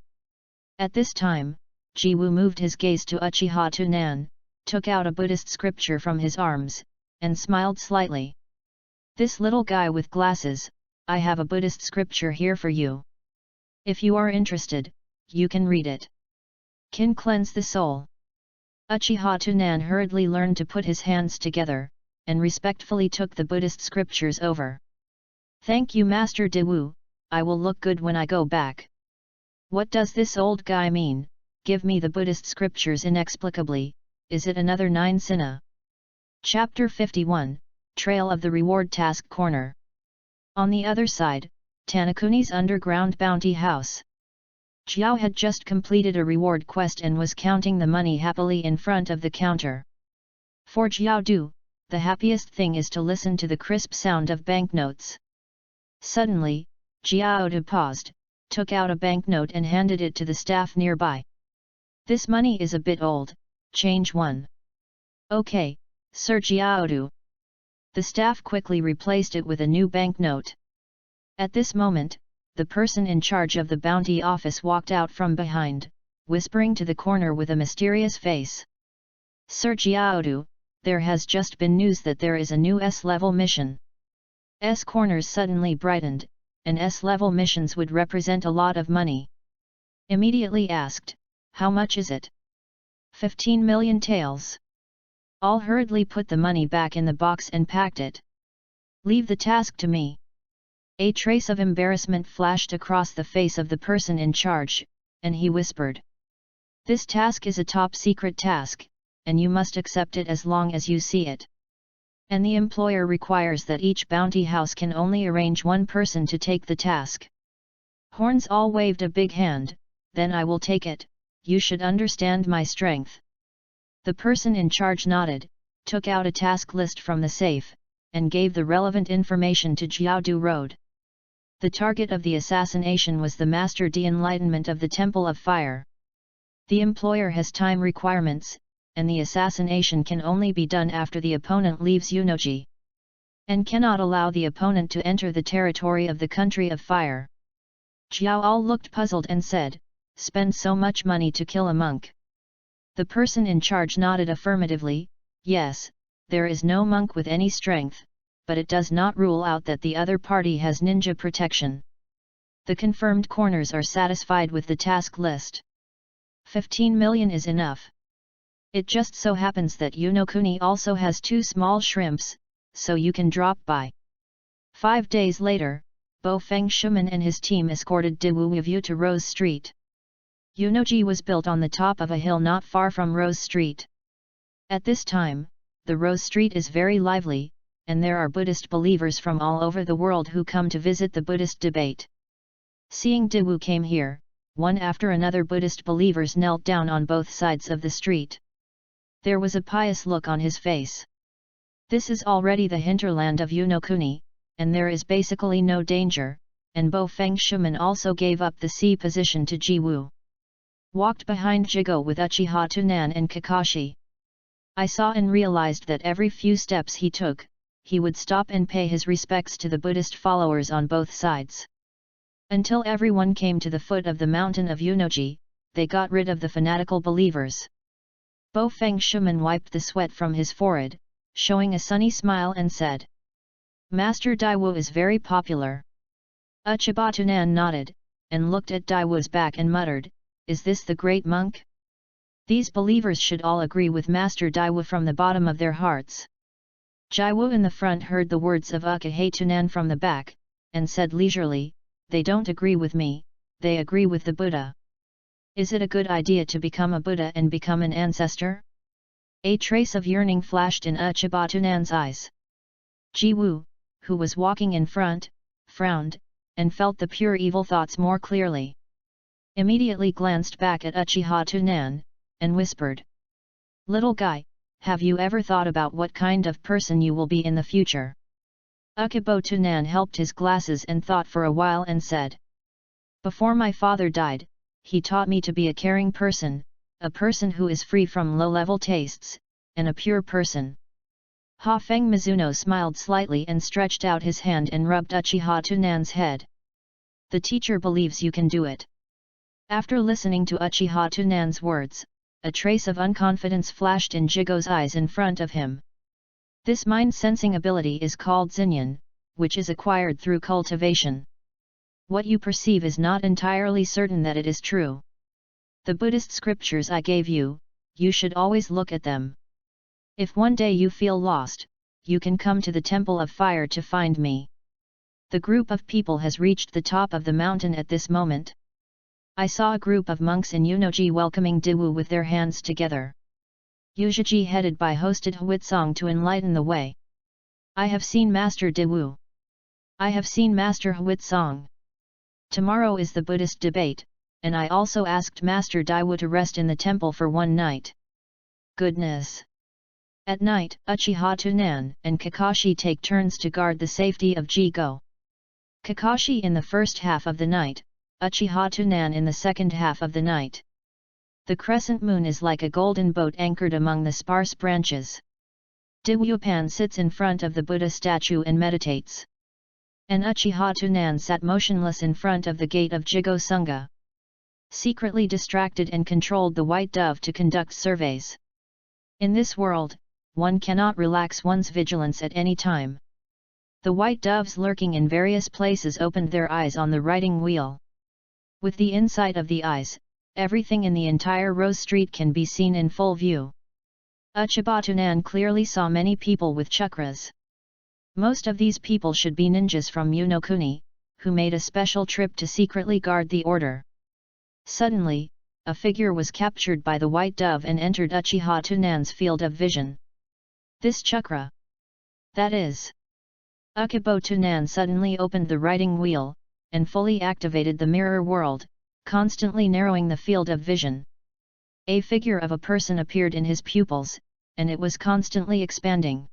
At this time, Jiwoo moved his gaze to Uchiha Tunan, took out a Buddhist scripture from his arms, and smiled slightly. This little guy with glasses, I have a Buddhist scripture here for you. If you are interested, you can read it. Can cleanse the soul. Uchiha Tunan hurriedly learned to put his hands together, and respectfully took the Buddhist scriptures over. Thank you Master Daewoo, I will look good when I go back. What does this old guy mean? Give me the Buddhist scriptures inexplicably, is it another 9 Sinna? Chapter 51, Trail of the Reward Task Corner. On the other side, Tanakuni's underground bounty house. Jiao had just completed a reward quest and was counting the money happily in front of the counter. For Jiao Du, the happiest thing is to listen to the crisp sound of banknotes. Suddenly, Jiao Du paused, took out a banknote and handed it to the staff nearby. This money is a bit old, change one. Okay, Sir Jiao Du. The staff quickly replaced it with a new banknote. At this moment, the person in charge of the bounty office walked out from behind, whispering to the corner with a mysterious face. Sir Jiao Du, there has just been news that there is a new S-level mission. S corners suddenly brightened, and S-level missions would represent a lot of money. Immediately asked, how much is it? 15 million taels. All hurriedly put the money back in the box and packed it. Leave the task to me. A trace of embarrassment flashed across the face of the person in charge, and he whispered. This task is a top-secret task, and you must accept it as long as you see it. And the employer requires that each bounty house can only arrange one person to take the task. Horns all waved a big hand, then I will take it, you should understand my strength. The person in charge nodded, took out a task list from the safe, and gave the relevant information to Jiao Du Road. The target of the assassination was the Master De-Enlightenment of the Temple of Fire. The employer has time requirements, and the assassination can only be done after the opponent leaves Unoji, and cannot allow the opponent to enter the territory of the Country of Fire. Jiao Al looked puzzled and said, spend so much money to kill a monk. The person in charge nodded affirmatively, yes, there is no monk with any strength, but it does not rule out that the other party has ninja protection. The confirmed corners are satisfied with the task list. 15 million is enough. It just so happens that Unokuni also has 2 small shrimps, so you can drop by. 5 days later, Bo Feng Shuman and his team escorted Daewoo Wu to Rose Street. Unoji was built on the top of a hill not far from Rose Street. At this time, the Rose Street is very lively, and there are Buddhist believers from all over the world who come to visit the Buddhist debate. Seeing Daewoo came here, one after another Buddhist believers knelt down on both sides of the street. There was a pious look on his face. This is already the hinterland of Unokuni, and there is basically no danger, and Bo Feng Shuman also gave up the C position to Jiwoo. Walked behind Jigo with Uchiha Tunan and Kakashi. I saw and realized that every few steps he took, he would stop and pay his respects to the Buddhist followers on both sides. Until everyone came to the foot of the mountain of Unoji, they got rid of the fanatical believers. Bo Feng Shuman wiped the sweat from his forehead, showing a sunny smile and said, Master Daewoo is very popular. Uchiha Tunan nodded, and looked at Daewoo's back and muttered, is this the great monk? These believers should all agree with Master Daewoo from the bottom of their hearts. Jiwoo in the front heard the words of Uchiha Tunan from the back, and said leisurely, they don't agree with me, they agree with the Buddha. Is it a good idea to become a Buddha and become an ancestor? A trace of yearning flashed in Uchiha Tunan's eyes. Jiwoo, who was walking in front, frowned, and felt the pure evil thoughts more clearly. Immediately glanced back at Uchiha Tunan, and whispered. Little guy, have you ever thought about what kind of person you will be in the future? Uchiha Tunan helped his glasses and thought for a while and said. Before my father died, he taught me to be a caring person, a person who is free from low-level tastes, and a pure person. Ha Feng Mizuno smiled slightly and stretched out his hand and rubbed Uchiha Tunan's head. The teacher believes you can do it. After listening to Uchiha Tunan's words, a trace of unconfidence flashed in Jigo's eyes in front of him. This mind-sensing ability is called Zinyan, which is acquired through cultivation. What you perceive is not entirely certain that it is true. The Buddhist scriptures I gave you, you should always look at them. If one day you feel lost, you can come to the Temple of Fire to find me. The group of people has reached the top of the mountain at this moment. I saw a group of monks in Yunoji welcoming Diwu with their hands together. Yuzhiji headed by hosted Huitsong to enlighten the way. I have seen Master Diwu. I have seen Master Huitsong. Tomorrow is the Buddhist debate, and I also asked Master Daiwu to rest in the temple for one night. Goodness! At night, Uchiha Tunan and Kakashi take turns to guard the safety of Jigo. Kakashi in the first half of the night, Uchiha Tunan in the second half of the night. The crescent moon is like a golden boat anchored among the sparse branches. Diwupan sits in front of the Buddha statue and meditates. And Uchiha Tunan sat motionless in front of the gate of Jigo Sunga. Secretly distracted and controlled the white dove to conduct surveys. In this world, one cannot relax one's vigilance at any time. The white doves lurking in various places opened their eyes on the writing wheel. With the insight of the eyes, everything in the entire Rose Street can be seen in full view. Uchiha Tunan clearly saw many people with chakras. Most of these people should be ninjas from Unokuni, who made a special trip to secretly guard the order. Suddenly, a figure was captured by the white dove and entered Uchiha Tunan's field of vision. This chakra. That is. Uchiha Tunan suddenly opened the writing wheel, and fully activated the mirror world, constantly narrowing the field of vision. A figure of a person appeared in his pupils, and it was constantly expanding.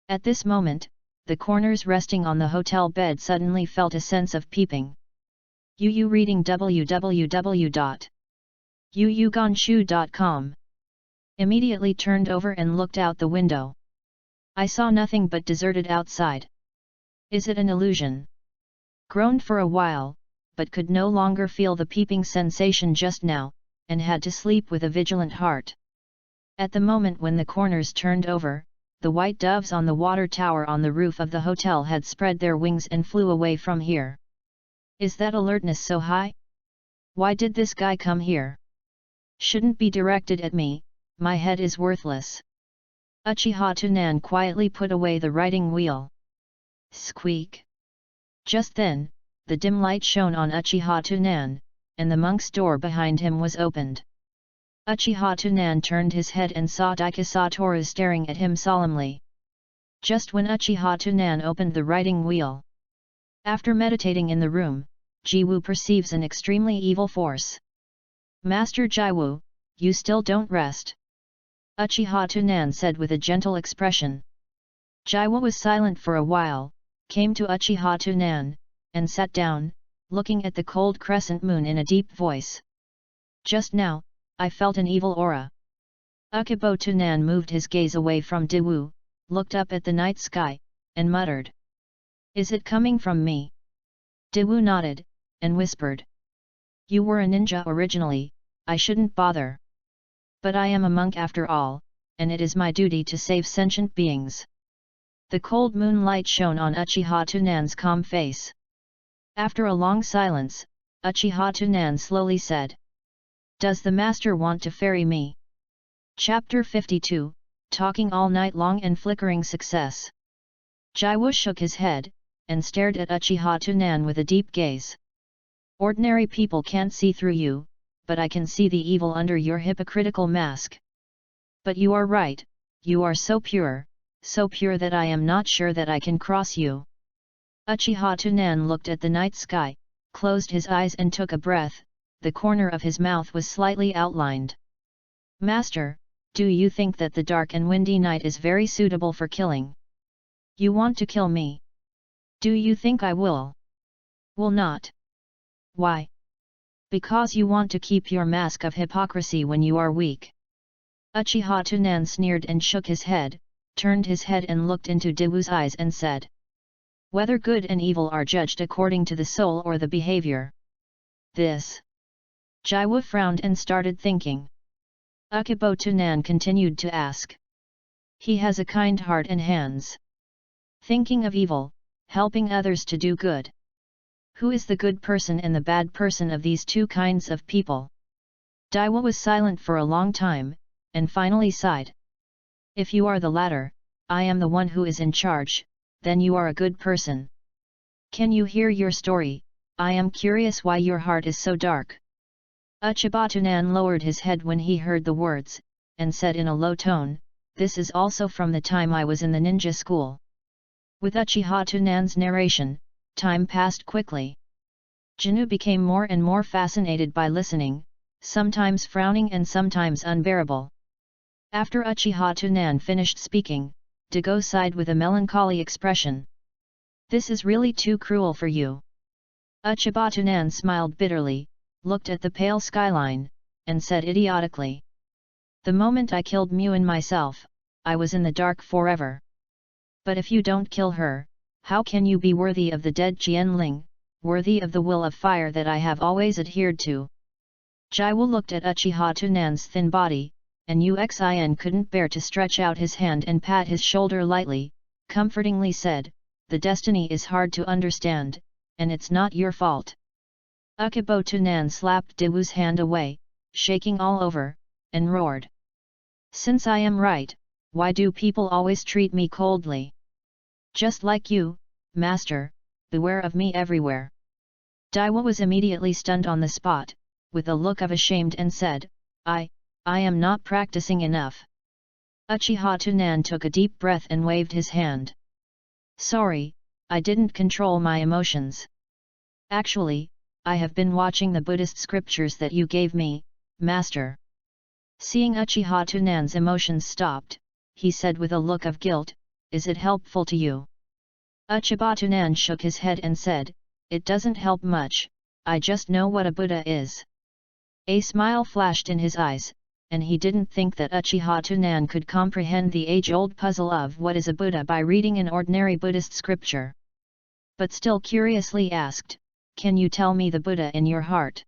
At this moment, the corners resting on the hotel bed suddenly felt a sense of peeping. Yu reading www.yuyugonshu.com. Immediately turned over and looked out the window. I saw nothing but deserted outside. Is it an illusion? Groaned for a while, but could no longer feel the peeping sensation just now, and had to sleep with a vigilant heart. At the moment when the corners turned over, the white doves on the water tower on the roof of the hotel had spread their wings and flew away from here. Is that alertness so high? Why did this guy come here? Shouldn't be directed at me, my head is worthless. Uchiha Tunan quietly put away the writing wheel. Squeak! Just then, the dim light shone on Uchiha Tunan, and the monk's door behind him was opened. Uchiha Tunan turned his head and saw Daika Satoru staring at him solemnly. Just when Uchiha Tunan opened the writing wheel. After meditating in the room, Jiwu perceives an extremely evil force. Master Jiwu, you still don't rest. Uchiha Tunan said with a gentle expression. Jiwu was silent for a while, came to Uchiha Tunan, and sat down, looking at the cold crescent moon in a deep voice. Just now, I felt an evil aura. Uchiha Tunan moved his gaze away from Diwu, looked up at the night sky, and muttered. Is it coming from me? Diwu nodded, and whispered. You were a ninja originally, I shouldn't bother. But I am a monk after all, and it is my duty to save sentient beings. The cold moonlight shone on Uchiha Tunan's calm face. After a long silence, Uchiha Tunan slowly said. Does the master want to ferry me? Chapter 52, Talking all night long and flickering success. Jiwu shook his head, and stared at Uchiha Tunan with a deep gaze. Ordinary people can't see through you, but I can see the evil under your hypocritical mask. But you are right, you are so pure that I am not sure that I can cross you. Uchiha Tunan looked at the night sky, closed his eyes and took a breath, the corner of his mouth was slightly outlined. Master, do you think that the dark and windy night is very suitable for killing? You want to kill me? Do you think I will? Will not. Why? because you want to keep your mask of hypocrisy when you are weak. Uchiha Tunan sneered and shook his head, turned his head and looked into Daewoo's eyes and said, "Whether good and evil are judged according to the soul or the behavior." This. Daewoo frowned and started thinking. Uchiha Tunan continued to ask. He has a kind heart and hands. Thinking of evil, helping others to do good. Who is the good person and the bad person of these two kinds of people? Daewoo was silent for a long time, and finally sighed. If you are the latter, I am the one who is in charge, then you are a good person. Can you hear your story? I am curious why your heart is so dark. Uchiha Tunan lowered his head when he heard the words, and said in a low tone, "This is also from the time I was in the ninja school." With Uchiha Tunan's narration, time passed quickly. Jinu became more and more fascinated by listening, sometimes frowning and sometimes unbearable. After Uchiha Tunan finished speaking, Dago sighed with a melancholy expression. "This is really too cruel for you." Uchiha Tunan smiled bitterly, looked at the pale skyline, and said idiotically, "The moment I killed Muin myself, I was in the dark forever. But if you don't kill her, how can you be worthy of the dead Jianling, worthy of the will of fire that I have always adhered to?" Daewoo looked at Uchiha Tunan's thin body, and Uxin couldn't bear to stretch out his hand and pat his shoulder lightly, comfortingly said, "The destiny is hard to understand, and it's not your fault." Uchiha Tunan slapped Daewoo's hand away, shaking all over, and roared. "Since I am right, why do people always treat me coldly? Just like you, master, beware of me everywhere." Daewoo was immediately stunned on the spot, with a look of ashamed and said, I am not practicing enough." Uchiha Tunan took a deep breath and waved his hand. "Sorry, I didn't control my emotions. Actually, I have been watching the Buddhist scriptures that you gave me, master." Seeing Uchiha Tunan's emotions stopped, he said with a look of guilt, "Is it helpful to you?" Uchiha Tunan shook his head and said, "It doesn't help much, I just know what a Buddha is." A smile flashed in his eyes, and he didn't think that Uchiha Tunan could comprehend the age-old puzzle of what is a Buddha by reading an ordinary Buddhist scripture. But still curiously asked, "Can you tell me the Buddha in your heart?"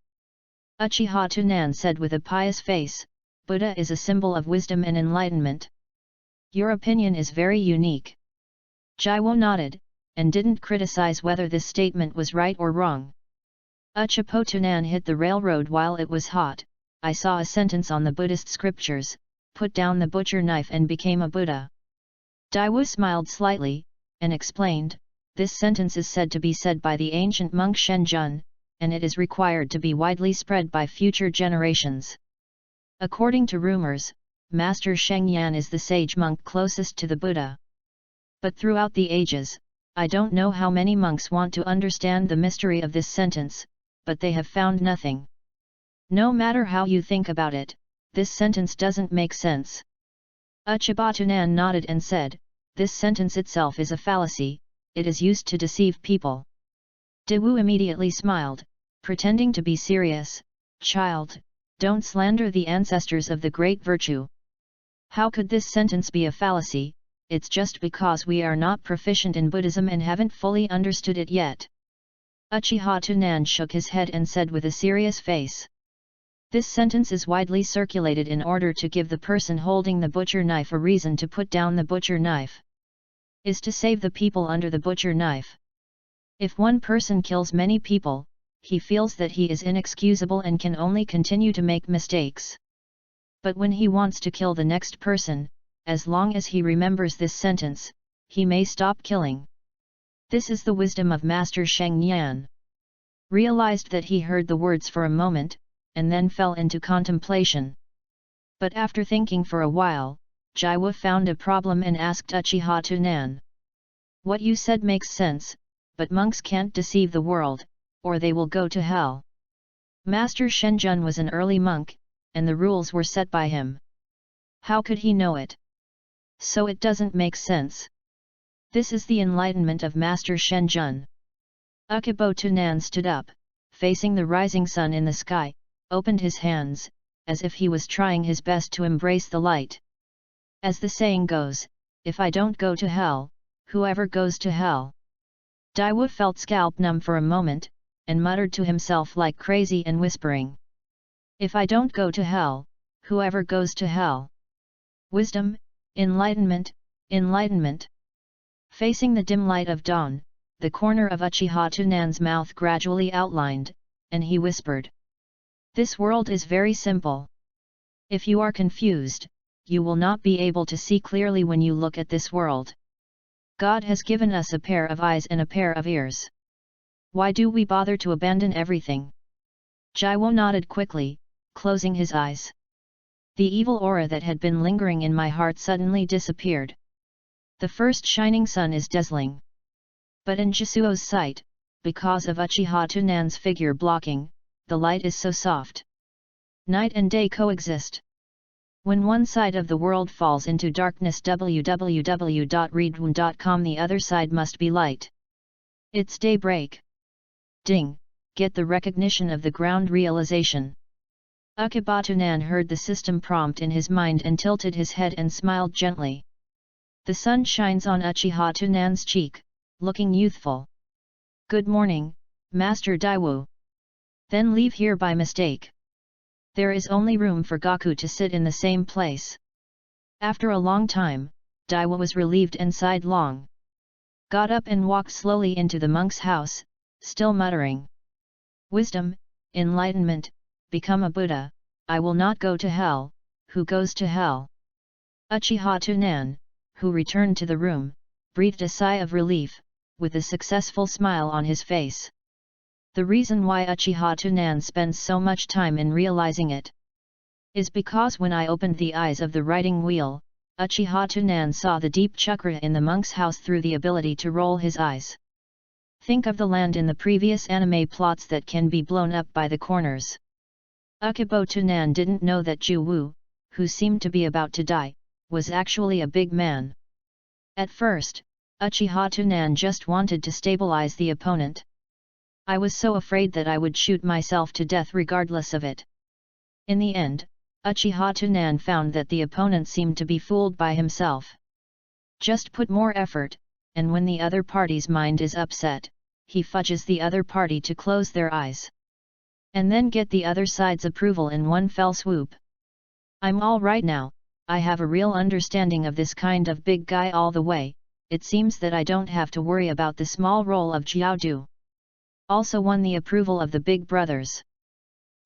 Uchiha Tunan said with a pious face, "Buddha is a symbol of wisdom and enlightenment." "Your opinion is very unique." Daewoo nodded, and didn't criticize whether this statement was right or wrong. Uchiha Tunan hit the railroad while it was hot. "I saw a sentence on the Buddhist scriptures, put down the butcher knife and became a Buddha." Daewoo smiled slightly, and explained, "This sentence is said to be said by the ancient monk Shenjun, and it is required to be widely spread by future generations. According to rumors, Master Shengyan is the sage monk closest to the Buddha. But throughout the ages, I don't know how many monks want to understand the mystery of this sentence, but they have found nothing. No matter how you think about it, this sentence doesn't make sense." Uchiha Tunan nodded and said, "This sentence itself is a fallacy, it is used to deceive people." Daewoo immediately smiled, pretending to be serious, "Child, don't slander the ancestors of the great virtue. How could this sentence be a fallacy? It's just because we are not proficient in Buddhism and haven't fully understood it yet." Uchiha Tunan shook his head and said with a serious face, "This sentence is widely circulated in order to give the person holding the butcher knife a reason to put down the butcher knife. Is to save the people under the butcher knife. If one person kills many people, he feels that he is inexcusable and can only continue to make mistakes. But when he wants to kill the next person, as long as he remembers this sentence, he may stop killing. This is the wisdom of Master Sheng Yan." Realized that he heard the words for a moment, and then fell into contemplation. But after thinking for a while, Daewoo found a problem and asked Uchiha Tunan, "What you said makes sense, but monks can't deceive the world, or they will go to hell. Master Shenjun was an early monk, and the rules were set by him. How could he know it? So it doesn't make sense. This is the enlightenment of Master Shenjun." Uchiha Tunan stood up, facing the rising sun in the sky, opened his hands, as if he was trying his best to embrace the light. As the saying goes, if I don't go to hell, whoever goes to hell? Daiwu felt scalp numb for a moment, and muttered to himself like crazy and whispering. If I don't go to hell, whoever goes to hell? Wisdom, enlightenment, enlightenment. Facing the dim light of dawn, the corner of Uchiha Tunan's mouth gradually outlined, and he whispered. This world is very simple. If you are confused, you will not be able to see clearly when you look at this world. God has given us a pair of eyes and a pair of ears. Why do we bother to abandon everything? Jaiwo nodded quickly, closing his eyes. The evil aura that had been lingering in my heart suddenly disappeared. The first shining sun is dazzling. But in Jisuo's sight, because of Uchiha Tunan's figure blocking, the light is so soft. Night and day coexist. When one side of the world falls into darkness, www.readaloud.com, the other side must be light. It's daybreak. Ding, get the recognition of the ground realization. Uchiha Tunan heard the system prompt in his mind and tilted his head and smiled gently. The sun shines on Uchiha Tunan's cheek, looking youthful. Good morning, Master Daiwu. Then leave here by mistake. There is only room for Gaku to sit in the same place. After a long time, Daiwu was relieved and sighed long. Got up and walked slowly into the monk's house, still muttering. Wisdom, enlightenment, become a Buddha, I will not go to hell, who goes to hell? Uchiha Tunan, who returned to the room, breathed a sigh of relief, with a successful smile on his face. The reason why Uchiha Tunan spends so much time in realizing it is because when I opened the eyes of the writing wheel, Uchiha Tunan saw the deep chakra in the monk's house through the ability to roll his eyes. Think of the land in the previous anime plots that can be blown up by the corners. Uchiha Tunan didn't know that Ju Wu, who seemed to be about to die, was actually a big man. At first, Uchiha Tunan just wanted to stabilize the opponent. I was so afraid that I would shoot myself to death regardless of it. In the end, Uchiha Tunan found that the opponent seemed to be fooled by himself. Just put more effort, and when the other party's mind is upset, he fudges the other party to close their eyes. And then get the other side's approval in one fell swoop. I'm all right now, I have a real understanding of this kind of big guy all the way, it seems that I don't have to worry about the small role of Jiaodu. Also won the approval of the big brothers.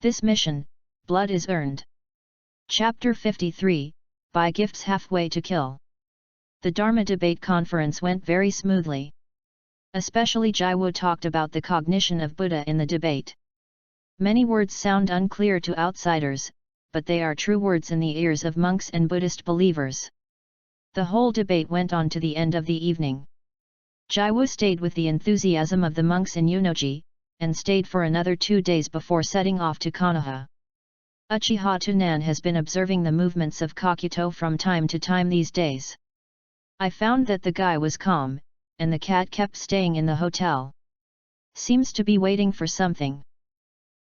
This mission, blood is earned. Chapter 53, Buy Gifts Halfway to Kill. The Dharma debate conference went very smoothly. Especially Jaiwo talked about the cognition of Buddha in the debate. Many words sound unclear to outsiders, but they are true words in the ears of monks and Buddhist believers. The whole debate went on to the end of the evening. Jaiwo stayed with the enthusiasm of the monks in Unoji, and stayed for another 2 days before setting off to Konoha. Uchiha Tunan has been observing the movements of Kakuto from time to time these days. I found that the guy was calm, and the cat kept staying in the hotel. Seems to be waiting for something.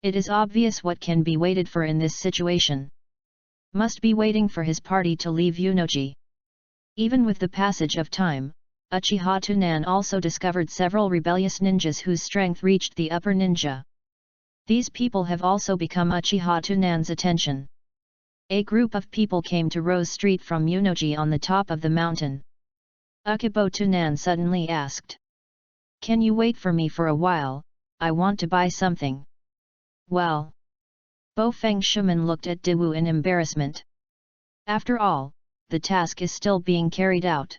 It is obvious what can be waited for in this situation. Must be waiting for his party to leave Unoji. Even with the passage of time, Uchiha Tunan also discovered several rebellious ninjas whose strength reached the upper ninja. These people have also become Uchiha Tunan's attention. A group of people came to Rose Street from Unoji on the top of the mountain. Uchiha Tunan suddenly asked. Can you wait for me for a while, I want to buy something. Well. Bo Feng Shuman looked at Dawu in embarrassment. After all, the task is still being carried out.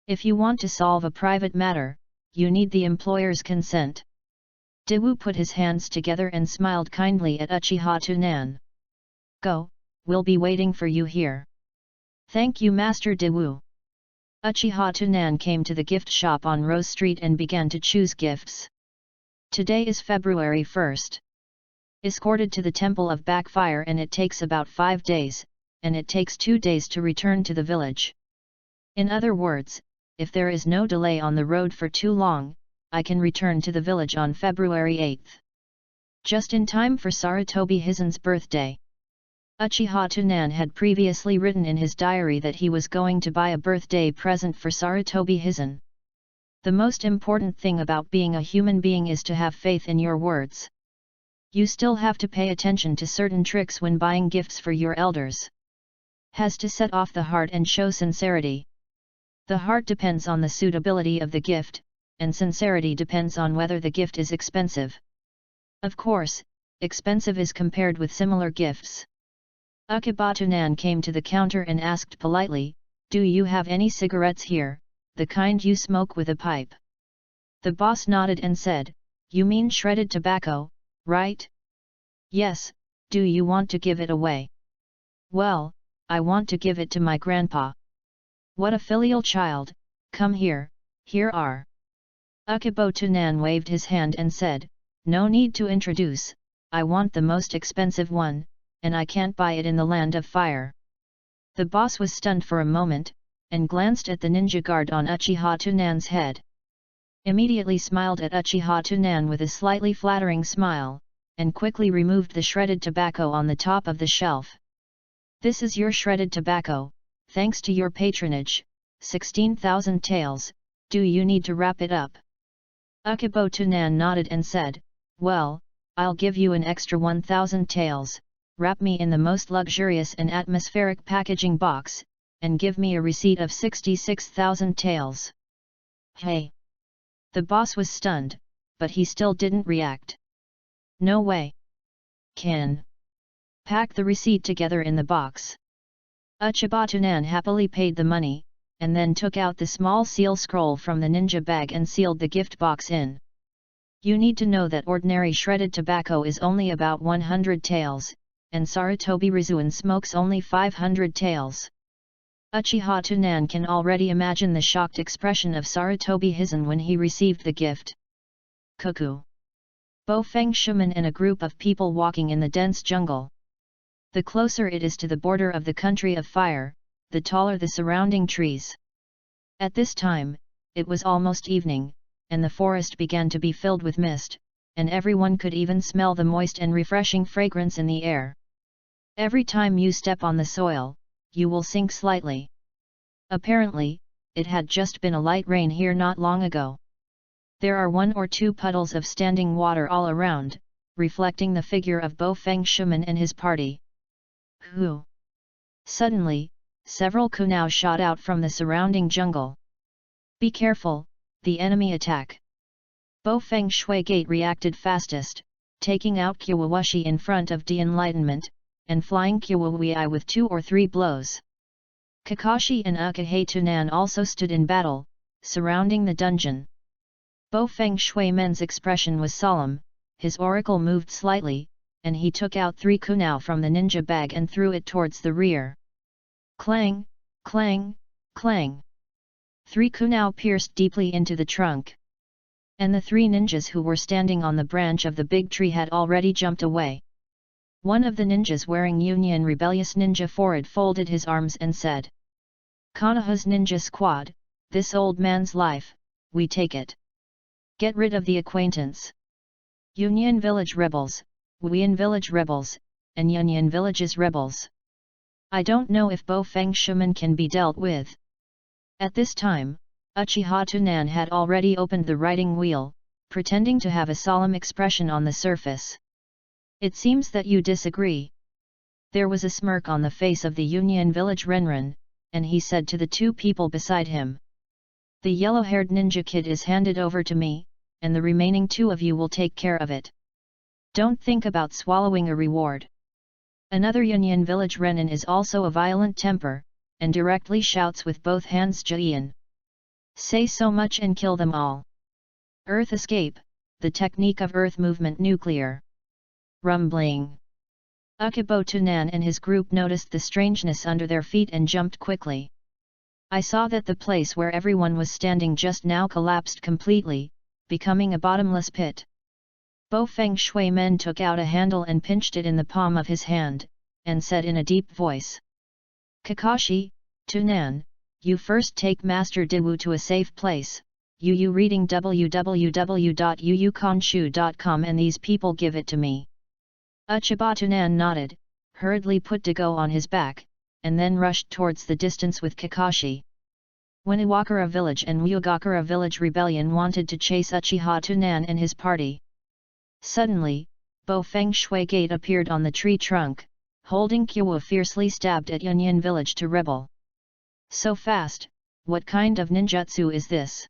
If you want to solve a private matter, you need the employer's consent. Dawu put his hands together and smiled kindly at Uchiha Tunan. Go, we'll be waiting for you here. Thank you, Master Dawu. Uchiha Tunan came to the gift shop on Rose Street and began to choose gifts. Today is February 1st. Escorted to the Temple of Backfire, and it takes about 5 days, and it takes 2 days to return to the village. In other words, if there is no delay on the road for too long, I can return to the village on February 8th. Just in time for Sarutobi Hizen's birthday. Uchiha Tunan had previously written in his diary that he was going to buy a birthday present for Sarutobi Hizen. The most important thing about being a human being is to have faith in your words. You still have to pay attention to certain tricks when buying gifts for your elders. Has to set off the heart and show sincerity. The heart depends on the suitability of the gift, and sincerity depends on whether the gift is expensive. Of course, expensive is compared with similar gifts. Akibatunan came to the counter and asked politely, "Do you have any cigarettes here, the kind you smoke with a pipe?" The boss nodded and said, "You mean shredded tobacco, right?" "Yes, do you want to give it away?" "Well, I want to give it to my grandpa." "What a filial child, come here, here are." Akibatunan waved his hand and said, "No need to introduce, I want the most expensive one, and I can't buy it in the land of fire." The boss was stunned for a moment, and glanced at the ninja guard on Uchiha Tunan's head. Immediately smiled at Uchiha Tunan with a slightly flattering smile, and quickly removed the shredded tobacco on the top of the shelf. "This is your shredded tobacco, thanks to your patronage, 16,000 taels, do you need to wrap it up?" Akibatunan nodded and said, "Well, I'll give you an extra 1,000 taels, wrap me in the most luxurious and atmospheric packaging box, and give me a receipt of 66,000 taels." "Hey!" The boss was stunned, but he still didn't react. "No way. Can. Pack the receipt together in the box." Uchibatunan happily paid the money, and then took out the small seal scroll from the ninja bag and sealed the gift box in. You need to know that ordinary shredded tobacco is only about 100 taels, and Sarutobi Rizuan smokes only 500 taels. Uchiha Tunan can already imagine the shocked expression of Sarutobi Hizen when he received the gift. Cuckoo! Bo Feng Shuman and a group of people walking in the dense jungle. The closer it is to the border of the country of fire, the taller the surrounding trees. At this time, it was almost evening, and the forest began to be filled with mist, and everyone could even smell the moist and refreshing fragrance in the air. Every time you step on the soil, you will sink slightly. Apparently, it had just been a light rain here not long ago. There are 1 or 2 puddles of standing water all around, reflecting the figure of Bo Feng Shuman and his party. Who? Suddenly, several kunao shot out from the surrounding jungle. "Be careful, the enemy attack." Bo Feng Shui-gate reacted fastest, taking out Kiwawashi in front of the enlightenment, and flying Kiwawii with 2 or 3 blows. Kakashi and Uchiha Tunan also stood in battle, surrounding the dungeon. Bo Feng Shui-men's expression was solemn, his oracle moved slightly, and he took out 3 kunao from the ninja bag and threw it towards the rear. Clang, clang, clang. 3 kunao pierced deeply into the trunk. And the 3 ninjas who were standing on the branch of the big tree had already jumped away. One of the ninjas wearing Union Rebellious Ninja Forward folded his arms and said, "Konoha's ninja squad, this old man's life, we take it. Get rid of the acquaintance. Union Village rebels, Wuyan Village rebels, and Union Village's rebels. I don't know if Bo Feng Shuman can be dealt with." At this time, Uchiha Tunan had already opened the writing wheel, pretending to have a solemn expression on the surface. "It seems that you disagree." There was a smirk on the face of the Union Village Renren, and he said to the 2 people beside him, "The yellow-haired ninja kid is handed over to me, and the remaining 2 of you will take care of it. Don't think about swallowing a reward." Another Union Village Renin is also a violent temper, and directly shouts with both hands, "Jian! Say so much and kill them all." Earth escape, the technique of earth movement nuclear. Rumbling. Akibo Tunan and his group noticed the strangeness under their feet and jumped quickly. I saw that the place where everyone was standing just now collapsed completely, becoming a bottomless pit. Bo Feng Shui Men took out a handle and pinched it in the palm of his hand, and said in a deep voice, "Kakashi, Tunan, you first take Master Diwu to a safe place, Yu reading www.yuyukonshu.com and these people give it to me. Uchibatunan nodded, hurriedly put Dago on his back, and then rushed towards the distance with Kakashi. When Iwakura village and Ryugakura village rebellion wanted to chase Uchiha Tunan and his party. Suddenly, Bo Feng Shui Gate appeared on the tree trunk, holding Kyowa fiercely stabbed at Yunyan village to rebel. So fast, what kind of ninjutsu is this?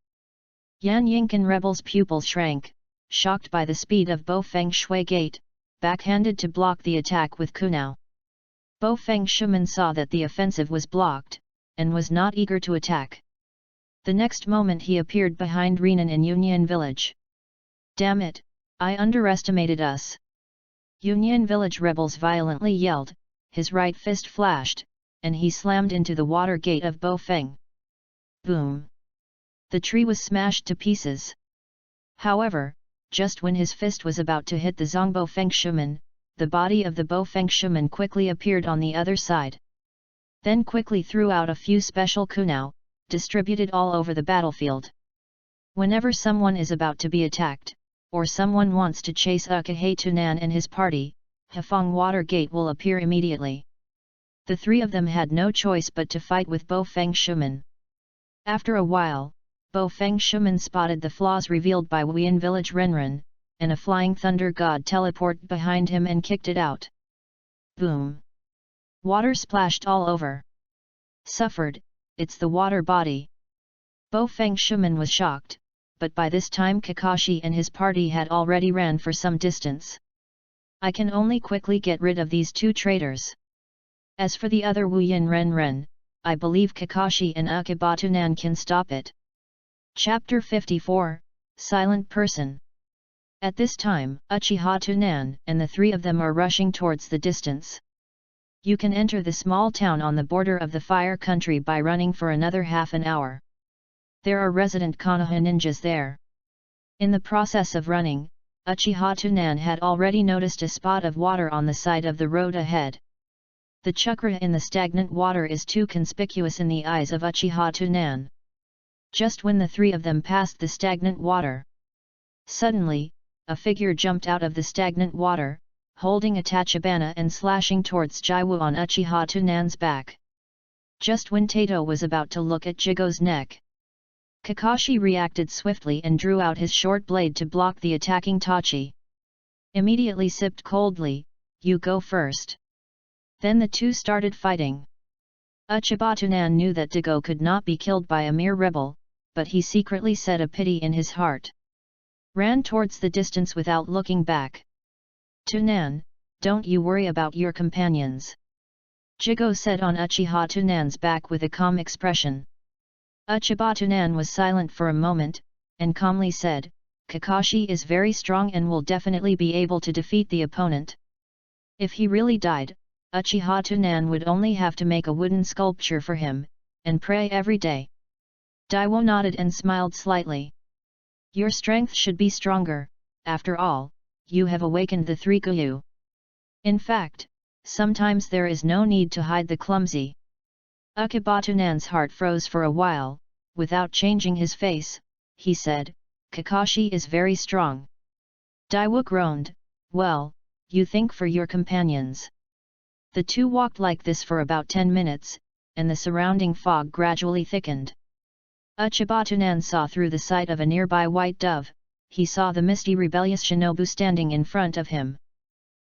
Yan Yinkan rebel's pupils shrank, shocked by the speed of Bo Feng Shui Gate, backhanded to block the attack with Kunao. Bo Feng Shuman saw that the offensive was blocked, and was not eager to attack. The next moment he appeared behind Renan in Yunyan village. Damn it, I underestimated us. Yunyan village rebels violently yelled, his right fist flashed, and he slammed into the water gate of Bo Feng. Boom! The tree was smashed to pieces. However, just when his fist was about to hit the Zongbo Feng Shuman, the body of the Bo Feng Shuman quickly appeared on the other side. Then quickly threw out a few special kunao, distributed all over the battlefield. Whenever someone is about to be attacked, or someone wants to chase Uchiha Tunan and his party, Hafong Water Gate will appear immediately. The three of them had no choice but to fight with Bo Feng Shuman. After a while, Bo Feng Shuman spotted the flaws revealed by Wuyan village Renren, and a flying thunder god teleported behind him and kicked it out. Boom! Water splashed all over. Suffered, it's the water body. Bo Feng Shuman was shocked, but by this time Kakashi and his party had already ran for some distance. I can only quickly get rid of these two traitors. As for the other Wuyan Renren, I believe Kakashi and Ukibatunan can stop it. Chapter 54, Silent Person. At this time, Uchiha Tunan and the three of them are rushing towards the distance. You can enter the small town on the border of the fire country by running for another half an hour. There are resident Konoha ninjas there. In the process of running, Uchiha Tunan had already noticed a spot of water on the side of the road ahead. The chakra in the stagnant water is too conspicuous in the eyes of Uchiha Tunan. Just when the three of them passed the stagnant water, suddenly, a figure jumped out of the stagnant water, holding a tachibana and slashing towards Jiwu on Uchiha Tunan's back. Just when Tato was about to look at Jigo's neck, Kakashi reacted swiftly and drew out his short blade to block the attacking Tachi. Immediately sipped coldly, "You go first." Then the two started fighting. Uchibatunan knew that Dago could not be killed by a mere rebel, but he secretly said a pity in his heart. Ran towards the distance without looking back. "Tunan, don't you worry about your companions," Jigo said on Uchiha Tunan's back with a calm expression. Uchibatunan was silent for a moment, and calmly said, "Kakashi is very strong and will definitely be able to defeat the opponent. If he really died, Uchiha Tunan would only have to make a wooden sculpture for him, and pray every day." Daiwo nodded and smiled slightly. "Your strength should be stronger, after all, you have awakened the three Guyu. In fact, sometimes there is no need to hide the clumsy." Ukibatunan's heart froze for a while. Without changing his face, he said, "Kakashi is very strong." Daiwo groaned, "Well, you think for your companions." The two walked like this for about 10 minutes, and the surrounding fog gradually thickened. Uchibatunan saw through the sight of a nearby white dove. He saw the misty rebellious shinobu standing in front of him.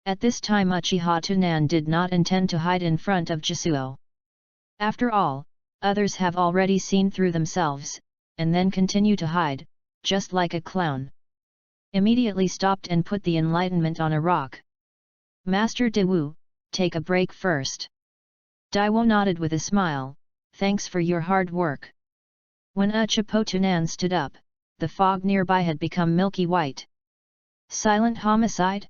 At this time Uchiha Tunan did not intend to hide in front of Jisuo. After all, others have already seen through themselves, and then continue to hide, just like a clown. Immediately stopped and put the enlightenment on a rock. "Master Dawu, take a break first." Daiwo nodded with a smile, "Thanks for your hard work." When Uchipotunan stood up, the fog nearby had become milky white. Silent homicide?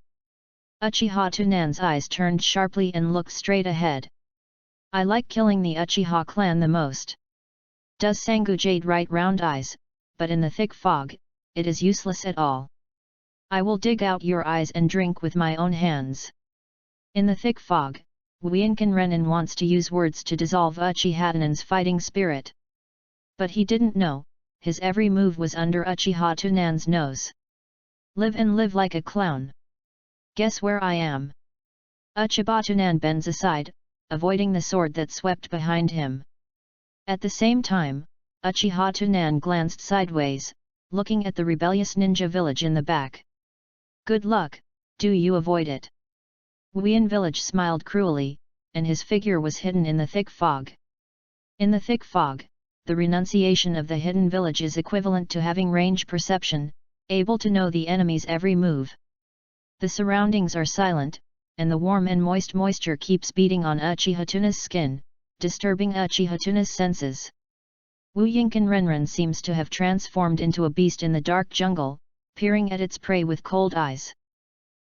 Uchiha Tunan's eyes turned sharply and looked straight ahead. "I like killing the Uchiha clan the most." Does Sangu Jade right round eyes, but in the thick fog, it is useless at all. "I will dig out your eyes and drink with my own hands." In the thick fog, Wuyankan Renin wants to use words to dissolve Uchiha Tunan's fighting spirit. But he didn't know, his every move was under Uchiha Tunan's nose. Live and live like a clown. Guess where I am? Uchiha Tunan bends aside, avoiding the sword that swept behind him. At the same time, Uchiha Tunan glanced sideways, looking at the rebellious ninja village in the back. Good luck, do you avoid it? Wuyan village smiled cruelly, and his figure was hidden in the thick fog. In the thick fog, the renunciation of the hidden village is equivalent to having range perception, able to know the enemy's every move. The surroundings are silent, and the warm and moist moisture keeps beating on Uchiha Tuna's skin, disturbing Uchiha Tuna's senses. Wu Yinkan Renren seems to have transformed into a beast in the dark jungle, peering at its prey with cold eyes.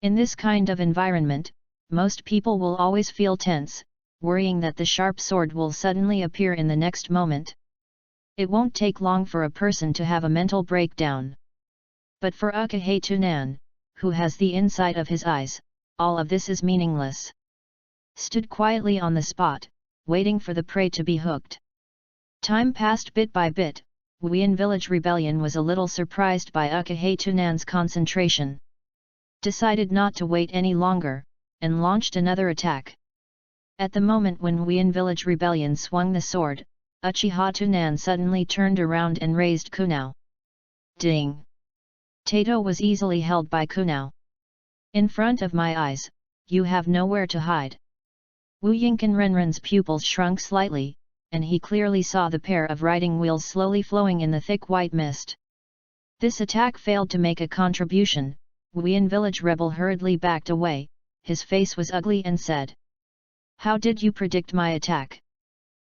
In this kind of environment, most people will always feel tense, worrying that the sharp sword will suddenly appear in the next moment. It won't take long for a person to have a mental breakdown. But for Uchiha Tunan, who has the inside of his eyes, all of this is meaningless. Stood quietly on the spot, waiting for the prey to be hooked. Time passed bit by bit. Wuyan village rebellion was a little surprised by Uchiha Tunan's concentration. Decided not to wait any longer, and launched another attack. At the moment when Wuyan village rebellion swung the sword, Uchiha Tunan suddenly turned around and raised Kunao. Ding! Tato was easily held by Kunao. In front of my eyes, you have nowhere to hide. Wu Yinkan Renren's pupils shrunk slightly, and he clearly saw the pair of riding wheels slowly flowing in the thick white mist. This attack failed to make a contribution. Wuyan village rebel hurriedly backed away, his face was ugly and said, "How did you predict my attack?"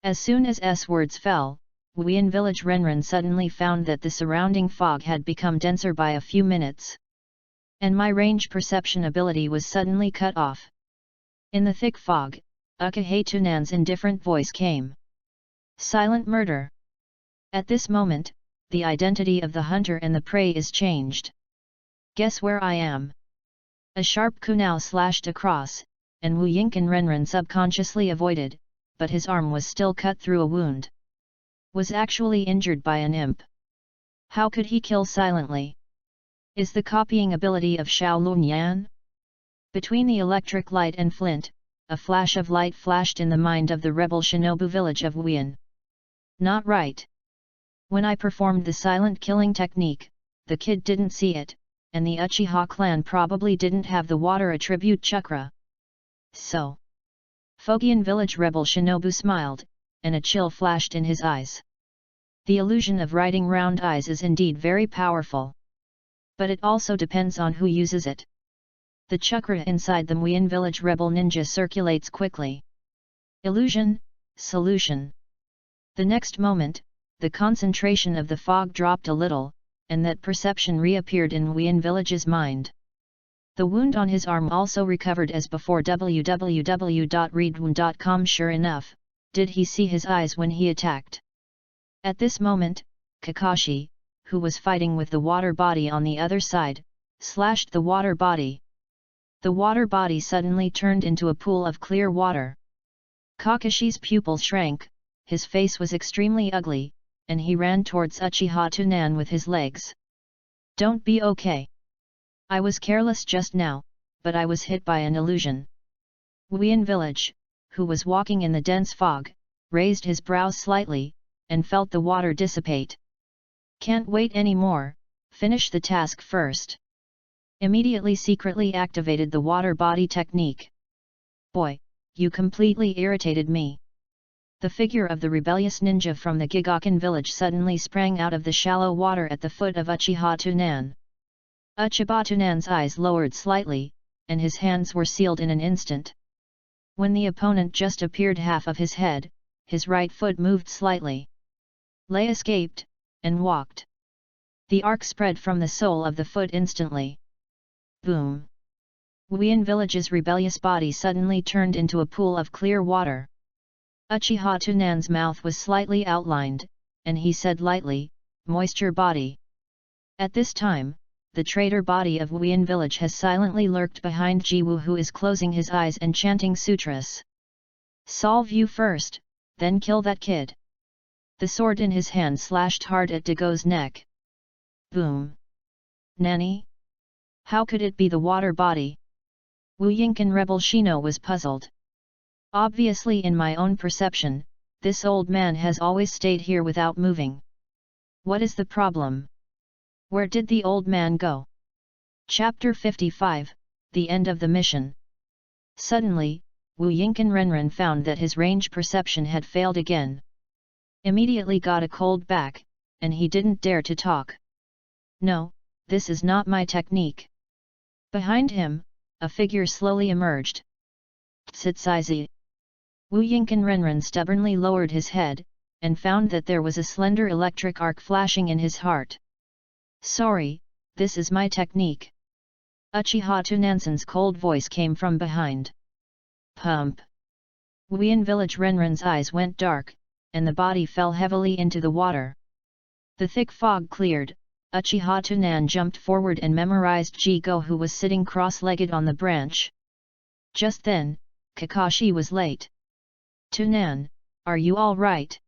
As soon as S words fell, Wuyan village Renren suddenly found that the surrounding fog had become denser by a few minutes. And my range perception ability was suddenly cut off. In the thick fog, Uchiha Tunan's indifferent voice came. Silent murder. At this moment, the identity of the hunter and the prey is changed. Guess where I am? A sharp kunao slashed across, and Wu Yinkan Renren subconsciously avoided, but his arm was still cut through a wound. Was actually injured by an imp. How could he kill silently? Is the copying ability of Shaolun Yan? Between the electric light and flint, a flash of light flashed in the mind of the rebel shinobu village of Wuyan. Not right. When I performed the silent killing technique, the kid didn't see it, and the Uchiha clan probably didn't have the water attribute chakra. So. Fogian village rebel shinobu smiled, and a chill flashed in his eyes. The illusion of riding round eyes is indeed very powerful. But it also depends on who uses it. The chakra inside the Wuyan village rebel ninja circulates quickly. Illusion, solution. The next moment, the concentration of the fog dropped a little, and that perception reappeared in Wuyan village's mind. The wound on his arm also recovered as before. www.readwound.com. Sure enough, did he see his eyes when he attacked? At this moment, Kakashi, who was fighting with the water body on the other side, slashed the water body. The water body suddenly turned into a pool of clear water. Kakashi's pupil shrank, his face was extremely ugly, and he ran towards Uchiha Tunan with his legs. Don't be okay. I was careless just now, but I was hit by an illusion. Wuyan village, who was walking in the dense fog, raised his brows slightly, and felt the water dissipate. Can't wait anymore, finish the task first. Immediately secretly activated the water body technique. Boy, you completely irritated me. The figure of the rebellious ninja from the Gigakan village suddenly sprang out of the shallow water at the foot of Uchiha Tunan. Uchiha Tunan's eyes lowered slightly, and his hands were sealed in an instant. When the opponent just appeared half of his head, his right foot moved slightly. Lei escaped, and walked. The arc spread from the sole of the foot instantly. Boom! Wuyan village's rebellious body suddenly turned into a pool of clear water. Uchiha Tunan's mouth was slightly outlined, and he said lightly, "Moisture body." At this time, the traitor body of Wuyan village has silently lurked behind Jiwu, who is closing his eyes and chanting sutras. Solve you first, then kill that kid. The sword in his hand slashed hard at Dago's neck. Boom! Nanny? How could it be the water body? Wu Yinkan Rebel Shino was puzzled. Obviously, in my own perception, this old man has always stayed here without moving. What is the problem? Where did the old man go? Chapter 55, The End of the Mission. Suddenly, Wu Yinkan Renren found that his range perception had failed again. Immediately got a cold back, and he didn't dare to talk. No, this is not my technique. Behind him, a figure slowly emerged. Tsitsizi. Wu Yinkan Renren stubbornly lowered his head, and found that there was a slender electric arc flashing in his heart. Sorry, this is my technique. Uchiha Tunansen's cold voice came from behind. Pump. Wuyan village Renren's eyes went dark, and the body fell heavily into the water. The thick fog cleared, Uchiha Tunan jumped forward and memorized Jigo, who was sitting cross-legged on the branch. Just then, Kakashi was late. Tunan, are you all right?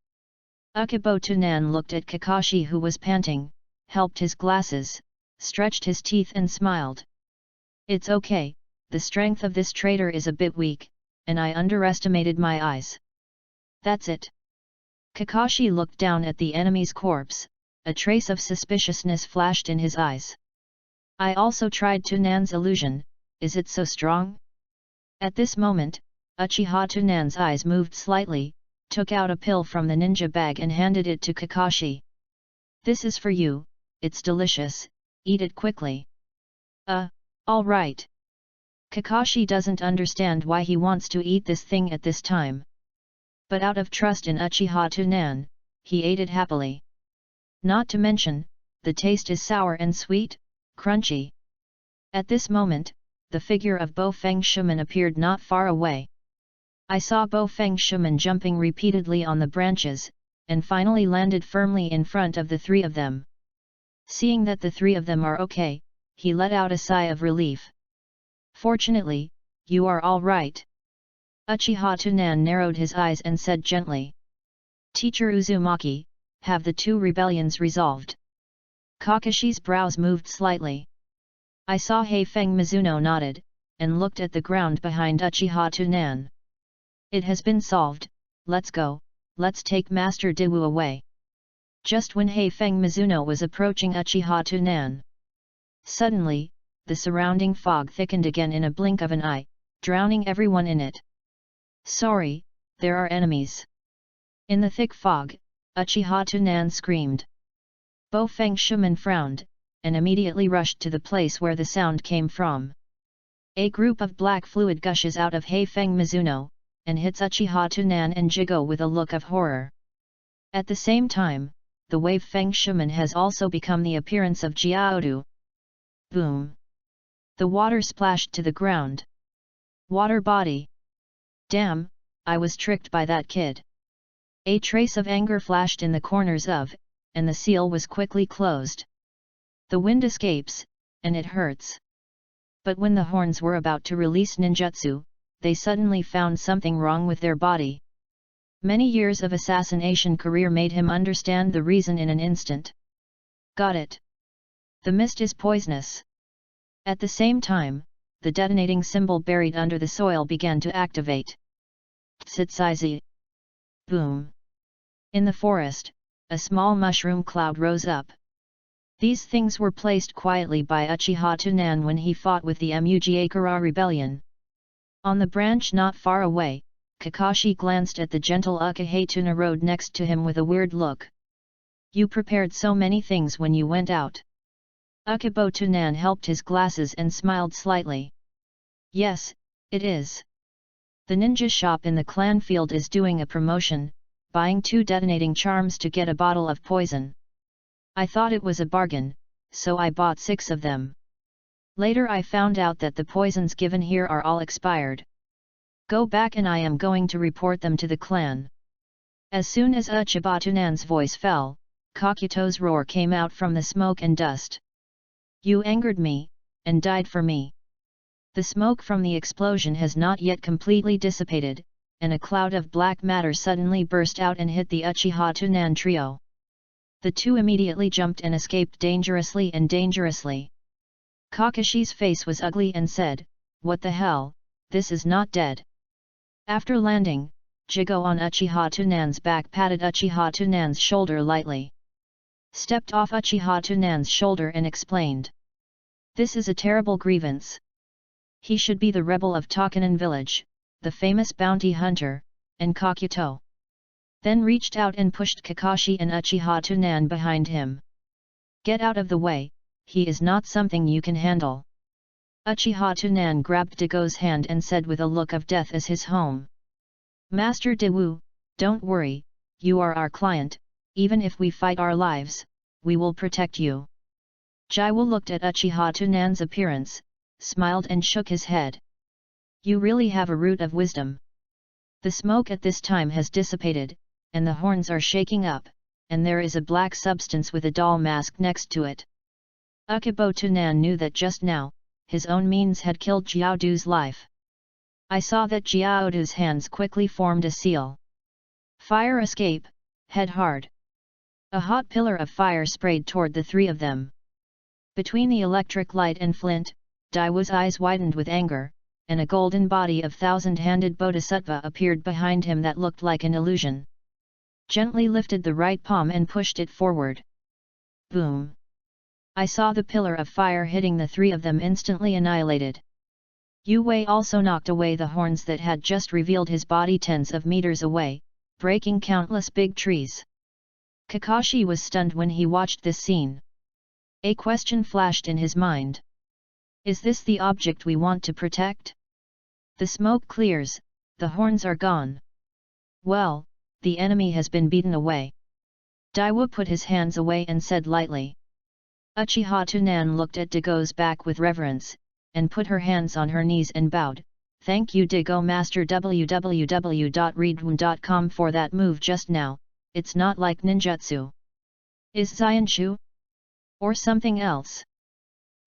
Ukubo Tunan looked at Kakashi, who was panting, helped his glasses, stretched his teeth and smiled. It's okay, the strength of this traitor is a bit weak, and I underestimated my eyes. That's it. Kakashi looked down at the enemy's corpse, a trace of suspiciousness flashed in his eyes. I also tried Tunan's illusion, is it so strong? At this moment, Uchiha Tunan's eyes moved slightly, took out a pill from the ninja bag and handed it to Kakashi. This is for you, it's delicious, eat it quickly. All right. Kakashi doesn't understand why he wants to eat this thing at this time. But out of trust in Uchiha Tunan, he ate it happily. Not to mention, the taste is sour and sweet, crunchy. At this moment, the figure of Bo Feng Shuman appeared not far away. I saw Bo Feng Shuman jumping repeatedly on the branches, and finally landed firmly in front of the three of them. Seeing that the three of them are okay, he let out a sigh of relief. Fortunately, you are all right. Uchiha Tunan narrowed his eyes and said gently. Teacher Uzumaki, have the two rebellions resolved? Kakashi's brows moved slightly. I saw Heifeng Mizuno nodded, and looked at the ground behind Uchiha Tunan. It has been solved, let's go, let's take Master Diwu away. Just when Heifeng Mizuno was approaching Uchiha Tunan. Suddenly, the surrounding fog thickened again in a blink of an eye, drowning everyone in it. Sorry, there are enemies. In the thick fog, Uchiha Tunan screamed. Bo Feng Shuman frowned, and immediately rushed to the place where the sound came from. A group of black fluid gushes out of Heifeng Mizuno, and hits Uchiha Tunan and Jigo with a look of horror. At the same time, the wave Feng Shuman has also become the appearance of Jiaodu. Boom! The water splashed to the ground. Water body! Damn, I was tricked by that kid. A trace of anger flashed in the corners of, and the seal was quickly closed. The wind escapes, and it hurts. But when the horns were about to release ninjutsu, they suddenly found something wrong with their body. Many years of assassination career made him understand the reason in an instant. Got it. The mist is poisonous. At the same time, the detonating symbol buried under the soil began to activate. Tsitsizi. Boom. In the forest, a small mushroom cloud rose up. These things were placed quietly by Uchiha Tunan when he fought with the Mugiakura rebellion. On the branch not far away, Kakashi glanced at the gentle Ukahei Tuna next to him with a weird look. You prepared so many things when you went out. Ukubo Tunan helped his glasses and smiled slightly. Yes, it is. The ninja shop in the clan field is doing a promotion, buying 2 detonating charms to get a bottle of poison. I thought it was a bargain, so I bought 6 of them. Later I found out that the poisons given here are all expired. Go back and I am going to report them to the clan. As soon as Uchiba Tunan's voice fell, Kakuto's roar came out from the smoke and dust. You angered me, and died for me. The smoke from the explosion has not yet completely dissipated, and a cloud of black matter suddenly burst out and hit the Uchiha Tunan trio. The two immediately jumped and escaped dangerously. Kakashi's face was ugly and said, "What the hell, this is not dead." After landing, Jigo on Uchiha Tunan's back patted Uchiha Tunan's shoulder lightly. Stepped off Uchiha Tunan's shoulder and explained. "This is a terrible grievance. He should be the rebel of Takanan village, the famous bounty hunter, and Kakuto." Then reached out and pushed Kakashi and Uchiha Tunan behind him. "Get out of the way, he is not something you can handle." Uchiha Tunan grabbed Dago's hand and said with a look of death as his home. "Master Dawu, don't worry, you are our client, even if we fight our lives, we will protect you." Jiwo looked at Uchiha Tunan's appearance, smiled and shook his head. "You really have a root of wisdom." The smoke at this time has dissipated, and the horns are shaking up, and there is a black substance with a doll mask next to it. Ukibo Tunan knew that just now, his own means had killed Jiaodu's life. I saw that Jiaodu's hands quickly formed a seal. "Fire escape, head hard." A hot pillar of fire sprayed toward the three of them. Between the electric light and flint, Daiwu's eyes widened with anger, and a golden body of thousand-handed bodhisattva appeared behind him that looked like an illusion. Gently lifted the right palm and pushed it forward. Boom! I saw the pillar of fire hitting the three of them instantly annihilated. Yu Wei also knocked away the horns that had just revealed his body tens of meters away, breaking countless big trees. Kakashi was stunned when he watched this scene. A question flashed in his mind. Is this the object we want to protect? The smoke clears, the horns are gone. Well, the enemy has been beaten away. Daiwu put his hands away and said lightly. Uchiha Tunan looked at Dago's back with reverence, and put her hands on her knees and bowed. "Thank you Dago Master www.readaloud.com for that move just now, it's not like ninjutsu. Is Xianshu? Or something else?"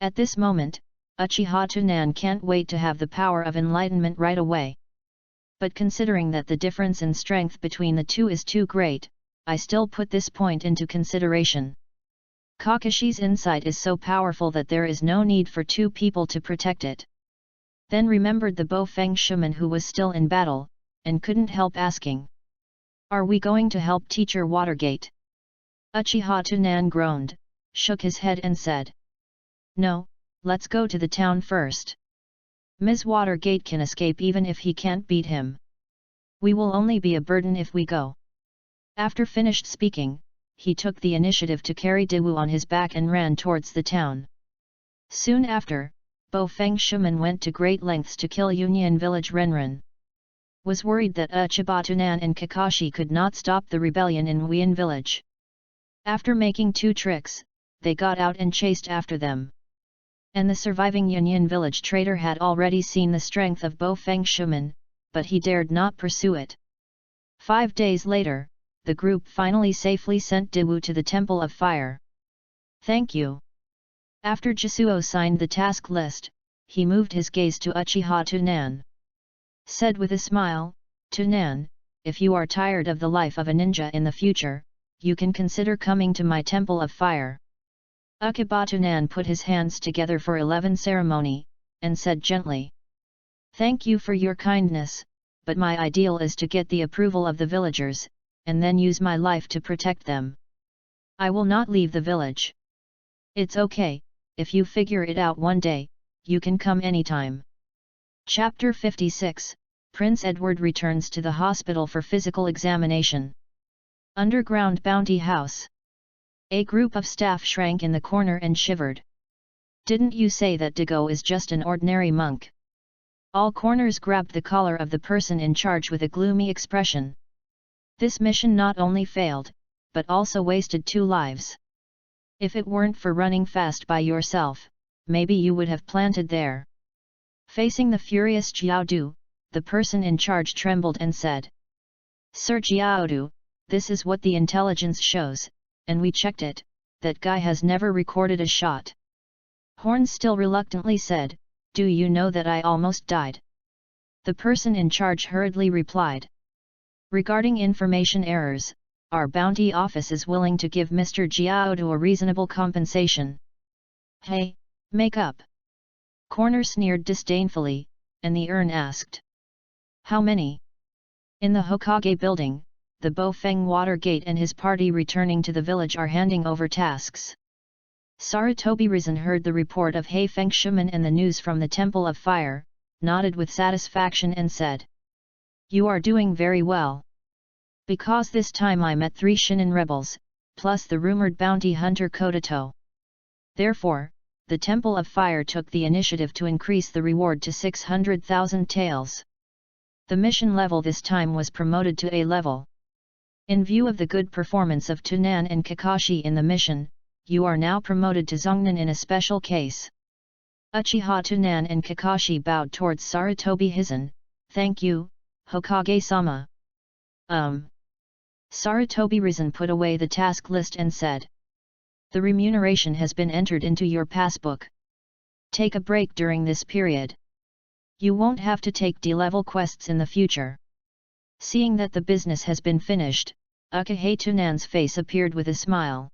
At this moment, Uchiha Tunan can't wait to have the power of enlightenment right away. But considering that the difference in strength between the two is too great, I still put this point into consideration. Kakashi's insight is so powerful that there is no need for two people to protect it. Then remembered the Bofeng shaman who was still in battle, and couldn't help asking. "Are we going to help Teacher Watergate?" Uchiha Tunan groaned, shook his head and said. "No, let's go to the town first. Ms. Watergate can escape even if he can't beat him. We will only be a burden if we go." After finished speaking, he took the initiative to carry Dawu on his back and ran towards the town. Soon after, Bofeng shaman went to great lengths to kill Union village Renren. Was worried that Uchiha Tunan and Kakashi could not stop the rebellion in Wuyan village. After making two tricks, they got out and chased after them. And the surviving Union village traitor had already seen the strength of Bofeng shaman, but he dared not pursue it. 5 days later, the group finally safely sent Dawu to the Temple of Fire. "Thank you." After Jisuo signed the task list, he moved his gaze to Uchiha Tunan. Said with a smile, "Tunan, if you are tired of the life of a ninja in the future, you can consider coming to my Temple of Fire." Uchiha Tunan put his hands together for 11 ceremony, and said gently. "Thank you for your kindness, but my ideal is to get the approval of the villagers, and then use my life to protect them. I will not leave the village. It's okay, if you figure it out one day, you can come anytime." Chapter 56, Prince Edward returns to the hospital for physical examination. Underground Bounty House. A group of staff shrank in the corner and shivered. "Didn't you say that Dago is just an ordinary monk?" All corners grabbed the collar of the person in charge with a gloomy expression. This mission not only failed, but also wasted 2 lives. If it weren't for running fast by yourself, maybe you would have planted there. Facing the furious Jiaodu, the person in charge trembled and said. "Sir Jiaodu, this is what the intelligence shows, and we checked it, that guy has never recorded a shot." Horn still reluctantly said, "Do you know that I almost died?" The person in charge hurriedly replied. Regarding information errors, our bounty office is willing to give Mr. Jiaodu a reasonable compensation. Hey, make up! Corner sneered disdainfully, and the urn asked. How many? In the Hokage building, the Bofeng Watergate and his party returning to the village are handing over tasks. Sarutobi Risen heard the report of Heifeng Shaman and the news from the Temple of Fire, nodded with satisfaction and said. You are doing very well. Because this time I met 3 Shinin rebels, plus the rumored bounty hunter Kodato. Therefore, the Temple of Fire took the initiative to increase the reward to 600,000 taels. The mission level this time was promoted to A level. In view of the good performance of Tunan and Kakashi in the mission, you are now promoted to Zongnan in a special case. Uchiha Tunan and Kakashi bowed towards Sarutobi Hizen. Thank you, Hokage-sama. Sarutobi Risen put away the task list and said. The remuneration has been entered into your passbook. Take a break during this period. You won't have to take D-level quests in the future. Seeing that the business has been finished, Uchiha Tunan's face appeared with a smile.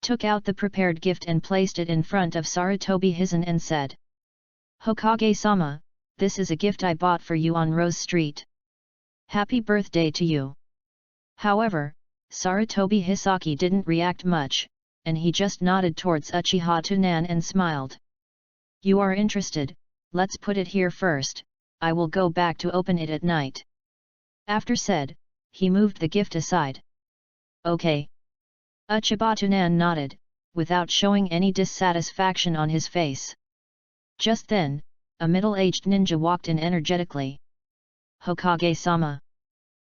Took out the prepared gift and placed it in front of Sarutobi Hizen and said. Hokage-sama, this is a gift I bought for you on Rose Street. Happy birthday to you. However, Sarutobi Hisaki didn't react much, and he just nodded towards Uchiha Tunan and smiled. You are interested, let's put it here first, I will go back to open it at night. After said, he moved the gift aside. Okay. Uchiha Tunan nodded, without showing any dissatisfaction on his face. Just then, a middle-aged ninja walked in energetically. Hokage-sama.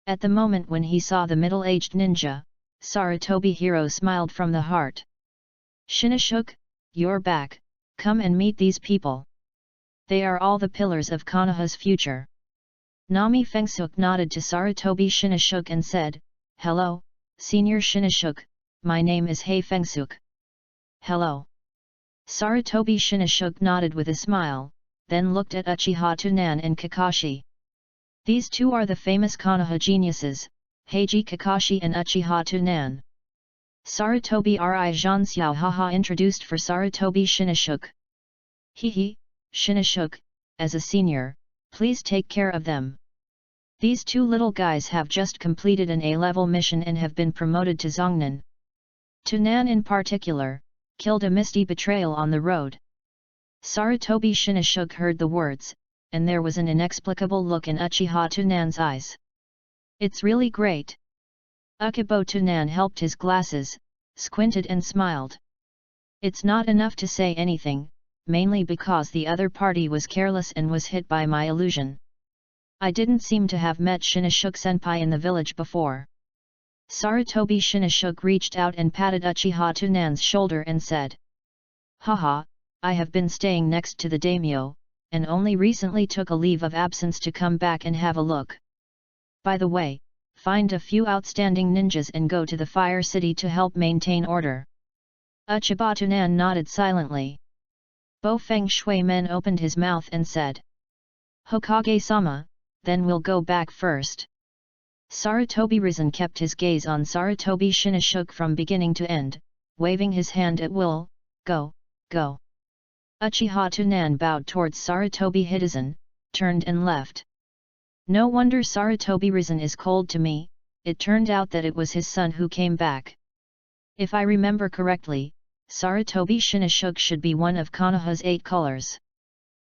At the moment when he saw the middle-aged ninja, Sarutobi Hiro smiled from the heart. Shinashuk, you're back, come and meet these people. They are all the pillars of Konoha's future. Nami Fengsuk nodded to Sarutobi Shinashuk and said, Hello, Senior Shinashuk, my name is Hei Fengsuk. Hello. Sarutobi Shinashuk nodded with a smile, then looked at Uchiha Tunan and Kakashi. These two are the famous Konoha geniuses, Heiji Kakashi and Uchiha Tunan. Sarutobi Ri Zhanxiao haha introduced for Sarutobi Shinashuk. Hehe, Shinashuk, as a senior, please take care of them. These two little guys have just completed an A-level mission and have been promoted to Zongnan. Tunan in particular, killed a misty betrayal on the road. Sarutobi Shinashuk heard the words, and there was an inexplicable look in Uchiha Tunan's eyes. It's really great. Ukibo Tunan helped his glasses, squinted and smiled. It's not enough to say anything, mainly because the other party was careless and was hit by my illusion. I didn't seem to have met Shinashuk-senpai in the village before. Sarutobi Shinashuk reached out and patted Uchiha Tunan's shoulder and said. Haha, I have been staying next to the daimyo, and only recently took a leave of absence to come back and have a look. By the way, find a few outstanding ninjas and go to the Fire City to help maintain order. Uchiha Tunan nodded silently. Bofeng Shui Men opened his mouth and said. Hokage-sama, then we'll go back first. Sarutobi Risen kept his gaze on Sarutobi Shinashuk from beginning to end, waving his hand at will, go, go. Uchiha Tunan bowed towards Sarutobi Hizen, turned and left. No wonder Sarutobi Risen is cold to me, it turned out that it was his son who came back. If I remember correctly, Sarutobi Shinashuk should be one of Konoha's 8 colors.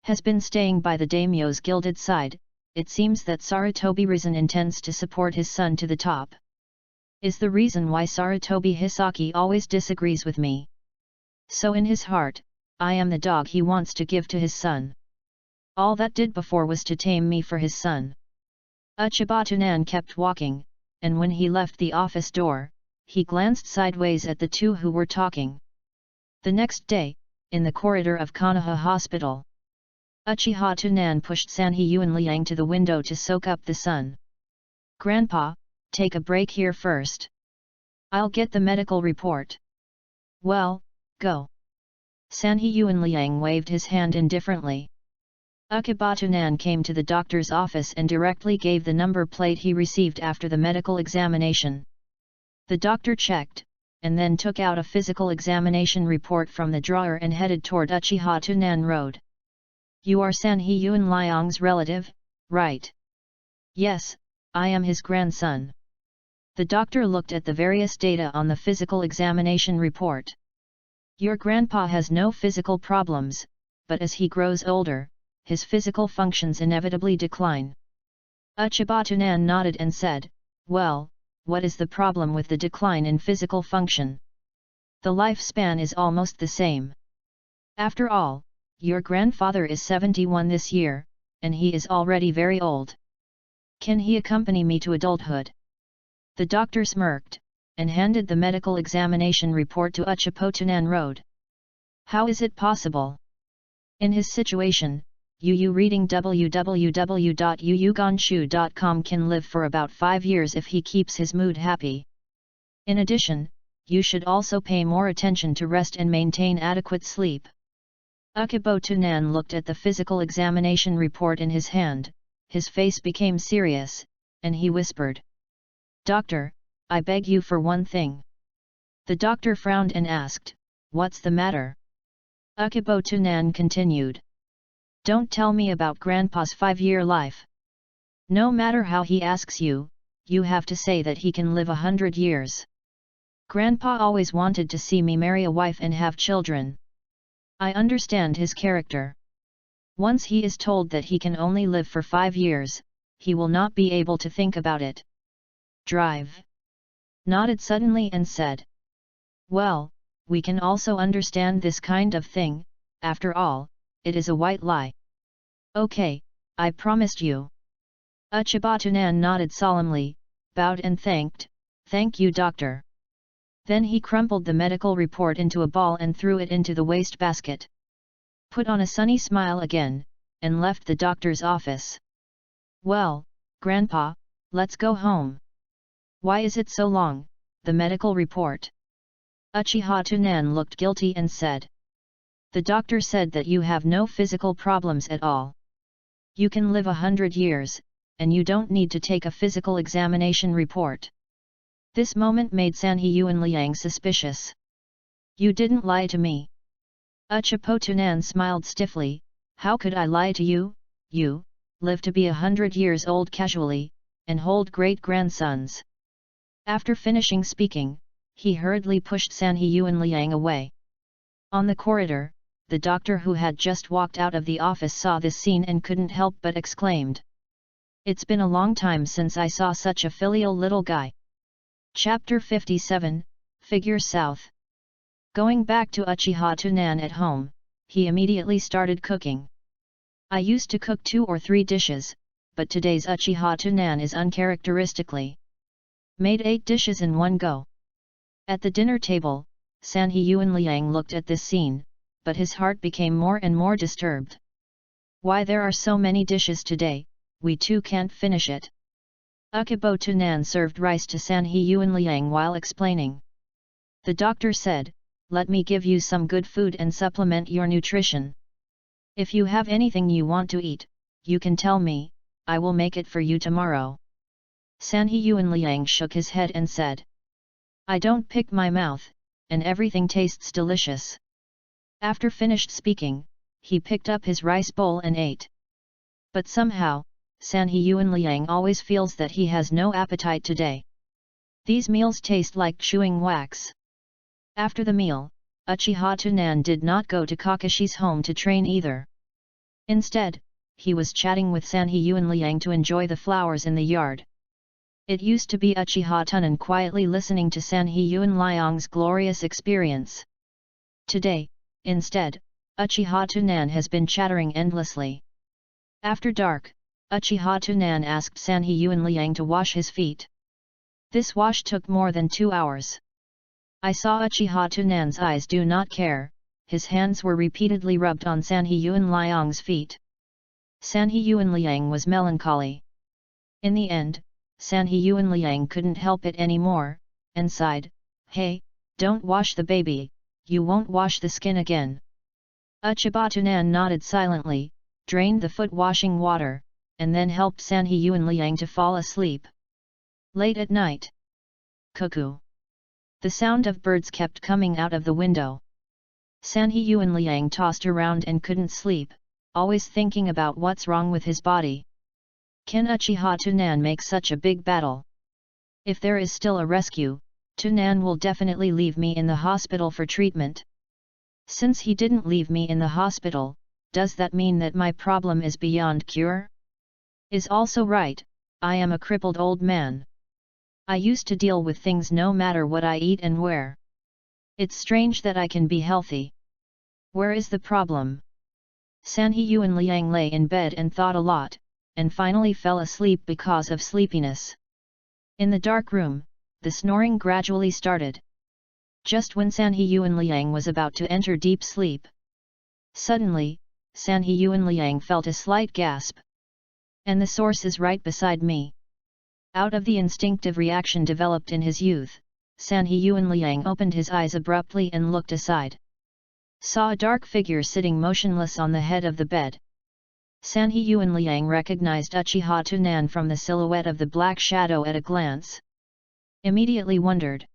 Has been staying by the daimyo's gilded side, it seems that Sarutobi Risen intends to support his son to the top. Is the reason why Sarutobi Hisaki always disagrees with me. So in his heart, I am the dog he wants to give to his son. All that did before was to tame me for his son. Uchiha Tunan kept walking, and when he left the office door, he glanced sideways at the two who were talking. The next day, in the corridor of Konoha Hospital, Uchiha Tunan pushed Sanhe Yuanliang to the window to soak up the sun. Grandpa, take a break here first. I'll get the medical report. Well, go. Sanhe Yuanliang waved his hand indifferently. Akibatunan came to the doctor's office and directly gave the number plate he received after the medical examination. The doctor checked, and then took out a physical examination report from the drawer and headed toward Uchiha Tunan Road. You are Sanhe Yunliang's relative, right? Yes, I am his grandson. The doctor looked at the various data on the physical examination report. Your grandpa has no physical problems, but as he grows older, his physical functions inevitably decline. Uchibatunan nodded and said, well, what is the problem with the decline in physical function? The lifespan is almost the same. After all, your grandfather is 71 this year, and he is already very old. Can he accompany me to adulthood? The doctor smirked, and handed the medical examination report to Uchipotunan Road. How is it possible? In his situation, Yu reading www.yuyuganshu.com can live for about 5 years if he keeps his mood happy. In addition, you should also pay more attention to rest and maintain adequate sleep. Uchipotunan looked at the physical examination report in his hand, his face became serious, and he whispered, Doctor, I beg you for one thing. The doctor frowned and asked, what's the matter? Uchipotunan continued. Don't tell me about Grandpa's 5-year life. No matter how he asks you, you have to say that he can live 100 years. Grandpa always wanted to see me marry a wife and have children. I understand his character. Once he is told that he can only live for 5 years, he will not be able to think about it. Drive. Nodded suddenly and said, well, we can also understand this kind of thing, after all, it is a white lie. Okay, I promised you. Uchibatunan nodded solemnly, bowed and thanked, thank you doctor. Then he crumpled the medical report into a ball and threw it into the wastebasket. Put on a sunny smile again, and left the doctor's office. Well, Grandpa, let's go home. Why is it so long, the medical report? Uchiha Tunan looked guilty and said. The doctor said that you have no physical problems at all. You can live 100 years, and you don't need to take a physical examination report. This moment made Sanhe Yunliang suspicious. You didn't lie to me. Uchipotunan smiled stiffly, how could I lie to you? You live to be 100 years old casually, and hold great-grandsons. After finishing speaking, he hurriedly pushed Sanhe Yunliang away. On the corridor, the doctor who had just walked out of the office saw this scene and couldn't help but exclaimed. It's been a long time since I saw such a filial little guy. Chapter 57, Figure South. Going back to Uchiha Tunan at home, he immediately started cooking. I used to cook 2 or 3 dishes, but today's Uchiha Tunan is uncharacteristically made 8 dishes in one go. At the dinner table, Sanhe Yunliang looked at this scene, but his heart became more and more disturbed. Why there are so many dishes today, we too can't finish it. Uchipotunan served rice to Sanhe Yunliang while explaining. The doctor said, let me give you some good food and supplement your nutrition. If you have anything you want to eat, you can tell me, I will make it for you tomorrow. Sanhe Yunliang shook his head and said. I don't pick my mouth, and everything tastes delicious. After finished speaking, he picked up his rice bowl and ate. But somehow, Sanhe Yunliang always feels that he has no appetite today. These meals taste like chewing wax. After the meal, Uchiha Tunan did not go to Kakashi's home to train either. Instead, he was chatting with Sanhe Yunliang to enjoy the flowers in the yard. It used to be Uchiha Tunan quietly listening to Sanhe Yunliang's glorious experience. Today, instead, Uchiha Tunan has been chattering endlessly. After dark, Uchiha Tunan asked Sanhe Yunliang to wash his feet. This wash took more than 2 hours. I saw Uchiha Tunan's eyes do not care, his hands were repeatedly rubbed on Sanhe Yunliang's feet. Sanhe Yunliang was melancholy. In the end, Sanhe Yunliang couldn't help it anymore, and sighed, hey, don't wash the baby, you won't wash the skin again. Uchibatunan nodded silently, drained the foot washing water, and then helped San He Yuan Liang to fall asleep. Late at night. Cuckoo. The sound of birds kept coming out of the window. San He Yuan Liang tossed around and couldn't sleep, always thinking about what's wrong with his body. Can Uchiha Tunan make such a big battle? If there is still a rescue, Tunan will definitely leave me in the hospital for treatment. Since he didn't leave me in the hospital, does that mean that my problem is beyond cure? Is also right, I am a crippled old man. I used to deal with things no matter what I eat and where. It's strange that I can be healthy. Where is the problem? San He Yuan Liang lay in bed and thought a lot, and finally fell asleep because of sleepiness. In the dark room, the snoring gradually started. Just when San He Yuan Liang was about to enter deep sleep. Suddenly, San He Yuan Liang felt a slight gasp. And the source is right beside me. Out of the instinctive reaction developed in his youth, San He Yuan Liang opened his eyes abruptly and looked aside. Saw a dark figure sitting motionless on the head of the bed. San He Yuan Liang recognized Uchiha Tunan from the silhouette of the black shadow at a glance. Immediately wondered.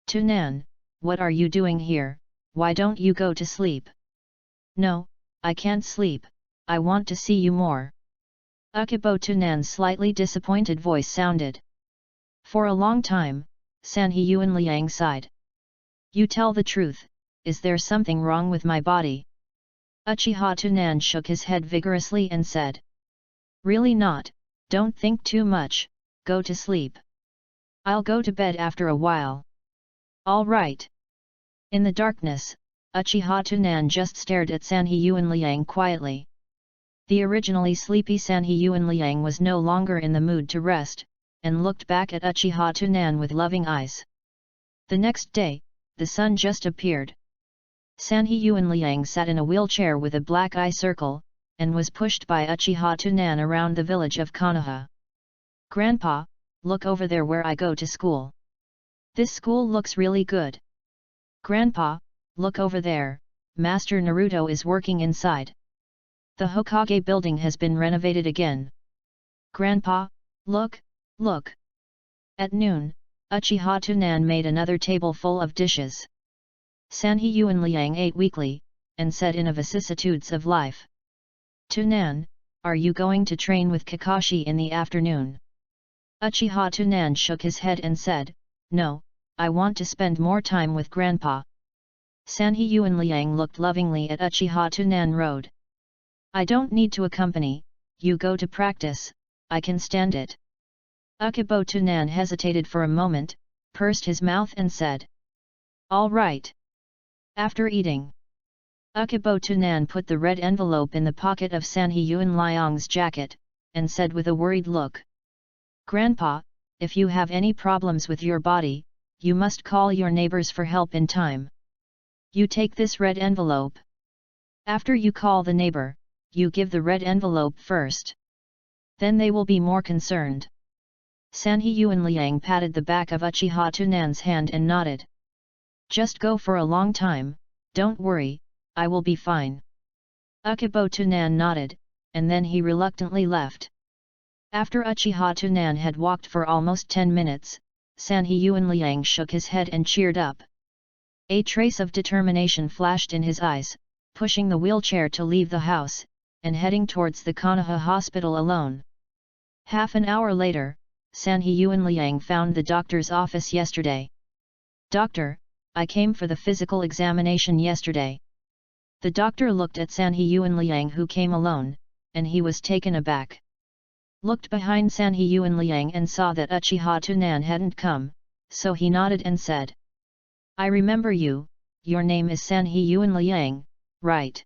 Tunan, what are you doing here? Why don't you go to sleep? No, I can't sleep, I want to see you more. Uchiha Tunan's slightly disappointed voice sounded. For a long time, San He Yuan Liang sighed. You tell the truth, is there something wrong with my body? Uchiha Tunan shook his head vigorously and said. Really not, don't think too much, go to sleep. I'll go to bed after a while. All right. In the darkness, Uchiha Tunan just stared at San He Yuan Liang quietly. The originally sleepy San He Yuan Liang was no longer in the mood to rest, and looked back at Uchiha Tunan with loving eyes. The next day, the sun just appeared. San He Yuan Liang sat in a wheelchair with a black eye circle, and was pushed by Uchiha Tunan around the village of Konoha. Grandpa, look over there where I go to school. This school looks really good. Grandpa, look over there, Master Naruto is working inside. The Hokage building has been renovated again. Grandpa, look, look. At noon, Uchiha Tunan made another table full of dishes. San He Yuan Liang ate weakly, and said in a vicissitudes of life. Tunan, are you going to train with Kakashi in the afternoon? Uchiha Tunan shook his head and said, No, I want to spend more time with Grandpa. San He Yuan Liang looked lovingly at Uchiha Tunan Road. I don't need to accompany, you go to practice, I can stand it. Uchiha Tunan hesitated for a moment, pursed his mouth and said. All right. After eating. Uchiha Tunan put the red envelope in the pocket of San He Yuan Liang's jacket, and said with a worried look. Grandpa, if you have any problems with your body, you must call your neighbors for help in time. You take this red envelope. After you call the neighbor, you give the red envelope first. Then they will be more concerned. San He Yuan Liang patted the back of Uchiha Tunan's hand and nodded. Just go for a long time, don't worry, I will be fine. Uchiha Tunan nodded, and then he reluctantly left. After Uchiha Tunan had walked for almost 10 minutes, San He Yuan Liang shook his head and cheered up. A trace of determination flashed in his eyes, pushing the wheelchair to leave the house, and heading towards the Konoha hospital alone. Half an hour later, San He Yuan Liang found the doctor's office yesterday. Doctor, I came for the physical examination yesterday. The doctor looked at San He Yuan Liang who came alone, and he was taken aback. Looked behind San He Yuan Liang and saw that Uchiha Tunan hadn't come, so he nodded and said. I remember you, your name is San He Yuan Liang, right?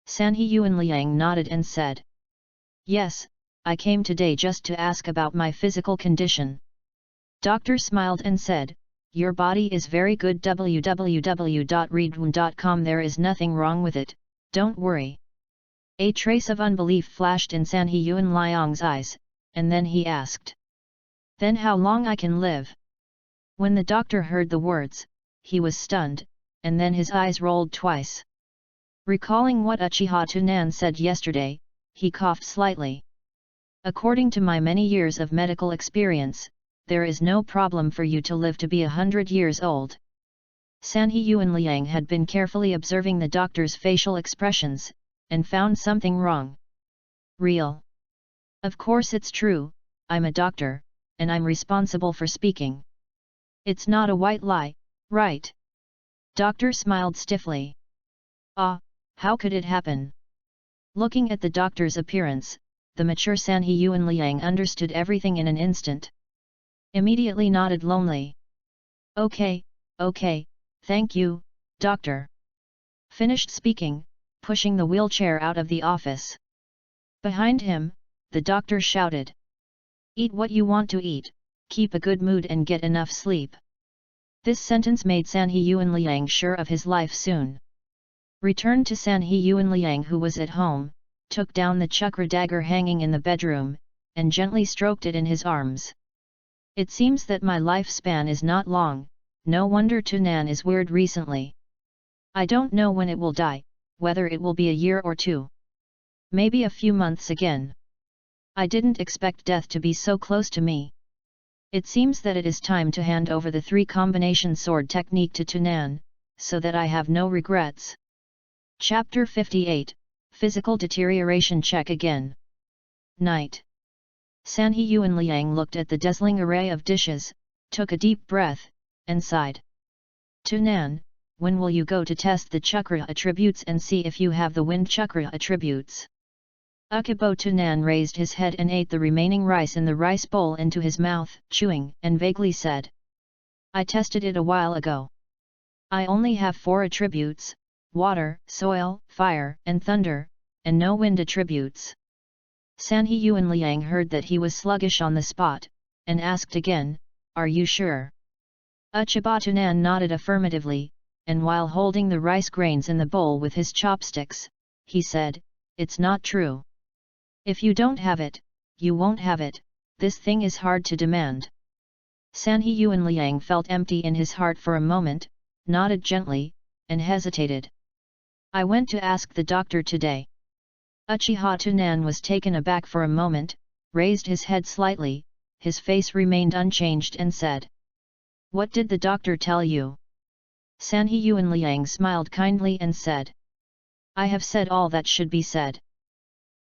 San He Yuan Liang nodded and said. Yes, I came today just to ask about my physical condition. Doctor smiled and said, your body is very good. www.readaloud.com. There is nothing wrong with it, don't worry. A trace of unbelief flashed in San He Yuan Liang's eyes, and then he asked. Then how long I can live? When the doctor heard the words, he was stunned, and then his eyes rolled twice. Recalling what Uchiha Tunan said yesterday, he coughed slightly. According to my many years of medical experience, there is no problem for you to live to be 100 years old. Sanhe Yuanliang had been carefully observing the doctor's facial expressions, and found something wrong. Real. Of course it's true, I'm a doctor, and I'm responsible for speaking. It's not a white lie, right? Doctor smiled stiffly. Ah, how could it happen? Looking at the doctor's appearance, the mature Sanhe Yuanliang understood everything in an instant. Immediately nodded lonely. Okay, thank you, doctor. Finished speaking, pushing the wheelchair out of the office. Behind him, the doctor shouted. Eat what you want to eat, keep a good mood and get enough sleep. This sentence made Sanhe Yuanliang sure of his life soon. Returned to Sanhe Yuanliang, who was at home, took down the chakra dagger hanging in the bedroom, and gently stroked it in his arms. It seems that my lifespan is not long, no wonder Tunan is weird recently. I don't know when it will die, whether it will be a year or two. Maybe a few months again. I didn't expect death to be so close to me. It seems that it is time to hand over the 3-combination sword technique to Tunan, so that I have no regrets. Chapter 58, Physical Deterioration Check Again. Night. Sanhe Yuanliang looked at the dazzling array of dishes, took a deep breath, and sighed. Tunan, when will you go to test the chakra attributes and see if you have the wind chakra attributes? Akibo Tunan raised his head and ate the remaining rice in the rice bowl into his mouth, chewing, and vaguely said. I tested it a while ago. I only have 4 attributes, water, soil, fire, and thunder, and no wind attributes. Sanhe Yuanliang heard that he was sluggish on the spot, and asked again, are you sure? Uchiba Tunan nodded affirmatively, and while holding the rice grains in the bowl with his chopsticks, he said, it's not true. If you don't have it, you won't have it, this thing is hard to demand. Sanhe Yuanliang felt empty in his heart for a moment, nodded gently, and hesitated. I went to ask the doctor today. Uchiha Tunan was taken aback for a moment, raised his head slightly, his face remained unchanged and said. What did the doctor tell you? Sanhe Yuanliang smiled kindly and said. I have said all that should be said.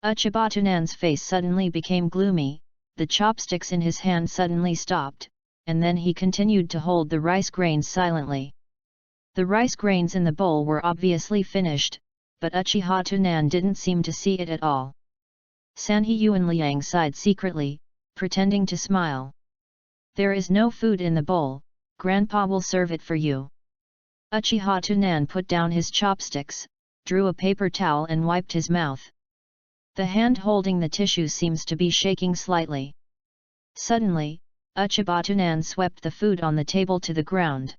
Uchiba Tunan's face suddenly became gloomy, the chopsticks in his hand suddenly stopped, and then he continued to hold the rice grains silently. The rice grains in the bowl were obviously finished, but Uchiha Tunan didn't seem to see it at all. Sanhe Yuanliang sighed secretly, pretending to smile. There is no food in the bowl, Grandpa will serve it for you. Uchiha Tunan put down his chopsticks, drew a paper towel and wiped his mouth. The hand holding the tissue seems to be shaking slightly. Suddenly, Uchiba Tunan swept the food on the table to the ground.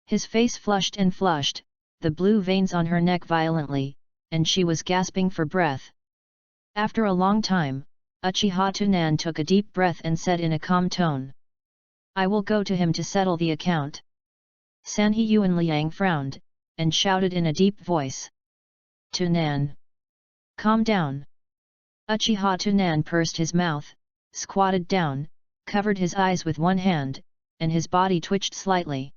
His face flushed and flushed, the blue veins on her neck violently, and she was gasping for breath. After a long time, Uchiha Tunan took a deep breath and said in a calm tone. I will go to him to settle the account. Sanhe Yuanliang frowned, and shouted in a deep voice. Tunan! Calm down! Uchiha Tunan pursed his mouth, squatted down, covered his eyes with one hand, and his body twitched slightly.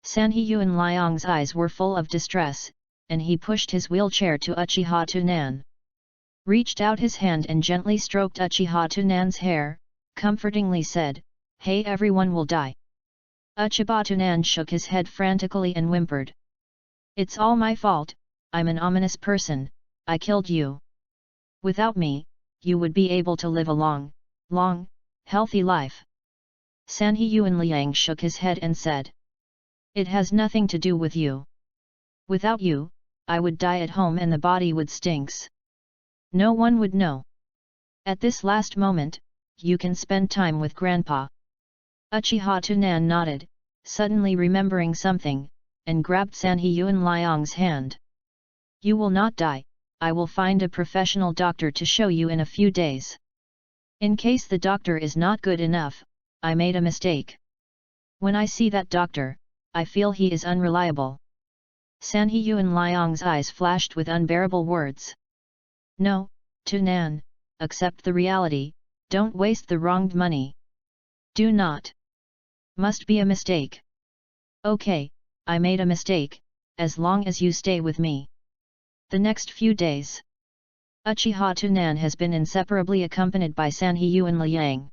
Sanhe Yuanliang's eyes were full of distress, and he pushed his wheelchair to Uchiha Tunan. Reached out his hand and gently stroked Uchiha Tunan's hair, comfortingly said, Hey, everyone will die. Uchiba Tunan shook his head frantically and whimpered. It's all my fault, I'm an ominous person, I killed you. Without me, you would be able to live a long, healthy life. Sanhe Yuanliang shook his head and said. It has nothing to do with you. Without you, I would die at home and the body would stinks. No one would know. At this last moment, you can spend time with Grandpa. Uchiha Tunan nodded, suddenly remembering something, and grabbed Sanhe Yuanliang's hand. You will not die, I will find a professional doctor to show you in a few days. In case the doctor is not good enough, I made a mistake. When I see that doctor, I feel he is unreliable. Sanhee-Yuan Liang's eyes flashed with unbearable words. No, Tunan, accept the reality, don't waste the wronged money. Do not. Must be a mistake. Okay, I made a mistake, as long as you stay with me. The next few days, Uchiha Tunan has been inseparably accompanied by Sanhee-Yuan Liang.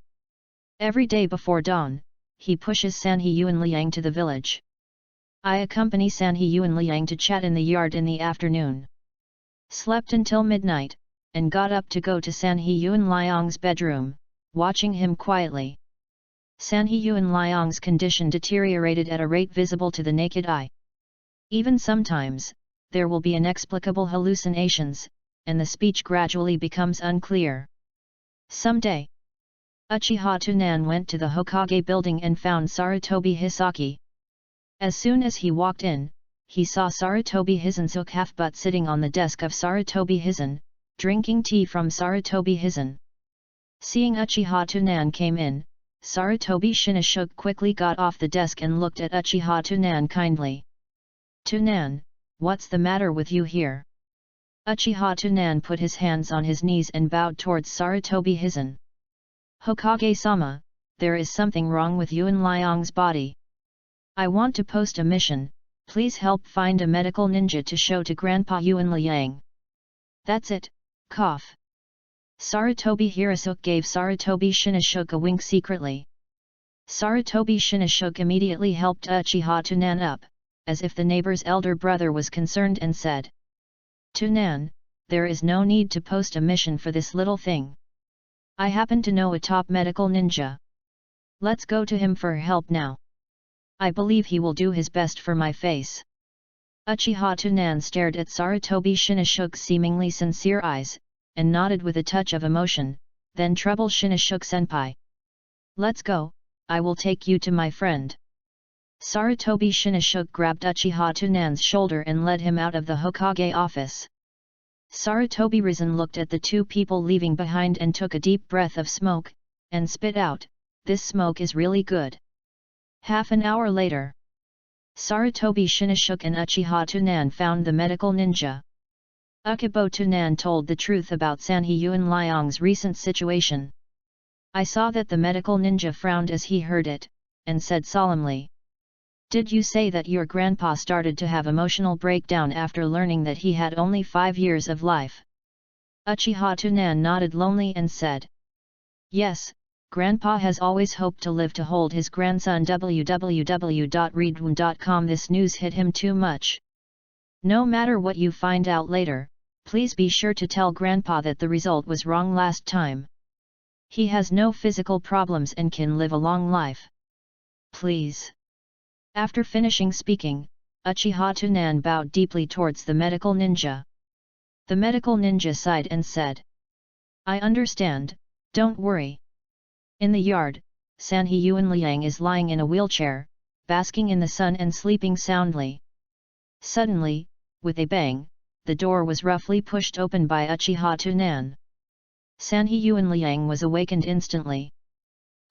Every day before dawn, he pushes Sanhee-Yuan Liang to the village. I accompany Sanhee-Yuan Liang to chat in the yard in the afternoon. Slept until midnight, and got up to go to Sanhee-Yuan Liang's bedroom, watching him quietly. Sanhee-Yuan Liang's condition deteriorated at a rate visible to the naked eye. Even sometimes, there will be inexplicable hallucinations, and the speech gradually becomes unclear. Someday, Uchiha Tunan went to the Hokage building and found Sarutobi Hisaki. As soon as he walked in, he saw Sarutobi Hisan's half-butt sitting on the desk of Sarutobi Hisan, drinking tea from Sarutobi Hisan. Seeing Uchiha Tunan came in, Sarutobi Shinashuk quickly got off the desk and looked at Uchiha Tunan kindly. Tunan, what's the matter with you here? Uchiha Tunan put his hands on his knees and bowed towards Sarutobi Hisan. Hokage-sama, there is something wrong with Yuan Liang's body. I want to post a mission, please help find a medical ninja to show to Grandpa Yuan Liang. That's it, cough. Sarutobi Hirasuk gave Sarutobi Shinashuk a wink secretly. Sarutobi Shinashuk immediately helped Uchiha Tunan up, as if the neighbor's elder brother was concerned, and said, Tunan, there is no need to post a mission for this little thing. I happen to know a top medical ninja. Let's go to him for help now. I believe he will do his best for my face. Uchiha Tunan stared at Sarutobi Shinashuk's seemingly sincere eyes, and nodded with a touch of emotion, then trouble Shinashuk-senpai. Let's go, I will take you to my friend. Sarutobi Shinashuk grabbed Uchiha Tunan's shoulder and led him out of the Hokage office. Sarutobi Risen looked at the two people leaving behind and took a deep breath of smoke, and spit out, this smoke is really good. Half an hour later, Sarutobi Shinashuk and Uchiha Tunan found the medical ninja. Ukibo Tunan told the truth about Sanhee-Yuan Liang's recent situation. I saw that the medical ninja frowned as he heard it, and said solemnly, Did you say that your grandpa started to have emotional breakdown after learning that he had only 5 years of life? Uchiha Tunan nodded lonely and said, Yes, Grandpa has always hoped to live to hold his grandson. www.readaloud.com. This news hit him too much. No matter what you find out later, please be sure to tell Grandpa that the result was wrong last time. He has no physical problems and can live a long life. Please. After finishing speaking, Uchiha Tunan bowed deeply towards the medical ninja. The medical ninja sighed and said, I understand, don't worry. In the yard, Sanhee-Yuan Liang is lying in a wheelchair, basking in the sun and sleeping soundly. Suddenly, with a bang, the door was roughly pushed open by Uchiha Tunan. Sanhee-Yuan Liang was awakened instantly.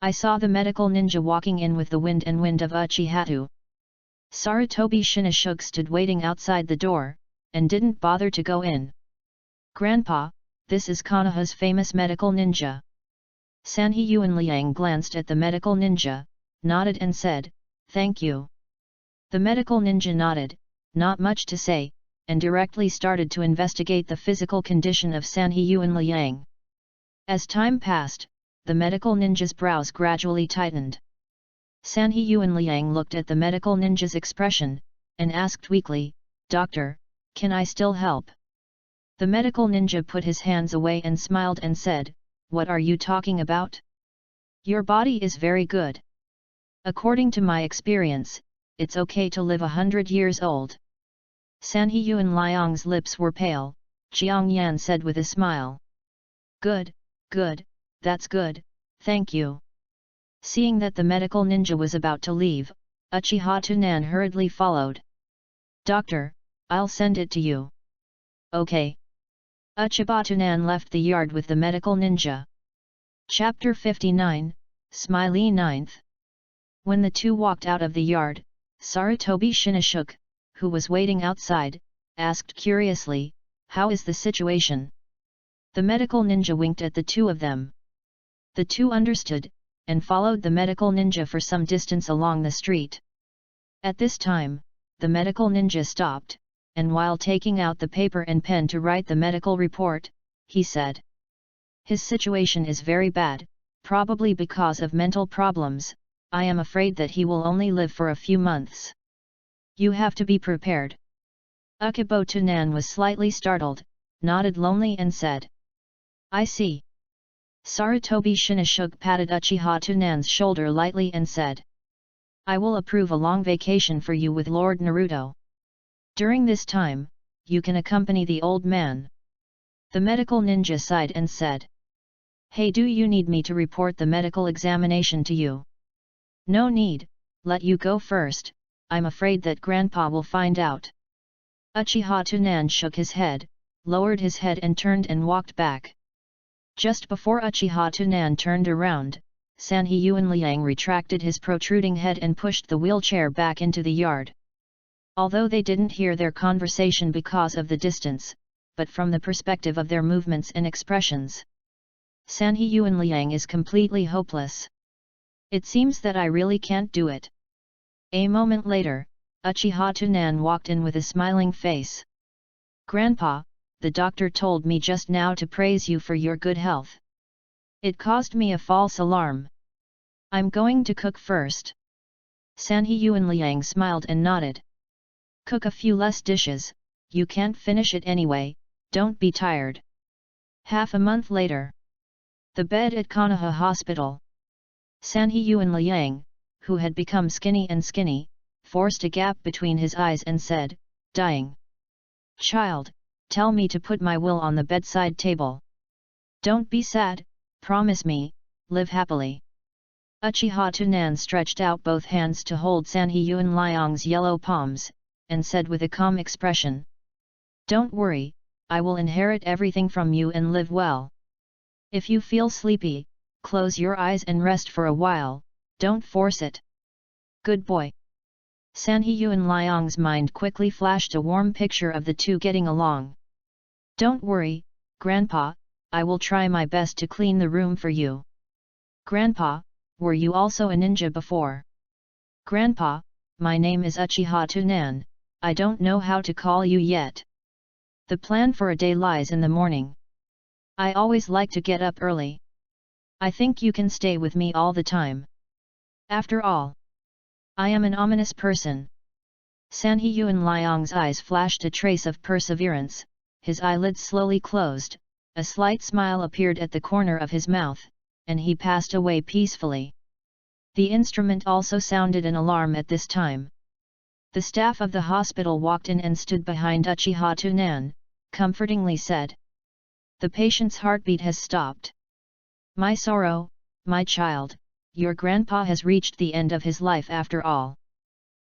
I saw the medical ninja walking in with the wind of Uchiha. Sarutobi Shinashuk stood waiting outside the door, and didn't bother to go in. Grandpa, this is Konoha's famous medical ninja. Sanhee-Yuan Liang glanced at the medical ninja, nodded and said, Thank you. The medical ninja nodded, not much to say, and directly started to investigate the physical condition of Sanhee-Yuan Liang. As time passed, the medical ninja's brows gradually tightened. Sanhee-Yuan Liang looked at the medical ninja's expression, and asked weakly, Doctor, can I still help? The medical ninja put his hands away and smiled and said, What are you talking about? Your body is very good. According to my experience, it's okay to live 100 years old. Sanhee-Yuan Liang's lips were pale. Jiang Yan said with a smile. Good, good, that's good, thank you. Seeing that the medical ninja was about to leave, Uchiha Tunan hurriedly followed. Doctor, I'll send it to you. Okay. Uchiha Tunan left the yard with the medical ninja. Chapter 59, Smiley 9th. When the two walked out of the yard, Sarutobi Shinashuk, who was waiting outside, asked curiously, "How is the situation?" The medical ninja winked at the two of them. The two understood, and followed the medical ninja for some distance along the street. At this time, the medical ninja stopped, and while taking out the paper and pen to write the medical report, he said, "His situation is very bad, probably because of mental problems. I am afraid that he will only live for a few months. You have to be prepared." Akibo Tunan was slightly startled, nodded lonely and said, "I see." Sarutobi Shinashug patted Uchiha Tunan's shoulder lightly and said, "I will approve a long vacation for you with Lord Naruto. During this time, you can accompany the old man." The medical ninja sighed and said, "Hey, do you need me to report the medical examination to you?" "No need, let you go first, I'm afraid that Grandpa will find out." Uchiha Tunan shook his head, lowered his head and turned and walked back. Just before Uchiha Tunan turned around, Sanhe Yuanliang retracted his protruding head and pushed the wheelchair back into the yard. Although they didn't hear their conversation because of the distance, but from the perspective of their movements and expressions, Sanhe Yuanliang is completely hopeless. "It seems that I really can't do it." A moment later, Uchiha Tunan walked in with a smiling face. "Grandpa, the doctor told me just now to praise you for your good health. It caused me a false alarm. I'm going to cook first." Sanhe Yuanliang smiled and nodded. "Cook a few less dishes, you can't finish it anyway, don't be tired." Half a month later. The bed at Konoha Hospital. Sanhe Yuanliang, who had become skinny, forced a gap between his eyes and said, "Dying. Child, tell me to put my will on the bedside table. Don't be sad, promise me, live happily." Uchiha Tunan stretched out both hands to hold Sanhe Yuanliang's yellow palms, and said with a calm expression, "Don't worry, I will inherit everything from you and live well. If you feel sleepy, close your eyes and rest for a while, don't force it. Good boy." Sanhe Yuanliang's mind quickly flashed a warm picture of the two getting along. "Don't worry, Grandpa, I will try my best to clean the room for you." "Grandpa, were you also a ninja before?" "Grandpa, my name is Uchiha Tunan, I don't know how to call you yet. The plan for a day lies in the morning. I always like to get up early. I think you can stay with me all the time. After all, I am an ominous person." Sanhe Yuanliang's eyes flashed a trace of perseverance, his eyelids slowly closed, a slight smile appeared at the corner of his mouth, and he passed away peacefully. The instrument also sounded an alarm at this time. The staff of the hospital walked in and stood behind Uchiha Tunan, comfortingly said, "The patient's heartbeat has stopped. My sorrow, my child, your grandpa has reached the end of his life after all.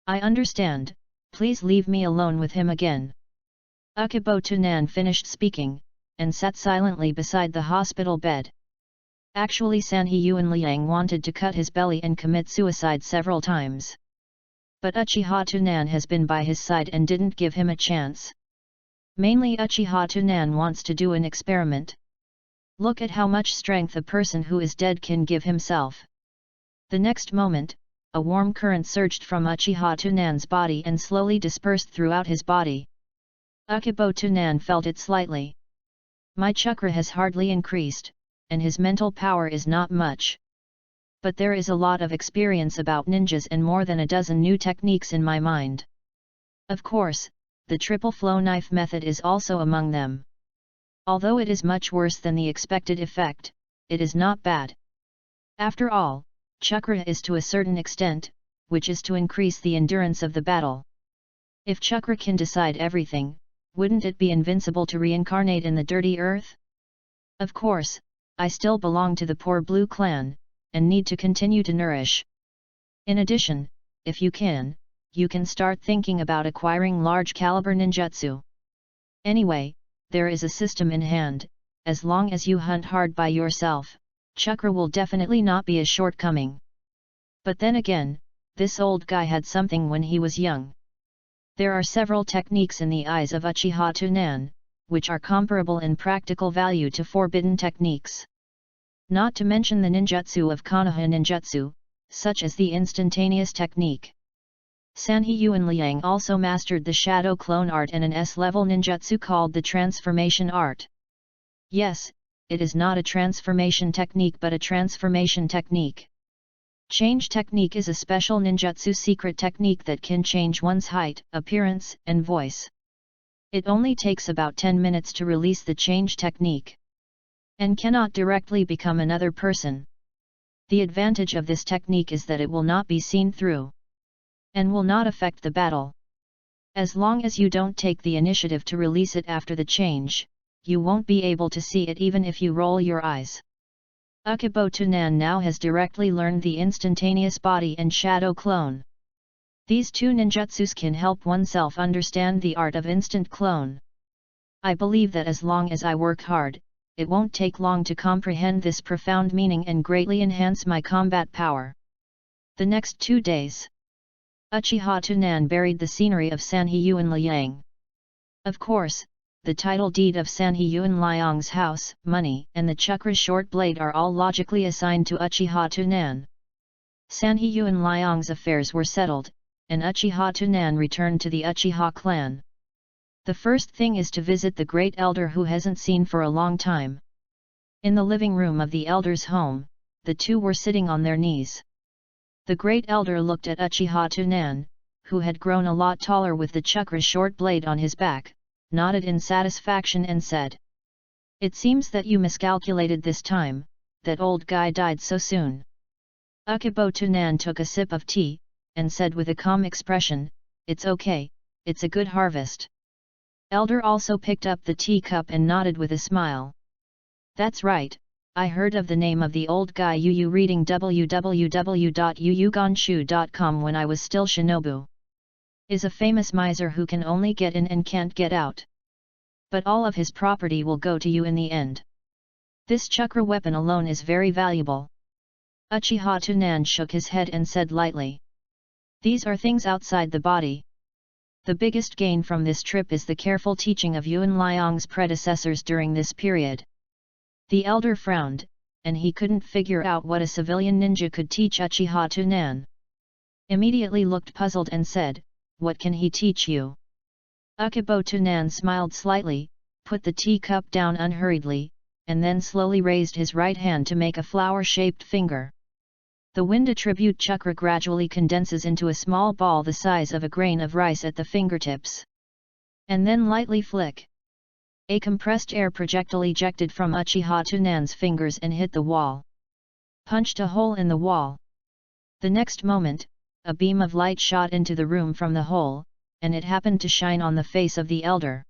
I understand, please leave me alone with him again." Akibo Tunan finished speaking, and sat silently beside the hospital bed. Actually, Sanhe Yuanliang wanted to cut his belly and commit suicide several times. But Uchiha Tunan has been by his side and didn't give him a chance. Mainly Uchiha Tunan wants to do an experiment. Look at how much strength a person who is dead can give himself. The next moment, a warm current surged from Uchiha Tunan's body and slowly dispersed throughout his body. Akibo Tunan felt it slightly. My chakra has hardly increased, and his mental power is not much. But there is a lot of experience about ninjas and more than a dozen new techniques in my mind. Of course, the triple flow knife method is also among them. Although it is much worse than the expected effect, it is not bad. After all, chakra is to a certain extent, which is to increase the endurance of the battle. If chakra can decide everything, wouldn't it be invincible to reincarnate in the dirty earth? Of course, I still belong to the poor blue clan, and need to continue to nourish. In addition, if you can start thinking about acquiring large caliber ninjutsu. Anyway, there is a system in hand, as long as you hunt hard by yourself, chakra will definitely not be a shortcoming. But then again, this old guy had something when he was young. There are several techniques in the eyes of Uchiha Tunan, which are comparable in practical value to forbidden techniques. Not to mention the ninjutsu of Konoha ninjutsu, such as the instantaneous technique. Sanhee Yuanliang also mastered the shadow clone art and an S-level ninjutsu called the transformation art. Yes, it is not a transformation technique but a transformation technique. Change technique is a special ninjutsu secret technique that can change one's height, appearance, and voice. It only takes about 10 minutes to release the change technique, and cannot directly become another person. The advantage of this technique is that it will not be seen through, and will not affect the battle. As long as you don't take the initiative to release it after the change, you won't be able to see it even if you roll your eyes. Ukibo Tunan now has directly learned the instantaneous body and shadow clone. These two ninjutsus can help oneself understand the art of instant clone. I believe that as long as I work hard, it won't take long to comprehend this profound meaning and greatly enhance my combat power. The next 2 days, Uchiha Tunan buried the scenery of Sanhee Yuanliang. Of course, the title deed of Sanhee Yuanliang's house, money, and the chakra short blade are all logically assigned to Uchiha Tunan. Sanhee Yuanliang's affairs were settled, and Uchiha Tunan returned to the Uchiha clan. The first thing is to visit the great elder who hasn't seen for a long time. In the living room of the elder's home, the two were sitting on their knees. The great elder looked at Uchiha Tunan, who had grown a lot taller with the chakra short blade on his back, nodded in satisfaction and said, "It seems that you miscalculated this time, that old guy died so soon." Ukibo Tunan took a sip of tea, and said with a calm expression, "It's okay, it's a good harvest." Elder also picked up the teacup and nodded with a smile. "That's right, I heard of the name of the old guy Yu reading www.yuyugonshu.com when I was still Shinobu. Is a famous miser who can only get in and can't get out. But all of his property will go to you in the end. This chakra weapon alone is very valuable." Uchiha Tunan shook his head and said lightly, "These are things outside the body. The biggest gain from this trip is the careful teaching of Yuanliang's predecessors during this period." The elder frowned, and he couldn't figure out what a civilian ninja could teach Uchiha Tunan. Immediately looked puzzled and said, "What can he teach you?" Ukibo Tunan smiled slightly, put the teacup down unhurriedly, and then slowly raised his right hand to make a flower-shaped finger. The wind attribute chakra gradually condenses into a small ball the size of a grain of rice at the fingertips. And then lightly flick. A compressed air projectile ejected from Uchiha Tunan's fingers and hit the wall. Punched a hole in the wall. The next moment, a beam of light shot into the room from the hole, and it happened to shine on the face of the elder.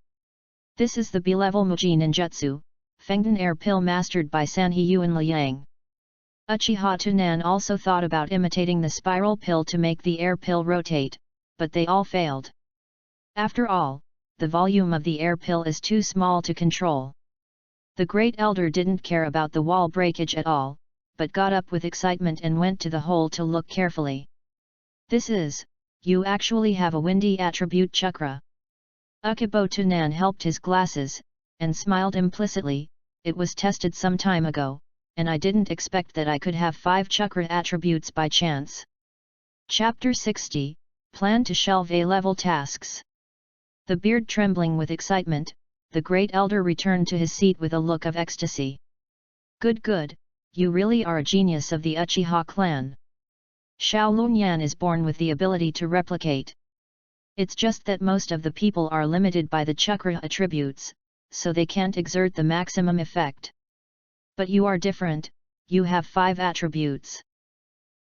This is the B-level Muji ninjutsu, Fengden air pill mastered by Sanhee Yuanliang. Uchiha Tunan also thought about imitating the spiral pill to make the air pill rotate, but they all failed. After all, the volume of the air pill is too small to control. The great elder didn't care about the wall breakage at all, but got up with excitement and went to the hole to look carefully. "This is, you actually have a windy attribute chakra." Ukibo Tunan helped his glasses, and smiled implicitly, "It was tested some time ago, and I didn't expect that I could have 5 chakra attributes by chance." Chapter 60, Plan to Shelve A-level tasks. The beard trembling with excitement, the great elder returned to his seat with a look of ecstasy. Good, you really are a genius of the Uchiha clan. Xiao Lunyan is born with the ability to replicate. It's just that most of the people are limited by the chakra attributes, so they can't exert the maximum effect. But you are different, you have 5 attributes.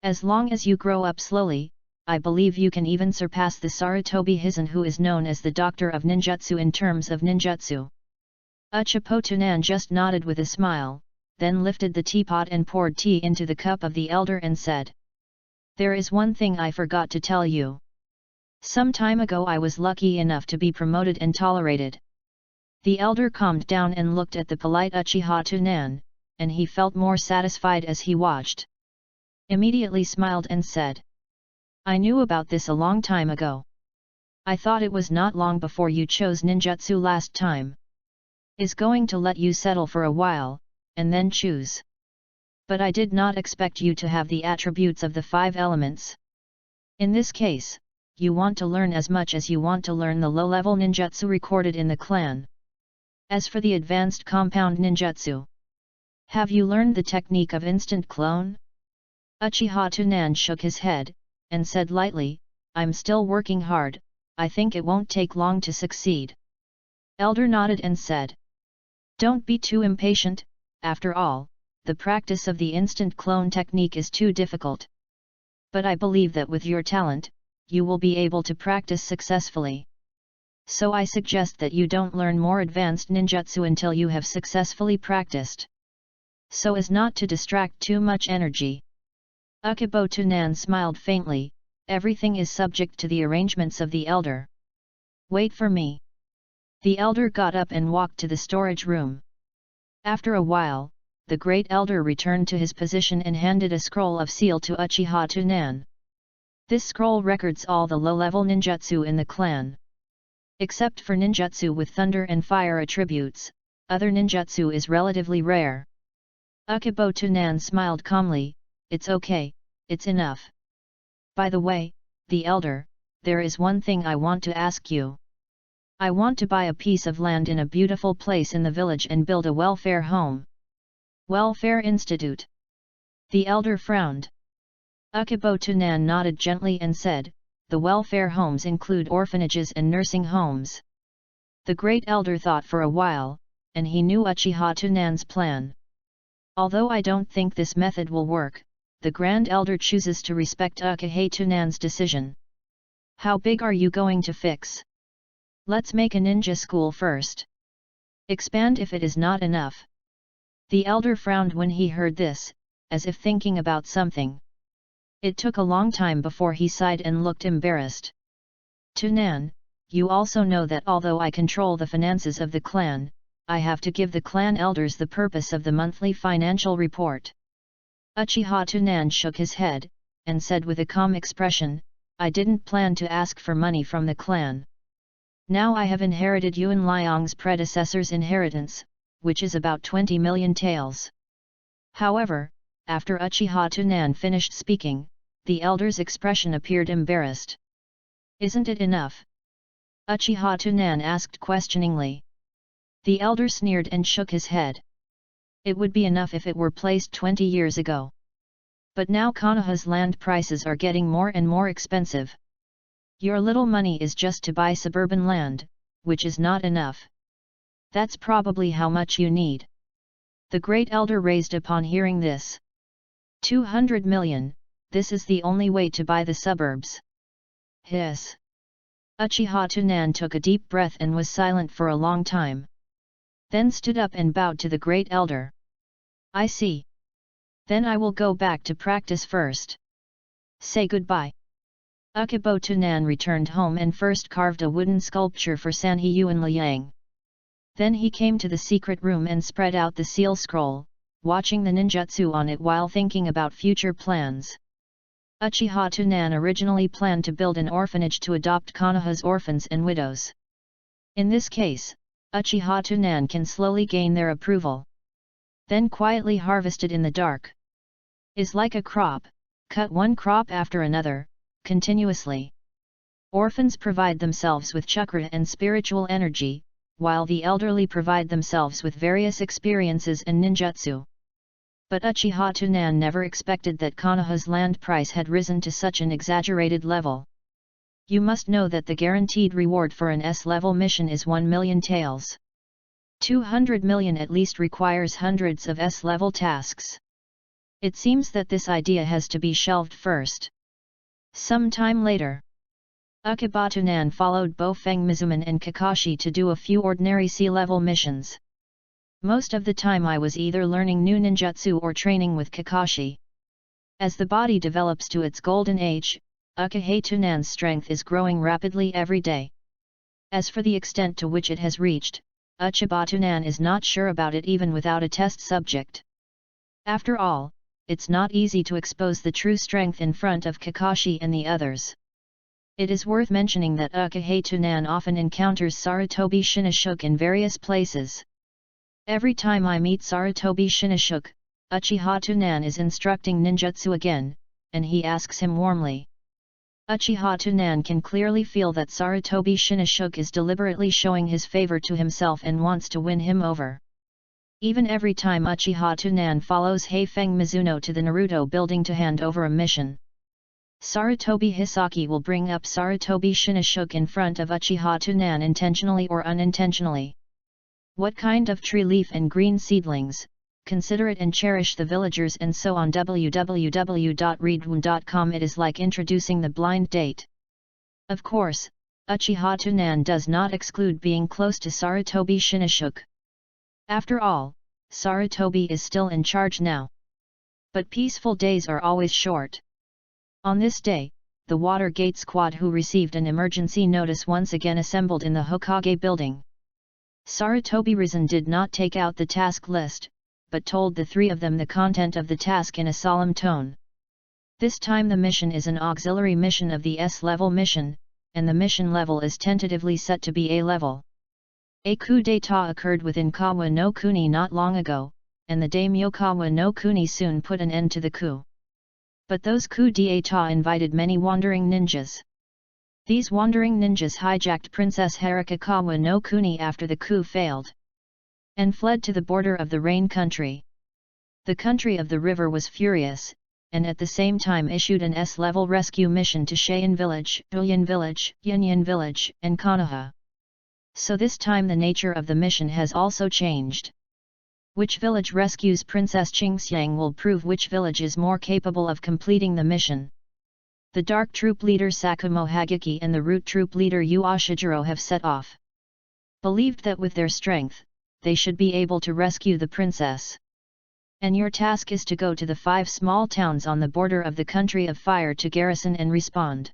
As long as you grow up slowly, I believe you can even surpass the Sarutobi Hizen, who is known as the Doctor of Ninjutsu in terms of ninjutsu. Uchiha Tunan just nodded with a smile, then lifted the teapot and poured tea into the cup of the elder and said, "There is one thing I forgot to tell you. Some time ago I was lucky enough to be promoted and tolerated." The elder calmed down and looked at the polite Uchiha Tunan, and he felt more satisfied as he watched. Immediately smiled and said, "I knew about this a long time ago. I thought it was not long before you chose ninjutsu last time. Is going to let you settle for a while, and then choose. But I did not expect you to have the attributes of the 5 elements. In this case, you want to learn as much as you want to learn the low-level ninjutsu recorded in the clan. As for the advanced compound ninjutsu, have you learned the technique of instant clone? Uchiha Tunan shook his head, and said lightly, I'm still working hard, I think it won't take long to succeed. Elder nodded and said, don't be too impatient, after all, the practice of the instant clone technique is too difficult. But I believe that with your talent, you will be able to practice successfully. So I suggest that you don't learn more advanced ninjutsu until you have successfully practiced. So as not to distract too much energy. Ukibo Tunan smiled faintly, everything is subject to the arrangements of the elder. Wait for me. The elder got up and walked to the storage room. After a while, the great elder returned to his position and handed a scroll of seal to Uchiha Tunan. This scroll records all the low-level ninjutsu in the clan. Except for ninjutsu with thunder and fire attributes, other ninjutsu is relatively rare. Ukibo Tunan smiled calmly, it's okay, it's enough. By the way, the elder, there is one thing I want to ask you. I want to buy a piece of land in a beautiful place in the village and build a welfare home. Welfare Institute. The elder frowned. Ukibo Tunan nodded gently and said, the welfare homes include orphanages and nursing homes. The great elder thought for a while, and he knew Uchiha Tunan's plan. Although I don't think this method will work, the grand elder chooses to respect Uchiha Tunan's decision. How big are you going to fix? Let's make a ninja school first. Expand if it is not enough. The elder frowned when he heard this, as if thinking about something. It took a long time before he sighed and looked embarrassed. Tunan, you also know that although I control the finances of the clan, I have to give the clan elders the purpose of the monthly financial report. Uchiha Tunan shook his head, and said with a calm expression, I didn't plan to ask for money from the clan. Now I have inherited Yuan Liang's predecessor's inheritance, which is about 20 million taels. However, after Uchiha Tunan finished speaking, the elder's expression appeared embarrassed. Isn't it enough? Uchiha Tunan asked questioningly. The elder sneered and shook his head. It would be enough if it were placed 20 years ago. But now Konoha's land prices are getting more and more expensive. Your little money is just to buy suburban land, which is not enough. That's probably how much you need. The great elder raised upon hearing this. 200 million, this is the only way to buy the suburbs. Hiss. Uchiha Tunan took a deep breath and was silent for a long time. Then stood up and bowed to the great elder. I see. Then I will go back to practice first. Say goodbye. Ukibo Tunan returned home and first carved a wooden sculpture for Sanhe Yuan Liang. Then he came to the secret room and spread out the seal scroll, watching the ninjutsu on it while thinking about future plans. Uchiha Tunan originally planned to build an orphanage to adopt Konoha's orphans and widows. In this case, Uchiha Tunan can slowly gain their approval. Then quietly harvested in the dark. Is like a crop, cut one crop after another, continuously. Orphans provide themselves with chakra and spiritual energy, while the elderly provide themselves with various experiences and ninjutsu. But Uchiha Tunan never expected that Konoha's land price had risen to such an exaggerated level. You must know that the guaranteed reward for an S-level mission is 1 million taels. 200 million at least requires hundreds of S-level tasks. It seems that this idea has to be shelved first. Some time later, Ukibo Tunan followed Bofeng Mizuman and Kakashi to do a few ordinary sea-level missions. Most of the time I was either learning new ninjutsu or training with Kakashi. As the body develops to its golden age, Uchiha Tunan's strength is growing rapidly every day. As for the extent to which it has reached, Uchibo Tunan is not sure about it even without a test subject. After all, it's not easy to expose the true strength in front of Kakashi and the others. It is worth mentioning that Uchiha Tunan often encounters Sarutobi Shinashuk in various places. Every time I meet Sarutobi Shinashuk, Uchiha Tunan is instructing ninjutsu again, and he asks him warmly. Uchiha Tunan can clearly feel that Sarutobi Shinashuk is deliberately showing his favor to himself and wants to win him over. Even every time Uchiha Tunan follows Heifeng Mizuno to the Naruto building to hand over a mission, Sarutobi Hisaki will bring up Sarutobi Shinashuk in front of Uchiha Tunan intentionally or unintentionally. What kind of tree leaf and green seedlings, consider it and cherish the villagers and so on. www.readaloud.com. It is like introducing the blind date. Of course, Uchiha Tunan does not exclude being close to Sarutobi Shinashuk. After all, Sarutobi is still in charge now. But peaceful days are always short. On this day, the Watergate squad who received an emergency notice once again assembled in the Hokage building. Sarutobi Risen did not take out the task list, but told the three of them the content of the task in a solemn tone. This time the mission is an auxiliary mission of the S-level mission, and the mission level is tentatively set to be A-level. A coup d'état occurred within Kawa no Kuni not long ago, and the daimyo Kawa no Kuni soon put an end to the coup. But those coup d'état invited many wandering ninjas. These wandering ninjas hijacked Princess Haruka Kawa no Kuni after the coup failed, and fled to the border of the Rain country. The country of the river was furious, and at the same time issued an S-level rescue mission to Cheyenne Village, Julian Village, Yunyan Village, and Konoha. So this time the nature of the mission has also changed. Which village rescues Princess Qingxiang will prove which village is more capable of completing the mission. The Dark Troop leader Sakumo Hagiki and the Root Troop leader Yu Ashijiro have set off. Believed that with their strength, they should be able to rescue the princess. And your task is to go to the 5 small towns on the border of the country of fire to garrison and respond.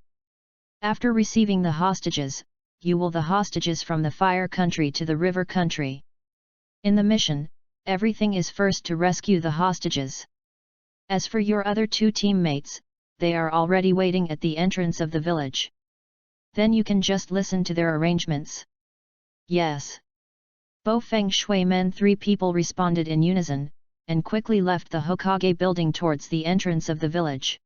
After receiving the hostages, you will the hostages from the fire country to the river country. In the mission, everything is first to rescue the hostages. As for your other 2 teammates, they are already waiting at the entrance of the village. Then you can just listen to their arrangements. Yes. Bo Feng Shui Men 3 people responded in unison, and quickly left the Hokage building towards the entrance of the village.